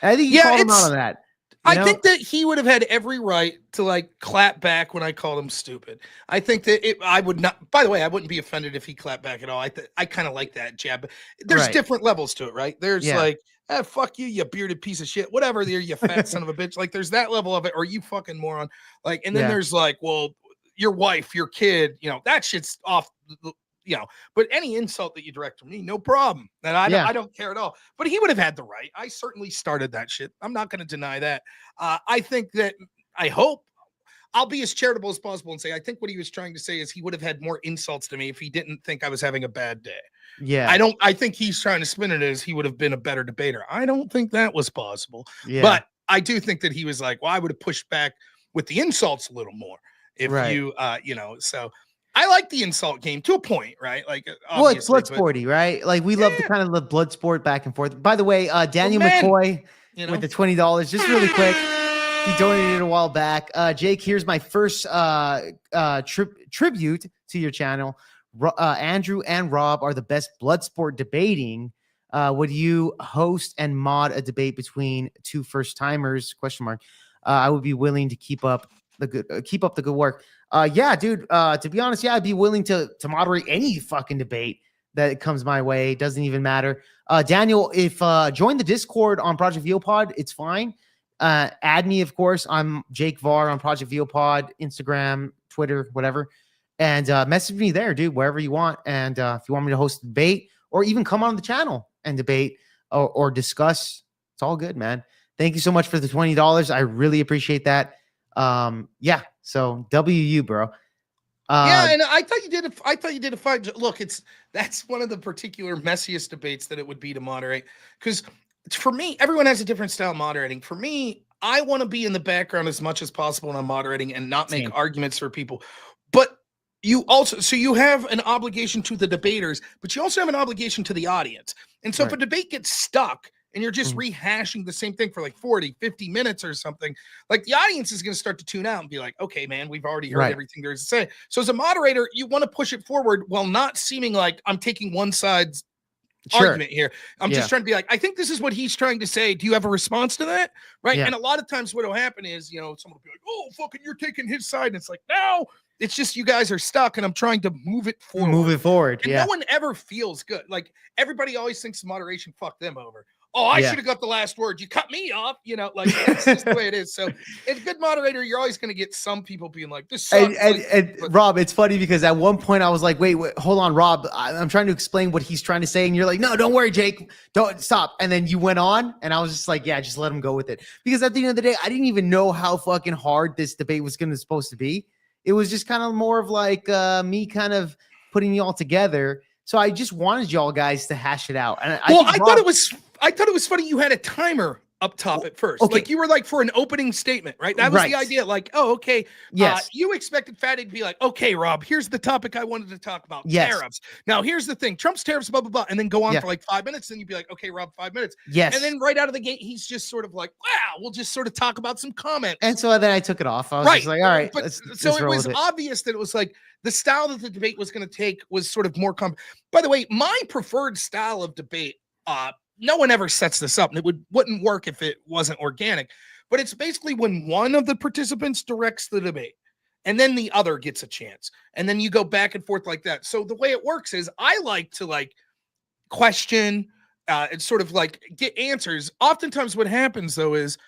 And I think you called him out on that. I think that he would have had every right to like clap back when I called him stupid. I think that I would not, by the way, I wouldn't be offended if he clapped back at all. I kind of like that jab. There's different levels to it, right? There's like, fuck you, you bearded piece of shit, whatever there, you fat son of a bitch. Like there's that level of it, or you fucking moron. Like, and then there's like, well, your wife, your kid, you know, that shit's off. You know, but any insult that you direct to me, no problem. And I don't care at all. But he would have had the right. I certainly started that shit. I'm not going to deny that. I think that I hope I'll be as charitable as possible and say I think what he was trying to say is he would have had more insults to me if he didn't think I was having a bad day. Yeah. I think he's trying to spin it as he would have been a better debater. I don't think that was possible. Yeah. But I do think that he was like, well, I would have pushed back with the insults a little more if you, you know, so I like the insult game to a point, right? Like, well, it's blood sporty, right? Like we love the kind of the blood sport back and forth. By the way, Daniel McCoy with the $20, just really quick. He donated a while back. Jake, here's my first tribute to your channel. Andrew and Rob are the best blood sport debating. Would you host and mod a debate between two first timers? ? I would be willing to keep up the good work. Yeah, dude. To be honest, I'd be willing to moderate any fucking debate that comes my way. It doesn't even matter. Daniel, if join the Discord on Project VOPod, it's fine. Add me, of course. I'm Jake Varr on Project VOPod, Instagram, Twitter, whatever. And message me there, dude, wherever you want. And if you want me to host a debate or even come on the channel and debate or discuss, it's all good, man. Thank you so much for the $20. I really appreciate that. Yeah. So WU, bro. Yeah, and I thought you did a fine. Look, that's one of the particular messiest debates that it would be to moderate. Because for me, everyone has a different style of moderating. For me, I want to be in the background as much as possible when I'm moderating and not make arguments for people. But you also, so you have an obligation to the debaters, but you also have an obligation to the audience. And so if a debate gets stuck and you're just rehashing the same thing for like 40, 50 minutes or something, like the audience is going to start to tune out and be like, okay, man, we've already heard everything there is to say. So as a moderator, you want to push it forward while not seeming like I'm taking one side's argument here. I'm just trying to be like, I think this is what he's trying to say. Do you have a response to that? Right. And a lot of times what will happen is, you know, someone will be like, oh, fucking, you're taking his side. And it's like, no, it's just you guys are stuck and I'm trying to move it forward. And no one ever feels good. Like everybody always thinks moderation fucked them over. Oh, I should have got the last word. You cut me off, you know, like that's just the way it is. So, as a good moderator, you're always going to get some people being like, "This sucks." And Rob, it's funny because at one point I was like, "Wait, hold on, Rob. I'm trying to explain what he's trying to say," and you're like, "No, don't worry, Jake. Don't stop." And then you went on, and I was just like, "Yeah, just let him go with it." Because at the end of the day, I didn't even know how fucking hard this debate was supposed to be. It was just kind of more of like me kind of putting you all together. So I just wanted y'all guys to hash it out. And I thought it was funny you had a timer up top at first. Okay. Like you were like for an opening statement, right? That was the idea. Like, oh, okay. Yes. You expected Fatty to be like, okay, Rob, here's the topic I wanted to talk about. Yes. Tariffs. Now here's the thing. Trump's tariffs, blah, blah, blah. And then go on Yeah. for like 5 minutes. Then you'd be like, okay, Rob, 5 minutes. Yes. And then right out of the gate, he's just sort of like, wow, we'll just sort of talk about some comments. And so then I took it off. I was just like, all right. But let's it roll was with it. obvious that it was like the style that the debate was going to take was sort of more By the way, my preferred style of debate, no one ever sets this up, and it wouldn't work if it wasn't organic. But it's basically when one of the participants directs the debate, and then the other gets a chance, and then you go back and forth like that. So the way it works is I like to like question and sort of like get answers. Oftentimes, what happens though is,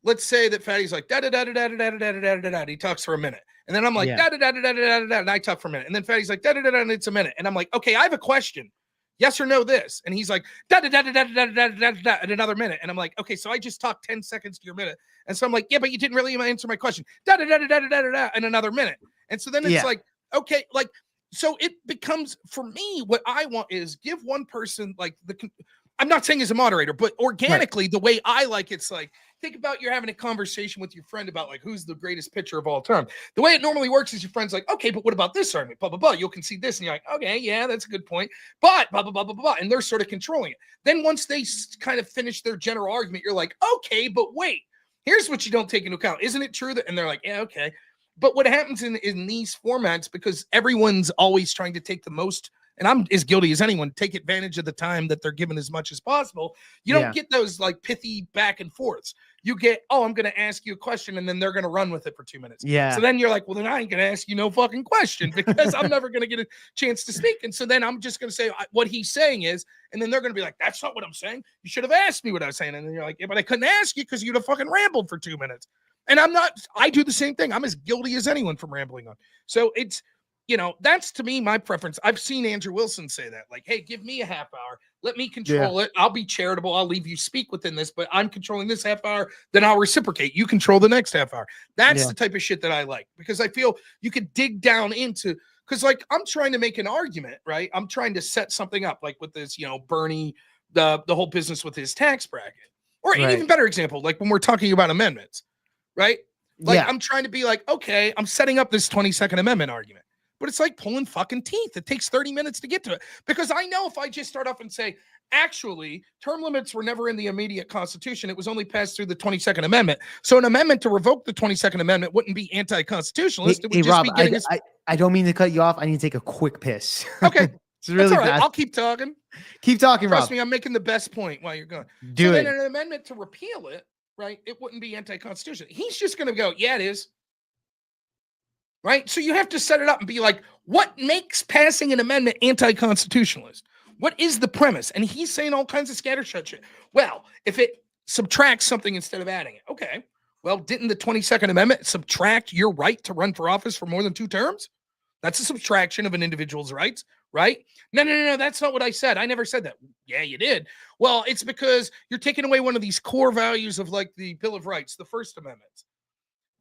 let's say that Fatty's like da da da da da da da da da da da. He talks for a minute, and then I'm like da da da da da da da, and I talk for a minute, and then Fatty's like da da da da, and it's a minute, and I'm like, okay, I have a question. Yes or no this? And he's like, da da da da da da da da da in another minute. And I'm like, okay, so I just talked 10 seconds to your minute. And so I'm like, yeah, but you didn't really answer my question. Da da da da da da da da in another minute. And so then it's like, okay, like, so it becomes, for me, what I want is give one person like I'm not saying as a moderator, but organically, the way I like it's like, think about you're having a conversation with your friend about like who's the greatest pitcher of all time. The way it normally works is your friend's like, okay, but what about this argument? Blah, blah, blah. You'll concede this. And you're like, okay, yeah, that's a good point. But blah, blah, blah, blah, blah. And they're sort of controlling it. Then once they kind of finish their general argument, you're like, okay, but wait, here's what you don't take into account. Isn't it true that, and they're like, yeah, okay. But what happens in these formats, because everyone's always trying to take the most, and I'm as guilty as anyone, take advantage of the time that they're given as much as possible. You don't get those like pithy back and forths. You get, oh, I'm going to ask you a question, and then they're going to run with it for 2 minutes. Yeah. So then you're like, well, then I ain't going to ask you no fucking question because I'm never going to get a chance to speak. And so then I'm just going to say what he's saying is, and then they're going to be like, that's not what I'm saying. You should have asked me what I was saying. And then you're like, yeah, but I couldn't ask you because you'd have fucking rambled for 2 minutes. And I do the same thing. I'm as guilty as anyone from rambling on. So it's, that's to me my preference. I've seen Andrew Wilson say that, like, hey, give me a half hour. Let me control it. I'll be charitable. I'll leave you speak within this, but I'm controlling this half hour. Then I'll reciprocate. You control the next half hour. That's the type of shit that I like, because I feel you could dig down into, because like I'm trying to make an argument, right? I'm trying to set something up, like with this, Bernie, the whole business with his tax bracket, or an even better example, like when we're talking about amendments, right? Like I'm trying to be like, okay, I'm setting up this 22nd Amendment argument. But it's like pulling fucking teeth. It takes 30 minutes to get to it. Because I know if I just start off and say, actually, term limits were never in the immediate Constitution. It was only passed through the 22nd Amendment. So an amendment to revoke the 22nd Amendment wouldn't be anti-constitutionalist. It would just Rob, be getting us. I don't mean to cut you off. I need to take a quick piss. Okay. It's really That's all right. fast. I'll keep talking. Keep talking, Trust Rob. me, I'm making the best point while you're going. Do it. Then an amendment to repeal it, right? It wouldn't be anti-constitutional. He's just going to go, yeah, it is. Right? So you have to set it up and be like, what makes passing an amendment anti-constitutionalist? What is the premise? And he's saying all kinds of scattershot shit. Well, if it subtracts something instead of adding it. Okay. Well, didn't the 22nd Amendment subtract your right to run for office for more than 2 terms? That's a subtraction of an individual's rights, right? No. That's not what I said. I never said that. Yeah, you did. Well, it's because you're taking away one of these core values of like the Bill of Rights, the First Amendment.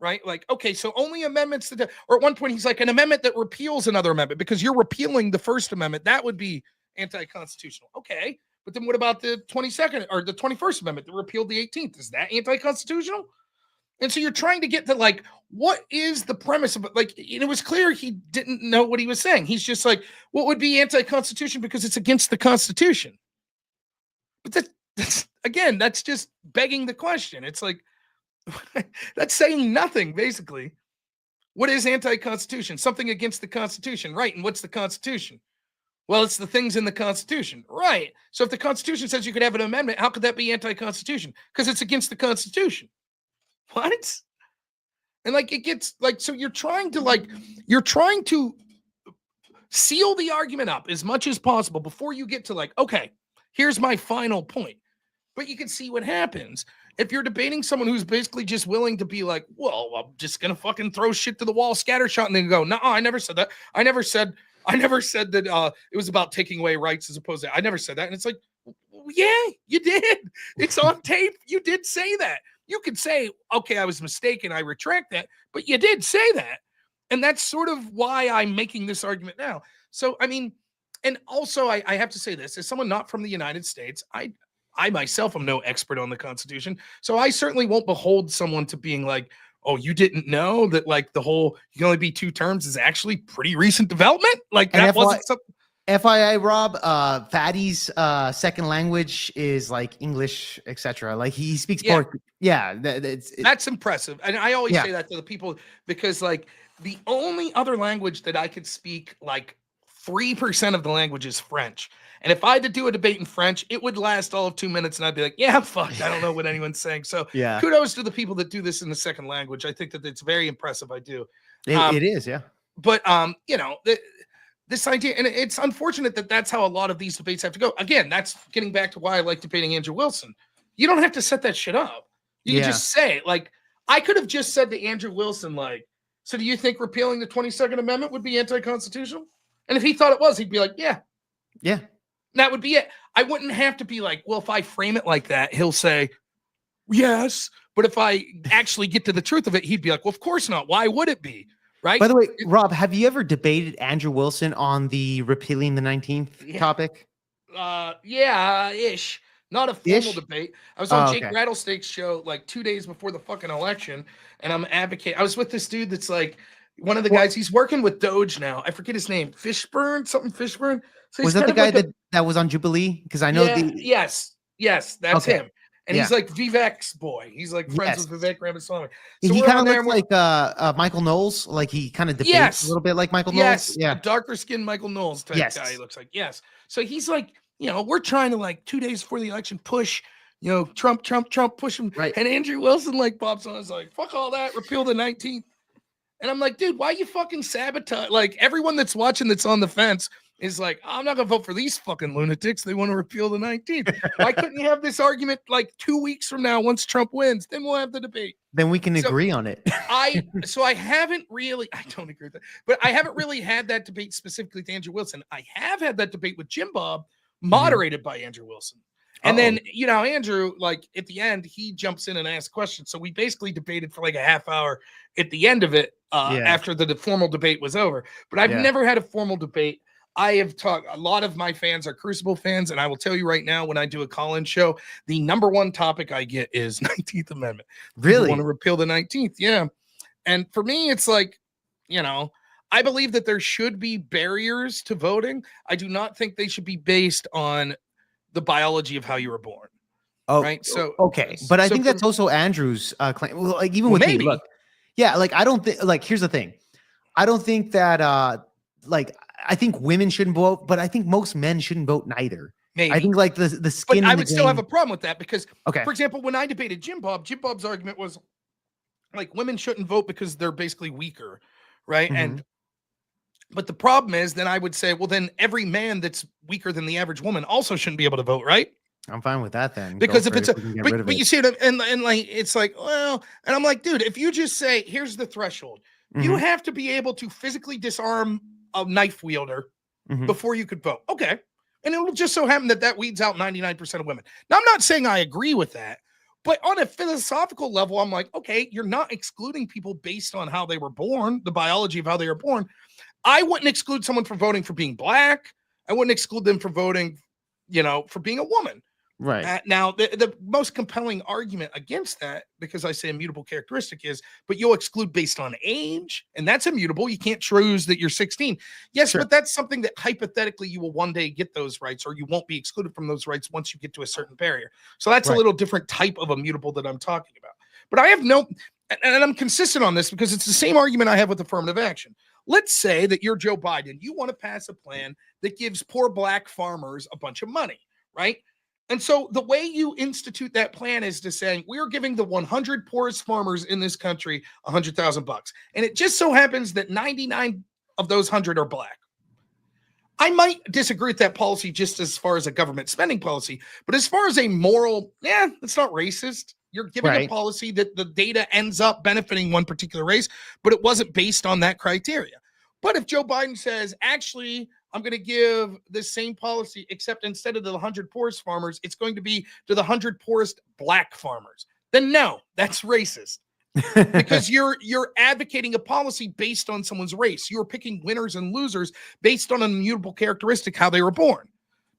Right? Like, okay, so only amendments that, or at one point he's like, an amendment that repeals another amendment, because you're repealing the First Amendment. That would be anti-constitutional. Okay. But then what about the 22nd or the 21st Amendment that repealed the 18th? Is that anti-constitutional? And so you're trying to get to like, what is the premise of it? Like, it was clear he didn't know what he was saying. He's just like, what would be anti-constitution because it's against the Constitution? But that's just begging the question. It's like, that's saying nothing, basically. What is anti-constitution? Something against the Constitution, right? And what's the Constitution? Well, it's the things in the Constitution, right? So if the Constitution says you could have an amendment, how could that be anti-constitution? Because it's against the Constitution. What? And like, it gets like, so you're trying to seal the argument up as much as possible before you get to like, okay, here's my final point. But you can see what happens if you're debating someone who's basically just willing to be like, well, I'm just going to fucking throw shit to the wall, scattershot, and then go, no, I never said that. I never said that it was about taking away rights as opposed to, I never said that. And it's like, yeah, you did. It's on tape. You did say that. You could say, okay, I was mistaken. I retract that. But you did say that. And that's sort of why I'm making this argument now. So, I mean, And also, I have to say this, as someone not from the United States, I myself am no expert on the Constitution. So I certainly won't behold someone to being like, oh, you didn't know that like the whole you can only be 2 terms is actually pretty recent development? Like And that wasn't something. FYI, Rob, Fatty's second language is like English, etc. Like he speaks Portuguese. Yeah, That's impressive. And I always Yeah. say that to the people because like the only other language that I could speak like 3% of the language is French. And if I had to do a debate in French, it would last all of 2 minutes and I'd be like, yeah, I'm fucked. I don't know what anyone's saying. So Yeah. kudos to the people that do this in the second language. I think that it's very impressive. I do. It is, yeah. But you know, this idea, and it's unfortunate that that's how a lot of these debates have to go. Again, that's getting back to why I like debating Andrew Wilson. You don't have to set that shit up. You can just say it. Like, I could have just said to Andrew Wilson, like, so do you think repealing the 22nd Amendment would be anti-constitutional? And if he thought it was, he'd be like, yeah. Yeah. That would be it. I wouldn't have to be like, well, if I frame it like that, he'll say, yes. But if I actually get to the truth of it, he'd be like, well, of course not. Why would it be? Right. By the way, Rob, have you ever debated Andrew Wilson on the repealing the 19th topic? Yeah, ish. Not a formal debate. I was on Jake Rattlesnake's show like 2 days before the fucking election, and I'm advocating. I was with this dude that's like one of the guys. He's working with Doge now. I forget his name. Fishburne. So was that the guy that was on Jubilee? Because I know yes, that's him. And he's like Vivek's boy. He's like friends with Vivek Ramaswamy. So he kind of looks like Michael Knowles. Like he kind of debates a little bit like Michael Knowles. Yeah, darker skinned Michael Knowles type guy. He looks like So he's like, you know, we're trying to like 2 days before the election push, you know, Trump, push him. Right. And Andrew Wilson like pops on. Is like, fuck all that. Repeal the 19th. And I'm like, dude, why you fucking sabotage? Like everyone that's watching that's on the fence is like, I'm not gonna vote for these fucking lunatics. They want to repeal the 19th. Why couldn't you have this argument like 2 weeks from now once Trump wins? Then we'll have the debate. Then we can agree on it. I haven't really, I don't agree with that, but I haven't really had that debate specifically to Andrew Wilson. I have had that debate with Jim Bob, moderated by Andrew Wilson. And then, you know, Andrew, like at the end, he jumps in and asks questions. So we basically debated for like a half hour at the end of it after the formal debate was over. But I've never had a formal debate. I have talked, a lot of my fans are Crucible fans. And I will tell you right now, when I do a call-in show, the number one topic I get is 19th Amendment. Really? People want to repeal the 19th. Yeah. And for me, it's like, you know, I believe that there should be barriers to voting. I do not think they should be based on the biology of how you were born. Oh, right. So okay, but I think that's also Andrew's claim. Well, like even with me, look, yeah, like I don't think. Like here's the thing, I don't think that like I think women shouldn't vote, but I think most men shouldn't vote neither. Maybe. I think like the skin. But I in would the still game, have a problem with that because, okay, for example, when I debated Jim Bob's argument was like women shouldn't vote because they're basically weaker, right? And but the problem is, then I would say, well, then every man that's weaker than the average woman also shouldn't be able to vote, right? I'm fine with that then. Because if it's but you see it, and like it's like, well, and I'm like, dude, if you just say, here's the threshold, you have to be able to physically disarm a knife wielder before you could vote. Okay. And it will just so happen that that weeds out 99% of women. Now, I'm not saying I agree with that, but on a philosophical level, I'm like, okay, you're not excluding people based on how they were born, the biology of how they were born. I wouldn't exclude someone from voting for being black. I wouldn't exclude them from voting, you know, for being a woman. Right. Now, the most compelling argument against that, because I say immutable characteristic is, but you'll exclude based on age, and that's immutable. You can't choose that you're 16. Yes, but that's something that hypothetically you will one day get those rights, or you won't be excluded from those rights once you get to a certain barrier. So that's a little different type of immutable that I'm talking about. But I have no, and I'm consistent on this because it's the same argument I have with affirmative action. Let's say that you're Joe Biden. You want to pass a plan that gives poor black farmers a bunch of money, right? And so the way you institute that plan is to say, we're giving the 100 poorest farmers in this country $100,000. And it just so happens that 99 of those 100 are black. I might disagree with that policy just as far as a government spending policy, but as far as a moral, it's not racist. You're giving a policy that the data ends up benefiting one particular race, but it wasn't based on that criteria. But if Joe Biden says, actually, I'm going to give this same policy, except instead of the 100 poorest farmers, it's going to be to the 100 poorest black farmers, then no, that's racist. because you're advocating a policy based on someone's race. You're picking winners and losers based on an immutable characteristic, how they were born.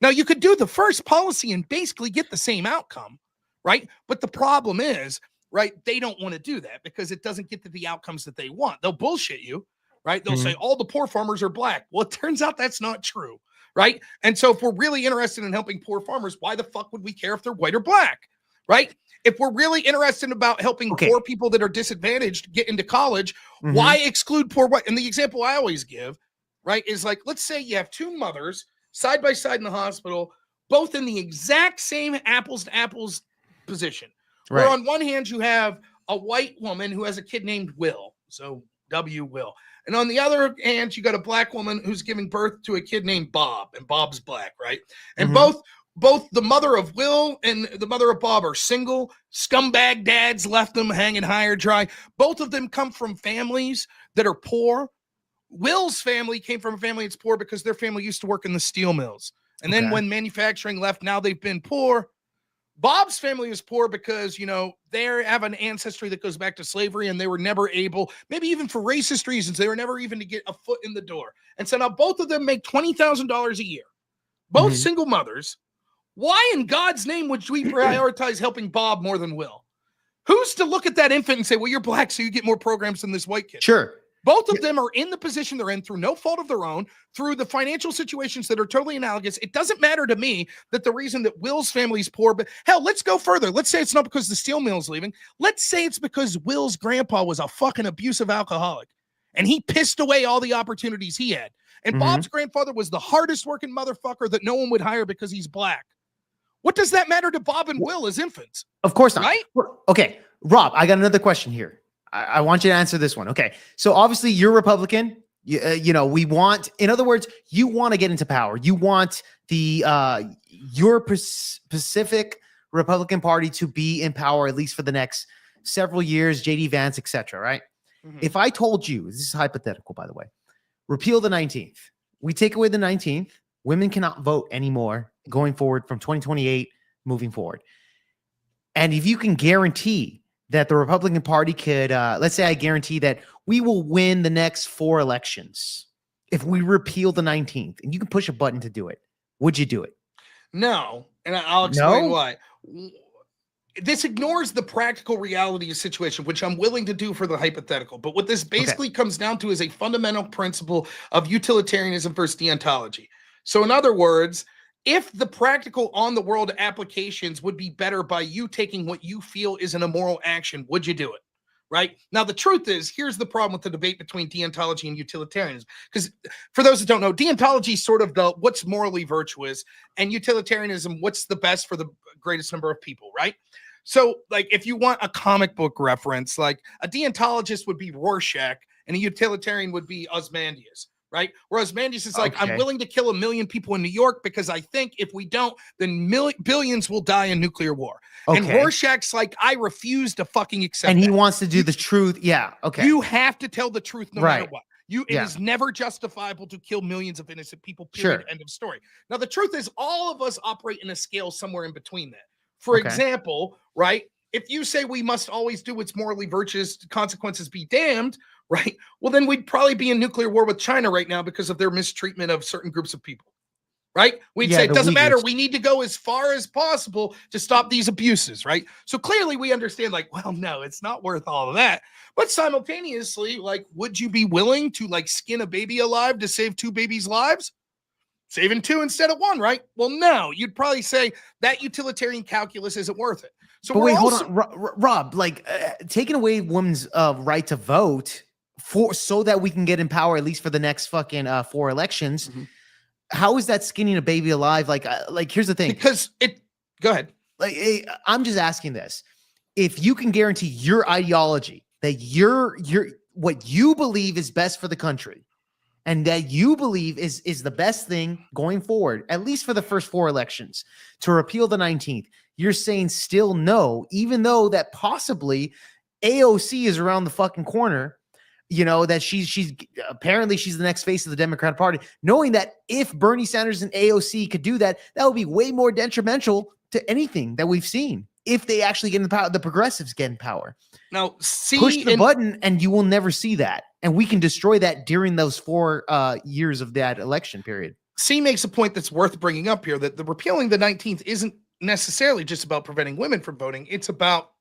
Now, you could do the first policy and basically get the same outcome, right? But the problem is, right, they don't want to do that because it doesn't get to the outcomes that they want. They'll bullshit you, right? They'll say all the poor farmers are black. Well, it turns out that's not true, right? And so if we're really interested in helping poor farmers, why the fuck would we care if they're white or black, right? If we're really interested about helping poor people that are disadvantaged get into college, why exclude poor white? And the example I always give, right, is like, let's say you have two mothers side by side in the hospital, both in the exact same apples to apples position. Where on one hand, you have a white woman who has a kid named Will. So W Will. And on the other hand, you got a black woman who's giving birth to a kid named Bob, and Bob's black, right? And both the mother of Will and the mother of Bob are single. Scumbag dads left them hanging high or dry. Both of them come from families that are poor. Will's family came from a family that's poor because their family used to work in the steel mills. And then when manufacturing left, now they've been poor. Bob's family is poor because, you know, they have an ancestry that goes back to slavery and they were never able, maybe even for racist reasons, they were never even to get a foot in the door. And so now both of them make $20,000 a year. Both single mothers. Why in God's name would we prioritize helping Bob more than Will? Who's to look at that infant and say, well, you're black, so you get more programs than this white kid? Sure. Both of them are in the position they're in through no fault of their own, through the financial situations that are totally analogous. It doesn't matter to me that the reason that Will's family is poor, but hell, let's go further. Let's say it's not because the steel mill's leaving. Let's say it's because Will's grandpa was a fucking abusive alcoholic and he pissed away all the opportunities he had. And Bob's grandfather was the hardest working motherfucker that no one would hire because he's black. What does that matter to Bob and Will as infants? Of course not. Right? Okay, Rob, I got another question here. I want you to answer this one. Okay, so obviously you're Republican. You know, we want, in other words, you want to get into power. You want the your specific Republican Party to be in power at least for the next several years. JD Vance, etc. Right? If I told you, this is hypothetical, by the way, repeal the 19th. We take away the 19th. Women cannot vote anymore going forward from 2028 moving forward. And if you can guarantee that the Republican Party could, let's say I guarantee that we will win the next 4 elections if we repeal the 19th, and you can push a button to do it, would you do it? No, and I'll explain why. This ignores the practical reality of the situation, which I'm willing to do for the hypothetical. But what this basically comes down to is a fundamental principle of utilitarianism versus deontology. So in other words, if the practical on the world applications would be better by you taking what you feel is an immoral action, would you do it? Right? Now, the truth is, here's the problem with the debate between deontology and utilitarianism. Because for those that don't know, deontology is sort of the what's morally virtuous, and utilitarianism, what's the best for the greatest number of people, right? So, like, if you want a comic book reference, like a deontologist would be Rorschach, and a utilitarian would be Ozymandias. Right? Whereas Ozymandias is like, I'm willing to kill 1 million people in New York because I think if we don't, then billions will die in nuclear war. And Rorschach's like, I refuse to fucking accept and he that. wants to do the truth. Yeah. Okay. You have to tell the truth no matter what. It is never justifiable to kill millions of innocent people, period, end of story. Now, the truth is all of us operate in a scale somewhere in between that. For example, right? If you say we must always do what's morally virtuous, consequences be damned, right? Well, then we'd probably be in nuclear war with China right now because of their mistreatment of certain groups of people, right? We'd say it doesn't matter. We need to go as far as possible to stop these abuses, right? So clearly we understand like, well, no, it's not worth all of that. But simultaneously, like, would you be willing to like skin a baby alive to save 2 babies' lives? Saving 2 instead of 1, right? Well, no, you'd probably say that utilitarian calculus isn't worth it. So but wait, hold on, Rob. Like taking away women's right to vote so that we can get in power at least for the next fucking 4 elections. How is that skinning a baby alive? Like here's the thing. Because go ahead. Like I'm just asking this: if you can guarantee your ideology, that you're what you believe is best for the country, and that you believe is the best thing going forward, at least for the first 4 elections, to repeal the 19th. You're saying still no, even though that possibly AOC is around the fucking corner, you know, that she's apparently she's the next face of the Democratic Party, knowing that if Bernie Sanders and AOC could do that, that would be way more detrimental to anything that we've seen. if they actually get in power, the progressives get in power. Now, Push the button and you will never see that. And we can destroy that during those 4 years of that election period. C makes a point that's worth bringing up here, that the repealing the 19th isn't necessarily just about preventing women from voting. It's about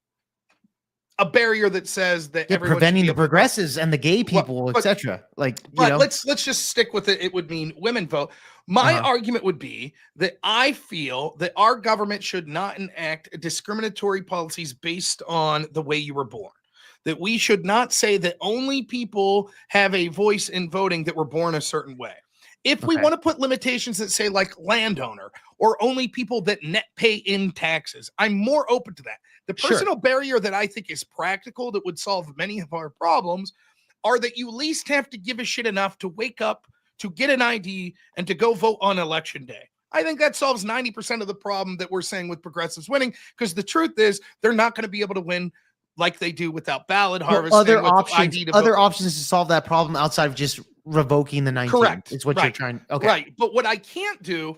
a barrier that says that everyone preventing the progressives and the gay people, etc. Like, you know, let's just stick with it. It would mean women vote. My argument would be that I feel that our government should not enact discriminatory policies based on the way you were born. That we should not say that only people have a voice in voting that were born a certain way. If we want to put limitations that say like landowner or only people that net pay in taxes, I'm more open to that. The personal barrier that I think is practical that would solve many of our problems are that you at least have to give a shit enough to wake up, to get an ID, and to go vote on election day. I think that solves 90% of the problem that we're saying with progressives winning, because the truth is they're not going to be able to win like they do without ballot harvesting. Other options to solve that problem outside of just revoking the 19th. Correct. It's what you're trying. Okay. Right. But what I can't do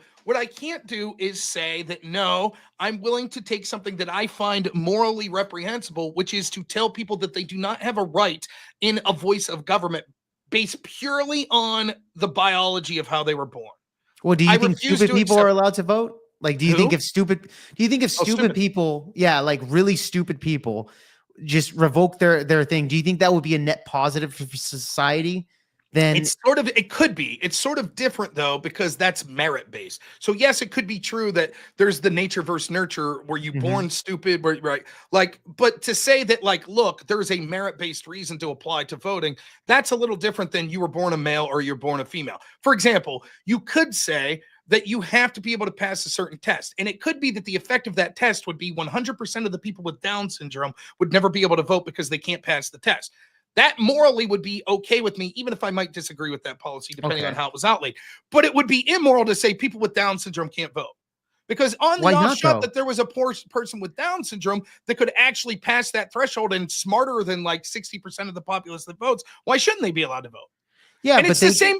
is say that, no, I'm willing to take something that I find morally reprehensible, which is to tell people that they do not have a right in a voice of government based purely on the biology of how they were born. Well, do you think stupid people are allowed to vote? Like, do you think if stupid people, like really stupid people just revoke their thing, do you think that would be a net positive for society? Then it could be. It's sort of different though, because that's merit based. So yes, it could be true that there's the nature versus nurture where you born stupid, right? Like, but to say that like, look, there's a merit based reason to apply to voting, that's a little different than you were born a male or you're born a female. For example, you could say that you have to be able to pass a certain test. And it could be that the effect of that test would be 100% of the people with Down syndrome would never be able to vote because they can't pass the test. That morally would be okay with me, even if I might disagree with that policy, depending on how it was outlaid. But it would be immoral to say people with Down syndrome can't vote. Because on the off shot that there was a poor person with Down syndrome that could actually pass that threshold and smarter than like 60% of the populace that votes, why shouldn't they be allowed to vote? Yeah, and it's the same,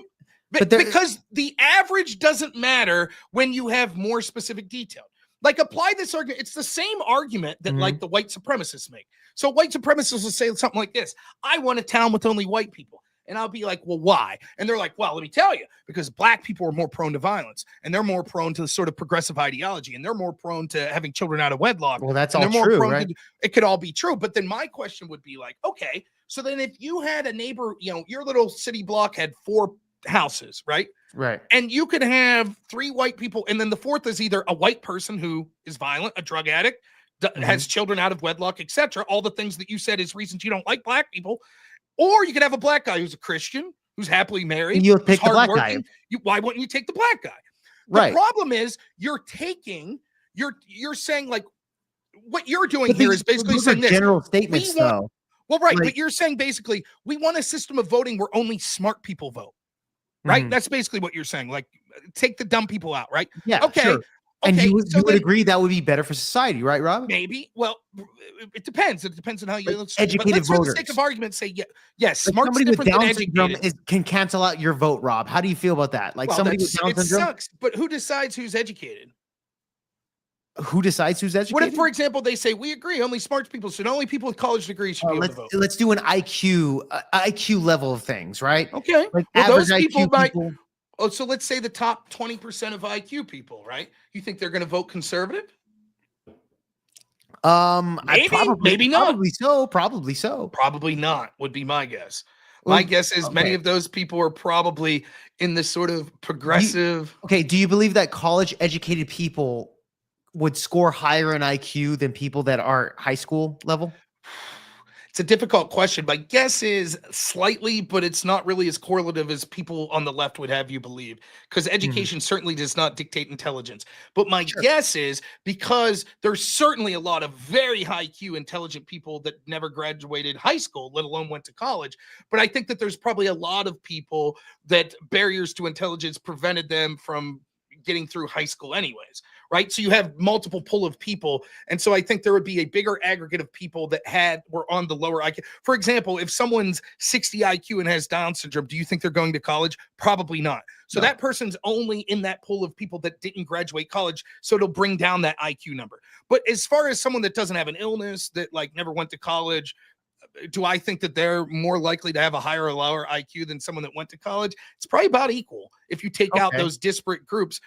because the average doesn't matter when you have more specific detail. Like, apply this argument. It's the same argument that like the white supremacists make. So white supremacists will say something like this: I want a town with only white people. And I'll be like, well, why? And they're like, well, let me tell you, because black people are more prone to violence and they're more prone to the sort of progressive ideology and they're more prone to having children out of wedlock. Well, that's all true, right? It could all be true. But then my question would be like, okay, so then if you had a neighbor, you know, your little city block had 4 houses, right? Right. And you could have 3 white people, and then the 4th is either a white person who is violent, a drug addict, has children out of wedlock, etc. All the things that you said is reasons you don't like black people. Or you could have a black guy who's a Christian, who's happily married. And you'll pick the black guy. Why wouldn't you take the black guy? Right. The problem is you're saying like what you're doing here is basically saying this. General statements, though. Well, right, but you're saying basically we want a system of voting where only smart people vote. Right? That's basically what you're saying. Like, take the dumb people out, right? Yeah. Okay. Sure. And you would agree that would be better for society, right, Rob? Maybe. Well, it depends. It depends on how you look. Educated let's, voters. For the sake of argument, say yes. Smart somebody with Down syndrome can cancel out your vote, Rob. How do you feel about that? Like, somebody with Down syndrome. It sucks. But who decides who's educated? Who decides who's educated? What if, for example, they say we agree only smart people should, only people with college degrees should be able to vote? Let's do an IQ level of things, right? Okay. Like well, average those people IQ might. people. Oh, so let's say the top 20% of IQ people, right? You think they're going to vote conservative? Maybe not. Probably so. Probably not would be my guess. My guess is many of those people are probably in this sort of progressive. Do you believe that college educated people would score higher in IQ than people that are high school level? It's a difficult question. My guess is slightly, but it's not really as correlative as people on the left would have you believe, because education certainly does not dictate intelligence. But my guess is because there's certainly a lot of very high IQ intelligent people that never graduated high school, let alone went to college. But I think that there's probably a lot of people that barriers to intelligence prevented them from getting through high school anyways, right? So you have multiple pool of people. And so I think there would be a bigger aggregate of people that were on the lower IQ. For example, if someone's 60 IQ and has Down syndrome, do you think they're going to college? Probably not. So that person's only in that pool of people that didn't graduate college. So it'll bring down that IQ number. But as far as someone that doesn't have an illness, that like never went to college, do I think that they're more likely to have a higher or lower IQ than someone that went to college? It's probably about equal if you take out those disparate groups.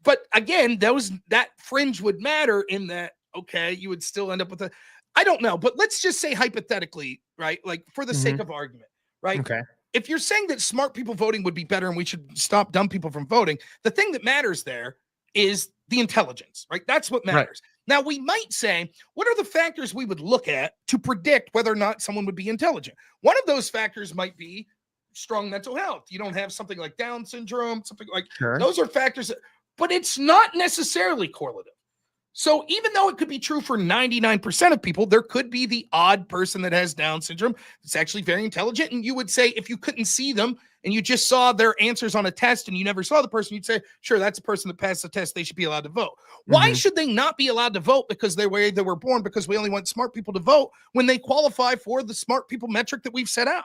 But again, that fringe would matter in that, okay, you would still end up with I don't know, but let's just say hypothetically, right? Like for the sake of argument, right? Okay. If you're saying that smart people voting would be better and we should stop dumb people from voting, the thing that matters there is the intelligence, right? That's what matters. Now, we might say, what are the factors we would look at to predict whether or not someone would be intelligent? One of those factors might be strong mental health. You don't have something like Down syndrome, something like those are factors, but it's not necessarily correlative. So even though it could be true for 99% of people, there could be the odd person that has Down syndrome that's actually very intelligent. And you would say, if you couldn't see them and you just saw their answers on a test and you never saw the person, you'd say, sure, that's a person that passed the test. They should be allowed to vote. Why should they not be allowed to vote because they were born? Because we only want smart people to vote when they qualify for the smart people metric that we've set out.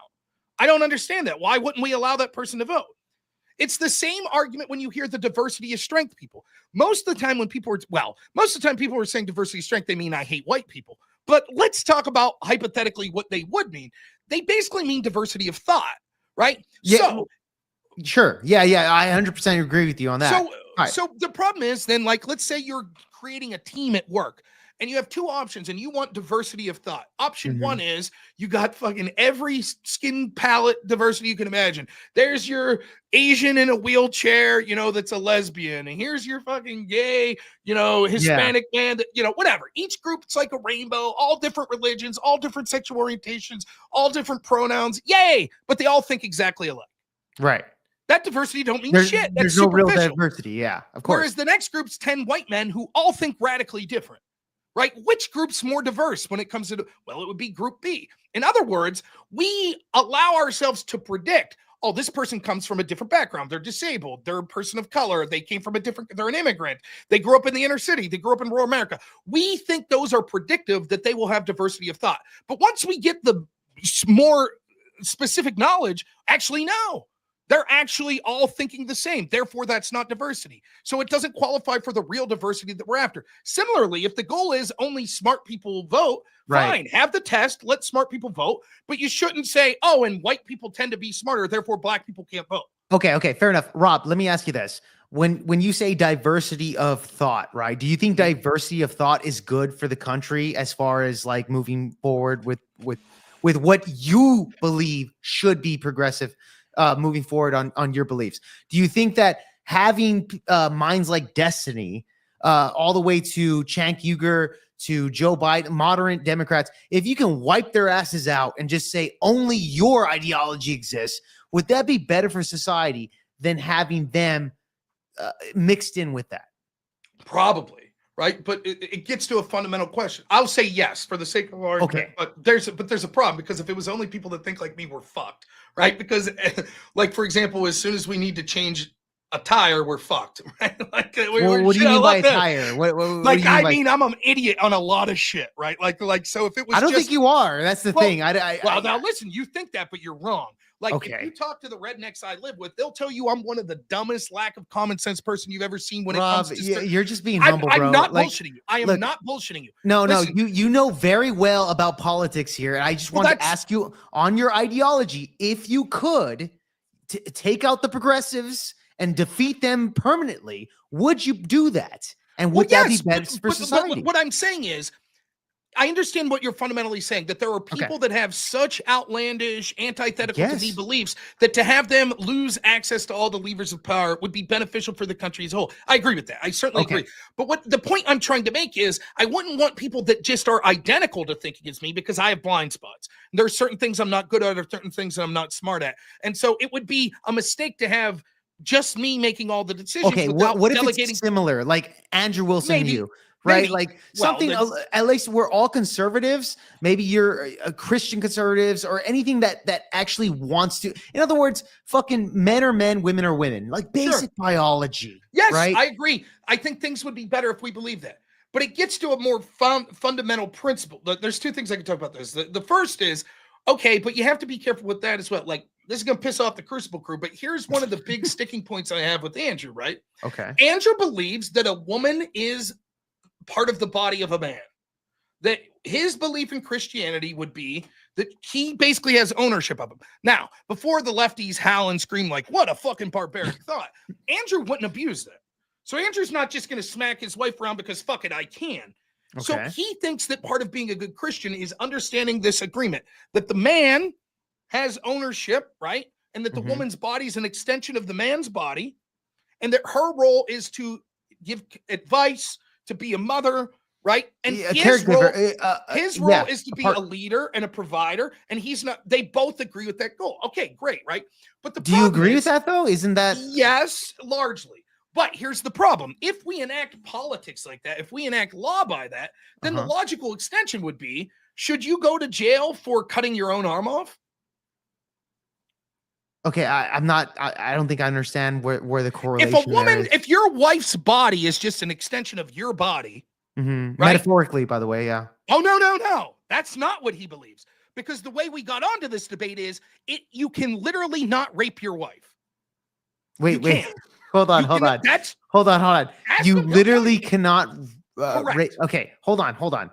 I don't understand that. Why wouldn't we allow that person to vote? It's the same argument when you hear the diversity of strength people. Most of the time people are saying diversity of strength, they mean I hate white people. But let's talk about hypothetically what they would mean. They basically mean diversity of thought, right? Yeah, so sure. Yeah. I 100% agree with you on that. So the problem is then, like, let's say you're creating a team at work and you have two options and you want diversity of thought. Option one is you got fucking every skin palette diversity you can imagine. There's your Asian in a wheelchair, that's a lesbian. And here's your fucking gay, Hispanic man, whatever. Each group, it's like a rainbow, all different religions, all different sexual orientations, all different pronouns. Yay. But they all think exactly alike. Right. That diversity don't mean shit. There's no real diversity. Yeah, of course. Whereas the next group's 10 white men who all think radically different. Right? Which group's more diverse when it comes to, well, it would be group B. In other words, we allow ourselves to predict, oh, this person comes from a different background. They're disabled. They're a person of color. They came from they're an immigrant. They grew up in the inner city. They grew up in rural America. We think those are predictive that they will have diversity of thought. But once we get the more specific knowledge, actually, no. They're actually all thinking the same. Therefore, that's not diversity. So it doesn't qualify for the real diversity that we're after. Similarly, if the goal is only smart people vote, fine, have the test, let smart people vote, but you shouldn't say, oh, and white people tend to be smarter, therefore black people can't vote. Okay, fair enough. Rob, let me ask you this. When you say diversity of thought, right? Do you think diversity of thought is good for the country as far as like moving forward with what you believe should be progressive? Moving forward on your beliefs, do you think that having minds like Destiny, all the way to Cenk Uygur to Joe Biden, moderate Democrats, if you can wipe their asses out and just say only your ideology exists, would that be better for society than having them mixed in with that? Probably. Right. But it gets to a fundamental question. I'll say yes for the sake of argument. Okay. But there's a problem, because if it was only people that think like me, we're fucked. Right. Because like, for example, as soon as we need to change a tire, we're fucked. Right. Like, what do you mean by a tire? What I'm an idiot on a lot of shit. Right. Like, so if it was, I don't think you are. That's the thing. Now listen, you think that, but you're wrong. Like, if you talk to the rednecks I live with, they'll tell you I'm one of the dumbest lack of common sense person you've ever seen when Rob, it comes to you're just being humble, bro. I'm not bullshitting you. I am not bullshitting you. No, Listen, you know very well about politics here. And I just want to ask you on your ideology, if you could take out the progressives and defeat them permanently, would you do that? And would that be better for society? What I'm saying is, I understand what you're fundamentally saying, that there are people that have such outlandish, antithetical to me beliefs that to have them lose access to all the levers of power would be beneficial for the country as a whole. I agree with that. I certainly agree. But what the point I'm trying to make is, I wouldn't want people that just are identical to thinking as me, because I have blind spots. There are certain things I'm not good at, or certain things that I'm not smart at. And so it would be a mistake to have just me making all the decisions. Okay, what if it's similar, like Andrew Wilson and you? right? Maybe. Like Well, something, that's- at least we're all conservatives. Maybe you're a Christian conservatives or anything that actually wants to. In other words, fucking men are men, women are women. Like basic biology. Yes, right? I agree. I think things would be better if we believe that. But it gets to a more fundamental principle. There's two things I can talk about this. The first is, okay, but you have to be careful with that as well. Like, this is going to piss off the Crucible crew, but here's one of the big sticking points I have with Andrew, right? Okay. Andrew believes that a woman is part of the body of a man. That his belief in Christianity would be that he basically has ownership of him. Now, before the lefties howl and scream like, what a fucking barbaric thought, Andrew wouldn't abuse that. So Andrew's not just going to smack his wife around because fuck it, I can. So Okay. he thinks that part of being a good Christian is understanding this agreement, that the man has ownership, right? And that the woman's body is an extension of the man's body, and that her role is to give advice, to be a mother, right? And Yeah, a his role, yeah, is to a be part- a leader and a provider, and he's not. They both agree with that goal. Okay, great, right? But the Do you problem agree is, with that though? Isn't that yes, largely. But here's the problem. If we enact politics like that, if we enact law by that, then the logical extension would be, should you go to jail for cutting your own arm off? okay? I'm not. I don't think I understand where the correlation. If a woman, if your wife's body is just an extension of your body, right? right? Metaphorically, by the way, yeah. Oh, no. That's not what he believes. Because the way we got onto this debate is you can literally not rape your wife. Wait. Hold on. That's Hold on. You them, literally cannot. Correct. Okay, hold on.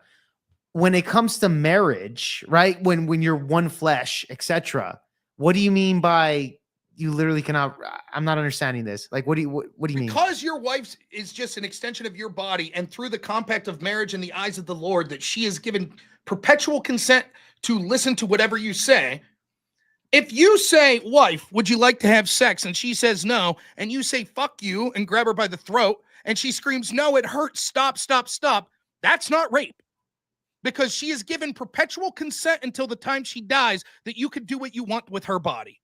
When it comes to marriage, right? When you're one flesh, etc. What do you mean by you literally cannot? I'm not understanding this. Like, what do you mean? Because your wife is just an extension of your body, and through the compact of marriage in the eyes of the Lord, that she is given perpetual consent to listen to whatever you say. If you say, wife, would you like to have sex? And she says no, and you say, fuck you, and grab her by the throat, and she screams, no, it hurts, stop. That's not rape. Because she is given perpetual consent until the time she dies that you could do what you want with her body.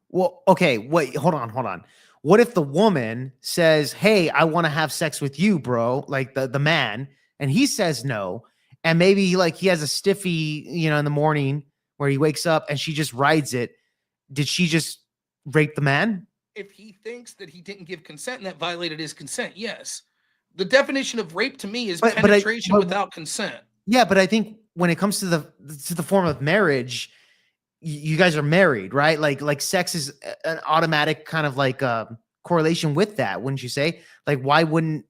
Well, okay, wait, hold on. What if the woman says, hey, I want to have sex with you, bro, like the man, and he says no, and maybe like he has a stiffy, in the morning where he wakes up and she just rides it. Did she just rape the man? If he thinks that he didn't give consent and that violated his consent, yes. The definition of rape to me is penetration without consent. Yeah, but I think when it comes to the form of marriage, you guys are married, right? Like sex is an automatic kind of like correlation with that, wouldn't you say? Like, why wouldn't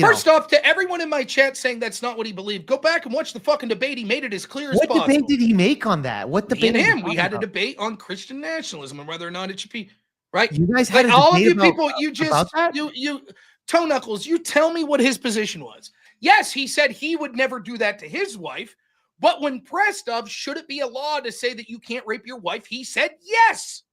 First off, to everyone in my chat saying that's not what he believed, go back and watch the fucking debate. He made it as clear as possible. What debate did he make on that? What debate? Me and him, we had a debate on Christian nationalism and whether or not it should be right. You guys had all of you about, people, you just you toe knuckles. You tell me what his position was. Yes, he said he would never do that to his wife, but when pressed of, should it be a law to say that you can't rape your wife? He said yes.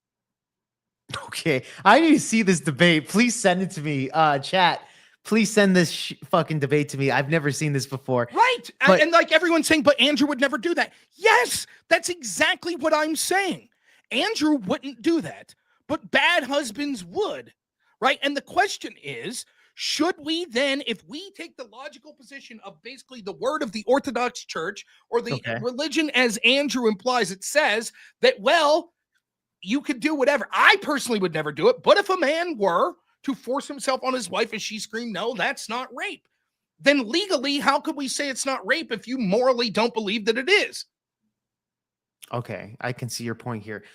Okay, I need to see this debate. Please send it to me, chat. Please send this fucking debate to me. I've never seen this before. Right. And like everyone's saying, but Andrew would never do that. Yes, that's exactly what I'm saying. Andrew wouldn't do that, but bad husbands would. Right. And the question is, should we then, if we take the logical position of basically the word of the Orthodox Church or the religion as Andrew implies, it says that, well, you could do whatever. I personally would never do it. But if a man were to force himself on his wife and she screamed, no, that's not rape. Then legally, how could we say it's not rape if you morally don't believe that it is? Okay, I can see your point here.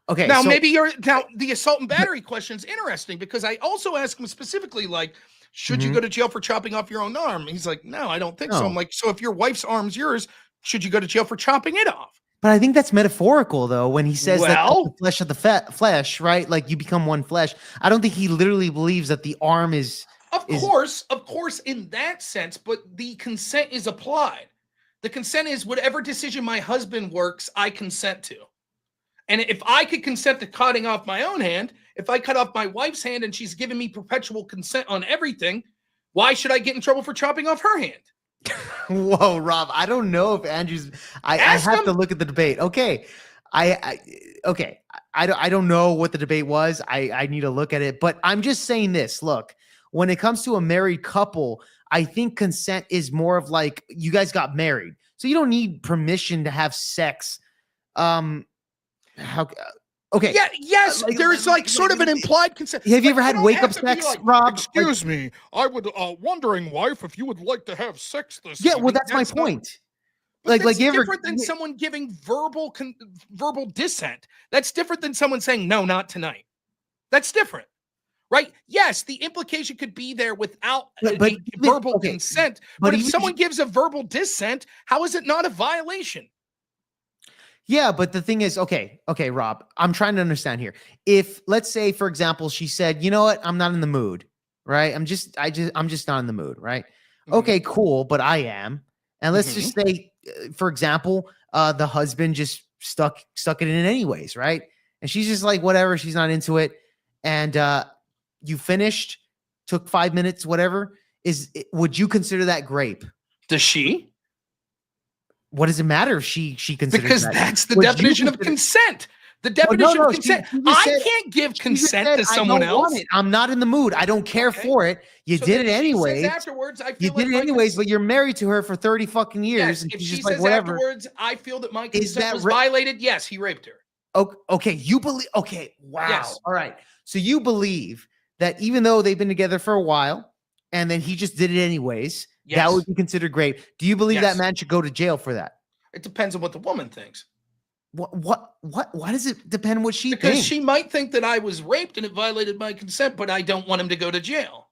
Okay, now the assault and battery question is interesting because I also asked him specifically, like, should you go to jail for chopping off your own arm? He's like, no, I don't think so. I'm like, so if your wife's arm's yours, should you go to jail for chopping it off? But I think that's metaphorical, though, when he says that the flesh of the flesh, right? Like you become one flesh. I don't think he literally believes that the arm is. Of course, in that sense, but the consent is applied. The consent is whatever decision my husband works, I consent to. And if I could consent to cutting off my own hand, if I cut off my wife's hand and she's giving me perpetual consent on everything, why should I get in trouble for chopping off her hand? Whoa, Rob, I don't know if Andrew's. I have to look at the debate. Okay, I don't know what the debate was. I need to look at it, but I'm just saying this. Look, when it comes to a married couple, I think consent is more of like you guys got married, so you don't need permission to have sex. How? Okay. Yeah, yes, there's like sort of an implied consent. Have you Like, ever had don't wake have up to be sex, like, Rob? Excuse me, I would wondering, wife, if you would like to have sex this Yeah, well, evening." that's my point. But that's you ever different than someone giving verbal dissent. That's different than someone saying, no, not tonight. That's different, right? Yes, the implication could be there without a verbal consent. But if someone gives a verbal dissent, how is it not a violation? Yeah, but the thing is, okay, Rob, I'm trying to understand here. If let's say, for example, she said, "You know what? I'm not in the mood." Right? I'm just not in the mood. Right? Okay, cool, but I am. And let's just say, for example, the husband just stuck it in anyways, right? And she's just like, whatever, she's not into it. And you finished, took 5 minutes, whatever. Would you consider that grape? Does she? What does it matter if she considers because that? that's the definition of consent. The definition of consent. I can't give consent to someone else. I'm not in the mood. I don't care for it. You did it anyways. Afterwards, I feel you did it anyways, but you're married to her for 30 fucking years. Yes, and if she's she just says like, whatever. afterwards, I feel that my consent was violated. Yes, he raped her. Okay, you believe. Okay, wow. Yes. All right. So you believe that even though they've been together for a while, and then he just did it anyways, that would be considered rape. Do you believe that man should go to jail for that? It depends on what the woman thinks. Why does it depend on what she thinks? Because she might think that I was raped and it violated my consent, but I don't want him to go to jail.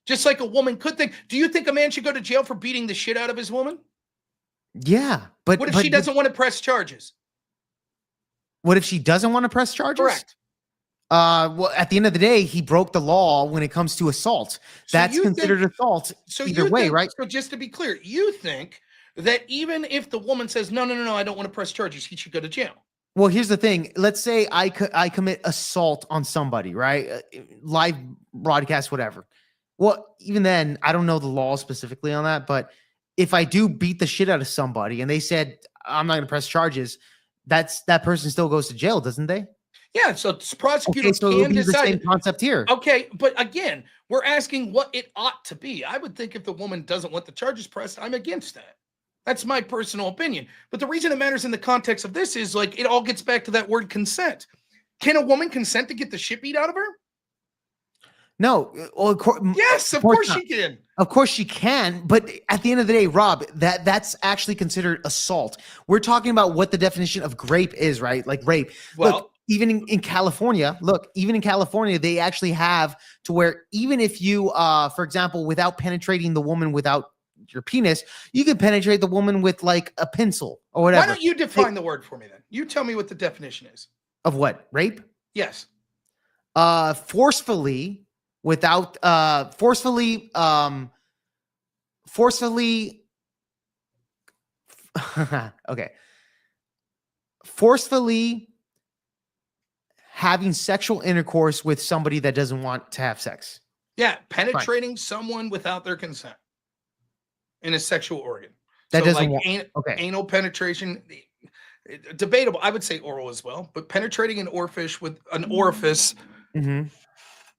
Just like a woman could think. Do you think a man should go to jail for beating the shit out of his woman? Yeah, but what if she doesn't want to press charges? What if she doesn't want to press charges? Correct. Well, at the end of the day, he broke the law when it comes to assault. That's considered assault either way, right? So just to be clear, you think that even if the woman says, no, I don't want to press charges, he should go to jail. Well, here's the thing. Let's say I commit assault on somebody, right? Live broadcast, whatever. Well, even then, I don't know the law specifically on that, but if I do beat the shit out of somebody and they said, I'm not going to press charges, that person still goes to jail, doesn't they? Yeah, so prosecutors so can the decide. same concept here. Okay, but again, we're asking what it ought to be. I would think if the woman doesn't want the charges pressed, I'm against that. That's my personal opinion. But the reason it matters in the context of this is like it all gets back to that word consent. Can a woman consent to get the shit beat out of her? No. Well, yes, of course she can. Of course she can. But at the end of the day, Rob, that's actually considered assault. We're talking about what the definition of grape is, right? Like rape. Well, look, even in California, they actually have to where even if you, for example, without penetrating the woman without your penis, you can penetrate the woman with like a pencil or whatever. Why don't you define the word for me then? You tell me what the definition is. Of what? Rape? Yes. Forcefully without forcefully okay. Forcefully having sexual intercourse with somebody that doesn't want to have sex. Yeah, penetrating someone without their consent in a sexual organ. That so doesn't like anal penetration, debatable. I would say oral as well, but penetrating an orifice with an orifice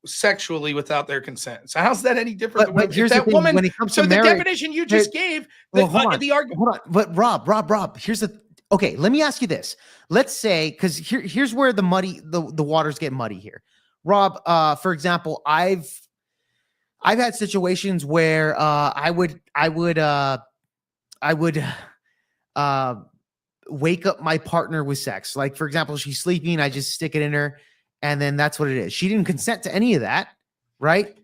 sexually without their consent. So how's that any different? But here's the thing, woman, when it comes to the marriage, definition you just gave, the argument. Hold on, but Rob, here's the. Okay, let me ask you this. Let's say, because here's where the waters get muddy here. Rob, for example, I've had situations where I would wake up my partner with sex. Like, for example, she's sleeping, I just stick it in her, and then that's what it is. She didn't consent to any of that, right?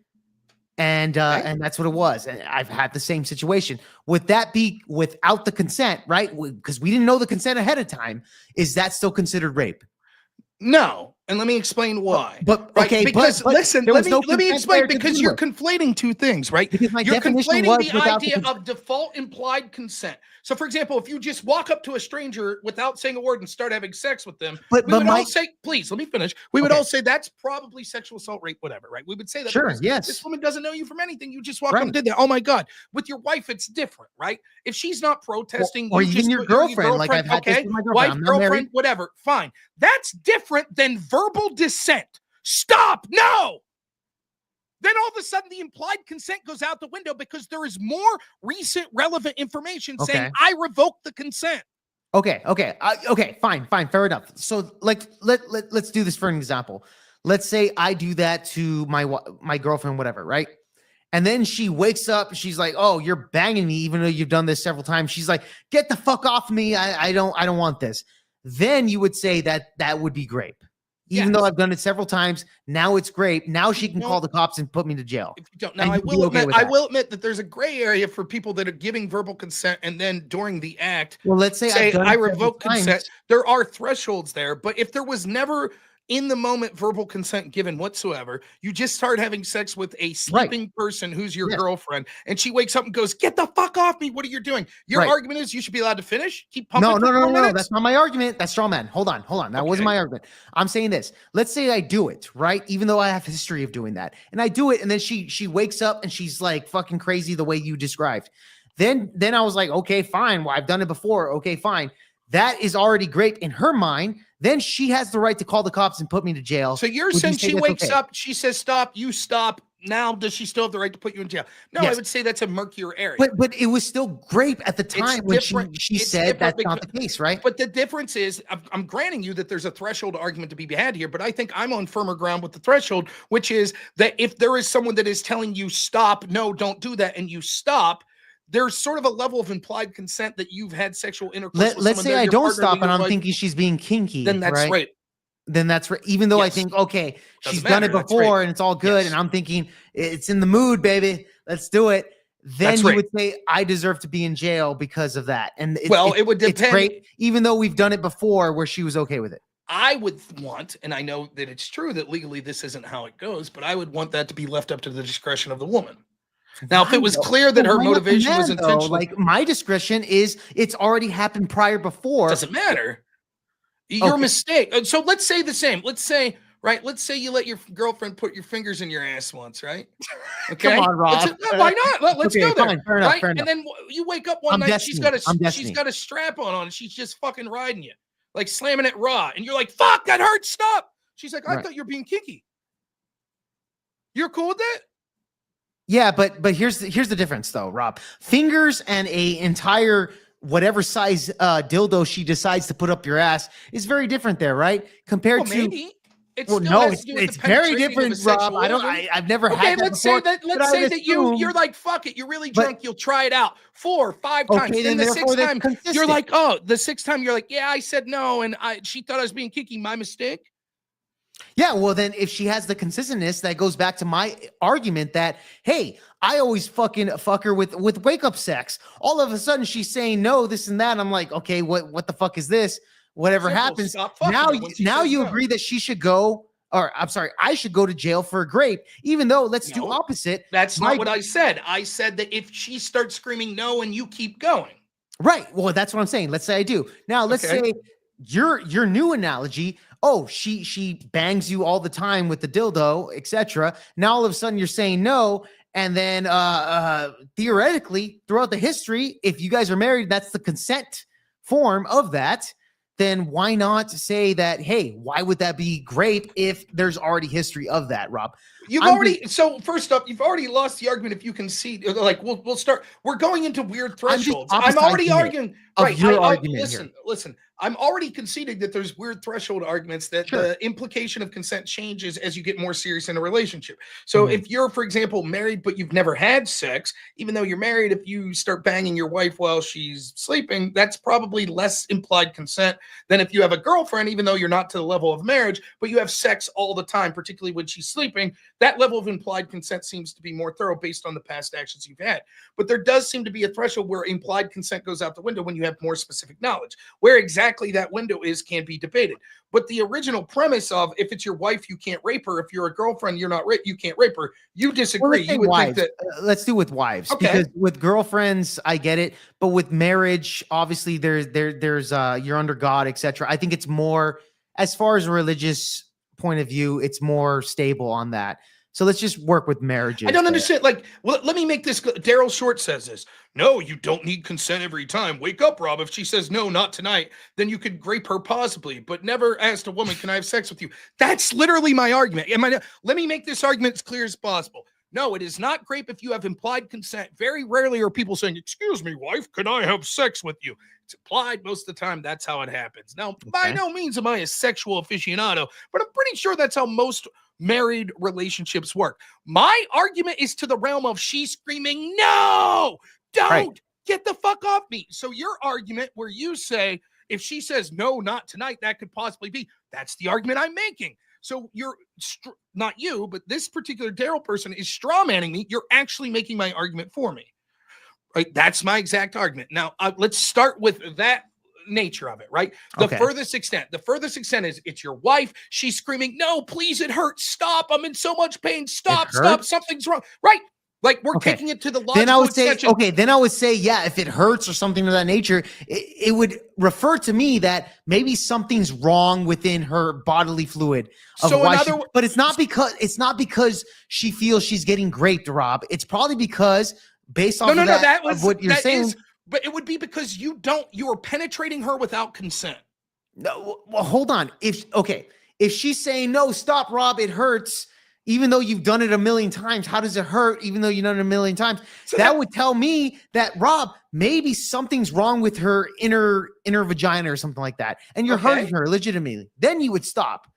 And that's what it was. And I've had the same situation. Would that be without the consent, right? Because we didn't know the consent ahead of time. Is that still considered rape? No. And let me explain why. But right? okay, because but listen, let me explain, because you're conflating two things, right? Because my you're definition conflating was the idea of default implied consent. So, for example, if you just walk up to a stranger without saying a word and start having sex with them, we would all say, please, let me finish. We would all say that's probably sexual assault, rape, whatever, right? We would say that. Sure, yes. This woman doesn't know you from anything. You just walk up and did that. Oh my God. With your wife, it's different, right? If she's not protesting, or even your girlfriend, like I've had this with my girlfriend. Wife, girlfriend, whatever, fine. That's different than verbal dissent. Stop! No! then all of a sudden the implied consent goes out the window because there is more recent relevant information saying I revoke the consent. Okay, fine, fair enough. So like let's do this for an example. Let's say I do that to my girlfriend, whatever, right? And then she wakes up, she's like, "Oh, you're banging me, even though you've done this several times." She's like, "Get the fuck off me! I don't want this." Then you would say that would be grape, even though I've done it several times. Now it's grape. Now she can call the cops and put me to jail. If you don't, now I will admit that there's a gray area for people that are giving verbal consent and then during the act, well, let's say I revoke consent. There are thresholds there, but if there was never in the moment verbal consent given whatsoever, you just start having sex with a sleeping person who's your girlfriend, and she wakes up and goes, "Get the fuck off me! What are you doing?" Your argument is you should be allowed to finish. Keep pumping. No. That's not my argument. That's straw man. Hold on. That wasn't my argument. I'm saying this. Let's say I do it, right? Even though I have history of doing that, and I do it, and then she wakes up and she's like fucking crazy the way you described. Then I was like, okay, fine. Well, I've done it before. Okay, fine. That is already great in her mind. Then she has the right to call the cops and put me to jail. So you're saying she wakes up, she says stop, you stop. Now does she still have the right to put you in jail? No, I would say that's a murkier area. But it was still grape at the time when she said that's not the case, right? But the difference is, I'm granting you that there's a threshold argument to be had here, but I think I'm on firmer ground with the threshold, which is that if there is someone that is telling you stop, no, don't do that, and you stop, there's sort of a level of implied consent that you've had sexual intercourse with let's someone say I don't stop and I'm like, thinking she's being kinky. Then that's right. Then that's right. Even though I think, okay, she's done it before and it's all good. And I'm thinking it's in the mood, baby. Let's do it. Then you would say I deserve to be in jail because of that. And it would depend. It's great, even though we've done it before where she was okay with it. I would want, and I know that it's true that legally this isn't how it goes, but I would want that to be left up to the discretion of the woman. Now, if it was clear that her motivation was intentional, like my discretion is it's already happened prior before. Doesn't matter. Your mistake. So let's say the same. Let's say you let your girlfriend put your fingers in your ass once, right? Okay. Come on, Rob. Why not? Let's go there. Fine, fair enough, fair enough. And then you wake up one night, she's got a strap on and she's just fucking riding you, like slamming it raw, and you're like, "Fuck, that hurts. Stop." She's like, "I thought you were being kinky." You're cool with that? Yeah, but here's the difference though, Rob. Fingers and a entire whatever size dildo she decides to put up your ass is very different there, right? Compared to maybe. It's very different, Rob. I've never had that before. Let's say that you're like, fuck it, you're really drunk, you'll try it out 4 or 5 times. Okay, then the 6th time, you're like, oh, the 6th time you're like, yeah, I said no, and she thought I was being kinky, my mistake. Yeah, well then if she has the consistentness, that goes back to my argument that, hey, I always fucking fuck her with wake up sex. All of a sudden she's saying no, this and that. I'm like, okay, what the fuck is this? Whatever happens. Now you agree that she should go, or I'm sorry, I should go to jail for a grape, even though let's do opposite. That's not what I said. I said that if she starts screaming no and you keep going. Right. Well, that's what I'm saying. Let's say I do. Now let's say your new analogy, oh, she bangs you all the time with the dildo, etc. Now all of a sudden you're saying no, and then theoretically throughout the history, if you guys are married, that's the consent form of that. Then why not say that, hey, why would that be great if there's already history of that, Rob? So first up, you've already lost the argument if you can see, like, we'll start, we're going into weird thresholds. I'm already arguing. Listen, I'm already conceding that there's weird threshold arguments that the implication of consent changes as you get more serious in a relationship. So if you're, for example, married, but you've never had sex, even though you're married, if you start banging your wife while she's sleeping, that's probably less implied consent than if you have a girlfriend, even though you're not to the level of marriage, but you have sex all the time, particularly when she's sleeping. That level of implied consent seems to be more thorough based on the past actions you've had. But there does seem to be a threshold where implied consent goes out the window when you have more specific knowledge. Where exactly that window is can be debated. But the original premise of if it's your wife, you can't rape her. If you're a girlfriend, you can't rape her. You disagree. You would think that, let's do with wives, because with girlfriends, I get it. But with marriage, obviously there's you're under God, etc. I think it's more, as far as a religious point of view, it's more stable on that. So let's just work with marriages. I don't understand. Like, well, let me make this. Daryl Short says this. No, you don't need consent every time. Wake up, Rob. If she says no, not tonight, then you could grape her possibly, but never asked a woman, can I have sex with you? That's literally my argument. Let me make this argument as clear as possible. No, it is not grape if you have implied consent. Very rarely are people saying, excuse me, wife, can I have sex with you? It's implied most of the time. That's how it happens. Now, by no means am I a sexual aficionado, but I'm pretty sure that's how most married relationships work. My argument is to the realm of she's screaming, no, don't get the fuck off me. So your argument where you say, if she says no, not tonight, that could possibly be, that's the argument I'm making. So you're not you, but this particular Daryl person is straw manning me. You're actually making my argument for me. Right? That's my exact argument. Now, let's start with that nature of it, right? The furthest extent is it's your wife. She's screaming, no, please, it hurts. Stop. I'm in so much pain. Stop. Something's wrong. Right. Like we're taking it to the logical Then I would say, extension. then I would say, yeah, if it hurts or something of that nature, it would refer to me that maybe something's wrong within her bodily fluid. But it's not because she feels she's getting raped, Rob. It's probably because based on what you're saying. But it would be because you are penetrating her without consent. No, well, hold on. If she's saying, no, stop, Rob, it hurts, even though you've done it a million times, how does it hurt even though you've done it a million times? So that would tell me that, Rob, maybe something's wrong with her inner vagina or something like that. And you're hurting her legitimately. Then you would stop.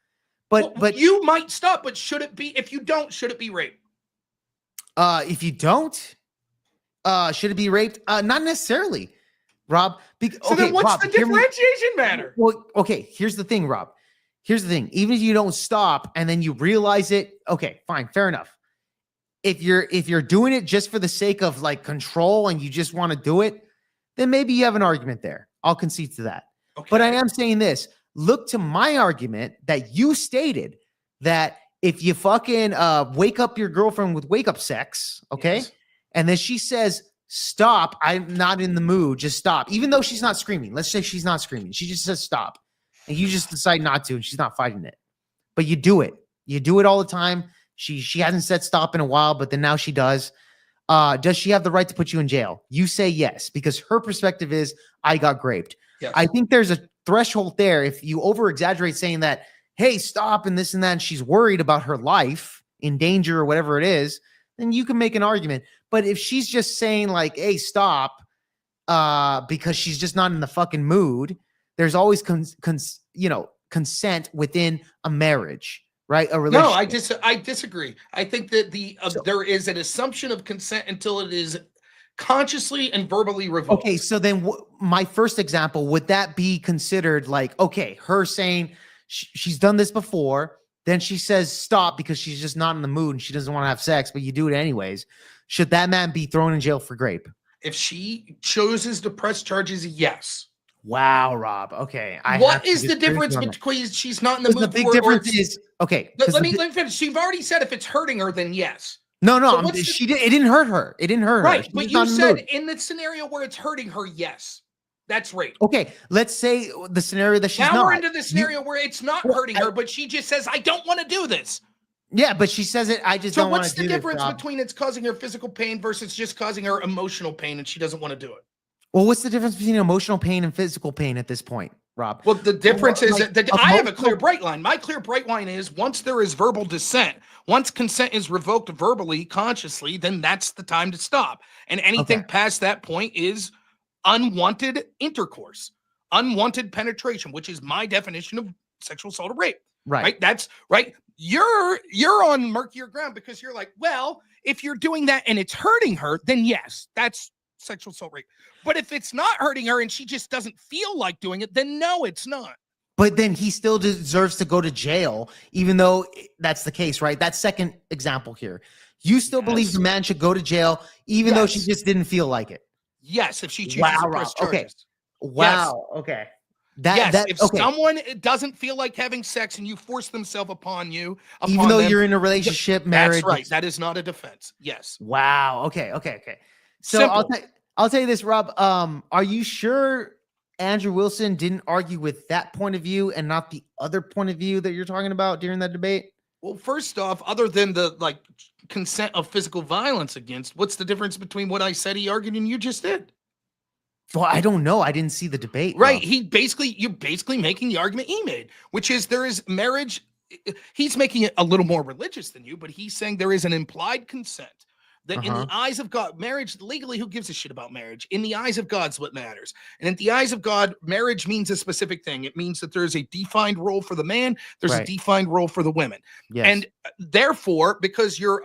But you might stop, but should it be, if you don't, should it be rape? If you don't, should it be raped? Not necessarily, Rob. Then what's the differentiation matter? Well, okay, here's the thing, Rob. Here's the thing. Even if you don't stop and then you realize it, okay, fine, fair enough. If you're doing it just for the sake of like control and you just want to do it, then maybe you have an argument there. I'll concede to that. Okay. But I am saying this. Look to my argument that you stated that if you fucking wake up your girlfriend with wake up sex, okay? Yes. And then she says, stop, I'm not in the mood, just stop. Even though she's not screaming. Let's say she's not screaming. She just says stop. And you just decide not to, and she's not fighting it. But you do it. You do it all the time. She hasn't said stop in a while, but then now she does. Does she have the right to put you in jail? You say yes, because her perspective is, I got raped. Yes. I think there's a threshold there. If you over-exaggerate saying that, hey, stop, and this and that, and she's worried about her life, in danger or whatever it is, then you can make an argument. But if she's just saying like, hey, stop, because she's just not in the fucking mood, there's always consent within a marriage, right? A relationship. No, I disagree. I think that there is an assumption of consent until it is consciously and verbally revoked. Okay, so then my first example, would that be considered like, okay, her saying she's done this before, then she says stop because she's just not in the mood and she doesn't want to have sex, but you do it anyways. Should that man be thrown in jail for grape? If she chooses to press charges, yes. Wow, Rob. Okay. What is the difference between she's not in the mood? The big difference is, okay. Let me finish. You've already said if it's hurting her, then yes. No, it didn't hurt her. It didn't hurt her. Right, but you said in the scenario where it's hurting her, yes. That's rape. Okay, let's say the scenario that she's not. Now we're into the scenario where it's not hurting her, but she just says, I don't want to do this. Yeah, but she says it, I just don't want to do this. So what's the difference between it's causing her physical pain versus just causing her emotional pain and she doesn't want to do it? Well, what's the difference between emotional pain and physical pain at this point, Rob? Well, the difference is that I have a clear bright line. My clear bright line is once there is verbal dissent, once consent is revoked verbally, consciously, then that's the time to stop. And anything past that point is unwanted intercourse, unwanted penetration, which is my definition of sexual assault or rape. Right? That's right. You're on murkier ground because you're like, well, if you're doing that and it's hurting her, then yes, that's sexual assault rape. But if it's not hurting her and she just doesn't feel like doing it, then no, it's not. But then he still deserves to go to jail, even though that's the case, right? That second example here. You still believe the man should go to jail, even though she just didn't feel like it? Yes, if she chooses to press charges. Okay. Wow. Yes. Okay. If someone doesn't feel like having sex and you force themselves upon you, even though you're in a relationship, marriage. That's right. That is not a defense. Yes. Wow. Okay. So I'll tell you this, Rob. Are you sure Andrew Wilson didn't argue with that point of view and not the other point of view that you're talking about during that debate? Well, first off, other than the like consent of physical violence against, what's the difference between what I said he argued and you just did? Well, I don't know. I didn't see the debate. Right. Rob. You're basically making the argument he made, which is there is marriage. He's making it a little more religious than you, but he's saying there is an implied consent that in the eyes of God, marriage legally, who gives a shit about marriage? In the eyes of God's what matters. And in the eyes of God, marriage means a specific thing. It means that there's a defined role for the man. There's a defined role for the women. Yes. And therefore, because you're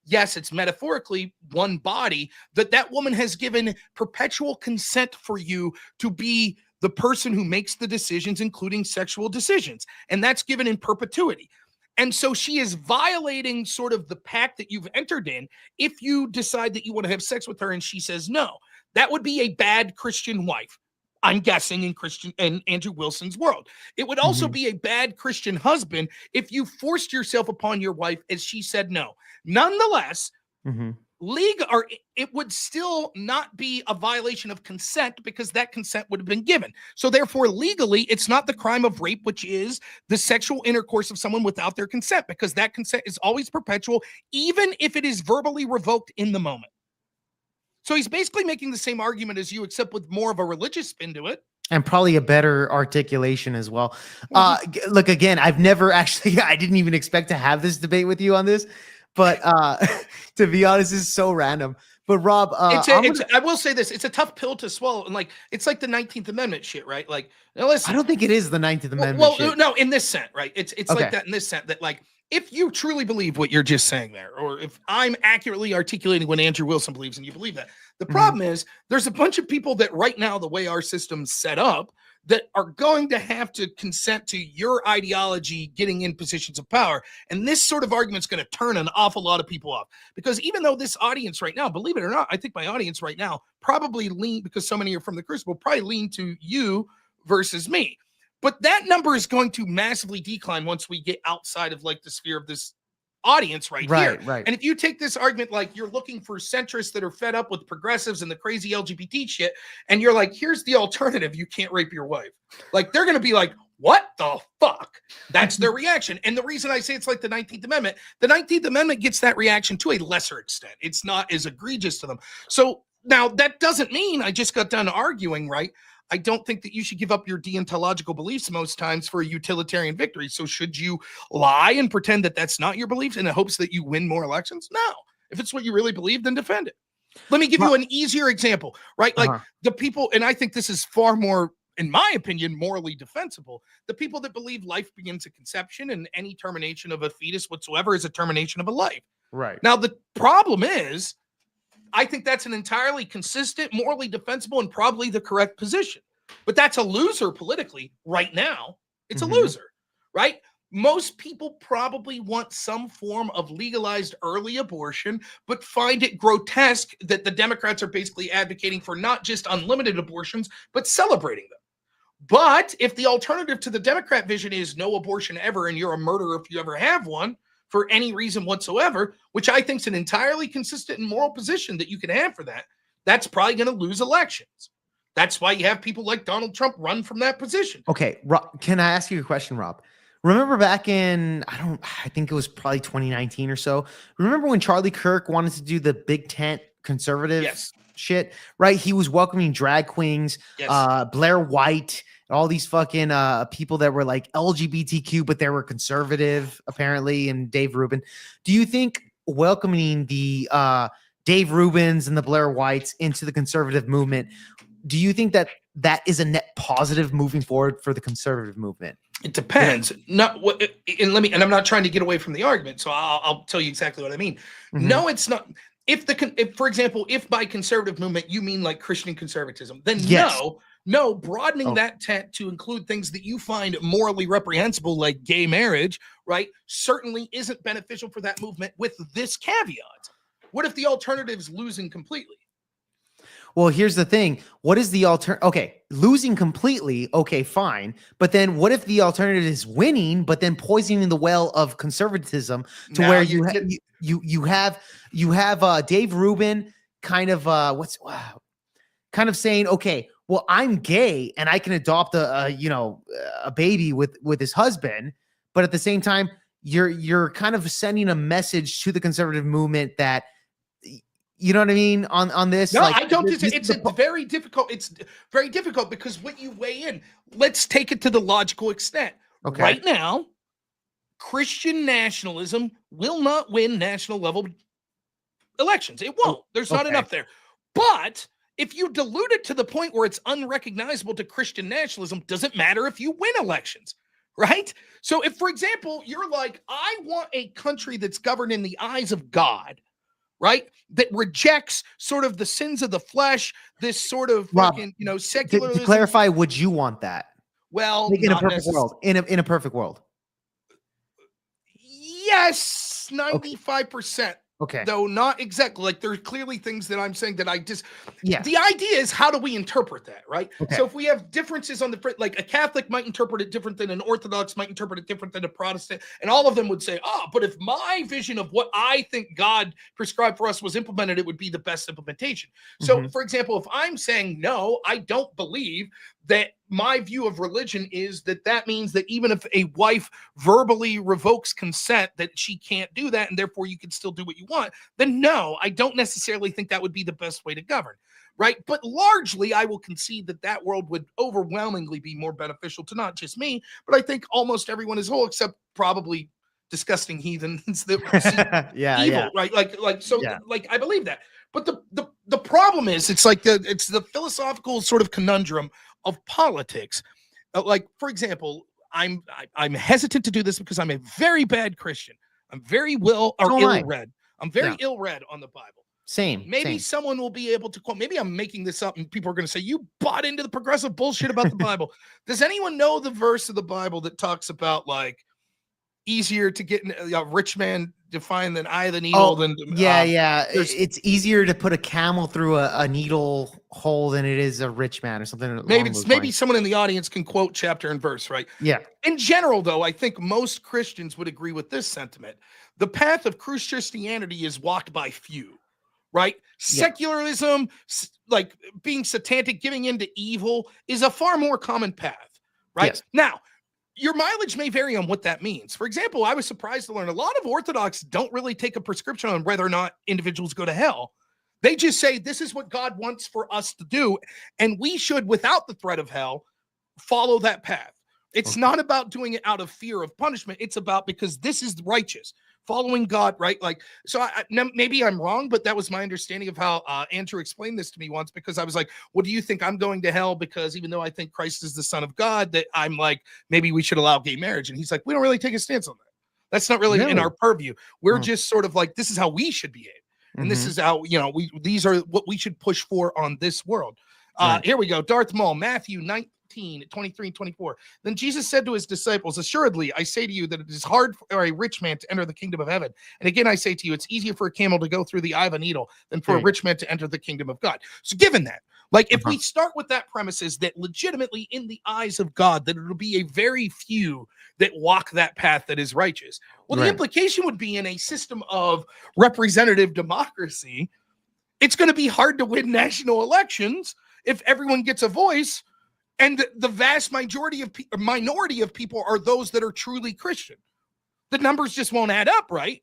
yes, it's metaphorically one body, that woman has given perpetual consent for you to be the person who makes the decisions, including sexual decisions. And that's given in perpetuity. And so she is violating sort of the pact that you've entered in if you decide that you want to have sex with her and she says no. That would be a bad Christian wife, I'm guessing, in Andrew Wilson's world. It would also be a bad Christian husband if you forced yourself upon your wife as she said no. Nonetheless, it would still not be a violation of consent because that consent would have been given. So therefore, legally, it's not the crime of rape, which is the sexual intercourse of someone without their consent, because that consent is always perpetual, even if it is verbally revoked in the moment. So he's basically making the same argument as you, except with more of a religious spin to it. And probably a better articulation as well. Look, again, I didn't even expect to have this debate with you on this. But to be honest, this is so random. But Rob, I will say this: it's a tough pill to swallow, and like it's like the 19th Amendment shit, right? Like, now listen, I don't think it is the 19th Amendment. Well, shit. no, in this sense, right? It's like that in this sense that like if you truly believe what you're just saying there, or if I'm accurately articulating what Andrew Wilson believes, and you believe that, the problem is there's a bunch of people that right now, the way our system's set up, that are going to have to consent to your ideology getting in positions of power. And this sort of argument is going to turn an awful lot of people off. Because even though this audience right now, believe it or not, I think my audience right now probably lean, because so many are from the Crucible, probably lean to you versus me. But that number is going to massively decline once we get outside of like the sphere of this audience right here. Right. And if you take this argument like you're looking for centrists that are fed up with progressives and the crazy LGBT shit, and you're like, here's the alternative, you can't rape your wife. Like, they're going to be like, what the fuck? That's their reaction. And the reason I say it's like the 19th Amendment gets that reaction to a lesser extent. It's not as egregious to them. So now that doesn't mean I just got done arguing, right? I don't think that you should give up your deontological beliefs most times for a utilitarian victory. So should you lie and pretend that that's not your beliefs in the hopes that you win more elections? No. If it's what you really believe, then defend it. Let me give you an easier example, right? Like the people, and I think this is far more, in my opinion, morally defensible. The people that believe life begins at conception and any termination of a fetus whatsoever is a termination of a life. Right. Now, the problem is, I think that's an entirely consistent, morally defensible, and probably the correct position. But that's a loser politically right now. It's a loser, right? Most people probably want some form of legalized early abortion, but find it grotesque that the Democrats are basically advocating for not just unlimited abortions, but celebrating them. But if the alternative to the Democrat vision is no abortion ever, and you're a murderer if you ever have one, for any reason whatsoever, which I think is an entirely consistent and moral position that you can have for that, that's probably going to lose elections. That's why you have people like Donald Trump run from that position. Okay, Rob, can I ask you a question, Rob? Remember back in, I think it was probably 2019 or so. Remember when Charlie Kirk wanted to do the big tent conservative shit, right? He was welcoming drag queens, Blair White, all these fucking people that were like LGBTQ, but they were conservative, apparently, and Dave Rubin. Do you think welcoming the Dave Rubins and the Blair Whites into the conservative movement, do you think that that is a net positive moving forward for the conservative movement? It depends. Not what, and I'm not trying to get away from the argument, so I'll tell you exactly what I mean. No, it's not. If for example, if by conservative movement you mean like Christian conservatism, then no, broadening that tent to include things that you find morally reprehensible, like gay marriage, right, certainly isn't beneficial for that movement. With this caveat, what if the alternative's losing completely? Well, here's the thing. What is the alternative? Okay, losing completely. Okay, fine. But then what if the alternative is winning, but then poisoning the well of conservatism to now where you have Dave Rubin kind of kind of saying, okay, well, I'm gay and I can adopt a baby with his husband, but at the same time, you're kind of sending a message to the conservative movement that, you know what I mean, on this. No, like, I don't. It's very difficult. It's very difficult because what you weigh in. Let's take it to the logical extent. Okay. Right now, Christian nationalism will not win national level elections. It won't. There's not enough there. But if you dilute it to the point where it's unrecognizable to Christian nationalism, doesn't matter if you win elections, right? So if, for example, you're like, I want a country that's governed in the eyes of God, right? That rejects sort of the sins of the flesh, this sort of fucking, secularism. To clarify, would you want that? Well, in a perfect world. In a perfect world. Yes, 95%. Okay. Though not exactly. Like, there's clearly things that I'm saying that I just. Yeah. The idea is, how do we interpret that, right? Okay. So if we have differences on the, like, a Catholic might interpret it different than an Orthodox, might interpret it different than a Protestant, and all of them would say, but if my vision of what I think God prescribed for us was implemented, it would be the best implementation. So, for example, if I'm saying, no, I don't believe that my view of religion is that means that even if a wife verbally revokes consent, that she can't do that, and therefore you can still do what you want, then no, I don't necessarily think that would be the best way to govern, right? But largely, I will concede that world would overwhelmingly be more beneficial to not just me, but I think almost everyone as a whole, except probably disgusting heathens that see evil, right? Like I believe that. But the problem is, it's like it's the philosophical sort of conundrum of politics. Like, for example, I'm hesitant to do this because I'm a very bad Christian. I'm very ill-read. I'm very ill-read on the Bible. Maybe someone will be able to quote. Maybe I'm making this up, and people are going to say, "You bought into the progressive bullshit about the Bible." Does anyone know the verse of the Bible that talks about, like, easier to get a rich man defined than eye of the needle? It's easier to put a camel through a needle hole than it is a rich man or something. Maybe someone in the audience can quote chapter and verse, right? Yeah. In general, though, I think most Christians would agree with this sentiment. The path of Christianity is walked by few, right? Secularism, like being satanic, giving into evil, is a far more common path, right? Yes. Now, your mileage may vary on what that means. For example, I was surprised to learn a lot of Orthodox don't really take a prescription on whether or not individuals go to hell. They just say, this is what God wants for us to do, and we should, without the threat of hell, follow that path. It's not about doing it out of fear of punishment. It's about because this is righteous, following God, right? Like, so maybe I'm wrong, but that was my understanding of how Andrew explained this to me once, because I was like, well, do you think I'm going to hell because even though I think Christ is the Son of God, that I'm like, maybe we should allow gay marriage? And he's like, we don't really take a stance on that. That's not really in our purview. We're just sort of like, this is how we should behave. And this is how, these are what we should push for on this world. Here we go. Darth Maul, Matthew 19, 23 and 24. Then Jesus said to his disciples, assuredly, I say to you that it is hard for a rich man to enter the kingdom of heaven. And again, I say to you, it's easier for a camel to go through the eye of a needle than for a rich man to enter the kingdom of God. So given that, like, if we start with that premise is that legitimately in the eyes of God, that it'll be a very few that walk that path that is righteous. Well, the implication would be in a system of representative democracy, it's going to be hard to win national elections if everyone gets a voice, and the vast minority of people are those that are truly Christian. The numbers just won't add up, right?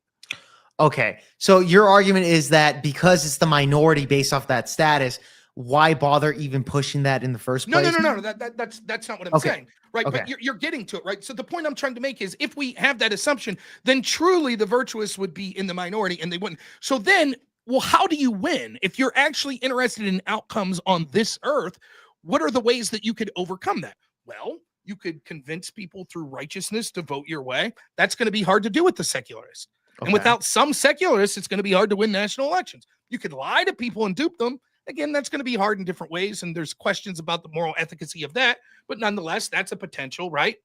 Okay. So your argument is that because it's the minority based off that status, why bother even pushing that in the first place? No. That's not what I'm saying, right? But you're getting to it, right? So the point I'm trying to make is, if we have that assumption, then truly the virtuous would be in the minority, and they wouldn't. So then, well, how do you win? If you're actually interested in outcomes on this earth, what are the ways that you could overcome that? Well, you could convince people through righteousness to vote your way. That's going to be hard to do with the secularists. And without some secularists, it's going to be hard to win national elections. You could lie to people and dupe them. Again, that's going to be hard in different ways, and there's questions about the moral efficacy of that. But nonetheless, that's a potential, right?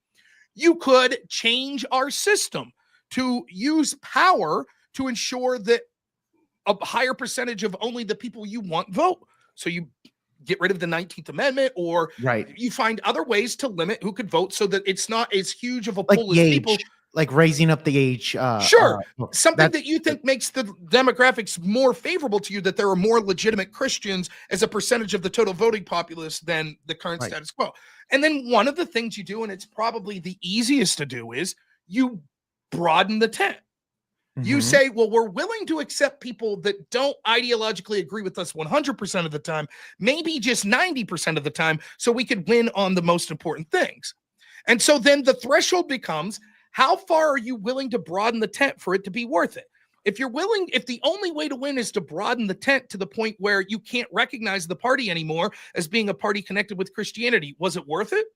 You could change our system to use power to ensure that a higher percentage of only the people you want vote. So you get rid of the 19th Amendment, or you find other ways to limit who could vote so that it's not as huge of a pool as people. Like raising up the age. Something that you think makes the demographics more favorable to you, that there are more legitimate Christians as a percentage of the total voting populace than the current status quo. And then one of the things you do, and it's probably the easiest to do, is you broaden the tent. You say, well, we're willing to accept people that don't ideologically agree with us 100% of the time, maybe just 90% of the time, so we could win on the most important things. And so then the threshold becomes, how far are you willing to broaden the tent for it to be worth it? If you're willing, if the only way to win is to broaden the tent to the point where you can't recognize the party anymore as being a party connected with Christianity, was it worth it?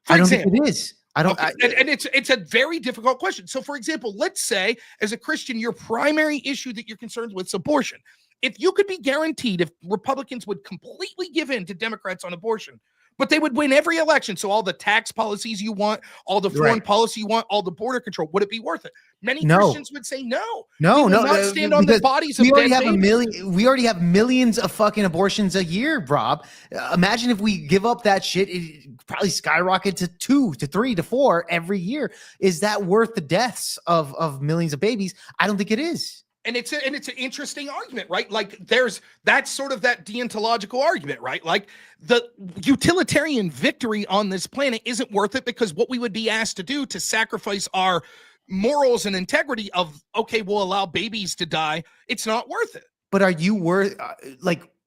I don't think it is. I don't. Okay. And it's a very difficult question. So, for example, let's say as a Christian, your primary issue that you're concerned with is abortion. If you could be guaranteed, if Republicans would completely give in to Democrats on abortion, but they would win every election, so all the tax policies you want, all the foreign policy you want, all the border control, would it be worth it? Many Christians would say no. No, we will not stand on the bodies of dead babies. We already have millions of fucking abortions a year, Rob. Imagine if we give up that shit, it probably skyrocket to 2 to 3 to 4 every year. Is that worth the deaths of millions of babies? I don't think it is. And it's an interesting argument, right? Like that's sort of that deontological argument, right? Like the utilitarian victory on this planet isn't worth it because what we would be asked to do to sacrifice our morals and integrity of, okay, we'll allow babies to die. It's not worth it. But are you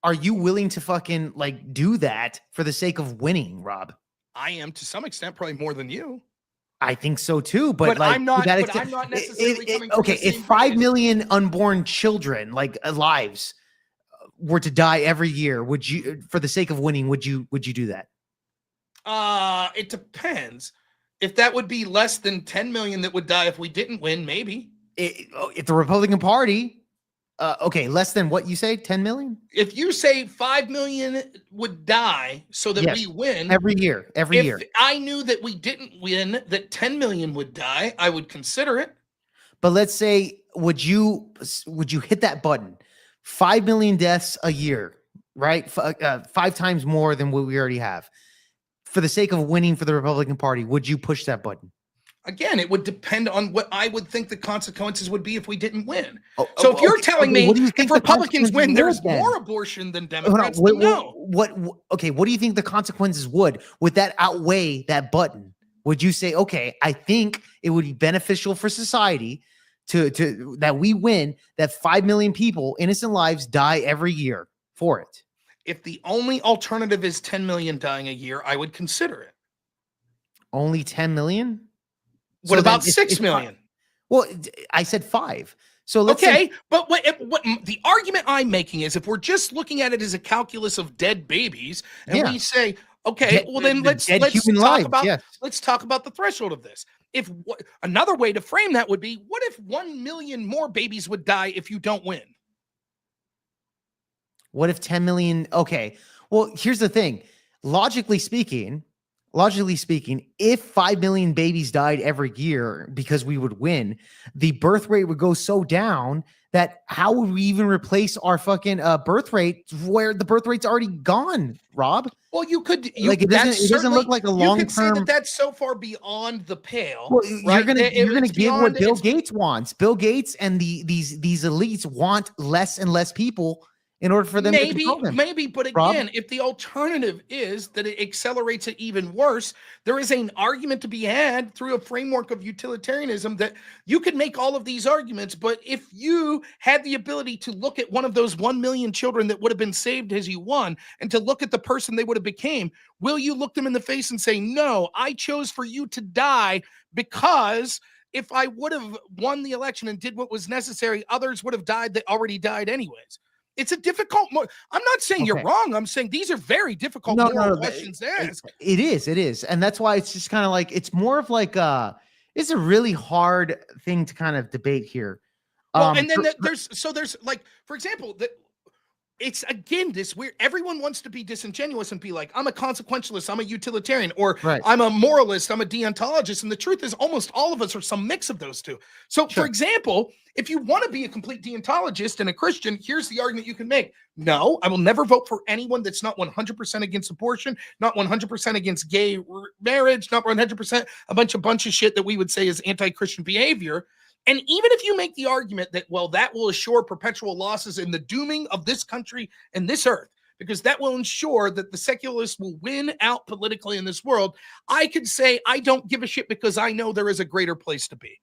are you willing to fucking do that for the sake of winning, Rob? I am to some extent, probably more than you. I think so too, but I'm not necessarily coming from okay. If 5 million unborn children, lives, were to die every year, would you, for the sake of winning, would you do that? It depends. If that would be less than 10 million that would die if we didn't win, maybe. If the Republican Party, less than what you say, 10 million? If you say 5 million would die so that we win every year, if I knew that we didn't win, that 10 million would die, I would consider it. But let's say, would you hit that button? 5 million deaths a year, right? 5 times more than what we already have. For the sake of winning for the Republican Party, would you push that button? Again, it would depend on what I would think the consequences would be if we didn't win. So if you're telling me if Republicans win, there's more abortion than Democrats, no. What do you think the consequences would that outweigh that button? Would you say, okay, I think it would be beneficial for society to that we win, that 5 million people, innocent lives, die every year for it? If the only alternative is 10 million dying a year, I would consider it. Only 10 million? What about 6 million? Well, I said 5. So let's say, but what the argument I'm making is, if we're just looking at it as a calculus of dead babies, and we say, okay, then let's talk about the threshold of this. If another way to frame that would be, what if 1 million more babies would die if you don't win? What if 10 million? Okay. Well, here's the thing. Logically speaking, if 5 million babies died every year because we would win, the birth rate would go so down that how would we even replace our fucking birth rate where the birth rate's already gone, Rob? Well, it doesn't look like a long term. You could say that that's so far beyond the pale. Well, right? You're gonna give what Bill Gates wants. Bill Gates and these elites want less and less people in order for them to control them. Maybe, but again, if the alternative is that it accelerates it even worse, there is an argument to be had through a framework of utilitarianism that you could make all of these arguments, but if you had the ability to look at one of those 1 million children that would have been saved as you won, and to look at the person they would have became, will you look them in the face and say, no, I chose for you to die because if I would have won the election and did what was necessary, others would have died that already died anyways? It's a difficult. I'm not saying you're wrong. I'm saying these are very difficult moral questions to ask. It is, and that's why it's just kind of like it's more of like it's a really hard thing to kind of debate here. Well, and then there's like, for example, it's again this weird. Everyone wants to be disingenuous and be like, I'm a consequentialist, I'm a utilitarian, or I'm a moralist, I'm a deontologist. And the truth is, almost all of us are some mix of those two. So, for example, if you want to be a complete deontologist and a Christian, here's the argument you can make. No, I will never vote for anyone that's not 100% against abortion, not 100% against gay marriage, not 100% a bunch of shit that we would say is anti-Christian behavior. And even if you make the argument that, well, that will assure perpetual losses in the dooming of this country and this earth, because that will ensure that the secularists will win out politically in this world, I could say I don't give a shit because I know there is a greater place to be.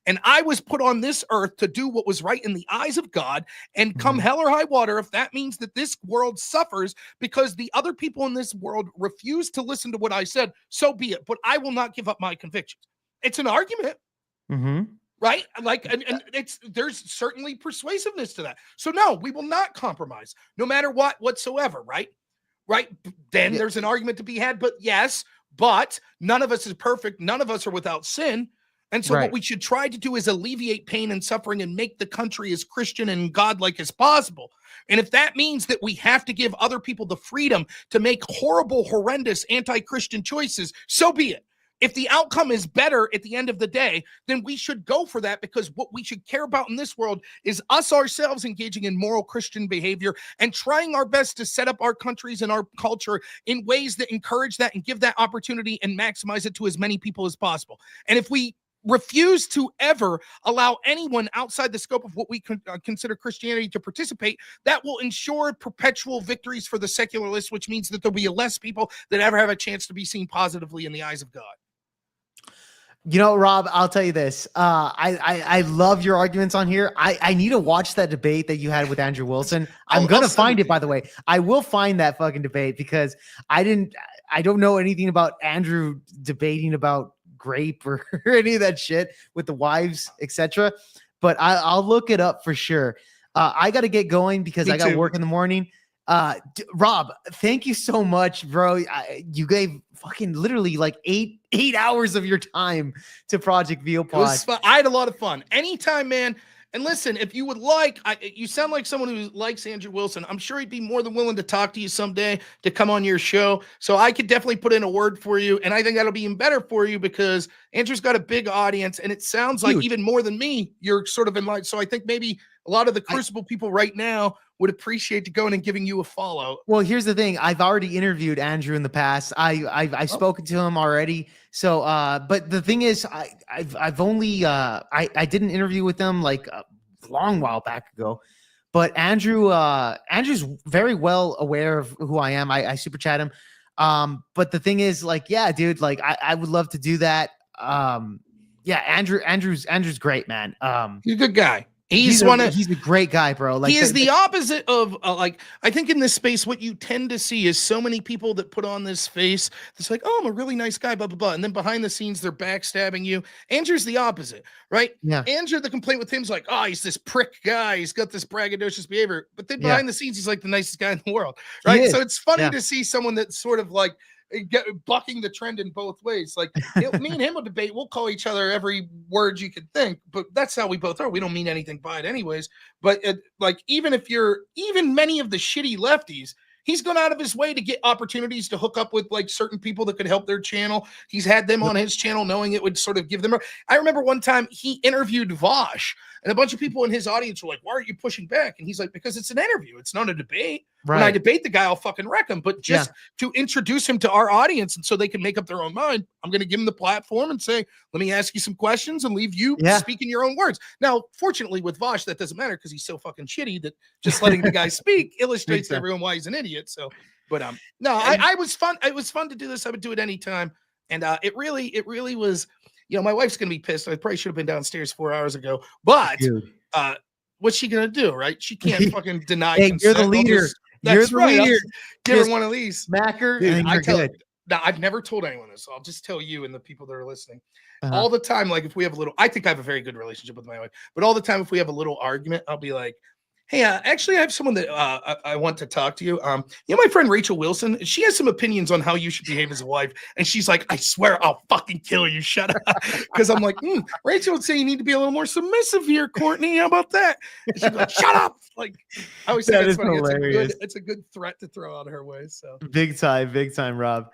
And I was put on this earth to do what was right in the eyes of God, and come hell or high water, if that means that this world suffers because the other people in this world refuse to listen to what I said, so be it. But I will not give up my convictions. It's an argument. Right? Like, and there's certainly persuasiveness to that. So no, we will not compromise, no matter what whatsoever, right? Right? Then there's an argument to be had, but yes, but none of us is perfect. None of us are without sin. And so what we should try to do is alleviate pain and suffering and make the country as Christian and godlike as possible. And if that means that we have to give other people the freedom to make horrible, horrendous, anti-Christian choices, so be it. If the outcome is better at the end of the day, then we should go for that, because what we should care about in this world is us ourselves engaging in moral Christian behavior and trying our best to set up our countries and our culture in ways that encourage that and give that opportunity and maximize it to as many people as possible. And if we refuse to ever allow anyone outside the scope of what we consider Christianity to participate, that will ensure perpetual victories for the secularists, which means that there'll be less people that ever have a chance to be seen positively in the eyes of God. You know, Rob, I'll tell you this. I love your arguments on here. I need to watch that debate that you had with Andrew Wilson. I'm going to find it, by the way. I will find that fucking debate, because I don't know anything about Andrew debating about grape or any of that shit with the wives, etc. But I'll look it up for sure. I got to get going because I got work in the morning. Rob, thank you so much, bro. You gave fucking literally like eight hours of your time to Project Vealpod. I had a lot of fun. Anytime, man. And listen, if you would like, you sound like someone who likes Andrew Wilson. I'm sure he'd be more than willing to talk to you someday to come on your show. So I could definitely put in a word for you. And I think that'll be even better for you, because Andrew's got a big audience, and it sounds like even more than me, you're sort of in line. So I think maybe a lot of the Crucible people right now would appreciate to going and giving you a follow. Well, here's the thing. I've already interviewed Andrew in the past. I've spoken to him already. So, but the thing is, I've only, I did an interview with them like a long while back ago, but Andrew's very well aware of who I am. I super chat him. But the thing is, like, yeah, dude, like I would love to do that. Yeah, Andrew's great, man. He's a good guy. He's a great guy, bro. Like, he is the opposite of like, I think in this space, what you tend to see is so many people that put on this face that's like, oh, I'm a really nice guy, blah, blah, blah. And then behind the scenes, they're backstabbing you. Andrew's the opposite, right? Yeah. Andrew, the complaint with him is like, oh, he's this prick guy. He's got this braggadocious behavior. But then behind the scenes, he's like the nicest guy in the world, right? So it's funny to see someone that's sort of like, bucking the trend in both ways. Like me and him will debate. We'll call each other every word you could think, but that's how we both are. We don't mean anything by it anyways. But like, even many of the shitty lefties, he's gone out of his way to get opportunities to hook up with like certain people that could help their channel. He's had them on his channel knowing it would sort of give them. I remember one time he interviewed Vosh, and a bunch of people in his audience were like, why aren't you pushing back? And he's like, because it's an interview. It's not a debate. Right. When I debate the guy, I'll fucking wreck him. But just to introduce him to our audience and so they can make up their own mind, I'm going to give him the platform and say, let me ask you some questions and leave you speaking your own words. Now, fortunately with Vosh, that doesn't matter because he's so fucking shitty that just letting the guy speak illustrates to everyone why he's an idiot. So, but no, I was fun. It was fun to do this. I would do it anytime. And it really was, you know, my wife's going to be pissed. I probably should have been downstairs 4 hours ago, but what's she going to do? Right. She can't fucking deny. Hey, you're the leader. You're the leader. Give her one of these. Smacker. Now, I've never told anyone this, so I'll just tell you and the people that are listening. All the time, like if we have a little, I think I have a very good relationship with my wife, but all the time, if we have a little argument, I'll be like, hey, actually, I have someone that I want to talk to you. You know, my friend Rachel Wilson, she has some opinions on how you should behave as a wife. And she's like, I swear I'll fucking kill you. Shut up. Because I'm like, Rachel would say you need to be a little more submissive here, Courtney. How about that? And she's like, shut up. Like, I always say that's funny. It's a good threat to throw out her way. So big time, Rob.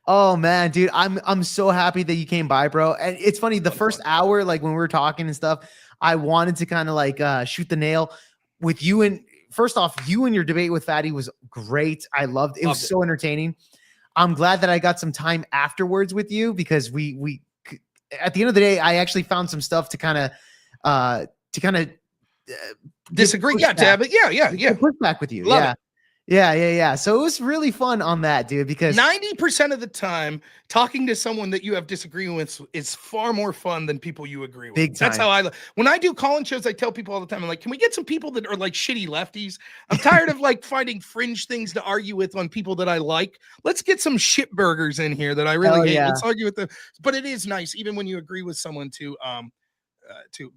Oh man, dude, I'm so happy that you came by, bro. And it's funny, the first hour, like when we were talking and stuff, I wanted to kind of like shoot the nail with you. And first off, you and your debate with Fatty was great. I loved it. It was so entertaining. I'm glad that I got some time afterwards with you because we at the end of the day, I actually found some stuff to kind of disagree. Yeah, Tab. Yeah. Push back with you. Love it. Yeah. So it was really fun on that, dude, because 90% of the time, talking to someone that you have disagreement with is far more fun than people you agree with. Big That's time. how when I do call-in shows, I tell people all the time, I'm like, can we get some people that are like shitty lefties? I'm tired of like finding fringe things to argue with on people that I like. Let's get some shitburgers in here that I really Hell hate. yeah. Let's argue with them. But it is nice, even when you agree with someone to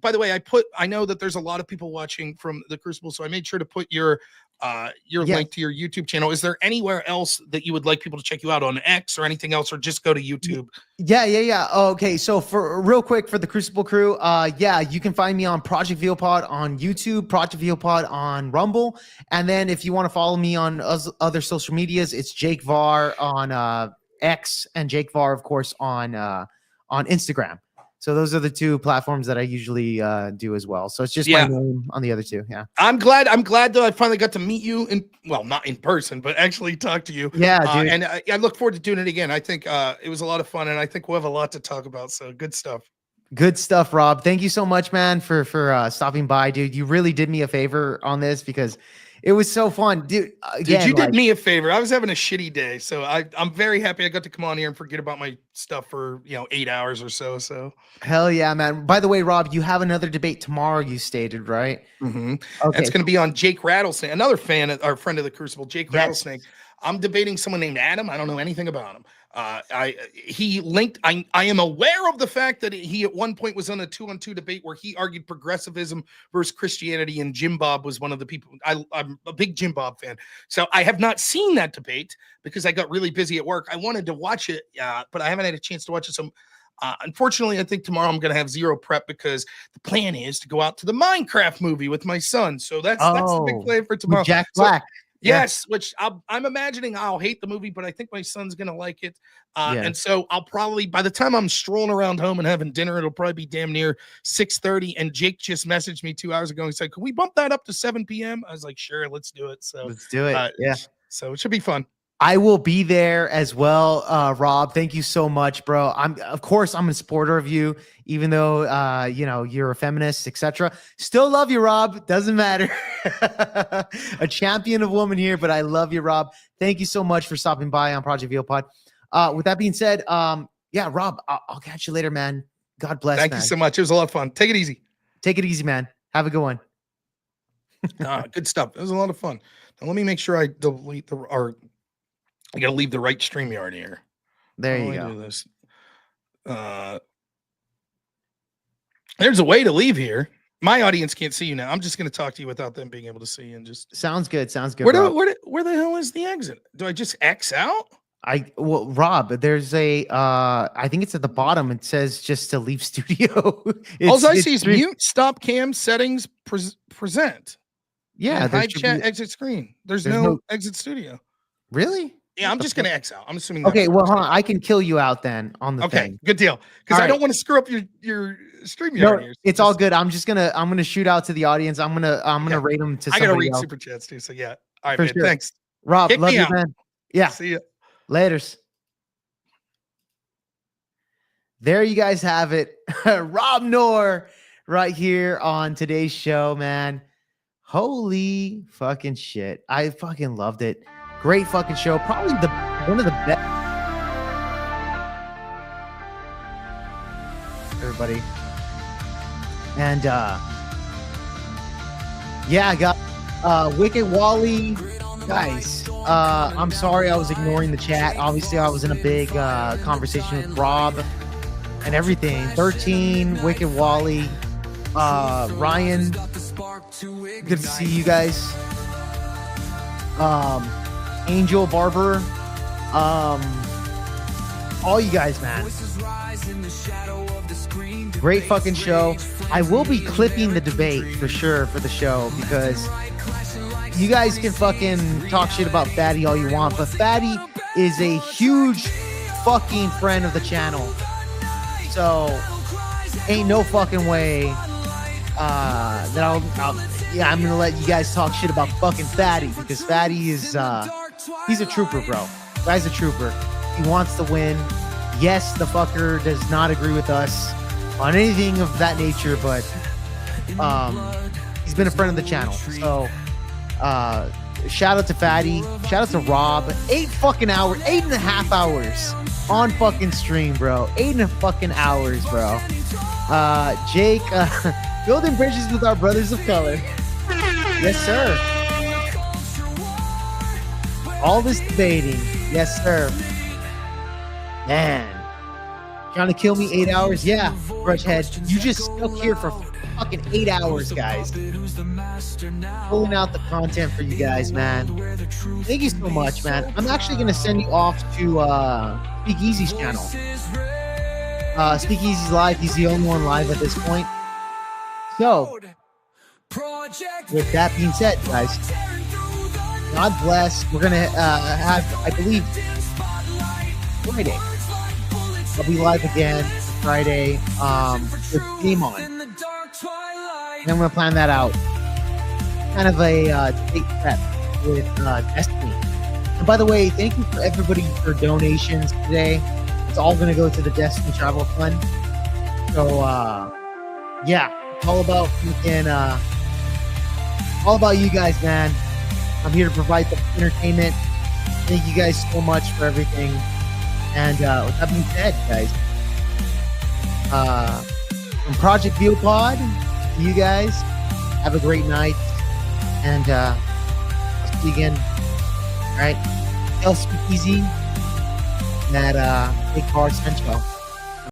by the way, I know that there's a lot of people watching from the Crucible, so I made sure to put your link to your YouTube channel. Is there anywhere else that you would like people to check you out on X or anything else, or just go to YouTube? Yeah. Okay, so for real quick for the Crucible crew, you can find me on Project VealPod on YouTube, Project VealPod on Rumble, and then if you want to follow me on other social medias, it's Jake Varr on X and Jake Varr, of course, on Instagram. So those are the two platforms that I usually do as well. So it's just my name on the other two. Yeah. I'm glad that I finally got to meet you not in person, but actually talk to you. Yeah, dude. And I look forward to doing it again. I think it was a lot of fun, and I think we'll have a lot to talk about. So good stuff. Good stuff, Rob. Thank you so much, man, for stopping by, dude. You really did me a favor on this because it was so fun, dude. Again, you did me a favor. I was having a shitty day, so I'm very happy I got to come on here and forget about my stuff for 8 hours or so. So hell yeah, man. By the way, Rob, you have another debate tomorrow. You stated, right? Mm-hmm. Okay. It's going to be on Jake Rattlesnake, another fan or friend of the Crucible, Jake Rattlesnake. I'm debating someone named Adam. I don't know anything about him. He linked. I am aware of the fact that he at one point was on a 2-on-2 debate where he argued progressivism versus Christianity, and Jim Bob was one of the people. I'm a big Jim Bob fan, so I have not seen that debate because I got really busy at work. I wanted to watch it, but I haven't had a chance to watch it. So, unfortunately, I think tomorrow I'm going to have zero prep because the plan is to go out to the Minecraft movie with my son. So that's the big plan for tomorrow. With Jack Black. Yes, which I'm imagining I'll hate the movie, but I think my son's going to like it. And so I'll probably, by the time I'm strolling around home and having dinner, it'll probably be damn near 6:30. And Jake just messaged me 2 hours ago and said, can we bump that up to 7 p.m.? I was like, sure, let's do it. So let's do it. So it should be fun. I will be there as well, Rob. Thank you so much, bro. Of course, I'm a supporter of you, even though you're a feminist, etc. Still love you, Rob. Doesn't matter. A champion of woman here, but I love you, Rob. Thank you so much for stopping by on Project VealPod. With that being said, Rob, I'll catch you later, man. God bless. Thank you so much. It was a lot of fun. Take it easy. Take it easy, man. Have a good one. Good stuff. It was a lot of fun. Now let me make sure I delete I got to leave the right StreamYard here. There you go. Do this? There's a way to leave here. My audience can't see you now. I'm just going to talk to you without them being able to see you. And just sounds good. Where the hell is the exit? Do I just X out? Rob, there's I think it's at the bottom. It says just to leave studio. All I see is mute, stop cam, settings, present. Yeah, hide chat, exit screen. There's no exit studio. Really? Yeah, I'm just going to X out. I'm assuming. Okay, well, hold on. I can kill you out then on the thing. Good deal. Because I don't want to screw up your StreamYard here. It's all good. I'm gonna shoot out to the audience. I'm gonna rate them to. I gotta read super chats too. So yeah. All right, man. Sure. Thanks. Rob, love you, man. Yeah. See ya. Laters. There you guys have it. Rob Noerr right here on today's show, man. Holy fucking shit. I fucking loved it. Great fucking show. Probably one of the best. Everybody. And I got Wicked Wally. Guys, I'm sorry I was ignoring the chat. Obviously, I was in a big conversation with Rob and everything. 13, Wicked Wally, Ryan. Good to see you guys. Angel Barber, all you guys, man. Great fucking show. I will be clipping the debate for sure for the show because you guys can fucking talk shit about Fatty all you want, but Fatty is a huge fucking friend of the channel. So ain't no fucking way that I'm gonna let you guys talk shit about fucking Fatty because Fatty is he's a trooper, bro. Guy's a trooper. He wants to win. Yes, the fucker does not agree with us on anything of that nature, but he's been a friend of the channel. So shout out to Fatty. Shout out to Rob. 8 fucking hours, 8.5 hours on fucking stream, bro. 8 fucking hours, bro. Jake, building bridges with our brothers of color. Yes, sir. All this debating. Yes, sir. Man. Trying to kill me 8 hours? Yeah, Brushhead. You just stuck here for fucking 8 hours, guys. Pulling out the content for you guys, man. Thank you so much, man. I'm actually going to send you off to Speak Easy's channel. Speak Easy's live. He's the only one live at this point. So, with that being said, guys, God bless. We're going to have, I believe, Friday. I'll be live again Friday with Game On. And I'm going to plan that out. Kind of a date prep with Destiny. And by the way, thank you for everybody for donations today. It's all going to go to the Destiny Travel Fund. So, yeah, it's all about all about you guys, man. I'm here to provide the entertainment. Thank you guys so much for everything. And with that being said, guys, from Project ViewPod to you guys, have a great night. And I'll see you again. All right. Tell Speak Easy that Big Varr sent you.